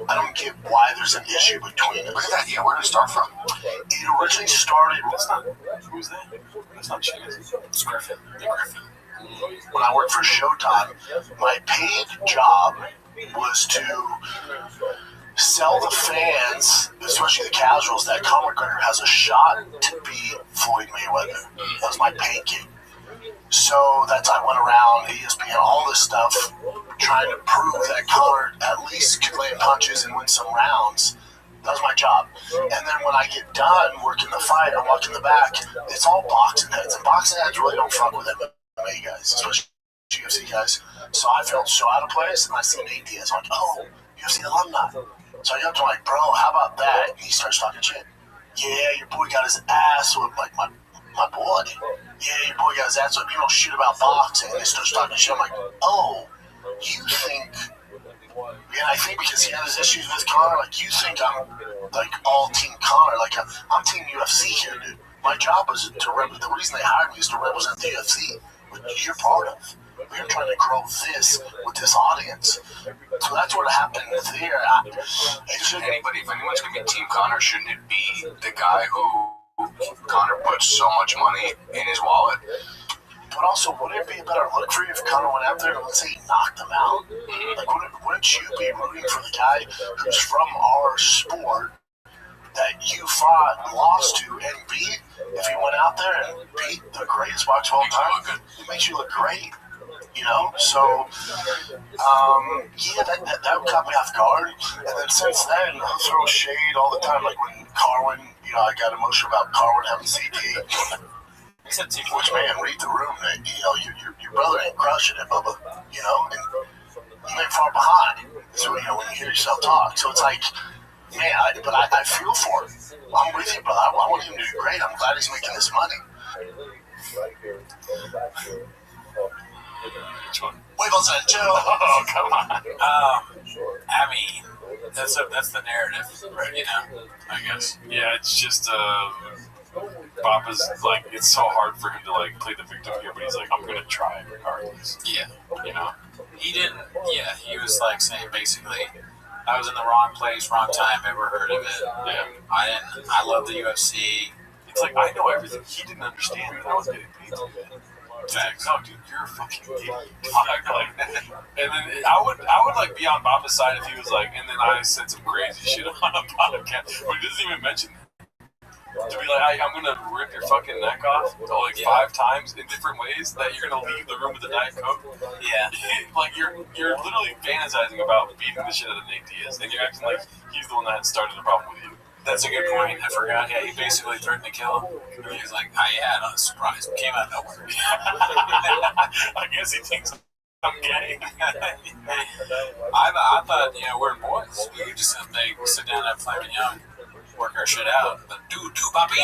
I don't get why there's an issue between us. Look at that. Yeah, where did it start from? It originally started. That's not. Who's that? That's not Shane. It's Griffin. The Griffin. When I worked for Showtime, my paid job was to sell the fans, especially the casuals, that Conor McGregor has a shot to beat Floyd Mayweather. That was my paid gig. So that's I went around ESPN, all this stuff, trying to prove that Conor at least could land punches and win some rounds. That was my job. And then when I get done working the fight, I'm walking the back, it's all boxing heads. And boxing heads really don't fuck with MMA guys, especially UFC guys. So I felt so out of place, and I see Nate Diaz. I'm like, oh, UFC alumni. So I go up to him like, bro, how about that? And he starts talking shit. Yeah, your boy got his ass whipped, like my boy. Yeah, your boy got his ass whipped. You don't shit about boxing. And he starts talking shit. I'm like, oh, you think... And I think because he had his issues with Conor, like, you think I'm, like, all Team Conor. Like, I'm Team UFC here, dude. My job is to the reason they hired me is to represent the UFC, which you're part of. We're trying to grow this with this audience. So that's what happened there. If anyone's going to be Team Conor, shouldn't it be the guy who Conor puts so much money in his wallet? But also, wouldn't it be a better look for you if Conor went out there and, let's say, he knocked him out? Like, wouldn't you be rooting for the guy who's from our sport that you fought, lost to, and beat? If he went out there and beat the greatest boxer of all time, it makes you look great. You know, so yeah, that caught me off guard. And then since then, I throw shade all the time. Like when Carwin, you know, I got emotional about Carwin having CT. Which, man, read the room. That, you know, your brother ain't crushing it, Bubba. You know, and you ain't far behind. So you know when you hear yourself talk, so it's like, man, I feel for him. I'm with you, brother. I want him to do great. I'm glad he's making this money. Which one? Wiggles and Joe. Oh, come on. I mean, that's the narrative, right? You know, I guess. Yeah, it's just Papa's like, it's so hard for him to like play the victim here, but he's like, I'm gonna try regardless. Yeah. You know. He didn't. Yeah, he was like saying basically, I was in the wrong place, wrong time. Never heard of it. Yeah. I love the UFC. It's like I know everything. He didn't understand that I was getting paid to do that. Facts. No, dude, you're a fucking idiot. Like, and then I would like be on Papa's side if he was like, and then I said some crazy shit on a podcast, but he doesn't even mention that. To be like, I'm gonna rip your fucking neck off like 5 times in different ways that you're gonna leave the room with a Diet Coke. Yeah. Like you're literally fantasizing about beating the shit out of Nate Diaz, and you're acting like he's the one that started the problem with you. That's a good point. I forgot. Yeah, he basically threatened to kill him. And he's like, I was surprised. It came out of nowhere. I guess he thinks I'm gay. I thought, you know, we're boys. We could just sit down at Flaming Young, work our shit out. But do, Bobby.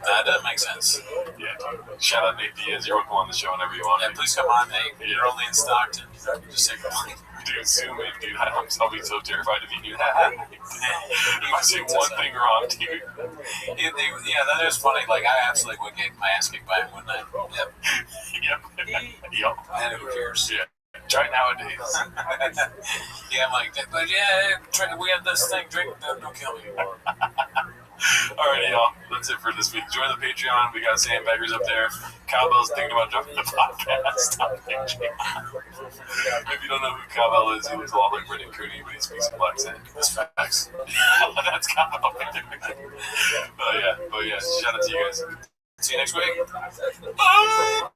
That doesn't make sense. Yeah, dude. Shout out Nate Diaz. You're welcome on the show whenever you want. Yeah, please come on, Nate. You're only in Stockton. Just say goodbye. Dude, sue me, dude. I'll be so terrified to meet you. If I say one thing wrong, dude. Yeah, that is funny. Like, I absolutely would get my ass kicked by him one night. Yep. Yep. And who cares? Yeah. Try nowadays. Yeah, I'm like, but yeah, we have this thing, drink, don't kill me. Alrighty, y'all. That's it for this week. Join the Patreon. We got sandbaggers up there. Cowbell's thinking about dropping the podcast on Patreon. If you don't know who Cowbell is, he looks a lot like Brendan Cooney when he speaks in black accent. That's facts. That's Cowbell right there. But yeah, shout out to you guys. See you next week. Bye.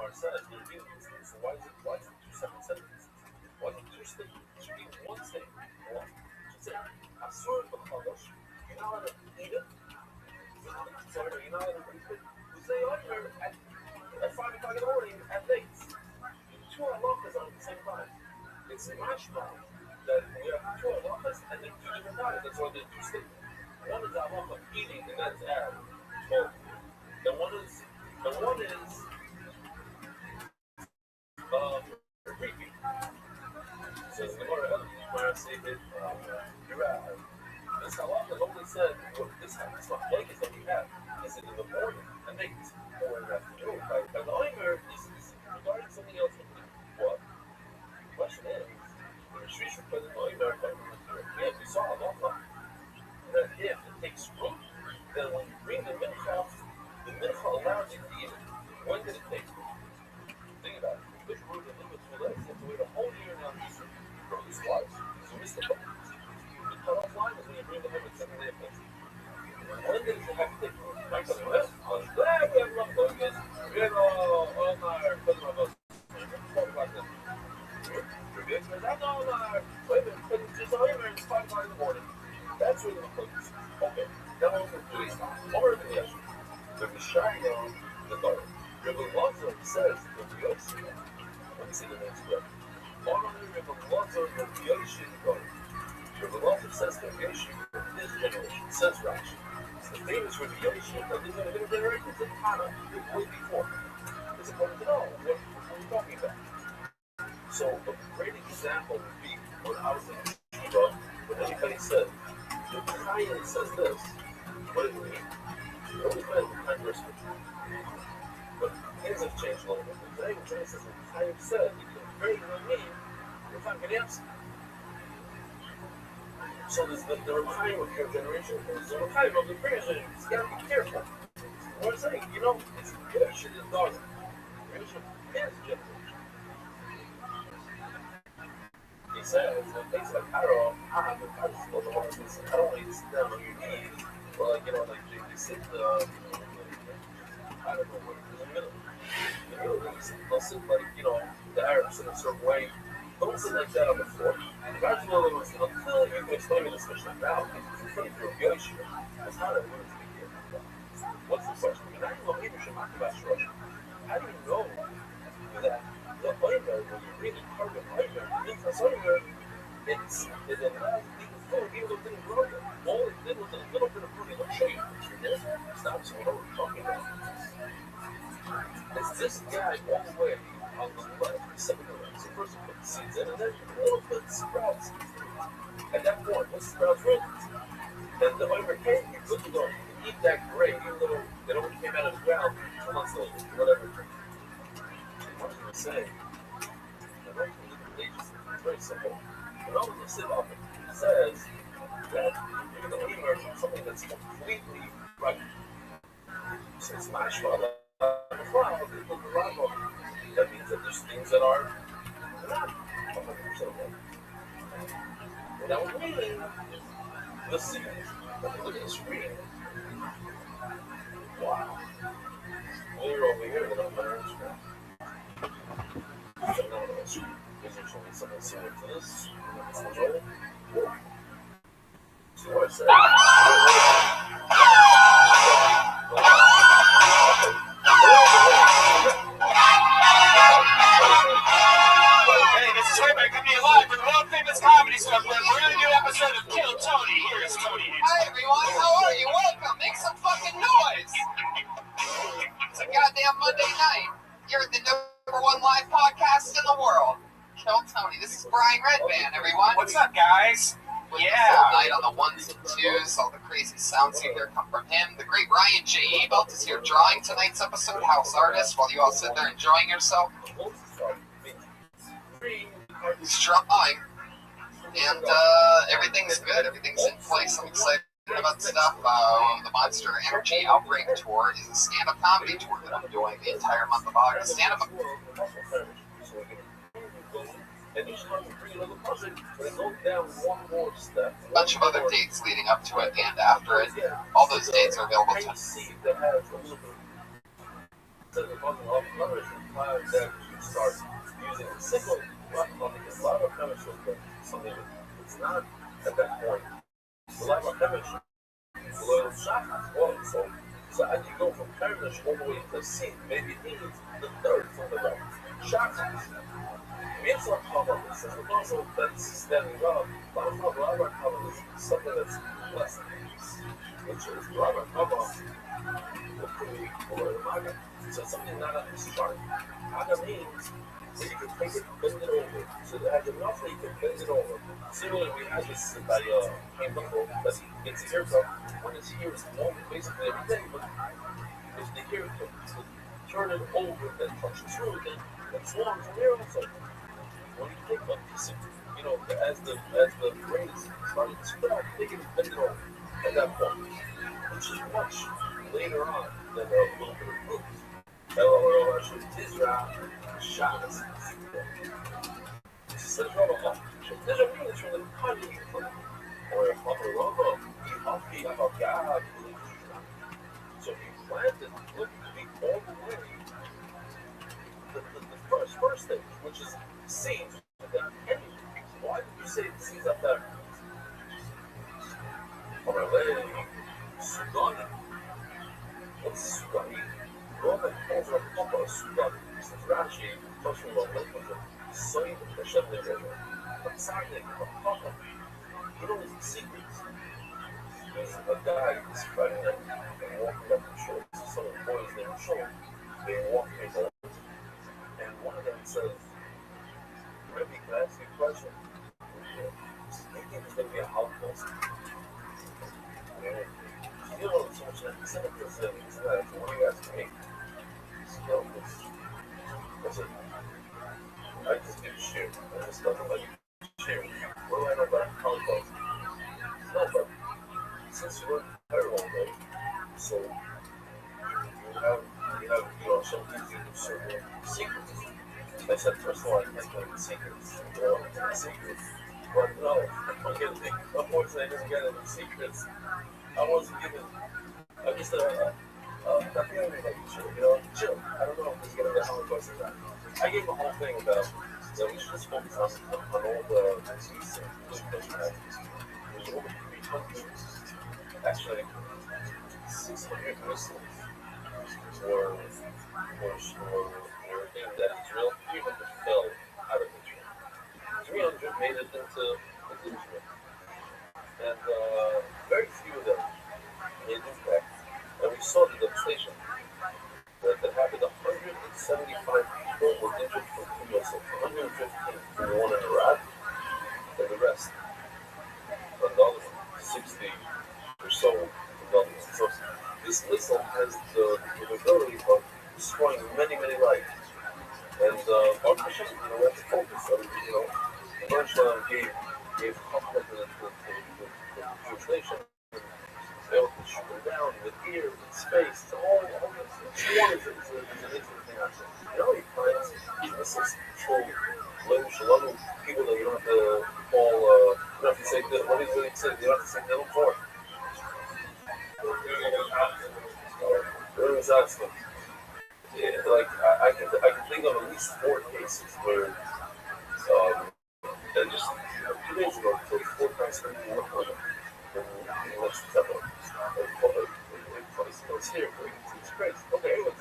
Omar says they're dealing with this. So why is it two separate sentences? Why is it two statements? It should be one statement. One. It should say, Asur b'chadash. You're not allowed to eat it. You're not allowed to eat it. You say Omer at 5 o'clock in the morning at late. Two halachas are at the same time. It's mashma that we have two halachas and then two different times. That's why there's two statements. One is the halacha of eating, and that's Arab. Well, the one is repeat. Says the Gemara, where I say that this halacha is only said this like is that we have. Is it in the morning and late or in the afternoon? By the Omer is regarding something else. What? The question is, the restriction for the Omer, we saw halacha that if it takes root, then when you bring the mincha allows you to eat it. When did it take root? Think about it. If root and limits for this, you have to wait a whole year now to grow these flies. So miss the cut. The cutoff line is when you bring the limits and they affect you. When did it have to take root? Like the rest of the we have enough focus. We have all our talk about this. That's all our wait a minute, just all your it's 5 o'clock in the morning. That's where the focus. Okay. Now we're doing over the issue. The Rishayah, the Torah. Rabbi Rothschild says, let me see the next word. Rabbi Rothschild says that Yoshi in this generation, says Rashi. The famous Rabbi Yoshi of this generation is a Tana, way before. It's important to know what we're talking about. So a great example would be when I was in Shiva, when anybody said, the Chaim says this, what does it mean? It always meant the Chaim verse. But things have changed a little bit. Today, when Chaim says what Chaim said, it can very well mean the Chaim can answer. So there's the Chaim of your generation, and there's the Chaim of the previous generation. You gotta be careful. What I'm saying, it's Yoshi is daughter. Yoshi is generation. He says, when things like I don't really sit down on your knees, or like you sit, I don't know what, in the middle. They'll sit like, the Arabs sit a certain way. Don't sit like that on the floor. Until you explain me this mission now, it's in front of your Yoshi. It's not a women's big deal. What's the question? How do you know people should talk about Shrosh? How do you know that the Omer, when you really target Omer, the Minchas Omer, it's a lot of people food, even though it didn't grow yet. All it did was a little bit of food. It'll show you picture this. Stop, so what are we talking about? It's this guy all the way on the left, the second row. So first you put the seeds in, and then a little bit of sprouts. At that point, once the sprouts ready, then the Omer came, you good to go. You eat that grape, even though it only came out of the ground 2 months later, whatever. What do you say? It's very simple. But all the Siv of it says that you're going to learn something that's completely right. So it's mashma. That means that there's things that are not 100% right. And I was reading the seed. Look at this reading. Wow. We're over here with our parents. I don't know what else. There's actually something similar to this. See what I said? Hey, this is Herbert coming to you live from the world famous comedy store for a brand new episode of Kill Tony. Here's Tony. Hi everyone, how are you? Welcome. Make some fucking noise. It's a goddamn Monday night. You're at the #1 live podcast in the world. Kill Tony. This is Brian Redband, everyone. What's up, guys? Yeah. Night on the ones and twos. All the crazy sounds you hear come from him. The great Ryan J. Abelt is here drawing tonight's episode, house artist, while you all sit there enjoying yourself. He's drawing. And everything's good. Everything's in place. I'm excited about stuff. The Monster Energy Outbreak Tour is a stand-up comedy tour that I'm doing the entire month of August. Stand-up. A bunch of other dates leading up to it and after it. All those dates are available to instead of causing a lot of collaboration, that you start using a single platform because a lot of chemistry is something that's not at that point. A lot of chemistry will shock us. So as you go from Parrish all the way to C, maybe it needs the third from the right. Shocks us. It's not common. It's also that's standing up. A lot of our common is something that's less than this, which is a lot of common. So something not on this chart. Haga means that you can take it, bend it over. So it has enough that you can bend it over. Similarly, we had this by Cain Buckle that gets the haircut. When it's here, it's long basically every day, but it's the haircut. So turn it over, then touch it through again. It's long from here also. When you take a piece of, as the brain is starting to spread out, take it and bend it over at that point, which is much later on than a little bit of roots. LOL actually Tizra Shabbos. This is a trouble. There's a meaning from the country or a mother logo. You must be about God. So you plant it, look to be all the way the first stage, which is seeds without any. Why did you say the seeds up there? Sudan. What's Sudan? Roman calls it Papa Sudan. This is Rashi, talking about language of Soy, the Shemley River. But Saturday, Papa, you know his secrets. There's a guy who's fighting them and walking up the shore. Some of the boys they were showing, they were walking over. And one of them says, Rabbi, can I ask you a question? Do you think there's going to be a Holocaust? You know, so much instead of this, what do you ask me? I said, I just give a shit. I just talk about you sharing. What do I know about Holocaust? No, but since you work very all day, so you have some things you do certain secrets. I said, first of all, I can't tell you secrets. Secrets. But no, unfortunately, I didn't get any secrets. I wasn't given. I just that feeling like chill. I don't know if it's gonna be a Holocaust or not. I gave the whole thing about that we should just focus on all the disease there's over 300, actually 600 Muslims were in that Israel. 300 fell out of Israel. 300 made it into Israel. And very few of them made impact. And we saw the devastation that happened. 175 people were injured from two missiles. 115 from the one in Iraq, and the rest, another 60 or so from the other one. So this missile has the capability of destroying many, many lives. And our mission, we have to focus on, Rothschild gave confidence to the Jewish nation. They able to shoot them down with ear, with space, all this. One is an interesting aspect. He finds missiles control level people that you don't have to call, you don't have to say, what is it he said? You don't have to say Dylan for. Everyone's asking. Yeah, like, I can think of at least 4 cases where, and just 2 days ago, there was 4 times in let's step up. It's here. It's crazy. Okay, anyways,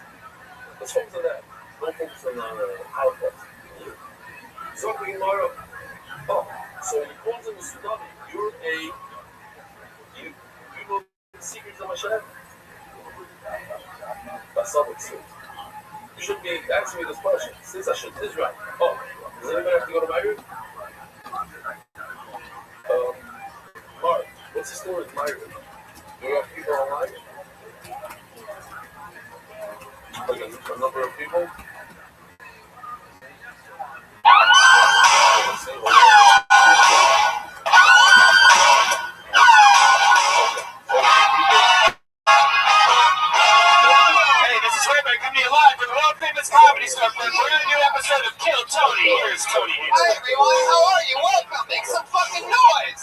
let's focus on that. Don't focus on Holocaust. Something tomorrow. Oh, so you calls in the Sudan. You know the secrets of Hashem? That's all it's. You should be asking me this question. Since I should this right. Oh, does anybody have to go to Myriad? Mark, what's the story with Myriad? Do you have people online? Like a number of people? Comedy stuff, but we're in a new episode of Kill Tony. Here's Tony. Hi everyone, how are you? Welcome. Make some fucking noise.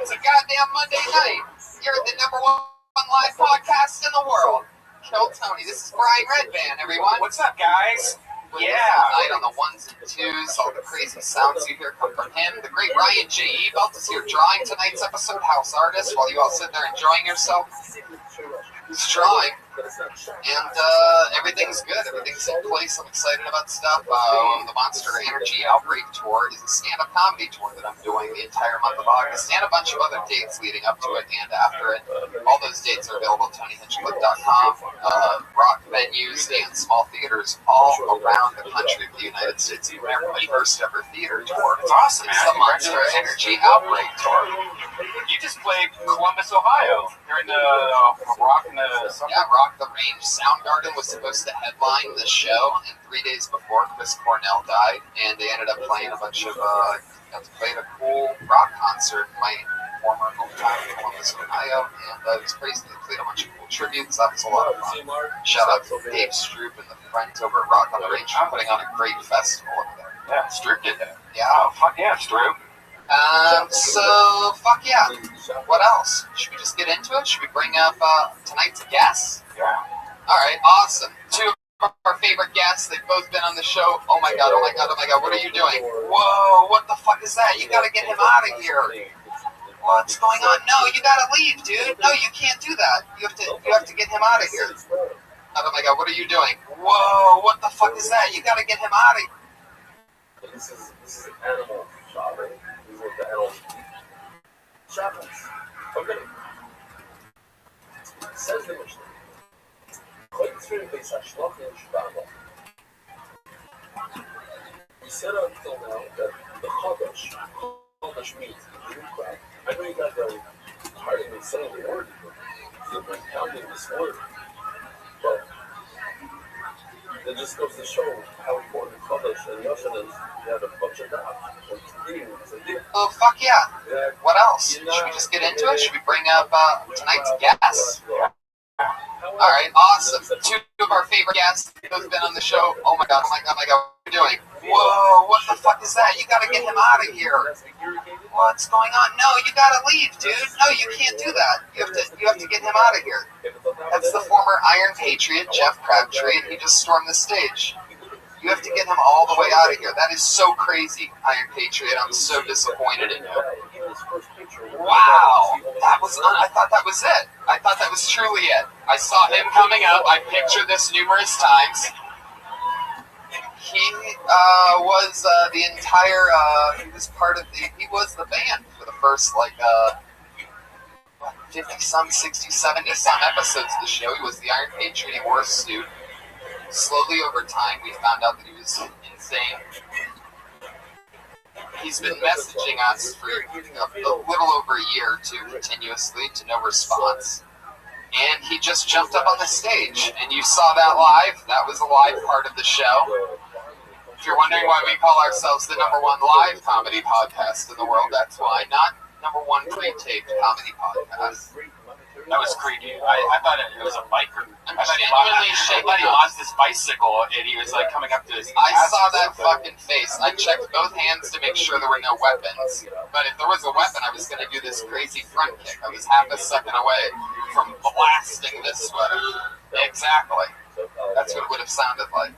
It's a goddamn Monday night. You're the #1 live podcast in the world. Kill Tony. This is Brian Redband, everyone. What's up, guys? Yeah, tonight on the ones and twos, all the crazy sounds you hear come from him. The great Ryan J. Ebelt is here drawing tonight's episode, House Artist, while you all sit there enjoying yourself. He's drawing, and everything's good. Everything's in place. I'm excited about stuff. The Monster Energy Outbreak Tour is a stand-up comedy tour that I'm doing the entire month of August, and a bunch of other dates leading up to it and after it. All those dates are available at TonyHinchcliffe.com. Rock venues and small theaters all around the country of the United States of America. My first ever theater tour. It's awesome, man. It's the Monster Energy Outbreak Tour. You just played Columbus, Ohio. You're in the Rock the Range. Soundgarden was supposed to headline the show, and 3 days before, Chris Cornell died, and they ended up playing a bunch of, got to play a cool rock concert in my former hometown in Columbus, Ohio, and it was crazy. They played a bunch of cool tributes. That was a lot of fun. Shout out to Dave Stroop and the friends over at Rock on the Range for putting on a great festival over there. Yeah, Stroop did that. Yeah. Oh, fuck yeah, Stroop. So, fuck yeah. What else? Should we just get into it? Should we bring up tonight's guests? Yeah. Alright, awesome. Two of our favorite guests. They've both been on the show. Oh my god, oh my god, oh my god. What are you doing? Whoa, what the fuck is that? You gotta get him out of here. What's going on? No, you gotta leave, dude. No, you can't do that. You have to get him out of here. Oh my god, what are you doing? Whoa, what the fuck is that? You gotta get him out of here. This is animal shopping. These are the animal shopping. Okay. Says the Mishnah. We said until now that the Chodesh means the Jew crowd. I know you guys are hardly saying the word, you've been counting this word, but it just goes to show how important Chodesh and Yoshan is. You have a bunch of that. Oh, fuck yeah. What else? Should we just get into it? Should we bring up tonight's guests? Alright, awesome. Two of our favorite guests have been on the show. Oh my god, oh my god, oh my god. What are you doing? Whoa, what the fuck is that? You gotta get him out of here. What's going on? No, you gotta leave, dude. No, you can't do that. You have to get him out of here. That's the former Iron Patriot, Jeff Crabtree, and he just stormed the stage. You have to get him all the way out of here. That is so crazy, Iron Patriot. I'm so disappointed in you. Wow, I thought that was it. I thought that was truly it. I saw him coming up. I pictured this numerous times. He was the entire, he was the band for the first, 50-some, 60, 70-some episodes of the show. He was the Iron Patriot. He wore a suit. Slowly over time, we found out that he was insane. He's been messaging us for a little over a year or two continuously to no response. And he just jumped up on the stage. And you saw that live. That was a live part of the show. If you're wondering why we call ourselves the #1 live comedy podcast in the world, that's why. Not #1 pre-taped comedy podcast. That was creepy. I thought it was a biker. I thought he lost his bicycle and he was coming up to his. I saw that fucking face. I checked both hands to make sure there were no weapons. But if there was a weapon, I was going to do this crazy front kick. I was half a second away from blasting this sweater. Exactly. That's what it would have sounded like.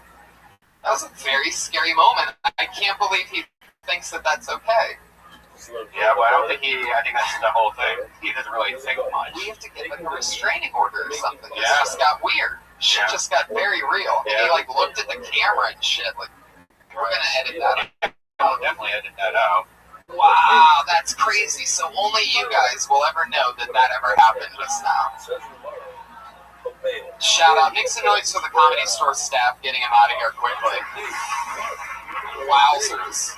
That was a very scary moment. I can't believe he thinks that that's okay. Yeah, well, I think that's the whole thing. He doesn't really think much. We have to get a restraining order or something. It just got weird. Shit just got very real. And he looked at the camera and shit. We're gonna edit that out. I'll definitely edit that out. Wow, that's crazy. So only you guys will ever know that ever happened just now. Shout out. Make some noise for the Comedy Store staff getting him out of here quickly. Wowzers.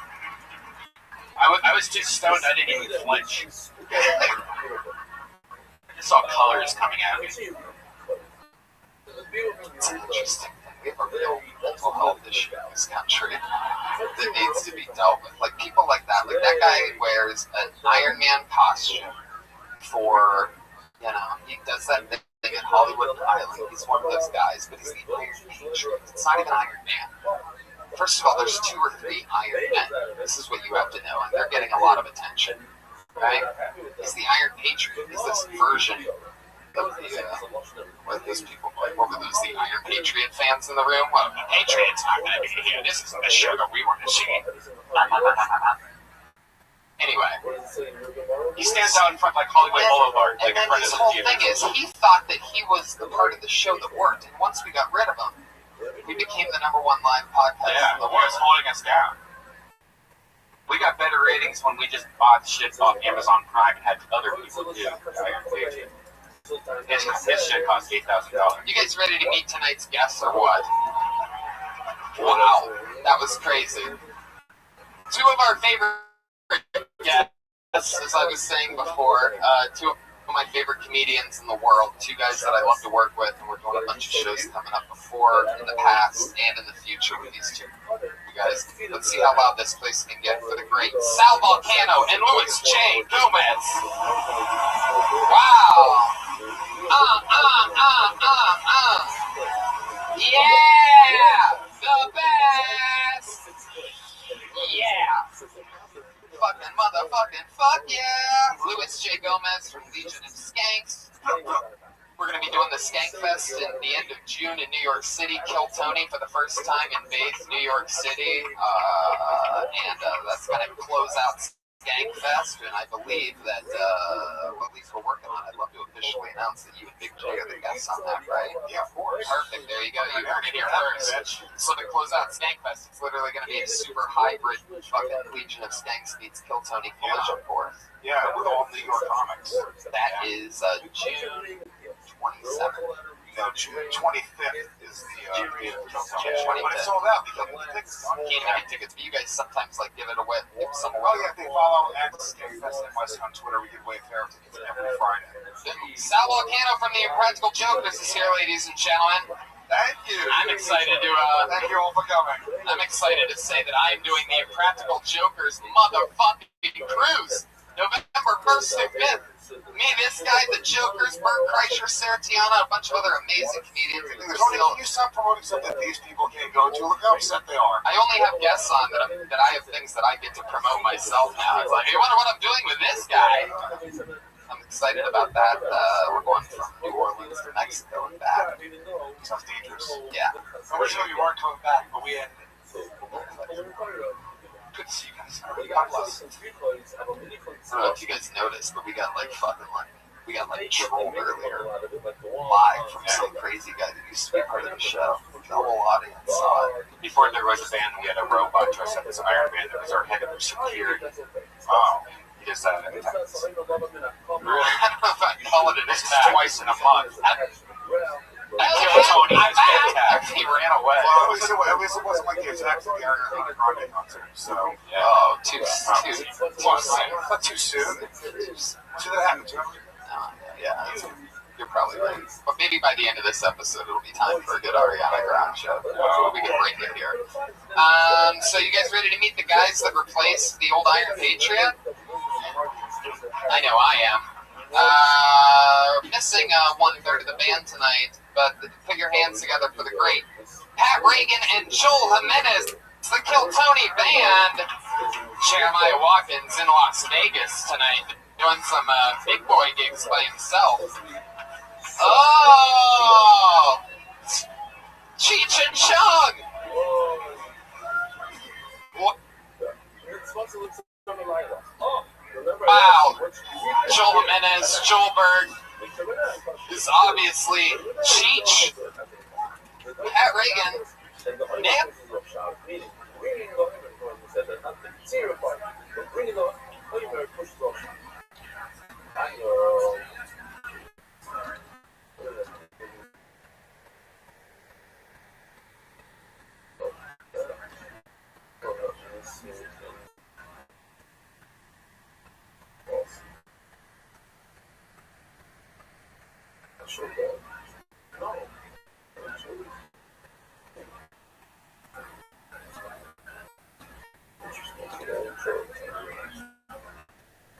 I was too stoned, I didn't even flinch. I just saw colors coming at me. It's an interesting thing. We have a real mental health issue in this country that needs to be dealt with. People like that. That guy wears an Iron Man costume for, he does that thing in Hollywood and Ireland. He's one of those guys, but he's the Iron Patriot. It's not even Iron Man. First of all, there's 2 or 3 Iron Men. This is what you have to know, and they're getting a lot of attention, right? He's the Iron Patriot. He's this version What those people like? What were those? The Iron Patriot fans in the room? Well, the Patriots not going to be here. This isn't the show that we want to see. Anyway, He stands out in front like Hollywood Boulevard. and then his whole thing is, he thought that he was the part of the show that worked, and once we got rid of him, we became the #1 live podcast Yeah, in the he was world. holding us down. We got better ratings when we just bought shit off Amazon Prime and had other people do Iron Patriot. His shit cost $8,000. You guys ready to meet tonight's guests or what? Wow, that was crazy. Two of our favorite guests, as I was saying before, two of my favorite comedians in the world, two guys that I love to work with, and we're doing a bunch of shows coming up before, in the past, and in the future with these two. You guys, let's see how loud this place can get for the great Sal Volcano and Louis J. Gomez. Wow. Yeah, the best. Yeah. Fucking motherfucking fuck yeah. Louis J. Gomez from Legion of Skanks. We're going to be doing the Skank Fest in the end of June in New York City. Kill Tony for the first time in Bath, New York City. And that's going to close out Skank Fest. And I believe that, well, at least we're working on it. I'd love to officially announce that you and Big J are the guests on that, right? Yeah, of course. Perfect. There you go. You heard it here first. So to close out Skank Fest, it's literally going to be a super hybrid fucking Legion of Skanks meets Kill Tony collision course. Yeah, with all New York comics. That is June 27th. No, June 25th is the June but it's sold out because the tickets on Can't even get tickets, but you guys sometimes like give it away. Give some away. Oh yeah, if they follow at Skagfest NYC on Twitter, we give away fair tickets every Friday. Sal Volcano from the Impractical Jokers is here, ladies and gentlemen. Thank you. I'm excited to thank you all for coming. I'm excited to say that I am doing the Impractical Jokers motherfucking cruise, November 1st through 5th. Me, this guy, the Jokers, Bert Kreischer, Sarah Tiana, a bunch of other amazing comedians. Tony, can you stop promoting something that these people can't go to? Look how upset they are. I only have guests on that I have things that I get to promote myself now. It's like, hey, wonder what I'm doing with this guy. I'm excited about that. We're going from New Orleans to Mexico and back. Sounds dangerous. Yeah. Originally, we weren't coming back, but we had. Good to see you guys. God bless. I don't know if you guys noticed, but we got like trolled earlier, live from some crazy guy that used to be part of the show. The whole audience saw it. Before there was a band, we had a robot dressed up as Iron Man that was our head of security. Wow. He just I don't know if I'd call it this twice in a month. Tony, he ran away. Well, at least it wasn't like he attacked the Ariana Grande concert, so. Yeah. Oh, too soon. Not too soon. Should that happen to him? Yeah, you're probably right. But maybe by the end of this episode, it'll be time for a good Ariana Grande show. We can break it here. So you guys ready to meet the guys that replaced the old Iron Patriot? I know I am. Missing 1/3 of the band tonight, but put your hands together for the great Pat Reagan and Joel Jimenez, the Kill Tony band. Jeremiah Watkins in Las Vegas tonight, doing some big boy gigs by himself. Oh! Cheech and Chong! What? Wow. Joel Jimenez, Joelberg is obviously Cheech. Pat Reagan. Nip.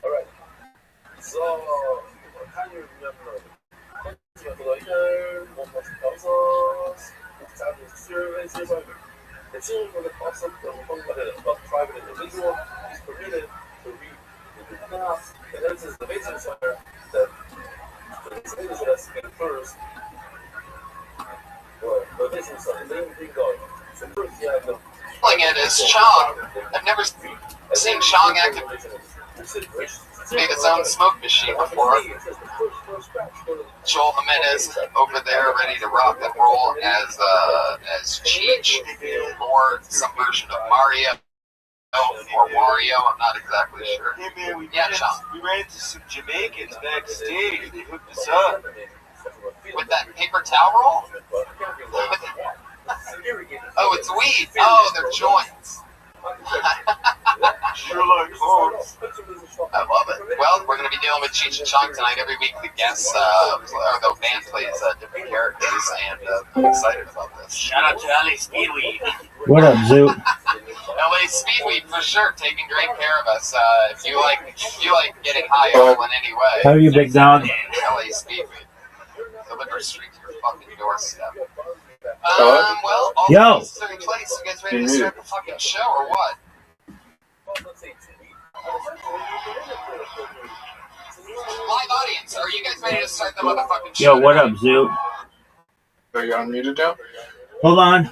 Alright. So, how do you remember? Assume for the concept of a private individual is permitted to read the past, and this is the basis where the It is Chong. I've never seen Chong activate his own smoke machine before. Joel Jimenez over there, ready to rock and roll as Cheech, or some version of Mario or Wario. I'm not exactly sure. Hey man, Chong. we ran into some Jamaicans backstage. They hooked us up. With that paper towel roll? Oh, it's weed. Oh, they're joints. Sure like clones. I love it. Well, we're going to be dealing with Cheech and Chong tonight. Every week the guests, or the band plays different characters, and I'm excited about this. Shout out to LA Speedweed. What up, Zoo? LA Speedweed for sure, taking great care of us. If you like getting high all in any way. How are you, big dog? LA Speedweed. Deliver straight to your fucking doorstep. Well, all Yo. the pieces are in place. You guys ready to start the fucking show or what? Live audience, are you guys ready to start the motherfucking show? Yo, what up, Zoo? Are you unmuted now? Hold on.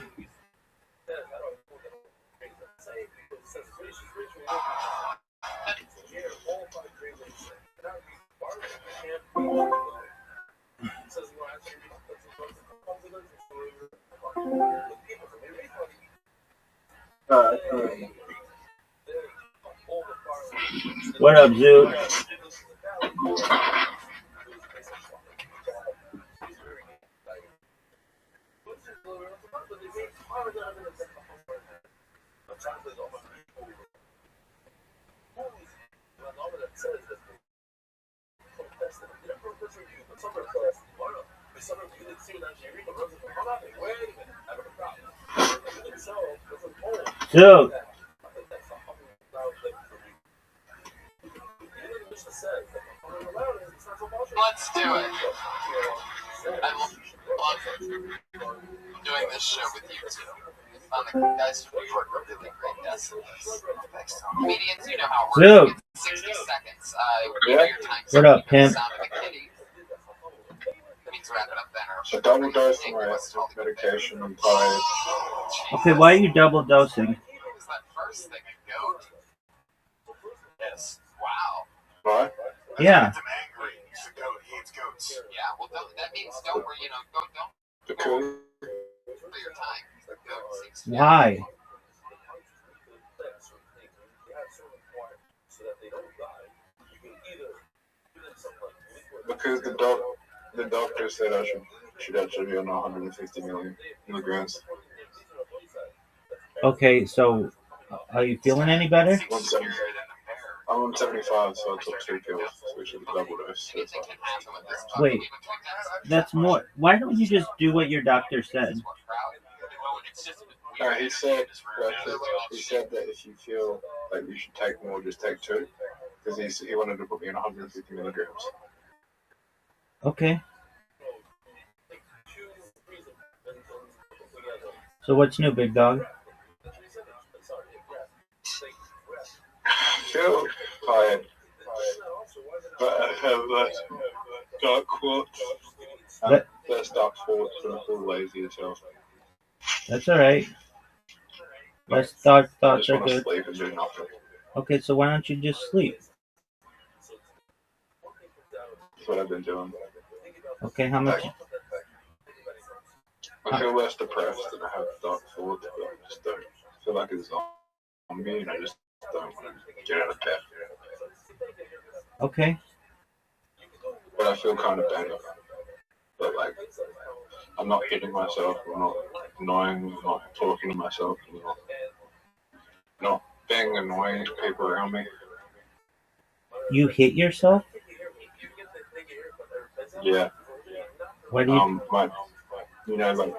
What up, Zoo? Zoo. Let's do it. I love doing this show with you too. The guys from New York are really great guests. Comedians, you know how it Zoo. works. 60 seconds. You know your time. What up, pimp? Sound of a kitty. That means wrap it up then. A double dose of my medication and tired. Okay, why are you double dosing? What was that first thing? A goat? Yes. Wow. What? Yeah. He's angry. He's a goat. He eats goats. Yeah, well, that means don't, don't Because for your time. The goat seems to be Why? Because the doctor said I should actually be on 150 milligrams. Okay, so are you feeling any better? I'm on 75, so I took 2 pills, which is a double dose. Wait, that's more. Why don't you just do what your doctor said? He said that if you feel like you should take more, just take 2, because he wanted to put me on 150 milligrams. Okay. So what's new, big dog? I feel tired, but I have less dark thoughts. Less dark thoughts, but I feel lazy as hell. That's all right. Less thoughts I are just want to good. sleep and do nothing. Okay, so why don't you just sleep? That's what I've been doing. Okay, how much? I feel less depressed and I have dark thoughts, but I just don't feel like it's on me, and I just don't want to get out of bed. Okay. But I feel kind of better. But like, I'm not hitting myself, I'm not annoying, I'm not talking to myself, I'm not being annoying to people around me. You hit yourself? Yeah. Why do you? Like, you know, like,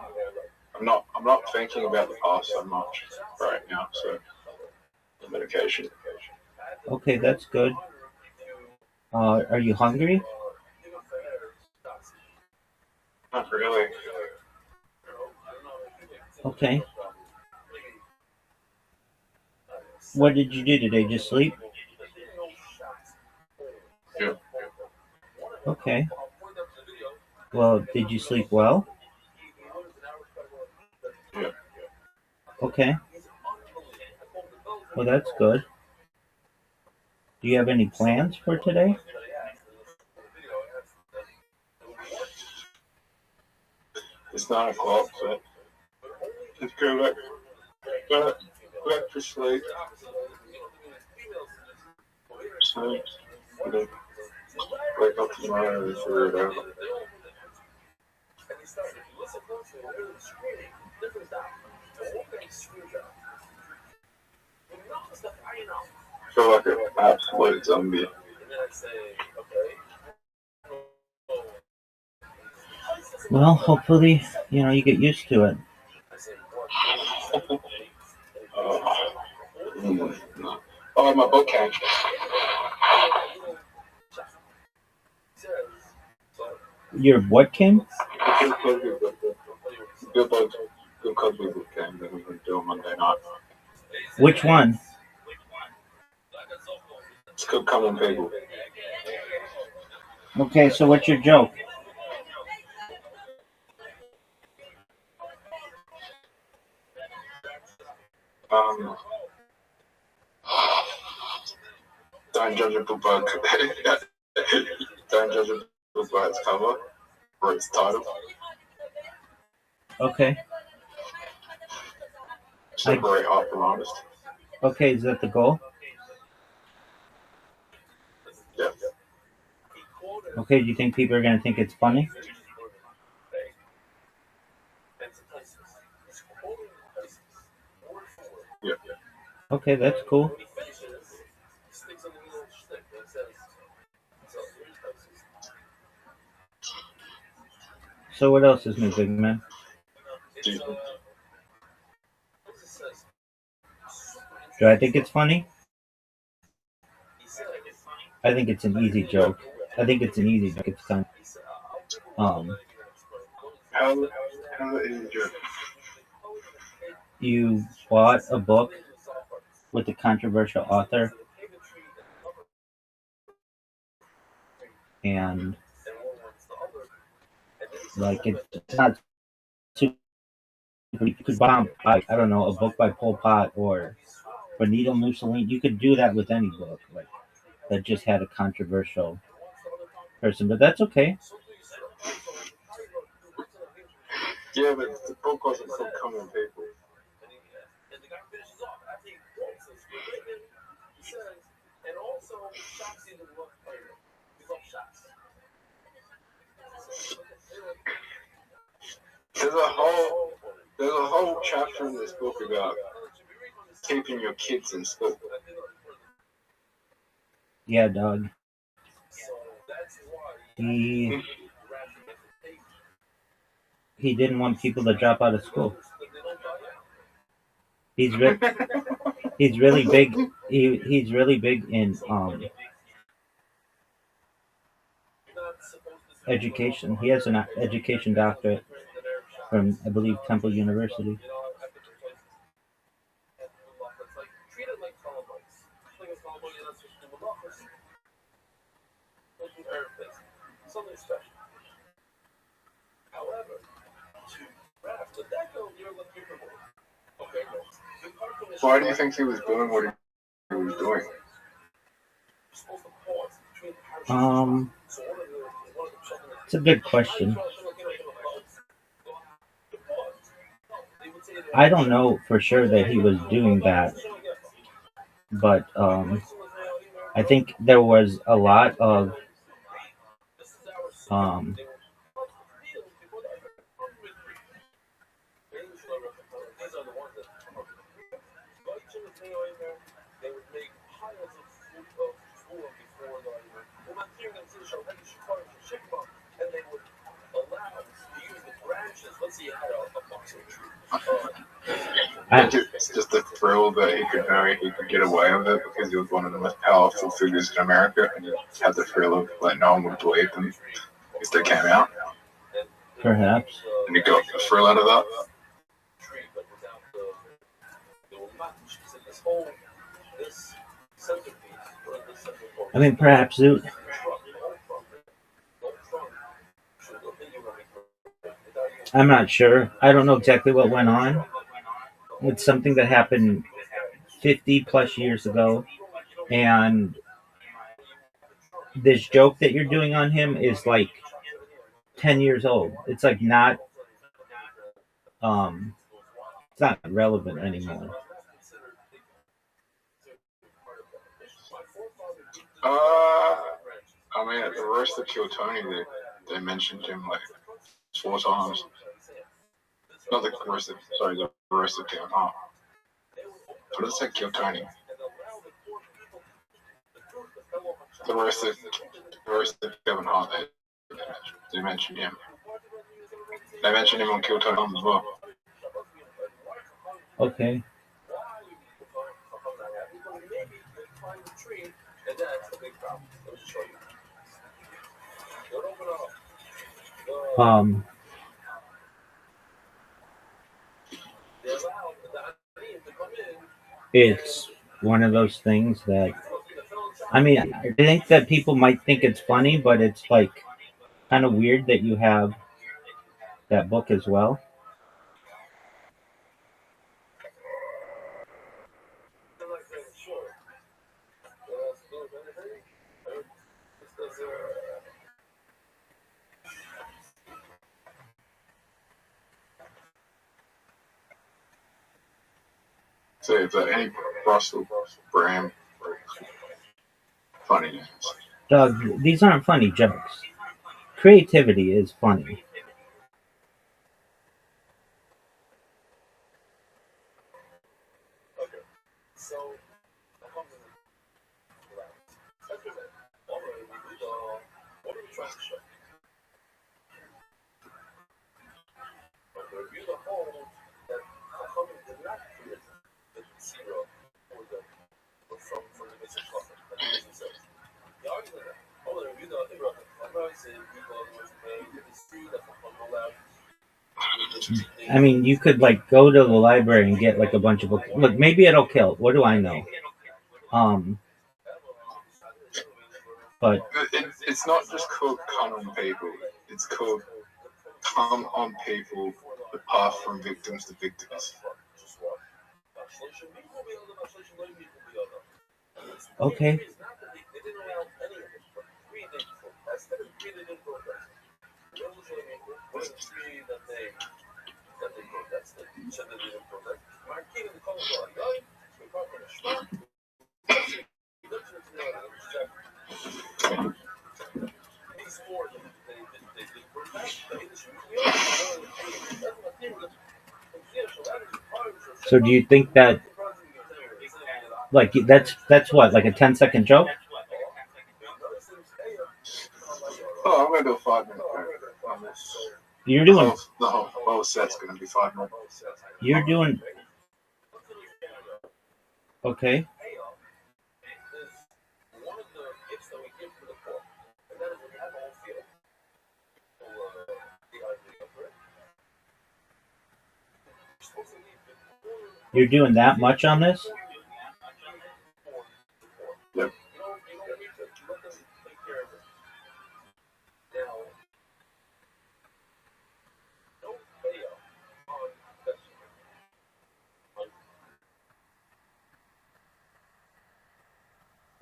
I'm not thinking about the past so much right now, so the medication. Okay, that's good. Are you hungry? Not really. Okay. What did you do today? Just sleep? Yeah. Okay. Well, did you sleep well? Yeah. Okay. Well, that's good. Do you have any plans for today? It's 9 o'clock, so let's go back to sleep. So, wake up tomorrow and figure it out. I feel like an absolute zombie. Well, hopefully, you get used to it. Oh, my book came. Your what came? Good Cosby book came that we can do on Monday night. Which one? It's called Common People. Okay, so what's your joke? Don't judge a book by don't judge a book by its cover or its title. Okay. Separate art from artist. Okay, is that the goal? Yeah. Okay, do you think people are going to think it's funny? Yeah. Okay, that's cool. So what else is new, big man? Do I think it's funny? I think it's an easy joke. It's kind of, How is it joke? You bought a book with a controversial author, and like it's not super. You could buy, I don't know, a book by Pol Pot or Benito Mussolini. You could do that with any book, like that just had a controversial person, but that's okay. Yeah, but the book wasn't called Common People. There's a whole chapter in this book about keeping your kids in school. Yeah, dog. He didn't want people to drop out of school. He's really big. He's really big in education. He has an education doctorate from, I believe, Temple University. Why do you think he was doing what he was doing? It's a good question. I don't know for sure that he was doing that, but I think there was a lot of It's just a thrill that he could get away with it because he was one of the most powerful figures in America, and he had the thrill of like no one would believe them if they came out. Perhaps. And he got the thrill out of that. I mean, perhaps I'm not sure. I don't know exactly what went on. It's something that happened 50 plus years ago, and this joke that you're doing on him is like 10 years old. It's like not um it's not relevant anymore. I mean, at the roast of Kill Tony, they mentioned him like 4 times. Not the roast of, sorry, the roast of Kevin Hart. What did it say, Kill Tony? The roast of Kevin Hart, they mentioned him. They mentioned him on Kill Tony as well. Okay. It's one of those things that, I mean, I think that people might think it's funny, but it's like kind of weird that you have that book as well. So is there any Russell Brand funny names? Doug, these aren't funny jokes. Creativity is funny. I mean, you could like go to the library and get like a bunch of books. Look, maybe it'll kill. What do I know? But it's not just called Come on People. It's called Come on People, the path from victims to victims. Okay. So do you think that, like, that's what, like a 10-second joke? Oh, I'm gonna do a 5-minute on this. You're doing the whole set's gonna be 5 minutes. You're doing okay. You're doing that much on this? Yep.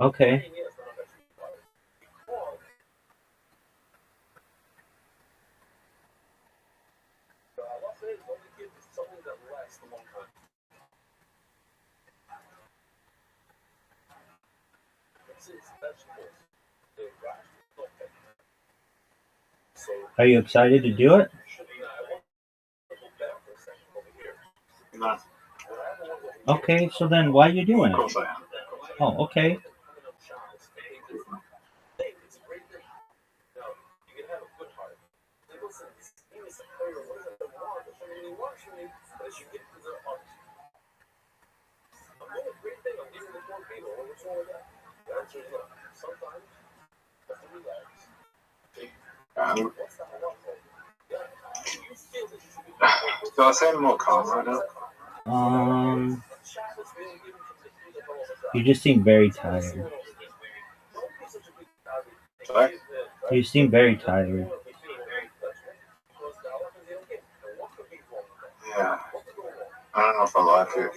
Okay. Are you excited to do it? No. Okay, so then why are you doing it? Of course I am. Oh, okay. Do I sound more calm right now? You just seem very tired. Sorry? You seem very tired. I don't know if I like it.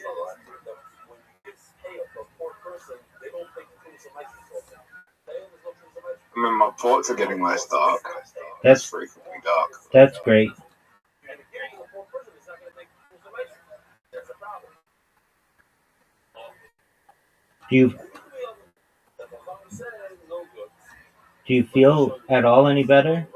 I mean, my thoughts are getting less dark. That's frequently dark. That's great. Do you feel at all any better?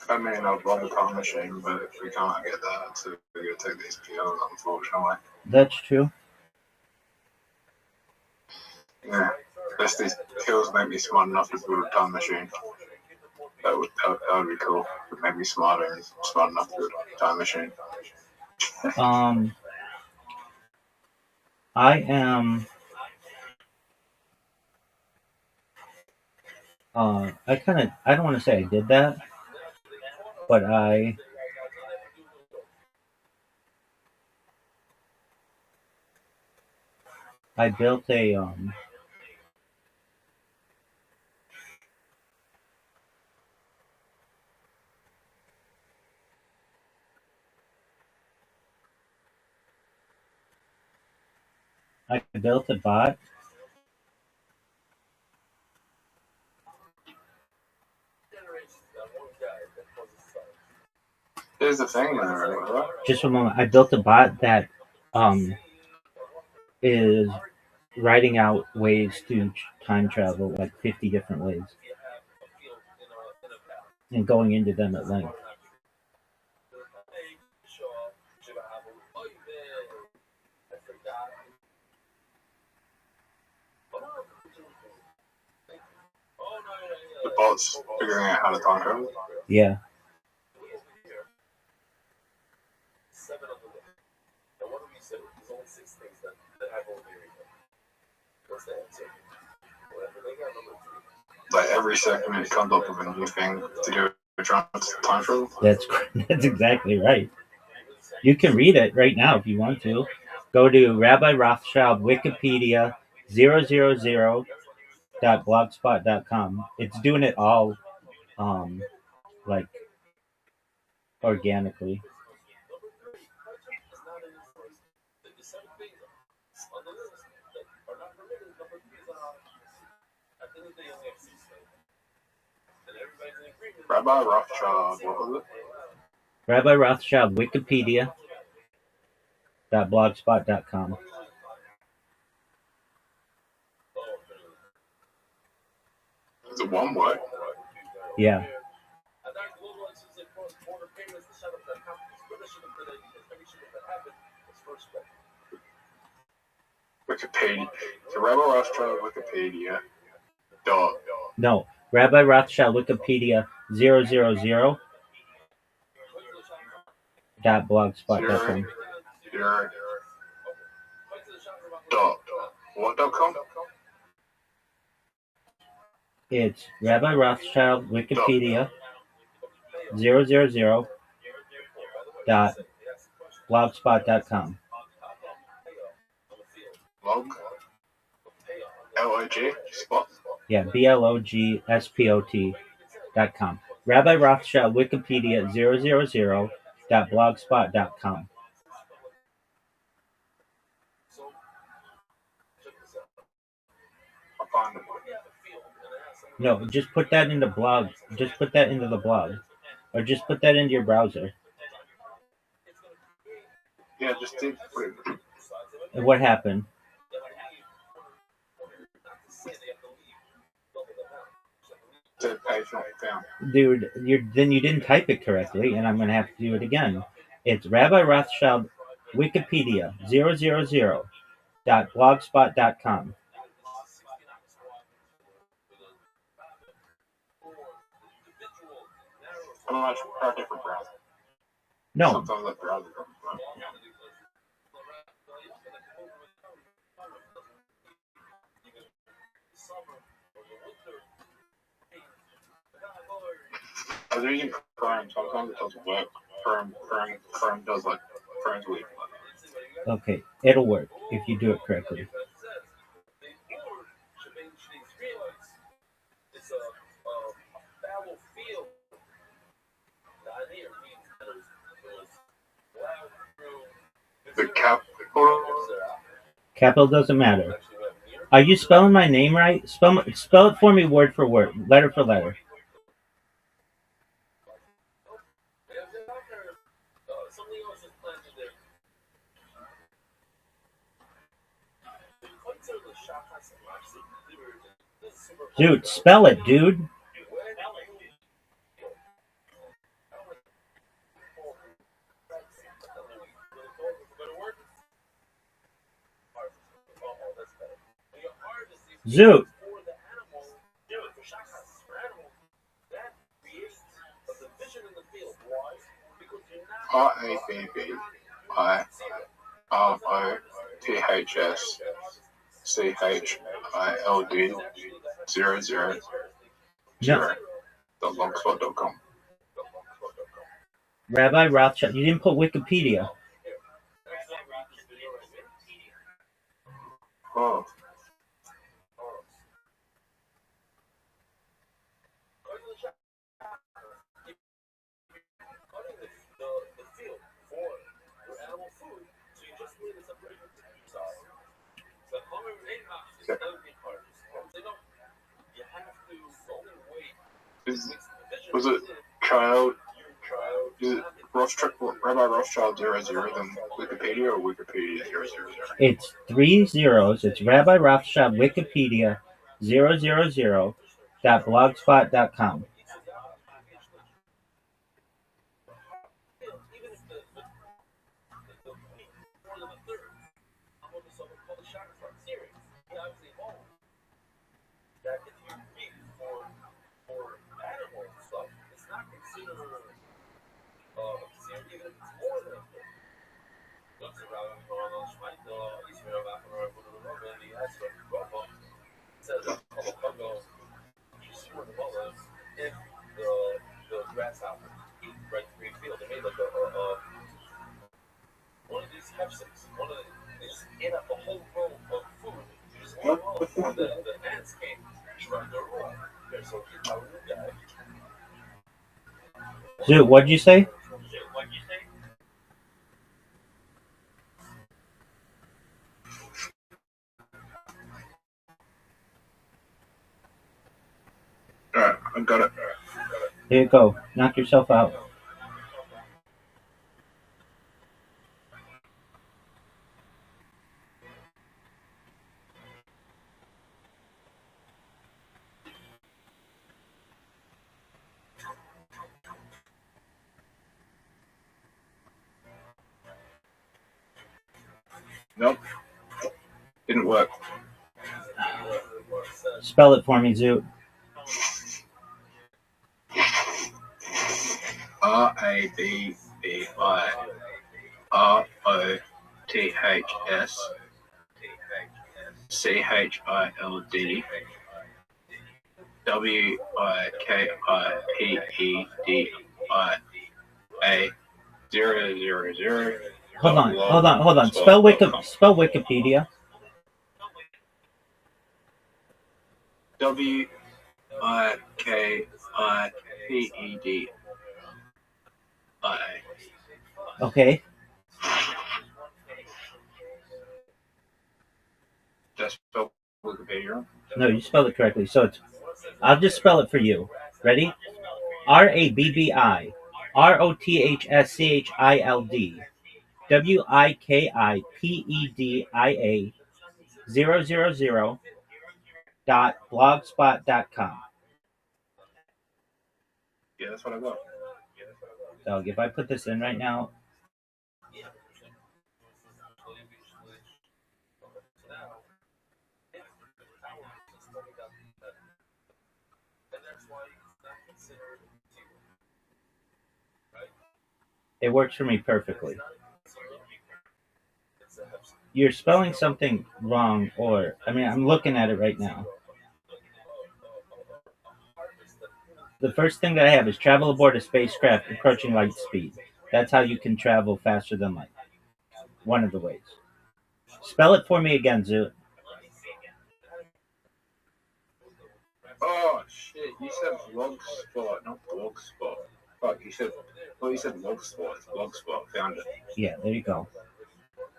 I mean, I'd love a time machine, but if we can't get that, so we're going to take these pills, unfortunately. That's true. Yeah, unless these pills make me smart enough to build a time machine. That would be cool. It would make me smarter and smart enough to build a time machine. I am. I don't want to say I did that, but I built a bot. Here's the thing, though. Just a moment. I built a bot that is writing out ways to time travel, like 50 different ways, and going into them at length. The bot's figuring out how to time travel? Yeah. Like every second it comes up with a new thing to do with time travel? That's exactly right. You can read it right now if you want to. Go to Rabbi Rothschild Wikipedia 000.blogspot.com. It's doing it all like organically. Rabbi Rothschild, what was it? Rabbi Rothschild Wikipedia.blogspot.com. Is it one word? Yeah. Wikipedia. So Rabbi Rothschild Wikipedia. Dot. No. Rabbi Rothschild Wikipedia 000.blogspot.com. Dot. What.com? It's Rabbi Rothschild Wikipedia 000.blogspot.com. Log. L-O-G? Spot? Yeah, blogspot.com. Rabbi Rothschild Wikipedia 000.blogspot.com. No, just put that in the blog. Just put that into the blog. Or just put that into your browser. Yeah, just did. And what happened? Dude, then you didn't type it correctly, and I'm going to have to do it again. It's Rabbi Rothschild Wikipedia 000.blogspot.com. I'm not sure how different browser. No. Sometimes that browser comes up. I was using Chrome, sometimes it doesn't work. Chrome does like Chrome's weird. Okay, it'll work if you do it correctly. Capital doesn't matter. Are you spelling my name right? Spell it for me word for word, letter for letter. Dude, spell it, dude. Zoot. RabbiRothschild000.blogspot.com. Rabbi Rothschild. You didn't put Wikipedia. Oh. Was it child? Is it Rothschild, Rabbi Rothschild 00 then Wikipedia or Wikipedia 000? It's 3 zeros. It's Rabbi Rothschild Wikipedia 000.blogspot.com. Dude, what'd you say? Alright, I got it. Here you go. Knock yourself out. Nope. Didn't work. Spell it for me, Zoot. RabbiRothschild000. Hold on. Spell Wikipedia. WIKIPEDIA. Okay. Did I spell Wikipedia wrong? No, you spelled it correctly. So I'll just spell it for you. Ready? RABBI ROTHSCHILD WIKIPEDIA 000.blogspot.com. Yeah, that's what I got. Dog, if I put this in right now. It works for me perfectly. You're spelling something wrong, I'm looking at it right now. The first thing that I have is travel aboard a spacecraft approaching light speed. That's how you can travel faster than light. One of the ways. Spell it for me again, Zoot. Oh shit! You said Blogspot, not Blogspot. Fuck! You said Blogspot. It's Blogspot. Found it. Yeah, there you go.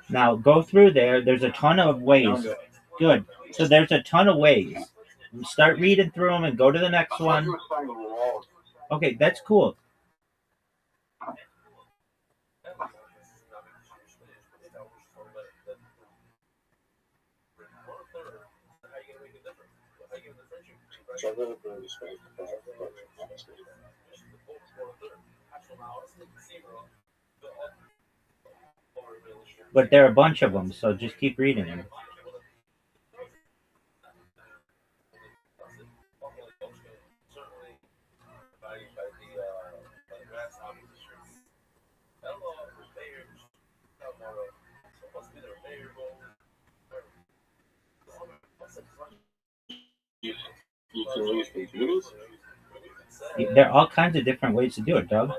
Now go through there. There's a ton of ways. Good. So there's a ton of ways. Start reading through them and go to the next one. Okay, that's cool. But there are a bunch of them, so just keep reading them. You can use computers? There are all kinds of different ways to do it, Doug.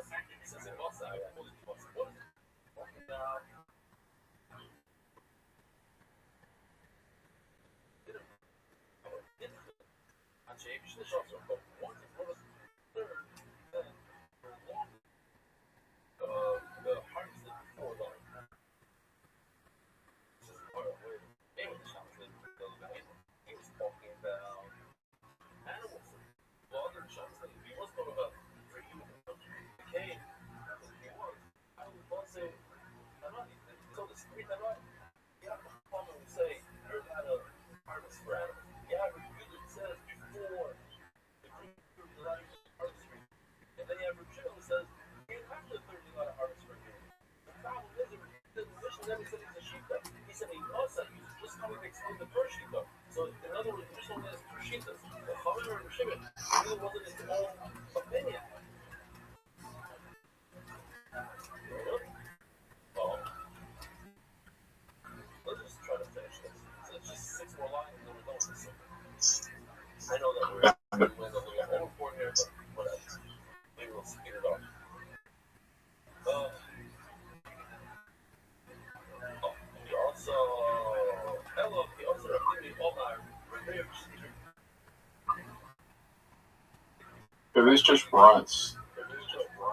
It is just rights,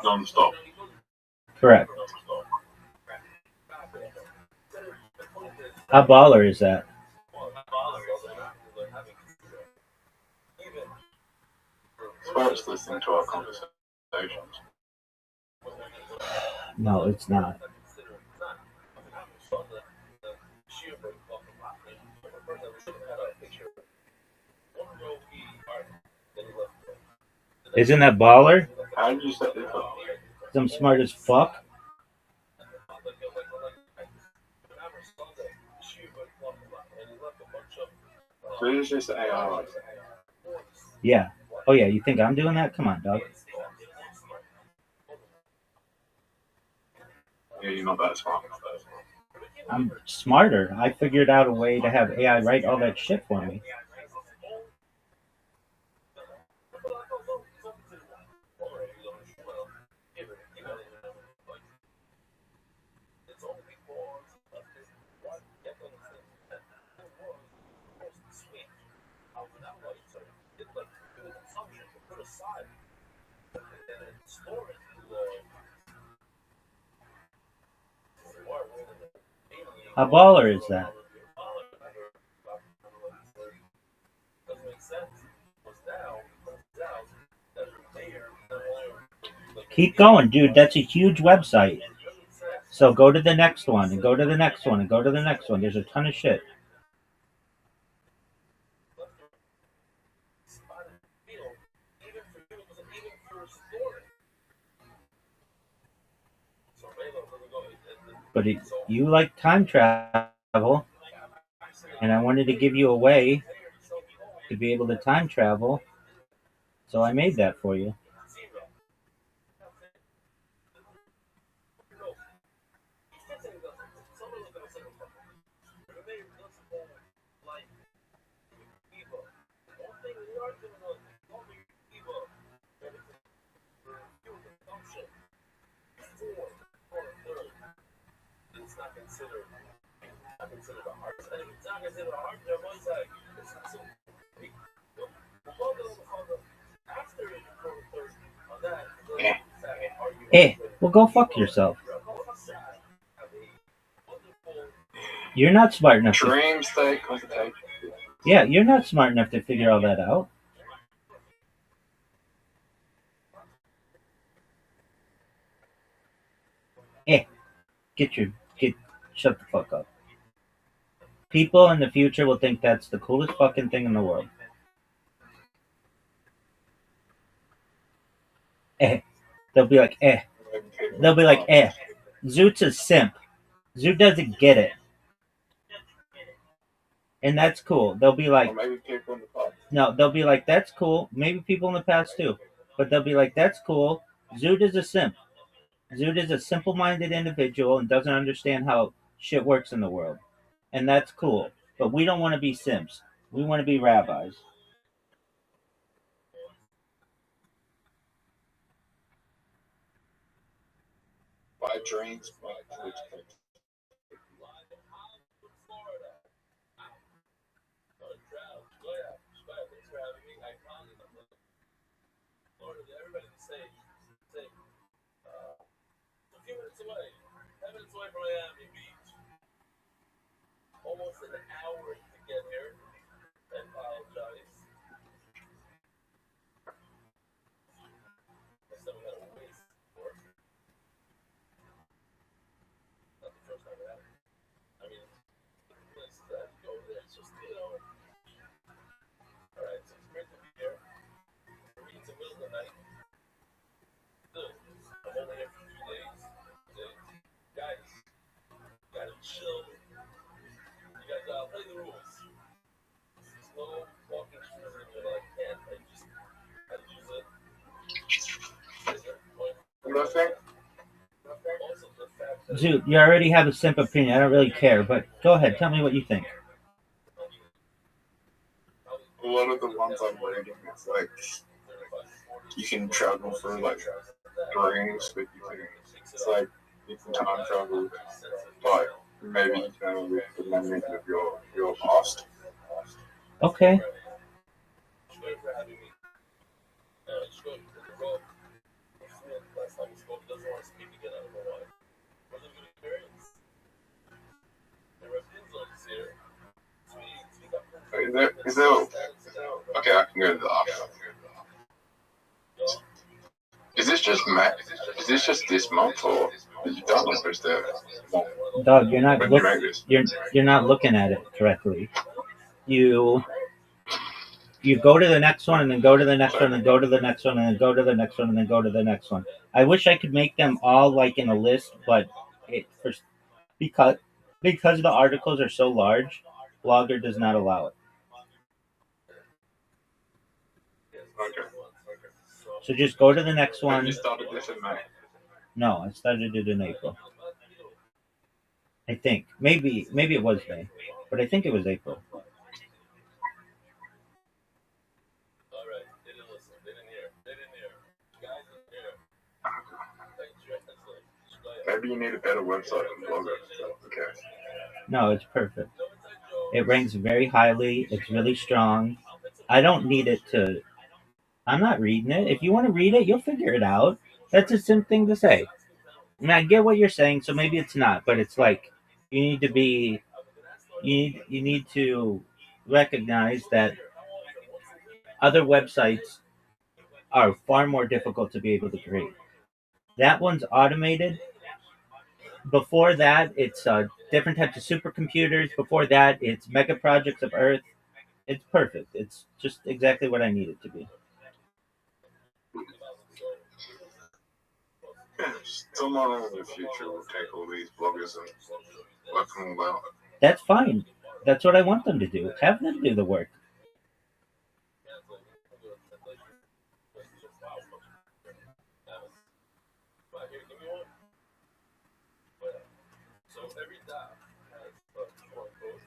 non-stop. Correct. How baller is that? Swear it's listening to our conversations. No, it's not. Isn't that baller? How did you set this up? I'm smart as fuck. So it's just AI. Yeah. Oh yeah, you think I'm doing that? Come on, dog. Yeah, you're not that smart. I'm smarter. I figured out a way to have AI write all that shit for me. How baller is that? Keep going, dude. That's a huge website. So go to the next one, and go to the next one, and go to the next one. There's a ton of shit. But you like time travel, and I wanted to give you a way to be able to time travel, so I made that for you. Well, go fuck yourself. You're not smart enough. Dreams take complication. Yeah, you're not smart enough to figure all that out. Shut the fuck up. People in the future will think that's the coolest fucking thing in the world. They'll be like, They'll be like, Zoot's a simp. Zoot doesn't get it. And that's cool. They'll be like, no, they'll be like, that's cool. Maybe people in the past too. But they'll be like, that's cool. Zoot is a simp. Zoot is a simple-minded individual and doesn't understand how shit works in the world. And that's cool. But we don't want to be simps. We want to be rabbis. Buy drinks, buy food. Everybody the same. A few minutes away. 10 minutes away from Miami Beach. Almost an hour to get here. I apologize. I still got a waste for it. Not the first time it happened. I mean, the place that you go there, it's just, Alright, so it's great to be here. It's the middle of the night. I'm only here for 2 days. Guys, you gotta chill. You gotta play the rules. Slow walking through the middle. I can't. I just gotta use it. Zoot, you already have a simp opinion. I don't really care, but go ahead. Tell me what you think. A lot of the ones I'm reading, it's like you can travel through like dreams, but it's like you can time travel, but maybe you can only live the memories of your past. Okay. Is there okay, I can go to the option. Is this just this month, or is it done, or is there more? Dog, you're not looking at it correctly. You go to the next one and then go to the next one and go to the next one and then go to the next one and then go to the next one. I wish I could make them all like in a list, but because the articles are so large, Blogger does not allow it. Okay. So just go to the next one. You started this in May. No, I started it in April. I think maybe it was May, but I think it was April. Maybe you need a better website than Blogger. Okay. No, it's perfect. It ranks very highly. It's really strong. I don't need it to. I'm not reading it. If you want to read it, you'll figure it out. That's a simple thing to say. I mean, I get what you're saying, so maybe it's not, but it's like you need to be. You need to recognize that other websites are far more difficult to be able to create. That one's automated. Before that, it's different types of supercomputers. Before that, it's mega projects of Earth. It's perfect. It's just exactly what I need it to be. Someone in the future will take all these bloggers and work them all out. That's fine. That's what I want them to do. Have them do the work. So every dot has a QR code,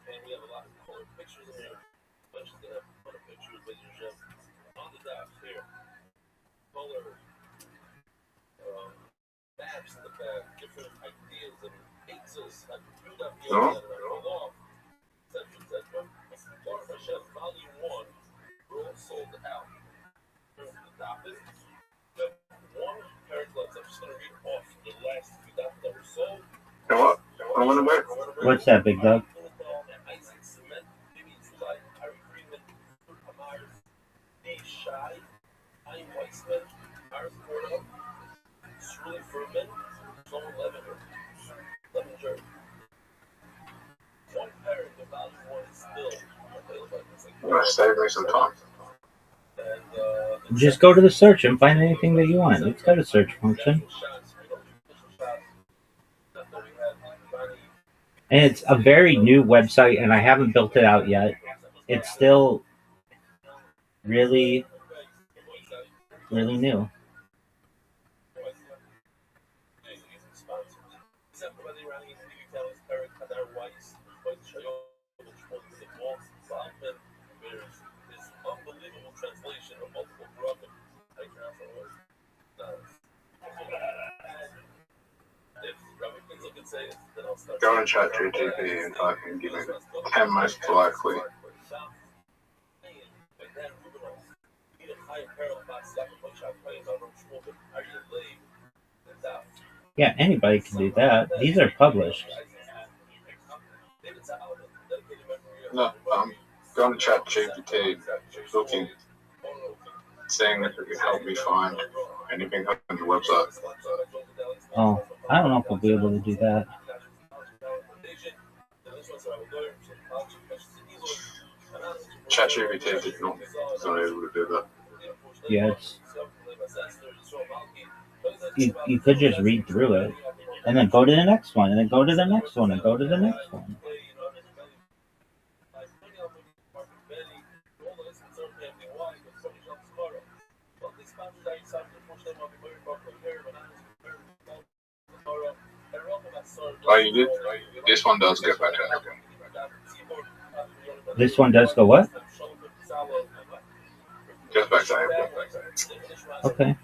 and we have a lot of color pictures in there. Bunches that have color pictures, but you just on the dots here, color maps in the back, different ideas and pizzas that you got the idea that roll off, etc. Barber Chef Volume 1, we're all sold out. The top is one pair of gloves. I'm just going to read off the last few dots that were sold. You know what? I want to What's that, Big Dog? I'm gonna save me some time. Just go to the search and find anything that you want. It's got a search function. And it's a very new website, and I haven't built it out yet. It's still really, really new. Go and chat GTP and type in give me the 10 most likely. Yeah, anybody can do that. These are published. No, going to chat GPT, looking, seeing if it can help me find anything on the website. Oh, I don't know if we'll be able to do that. ChatGPT is not able to do that. Yeah, you could just read through it, and then go to the next one, and then go to the next one, and go to the next one. Oh, you did? This one does go back to Apple. This one does go what? Goes back to Apple. Okay.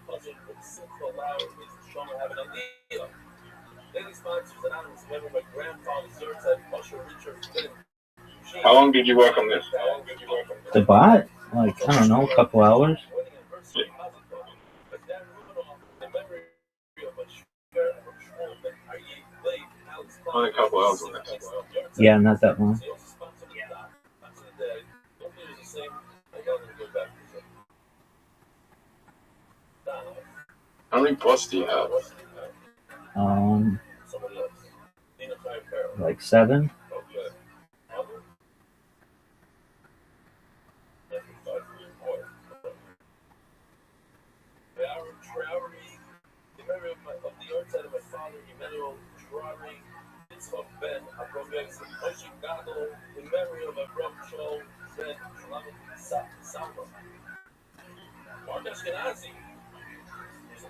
How long did you work on this? The bot? Like, I don't know, a couple hours. Only a couple hours on this. Yeah, not that long. How many bots do you have? Like 7.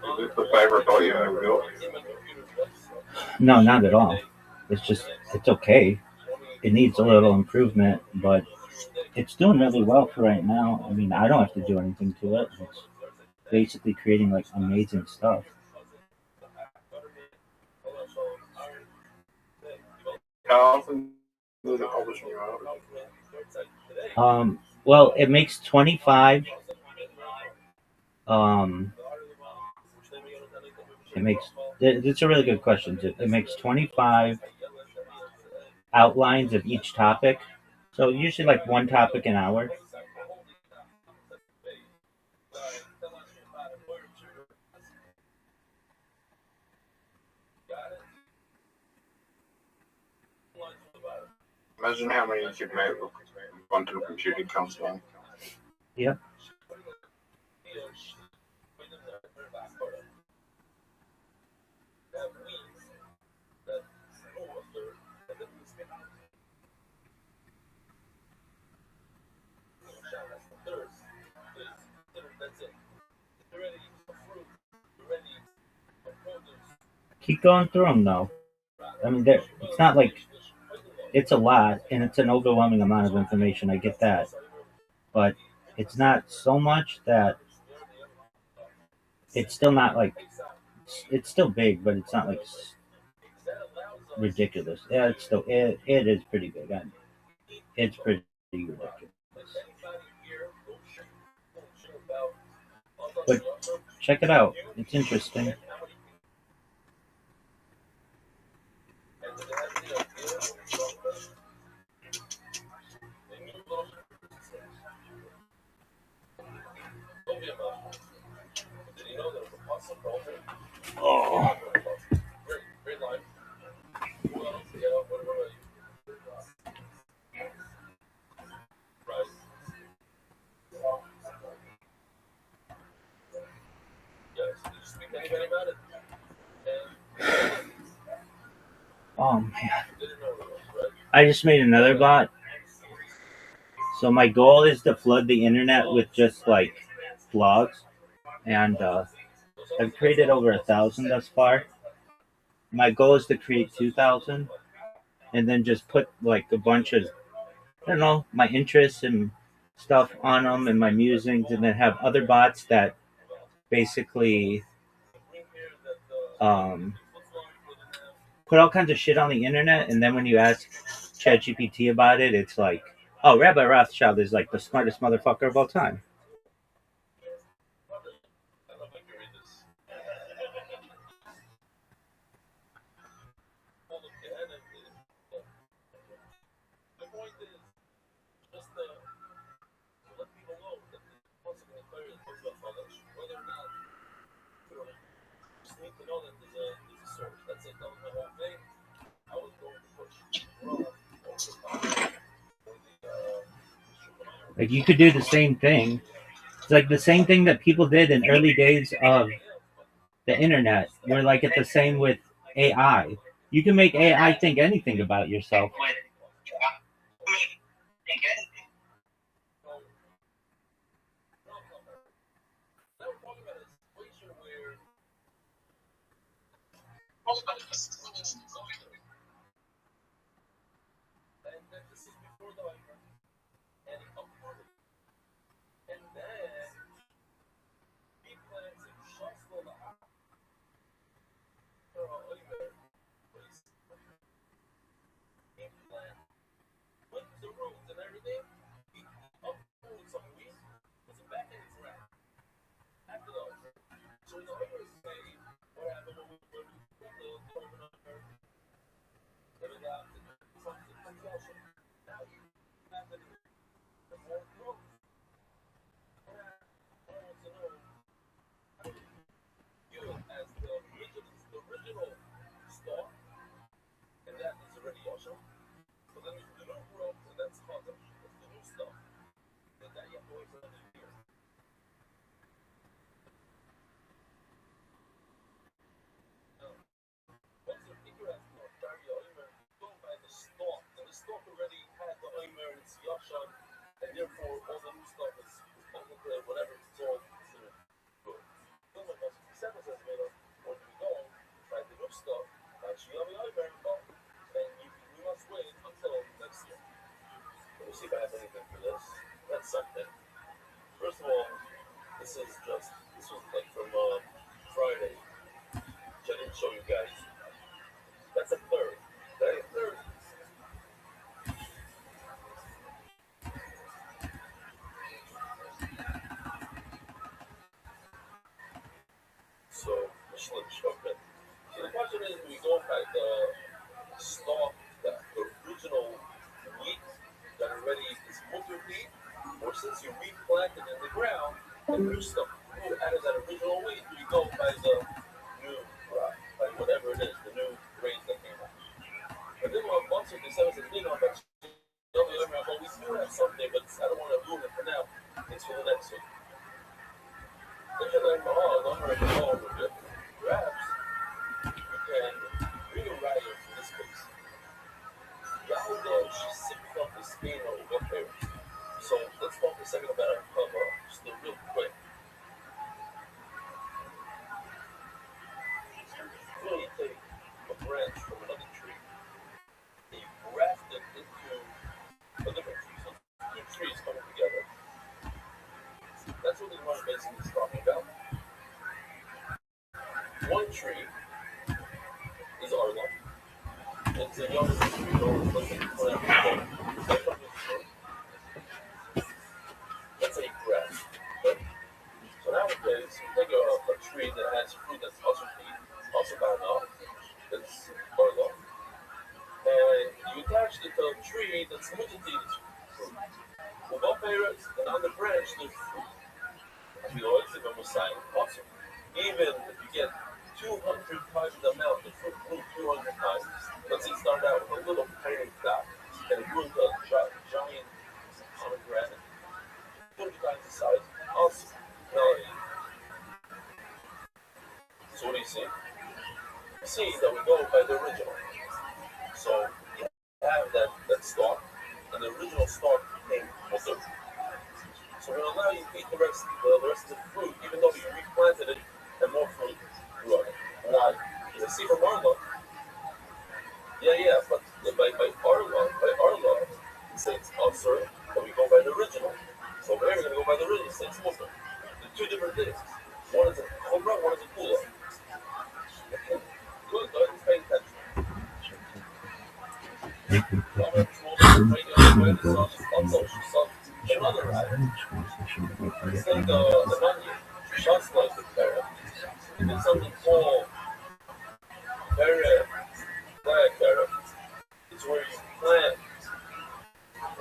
Is this the favorite bot you ever built? No, not at all. It's okay. It needs a little improvement, but it's doing really well for right now. I mean, I don't have to do anything to it. It's basically creating like amazing stuff. How often does it publish new articles? Well, it makes 25. It's a really good question. It makes 25 outlines of each topic. So usually like one topic an hour. Imagine how many you could make with quantum computing comes down. Yep. Keep going through them though. I mean, it's not like it's a lot, and it's an overwhelming amount of information. I get that, but it's not so much that it's still not like it's still big, but it's not like ridiculous. Yeah, it's still it is pretty big. It's pretty ridiculous. But check it out. It's interesting. Oh. Great line. Who else? Yeah, what about you? Right. Yes. Did you speak to anybody about it? Oh man. I just made another bot. So my goal is to flood the internet with just like vlogs, and I've created over 1,000 thus far. My goal is to create 2,000, and then just put like a bunch of, I don't know, my interests and stuff on them and my musings, and then have other bots that basically put all kinds of shit on the internet, and then when you ask ChatGPT about it, it's like, oh, Rabbi Rothschild is like the smartest motherfucker of all time. Like you could do the same thing. It's like the same thing that people did in early days of the internet. We're like at the same with AI. You can make AI think anything about yourself. even if you get 200 times the amount of fruit 200 times, let's say start out with a little tiny dot and it grew to a giant pomegranate, 200 times the size. Awesome. Now, so what do you see? You see that we go by the original. So you have that stalk, and the original stalk became more dirt. So we'll allow you to eat the rest of the fruit, even though you replanted it and more fruit grew on it. Why? Because I see from our law. Yeah, but by our law, it says absurd, but we go by the original. So we're going to go by the original, it says Muslim. They're two different things. One is a cobra, one is a kula. Good, let's pay attention. Another item. It's like the onion, just like the carrot. Even something called carrot, black carrot. It's where you plant.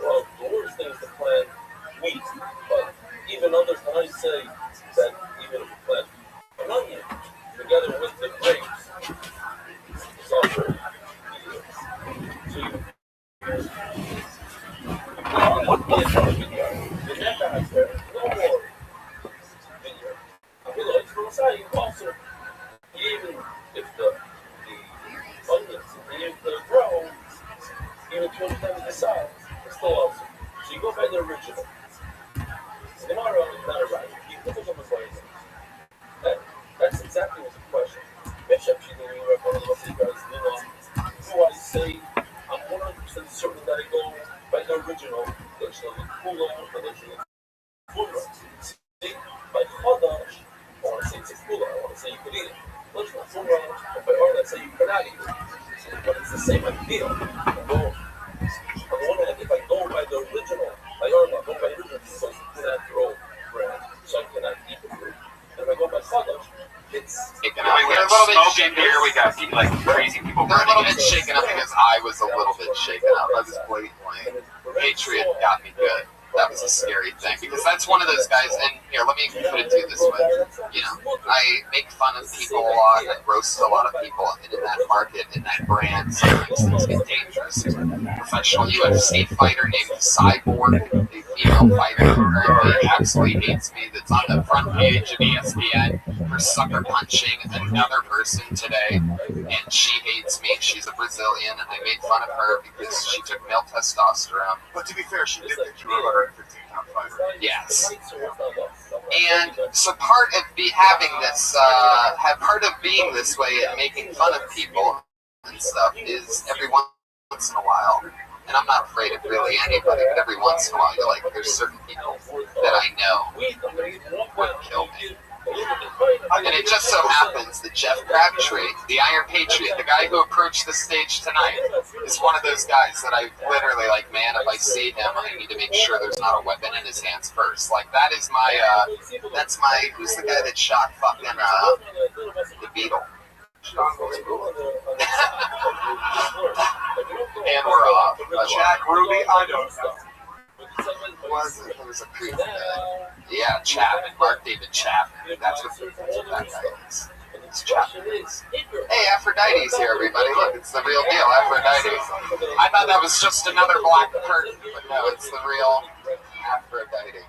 Well, the worst thing is to plant wheat, but even others might say that even if you plant an onion together with the grapes, it's also so also, even if the onions begin to grow, even 20 times the size, it's still awesome. So you go by the original. Tomorrow is not a right. You put them in that's exactly what's the question. Bishop, she didn't even one of the most guys, do I say I'm 100% certain that I go by the original, there's no Kula, but there's no Kula. See, by Chodesh, I want to say it's a Kula, I want to say you could eat it. There's no Kula, and by Orda, I say you cannot eat it. But it's the same idea. On the one hand, if I go by the original, by Orda, go by the original, so you cannot throw bread, so I cannot eat the food. And if I go by Chodesh, it's... They're a little bit shaken here. We got like crazy people. They're a little bit shaken up because I was a little bit shaken up. I was blatantly. Patriot got me good. That was a scary thing because that's one of those guys. And here, let me put it to you this way. You know, I make fun of people a lot and roast a lot of people, and in that market, in that brand, sometimes things get dangerous. A professional UFC fighter named Cyborg, a female fighter who currently absolutely hates me, that's on the front page of ESPN for sucker punching another person today, and she hates me. She's a Brazilian, and I made fun of her because she took male testosterone. But to be fair, she did think you were a 115-pound fighter. Yes. And so part of part of being this way and making fun of people and stuff is every once in a while, and I'm not afraid of really anybody, but every once in a while you're like, there's certain people that I know would kill me. And it just so happens that Jeff Crabtree, the Iron Patriot, the guy who approached the stage tonight, is one of those guys that I literally like, man, if I see him, I need to make sure there's not a weapon in his hands first. Like, that is who's the guy that shot fucking, the Beetle? And we're off. Jack Ruby, I don't know. It was a creep. Yeah, Chapman, Mark David Chapman. That's what that guy is. It's Chapman. Hey, Aphrodite's here, everybody. Look, it's the real deal, Aphrodite. I thought that was just another black curtain, but no, it's the real Aphrodite.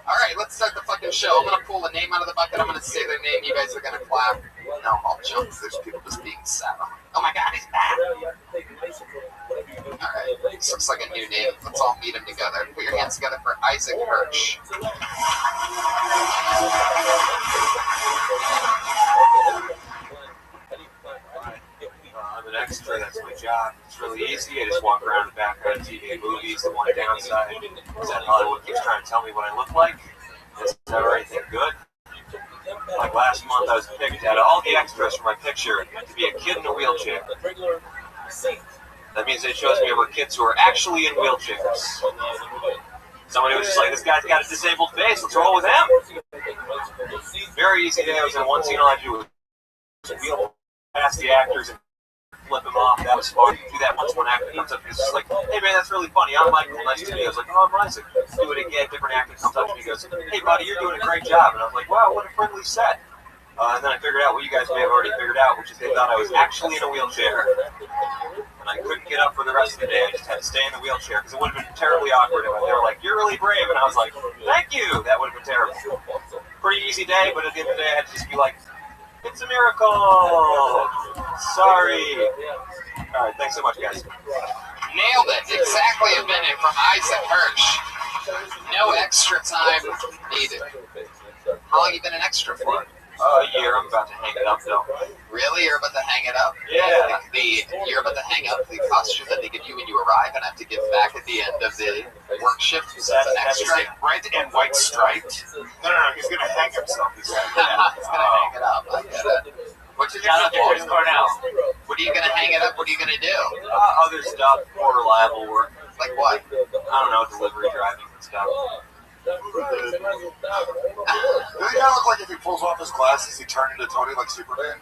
Alright, let's start the fucking show. I'm gonna pull a name out of the bucket. I'm gonna say their name. You guys are gonna clap. No, all jokes. There's people just being sad. Oh my god, he's back. Alright, this looks like a new name. Let's all meet him together. Put your hands together for Isaac Hirsch. I'm an extra, that's my job. It's really easy. I just walk around the background TV and movies. The one downside is that Hollywood keeps trying to tell me what I look like. It's never anything good. Like last month, I was picked out of all the extras for my picture to be a kid in a wheelchair. That means they chose me over kids who are actually in wheelchairs. Somebody was just like, this guy's got a disabled face, let's roll with him. Very easy day. I was in one scene, all I had to do was wheel past the actors and flip him off. That was fun. Do that once one actor comes up and is just like, hey man, that's really funny. I'm Michael. Nice to meet you. I was like, oh, I'm Isaac. Do it again. Different actor comes up to me and goes, hey buddy, you're doing a great job. And I was like, wow, what a friendly set. And then I figured out what you guys may have already figured out, which is they thought I was actually in a wheelchair. And I couldn't get up for the rest of the day. I just had to stay in the wheelchair because it would have been terribly awkward if they were like, "You're really brave," and I was like, "Thank you." That would have been terrible. Pretty easy day, but at the end of the day, I had to just be like, "It's a miracle." Sorry. All right, thanks so much, guys. Nailed it. Exactly a minute from Isaac Hirsch. No extra time needed. How long have you been an extra for? A year. I'm about to hang it up, though. Really? You're about to hang it up? Yeah. You're about to hang up the costume that they give you when you arrive and have to give back at the end of the work shift as an extra? Red and white striped? No, he's going to hang himself. He's going to hang it up. I get it. What you gonna do? What are you gonna hang it up? What are you gonna do? Other stuff, more reliable work. Like what? I don't know, delivery driving and stuff. Does he kind of look like if he pulls off his glasses, he turned into Tony like Superman?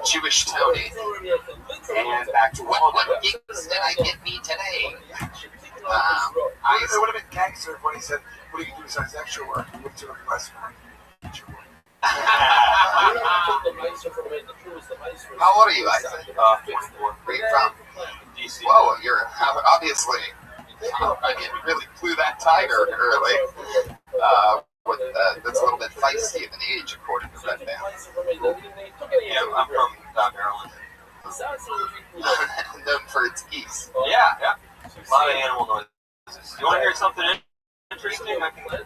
Jewish Tony. And back to what gigs did I get me today? It would have been gangster when he said, "What do you do besides extra work?" He went to a less work. How old are you, Isaac? 44. Where are you from? DC. Whoa, you're obviously. I mean, really flew that tiger early. That's a little bit feisty of an age, according to Red Band. Yeah, I'm from Maryland. Known for its geese. Yeah. A lot of animal noises. You want to hear something interesting? I can tell you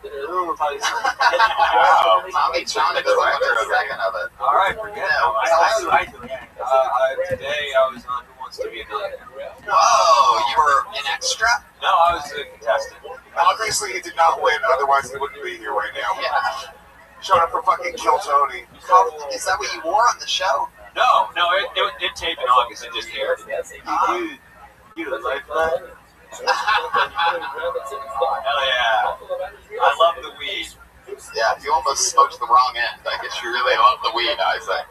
something. Wow. Tommy John doesn't want a second of it. All right, forget it. Today I was on Who Wants to Be a Millionaire. Whoa, you were an extra? No, I was a contestant. Obviously, he did not win, otherwise he wouldn't be here right now. Yeah. Showing up for fucking Kill Tony. Is that what you wore on the show? No, it taped in August. It just aired. You the lifeline? Hell yeah. I love the weed. Yeah, you almost smoked the wrong end. I guess you really love the weed, Isaac.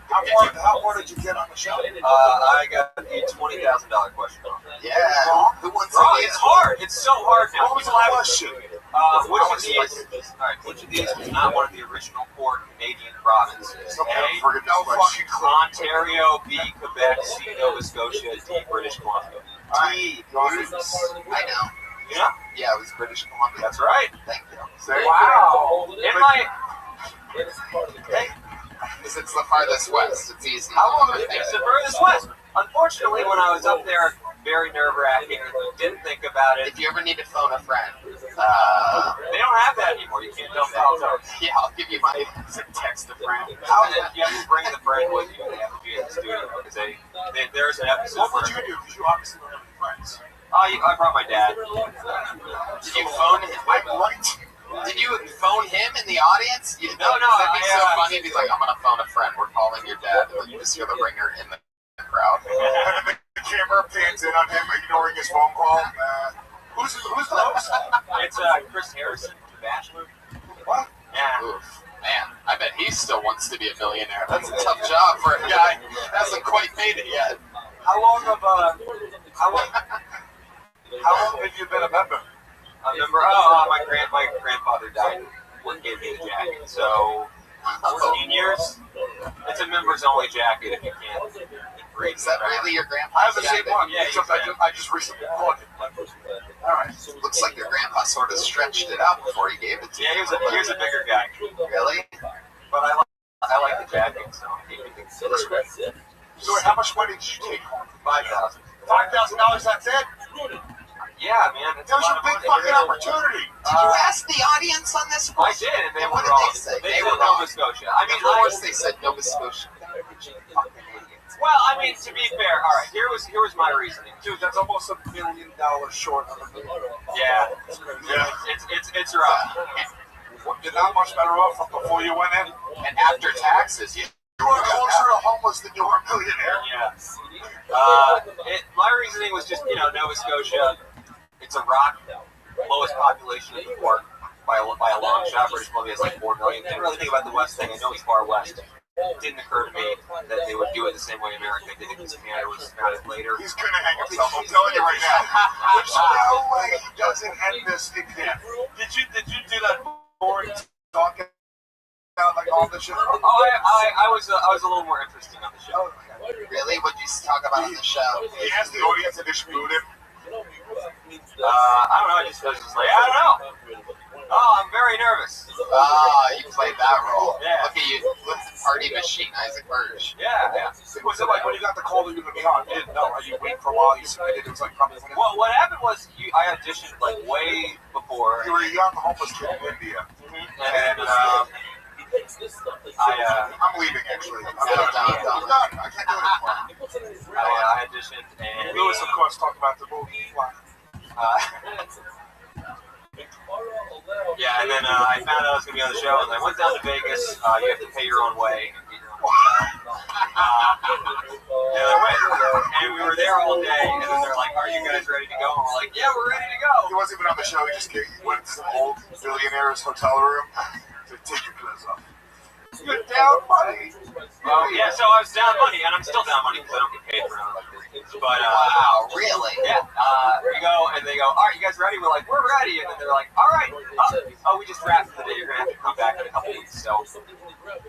How far did you get on the show? I got the $20,000 question. Yeah. Who wants to be? It's hard. It's so hard now. What was the question? Which of these is not one of the original 4 Canadian provinces? A, No fucking clue. Ontario, B, Quebec, C, Nova Scotia, D, British Columbia. D, I know. Yeah? Yeah, it was British Columbia. That's right. Thank you. Wow. Because it's the farthest west. It's easy. How long is it? It's the furthest west. Unfortunately, when I was up there, very nerve-wracking. Didn't think about it. If you ever need to phone a friend, they don't have that anymore. You can't dump out. Yeah, I'll give you my text a friend. How did you have to bring the friend with you? They have to be in the studio because there's an episode. What would you do? Because you obviously don't have any friends. I brought my dad. Did you phone him? Did you phone him in the audience? No. That'd be so funny. He'd be like, "I'm gonna phone a friend. We're calling your dad." And then you just hear the ringer in the crowd. And then the camera pans in on him, ignoring his phone call. Who's the host? It's Chris Harrison, The Bachelor. What? Yeah. Oof. Man, I bet he still wants to be a millionaire. That's a tough job for a guy who hasn't quite made it yet. How long have you been a member? A member? My grandfather died when gave me the jacket, so 14 years. It's a members only jacket if you can't read. Is that really your I grandpa's have the same jacket? one. Yeah, I just recently bought it. Alright. Looks like your grandpa sort of stretched it out before he gave it to you. Yeah, he was a bigger guy. Really? But I like the jacket, so So how much money did you take home? $5,000. $5,000, that's it? Yeah, man. That was your big fucking opportunity. Did you ask the audience on this one? I did, and they what were did wrong. they say? They were said wrong. Nova Scotia. I mean, Of course they said Nova Scotia. Well, I mean, to be fair, all right. Here was my reasoning. Dude, that's almost $1 million short of $1 million. Yeah, it's rough. You're not much better off from before you went in. And after taxes, you were closer to homeless than you were a millionaire. Yeah. My reasoning was just, Nova Scotia. It's a rock, lowest population in the port by a long shot. British Columbia has like 4 million. Didn't really think about the west thing. I know it's far west. It didn't occur to me that they would do it the same way America did it because Canada was founded later. He's gonna hang himself. I'm telling you right now. There's no way he doesn't end this exam. Did you do that boring talking on the show? I was a little more interesting on the show. Really? What did you talk about on the show? He asked the audience if they should boot him. I don't know. I was just like, I don't know. Oh, I'm very nervous. You played that role. Yeah. Look at you. Look at the party machine, Isaac Burge. Yeah. Was it like when you got the call that you were going to be on? You didn't know. Are you waiting for a while? You submitted. It was like probably. Well, what happened was I auditioned like way before. You were a young homeless kid in India. And I'm leaving actually. I'm done. I can't do it anymore. I auditioned and Lewis, of course, talked about the movie. Yeah, and then I found out I was going to be on the show, and I went down to Vegas. You have to pay your own way. And I went, and we were there all day, and then they're like, are you guys ready to go? And we're like, yeah, we're ready to go. He wasn't even on the show. He just went to some old billionaire's hotel room to take your clothes off. You're down money. Yeah, so I was down money, and I'm still down money because I don't get paid for it. But wow, really? Yeah. We go, and they go, all right, you guys ready? We're like, we're ready. And then they're like, all right. We just wrapped for the day. You're gonna have to come back in a couple weeks. So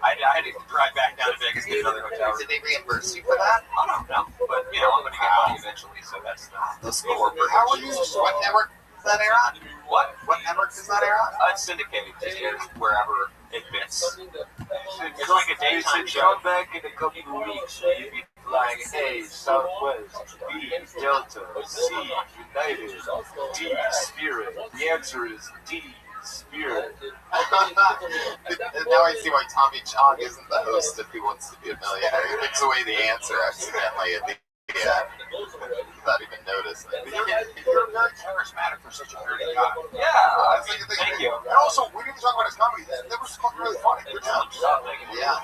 I had to drive back down to Vegas, get another hotel room. Did they reimburse you for that? Oh no. But I'm gonna get money eventually, so that's not the corporate. How are you? What network does that air on? What network does that air on? It's syndicated. Just airs wherever it fits. It's like a daytime show. Come back in a couple of weeks. You'll be flying A, Southwest, B, Delta, C, United, D, Spirit. The answer is D, Spirit. Now I see why Tommy Chong isn't the host if he wants to be a millionaire. He gives away the answer accidentally at the end without even noticing. You're very charismatic for such a nerdy guy. Yeah, thank you. And also, we didn't talk about his comedy. That was really funny. Good job. Yeah.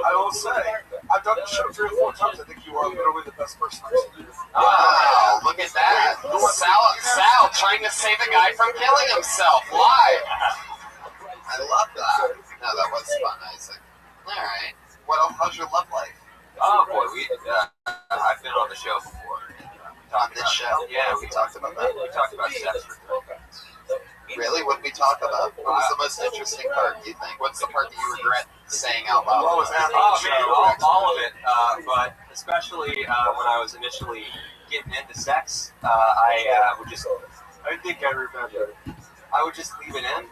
I will say, I've done the show 3 or 4 times. I think you are literally the best person I've seen. Wow, look at that. Sal trying to save a guy from killing himself live. I love that. No, that was fun, Isaac. All right. How's your love life? Oh boy, I've been on the show before. On this show? Yeah, we talked about that. We talked about sex for 3 minutes. Really? What did we talk about? What was the most interesting part, do you think? What's the part that you regret saying out loud? What was happening? Oh man, all of it. But especially when I was initially getting into sex, I think I remember. I would just leave it in.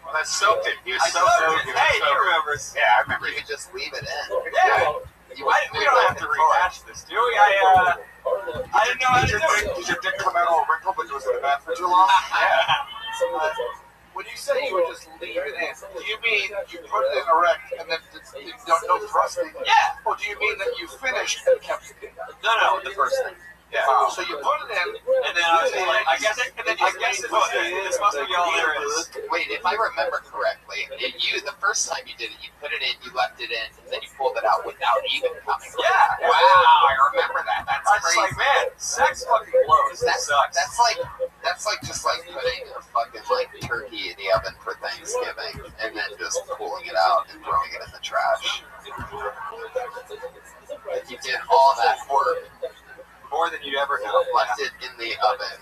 Well, that soaked it. You soaked it. Hey, he remembers. Yeah, I remember. You could just leave it in. Yeah. We don't have to rehash this, do we? I didn't know how to do it. Did your dick come out all wrinkled because it was bad for too long? Yeah. When you say you would just leave it in, do you mean you put it in erect and then no thrusting? Yeah. Or do you mean that you finished and kept it in? No, the first thing. Yeah. So you put it in, and then I was like, I guess this must be all there is. Wait, if I remember correctly, the first time you did it, you put it in, you left it in, and then you pulled it out without even coming. Yeah. Wow, I remember that. That's crazy. Like, man, sex fucking blows. That sucks. That's like just like putting a fucking turkey in the oven for Thanksgiving, and then just pulling it out and throwing it in the trash. Like you did all that work. More than you'd ever know. Left it in the oven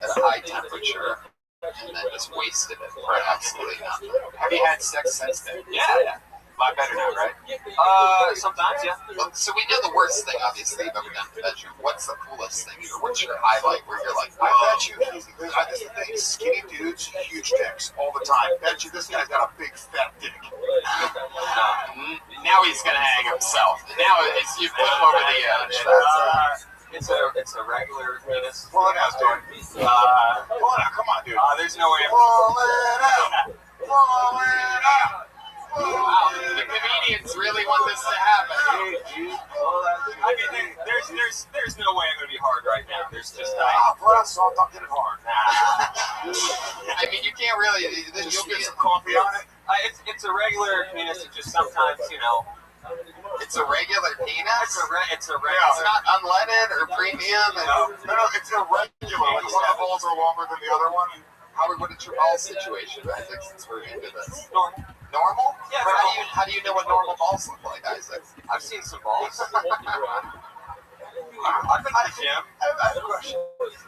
at a high temperature and then just wasted it for absolutely nothing. Have you had sex since then? Yeah. A lot better now, right? Sometimes, yeah. So we know the worst thing, obviously, you've ever done in the bedroom. What's the coolest thing? Or what's your highlight where you're like, I bet you, this is the thing, skinny dudes, huge dicks all the time. Bet you this guy's got a big fat dick. Now he's gonna hang himself. Now you put him over the edge. It's a regular penis. Pull it out, dude. Pull it out, come on, dude. There's no way. Pull it out. Pull it out. Wow, the comedians really want this to happen. I mean, there's no way I'm gonna be hard right now. There's just pull out salt, don't get it hard. I mean, you can't really. You'll get some coffee on it. It's a regular penis. It's just sometimes, It's a regular penis? It's a regular. It's not unleaded or premium? No, it's a regular. Like one of the balls are longer than the other one. Howard, what is your ball situation, Isaac, since we're into this? Normal? Yeah, but how do you know what normal balls look like, Isaac? I've seen some balls. I've been to the gym. I have a question.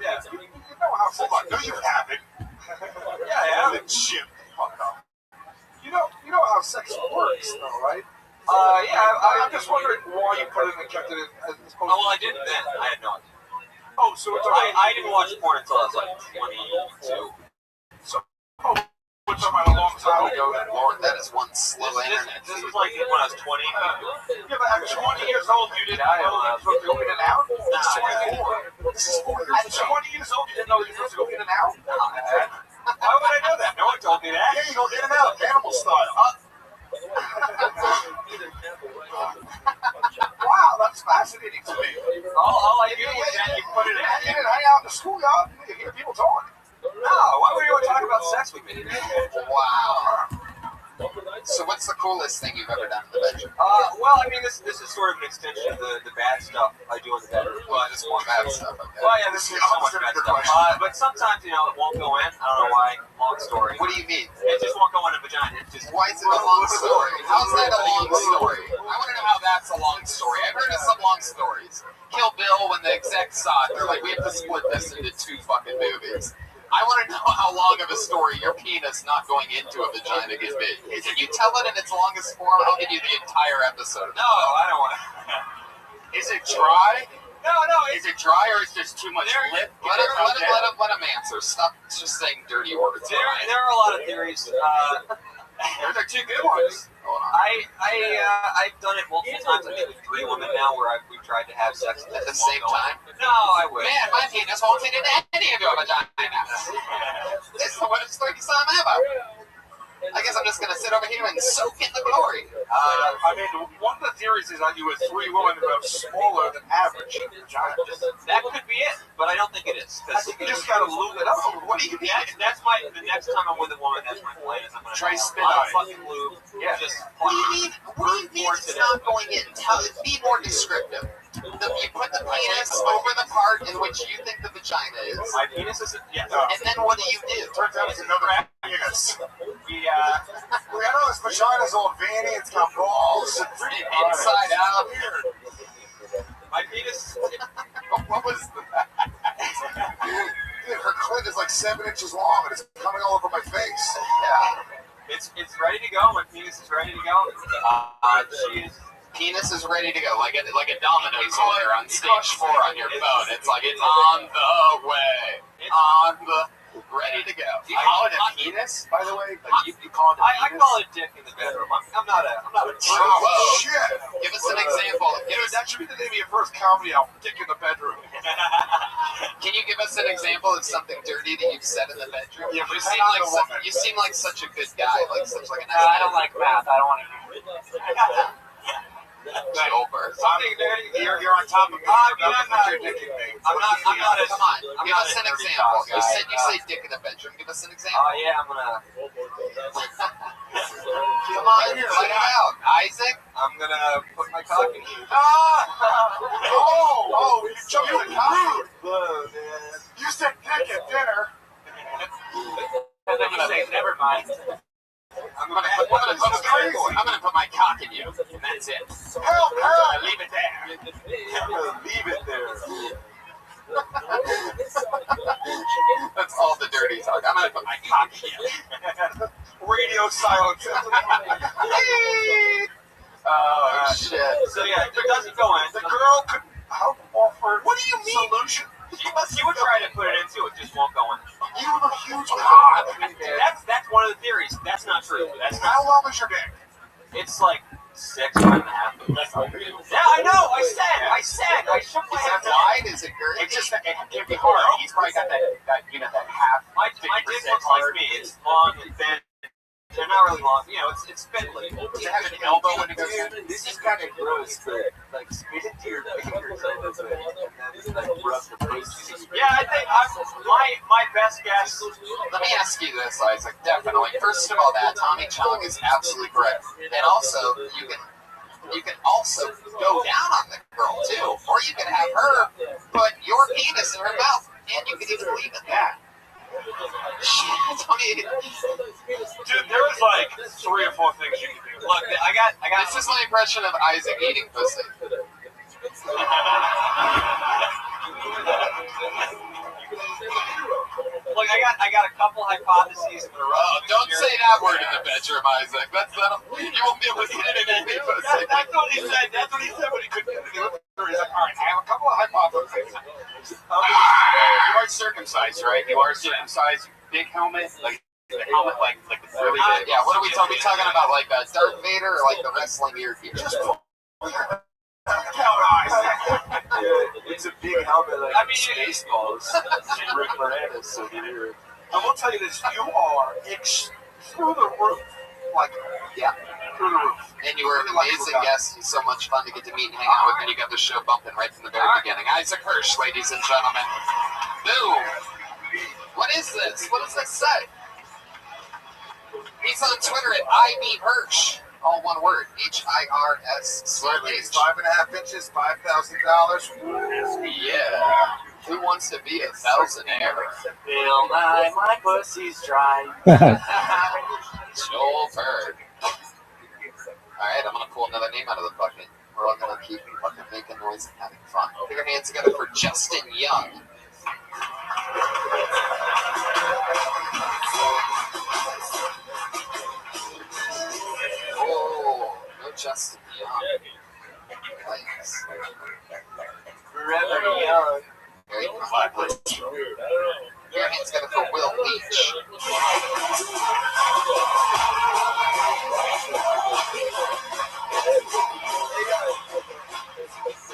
Yeah. You know how, hold on, no you haven't. Yeah, I have. The gym. Fuck up. You know how how sex works, though, right? Yeah, I'm just wondering why you put it and kept it in. Oh, well, I didn't then. I had no idea. Oh, so it's I didn't watch porn until I was like 22. So, we're talking about a long time ago. Lord, that is one slow internet. This was like when I was 20. Yeah, but at 20 years old, you didn't know you were supposed to go in and out? This is 4 years. At 20 years old, you didn't know you were supposed to go in and out? Why would I know that? No one told me that. Yeah, you go in and out, animal style. Wow, that's fascinating to me. All I knew was that you put it in. You didn't hang out in the schoolyard and you hear people talking. No, why would you talk about sex with me? Wow. So what's the coolest thing you've ever done in the bedroom? Well, I mean, this is sort of an extension of the bad stuff I do in the bedroom. But it's more bad stuff. Okay. Well, yeah, this is so much bad stuff. But sometimes, it won't go in. I don't know why. Long story. What do you mean? It just won't go in a vagina. It just. Why is it a long story? How's that a long story? I want to know how that's a long story. I've heard of some long stories. Kill Bill, when the execs saw it, they're like, we have to split this into 2 fucking movies. I want to know how long of a story your penis not going into a vagina can be. Can you tell it in its longest form? I'll give you the entire episode. No, I don't want to. Is it dry? No. Is it dry or is there too much lip? Let him answer. Stop just saying dirty words. There are a lot of theories. Those are 2 good ones. I've done it multiple times. I think with 3 women now where we've tried to have sex at the same time. No, I wish. Man, my penis won't fit into any of your vagina. This is the worst 30 time ever. I guess I'm just gonna sit over here and soak in the glory. I mean, one of the theories is that you were 3 women who have smaller than average vaginas. That could be it, but I don't think it is. I think you just gotta lube it up. What do you mean? That's the next time I'm with a woman, that's my plan. Is I'm gonna try spit on on it. fucking lube. Yeah. Just What do you mean it's not going in? Be more descriptive. You put the penis over the part in which you think the vagina is. My penis is And then what do you do? Turns out it's another penis. We know this vagina's all veiny, it's got balls. Inside out. My penis. What was that? Dude, her clit is like 7 inches long and it's coming all over my face. Yeah. It's ready to go. My penis is ready to go. Penis is ready to go, like a Domino's order on stage 4 on your phone. It's like it's on the way, ready to go. Do you call it a penis, by the way? Like you call it a penis? I call it a dick in the bedroom. I'm not a. Oh, shit! Give us an example. That should be the name of your first comedy album, Dick in the Bedroom. Can you give us an example of something dirty that you've said in the bedroom? Yeah, you seem like such a good guy, like such like a nice I don't like math. I don't want to hear it. Goldberg. Something dirty. You're on top of me. I'm not. Come on. Give us an example. You say dick in the bedroom. Give us an example. Yeah, I'm gonna. Come on, let it out, Isaac. I'm gonna put my cock in you. Oh, you jumped the cock. You said dick at dinner. And then you say, never mind. I'm gonna put my cock in you, and that's it. Help! Leave it there. Leave it there. That's all the dirty talk. I'm gonna put my cock in you. Radio silence. Oh shit. So yeah, it doesn't go in. The girl could help offer. What do you mean? Solution. She would try to put it into it, just won't go in. You have a huge cock. That's one of the theories. That's not true. How long is your dick? It's like 6, 5.5. Yeah, I know. I shook my head. Is it wide? Is it girthy? It's just it can be hard. He's probably got that half. My dick looks like me. It's long and thin. They're not really long. It's spindly. Does it have an elbow in it? This is kind of gross, but like spit into your fingers a little bit, and then like rub the pussy. Yeah, I think my best guess. Let me ask you this, Isaac. Definitely. First of all, that Tommy Chong is absolutely correct, and also you can also go down on the girl too, or you can have her put your penis in her mouth, and you can even leave it there. Dude, there was like 3 or 4 things you could do. Look, I got. This is my impression of Isaac eating pussy. Look, I I got a couple hypotheses. Don't say that word in the bedroom, Isaac. You won't be able to get it in any That's what he said. That's what he said when he couldn't get it in. He's like, all right, I have a couple of hypotheses. You are circumcised, right? You are circumcised. Big helmet, like the helmet, like really big. Yeah, what are we talking about? Like Darth Vader or like the wrestling earpiece? It's a big helmet like Spaceballs. Rick Moranis, so here. I will tell you this: you are through the roof, like through the roof. And you were an amazing guest. He's so much fun to get to meet and hang out with, and you got the show bumping right from the very beginning. Isaac Hirsch, ladies and gentlemen. Boom. What is this? What does this say? He's on Twitter at IB Hirsch. All one word. HIRS. Slurpees, 5.5 inches, $5,000. Yeah. Who wants to be a thousandaire? Bill Nye, my pussy's dry. Joel Berg. Alright, I'm gonna pull another name out of the bucket. We're all gonna keep fucking making noise and having fun. Put your hands together for Justin Young. Oh, no Justin Young. Nice. Forever young. Very complex. Put your hands together for Will Leach.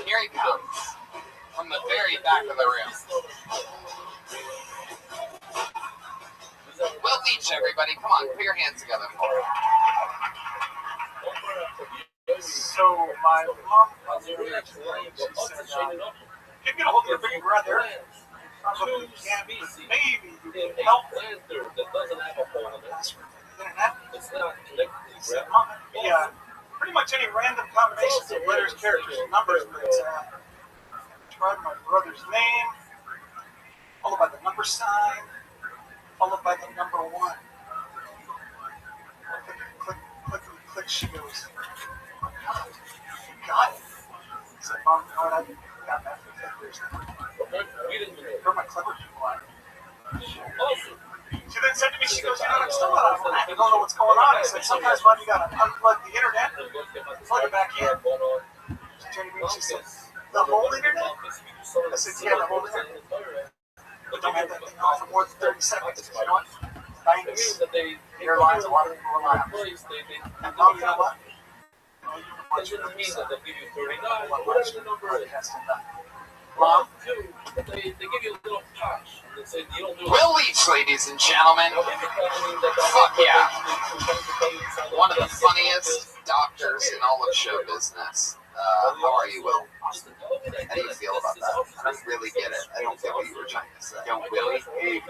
Here he comes from the very back of the room. Will Leach, everybody, come on, put your hands together for him. So my mom was she said, "You get a hold of your big brother. You can't, but maybe you can help him." Yeah, pretty much any random combinations of letters, characters, and numbers, but tried my brother's name, followed by the number sign, followed by the number 1. Click, click, click, she goes, "Oh my God, you got it." I said, "Mom, you know what, I got that for 10 years now. You're my clever people out." She then said to me, she goes, "You know, I'm still not on. I don't know what's going on." I said, "Sometimes, Mom, you gotta unplug the internet, plug it back in." She turned to me and she said, "The whole internet?" I said, "Yeah, the whole internet. But don't have that thing on for more than 30 seconds. You know what? 90s, airlines, a lot of people rely on it. And Mom, you know what? It doesn't mean that they give you 39, whatever the number is. Mom, they give you a little touch. They say you don't do Will Leach, ladies and gentlemen. Fuck yeah. One of the funniest doctors in all of show business. How are you, Will? How do you feel about that? I don't really get it. I don't get what you were trying to say. Yo, Billy. Hey,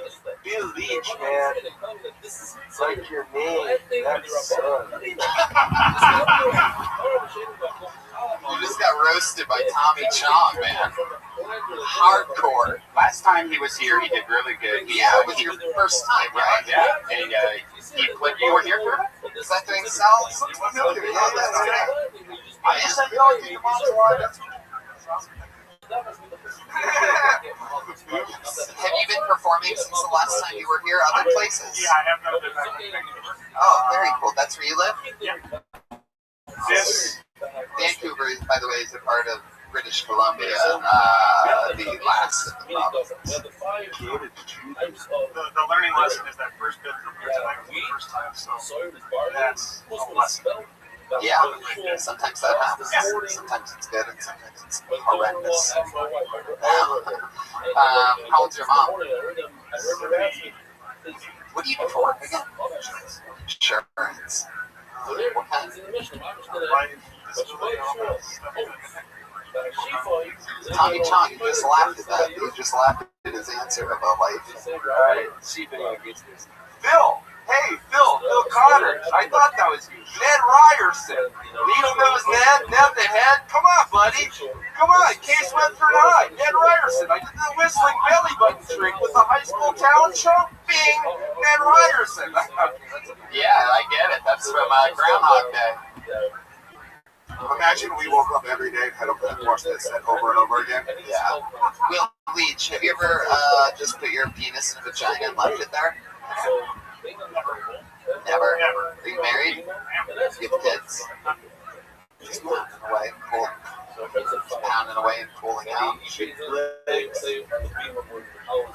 Bill Leach, man. It's like your name. That's You just got roasted by Tommy Chong, man. Hardcore. Last time he was here, he did really good. Yeah, it was your first time, right? Yeah. And he put you were here for it? Does that thing sound familiar? Yeah, that's right. I just said, "Yo, you come on to our." Have you been performing since the last time you were here? Other places? Yeah, I have no been back. Oh, very cool. That's where you live? Yes. Vancouver, by the way, is a part of British Columbia, the last of the provinces. The learning lesson is that first bit from here tonight was the first time, so that's a lesson. Yeah, sometimes that happens. Sometimes it's good and sometimes it's horrendous. How old's your mom? What do you do for work again? Insurance. What kind? Tommy Chong, you just laughed at that. You just laughed at his answer about life. Phil! Hey, Phil Connors. I thought that was you. Ned Ryerson. Needle nose Ned the head. Come on, buddy. Come on, Case Wentford High. Ned Ryerson. I did the whistling belly button trick with the high school talent show. Bing! Ned Ryerson. Yeah, I get it. That's from Groundhog Day. Imagine we woke up every day and had to watch that set over and over again. Yeah. Will Leach, have you ever just put your penis in a vagina and left it there? Never. Are you married? Do you have kids? Just pounding away, pounding away and pulling out.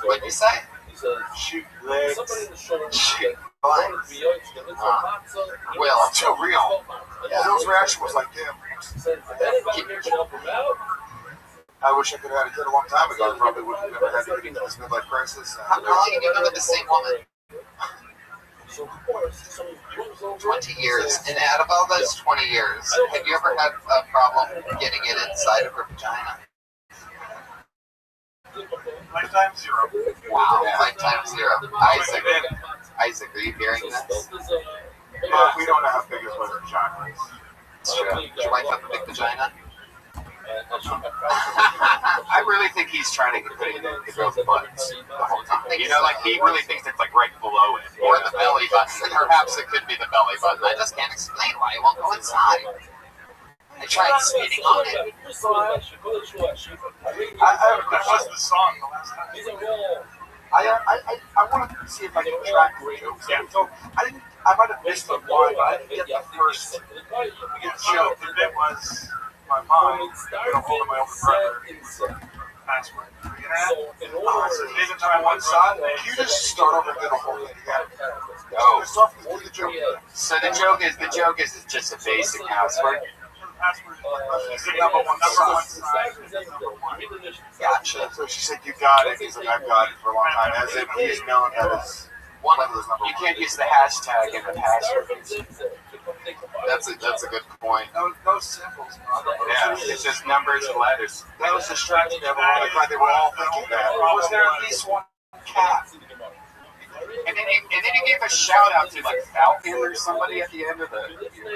What'd you say? Shoot legs. Shoot legs. Will, too real. Yeah. Phil's reaction was like, damn. I wish I could have had a kid a long time ago. I probably would have never had to get into this midlife crisis. How long have you been with the same woman? 20 years. And out of all those 20 years, have you ever had a problem getting it inside of her vagina? Lifetime zero. Wow, lifetime zero. Isaac, are you hearing this? We don't know how big his vagina is. It's true. Did your wife have a big vagina? I really think he's trying to put it in the girl's butt the whole time. You know, like he really thinks it's like right below it. Or the belly button. Perhaps it could be the belly button. I just can't explain why it won't go inside. I tried spitting on it. That was the song the last time. I want to see if I can track the jokes. Yeah. So I might have missed the one, but I didn't get the first joke. The bit was my mom got a hold of my older brother. Password. So every time I went side, you just start over and get a whole thing again. Oh. The joke. So the joke is it's just a basic password. Number one side. Gotcha. So she said, "You got it." He's like, "I've got it for a long time." As if he's known that as one of those number one. You can't use the hashtag in the password. That's a good point. No symbols. Yeah, it's just numbers and letters. That was distracting everyone. I thought they were all thinking that. Was there at least one cat? And then he gave a shout out to like Falcon or somebody at the end of the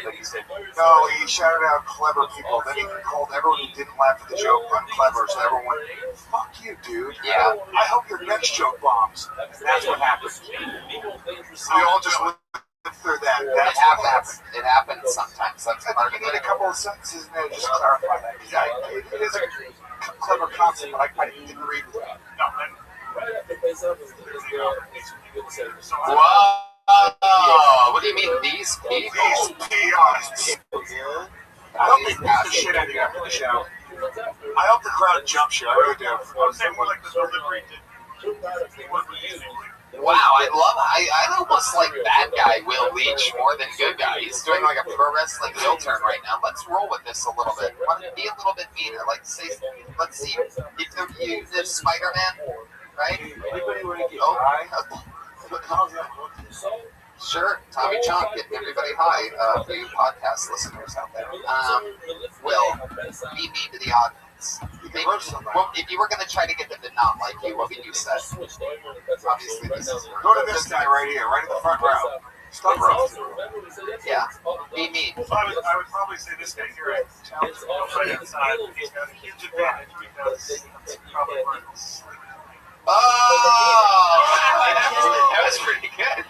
like he said. No, he shouted out clever people. Then he called everyone who didn't laugh at the joke unclever. So everyone went, "Fuck you, dude." Yeah. I hope your next joke bombs. That's what happened. We all just lived through that. That's what happened. It happens sometimes. That's I think you need a couple of sentences in there to just clarify that. It is a clever concept, but I didn't agree with it. No, Whoa! What do you mean, these people? These people. I hope they beat the shit out of you after the show. I hope the crowd jumps you. I really do. I would say more like the delivery did. Wow, I almost like bad guy Will Leach more than good guy. He's doing like a pro wrestling heel turn right now. Let's roll with this a little bit. Be a little bit meaner. Like say, let's see. If Spider-Man, right? Anybody want to get high? Sure, Tommy Chong getting everybody high for you podcast listeners out there. Will, be mean to the audience. If you were going to try to get them to not like you, what would you say? Obviously, this is... Go to this guy right here, right in the front row. Stop roasting. Yeah, be mean. I would probably say this guy here at Challenge right outside. He's got a huge advantage because that's probably where it's... Oh! That was pretty good.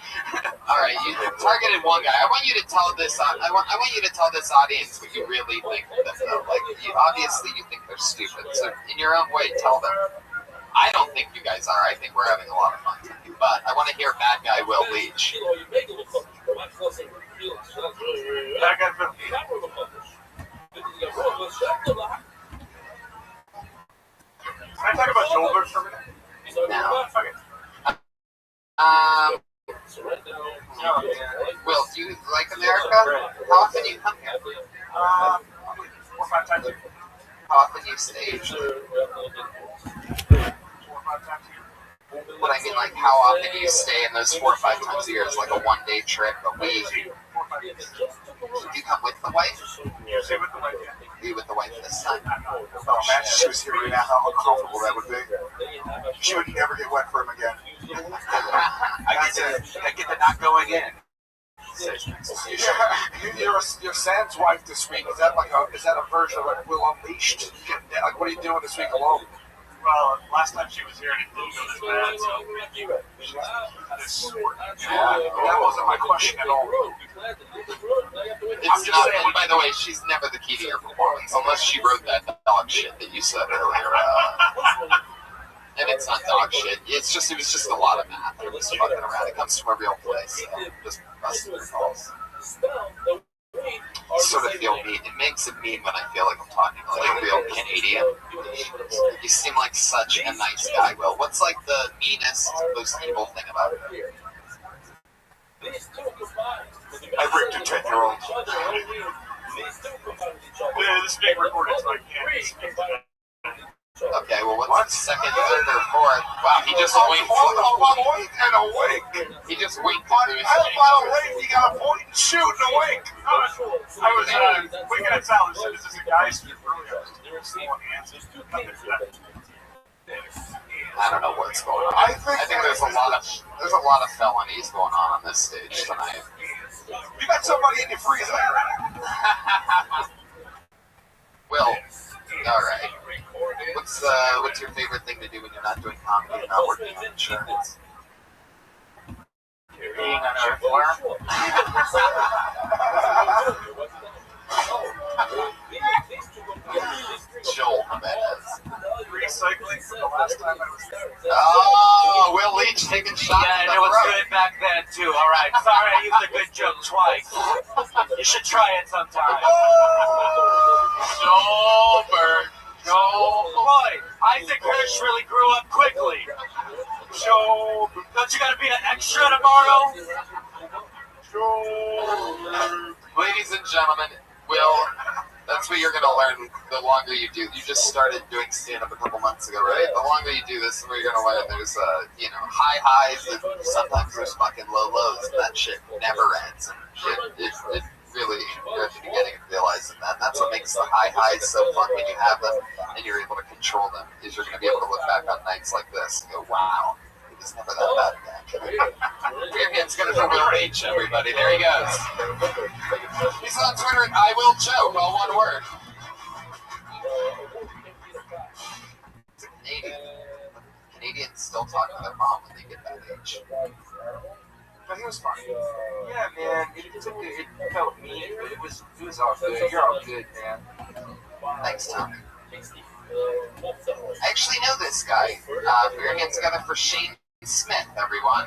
All right, you targeted one guy. I want you to tell this. I want you to tell this audience what you really think of them. Obviously, you think they're stupid. So, in your own way, tell them. I don't think you guys are. I think we're having a lot of fun. But I want to hear bad guy Will Leach. Bad guy Will. Can I talk about Joelberg for a minute? No. Will, do you like America? How often do you come here? 4 or 5 times a year. How often do you stay? 4 or 5 times a year. What I mean, like, how often do you stay in those 4 or 5 times a year? It's like a one-day trip, a week. Do you come with the wife? Usually with the wife, yeah. Are you with the wife this time? Oh, imagine she was here right now, how uncomfortable that would be. She would never get wet for him again. I get to not go again. Your Sam's wife this week, is that a version of like Will Unleashed? Like, what are you doing this week alone? Well, last time she was here, it didn't go this bad, so that wasn't my question at all. She's not, and by the way, she's never the key to your performance, unless she wrote that dog shit that you said earlier. And it's not dog shit. It was just a lot of math. It was fucking around. It comes from a real place. So just busting your balls. Sort of feel mean. It makes it mean when I feel like I'm talking like a real Canadian. You seem like such a nice guy, Will. What's like the meanest, most evil thing about it? I raped a 10-year-old. This is being recorded, so I can't. Okay, well, what's the second, third, or fourth? Wow, he just winked. And a wink. He just winked. How about a wink? You got a point and shoot and a wink. I was winking at Tyler. So this is a guy who's earlier. Someone answers. I don't know what's going on. I think there's a lot of felonies going on this stage tonight. You got somebody in your freezer. Will, all right. What's your favorite thing to do when you're not doing comedy and not working on insurance? Being an earthworm. Joel Jimenez. Recycling for the last time I was there. Oh, Will Leach taking shots. Yeah, it was good back then too. All right, sorry I used a good joke twice. You should try it sometime. Joel Berg. Boy, Isaac Hirsch really grew up quickly. Don't you gotta be an extra tomorrow? Ladies and gentlemen, Will, that's what you're gonna learn the longer you do. You just started doing stand-up a couple months ago, right? The longer you do this, the more you're gonna learn there's high highs and sometimes there's fucking low lows, and that shit never ends. And it really, you're at the beginning of realizing that. And that's what makes the high highs so fun when you have them and you're able to control them, is you're gonna be able to look back on nights like this and go, wow, it was never that bad again. We're getting together for Will Leach, everybody. There he goes. He's on Twitter at I Will Joke, all one word. It's a Canadian. Canadians still talk to their mom when they get that age. But he was fine. Yeah, man. It felt mean, but it was all good. You're all good, man. Thanks, Tommy. I actually know this guy. We're gonna get together for Shane Smith, everyone.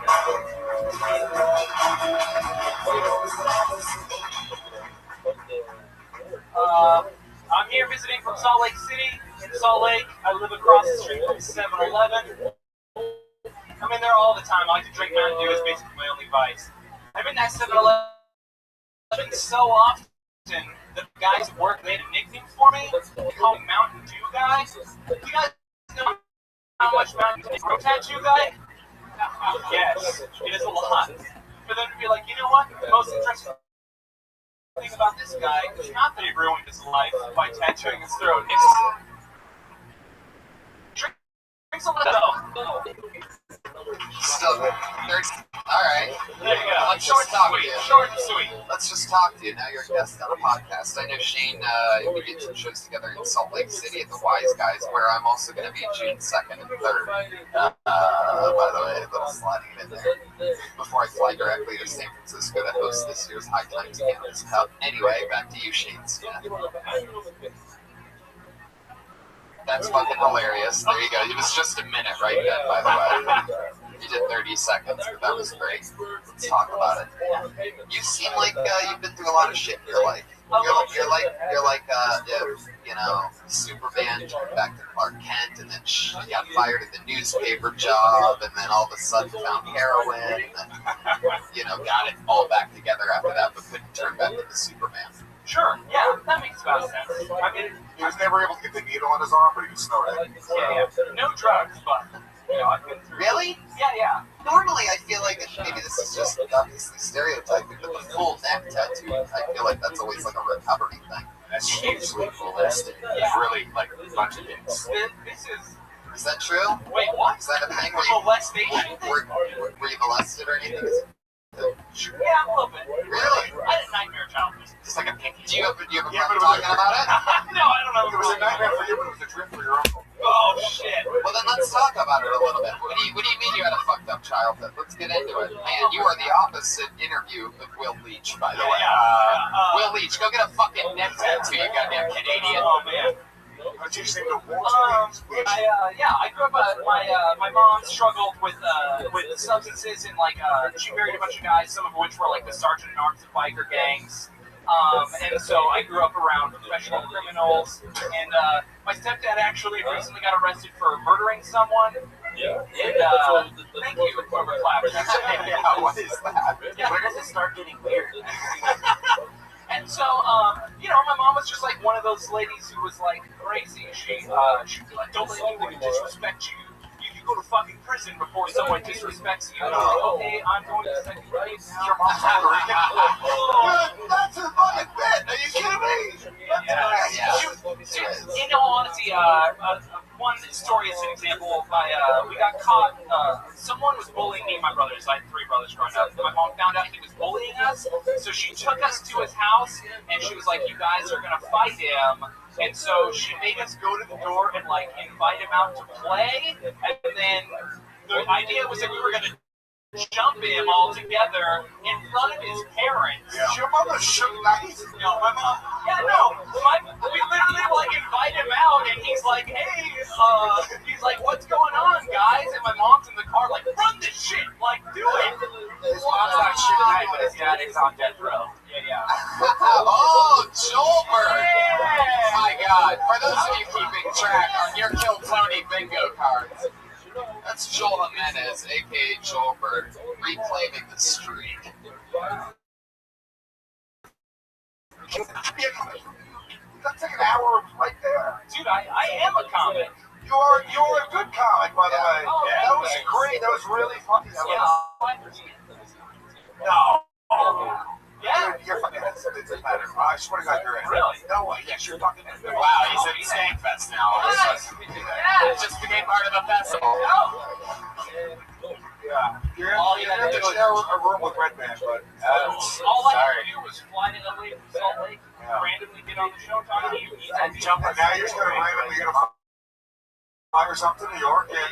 I'm here visiting from Salt Lake City. In Salt Lake, I live across the street from 7-Eleven. I'm in there all the time. I like to drink Mountain Dew. It's basically my only vice. I'm in that 7-Eleven so often that the guys at work made a nickname for me. They call me Mountain Dew Guy. Do you guys know how much Mountain Dew is? Tattoo Guy? Yes, it is a lot. For them to be like, you know what? The most interesting thing about this guy is not that he ruined his life by tattooing his throat. It's drinks a lot. Still, alright. There you go. Let's just talk to you. Short and sweet. Let's just talk to you. Now you're a guest on a podcast. I know Shane, we did some shows together in Salt Lake City at the Wise Guys, where I'm also going to be June 2nd and 3rd. By the way, a little sliding it in there. Before I fly directly to San Francisco to host this year's High Times Campus Cup. Anyway, back to you, Shane Smith. That's fucking hilarious. There you go. It was just a minute right then, by the way. You did 30 seconds, but that was great. Let's talk about it. You seem like you've been through a lot of shit in your life. You're like Superman turned back to Clark Kent, and then you got fired at the newspaper job, and then all of a sudden found heroin, and then got it all back together after that, but couldn't turn back into Superman. Sure, yeah, that makes about sense. I mean, he was never able to get the needle in his arm, but he could snort it. Yeah. No drugs, but I've been through. Really? Yeah. Normally, I feel like maybe this is just obviously stereotyping, but the full neck tattoo, I feel like that's always like a recovery thing. That's hugely holistic. Yeah. Really, like a bunch of dicks. This is. Is that true? Wait, what? Is that a thing? Molestation? Were you molested or anything? Yeah, a little bit. Really? I had a nightmare childhood. Just like a pinky. Do you have a problem talking about it? No, I don't know. It was a nightmare for you, but it was a dream for your uncle. Oh, shit. Well, then let's talk about it a little bit. What do you mean you had a fucked fucked up childhood. Let's get into it. Man, you are the opposite interview of Will Leach, by the way. Will Leach, go get a fucking neck tattoo, you goddamn Canadian. Oh, man. I just think the I grew up. My mom struggled with substances and she married a bunch of guys, some of which were like the sergeant at arms of biker gangs. And so I grew up around professional criminals. And my stepdad actually recently got arrested for murdering someone. Yeah. And thank you, whoever clapped. Yeah, what is that? Yeah. Where does it start getting weird? And so, my mom was just like one of those ladies who was like crazy. She'd be like, don't let anyone disrespect you. You can go to fucking prison before someone disrespects you. And I'm like, okay, I'm going to second grade now. Your mom's Puerto Rican. That's a fucking bit. Are you kidding me? In all honesty, one story is an example. We got caught. Someone was bullying me and my brothers. I had 3 brothers growing up. My mom found out he was bullying us, so she took us to his house, and she was like, "You guys are gonna fight him." And so she made us go to the door and invite him out to play. And then the idea was that we were gonna jump him all together in front of his parents. Yeah. Your mother shook nice. No, my mom. Yeah, no. We literally invite him out, and he's like, "Hey," he's like, "What's going on, guys?" And my mom's in the car, like, "Run this shit, do it." His mom's not shit tonight, but his dad is on death row. Yeah. Oh, Joelberg! Yeah. My God! For those of you keeping track on your Kill Tony bingo cards. That's Joel Jimenez, a.k.a. Joelberg, reclaiming the streak. That's like an hour right there. Dude, I am a comic. You're a good comic, by the way. Oh, yeah, that was great. That was really funny. No. Yeah. You're fucking it doesn't matter. I swear to God, you're in. Really? No way. Yes, you're fucking in. Wow, he's at Skankfest now. It just became part of a festival. Yeah. You're in to share a room with Red Man, but all I had to do was fly to LA from Salt Lake, randomly get on the show, talk to you, and jump. Now you're just gonna randomly get a or something to New York, and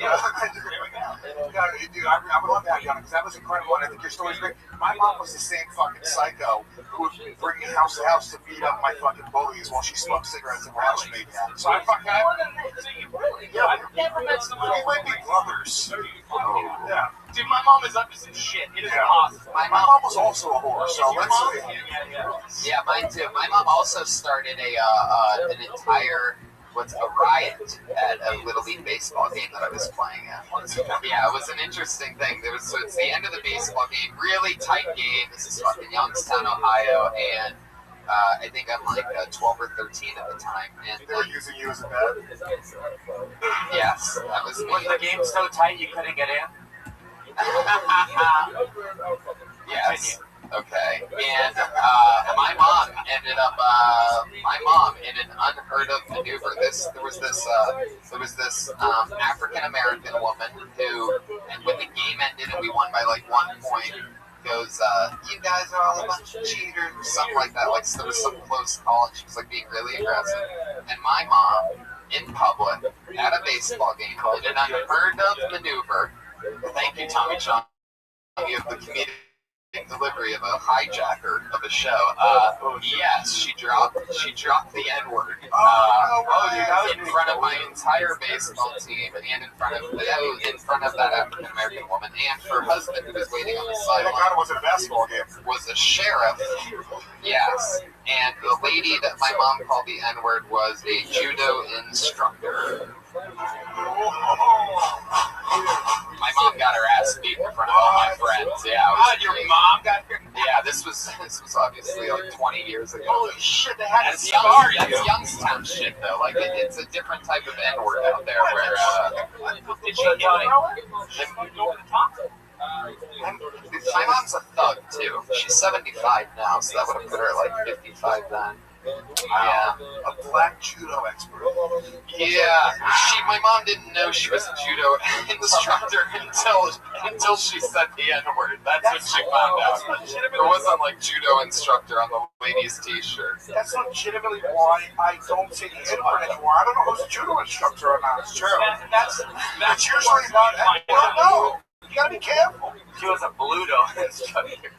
dude, I would love to have you on it because that was incredible, and I think your story's great. My mom was the same fucking psycho who would bring me house to house to beat up my fucking bullies while she smoked cigarettes and watched me. So I fucking. I've never met someone. We might be brothers. Yeah. Dude, my mom is up to some shit. It is impossible. My mom was also a whore, so let's see. Yeah, mine too. My mom also started an entire. A riot at a Little League baseball game that I was playing at. Yeah, it was an interesting thing. So it's the end of the baseball game, really tight game. This is fucking Youngstown, Ohio, and I think I'm 12 or 13 at the time. And they were using you as a bat? Yes, that was me. Was the game so tight you couldn't get in? Yes. Okay, and my mom ended up. My mom, in an unheard of maneuver, there was this African American woman who, and when the game ended and we won by 1 point, goes, "You guys are all a bunch of cheaters," or something like that. There was some close call, and she was being really aggressive. And my mom, in public, at a baseball game, did an unheard of maneuver. Thank you, Tommy John. You have the comedic delivery of a hijacker of a show. Yes, she dropped the N-word in front of my entire baseball team and in front of that African American woman and her husband who was waiting on the sideline. It was a basketball game. Was a sheriff. Yes, and the lady that my mom called the N-word was a judo instructor. My mom got her ass beat in front of all my friends. Yeah, your mom got her. Yeah, this was obviously 20 years ago. Holy shit, they had that's Youngstown shit though. It's a different type of N-word out there. Where did she throw it? My mom's a thug too. She's 75 now, so that would have put her at 55 then. Yeah, a black judo expert. Yeah, my mom didn't know she was a judo instructor until she said the N-word. That's when she found out. There wasn't judo instructor on the lady's T-shirt. That's legitimately why I don't say the N-word anymore. I don't know who's a judo instructor or not. It's true. That's usually not. No. You gotta be careful. She was a Bluto instructor.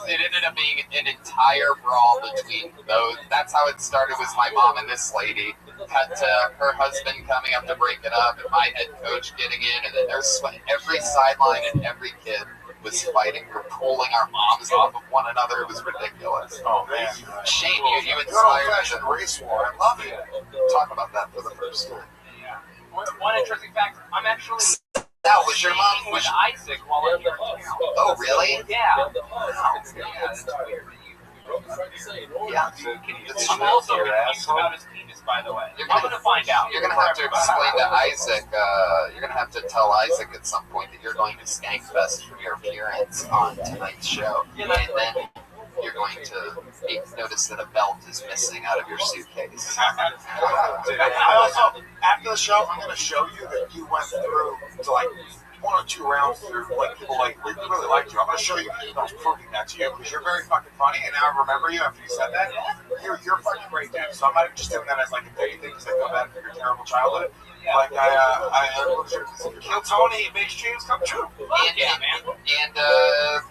It ended up being an entire brawl between those. That's how it started. Was my mom and this lady. Cut to her husband coming up to break it up, and my head coach getting in, and then there's every sideline and every kid was fighting for pulling our moms off of one another. It was ridiculous. Oh man, Shane, you inspired me to race war. I love it. talk about that for the first time. Yeah. One interesting fact: I'm actually. That was your mom with Isaac while I'm here in town. Oh, really? Yeah. That's weird. Yeah. I'm also confused about his penis, by the way. I'm gonna find out. You're gonna have to explain to Isaac. You're gonna have to tell Isaac at some point that you're going to Skankfest for your appearance on tonight's show, and then you're going to notice that a belt is missing out of your suitcase. I also, after the show, I'm gonna show you that you went through to like 1 or 2 rounds through like people like really liked you. I'm gonna show you emails proving that to you because you're very fucking funny, and now I remember you after you said that. You're fucking great, dude. So I'm not just doing that as like a day thing because I feel bad for your terrible childhood. Like kill Tony, it makes dreams come true. And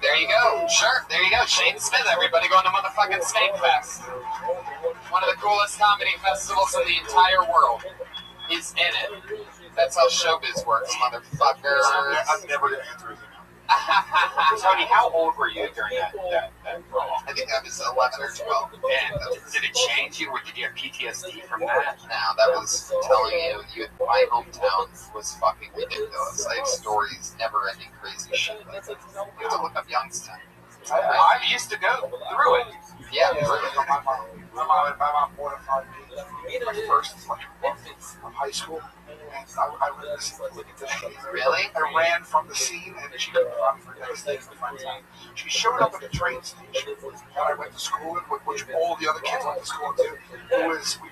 there you go. Sure, there you go. Shane Smith, everybody going to motherfucking Skankfest. One of the coolest comedy festivals in the entire world. He's in it. That's how showbiz works, motherfuckers. I'm never gonna answer his email. Tony, how old were you during that brawl? I think I was 11 or 12. And did it change you, or did you have PTSD from that? No, that was telling you my hometown was fucking ridiculous. I have stories, never-ending crazy shit. You have to look up Youngstown. I used to go through it. Yeah, my mom mortified me my first month of high school. And I witnessed it. Really? I ran from the scene, and she couldn't find me for devastating the front time. She showed up at the train station that I went to school in, which all the other kids went to school too.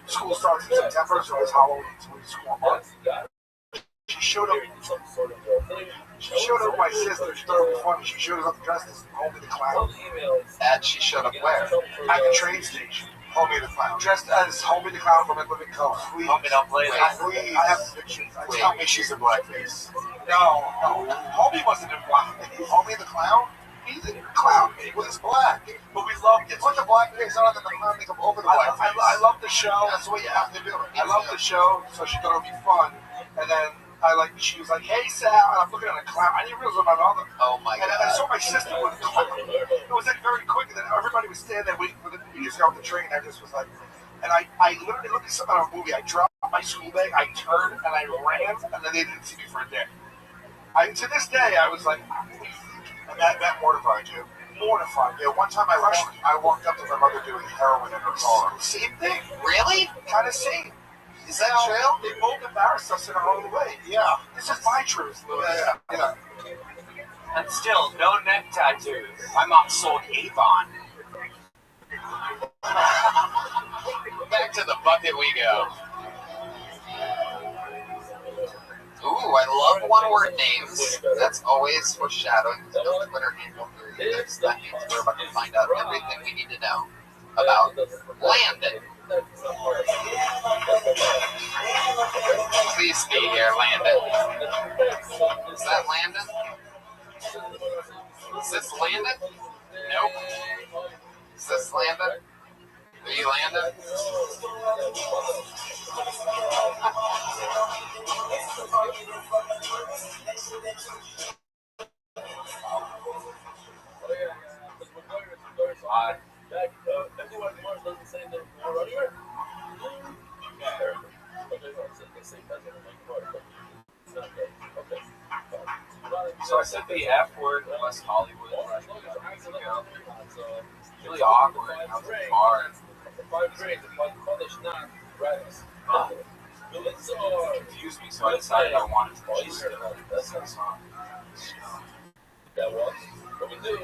School starts in September, so it was Halloween, so we school a month. She showed up. She showed up with my sister. She thought it was funny. She showed up dressed as Homie the Clown. And she showed up where? At the train station. Homie the Clown. Dressed as Homie the Clown from Living Color. Homie don't play that. I have pictures. Tell me she's in blackface. No. Homie wasn't in blackface. Homie the Clown? He's a clown. He was black. But we loved it. Put the blackface on and the clown make him over the blackface. I love the show. That's the way you have to do it. I love the show, so she thought it would be fun. And then she was like, hey, Sal, and I'm looking at a clown. I didn't realize it was my mother. Oh, my God. And I saw my sister with a clown. It was like very quick, and then everybody was standing there waiting for we just got off the train. I just was like, and I literally looked at something on a movie. I dropped my school bag, I turned, and I ran, and then they didn't see me for a day. To this day, I was like, and that mortified you. Mortified. Yeah, one time I walked up to my mother doing heroin in her car. Same thing. Really? Kind of same. Is that true? They both embarrassed us in our own way. Yeah. This is my truth. Yeah. And still, no neck tattoos. My mom sold Avon. Back to the bucket we go. Ooh, I love one-word names. That's always foreshadowing. There's no Twitter handle here either. So that means we're about to find out everything we need to know about Landon. Please be here, Landon. Is that Landon? Is this Landon? Nope. Is this Landon? Are you Landon? So I said the F word in West Hollywood. Really awkward. I was in the bar and it confused me, so I decided I wanted to just sing a song. That was what we do.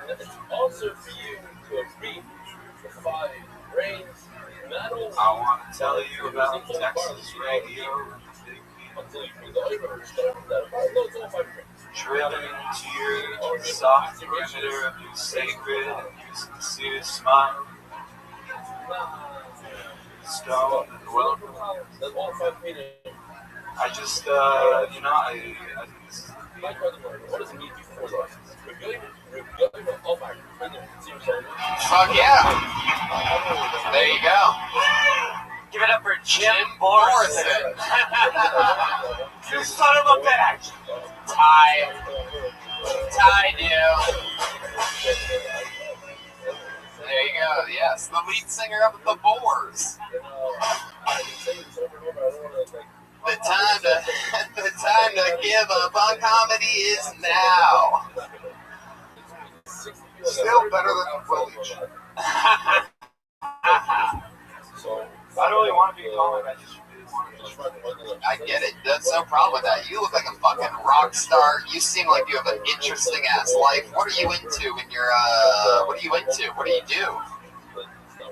It's also for you to agree with 5 brains, metals. I want to tell you about Texas radio. Until you bring the other stuff that uploads all 5 brains. Driven into your soft perimeter of your sacred and your sincere smile. Stone and welcome. That's all 5 meaning. I just, I think this is Fuck yeah. There you go. Give it up for Jim Morrison. You son of a bitch. Ty deal. There you go. Yes, the lead singer of the Boars. The time to give up on comedy is now. Still better than Willie. I don't really want to be called. I get it. That's no problem with that. You look like a fucking rock star. You seem like you have an interesting ass life. What are you into when you're what are you into? What do you do?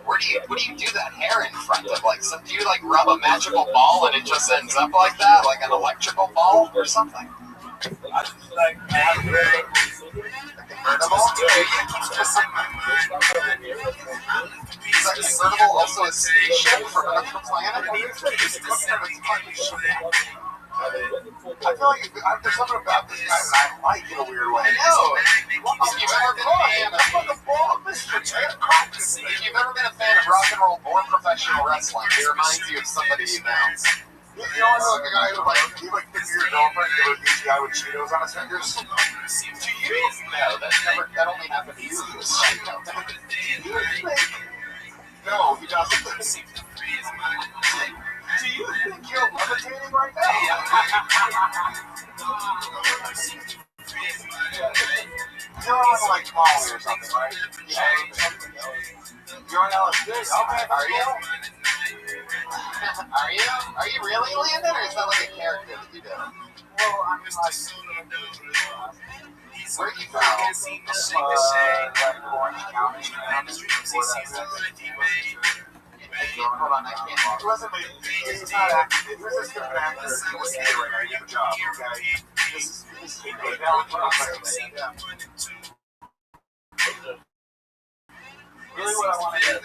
What do you do that hair in front of? Like, do you like rub a magical ball and it just ends up like that, like an electrical ball or something? I just like have Is that convertible also a spaceship from another planet? I feel like there's something about this guy that I like in a weird way. I know. If you've ever been a fan of rock and roll or professional wrestling, he reminds you of somebody you know. You know, like a guy who like thinks your girlfriend to go beat the guy with Cheetos on his fingers. To you? No, that only happened to you. No, he doesn't. Do you think you're levitating right now? You're on like Molly or something, right? You're on LSD. Okay, are you? Are you really Landon, or is that like a character that you do? Well, I mean, like, where are you from? Orange County. Hold on, I can't. It wasn't me. It's not acting. It was just an actor. He was here right now. You have a job, okay? This is really what I want to do.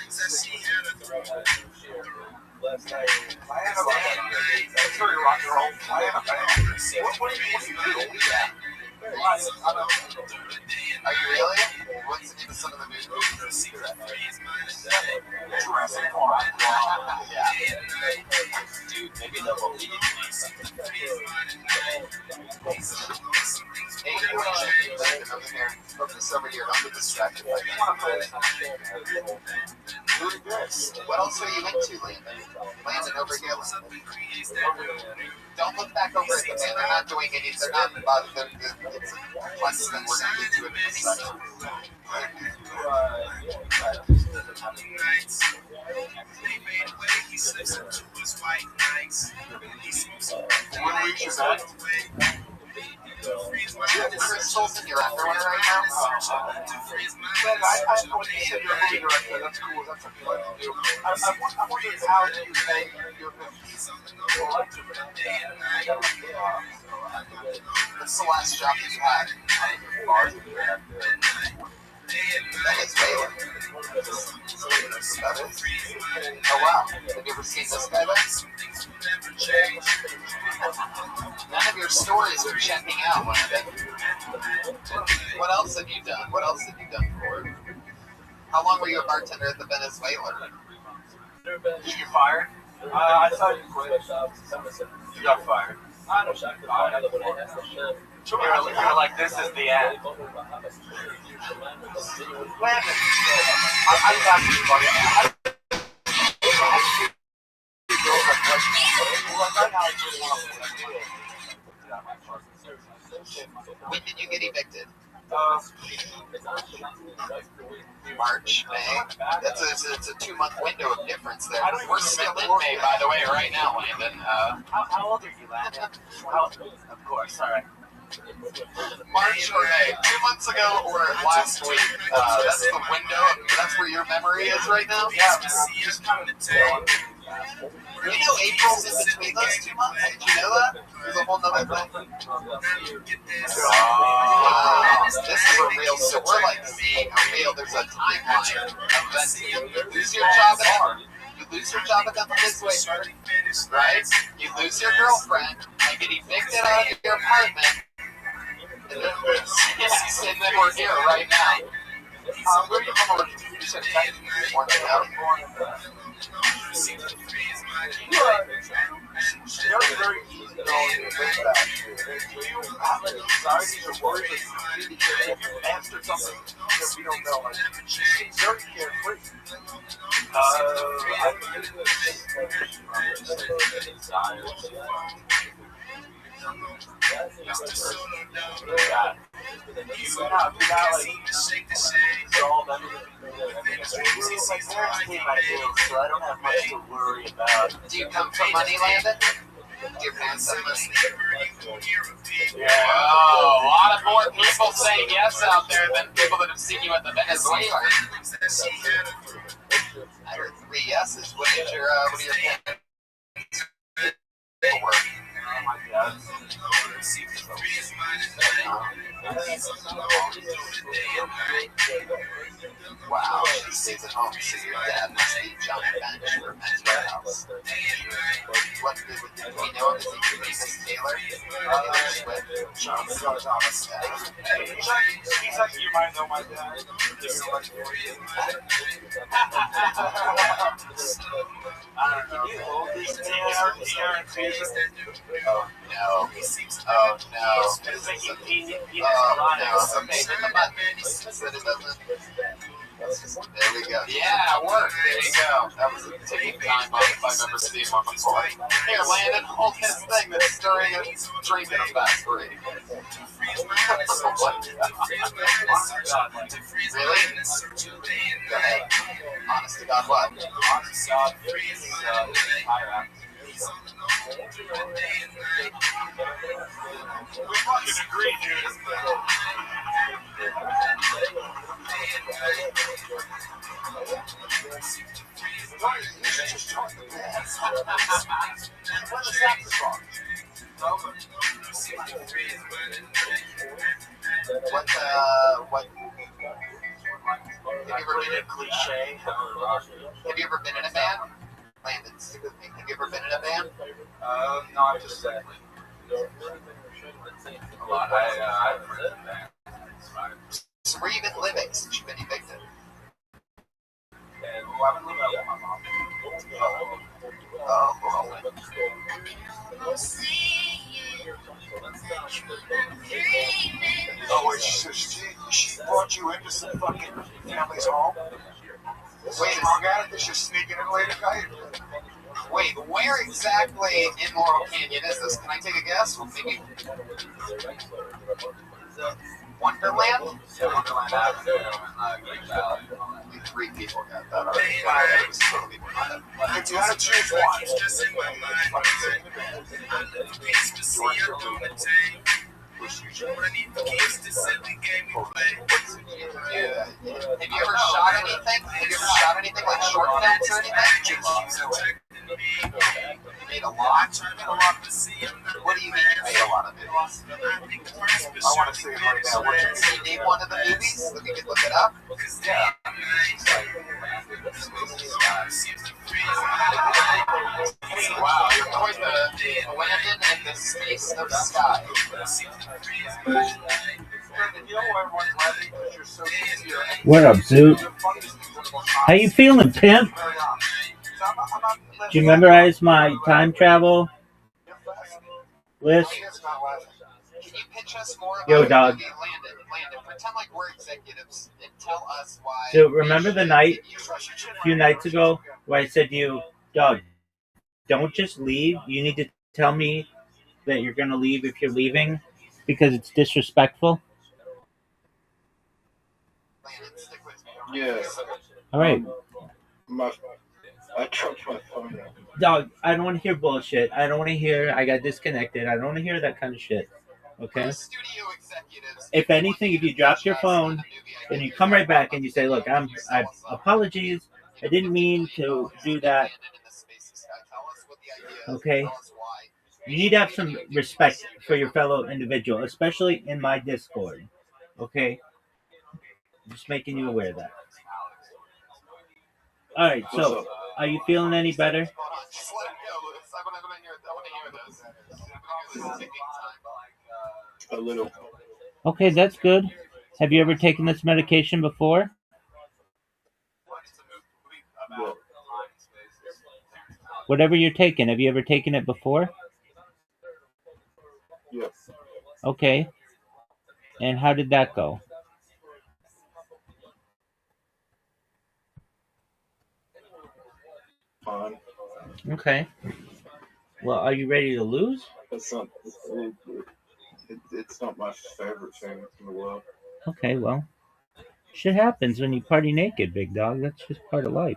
Last night, I am a band. It's very rock and roll. I am a band. What do you do? Are you really? What's some of the movies? Jurassic Park. Yeah. Dude, maybe they'll believe me. Hey, I'm here. Focus over here. Don't get distracted. What else are you into, Landon? Landon, over here, Landon. Don't look back over at the man. They're not doing any. They're not. It's less than we're going to get to it in a second. Do you have crystals in your underwear right now? I when you said you're a movie director, that's cool. That's something you like to do. I'm wondering how do you think you're What's the last job that you had? That is Baylor. Oh wow. Have you ever seen this guy though? None of your stories are checking out, Landon. What else have you done? What else have you done for it? How long were you a bartender at the Venezuela? Did you get fired? I thought you quit. You got fired. You're like, this is the end. Landon, I got you, buddy. When did you get evicted? March, May. It's a 2-month window of difference there. We're still in May, by the way, right now, Landon. How old are you, Landon? Of course, all right. March or May, 2 months ago or last week. That's the window. That's where your memory is right now. Yeah, just kind of You know April's in between those 2 months? Did you know that? There's a whole nother thing. Wow, this is a real, so we're like seeing a real, there's a timeline of events. You lose your job at lose your job at the this way, right? You lose your girlfriend, you get evicted out of your apartment, and then we're here right now. Where are you from? You said Texas. Born in Dallas. You're very easy going to think that. Do you have any anxiety or worries that you if you answered something that we don't know? Like, it's very carefree. I think so I don't have much to worry about. Do you come from money, Landon? Do your parents have money? Yeah. Oh, a lot of more people saying yes out there than people that have seen you at the Venezuela. I heard 3 yeses. What are your parents? Wow, she stays at home, so your dad must be John Bench for Men's Warehouse. What do we know? Is he Reese Taylor? Taylor Swift? John Thomas. He's like, you might know my dad. I don't know. Can you hold these things? Oh no. Oh no. It's like he oh no. Okay, hit the button. Said it doesn't. There we go. Yeah, it worked. There you go. That was a ticking time bomb if I've ever seen one before. Here, Landon, hold this thing that's stirring and drinking a fast breed. Really? Go ahead. Honest to God, what? Honest to God, we fucking agree, dude. What? Have you ever been in a cliche? Have you ever been in a band? Landon, stick with me. Have you ever been in a band? No, I just said a lot. I've heard of that. So where you been living since you've been evicted? I've been living with my mom. Oh, wait, she brought you into some fucking family's home? Wait, hung at it? She's sneaking in late at night? Wait, where exactly in Laurel Canyon is this? Can I take a guess? Well, maybe Wonderland? Wonderland Avenue, Green Valley. 3 people got that already. If you had to choose one. Yeah. Have you ever shot anything? Have you ever shot anything like short films or anything? You made a lot? What do you mean you made a lot of movies? I want to see it right now. Can you name one of the movies that we could look it up? Yeah. Wow, you're going to Landon and the Space of Sky. What up, Zoot? How you feeling, pimp? Did you memorize my time travel list? Can you pitch us more about Yo, dog. Landon, pretend like we're executives and tell us why. So remember the night, a few nights ago, where I said to you, dog, don't just leave. You need to tell me that you're going to leave if you're leaving because it's disrespectful. Yeah. All right. I dropped my phone. Dog, I don't want to hear bullshit. I don't want to hear I got disconnected. I don't want to hear that kind of shit. Okay? If anything, if you dropped your phone and you come right back and you say, look, I apologies. I didn't mean to do that. Okay? You need to have some respect for your fellow individual, especially in my Discord. Okay? I'm just making you aware of that. All right, so Are you feeling any better? Just let it go, Lewis. I want to hear this. I want to hear this ticking time. A little. Okay, that's good. Have you ever taken this medication before? Yeah. Whatever you're taking, have you ever taken it before? Yes. Okay. And how did that go? Fine. Okay. Well, are you ready to lose? It's not my favorite thing in the world. Okay, well, shit happens when you party naked, big dog. That's just part of life.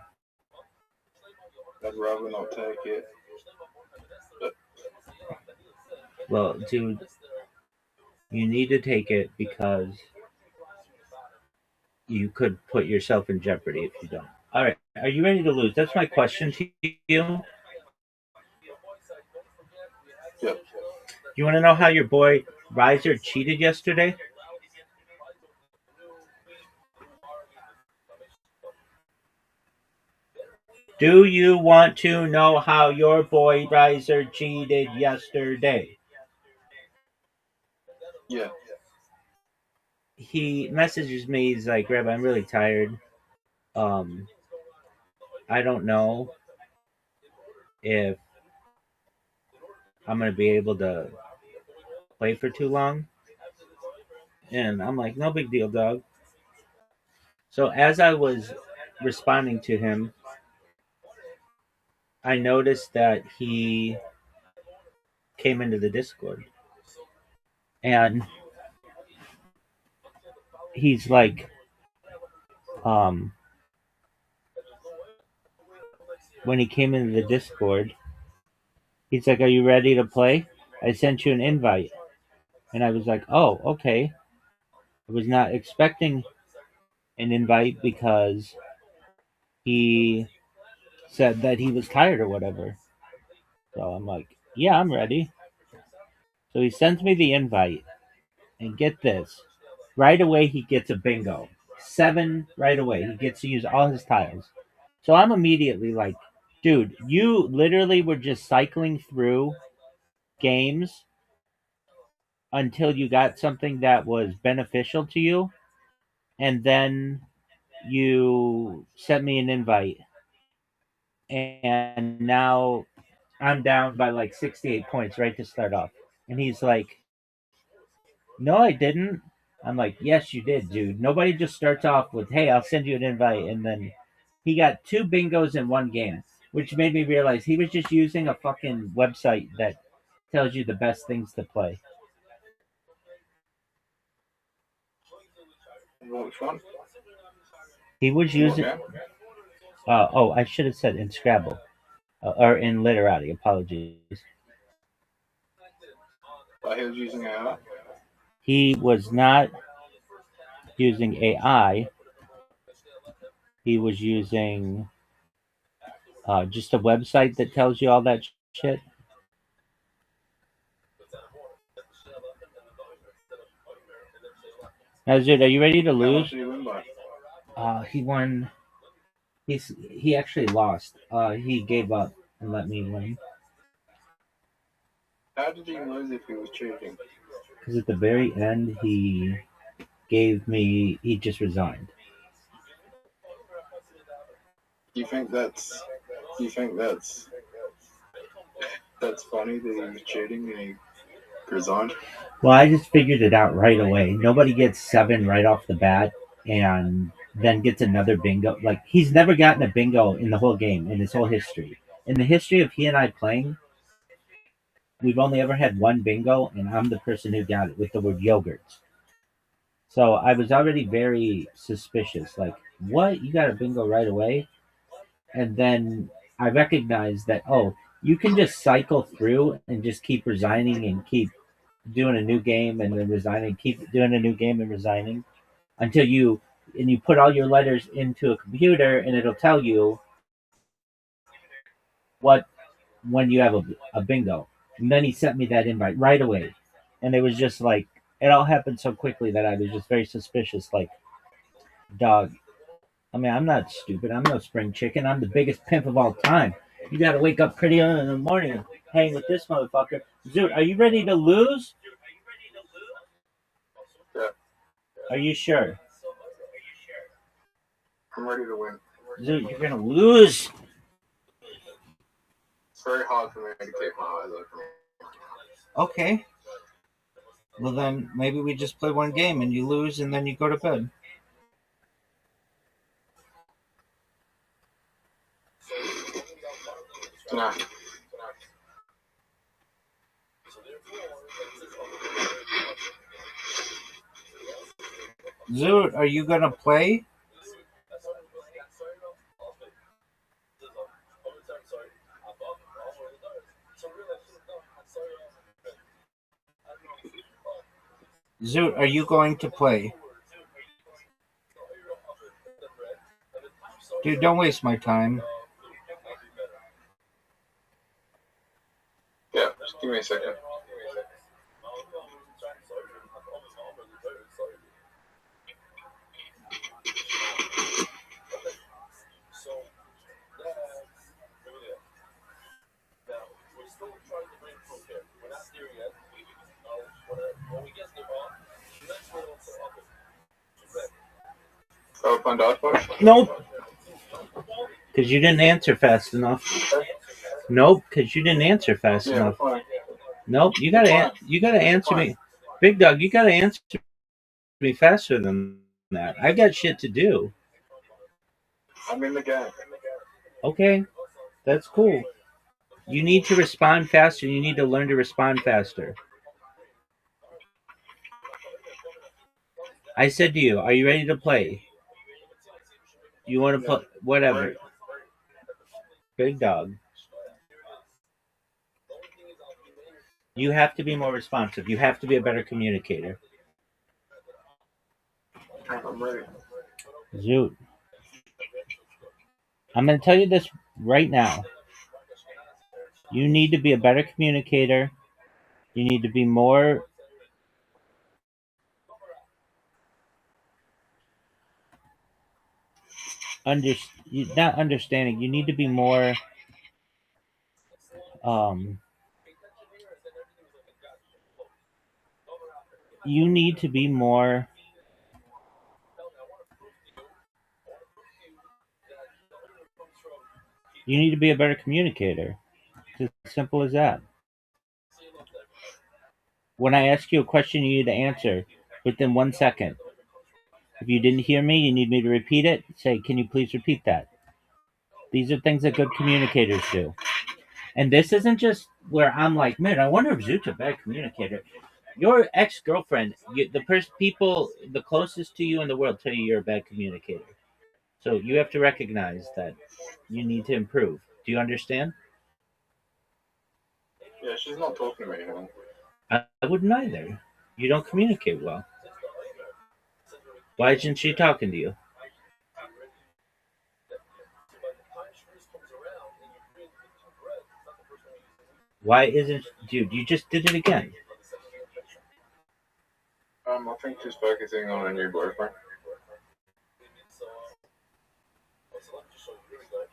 I'd rather not take it. But Well, dude, you need to take it because you could put yourself in jeopardy if you don't. All right, are you ready to lose? That's my question to you. yeah. You want to know how your boy Riser cheated yesterday? Do you want to know how your boy Riser cheated yesterday? Yeah. He messages me. He's like, "Reb, I'm really tired. I don't know if I'm gonna be able to play for too long." And I'm like, "No big deal, dog." So as I was responding to him, I noticed that he came into the Discord, and he's like, when he came into the Discord, he's like, "Are you ready to play? I sent you an invite." And I was like, "Oh, okay." I was not expecting an invite because he said that he was tired or whatever. So I'm like, "Yeah, I'm ready." So he sends me the invite, and get this, right away he gets a bingo. 7 right away. He gets to use all his tiles. So I'm immediately like, dude, you literally were just cycling through games until you got something that was beneficial to you, and then you sent me an invite, and now I'm down by like 68 points right to start off. And he's like, "No, I didn't." I'm like, "Yes, you did, dude. Nobody just starts off with, hey, I'll send you an invite." And then he got 2 bingos in one game, which made me realize he was just using a fucking website that tells you the best things to play. Which one? He was using. I should have said in Scrabble. Or in Literati. Apologies. But he was using AI? He was not using AI. He was using just a website that tells you all that shit. Nazir, are you ready to lose? How much did he win by? He won. He actually lost. He gave up and let me win. How did he lose if he was cheating? Because at the very end, he just resigned. Do you think that's funny that he was cheating and he resigned? Well, I just figured it out right away. Nobody gets 7 right off the bat and then gets another bingo. Like, he's never gotten a bingo in the whole game, in his whole history. In the history of he and I playing, we've only ever had 1 bingo, and I'm the person who got it with the word yogurts. So I was already very suspicious. Like, what? You got a bingo right away? And then I recognized that, oh, you can just cycle through and just keep resigning and keep doing a new game and then resigning, keep doing a new game and resigning until you put all your letters into a computer and it'll tell you when you have a bingo. And then he sent me that invite right away. And it was just like, it all happened so quickly that I was just very suspicious. Like, dog, I mean, I'm not stupid. I'm no spring chicken. I'm the biggest pimp of all time. You gotta wake up pretty early in the morning and hang with this motherfucker. Zoot, are you ready to lose? Yeah. Are you sure? I'm ready to win. Zoot, you're gonna lose. It's very hard for me to keep my eyes open. Okay. Well, then maybe we just play one game and you lose and then you go to bed. Nah. Zoot, are you gonna play? Zoot, are you going to play? Dude, don't waste my time. Yeah, just give me a second. Oh, fun dodgeball? Nope. Because you didn't answer fast enough. Nope, because you didn't answer fast enough. Nope, you gotta answer me. Big Dog, you gotta answer me faster than that. I got shit to do. I'm in the game. Okay, that's cool. You need to respond faster. You need to learn to respond faster. I said to you, are you ready to play? You want to play? Whatever. Big Dog. You have to be more responsive. You have to be a better communicator. I'm ready. Zoot. I'm going to tell you this right now. You need to be a better communicator. You need to be more not understanding. You need to be more you need to be more you need to be a better communicator. It's as simple as that. When I ask you a question, you need to answer within 1 second. If you didn't hear me, you need me to repeat it, say, can you please repeat that? These are things that good communicators do. And this isn't just where I'm like, man, I wonder if Zoot's a bad communicator. Your ex-girlfriend, people the closest to you in the world tell you you're a bad communicator. So you have to recognize that you need to improve. Do you understand? Yeah, she's not talking to me anymore. I wouldn't either. You don't communicate well. Why isn't she talking to you? Why isn't... Dude, you just did it again. I think she's focusing on a new boyfriend.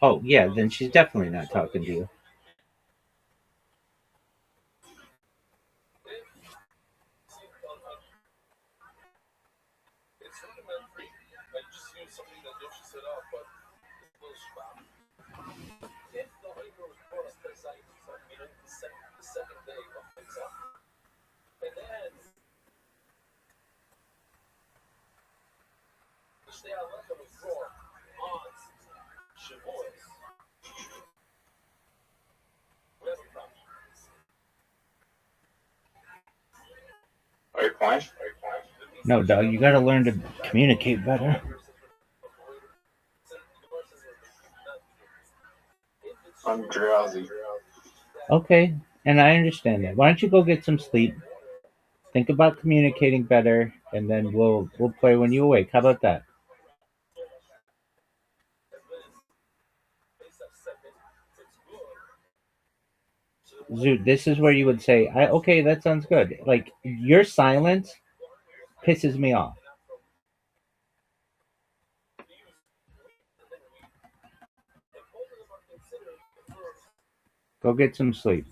Oh, yeah, then she's definitely not talking to you. Are you playing? No, dog, you gotta learn to communicate better. I'm drowsy. Okay, and I understand that. Why don't you go get some sleep? Think about communicating better, and then we'll play when you awake. How about that? Zoot, this is where you would say, okay, that sounds good. Like, your silence pisses me off. Go get some sleep.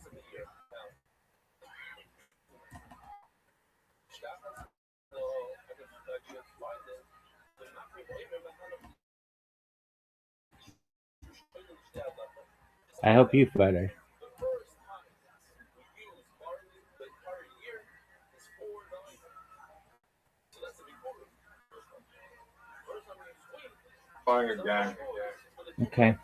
I hope you feel better. Playing a game. Okay.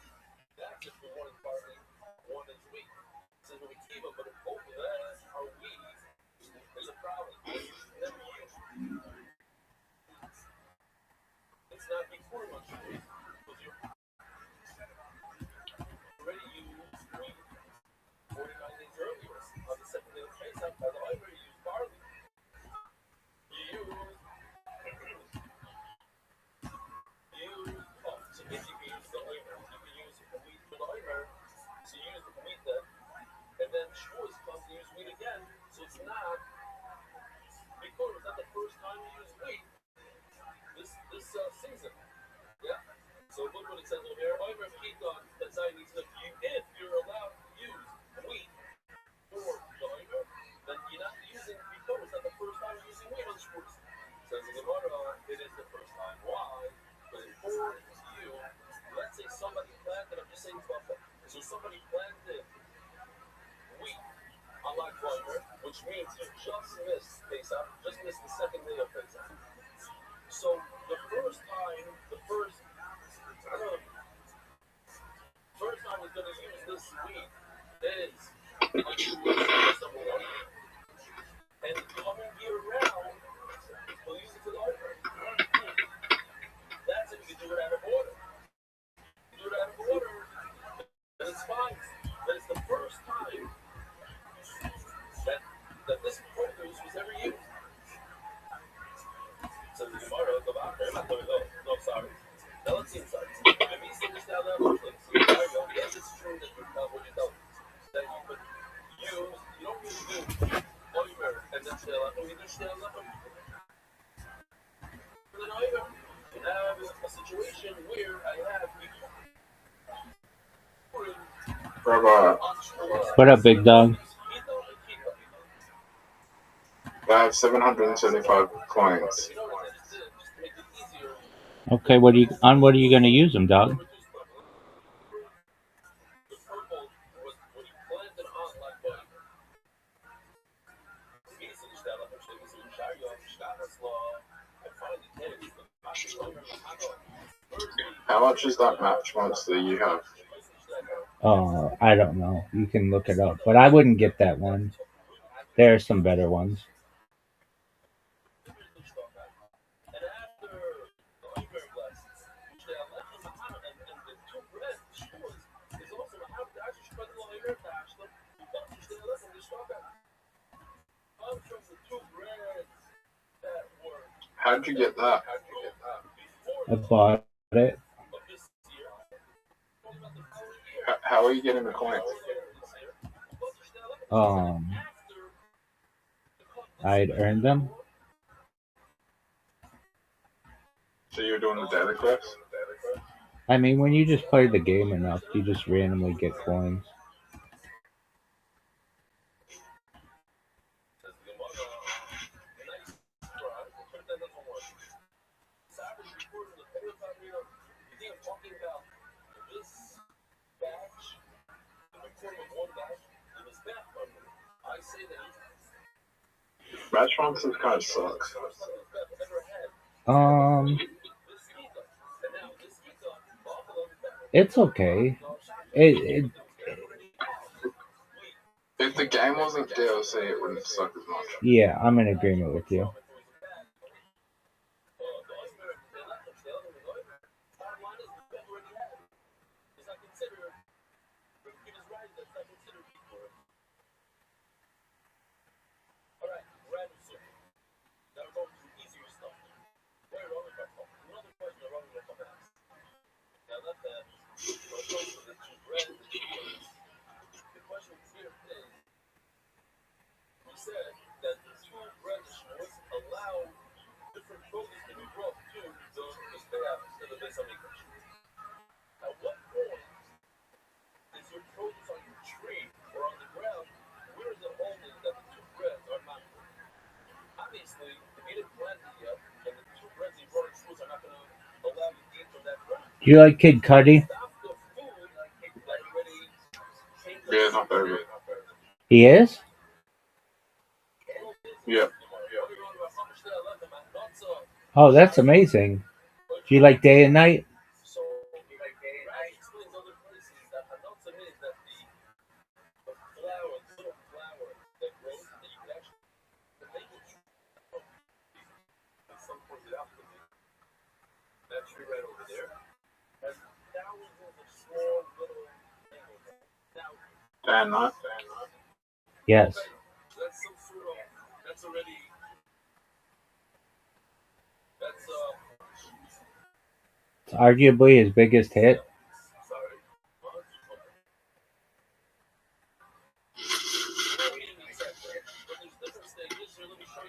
Rabbi, What up, big dog? I have 775 coins. Okay, what are you gonna use them, dog? How much is that match monster you have? Oh, I don't know. You can look it up, but I wouldn't get that one. There are some better ones. How'd you get that? I bought it. How are you getting the coins? I'd earned them. So you're doing the daily quest? I mean, when you just play the game enough, you just randomly get coins. Match monsters kind of sucks. It's okay. If the game wasn't DLC, it wouldn't suck as much. Yeah, I'm in agreement with you. Do you like Kid Cudi? Yeah, it's my favorite. He is? Yeah. Oh, that's amazing. Do you like Day and Night? Day and Night. Yes. It's arguably his biggest hit.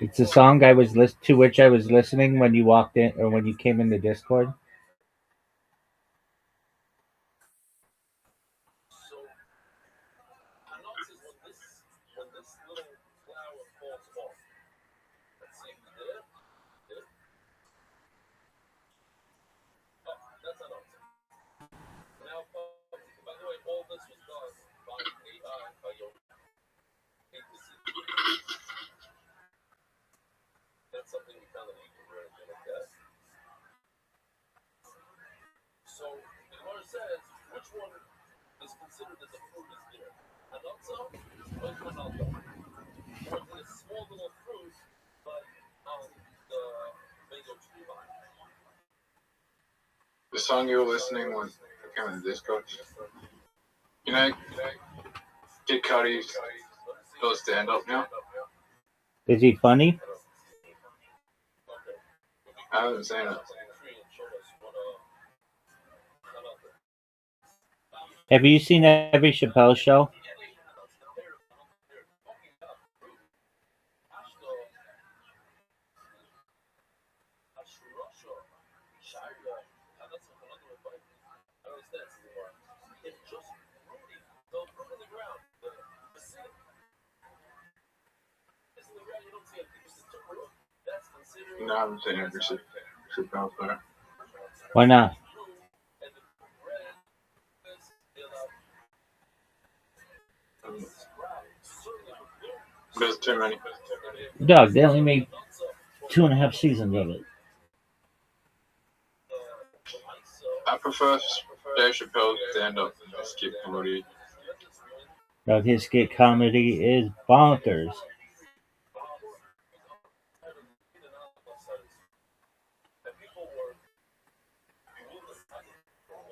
It's a song to which I was listening when you walked in or when you came in the Discord. The song you were listening when I came in the Discord. You know, Kid Cudi's does stand up now. Is he funny? I haven't seen it. Have you seen every Chappelle show? No, I haven't seen every Chappelle show. Why not? There's too many. Doug, they only made 2.5 seasons of it. I prefer Dave Chappelle's stand-up and skit comedy. Doug, his skit comedy is bonkers.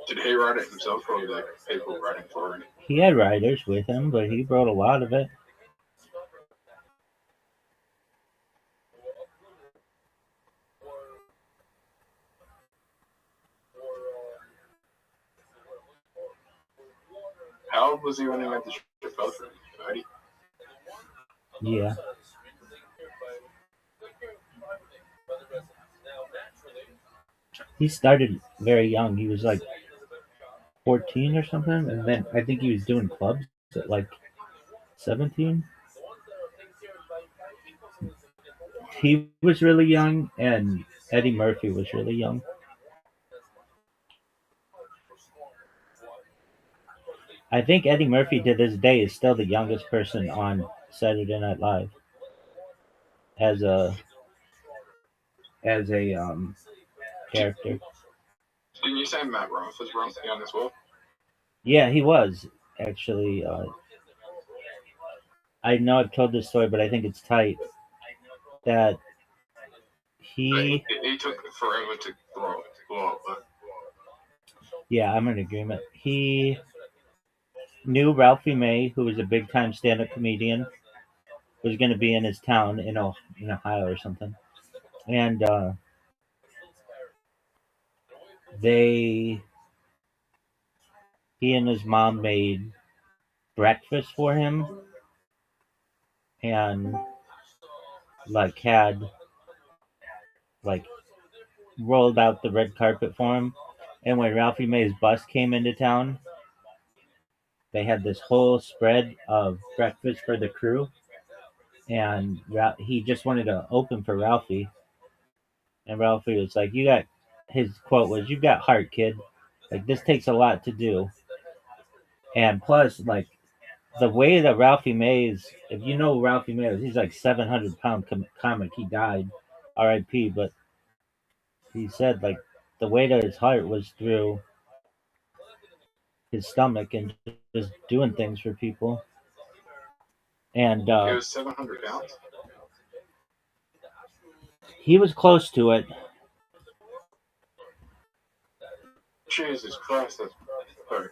Did he write it himself or were there people writing for him? He had writers with him, but he wrote a lot of it. How old was he when he made the Chappelle show? 30? Yeah. He started very young. He was like 14 or something, and then I think he was doing clubs at like 17. He was really young, and Eddie Murphy was really young. I think Eddie Murphy to this day is still the youngest person on Saturday Night Live as a character. Didn't you say Matt Roth was young as well? Yeah, he was actually. I know I've told this story, but I think it's tight that he took forever to blow up. But... Yeah, I'm in agreement. He knew Ralphie May, who was a big-time stand-up comedian, was going to be in his town in Ohio or something, and he and his mom made breakfast for him, and had rolled out the red carpet for him. And when Ralphie May's bus came into town, they had this whole spread of breakfast for the crew, and he just wanted to open for Ralphie. And Ralphie was like, his quote was, "You got heart, kid." Like, this takes a lot to do. And plus, like, the way that Ralphie Mays, if you know Ralphie Mays, he's like 700-pound comic. He died, R.I.P. But he said, like, the way that his heart was through his stomach and just doing things for people. And It was 700 pounds. he was close to it. Jesus Christ, that's hard.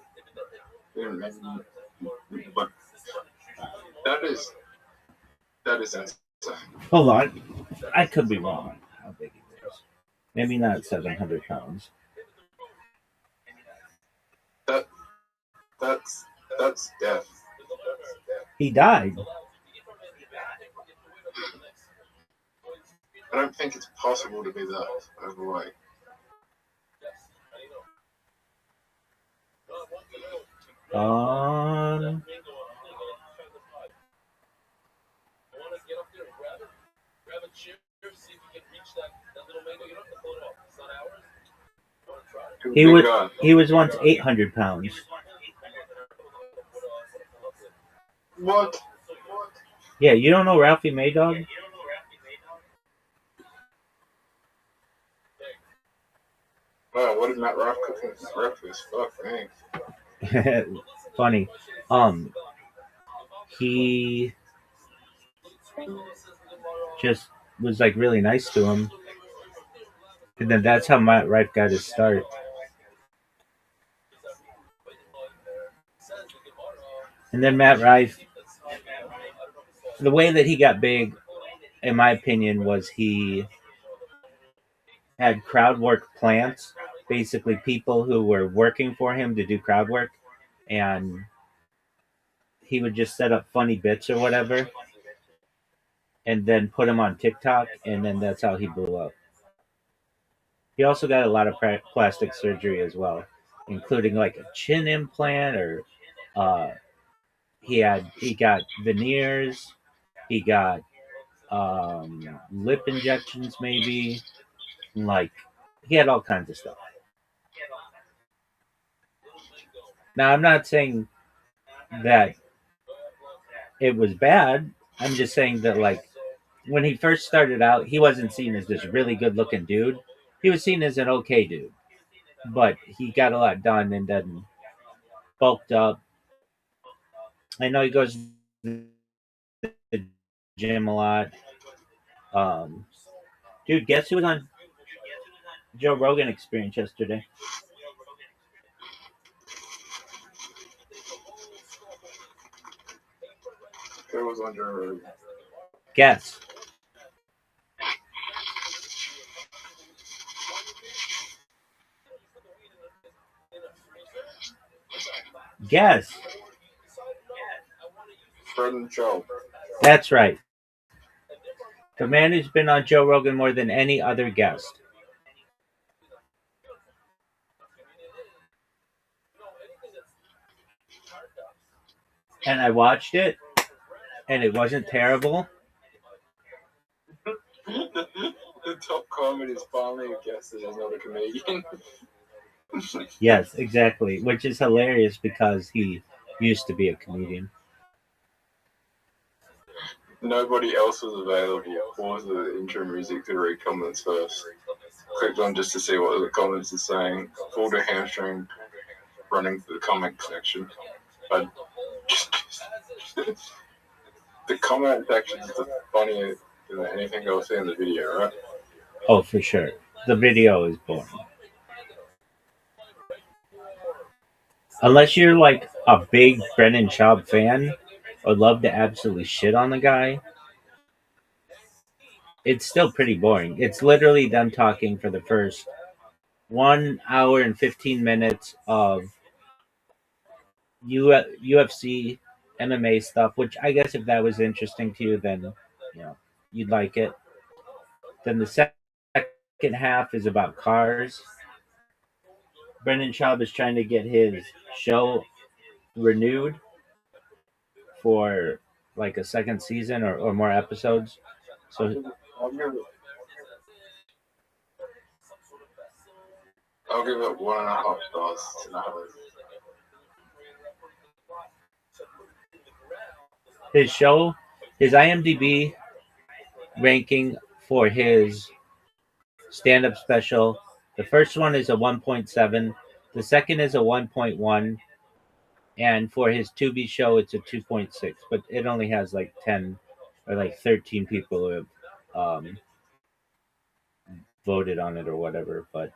But that is insane. Hold on, I could be wrong. How big he was? Maybe not 700 pounds. That's death. He died. I don't think it's possible to be that overweight. He was once 800 pounds. What? Yeah, you don't know Ralphie May, dog? Wow, what did Matt Rock cook for breakfast? Fuck, thanks. Funny. He just was like really nice to him. And then that's how Matt Rife got his start. And then Matt Rife, the way that he got big, in my opinion, was he had crowd work plants, basically people who were working for him to do crowd work, and he would just set up funny bits or whatever, and then put them on TikTok, and then that's how he blew up. He also got a lot of plastic surgery as well, including like a chin implant, or he got veneers, he got lip injections, maybe, like he had all kinds of stuff. Now, I'm not saying that it was bad. I'm just saying that, like, when he first started out, he wasn't seen as this really good looking dude. He was seen as an okay dude, but he got a lot done and then bulked up. I know he goes to the gym a lot. Dude, guess who was on Joe Rogan Experience yesterday? It was under. Guess. Guess. Fred and Joe. That's right. The man who's been on Joe Rogan more than any other guest. And I watched it, and it wasn't terrible. The top comment is finally a guest that is not a comedian. Yes, exactly. Which is hilarious because he used to be a comedian. Nobody else was available. Paused the intro music to read comments first. Clicked on just to see what the comments are saying. Pulled a hamstring running through the comment section. The comment section is funnier than anything I'll see in the video, right? Oh, for sure. The video is boring. Unless you're like a big Brennan Schaub fan or love to absolutely shit on the guy, it's still pretty boring. It's literally them talking for the first 1 hour and 15 minutes of UFC, MMA stuff, which I guess if that was interesting to you, then you'd like it. Then the second half is about cars. Brendan Schaub is trying to get his show renewed for like a second season or more episodes. So I'll give it 1.5 stars. His show, his IMDb ranking for his stand-up special, the first one is a 1.7, the second is a 1.1, and for his Tubi show, it's a 2.6. But it only has like 10 or like 13 people who have voted on it or whatever. But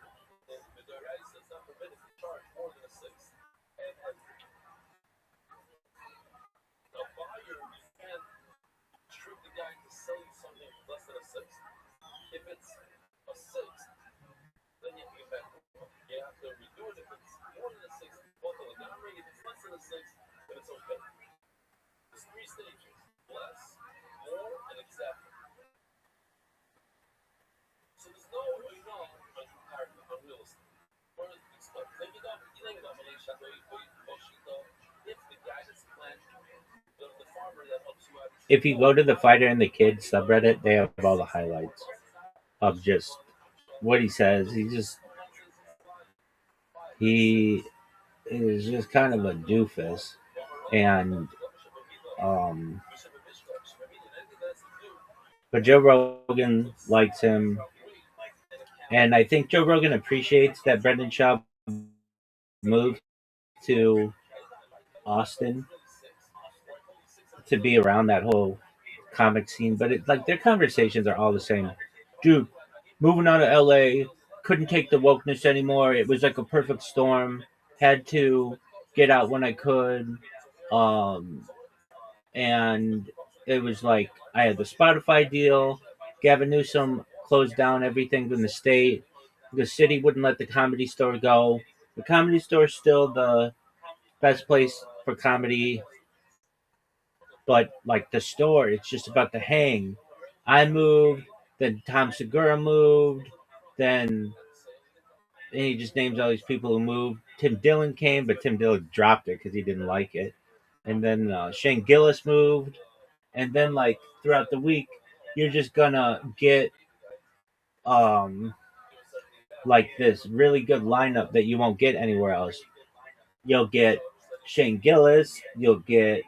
if you go to the Fighter and the Kid subreddit, they have all the highlights of just what he says. He is just kind of a doofus, and but Joe Rogan likes him, and I think Joe Rogan appreciates that Brendan Schaub moved to Austin to be around that whole comic scene. But it, like, their conversations are all the same. Dude, moving out of LA, couldn't take the wokeness anymore. It was like a perfect storm. Had to get out when I could. And it was like I had the Spotify deal. Gavin Newsom closed down everything in the state. The city wouldn't let the Comedy Store go. The Comedy Store is still the best place for comedy, but like the store, it's just about to hang. I moved, then Tom Segura moved, then and he just names all these people who moved. Tim Dillon came, but Tim Dillon dropped it because he didn't like it. And then Shane Gillis moved. And then, like, throughout the week, you're just gonna get like this really good lineup that you won't get anywhere else. You'll get Shane Gillis, you'll get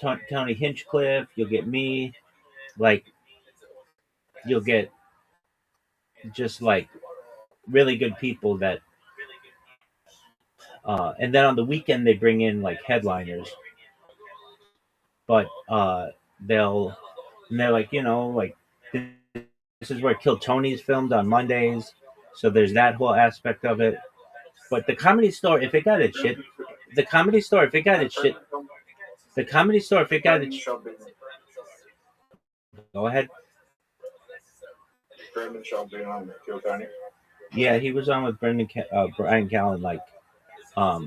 Tony Hinchcliffe, you'll get me, like, you'll get just like really good people that and then on the weekend they bring in like headliners, but they're like, like, this is where Kill Tony is filmed on Mondays, so there's that whole aspect of it. But the Comedy Store, if it got its shit, the Comedy Store, if it got its shit, the Comedy Store, if it got its, go ahead. Brendan Schaub being on Kill Tony. Yeah, he was on with Brian Callen, like, I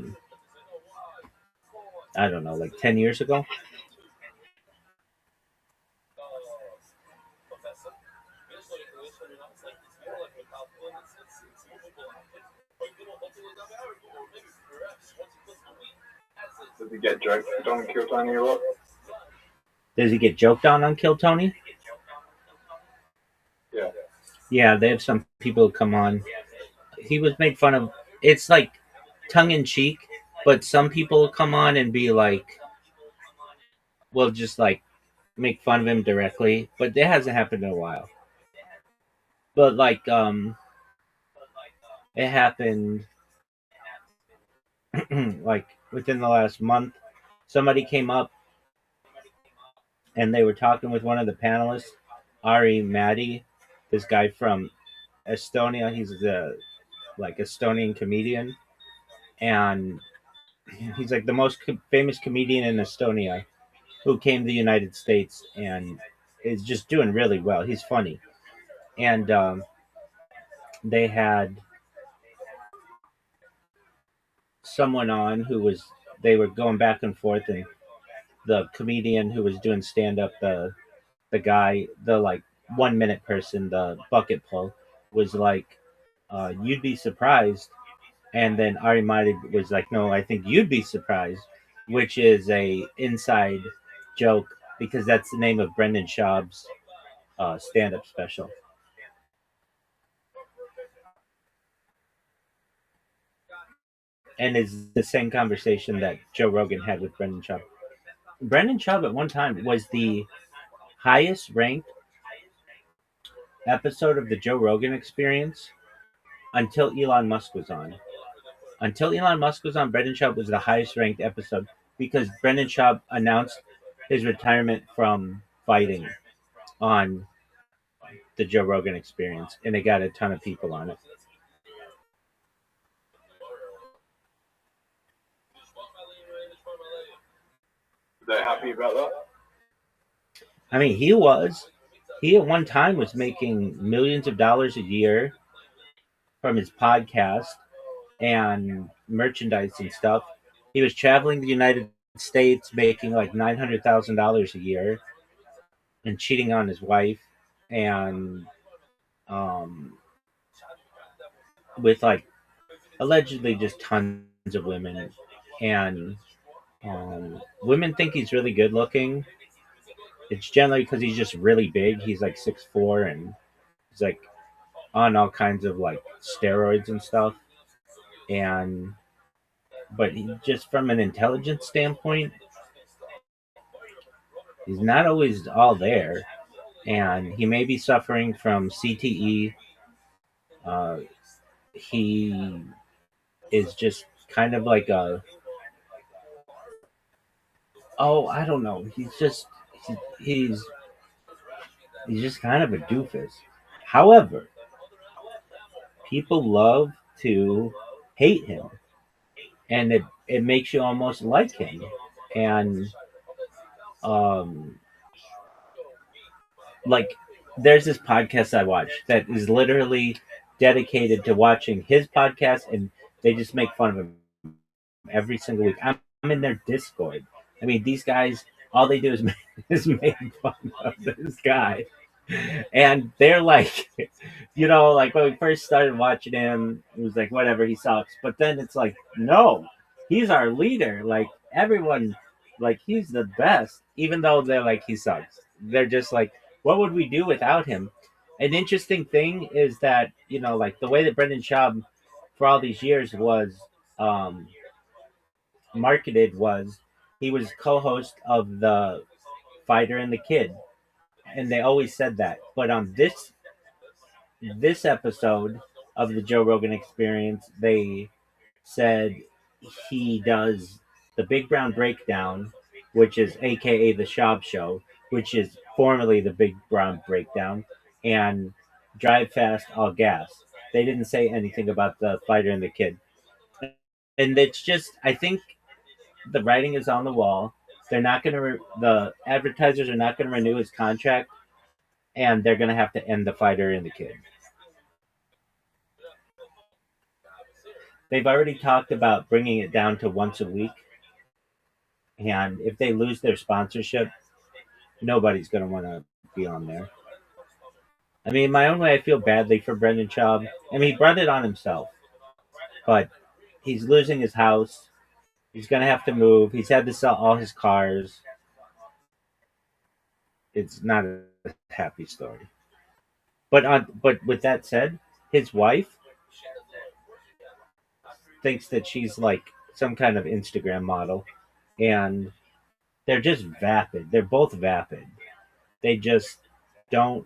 don't know, like 10 years ago. Does he get joked on Kill Tony a lot? Does he get joked on Kill Tony? Yeah. Yeah, they have some people who come on. He was made fun of. It's like tongue in cheek, but some people come on and be like, well, just like make fun of him directly. But that hasn't happened in a while. But like, it happened like within the last month. Somebody came up and they were talking with one of the panelists, Ari Madi, this guy from Estonia. He's the like Estonian comedian, and he's like the most famous comedian in Estonia who came to the United States and is just doing really well. He's funny. And they had someone on who was, they were going back and forth, and the comedian who was doing stand-up, the guy, the like 1 minute person, the bucket pull, was like, you'd be surprised. And then Ari Mahdi was like, no, I think you'd be surprised, which is a inside joke because that's the name of Brendan Schaub's stand-up special. and it's the same conversation that Joe Rogan had with Brendan Schaub. Brendan Schaub at one time was the highest ranked episode of the Joe Rogan Experience until Elon Musk was on. Until Elon Musk was on, Brendan Schaub was the highest ranked episode because Brendan Schaub announced his retirement from fighting on the Joe Rogan Experience, and it got a ton of people on it. They're happy about that? I mean, he was. He at one time was making millions of dollars a year from his podcast and merchandise and stuff. He was traveling the United States making like $900,000 a year and cheating on his wife and with like allegedly just tons of women. And women think he's really good looking. It's generally because he's just really big. He's like 6'4", and he's like on all kinds of like steroids and stuff. And but he, just from an intelligence standpoint, he's not always all there. And he may be suffering from CTE. He is just kind of like I don't know. He's just kind of a doofus. However, people love to hate him, and it makes you almost like him. And like there's this podcast I watch that is literally dedicated to watching his podcast, and they just make fun of him every single week. I'm in their Discord. I mean, these guys, all they do is make fun of this guy. And they're like, like when we first started watching him, it was like, whatever, he sucks. But then it's like, no, he's our leader. Like, everyone, like, he's the best. Even though they're like, he sucks. They're just like, what would we do without him? An interesting thing is that, like the way that Brendan Schaub for all these years was marketed was he was co-host of the Fighter and the Kid, and they always said that. But on this episode of the Joe Rogan Experience, they said he does the Big Brown Breakdown, which is AKA the Schaub Show, which is formerly the Big Brown Breakdown, and Drive Fast All Gas. They didn't say anything about the Fighter and the Kid. And it's just, I think the writing is on the wall. They're not going to, the advertisers are not going to renew his contract, and they're going to have to end the Fighter and the Kid. They've already talked about bringing it down to once a week. And if they lose their sponsorship, nobody's going to want to be on there. I mean, in my own way, I feel badly for Brendan Schaub. I mean, he brought it on himself. But he's losing his house. He's going to have to move. He's had to sell all his cars. It's not a happy story. But with that said, his wife thinks that she's like some kind of Instagram model, and they're just vapid. They're both vapid. They just don't.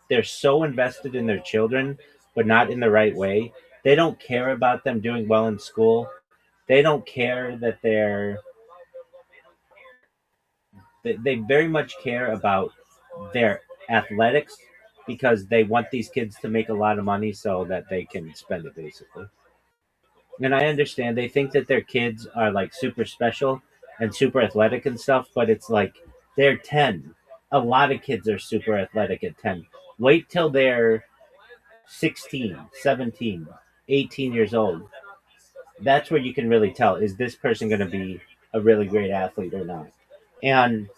They're so invested in their children, but not in the right way. They don't care about them doing well in school. They don't care that they very much care about their athletics because they want these kids to make a lot of money so that they can spend it, basically. And I understand they think that their kids are like super special and super athletic and stuff, but it's like they're 10. A lot of kids are super athletic at 10. Wait till they're 16, 17, 18 years old. That's where you can really tell, is this person going to be a really great athlete or not? And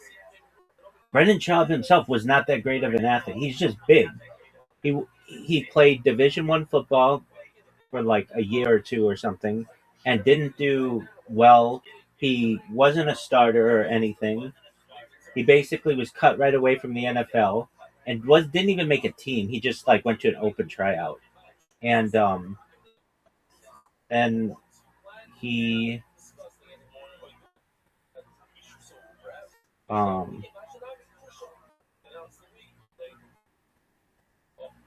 Brendan Schaub himself was not that great of an athlete. He's just big. He played Division I football for like a year or two or something and didn't do well. He wasn't a starter or anything. He basically was cut right away from the NFL and didn't even make a team. He just like went to an open tryout. And he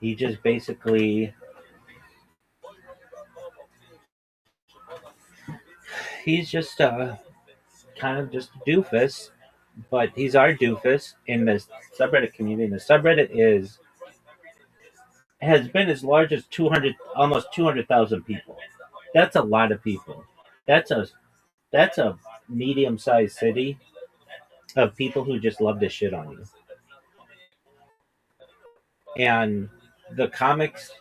he just basically he's just kind of just a doofus, but he's our doofus in the subreddit community. And the subreddit has been as large as 200, almost 200,000 people. That's a lot of people. That's a medium-sized city of people who just love to shit on you. And the comics,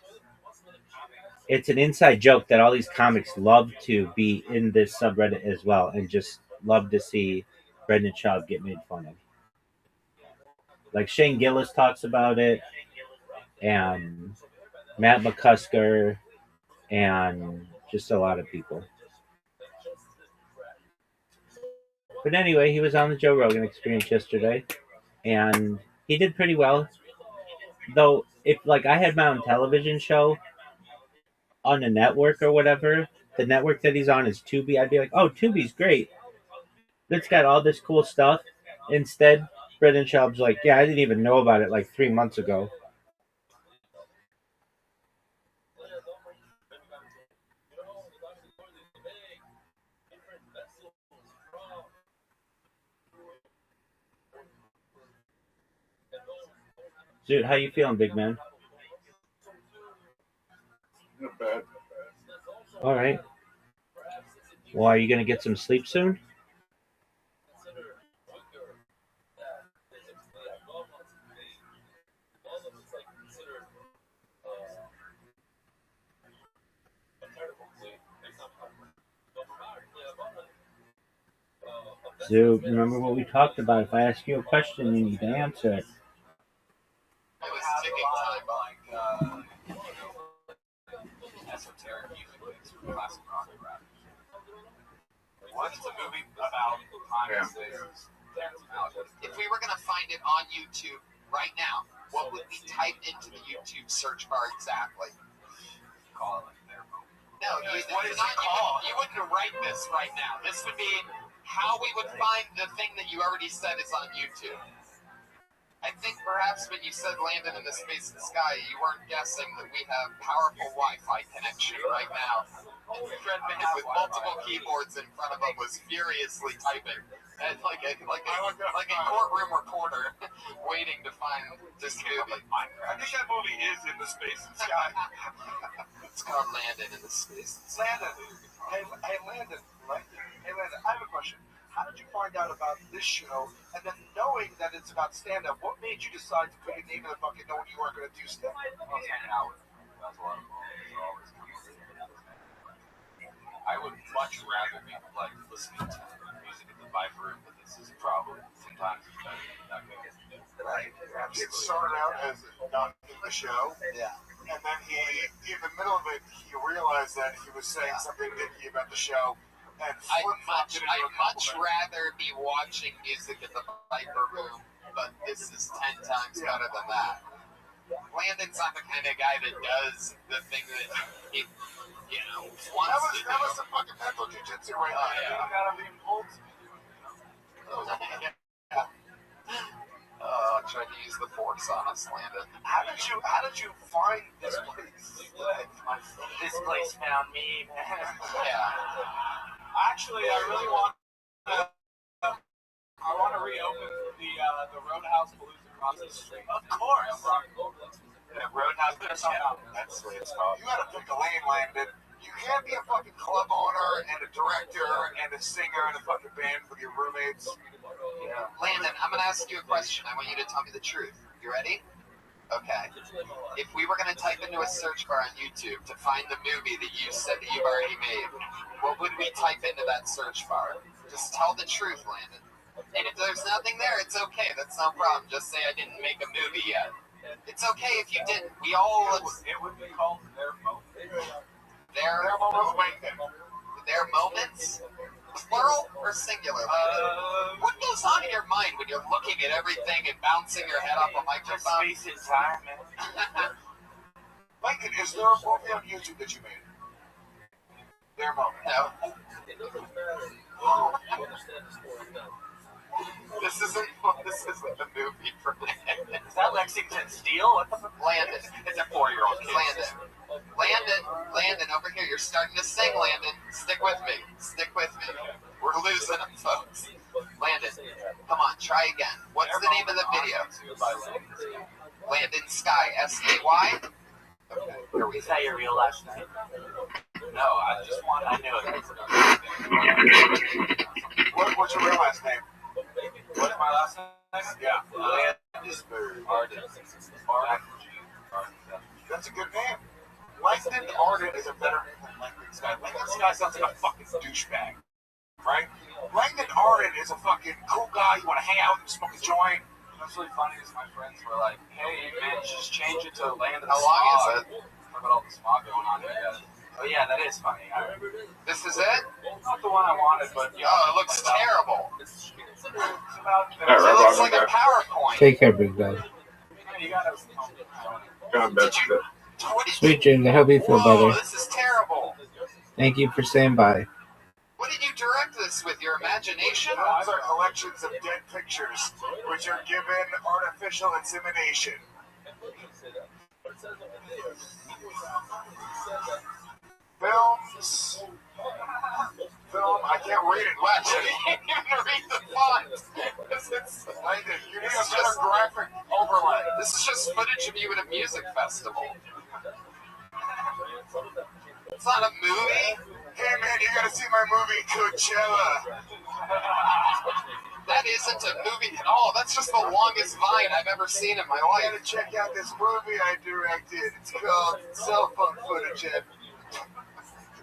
it's an inside joke that all these comics love to be in this subreddit as well, and just love to see Brendan Schaub get made fun of. Like Shane Gillis talks about it, and Matt McCusker, and just a lot of people. But anyway, he was on the Joe Rogan Experience yesterday, and he did pretty well. Though, if like I had my own television show on a network or whatever, the network that he's on is Tubi, I'd be like, oh, Tubi's great. It's got all this cool stuff. Instead, Brendan Schaub's like, yeah, I didn't even know about it like 3 months ago. Dude, how you feeling, big man? Not bad. All right. Well, are you going to get some sleep soon? Dude, remember what we talked about? If I ask you a question, you need to answer it. I was taking time like esoteric music lyrics from classic rock and rap. What is a movie about If we were gonna find it on YouTube right now, what would we type into the YouTube search bar exactly? Call it their movie. No, what is it called? You wouldn't write this right now. This would be how we would find the thing that you already said is on YouTube. I think perhaps when you said Landon in the Space and Sky, you weren't guessing that we have powerful Wi-Fi connection right now. And Fred Man with multiple keyboards in front of him was furiously typing, and like a courtroom reporter waiting to find this movie. I think that movie is in the Space and Sky. It's called Landon in the Space and Sky. Landon. Hey, Landon, I have a question. How did you find out about this show? And then knowing that it's about stand-up, what made you decide to put your name in the bucket knowing you weren't going to do stand-up? I would much rather be like listening to music in the Viper room, but this is probably sometimes better than not going to get to do. Right. It started out as not in the show. Yeah. And then he, in the middle of it, he realized that he was saying something dicky about the show. I'd much rather be watching music in the Viper room, but this is 10 times better than that. Landon's not the kind of guy that does the thing that he, wants to do. That was some fucking mental jiu-jitsu right there. Yeah. You gotta be involved. Tried to use the force on us, Landon. How did you find this place? This place found me, man. Yeah. Actually, I really want to reopen the Roadhouse Palooza across the street. Of course. The Roadhouse. That's what it's called. You gotta pick a lane, Landon. You can't be a fucking club owner and a director and a singer in a fucking band with your roommates. Yeah. Landon, I'm gonna ask you a question. I want you to tell me the truth. You ready? Okay. If we were going to type into a search bar on YouTube to find the movie that you said that you've already made, what would we type into that search bar? Just tell the truth, Landon. And if there's nothing there, it's okay. That's no problem. Just say I didn't make a movie yet. It's okay if you didn't. We all... It would be called Their Moments. Their Moments? Plural or singular, Landon? What goes on in your mind when you're looking at everything and bouncing your head off a microphone? Space and time, man. Lincoln, is there a movie on YouTube that you made? Their Moment. No. This isn't the movie for Landon. Is that Lexington Steel? What the fuck? Landon. It's a 4-year-old kid. Landon, over here. You're starting to sing, Landon. Stick with me. We're losing them, folks. Landon, come on, try again. What's the name of the video? Landon Sky, S-K-Y? Okay, Is that your real last name? No, I knew it. What's your real last name? What's my last name? Yeah. Arden. That's a good name. Langdon Arden is a better name than Langdon Sky. Langdon Sky sounds like a fucking douchebag, right? Langdon Arden is a fucking cool guy. You want to hang out and smoke a joint. What's really funny is my friends were like, "Hey, man, just change it to Landon How long is it? Talk about all the smog going on here. Oh yeah, that is funny. This is it? Not the one I wanted, but it looks terrible. It's about. It looks like a PowerPoint. Take care, big dog. You gotta. Sweet dreams. I hope you feel Whoa, better. this is terrible. Thank you for staying by. What did you direct this with? Your imagination? Those are collections of dead pictures, which are given artificial insemination. Film, I can't read it. Watch it. I can't even read the font. You need a better graphic overlay. This is just footage of you at a music festival. It's not a movie. Hey man, you gotta see my movie Coachella. That isn't a movie at all. That's just the longest Vine I've ever seen in my life. You gotta check out this movie I directed. It's called Cell Phone Footage.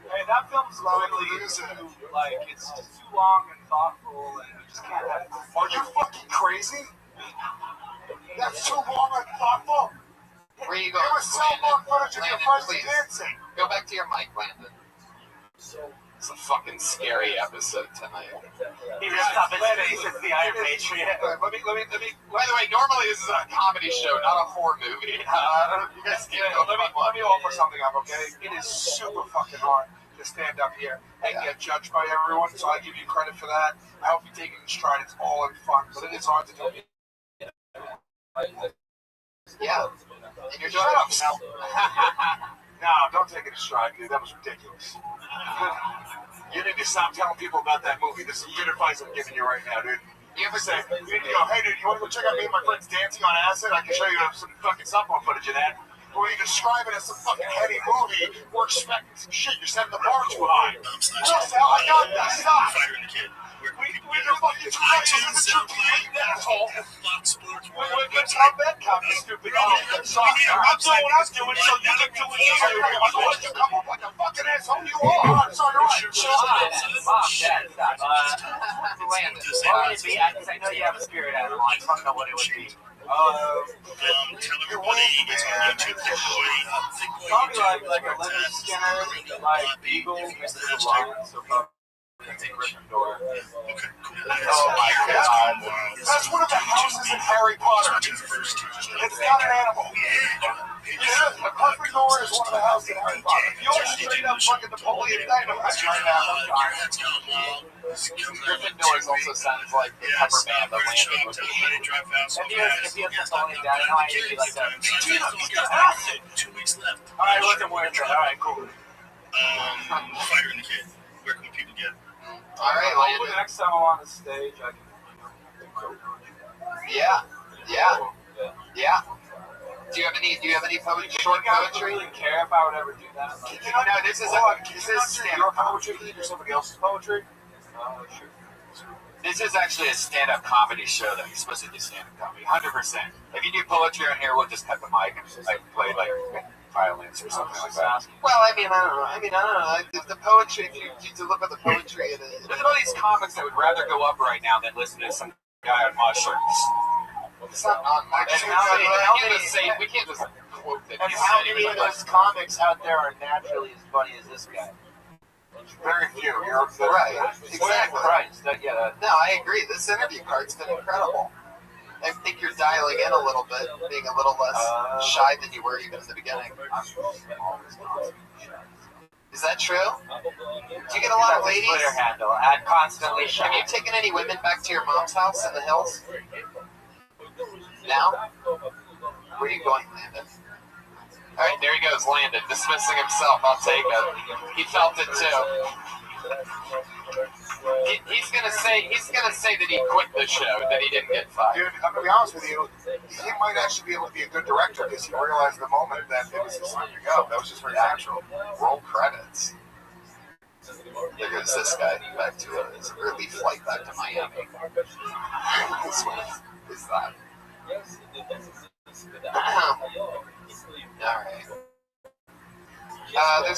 Hey, that film's really too, like, it's just too long and thoughtful, and you just can't have it. Are you fucking crazy? That's too long and thoughtful. Where you going? It was cell phone footage of your friends dancing. Go back to your mic, Landon. It's a fucking scary episode tonight. He just stopped his face at the Iron Patriot. Let me. By the way, normally this is a comedy show, not a horror movie. You guys can't go. Let me offer something up, okay? It is super fucking hard to stand up here and get judged by everyone, so I give you credit for that. I hope you take it in stride. It's all in fun, but it is hard to do. Yeah. And you're Shut up, Sal. No, don't take it in stride, dude. That was ridiculous. You need to stop telling people about that movie. This is good advice I'm giving you right now, dude. You ever say, you need to go, hey, dude, you want to go check out me and my friends dancing on acid? I can show you some fucking cell phone footage of that. Or you describe it as some fucking heady movie. We're expecting some shit. You're setting the bar too high. No, Sal, I got that. Stop. We just fucking iTunes, SoundCloud, asshole. What's how that come, you stupid idiot? I'm doing what I'm doing, so you can do what you're doing. I'm going to come up like a fucking asshole. You are. I'm sorry, right. Mom, Dad, stop. Landon, what would it be? Because I know you have a spirit animal. I just want to know what it would be. Probably like a Leonard Skinner, like Beagle, Mr. Lion, so probably Gryffindor. Oh my god. That's one of the houses in Harry Potter. It's not an animal. Yeah, a Gryffindor is one of the houses in Harry Potter. You always straight up fucking Napoleon Dynamite right now. Gryffindor also sounds like the pepper band that Landon would be. If he has Napoleon Dynamite, he'd be like that. 2 weeks left. Alright, look at where it's at. Alright, cool. Fighter and the Kid. Where can people get it? All right, Hopefully the next time I'm on the stage, I can. Yeah. Do you have any poetry? Short poetry? I really care if I would ever do that. No, this is stand-up poetry. Can you do somebody else's poetry? Sure. This is actually a stand-up comedy show that you're supposed to do stand-up comedy. 100%. If you do poetry on here, we'll just cut the mic and just play like violins or something like that. Well, I don't know. The poetry, if you deliver the poetry, look at all these comics that would rather go up right now than listen to some guy on mushrooms. It's not on mushrooms. We can't just quote it. And how many of those comics out there are naturally as funny as this guy? Very few. You're right. Exactly. Christ. No, I agree. This interview card's been incredible. I think you're dialing in a little bit, being a little less shy than you were even in the beginning. Is that true? Do you get a lot of ladies? Twitter handle at constantly Have you taken any women back to your mom's house in the hills? Now? Where are you going, Landon? Alright, there he goes, Landon, dismissing himself. I'll take it. He felt it too. He's gonna say that he quit the show, that he didn't get fired. Dude, I'm gonna be honest with you. He might actually be able to be a good director because he realized the moment that it was his time to go. That was just very natural. Roll credits. There goes this guy back to his early flight back to Miami. What is that? Alright.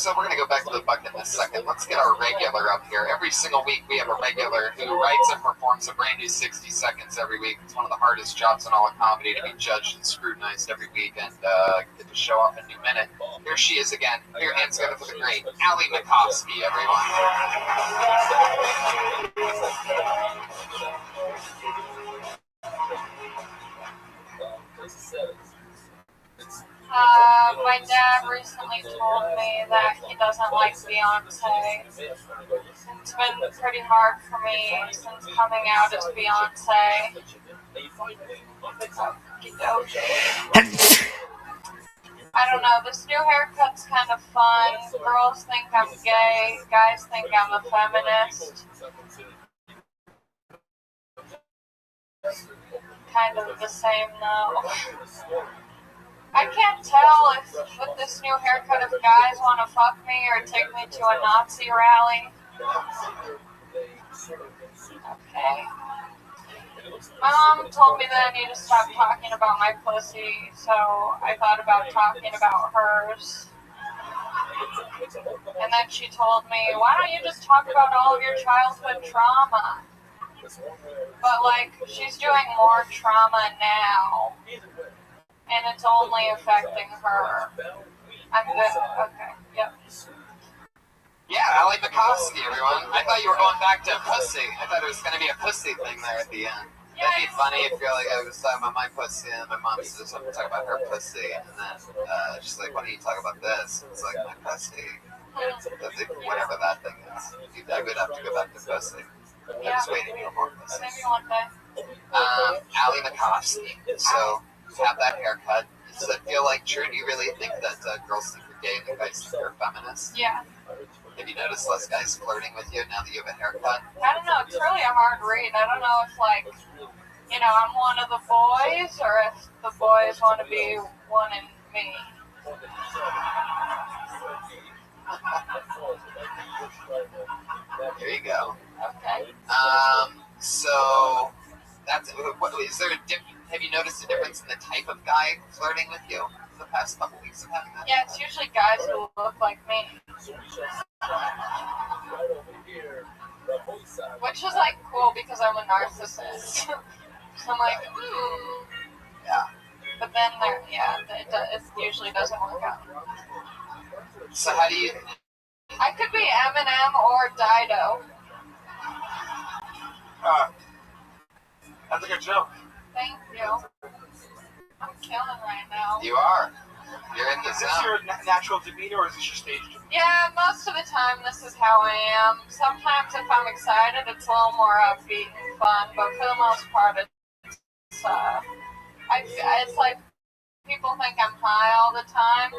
We're going to go back to the bucket in a second. Let's get our regular up here. Every single week we have a regular who writes and performs a brand new 60 seconds every week. It's one of the hardest jobs in all of comedy to be judged and scrutinized every week and get to show off a new minute. Here she is again. Put your hands together for the great Ali Makovsky, everyone. My dad recently told me that he doesn't like Beyonce. It's been pretty hard for me since coming out as Beyonce. I don't know, this new haircut's kind of fun. Girls think I'm gay, guys think I'm a feminist. Kind of the same though. I can't tell if with this new haircut if guys want to fuck me or take me to a Nazi rally. Okay. My mom told me that I need to stop talking about my pussy, so I thought about talking about hers. And then she told me, why don't you just talk about all of your childhood trauma? But like, she's doing more trauma now. And it's only affecting her. I'm good. Okay. Yep. Yeah, Ali Makovsky, everyone. I thought you were going back to pussy. I thought it was going to be a pussy thing there at the end. That'd be funny if you're like, I was talking about my pussy and my mom said something talk about her pussy. And then she's like, why don't you talk about this? It's like, my pussy. Whatever that thing is. I would have to go back to pussy. I'm just waiting for more pussy. Maybe one day. Ali Makovsky. So, have that haircut. Does it feel like true? Do you really think that girls think you're gay and the guys think you're feminist? Yeah. Have you noticed less guys flirting with you now that you have a haircut? I don't know. It's really a hard read. I don't know if, like, you know, I'm one of the boys or if the boys want to be one in me. There you go. Okay. So, that's, is there a have you noticed a difference in the type of guy flirting with you in the past couple weeks of having that? Yeah, it's usually guys who look like me. Which is like cool because I'm a narcissist. So I'm like, Yeah. But then it usually doesn't work out. So how do you... I could be Eminem or Dido. That's a good joke. Thank you. I'm killing right now. You are. You're in the zone. Is this your natural demeanor or is this your stage demeanor? Yeah, most of the time this is how I am. Sometimes if I'm excited, it's a little more upbeat and fun, but for the most part, it's like people think I'm high all the time,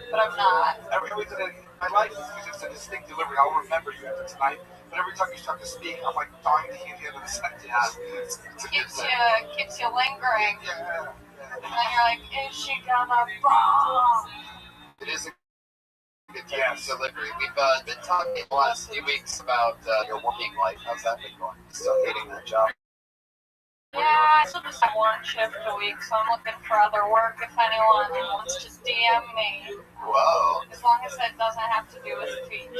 but I'm not. Everything in my life is just a distinct delivery. I'll remember you after tonight, but every time you start to speak, I'm like dying to hear the end of the sentence. Keeps you lingering. Yeah. And then you're like, is she gonna bomb? It is a good delivery. We've been talking the last few weeks about your working life. How's that been going? Still hating that job? Yeah, I still just have one shift a week, so I'm looking for other work if anyone wants to DM me. Whoa. As long as it doesn't have to do with speech.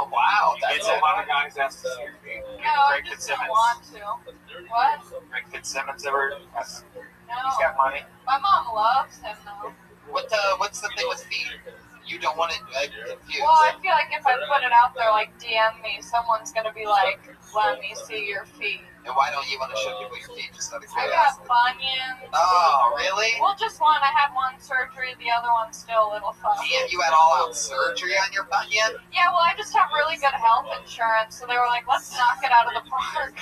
Oh, wow. That's a lot of guys ask to see your feet. No, I just don't want to. What? Greg Fitzsimmons ever? No. He's got money. My mom loves him, though. What's the thing with feet? You don't want it confused. Well, I feel like if I put it out there, like DM me, someone's gonna be like, "Let me see your feet." And why don't you want to show people your feet? Just out of I curiosity. got bunions. Oh, really? Well, just one. I had one surgery. The other one's still a little fucked. Damn, you had all-out surgery on your bunion? Yeah, well, I just have really good health insurance, so they were like, "Let's knock it out of the park."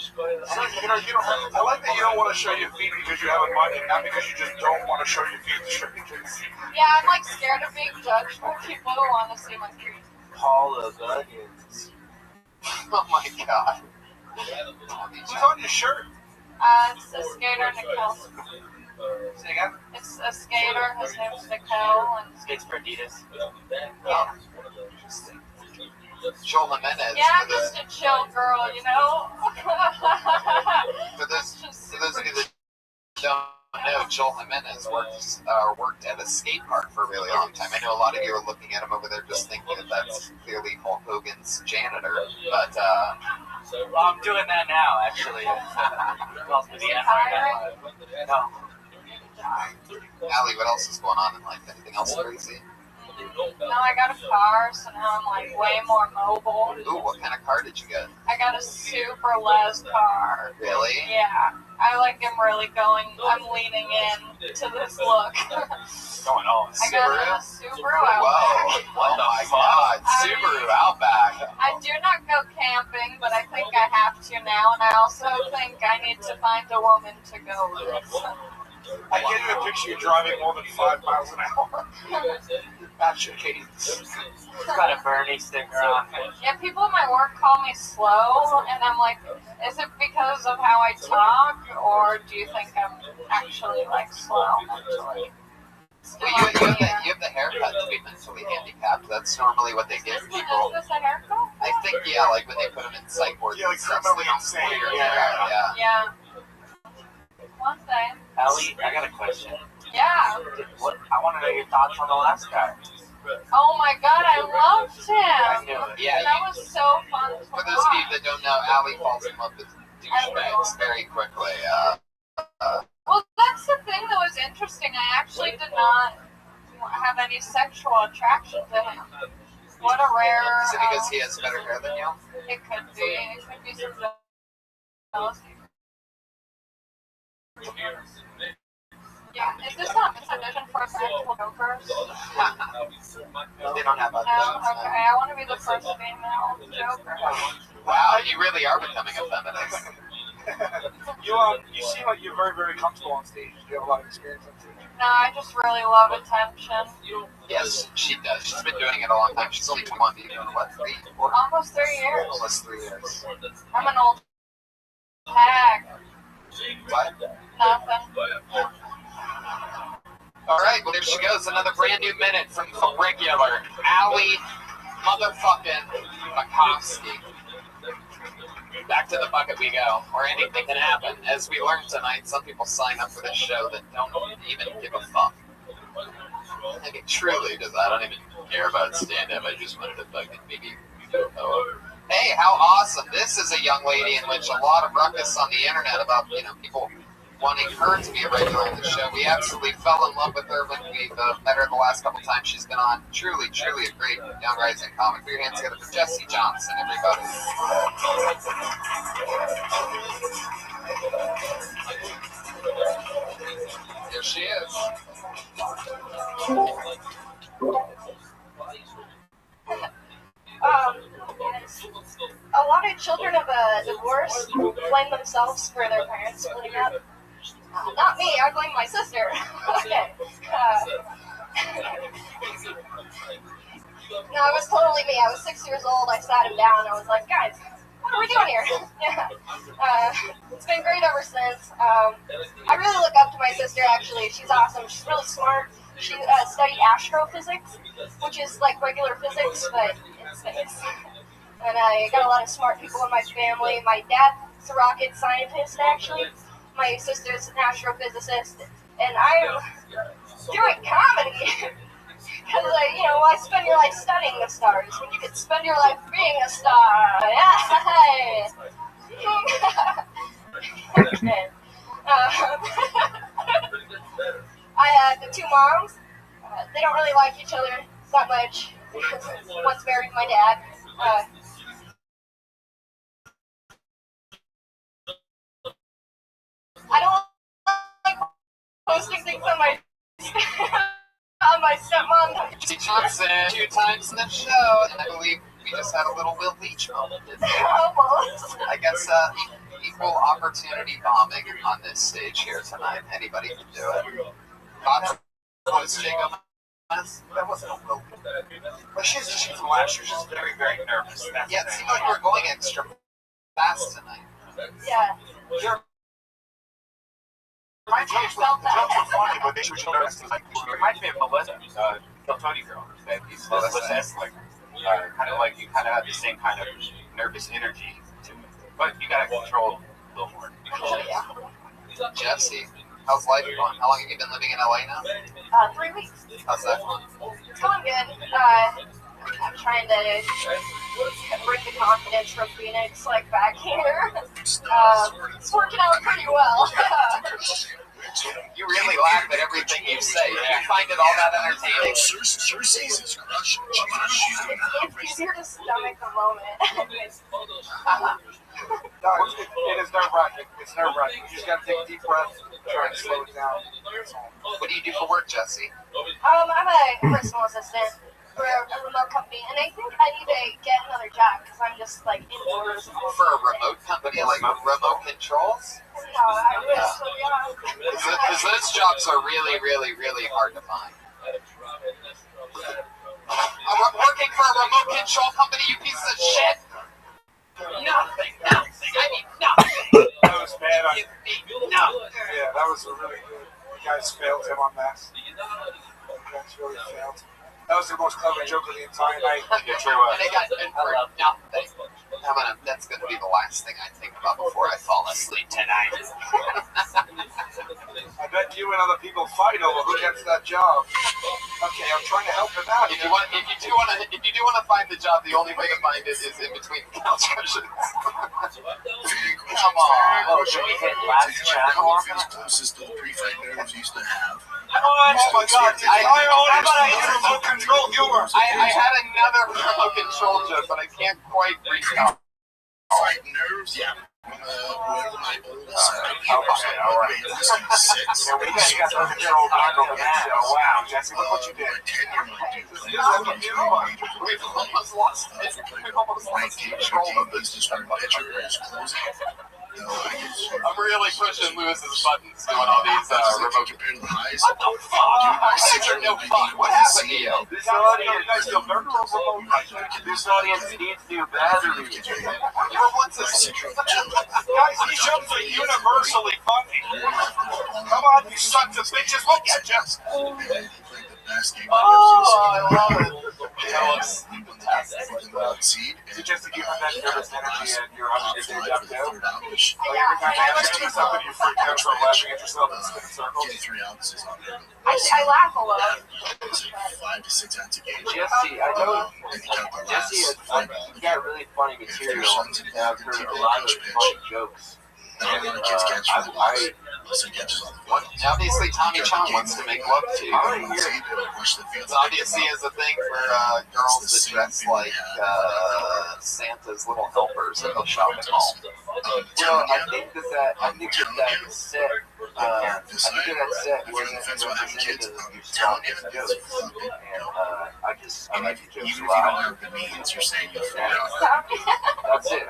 So, you don't have, I like that you don't want to show your feet because you have a bunion, not because you just don't want to show your feet to strangers. Yeah, I'm like scared of being judged by people who want to see my feet. Paula Bunions. Oh my god. Who's on your shirt? It's a skater, Nicole. Say again? It's a skater. His name's Nicole, and Skates for Adidas. yeah. Joel Jimenez. Yeah, I'm just a chill girl, you know? For those of you that don't know, Joel Jimenez worked at a skate park for a really long time. I know a lot of you are looking at him over there just thinking that that's clearly Hulk Hogan's janitor, but Well, I'm doing that now, actually. Calls me the N-word. No. Allie, what else is going on in life? Anything else crazy? No, I got a car, so now I'm like way more mobile. Ooh, what kind of car did you get? I got a super les car. Really? Yeah. I like am really I'm leaning in to this look. Going on. I got a Subaru Whoa. Outback. Oh my god. Subaru Outback. I do not go camping, but I think I have to now, and I also think I need to find a woman to go with. I get you a picture of you driving more than 5 miles an hour. That's your cadence. Got a Bernie sticker on. Yeah, people at my work call me slow, and I'm like, is it because of how I talk, or do you think I'm actually like slow mentally? Well, you have the haircut to be mentally handicapped. That's normally what they give people. Is this a haircut? I think, yeah, like when they put them in psych wards. Yeah, like criminally insane. Yeah. Yeah. One thing. Ellie, I got a question. Yeah. I want to know your thoughts on the last guy. Oh my god, I loved him. I knew it. Yeah, that was so fun to For those of you watch. that don't know, Allie falls in love with douchebags very quickly. Well, that's the thing that was interesting. I actually did not have any sexual attraction to him. What a rare... Is it because he has better hair than you? It could be. It could be some jealousy. Yeah, is this not a vision for practical jokers? They don't have No, okay, I want to be the first female joker. Wow, you really are becoming a feminist. You seem like you're very, very comfortable on stage. You have a lot of experience on stage. No, I just really love attention. Yes, she does. She's been doing it a long time. She's only 21. You've been doing what, 3, 4? Almost 3 years. Almost 3 years. I'm an old hag. What? Nothing. All right, well, there she goes. Another brand new minute from the regular Allie motherfucking Makovsky. Back to the bucket we go, where anything can happen. As we learned tonight, some people sign up for this show that don't even give a fuck. I mean, truly, I don't even care about stand-up. I just wanted to fucking maybe hey, how awesome. This is a young lady in which a lot of ruckus on the internet about, people wanting her to be a regular on the show. We absolutely fell in love with her when we met her the last couple times she's been on. Truly, truly a great young rising comic. Put your hands together for Jessie Johnson, everybody. Here she is. A lot of children of a divorce blame themselves for their parents splitting up. Not me, I blame my sister. Okay. No, it was totally me. I was 6 years old. I sat him down and I was like, guys, what are we doing here? Yeah. It's been great ever since. I really look up to my sister, actually. She's awesome. She's really smart. She studied astrophysics, which is like regular physics, but in space. And I got a lot of smart people in my family. My dad's a rocket scientist, actually. My sister's an astrophysicist. And I'm doing comedy. Because, why spend your life studying the stars when you could spend your life being a star? Yeah. Okay. I had the two moms. They don't really like each other that much. One's married my dad. I don't like posting things on my on my stepmom. Johnson 2 times in the show, and I believe we just had a little Will Leach moment. Almost. I guess equal opportunity bombing on this stage here tonight. Anybody can do it. Was Jacob? That wasn't a Will. But she's from last year. She's very, very nervous. Yeah, it seemed like you were going extra fast tonight. Yeah. My jokes were funny, but they were nervous. It reminds me of Melissa, Kill Tony girl. He's like, kind of like you kind of have the same kind of nervous energy to it, but you gotta control a little more. Jesse, how's life going? How long have you been living in LA now? 3 weeks. How's that going? It's going good. I'm trying to bring the confidence from Phoenix back here. It's working out pretty well. You really laugh at everything you say. Do you find it all that entertaining? Cersei's is crushing. It's easier to stomach the moment. No, it is nerve-wracking. It's nerve-wracking. You just gotta take a deep breath, try and slow it down. What do you do for work, Jesse? I'm a personal assistant for a remote company, and I think I need to get another job because I'm just indoors. For a remote company, like remote controls? No, I wish. Yeah. Because those jobs are really, really, really hard to find. I'm working for a remote control company, you piece of shit! Nothing. I mean, nothing. That was bad. Give me nothing. Yeah, that was really good. You guys failed him on that. You guys really failed. That was the most clever joke of the entire night. And they got in for nothing. That's going to be the last thing I think about before I fall asleep tonight. I bet you and other people fight over who gets that job. Okay, I'm trying to help him out. If you do want to find the job, the only way to find it is in between the couch cushions. Come on. Oh, should we hit last chat? Closest to the prefect nerves used to have. Oh my God! How about I use remote control humor? I had another remote control joke, but I can't quite recall. Fight nerves, yeah. Whoever my oldest All right. We got no control back over that. Wow, Jesse, look what you did. We've almost lost control of this. I'm really pushing Lewis's buttons doing all these remote controls. What the fuck? No fuck. What happened to you? This audience needs new batteries. Guys, these jokes are universally funny. Come on, you sons of bitches, we'll get you. Oh, I love it. Just to give them that nervous energy and you're on your day job too. Every time you do something, you freak out from laughing at yourself in spin circles. I laugh a lot. 5 to 6 ounces a game. Jesse, I know Jesse has got really funny material, and I've heard a lot of funny jokes. Obviously, Tommy Chong wants to make love to you. It obviously is a thing for girls that dress like Santa's little helpers at the shopping mall. Well, I think that set wasn't representative of your strongest jokes. And I like the jokes a lot. That's it.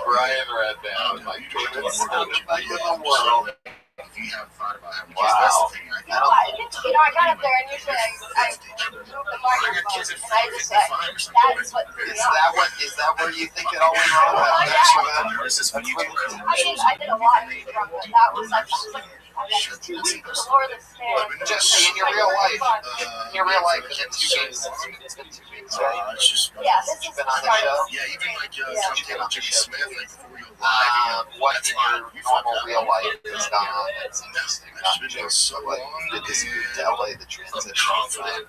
Ryan Redband, my favorite sound effect in the world. You have thought about having kids, that's the thing. I got up there and usually I move the microphone and I just that is what threw me off. Is that where you think it all went wrong? I did a lot of from it. That was I was like, I've got 2 weeks before the stand. Jesse, in your real life, in 2 weeks, it's been 2 weeks, right? Yeah, this is been on the show. Yeah, even Jimmy Smith, before you live. What in your normal real life has gone on that's interesting? Not just what you did this move to LA, the transition.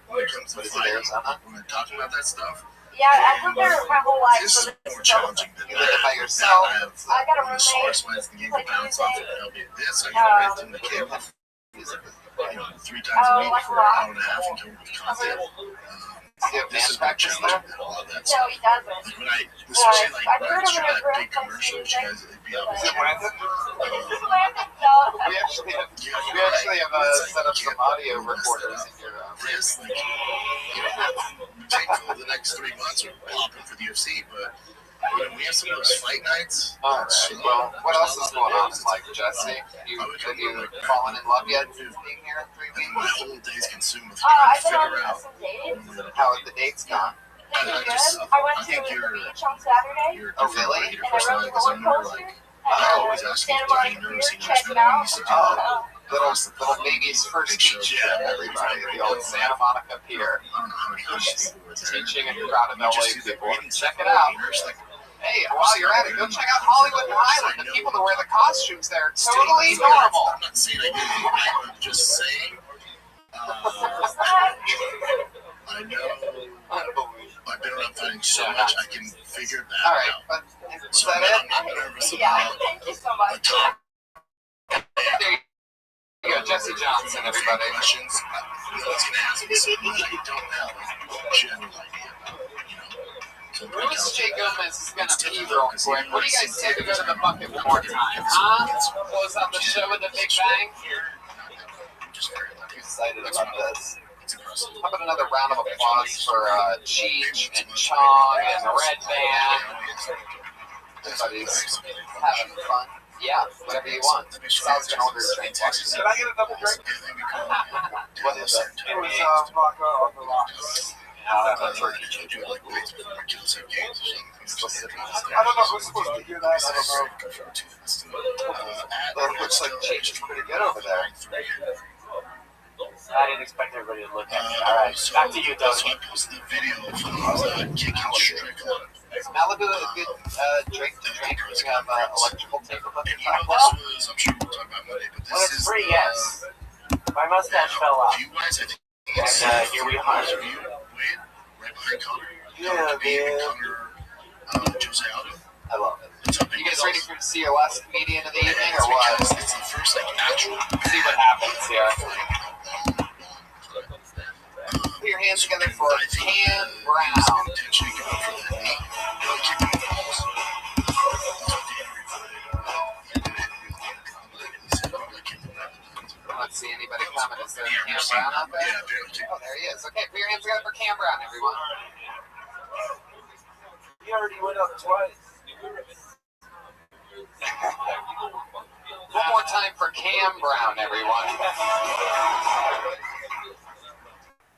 When it comes to Arizona? when we're talking about that stuff, Yeah, I've lived there my whole life. This So is more challenging than You live it by yourself. I got a the source roommate. wins the game to bounce off and help you. This, I gotta rent in the cable. 3 times a week for an hour and a half and come up with content. This is more challenging than all of that No, stuff. he doesn't. Like when especially like when I shot that big commercial, you guys, it'd be on the channel. We actually have set up some audio recorders in your this, like, thankful the next 3 months are popping for the UFC, but when we have some of those fight nights, well, what else is going on? Like, Jesse, have you fallen in love yet since being here in 3 weeks? My whole day's consumed with trying to figure out how have the dates gone? I went to the beach on Saturday. Oh, really? And I rode the roller coaster. I always ask you Santa if you Monica never Pier, seen check it out. Little baby's first teaching, everybody. The old Santa Monica Pier. Teaching in crowd of LA people. Check it out. Hey, while you're at it, go check out Hollywood and Highland. The people that wear the costumes there are totally normal. I'm not saying I did. I'm just saying. I know. I've been around fighting so much, I can figure that out. But is that it? I'm not nervous about Yeah, thank you so much. There you go, Jesse Johnson, everybody. Questions. You know, it's going to ask me something that I don't have a general idea about, Luis J. Gomez is going to pee real quick. What do you guys say we go to the bucket one more time? Huh? Close out the show with a big bang? I'm excited about this. How about another round of applause for Cheech and Chong and the Red Band? Everybody's having fun. Yeah, whatever you want. Sal's gonna order a train taxi. Can I get a double drink? What is it? It was vodka on the rocks. That's right. I don't know who's supposed to do that. I don't know. It looks like Cheech is pretty good over there. I didn't expect everybody to look at me. All right, back to you, Doug. So I posted the video of kicking Strickland. Is Malibu a good drink to drink? Do you have electrical tape above your top? Well, this was, I'm sure we'll talk about Monday, but When this it's is free, yes. My mustache fell out. you guys, I think And here we are. Wade, right behind Connor. Yeah, man. Connor, Jose Aldo. I love it. You guys ready to see your last comedian of the evening, or what? It's the first actual. See what happens here. Put your hands together for Cam Brown. I don't see anybody coming. Is there Cam Brown out there? Oh, there he is. Okay, put your hands together for Cam Brown, everyone. He already went up twice. One more time for Cam Brown, everyone.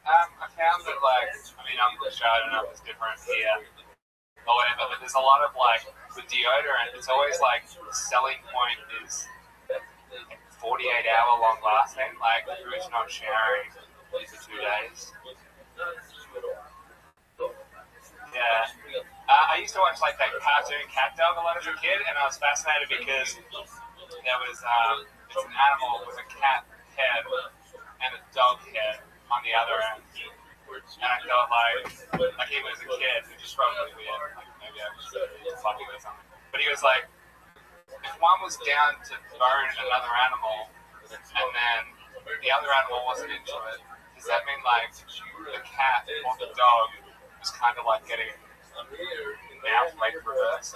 I found that, like, I mean, I'm sure I don't know if it's different here or whatever, but there's a lot of, like, with deodorant, it's always, like, the selling point is 48-hour long lasting, like, who's not sharing for 2 days. Yeah. I used to watch, like, that cartoon Cat Dog a lot as a kid, and I was fascinated because there was, it's an animal with a cat head and a dog head on the other end. And I felt like even as a kid, which is probably weird, like maybe I was fucking with something. But he was like, if one was down to bone another animal, and then the other animal wasn't into it, does that mean like the cat or the dog was kind of like getting mouth like reversed?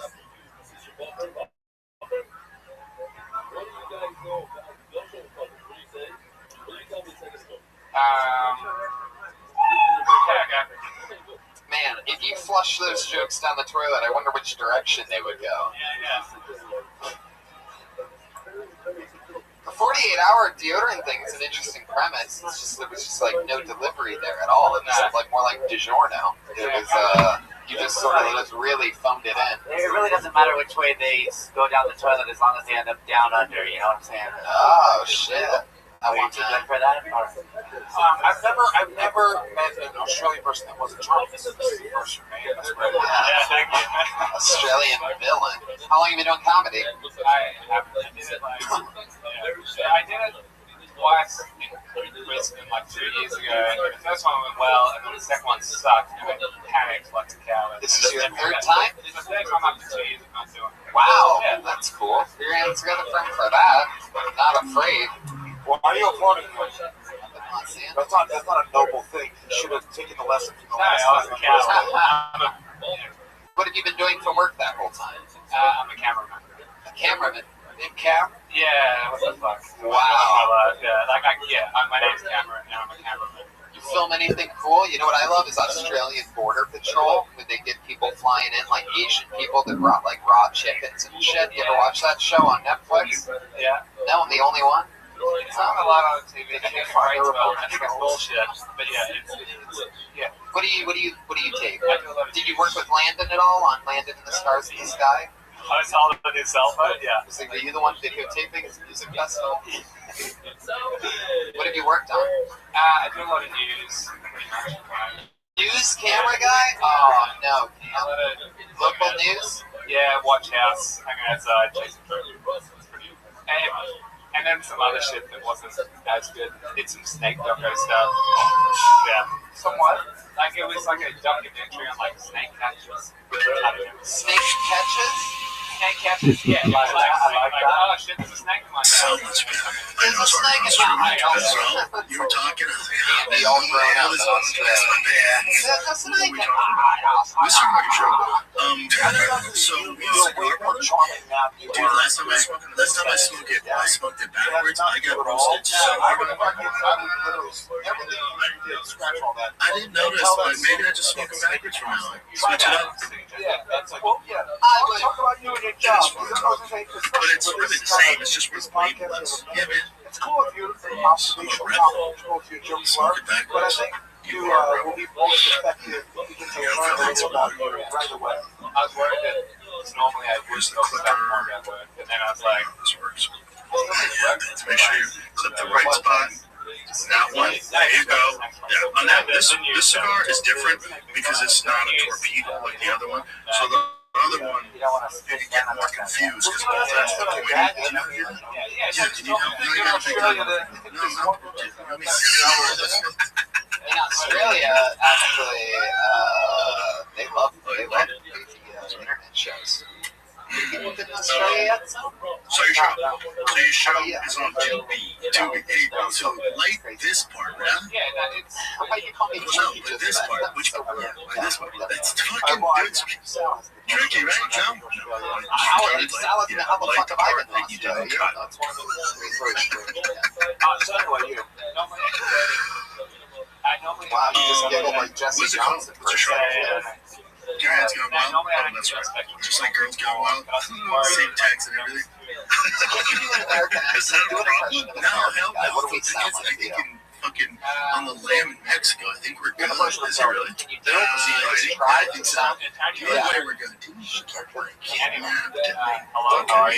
Man, if you flush those jokes down the toilet, I wonder which direction they would go. The 48-hour deodorant thing is an interesting premise. It's just there was just like no delivery there at all. It was like more like DiGiorno. It was you just sort of just really phoned it in. It really doesn't matter which way they go down the toilet as long as they end up down under. You know what I'm saying? Oh shit! I want you good for that? Or? I've never met an Australian person that wasn't drunk. This is the first for me. That's great. Yeah, thank you. Australian villain. How long have you been doing comedy? I did it like I did it twice in Brisbane like 2 years ago. And the first one went well, and then the second one sucked, and then panicked like a coward. This is your third time? It's the third time after 2 years of not doing it. Wow, that's cool. Your hands together for that. Not afraid. Why are you applauding him? That's not a noble thing. You should have taken the lesson from the last time. What have you been doing for work that whole time? I'm a cameraman. A cameraman? In cam? Yeah, what the fuck? Wow. My name's Cameron, and I'm a cameraman. You film anything cool? You know what I love is Australian Border Patrol, when they get people flying in, like Asian people that brought like raw chickens and shit. You ever watch that show on Netflix? Yeah. No, I'm the only one. It's not a lot on TV. I think it's bullshit. But yeah, yeah. What do you tape? Did you work with Landon at all on Landon and the Stars in the Sky? I saw it on his cell phone, yeah. Were you the one videotaping his music festival? What have you worked on? I do a lot of news, pretty much. News camera guy? Oh, no. Local news? Yeah, watch house, hanging outside, chasing birds. It's pretty. And then some other shit that wasn't as good. Did some snake doco stuff. Yeah. Somewhat. Like it was like a documentary on like snake catchers. Snake catches? Snake catchers, yeah. Oh shit, there's a snake in my house. So much better. There's a snake in my house. You were talking, I was like, They all grown up. that's my bad. There's a snake in my house. Let's talk about your show. So, cigar punch. Dude, last time I smoked it backwards. I got roasted so hard. I didn't notice, but maybe I just smoke it backwards from now on. Switch it up. Yeah, that's like, yeah. I would talk about you and your job. But it's really the same. It's just where the weight was. Yeah, man. It's cool if you're observational knowledge, if you're jump smart, but I think you will be most effective if you can learn a little about you right away. I was worried that normally I would talk about more about work, and then I was like, this works. To make sure you clip the right spot. That one. There you go. Yeah. On that, this cigar is different because it's not a torpedo like the other one. So the other one, you get more confused because both ends are pointy. Did you know that? Yeah. Did you know? No, you gotta think of it. No. In Australia, actually, they love the internet shows. People in Australia yet? So your show is on 2B. So like this part, right? yeah, it's. How about you call me No, Jimmy but just this then? part, which part? Yeah, this part. That's fucking good. Tricky, right? No. How the fuck have I been You didn't cut. That's one of the So anyway, Wow, you just giggled like Jesse What's it called? Johnson. What's your show? Your hands going wild? Oh, that's right. Just like girls go wild. Same text and everything. Can you do an American Is accent? that Do a an problem? impression of an No, American hell guy. no. What do we sound I like? think in fucking on the lam in Mexico, I think we're good. Is it really? Can you do it? I think so. Either way, we're good. Kidnapped.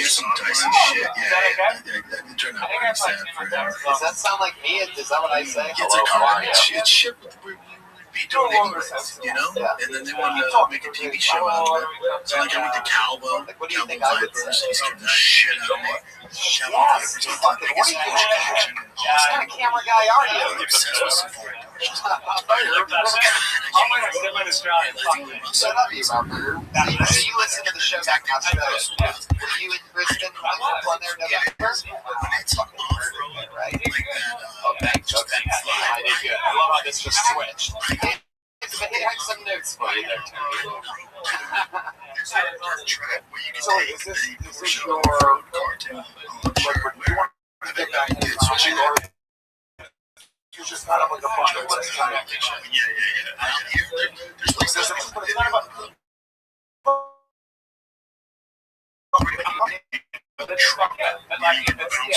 Some dicey shit. Yeah. That turned out pretty sad for him. Does that sound like me? Is that what I say? It's a car. It's shit we would be doing anyways, you know? And then they wanted to make a TV show out of it. So like I went to Calvo, Calvo Vipers, he scared the shit out of me. Calvo Vipers, I thought they get some action and all What kind of camera guy are you? I'm obsessed with Safari Shut up, you Robert. So you listen to the show back in Australia. Were you in Brisbane on there November? It's off-road, Right? like that. Thanks. I did good. I love how this just switched. But he had some notes for you there, Tony. There's a dirt track where you can So take is this the your car to. I think that it's switching or you're just not up like a bucket list kind of thing. Yeah. There's places The truck, but like,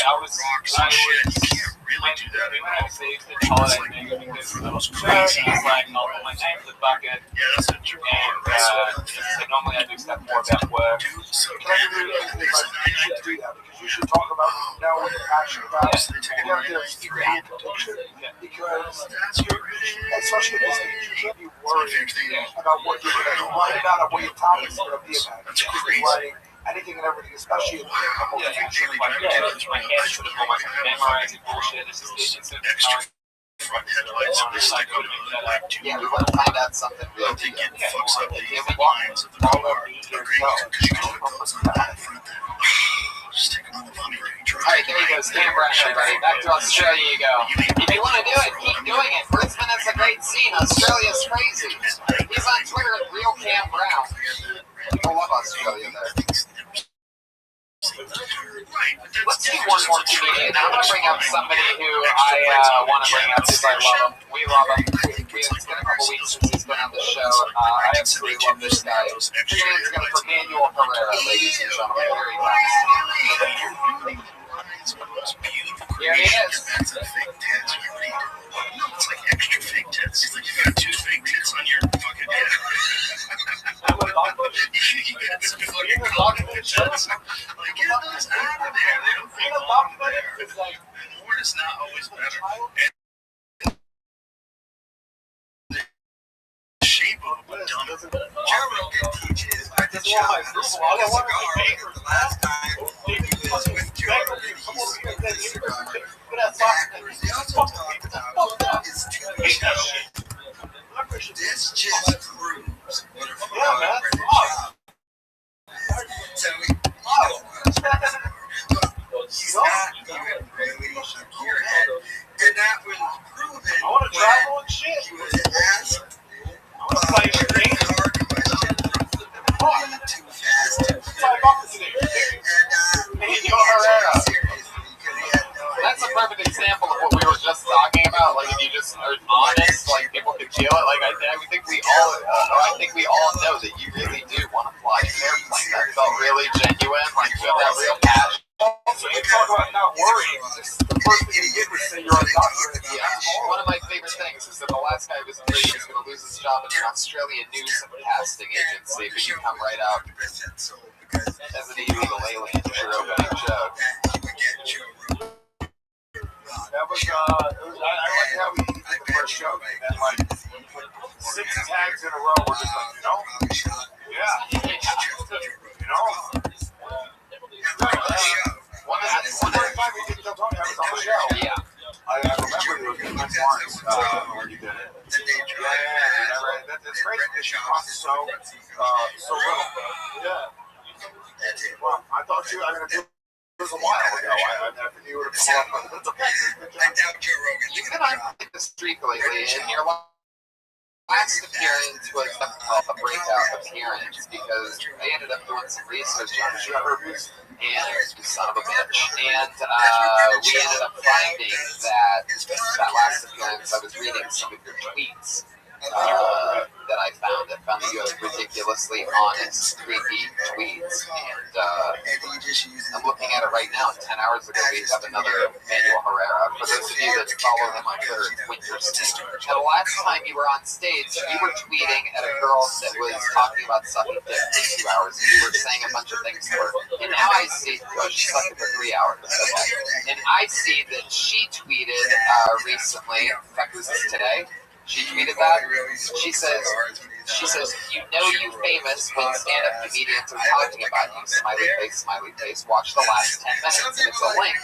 I was really do that. when I received the holiday thing, because I was crazy, I was like, I'll put my name in the bucket, Yeah, that's a true. and so normally I do stuff more about work. So Can I give you anything like you should do that because you should talk about now what you're passionate about. You have to create addiction because especially this age, you can't be worried about what you're going to write about or what your topics are going to be about. That's You should be crazy. writing anything and everything, especially in a couple Yeah, things. my head for the moment, memorizing bullshit. This is the instant time. Front headlights are just like Yeah, we want to find out something real I think good. it fucks up the lines of the car. Because you know what goes on that front there. Just take another funny drive. Alright, there you go, Stan Brown, everybody. Back to Australia you go. If you want to do it, keep doing it. Brisbane is a great scene. Australia's crazy. He's on Twitter at Real Cam Brown. People love Australia there. Let's do one more comedian. I'm going to bring up somebody who I want to bring up because I love him. We love him. It's been a couple weeks since he's been on the show. I absolutely love this guy. Hands going for Manuel Herrera, ladies and gentlemen. Here he comes. Here he is. That's a fake tits. It's like extra fake tits. It's like you got 2 fake tits on your fucking head. You got some fucking colorful tits. Like, get those out of there. They don't belong there. More is not always better. And the shape of a dumb. Joe Rogan teaches at the show how to smoke a cigar. The last time he was with Joe Rogan, he smoked a cigar. Backwards. He also talked about his two-shot. This just proves what a phenomenal job. So he was, but he's not even really your head. And that was proven when he was asked a very hard question from being too fast, too furious. And Manuel Herrera. That's a perfect example of what we were just talking about. Like, if you just are honest, like, people can feel it. Like, I think we all know that you really do want to fly an airplane. That felt really genuine. Like, you have that real passion. Also, you talk about not worrying. Just the first thing you did was say you're a doctor. Yeah, one of my favorite things is that the last guy was afraid he was going to lose his job in an Australian news casting agency, but you come right out as an illegal alien to your opening joke. That was, I like how we did the first show, and like 6 tags in a row were just like, you know? Yeah. You know? One time we did Tell Tony, I was on the show. Yeah. I remember there was Chris Lawrence when you did it. Yeah, that's great because she talks so little. Yeah. Well, I thought I mean, it was a while ago. I never knew it would come up, but it's okay. I doubt Joe Rogan. You've been on the streak lately, and your last appearance was a breakout appearance because I ended up doing some research on you, and son of a bitch, and we ended up finding that last appearance I was reading some of your tweets that I found that you had ridiculously honest, creepy tweets, and I'm looking at it right now. 10 hours ago, we have another Manuel Herrera. For those of you that follow him on Twitter, Winter State. And the last time you were on stage, you were tweeting at a girl that was talking about sucking dick for 2 hours, and you were saying a bunch of things to her. And now I see, she sucked it for 3 hours. Okay. And I see that she tweeted recently, in fact, was this today? She tweeted that. She says, you know you famous when stand-up comedians are talking about you. Smiley face. Watch the last 10 minutes. And it's a link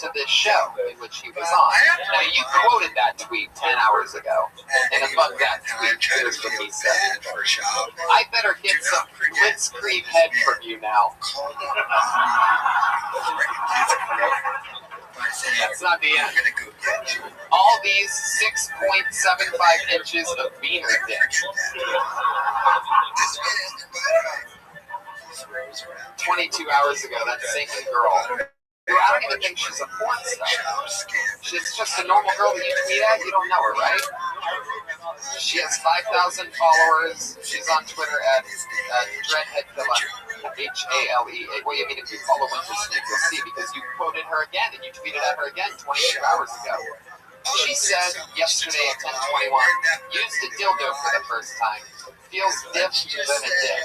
to this show in which he was on. Now, you quoted that tweet 10 hours ago. And above that tweet, here's what he said. I better get some blitzkrieg head from you now. That's not the end. All these 6.75 inches of beaner dick. 22 hours ago, that same girl. I don't even think she's a porn star. She's just a normal girl that you tweet at. You don't know her, right? She has 5,000 followers. She's on Twitter at Dreadheadvilla. H-A-L-E-A. Well, I mean, if you follow Winter Snake, you'll see, because you quoted her again, and you tweeted at her again 22 hours ago. She said yesterday at 10:21, used a dildo for the first time. Feels dipped than a dick.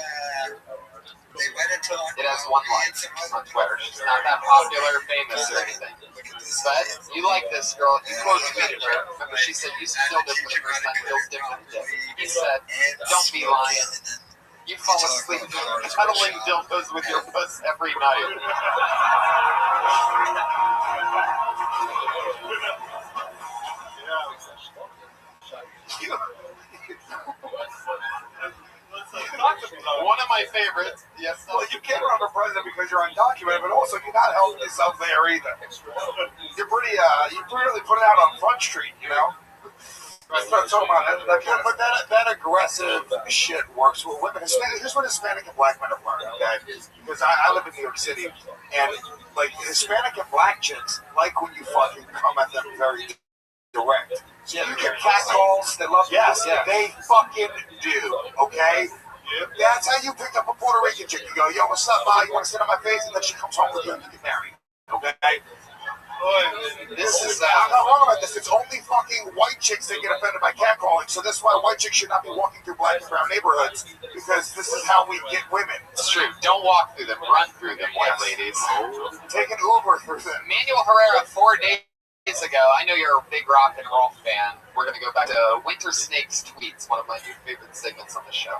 It has 1 like on Twitter. She's not that popular or famous or anything. But you like this girl. You quote tweeted her. Remember, she said, used a dildo for the first time. Feels dipped than a dick. He said, don't be lying. You fall asleep cuddling dildos with your puss every night. One of my favorites. Yes. Well, you can't run for president because you're undocumented, but also you're not helping yourself there either. You're pretty, you really put it out on Front Street, you know. That's what I'm talking about. Yeah, but that aggressive shit works with women. Here's what Hispanic and black men have learned, okay? Because I live in New York City, and like Hispanic and black chicks like when you fucking come at them very direct. So you get catcalls, they love you. Yes, yeah. They fucking do, okay? That's how you pick up a Puerto Rican chick. You go, yo, what's up, Ma? You want to sit on my face? And then she comes home with you and you get married, okay? This is I'm not wrong about this. It's only fucking white chicks that get offended by catcalling. So that's why white chicks should not be walking through black and brown neighborhoods, because this is how we get women. It's true. Don't walk through them. Run through them, white ladies. Take an Uber through them. Manuel Herrera, 4 days ago. I know you're a big rock and roll fan. We're going to go back to Winter Snake's tweets, one of my new favorite segments on the show.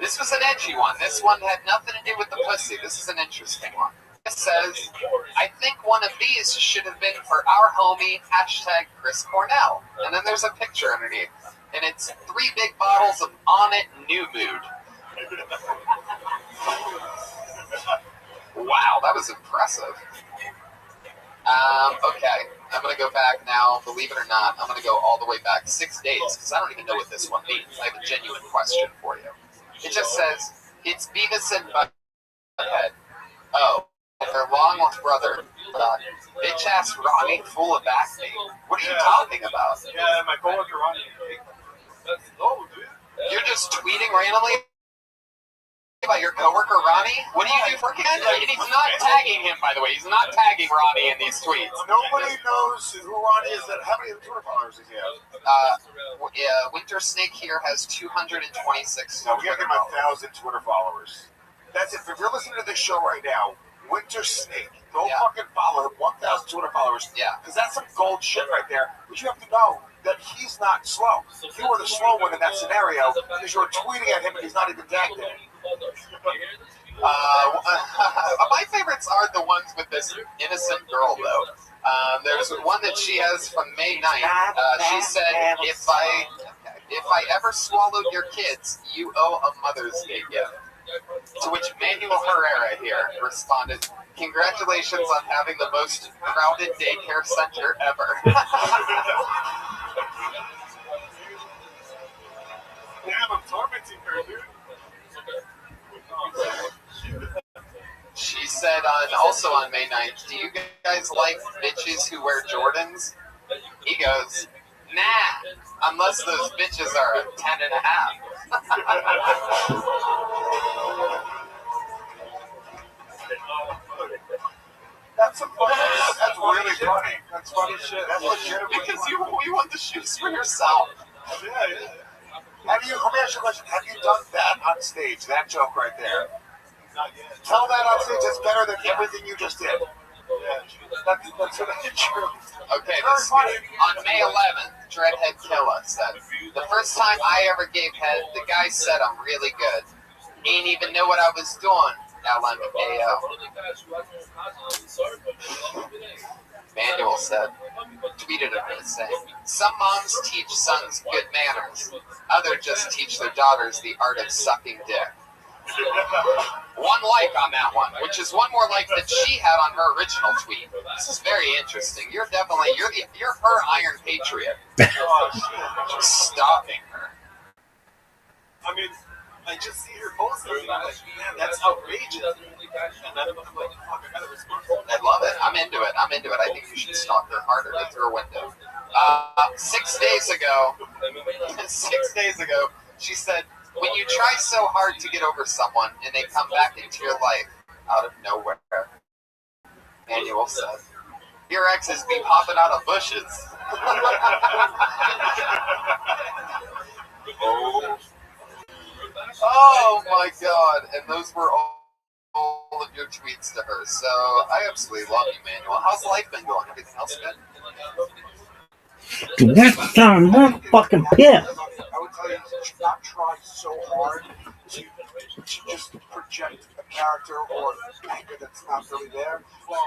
This was an edgy one. This one had nothing to do with the pussy. This is an interesting one. It says, I think one of these should have been for our homie, #Chris Cornell. And then there's a picture underneath. And it's 3 big bottles of On It New Mood. Wow, that was impressive. Okay, I'm going to go back now. Believe it or not, I'm going to go all the way back 6 days, because I don't even know what this one means. I have a genuine question for you. It just says, it's Beavis and Butthead. Oh. Their long-lost brother, bitch-ass Ronnie, full of back pain. What are you talking about? Yeah, my coworker Ronnie. You're just tweeting randomly about your coworker Ronnie? What do you do for him? And he's not tagging him, by the way. He's not tagging Ronnie in these tweets. Nobody knows who Ronnie is. How many Twitter followers does he have? Winter Snake here has 226. No, we gotta give him 1,000 Twitter followers. That's it. If you're listening to this show right now, Winter Snake, go fucking follow him, 1,000 Twitter followers. Yeah. Because that's some gold shit right there. But you have to know that he's not slow. You were the slow one in that scenario because you were tweeting at him and he's not even tagged in it. My favorites are the ones with this innocent girl, though. There's one that she has from May 9th. She said, if I ever swallowed your kids, you owe a Mother's Day gift. To which Manuel Herrera here responded, congratulations on having the most crowded daycare center ever. Damn, I'm tormenting her, dude. She said also on May 9th, do you guys like bitches who wear Jordans? He goes, nah, unless those bitches are a 10.5. That's really funny. That's funny shit. That's legitimate. Because you want the shoes for yourself. Yeah. Let me ask you a question. Have you done that on stage? That joke right there. Not yet. Tell that on stage. That's better than everything you just did. Yeah. That's true. Okay, on May 11th, Dreadhead Killa said, the first time I ever gave head, the guy said I'm really good. Ain't even know what I was doing. LMAO. Manuel said, tweeted him saying, some moms teach sons good manners. Others just teach their daughters the art of sucking dick. One like on that one, which is one more like that she had on her original tweet. This is very interesting. You're her Iron Patriot. Just stalking her. I mean, I just see her posting and I'm like, man, that's outrageous. And then I'm like, fuck, I gotta respond. I love it. I'm into it. I think you should stalk her harder through her window. 6 days ago, she said, when you try so hard to get over someone and they come back into your life out of nowhere, Manuel said, your exes be popping out of bushes. Oh my God. And those were all of your tweets to her. So I absolutely love you, Manuel. How's life been going? Everything else good? Dude, that sound fucking pissed. I would tell you to not try so hard to just project a character or anger that's not really there. Well,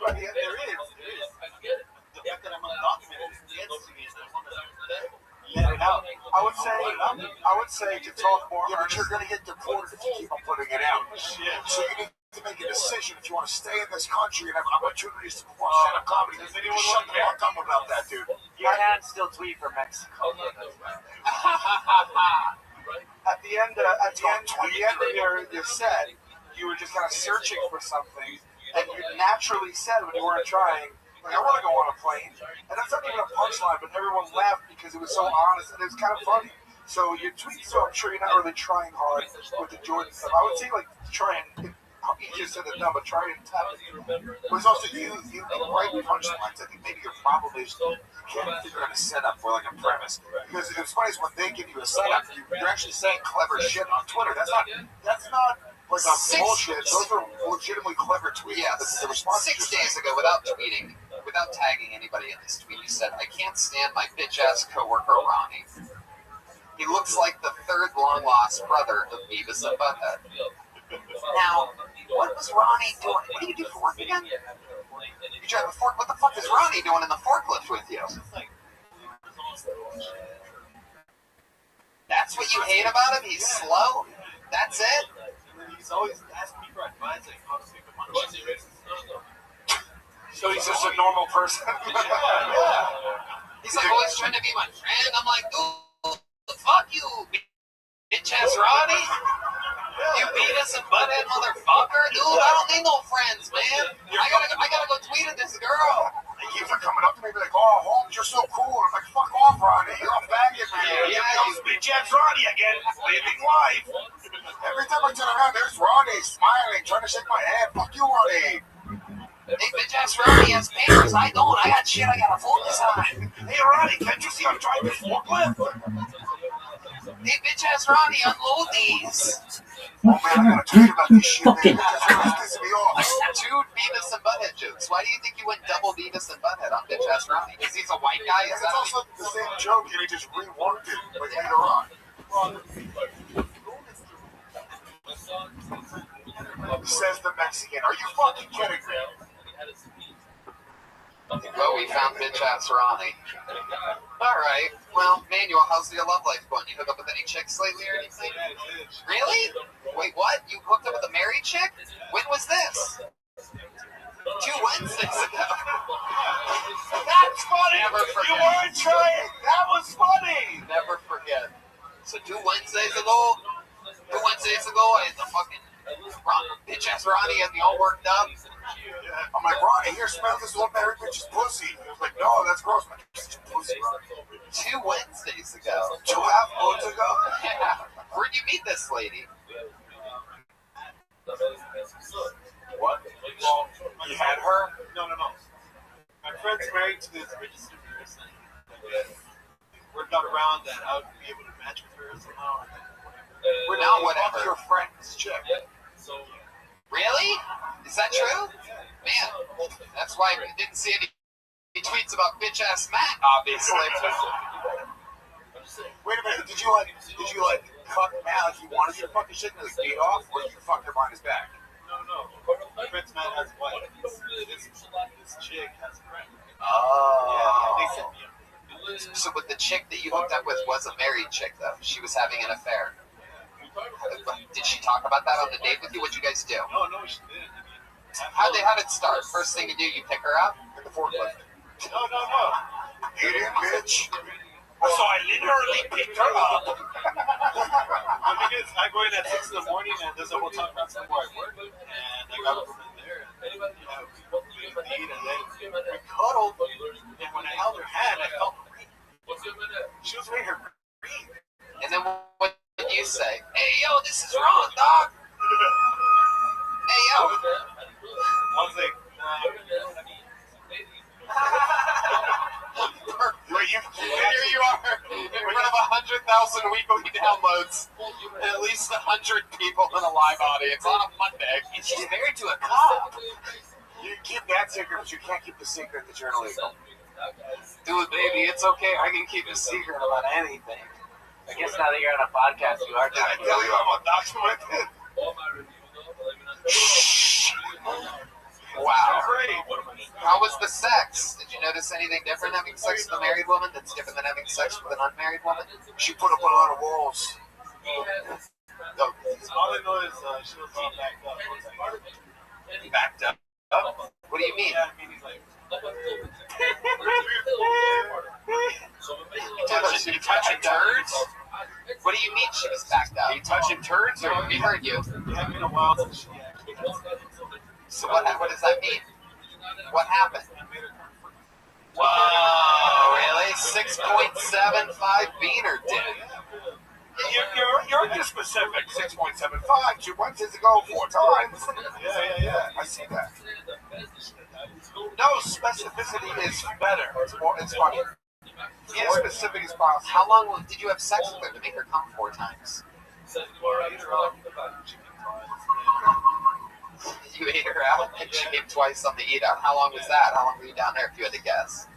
by the end, there is. The fact that I'm undocumented gets to me, and I want to let it out. I would say to talk more. Yeah, but you're going to get deported if you keep on putting it out. Yeah. So you need to make a decision if you want to stay in this country and have opportunities to perform stand-up comedy. Does anyone shut the fuck up about that, dude? You can still tweet for Mexico. At the end of your set, you were just kind of searching for something, and you naturally said when you weren't trying, like, I want to go on a plane. And that's not even a punchline, but everyone laughed because it was so honest and it was kind of funny. So your tweets, so I'm sure you're not really trying hard with the Jordan stuff. I would say, like, try and, you just said it, no, but try and tap it. But it's also you write punchlines. I think maybe your problem is you can't figure out a setup for like a premise. Because it's funny is when they give you a setup, you're actually saying clever shit on Twitter. That's not like a bullshit. Those are legitimately clever tweets. Yeah, the response 6 days ago, without tweeting, without tagging anybody in this tweet, you said, "I can't stand my bitch-ass coworker Ronnie. He looks like the third long-lost brother of Beavis and Butthead." Now, what was Ronnie doing? What do you do for work again? You drive a fork. What the fuck is Ronnie doing in the forklift with you? That's what you hate about him? He's slow? That's it? He's always asking me for advice, like how to make the money. So he's just a normal person. Yeah. He's like always trying to be my friend. I'm like, dude, fuck you, bitch-ass Ronnie. You Beavis and Butthead motherfucker, dude. I don't need no friends, man. I gotta go tweet at this girl. They keep coming up to me like, "Oh, Holmes, you're so cool." I'm like, "Fuck off, Ronnie. You're a faggot, man." Yeah, Those bitch-ass Ronnie again, living life. Every time I turn around, there's Ronnie smiling, trying to shake my hand. Fuck you, Ronnie. Hey, bitch-ass Ronnie has papers. I don't. I got shit I gotta focus on. Hey, Ronnie, can't you see I'm driving this forklift? Hey, bitch-ass Ronnie, unload these. Oh, man, I gotta tweet about this shit, man. Fucking- That's really pissing me off. Two Beavis and Butthead jokes. Why do you think you went double Beavis and Butthead on bitch-ass Ronnie? Because he's a white guy? Is It's that also the same joke, and he just reworked it like later on. Says the Mexican. Are you fucking kidding me? Well, we found bitch-ass Ronnie. Alright. Well, Manuel, how's your love life going? You hook up with any chicks lately or anything? Really? Wait, what? You hooked up with a married chick? When was this? 2 Wednesdays ago. That's funny. Never forget. You weren't trying. That was funny. Never forget. So 2 Wednesdays ago, I had the fucking bitch-ass Ronnie had me all worked up. I'm like, "Ronnie, here, smell this old married bitch's pussy." He was like, "No, that's gross." I'm like, "It's just pussy, Ronnie." 2 Wednesdays ago. 2.5 months ago? Yeah. Where'd you meet this lady? What? Well, you had her? No. My friend's married to this registered nurse, and word got around that I would be able to match with her somehow. We're not whatever. Your friend's chick. Really? Is that true? Man, that's why I didn't see any tweets about bitch-ass Matt, obviously. Wait a minute, did you like fuck Matt like he wanted you to fuck his shit and like beat off, or you fucked him on his back? No. My friend's man has a wife. This chick has a friend. Oh. Yeah, they set me up. So with the chick that you hooked up with was a married chick, though. She was having an affair. Did she talk about that on the date with you? What'd you guys do? No, she didn't. How'd it start? First thing you do, you pick her up? In the forklift. No. Get in, bitch. So I literally picked her up. Because I go in at 6 in the morning, and there's a hotel across from where I work, and I got her from in there, and we eat, and then we cuddled, and when I held her hand, I felt great. She was wearing her green. And then what did you say? Hey, yo, this is wrong, dog. Hey, yo. I was like, Here you are, in front of 100,000 weekly downloads, and at least 100 people in a live audience on a Monday. And she's married to a cop. You can keep that secret, but you can't keep the secret that you're illegal. Dude, baby, it's okay. I can keep a secret about anything. I guess now that you're on a podcast, you are. Did I tell you I'm undocumented? Wow. How was the sex? Did you notice anything different having sex with a married woman that's different than having sex with an unmarried woman? She put up a lot of walls. No, all I know is she was all backed up. Backed up? What do you mean? You touching turds? What do you mean she was backed up? Are you touching turds or we heard you? So what does that mean? What happened? Whoa, really? 6.75 beaner dick. You're too specific. 6.75. She went to go 4 times. Yeah. I see that. No, specificity is better. It's funnier. Be as specific as possible. How long did you have sex with her to make her come 4 times? You ate her out and she came twice on the eat out. How long was that? How long were you down there if you had to guess?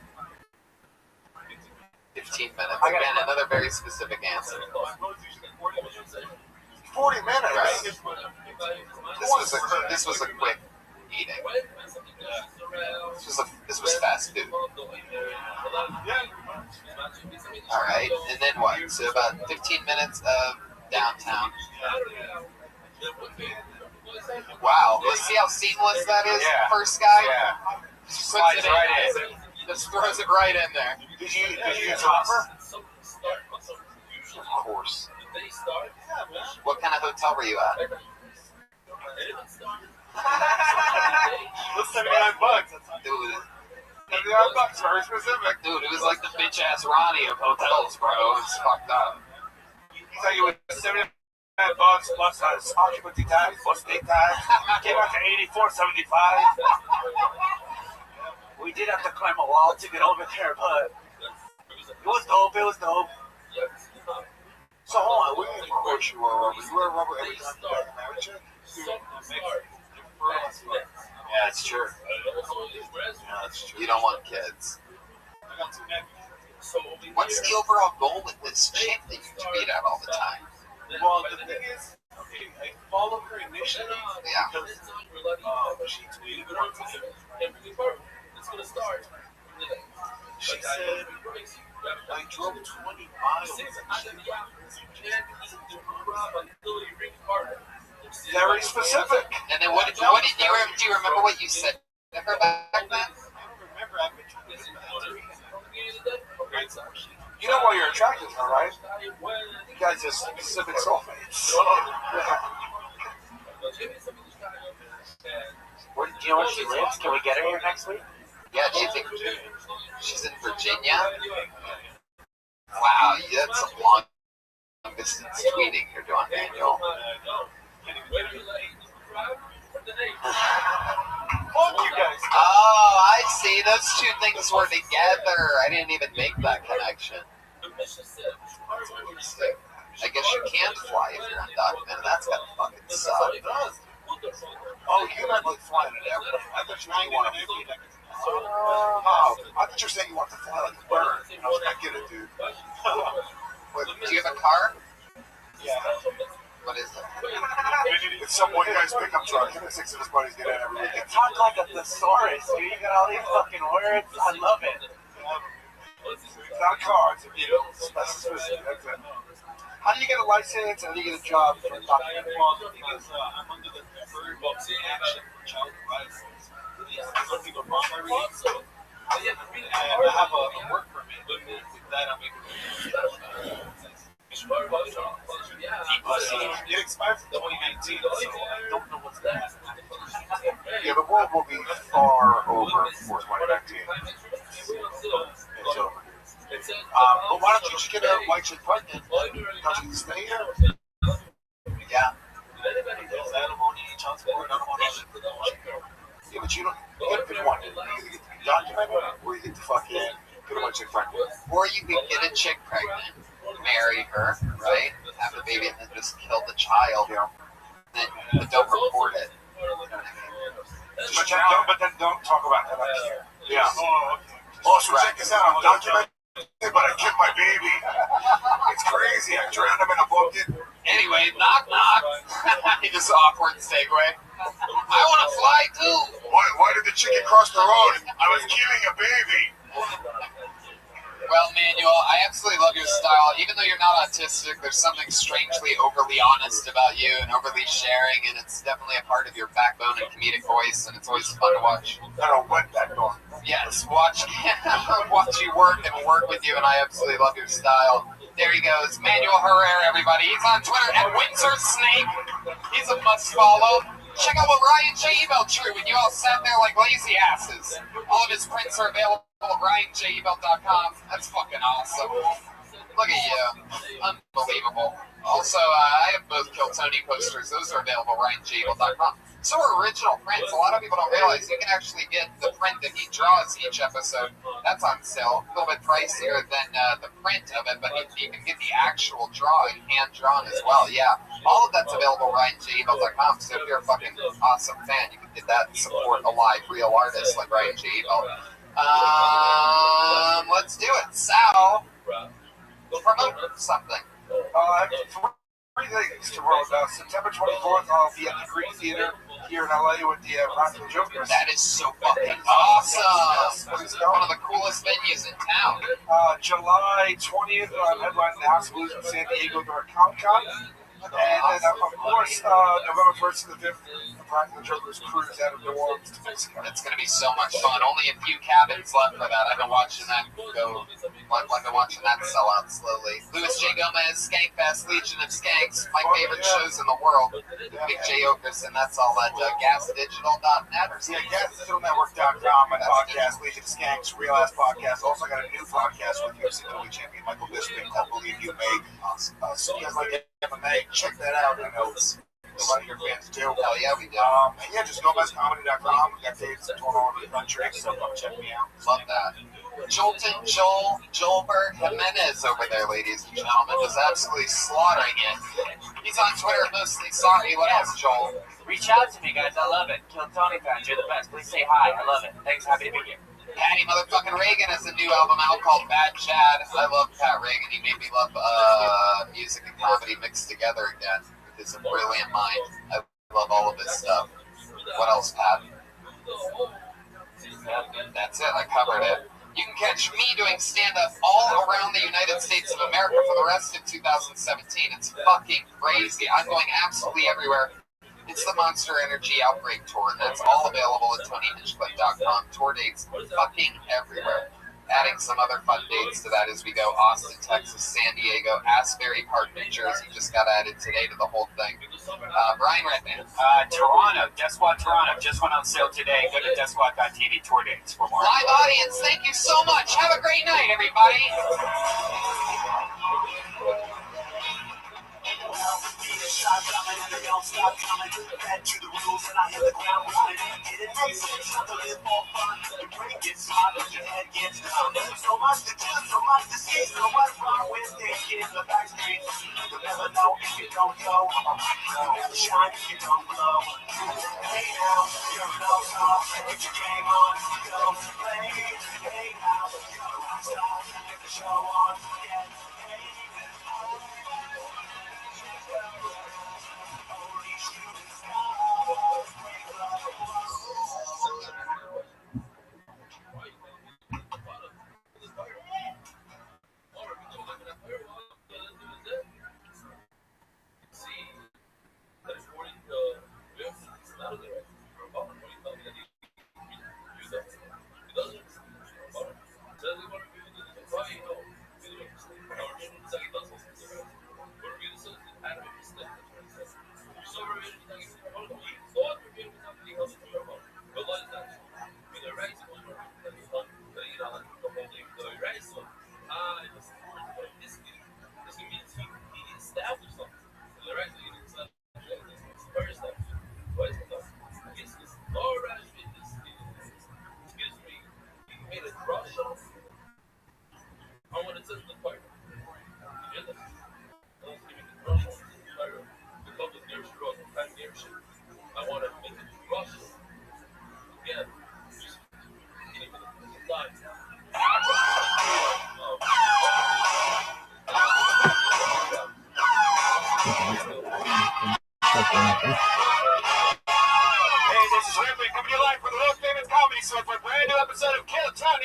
15 minutes. Again, another very specific answer. 40 minutes? Right. This was a quick eating. This was fast food. Alright, and then what? So about 15 minutes of downtown. Wow, let's see how seamless that is. Yeah. First guy. Yeah. Just puts it right in. Just throws it right in there. Did you use Hopper? Of course. What kind of hotel were you at? What's $79? Dude, $79, very specific. Dude, it was like the bitch ass Ronnie of hotels, bro. It's fucked up. He said you was $79 plus occupancy tax plus state tax. Came out to $84.75. We did have to climb a wall to get over there, but it was dope. So hold on, we didn't of course you were a rubber. You were a rubber every time you got married, chick? Yeah, it's true. You don't want kids. What's the overall goal with this chick that you tweet at all the time? Well, the thing is, okay, I followed her initially. Yeah. Because she tweeted one time. She said, I drove 20 miles. Very specific. And then what did you remember what you said to her back then? I don't remember. I've been trying to listen to that. You know why you're attracted to her, right? You guys are specific soulmates. Do you know where she lives? Can we get her here next week? Yeah, do you think she's in Virginia? Wow, that's some long distance tweeting you're doing, Daniel. Fuck you guys. Oh, I see. Those two things were together. I didn't even make that connection. I guess you can't fly if you're undocumented. That's gotta fucking suck. Oh, you meant like flying an airplane. I thought you wanted to fly. Oh, I thought you were saying you want to fly like a bird. I was like, I get it, dude. Do you have a car? Yeah. What is it? It's some white guy's pickup truck. Him and 6 of his buddies get in every weekend. Talk like a thesaurus, dude. You got all these fucking words. I love it. It's not a car. It's a specific. That's it. How do you get a license? How do you get a job for undocumented? Because I'm under the deferred action for child license. Some people bought my release. And I have a work permit. With that, I'm making it expires in 2019, so I don't know what's that. Yeah, the world will be far over before 2019. It's over. But why don't you just get a white chick pregnant? Don't you can stay here? Yeah. There's alimony, child support, Yeah, but you don't get to pick one. You either get to be documented or you get to fucking get a white chick pregnant. Or you could get a chick pregnant, marry her, right? Have a baby and then just kill the child. Yeah. But don't report it. But then don't talk about that up here. Yeah. Oh, so check this out. I'm documented. but I killed my baby. It's crazy. I drowned him in a bucket. Anyway, knock knock. He just awkward segue. I want to fly too. Why did the chicken cross the road? I was killing a baby. Well, Manuel, I absolutely love your style. Even though you're not autistic, there's something strangely overly honest about you and overly sharing, and it's definitely a part of your backbone and comedic voice, and it's always fun to watch. I don't want that going. Yes, watch you work and work with you, and I absolutely love your style. There he goes, Manuel Herrera, everybody. He's on Twitter at Windsor Snake. He's a must follow. Check out what Ryan J. Ebelt drew when you all sat there like lazy asses. All of his prints are available at RyanJEbelt.com. That's fucking awesome. Look at you. Unbelievable. Also, I have both Kill Tony posters. Those are available at RyanJEbelt.com. So are original prints. A lot of people don't realize you can actually get the print that he draws each episode. That's on sale. A little bit pricier than the print of it, but you can get the actual drawing, hand-drawn as well. Yeah, all of that's available at RyanJEbelt.com. So if you're a fucking awesome fan, you can get that and support a live, real artist like Ryan J. Ebelt. Let's do it. Sal, promote something. Three things tomorrow. September 24th, I'll be at the Green Theater here in LA with the Rocket Jokers. That is so fucking awesome. One of the coolest venues in town. July 20th, I'm headlining the House of Blues in San Diego during Comic-Con. And then, of course, November 1st to the 5th, the Practical Jokers cruise out of New Orleans to Mexico. It's going to be so much fun. Only a few cabins left for that. I've been watching that go. I've been watching that sell out slowly. Louis J. Gomez, Skankfest, Legion of Skanks, my favorite shows in the world. Big J. Oakers, and that's all at gasdigital.net. Yeah, gasdigitalnetwork.com. My podcast, Legion of Skanks, Real Ass Podcast. Also got a new podcast with UFC Middleweight Champion Michael Bisping called Believe You May. So you guys like MMA, check that out. I know it's a lot of your fans do. Hell yeah, we do. And yeah, just GomezComedy.com. We got dates touring all over the country, so come check me out. Love that. Joelberg Jimenez over there, ladies and gentlemen, just absolutely slaughtering it. He's on Twitter, mostly sorry. What else, Joel? Reach out to me, guys. I love it. Kill Tony fans, you're the best. Please say hi. I love it. Thanks. Happy to be here. Patty motherfucking Reagan has a new album out called Bad Chad. I love Pat Reagan. He made me love music and comedy mixed together again. It's a brilliant mind. I love all of his stuff. What else, Pat? That's it. I covered it. You can catch me doing stand-up all around the United States of America for the rest of 2017. It's fucking crazy. I'm going absolutely everywhere. It's the Monster Energy Outbreak Tour, and that's all available at TonyHinchcliffe.com. Tour dates fucking everywhere. Adding some other fun dates to that as we go. Austin, Texas, San Diego, Asbury Park, New Jersey just got added today to the whole thing. Brian Redman. Toronto, Death Squad Toronto just went on sale today. Go to deathsquad.tv tour dates for more. Live audience, thank you so much. Have a great night, everybody. Stop coming and they don't stop coming. Back to the rules and I hit the ground running. It makes sense not to live for fun. Your brain gets hot and your head gets numb. So much to do, so much to see. So what's wrong with thinking the backstreet? You'll never know if you don't go. You'll never shine if you don't glow. Hey now, you're an all-star. Get your game on, go play. Hey now, you're a rock star. Get the show on, get paid. Does he want to be the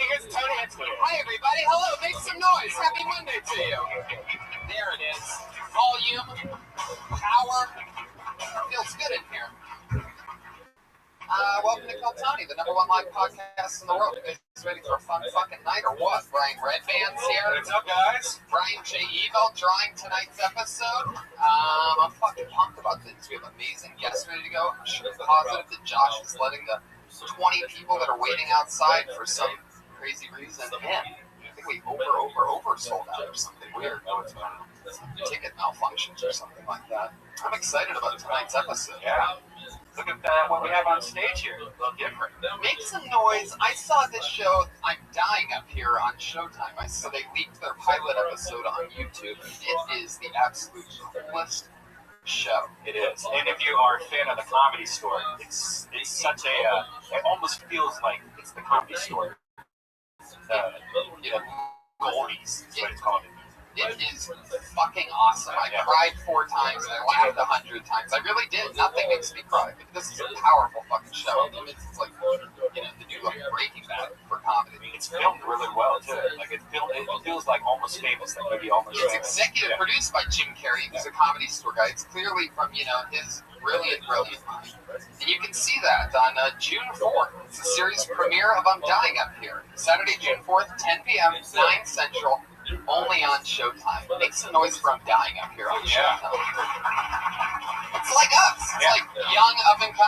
here's Tony. Hi, everybody. Hello. Make some noise. Happy Monday to you. There it is. Volume. Power. Feels good in here. Welcome to Call Tony, the #1 live podcast in the world. You guys ready for a fun fucking night or what? Brian Redband's here. What's up, guys? Brian J. Evil drawing tonight's episode. I'm fucking pumped about this. We have amazing guests ready to go. I'm sure positive that Josh is letting the 20 people that are waiting outside for some crazy reason in. I think we oversold out or something weird. Ticket malfunctions or something like that. I'm excited about tonight's episode. Yeah. Look at what we have on stage here. A little different. Make some noise. I saw this show, I'm Dying Up Here on Showtime. So they leaked their pilot episode on YouTube. It is the absolute coolest show. It is. And if you are a fan of the Comedy Store, it's such a, it almost feels like it's the Comedy Store. Goldies is what it's called. It is fucking awesome. I cried 4 times and I laughed 100 times. I really did. Nothing makes me cry. This is a powerful fucking show. It's like, the new Breaking Bad for comedy. It's filmed really well too. Like it feels like Almost Famous. That movie Almost It's Famous. executive produced by Jim Carrey, who's a Comedy Store guy. It's clearly from his brilliant mind. And you can see that on June 4th. It's the series premiere of I'm Dying Up Here. Saturday, June 4th, 10 p.m., 9 Central. Only on Showtime. Make some noise for I'm Dying Up Here on Showtime. It's like us. It's like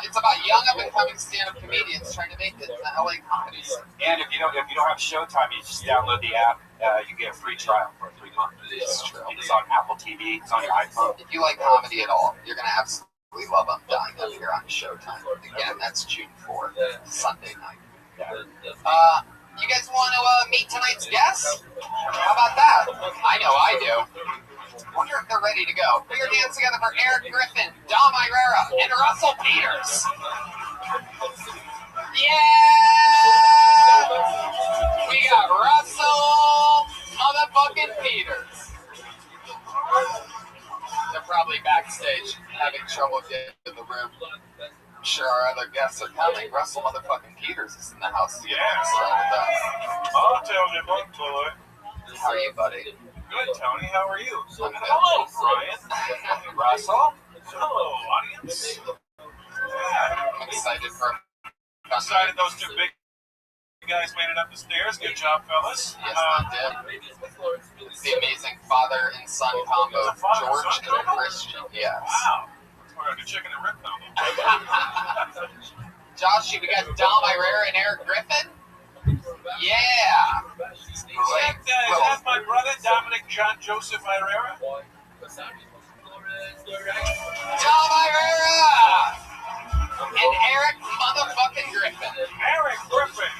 it's about young up and coming stand-up comedians trying to make it in the LA comedy scene. And if you don't have Showtime, you just download the app. You get a free trial for 3 months. It's true. It's on Apple TV. It's on your iPhone. If you like comedy at all, you're gonna absolutely love I'm Dying Up Here on Showtime. Again, that's June 4th, Sunday night. Yeah. You guys want to meet tonight's guests? How about that? I know I do. Wonder if they're ready to go. Put your hands together for Eric Griffin, Dom Irera, and Russell Peters. Yeah! We got Russell motherfucking Peters. They're probably backstage having trouble getting in the room. Sure, our other guests are coming. Russell motherfucking Peters is in the house. Yeah. I'll tell you what, boy. How are you, buddy? Good, Tony. How are you? Hello, Brian. Russell. Hello, audience. I'm excited for. Excited those 2 big guys made it up the stairs. Good job, fellas. Yes, they did. It's the amazing father and son combo, George and Christian. Yes. Wow. We're the chicken and rib combo. Josh, we got Dom Irera and Eric Griffin. Yeah. Is that my brother, Dominic John Joseph Irera? Dom Irera and Eric motherfucking Griffin. Eric Griffin.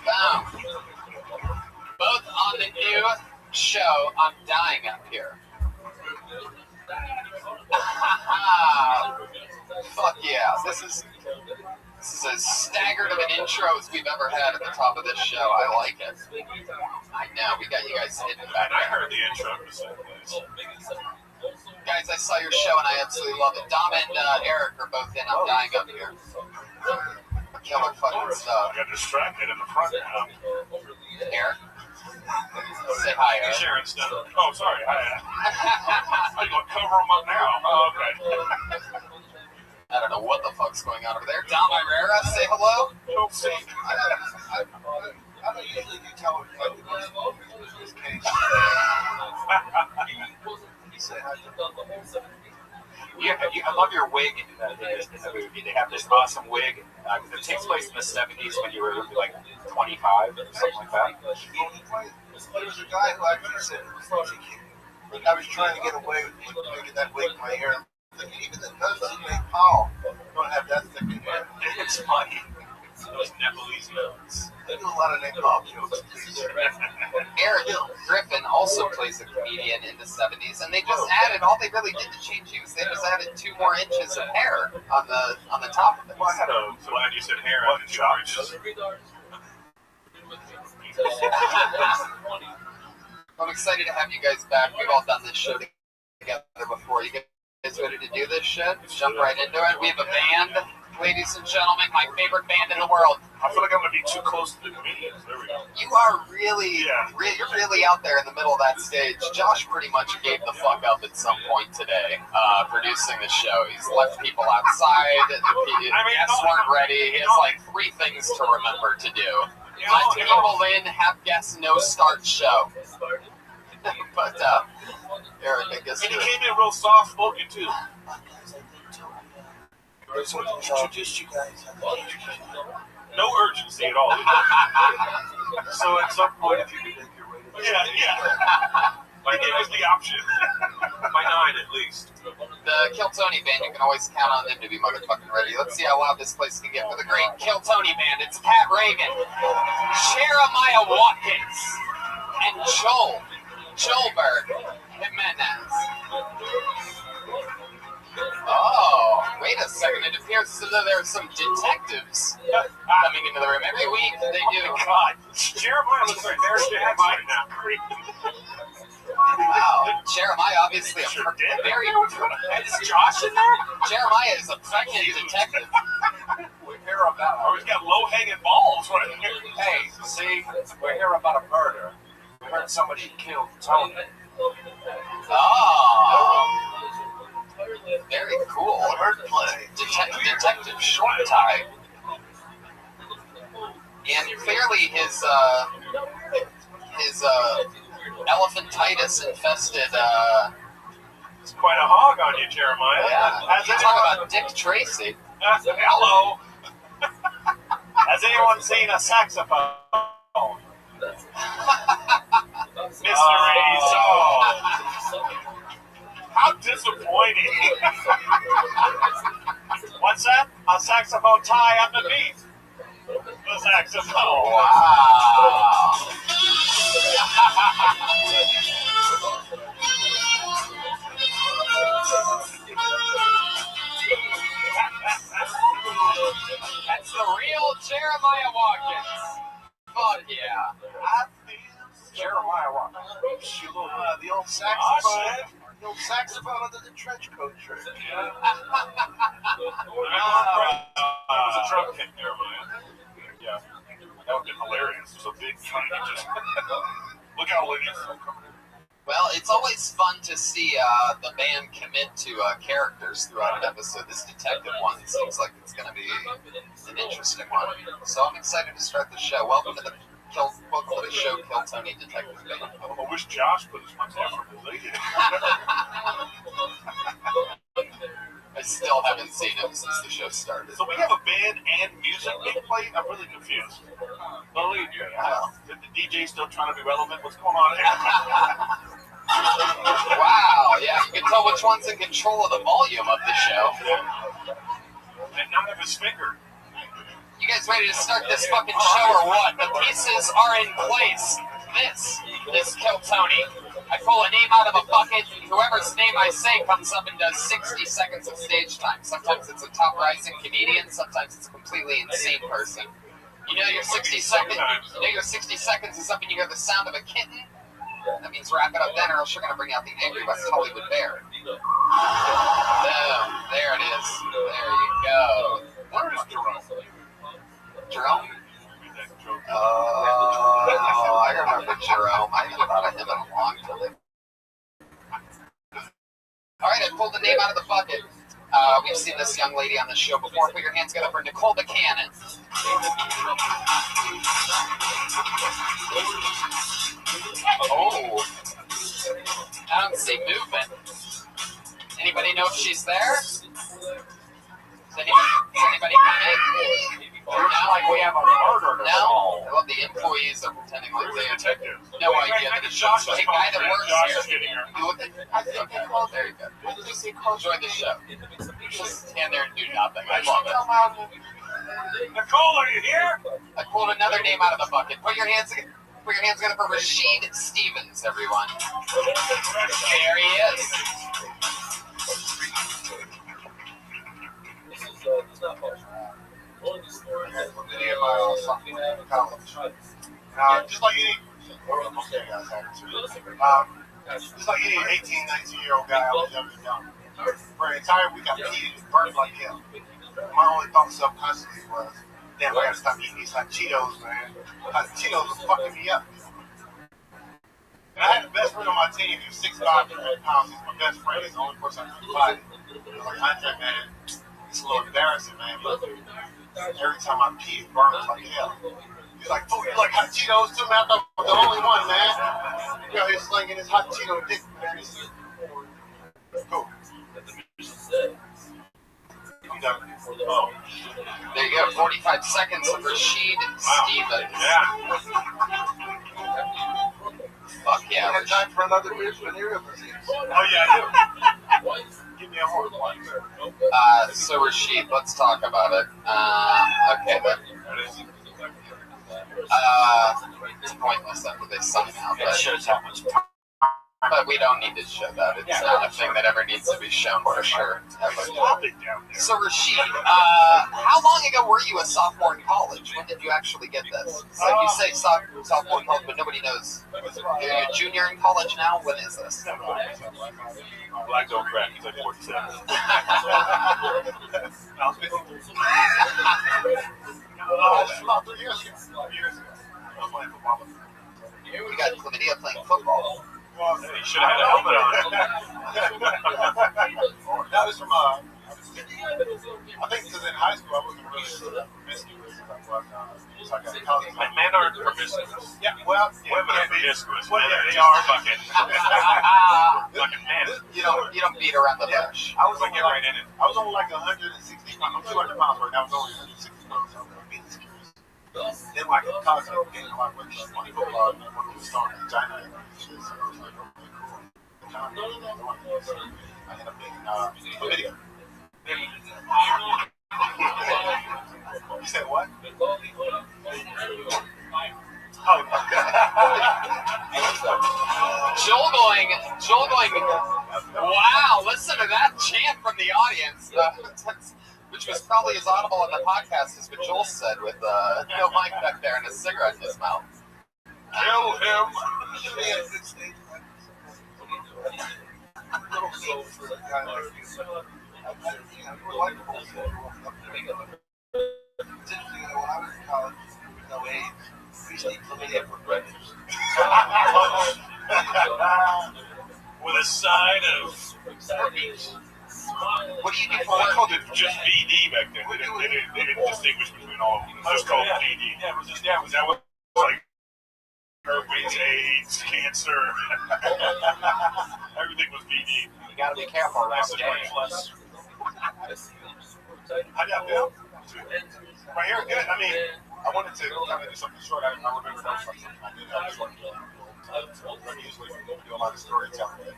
Boom. Both on the new show, I'm Dying Up Here. Fuck yeah. This is as staggered of an intro as we've ever had at the top of this show. I like it. I know, we got you guys hidden back there. I heard the intro. Guys, I saw your show and I absolutely love it. Dom and Eric are both in I'm Dying Up Here. Killer fucking stuff. I got distracted in the front now. Eric? Say hi, Eric. He's sharing stuff. Oh, sorry. Hi. I'm going to cover him up now. Oh, okay. I don't know what the fuck's going on over there. Dom Irera, say hello. Don't say. I don't usually do television like this case. Say hi to I love your wig in the movie. They have this awesome wig. It takes place in the 70s when you were like 25 or something like that. There was a guy who actually said I was trying to get away with making that wig in my hair. I'm thinking even the noses made Paul don't have that thick in hair. It's funny. Those Nepalese notes. They do a lot of Nepal jokes. Eric Griffin also plays a comedian in the 70s, and they just added, all they really did to change you is they just added 2 more inches of hair on the top of it. Well, I had so glad you said hair. I had 2 more inches. I'm excited to have you guys back. We've all done this show together before. You guys ready to do this shit? Let's jump right into it. We have a band. Ladies and gentlemen, my favorite band in the world. I feel like I'm going to be too close to the comedians. There we go. You are really, you're really out there in the middle of that stage. Josh pretty much gave the fuck up at some point today, producing the show. He's left people outside. Guests weren't ready. He has like 3 things to remember to do. Let people in, have guests no start show. But, Eric, I guess. And he came in real soft spoken too. Introduce you guys. No urgency at all. So at some point, if you could make your way to the He gave us the option. By 9 at least. The Kiltony Band, you can always count on them to be motherfucking ready. Let's see how loud this place can get for the great Kiltony Band. It's Pat Reagan, Jeremiah Watkins, and Joelberg Jimenez. Oh, wait a second. It appears as though there are some detectives coming into the room. Every week they do. God, Jeremiah looks like there's Jeremiah now. Wow, Jeremiah obviously very. Is Josh in there? Jeremiah is a pregnant detective. We hear about. Oh, he's got low-hanging balls. Hey, see, we're here about a murder. We heard somebody killed Tony. Oh. Very cool. Detective Short Tie. And clearly his elephantitis infested It's quite a hog on you, Jeremiah. Yeah. You talk about Dick Tracy. Hello. Has anyone seen a saxophone? Mysteries. How disappointing. What's that? A saxophone tie underneath the saxophone. Wow. That's the real Jeremiah Watkins. Fuck yeah. Jeremiah Watkins. The old saxophone. The old saxophone under the trench coat shirt. That was a drum kick, Jeremiah. Yeah. That would be hilarious. There's a big tree just. Look out, ladies. Well, it's always fun to see the band commit to characters throughout an episode. This detective one seems like it's going to be an interesting one. So I'm excited to start the show. Welcome to the show, Kiltony Detective Band. I wish Josh put as much effort as they did. I still haven't seen him since the show started. So we have a band and music being played? I'm really confused. Believe you. Is the DJ still trying to be relevant? What's going on here? Wow, yeah, you can tell which one's in control of the volume of the show. And none of his finger. You guys ready to start this fucking show or what? The pieces are in place. This Kiltony. I pull a name out of a bucket, and whoever's name I say comes up and does 60 seconds of stage time. Sometimes it's a top rising comedian, sometimes it's a completely insane person. You know your 60 seconds is up and you hear the sound of a kitten? That means wrap it up then or else you're gonna bring out the angry West Hollywood bear. Boom. There it is. There you go. Where is Jerome? Jerome? Oh, I remember Jerome. I haven't thought of him in a long time. Alright, I pulled the name out of the bucket. We've seen this young lady on the show before. Put your hands together for Nicole Buchanan. Oh. I don't see movement. Anybody know if she's there? Is anybody coming? Looks like we have a murder. No? I love the employees are pretending like they have no idea that it's just a guy that works here. You look at, I think they called. There you go. Enjoy the show. Just stand there and do nothing. I love it. Nicole, are you here? I pulled another name out of the bucket. Put your hands together for Rashid Stevens, everyone. There he is. Just like any 18, 19-year-old guy I was ever young. For an entire week, I peed and burned like hell. my only thought subconsciously was, damn, I gotta stop eating these hot Cheetos, man. Hot Cheetos are fucking me up. And I had the best friend on my team. He was 6'5", 300 pounds. He's my best friend. He's the only person I could fight. I was like, Andre, man, it's a little embarrassing, man. But every time I pee, it burns like hell. He's like, fool, you like hot Cheetos too, man? I thought I was the only one, man. You know, he's slinging his hot Cheeto dick, man. Cool. There you go, 45 seconds of Rashid Stevens. Yeah. Fuck yeah. I got time for another venereal disease. Oh, yeah, I do. Give me a horn. So Rashid, let's talk about it. Okay, then. It's pointless after they sign out. It shows how much. But we don't need to show that. It's not a thing that ever needs to be shown for sure. So Rashid, how long ago were you a sophomore in college? When did you actually get this? So you say sophomore in college, but nobody knows. You're a junior in college now? When is this? Black don't crack. He's like 47. About 3 years ago. I was playing football. You got chlamydia playing football. He should have had a helmet on. That was from, I think because in high school I wasn't really promiscuous as I was. So I got college. Men aren't promiscuous. Yeah, well, women are promiscuous. Well, They yeah, are fucking men. You don't beat around the bush. I was only like, I was only like 160 pounds. I'm 200 pounds right now. I was only 160 pounds. So I was being curious. Then like in college, I gained a lot of weight. I wanted football. I wanted to start in China and shit. So I was like, okay, cool. I ended up getting chlamydia. You said what? Joel going, wow, listen to that chant from the audience, which was probably as audible on the podcast as what Joel said with no mic back there and a cigarette in his mouth. Kill him! With a side of herpes. What do you do for work? They called it just VD back then. They didn't distinguish between all of them. It was just called VD. Yeah, it was just, was that what like herpes, AIDS, cancer? Everything was VD. You gotta be careful around the game. How y'all feel? Right here, good. I mean, I wanted to kind of do something short. I remember that was something I did have short. I usually do a lot of storytelling.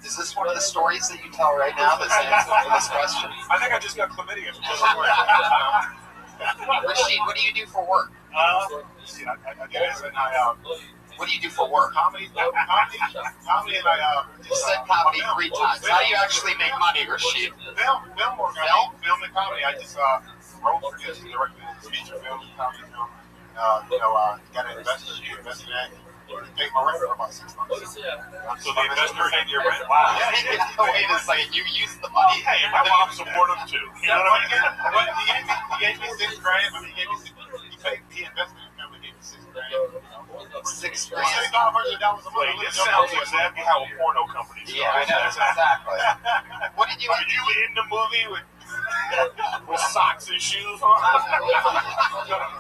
Is this one of the stories that you tell right now that's the answer to this question? I think I just got chlamydia. Rashid, what do you do for work? I do this and what do you do for work? Comedy and you said comedy 3 times. How do you actually make money, Rashid? Film and comedy. I just wrote, produced, and directed feature films and comedy film. Got an investor, invested in it. Paid my rent for about 6 months. So the investor paid your rent? Wow. Wait a second, you used the money. Hey, my mom supported him too. You know what I mean? He gave me $6 grand. I mean, he invested in film and gave me $6 grand. $6 grand. $6,000 a month. Wait, this sounds exactly how a porno company starts. Yeah, I know, exactly. What did you Are you in the movie with socks and shoes on?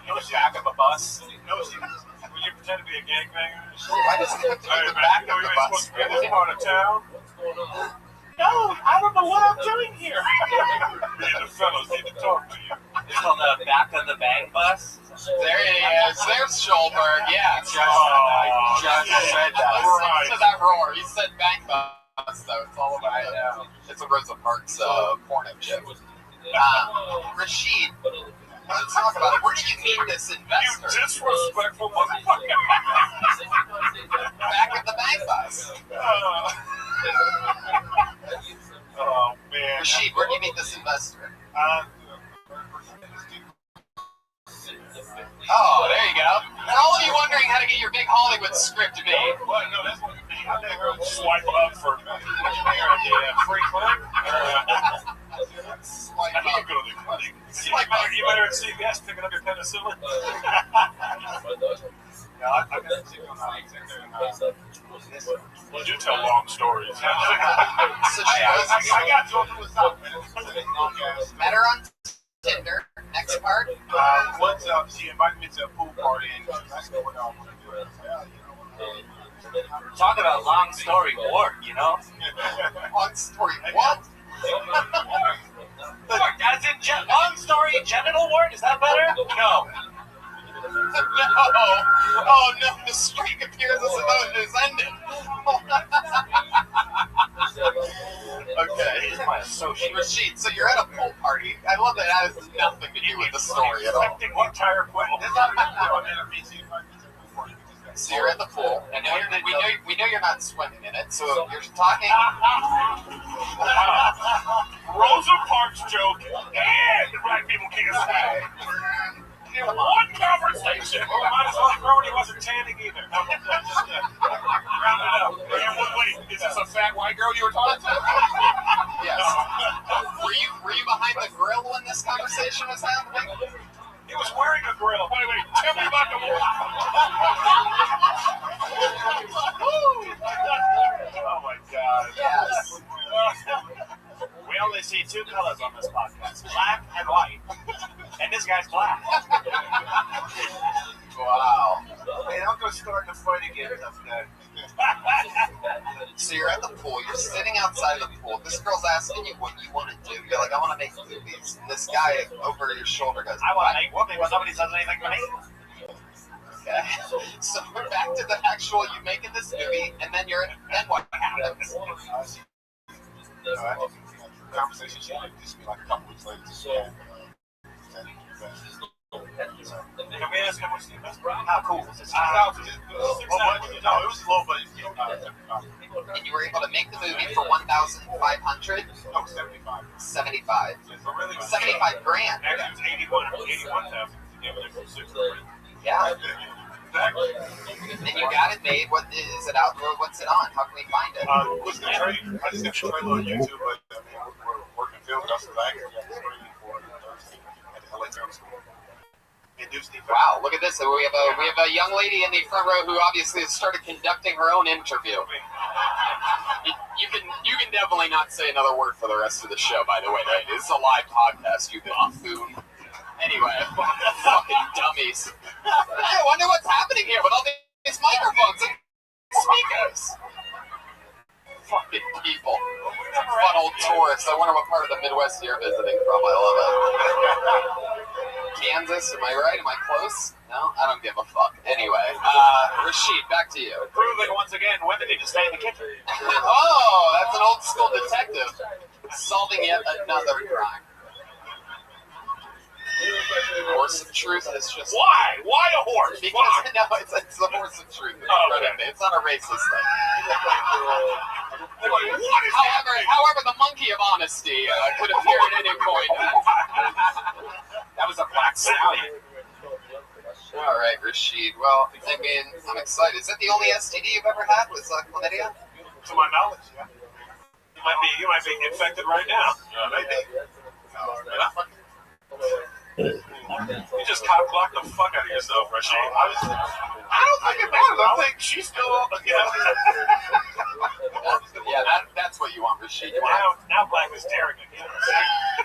No jack of a bus. No shoes. Will you pretend to be a gangbanger? Why does it have to be the back of the bus? In this part of town? No, I don't know what I'm doing here. Me and the fellows need to talk to you. It's called the back of the bang bus. There he is. There's Schulberg. Yeah. Just said that. Listen to that roar. He said bang bus, though. It's all about it. It's a Rosa Parks porno chip. Rashid, let's talk about it. Where did you meet this investor? You disrespectful motherfucker. Back at the bang bus. Oh, man. Rashid, where did you meet this investor? Oh, there you go. For all of you wondering how to get your big Hollywood script made, What? No, that's what you mean. Swipe up for free clinic. Swipe I think up. you go to the clinic. Swipe up. You better at CVS picking up your penicillin. No, I got to see on that. You do tell long stories. So she was, I got to open this up, man. met her on Tinder. Next part. What's up? She invited me to a pool party, and that's what I want to do. Talk about long story wart, you know? Long story what? As in long story genital wart? Is that better? No. No. Oh no, the streak appears as though it is ended. Okay. He's my associate. Rashid, so you're at a pool party. I love that it has nothing to do with the story at all. So you're at the pool, and we know you're not swimming in it, so you're talking. Rosa Parks joke, and the black people can't say. One conversation. Well, might as well throw it. He wasn't tanning either. Round it up. Wait, is this a fat white girl you were talking to? Yes. Were you behind the grill when this conversation was happening? He was wearing a grill. Wait, tell me about the war. Oh my God. Yes. We only see two colors on this podcast, black and white. And this guy's black. Wow. Man, I'm going to start the fight again. So you're at the pool, you're sitting outside of the pool, this girl's asking you what you want to do. You're like, I want to make movies. And this guy over your shoulder goes, I want to make movies when nobody says anything to me. okay. So we're back to the actual you making this movie, and then what happens? Conversation just be like a couple weeks later. Can we ask him what's the investment? How cool was this? No, it was low, but And you were able to make the movie for $1,500? no, 75. 75. But really, 75 grand. actually, it was 81,000. Yeah, but it was 6 grand. Yeah. Exactly. And you got it made. What is it out? What's it on? How can we find it? What's the trade? I just got the trailer on YouTube, but we're working field. That's the back. Screening for Thursday at the LA Film School. Wow, look at this. We have a young lady in the front row who obviously has started conducting her own interview. You can definitely not say another word for the rest of the show, by the way. This is a live podcast, you buffoon. Anyway, fucking dummies. I wonder what's happening here with all these microphones and speakers. Fucking people. Fun old tourists. I wonder what part of the Midwest you're visiting from. I love it. Kansas, am I right? Am I close? No? I don't give a fuck. Anyway, Rashid, back to you. Proving once again women need to stay in the kitchen. Oh, that's an old school detective solving yet another crime. Horse of truth is just... Why? Why a horse? Because, no, it's the horse of truth. It's not a racist thing. However, the monkey of honesty could appear at any point. That was a black stallion. All right, Rashid. Well, I mean, I'm excited. Is that the only STD you've ever had? Was chlamydia? To my knowledge, yeah. You might be infected right now. Maybe. You just cock blocked the fuck out of yourself, Rashid. I don't think it matters. I think she's still. Yeah, that's what you want, Rashid. Now Black is daring again.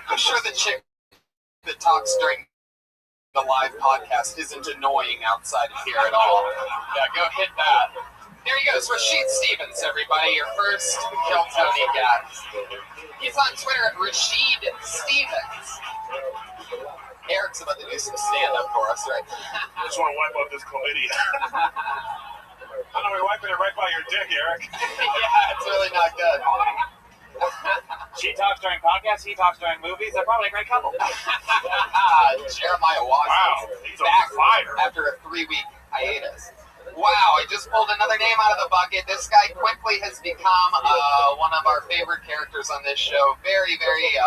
I'm sure the chick that talks during the live podcast isn't annoying outside of here at all. Yeah, go hit that. There he goes, Rashid Stevens, everybody, your first Kill Tony guy. He's on Twitter at Rashid Stevens. Eric's about to do some stand-up for us, right? I just want to wipe up this chlamydia. I know you're wiping it right by your dick, Eric. Yeah, it's really not good. She talks during podcasts, he talks during movies. They're probably a great couple. Jeremiah Watson. Wow, he's back on fire. After a 3-week hiatus. Wow, I just pulled another name out of the bucket. This guy quickly has become one of our favorite characters on this show. Very, very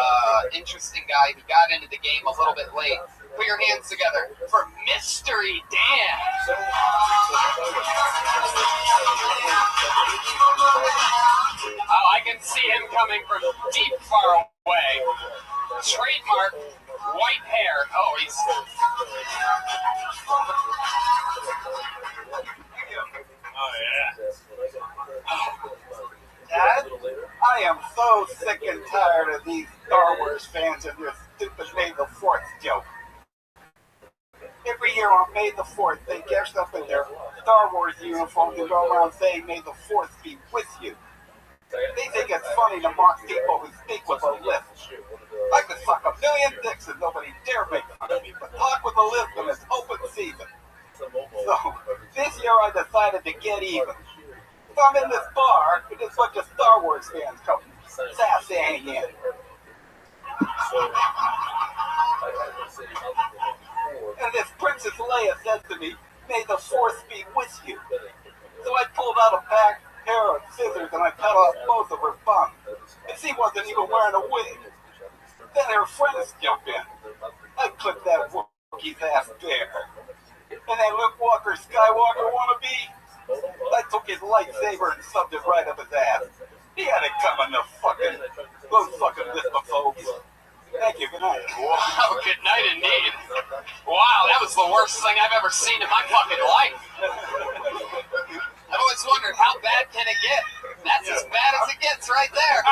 interesting guy. He got into the game a little bit late. Put your hands together for Mystery Dan. Oh, I can see him coming from deep far away. Trademark white hair. Oh, he's... Oh, yeah. Dad, I am so sick and tired of these Star Wars fans and their stupid May the 4th joke. Every year on May the 4th, they dress up in their Star Wars uniforms and go around saying, "May the 4th be with you." They think it's funny to mock people who speak with a lisp. I could suck a million dicks and nobody dare make fun of me, but talk with a lisp and it's open season. So, this year I decided to get even. So I'm in this bar, and there's a bunch of Star Wars fans come sassing in. And this Princess Leia said to me, "May the Force be with you." So I pulled out a pair of scissors and I cut off both of her thumbs. And she wasn't even wearing a wig. Then her friends jumped in. I clipped that Wookiee's ass bare. And that Luke Walker Skywalker wannabe, I took his lightsaber and shoved it right up his ass. He had it coming, those fucking listophobes. Thank you, good night. Wow, good night indeed. Wow, that was the worst thing I've ever seen in my fucking life. I've always wondered, how bad can it get? That's as bad as it gets right there.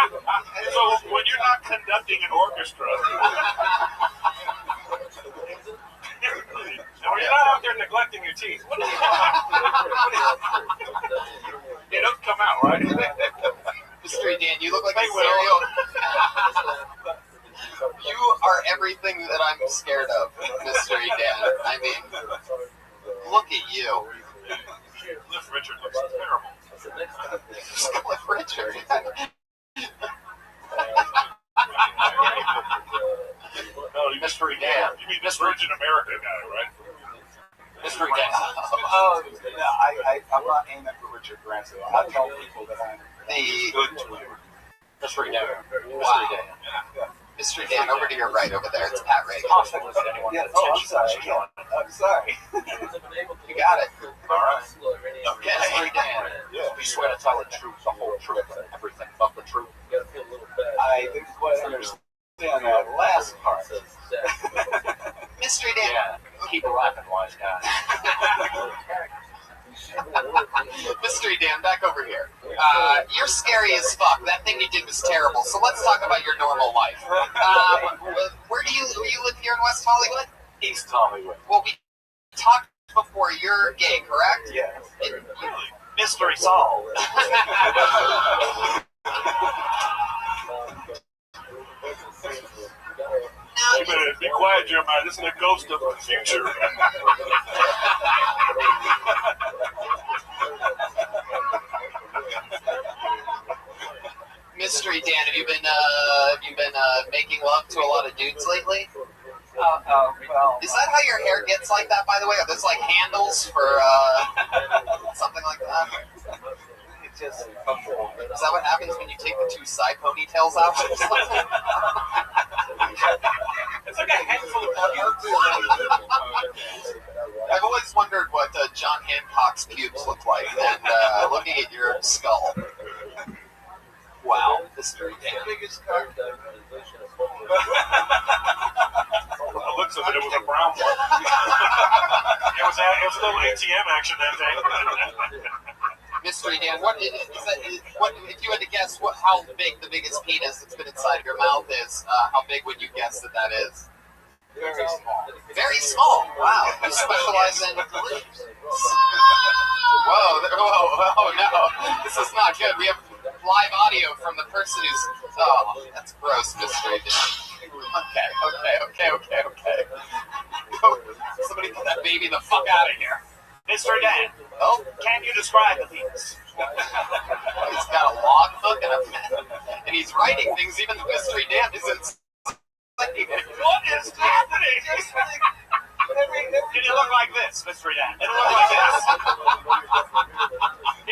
So when you're not conducting an orchestra, and when you're not out there neglecting your teeth, what do you It don't come out, right? Mystery Dan, you look like a serial... You are everything that I'm scared of, Mystery Dan. I mean, look at you. Cliff Richard looks terrible. Cliff Richard. No, Mystery Dan. You mean this Virgin America guy, right? Mystery Dan. Oh, I'm not aiming for Richard Branson. I tell people that I'm good to him. Mystery Dan. Mystery Dan. Mystery Dan, over to your right over there. It's Pat Reagan. Oh, I'm sorry. I'm sorry. You got it. All right. Okay. Mystery Dan. You swear to tell the truth, the whole truth, and everything but the truth. I didn't quite understand that last part. Mystery Dan. Yeah, keep it laughing, wise guy. Mystery Dan, back over here. You're scary as fuck. That thing you did was terrible. So let's talk about your normal life. Where do you live here in West Hollywood? East Hollywood. Well, we talked before. You're gay, correct? Yes. Mystery solved. You better be quiet, Jeremiah. This is the ghost of the future. Mystery Dan, have you been making love to a lot of dudes lately? Well, is that how your hair gets like that, by the way? Are those like handles for something like that? It's just. Is that what happens when you take the two side ponytails out? It's like a handful of I've always wondered what John Hancock's pubes look like, and looking at your skull. Wow, Mystery Dan. The looks of it was a brown one. It was a little ATM action that day. Mystery Dan, what if you had to guess how big the biggest penis that's been inside of your mouth is, how big would you guess that is? Very small. Very small. Wow. You specialize in... Whoa, no. This is not good. We have live audio from the person who's... Oh, that's gross, Mystery Dan. Okay. Somebody put that baby the fuck out of here. Mr. Dan, Oh, can you describe the penis? he's got a log hook and a pen, and he's writing things even though Mystery Dan isn't. What is happening? Did it look like this, Mr. Dan? Did it look like this?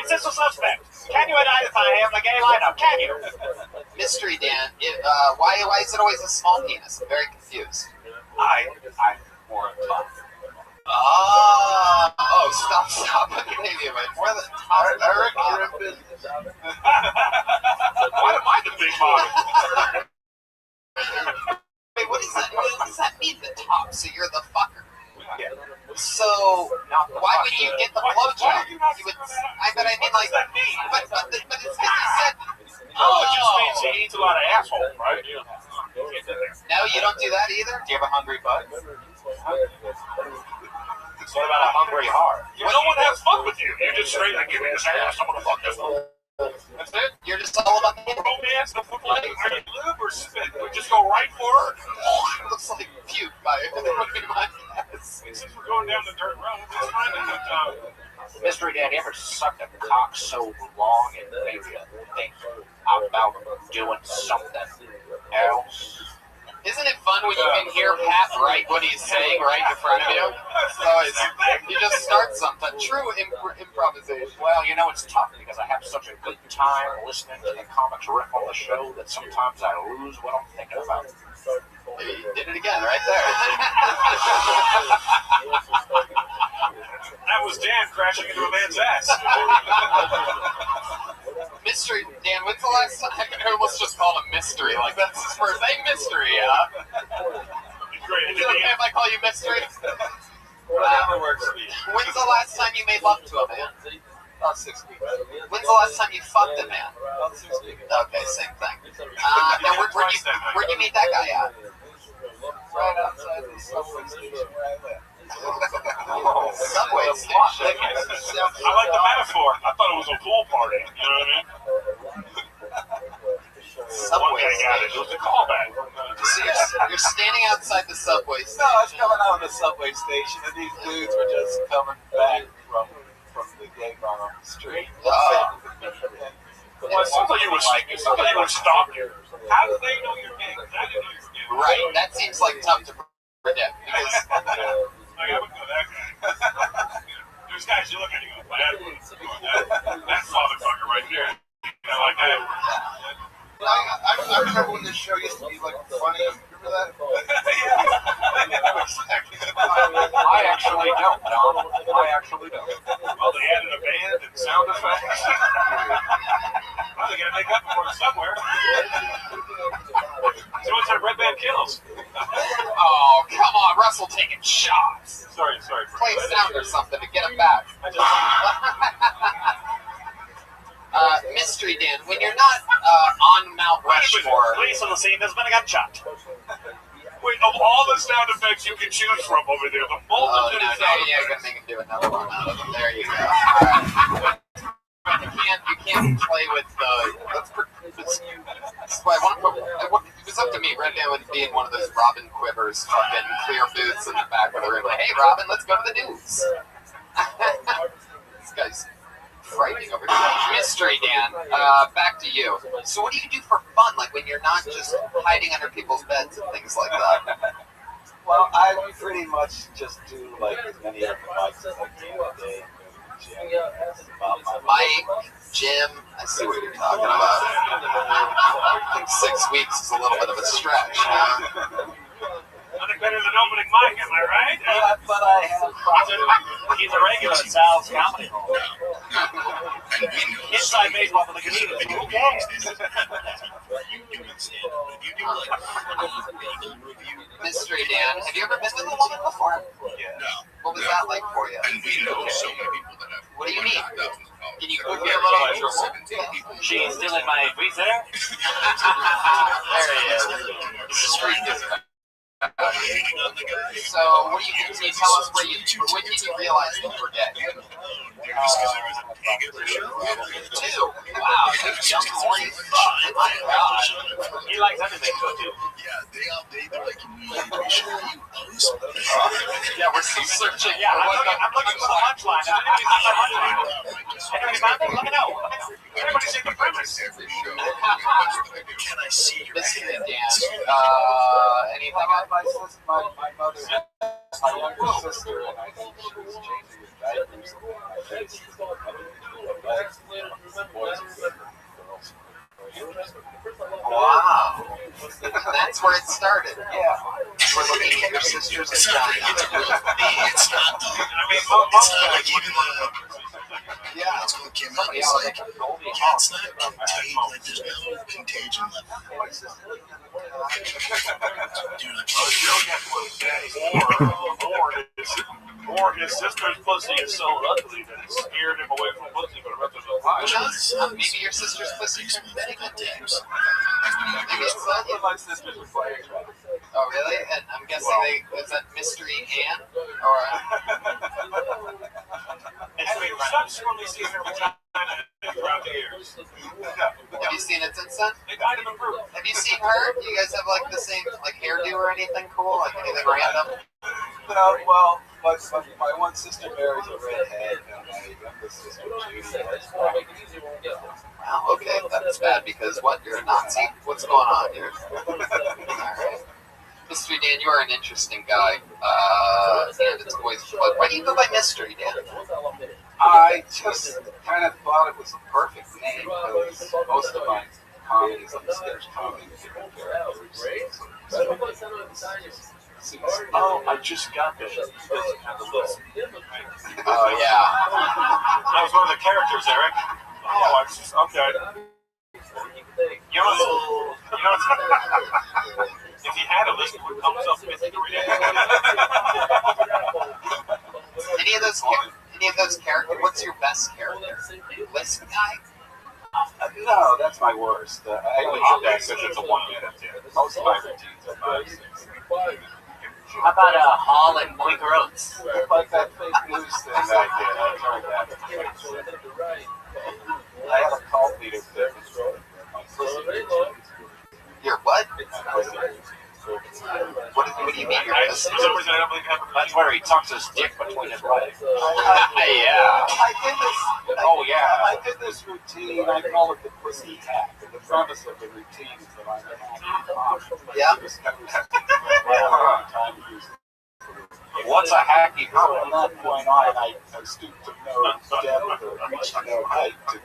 Is this a suspect? Can you identify him in a gay lineup? Can you? Mystery Dan, why is it always a small penis? I'm very confused. I more on top. Stop. Maybe more than top. Eric Griffin. Why am I the big bottom? Wait, what does that mean? The top? So you're the fucker. Yeah. So why would you get the blowjob? You would. But I mean, like, but it's because you said. Oh, it just means he eats a lot of asshole, right? No, you don't do that either. Do you have a hungry butt? What about a hungry heart? No one has fun with you. You're just straight like, give me this ass, I'm gonna fuck this one. That's it? You're just all about the romance, the like, are you lube or spit? We just go right for it. It looks like puke by my ass. Since we're going down the dirt road, it's fine to Mystery Dan, you ever sucked a cock so long it made you think about doing something else? Isn't it fun when you can hear Pat write what he's saying right in front of you? So you just start something. True improvisation. Well, you know, it's tough because I have such a good time listening to the comics riff on the show that sometimes I lose what I'm thinking about. You did it again right there. That was Dan crashing into a man's ass. Mystery, Dan, when's the last time? I almost just called him Mystery. Like, that's his first name, Mystery, Is it okay if I call you Mystery? Whatever works for you. When's the last time you made love to a man? About 6 weeks. When's the last time you fucked a man? About 6 weeks. Okay, same thing. Now, where'd you meet that guy at? Right outside the subway station where I live. Subway station. I like the metaphor. I thought it was a pool party. You know what I mean? Subway station. It was a callback. So you're standing outside the subway station. No, I was coming out of the subway station, and these dudes were just coming back from the gay bar on the street. Well, it sounds like you were stalking. How do they know you're gay? I didn't know you were gay. Right, that seems like tough to predict. Because I would know that guy. There's guys you look at, you go, that motherfucker right there. You know, like that. I remember when this show used to be like funny. Remember that? I actually don't, Don. I actually don't. Well, they added a band and sound effects. Well, they gotta make up for it somewhere. So what's that Red Band Kills? oh, come on, Russell taking shots. Sorry. Play sound or something to get him back. Mystery Dan, when you're not on Mount Rushmore. Police on the scene has been a gunshot. Wait, of all the sound effects you can choose from over there, the multitude of sound effects. You're gonna make him do another one out of them. There you go. Right. You can't play with it was up to me. Red Dan would be in one of those Robin Quivers fucking clear boots in the back where they're like, hey Robin, let's go to the news. This guy's frightening over here. Mystery Dan, back to you. So what do you do for fun, like when you're not just hiding under people's beds and things like that? Well, I pretty much just do like as many open mics as I can a day. Mike, Jim, I see what you're talking about. I think 6 weeks is a little bit of a stretch. Nothing better than opening mic, am I right? But I have He's a regular at Sal's Comedy Hall. Inside baseball for the community. Okay. Mystery Dan, have you ever been to the woman before? Yeah. What was that like for you? And we know so many people that have. What do you mean? Can you give me a little? She's still in my freezer. There he is. Street is. So, what do you? Can you tell us when did you realize that you were gay? Just because I was a pig at the show. 2. Wow, you young horny fuck. My God. He likes everything, too. Yeah, they're like, we should you post. Yeah, we're still searching. Yeah, I'm looking for the punchline. Anybody found it? Let me know. Everybody's in the premise. Every show. Can I see your Mystery hand? Dan, anything on my mother, my younger sister, and I think she was changing the diapers in my face. Wow. That's where it started. Yeah. Where the looking at your sister's It's not vagina. it's not though. I mean, It's not like even Yeah. it's called Kim out. It's like, yeah, it's not contagion. Like there's no contagion level. Dude, Or his sister's pussy is so ugly that it scared him away from pussy for the rest of his life. Maybe your sister's pussy. Maybe it's My sister's was playing. Oh, really? And I'm guessing is that Mystery Ann? Or And we subsequently seen her vagina throughout the years. have you seen it since then? They died of improvement. Have you seen her? Do you guys have like the same like hairdo or anything cool? Like anything random? No, well, my one sister marries a redhead, and my youngest sister Judy has Wow, okay, that's bad because what? You're a Nazi? What's going on here? Alright. Mystery Dan, you are an interesting guy. And it's always fun. Why do you go by Mystery Dan? I just kind of thought it was a perfect name because most of my comedies on the stage comedy different characters. Oh, I just got this. Oh, yeah. That was one of the characters, Eric. Oh, I just, okay. You know if he had a list, it would come up with Any of those characters? What's your best character? Lisp guy? No, that's my worst. I only did that because it's a 1 minute. Most of my routines are 5, 6. How about Hall and Quaker Oats? Like that fake news thing I did. I tried that. I had a cult leader that was my pussy. Your what? What do you mean your pussy? That's where he tucks his dick between his legs. Yeah. I did this routine. I call it the pussy hack. And the premise of the routine is that I'm a hacky. Yeah. What's a hacky? From that point on, I stooped to no depth or reached no height to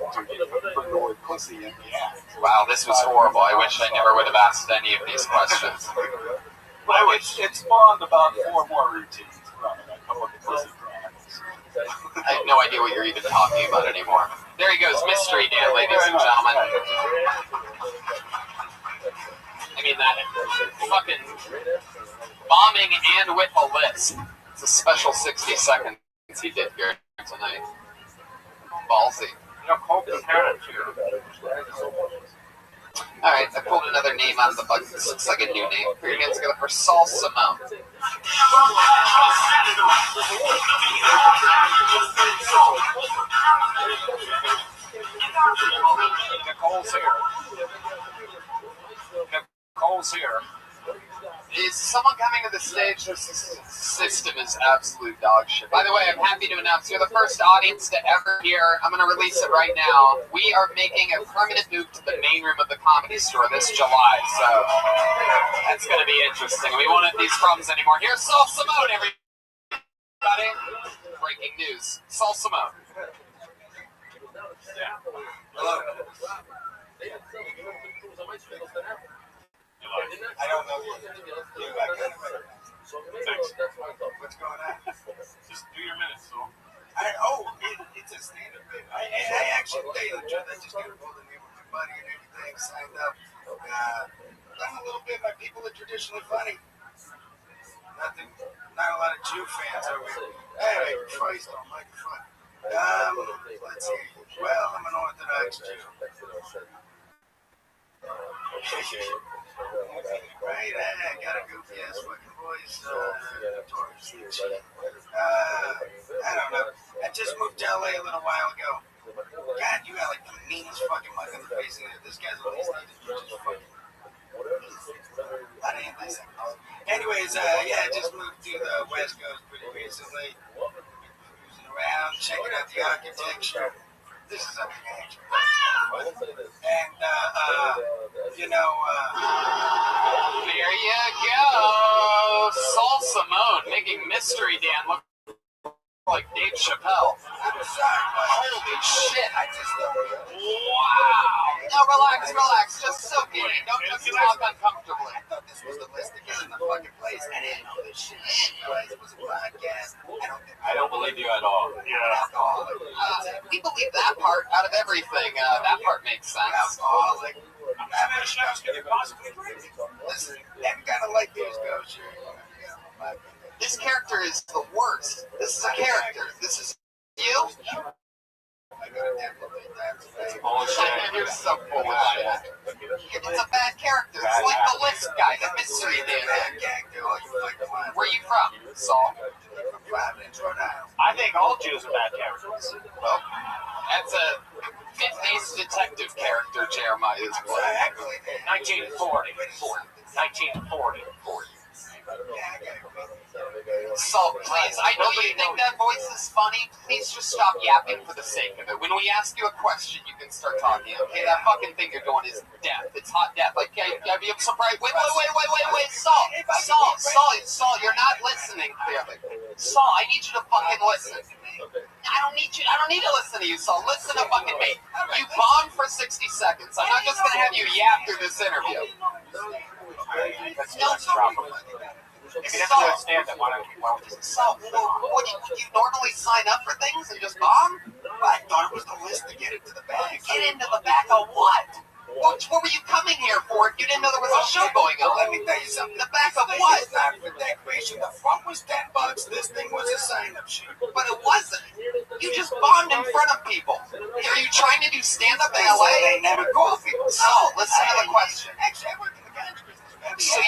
put more pussy in the act. Wow, this was horrible. I wish I never would have asked any of these questions. Well, it spawned about 4 more routines from it. I call it the pussy chronicles. I have no idea what you're even talking about anymore. There he goes, Mystery Dan, ladies and gentlemen. I mean, that fucking bombing and with a list. It's a special 60 seconds he did here tonight. Ballsy. Alright, I pulled another name out of the bug. This looks like a new name. Put your hands together for Saul Simone. Nicole's here. Is someone coming to the stage? This system is absolute dog shit. By the way, I'm happy to announce you're the first audience to ever hear. I'm going to release it right now. We are making a permanent move to the main room of the Comedy Store this July, so that's going to be interesting. We won't have these problems anymore. Here's Saul Simone, everybody. Breaking news. Saul Simone. Hello. I don't know you. I kind of better. Thanks. What's going on? Just do your minutes, so. It's a stand-up bit. I actually, tell you the truth, I just got a hold of me with my buddy and everything, signed up. Done a little bit. My people are traditionally funny. Not a lot of Jew fans over here. Anyway, Christ almighty fun. Let's see. Well, I'm an Orthodox Jew. Right, I got a goofy ass fucking voice. I don't know. I just moved to LA a little while ago. God, you got like the meanest fucking mug in the face. This guy's all these niggas just fucking. Anyways, I just moved to the West Coast pretty recently. Cruising around, checking out the architecture. This is a picture. And, there you go. Saul Simone making Mystery Dan look like Dave Chappelle. Holy shit. Wow. No, relax. Just soak it in. Don't just talk uncomfortably. this was the list to get in the fucking place. I didn't know this shit. I didn't realize it was a podcast. I don't believe you at all. Yeah. We believe that part out of everything. That part makes sense. Alcoholic. How many shots can you possibly drink? Listen, I'm kind of like these ghosts here. This character is the worst. This is a character. This is you. You're so full of shit. It's a bad character. It's like the list guy, the mystery man. Where you from, Saul? I think all Jews are bad characters. Well, that's a 50s detective character Jeremiah is playing. 1940. 1940. Saul, please, I know you think that voice is funny. Please just stop yapping for the sake of it. When we ask you a question, you can start talking. Okay, that fucking thing you're doing is death. It's hot death. Like, I'm surprised. Wait, Saul, you're not listening clearly. Saul, I need you to fucking listen. I don't need to listen to you, Saul. Listen to fucking me. You bombed for 60 seconds. I'm not just gonna have you yap through this interview. That's no problem. If he doesn't understand that, why don't you just... Saul, would you normally sign up for things and just bomb? I thought it was the list to get into the bag. Get into the bag of what? What were you coming here for if you didn't know there was a show going on? Let me tell you something. The back of what? It's not for decoration. The front was $10. This thing was a sign-up sheet. But it wasn't. You just bombed in front of people. Are you trying to do stand-up in LA? They never call people. Saul, listen to the question. Actually, I work in the country. So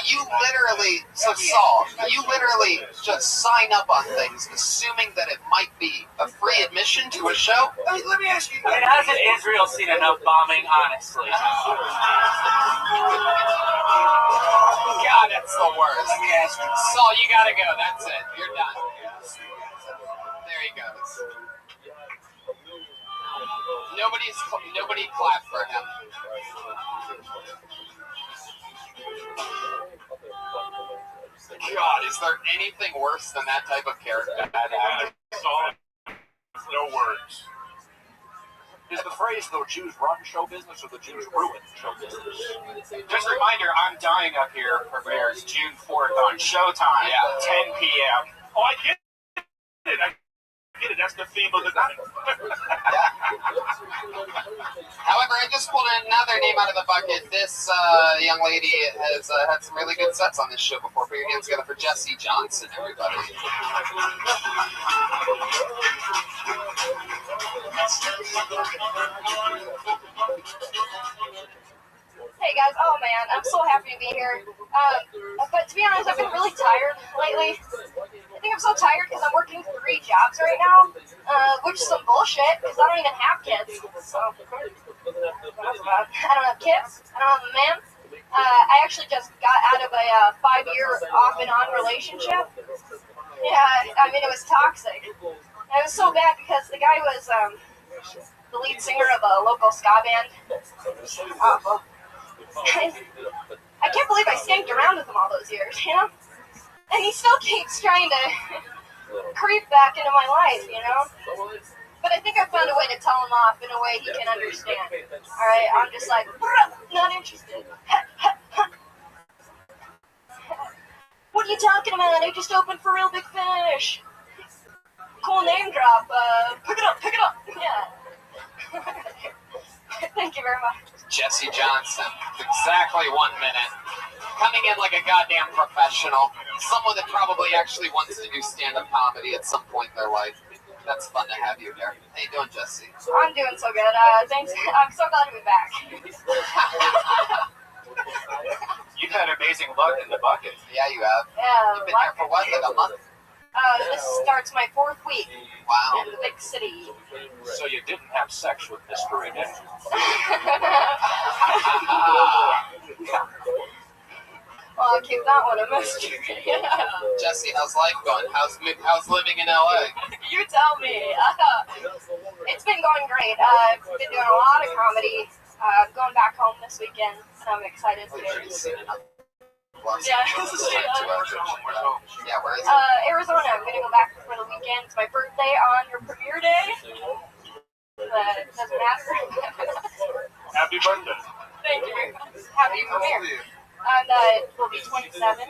Saul, you literally just sign up on things, assuming that it might be a free admission to a show? Let me ask you. I mean, hasn't Israel seen enough bombing, honestly? God, that's the worst. Let me ask you. Saul, you gotta go. That's it. You're done. There he goes. Nobody clapped for him. God, is there anything worse than that type of character? No words. Is the phrase, though, Jews run show business or the Jews ruin show business? Just a reminder, I'm Dying Up Here premieres June 4th on Showtime, 10 p.m. Oh, I get it. That's the theme of the night. However, I just pulled another name out of the bucket. This young lady has had some really good sets on this show before. Put your hands together for Jessie Johnson, everybody. Hey guys, oh man, I'm so happy to be here. But to be honest, I've been really tired lately. I think I'm so tired because I'm working 3 jobs right now, which is some bullshit because I don't even have kids. So, I don't have kids. I don't have a man. I actually just got out of a 5-year off and on relationship. Yeah, I mean, it was toxic. And it was so bad because the guy was the lead singer of a local ska band. Awful. I can't believe I skanked around with him all those years, you know? And he still keeps trying to creep back into my life, you know? But I think I found a way to tell him off in a way he can understand. Alright, I'm just like, not interested. What are you talking about? I just opened for Real Big Fish. Cool name drop. Pick it up. Yeah. Thank you very much. Jessie Johnson, exactly 1 minute. Coming in like a goddamn professional. Someone that probably actually wants to do stand-up comedy at some point in their life. That's fun to have you here. How you doing, Jessie? I'm doing so good. Thanks. I'm so glad to be back. You've had amazing luck in the bucket. Yeah, you have. Yeah. You've been here for what, like a month? This starts my 4th week. Wow. In the big city. So you didn't have sex with Mr. Renee? Well, I'll keep that one a mystery. Jessie, how's life going? How's living in LA? You tell me. It's been going great. I've been doing a lot of comedy. Going back home this weekend, and I'm excited to do it. Yeah, where is it? Arizona. I'm gonna go back for the weekend. It's my birthday on your premiere day. But it doesn't matter. Happy birthday. Thank you very much. Happy premiere. And will be 27.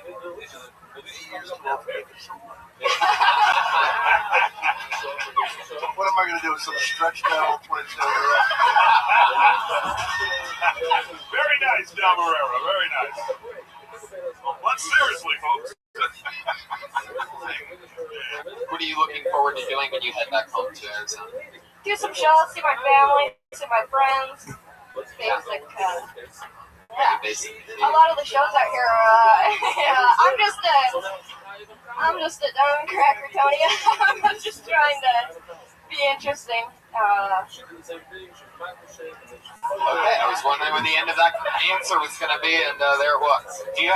What am I going to do with some stretched out 27? Very nice, Del Barrera. Very nice. But seriously, folks. What are you looking forward to doing when you head back home to Arizona? Do some shows, see my family, see my friends. Basic. Yeah. A lot of the shows out here. Yeah, I'm just a dumb cracker, Tony. I'm just trying to be interesting. Okay, I was wondering when the end of that answer was going to be, and there it was. Do you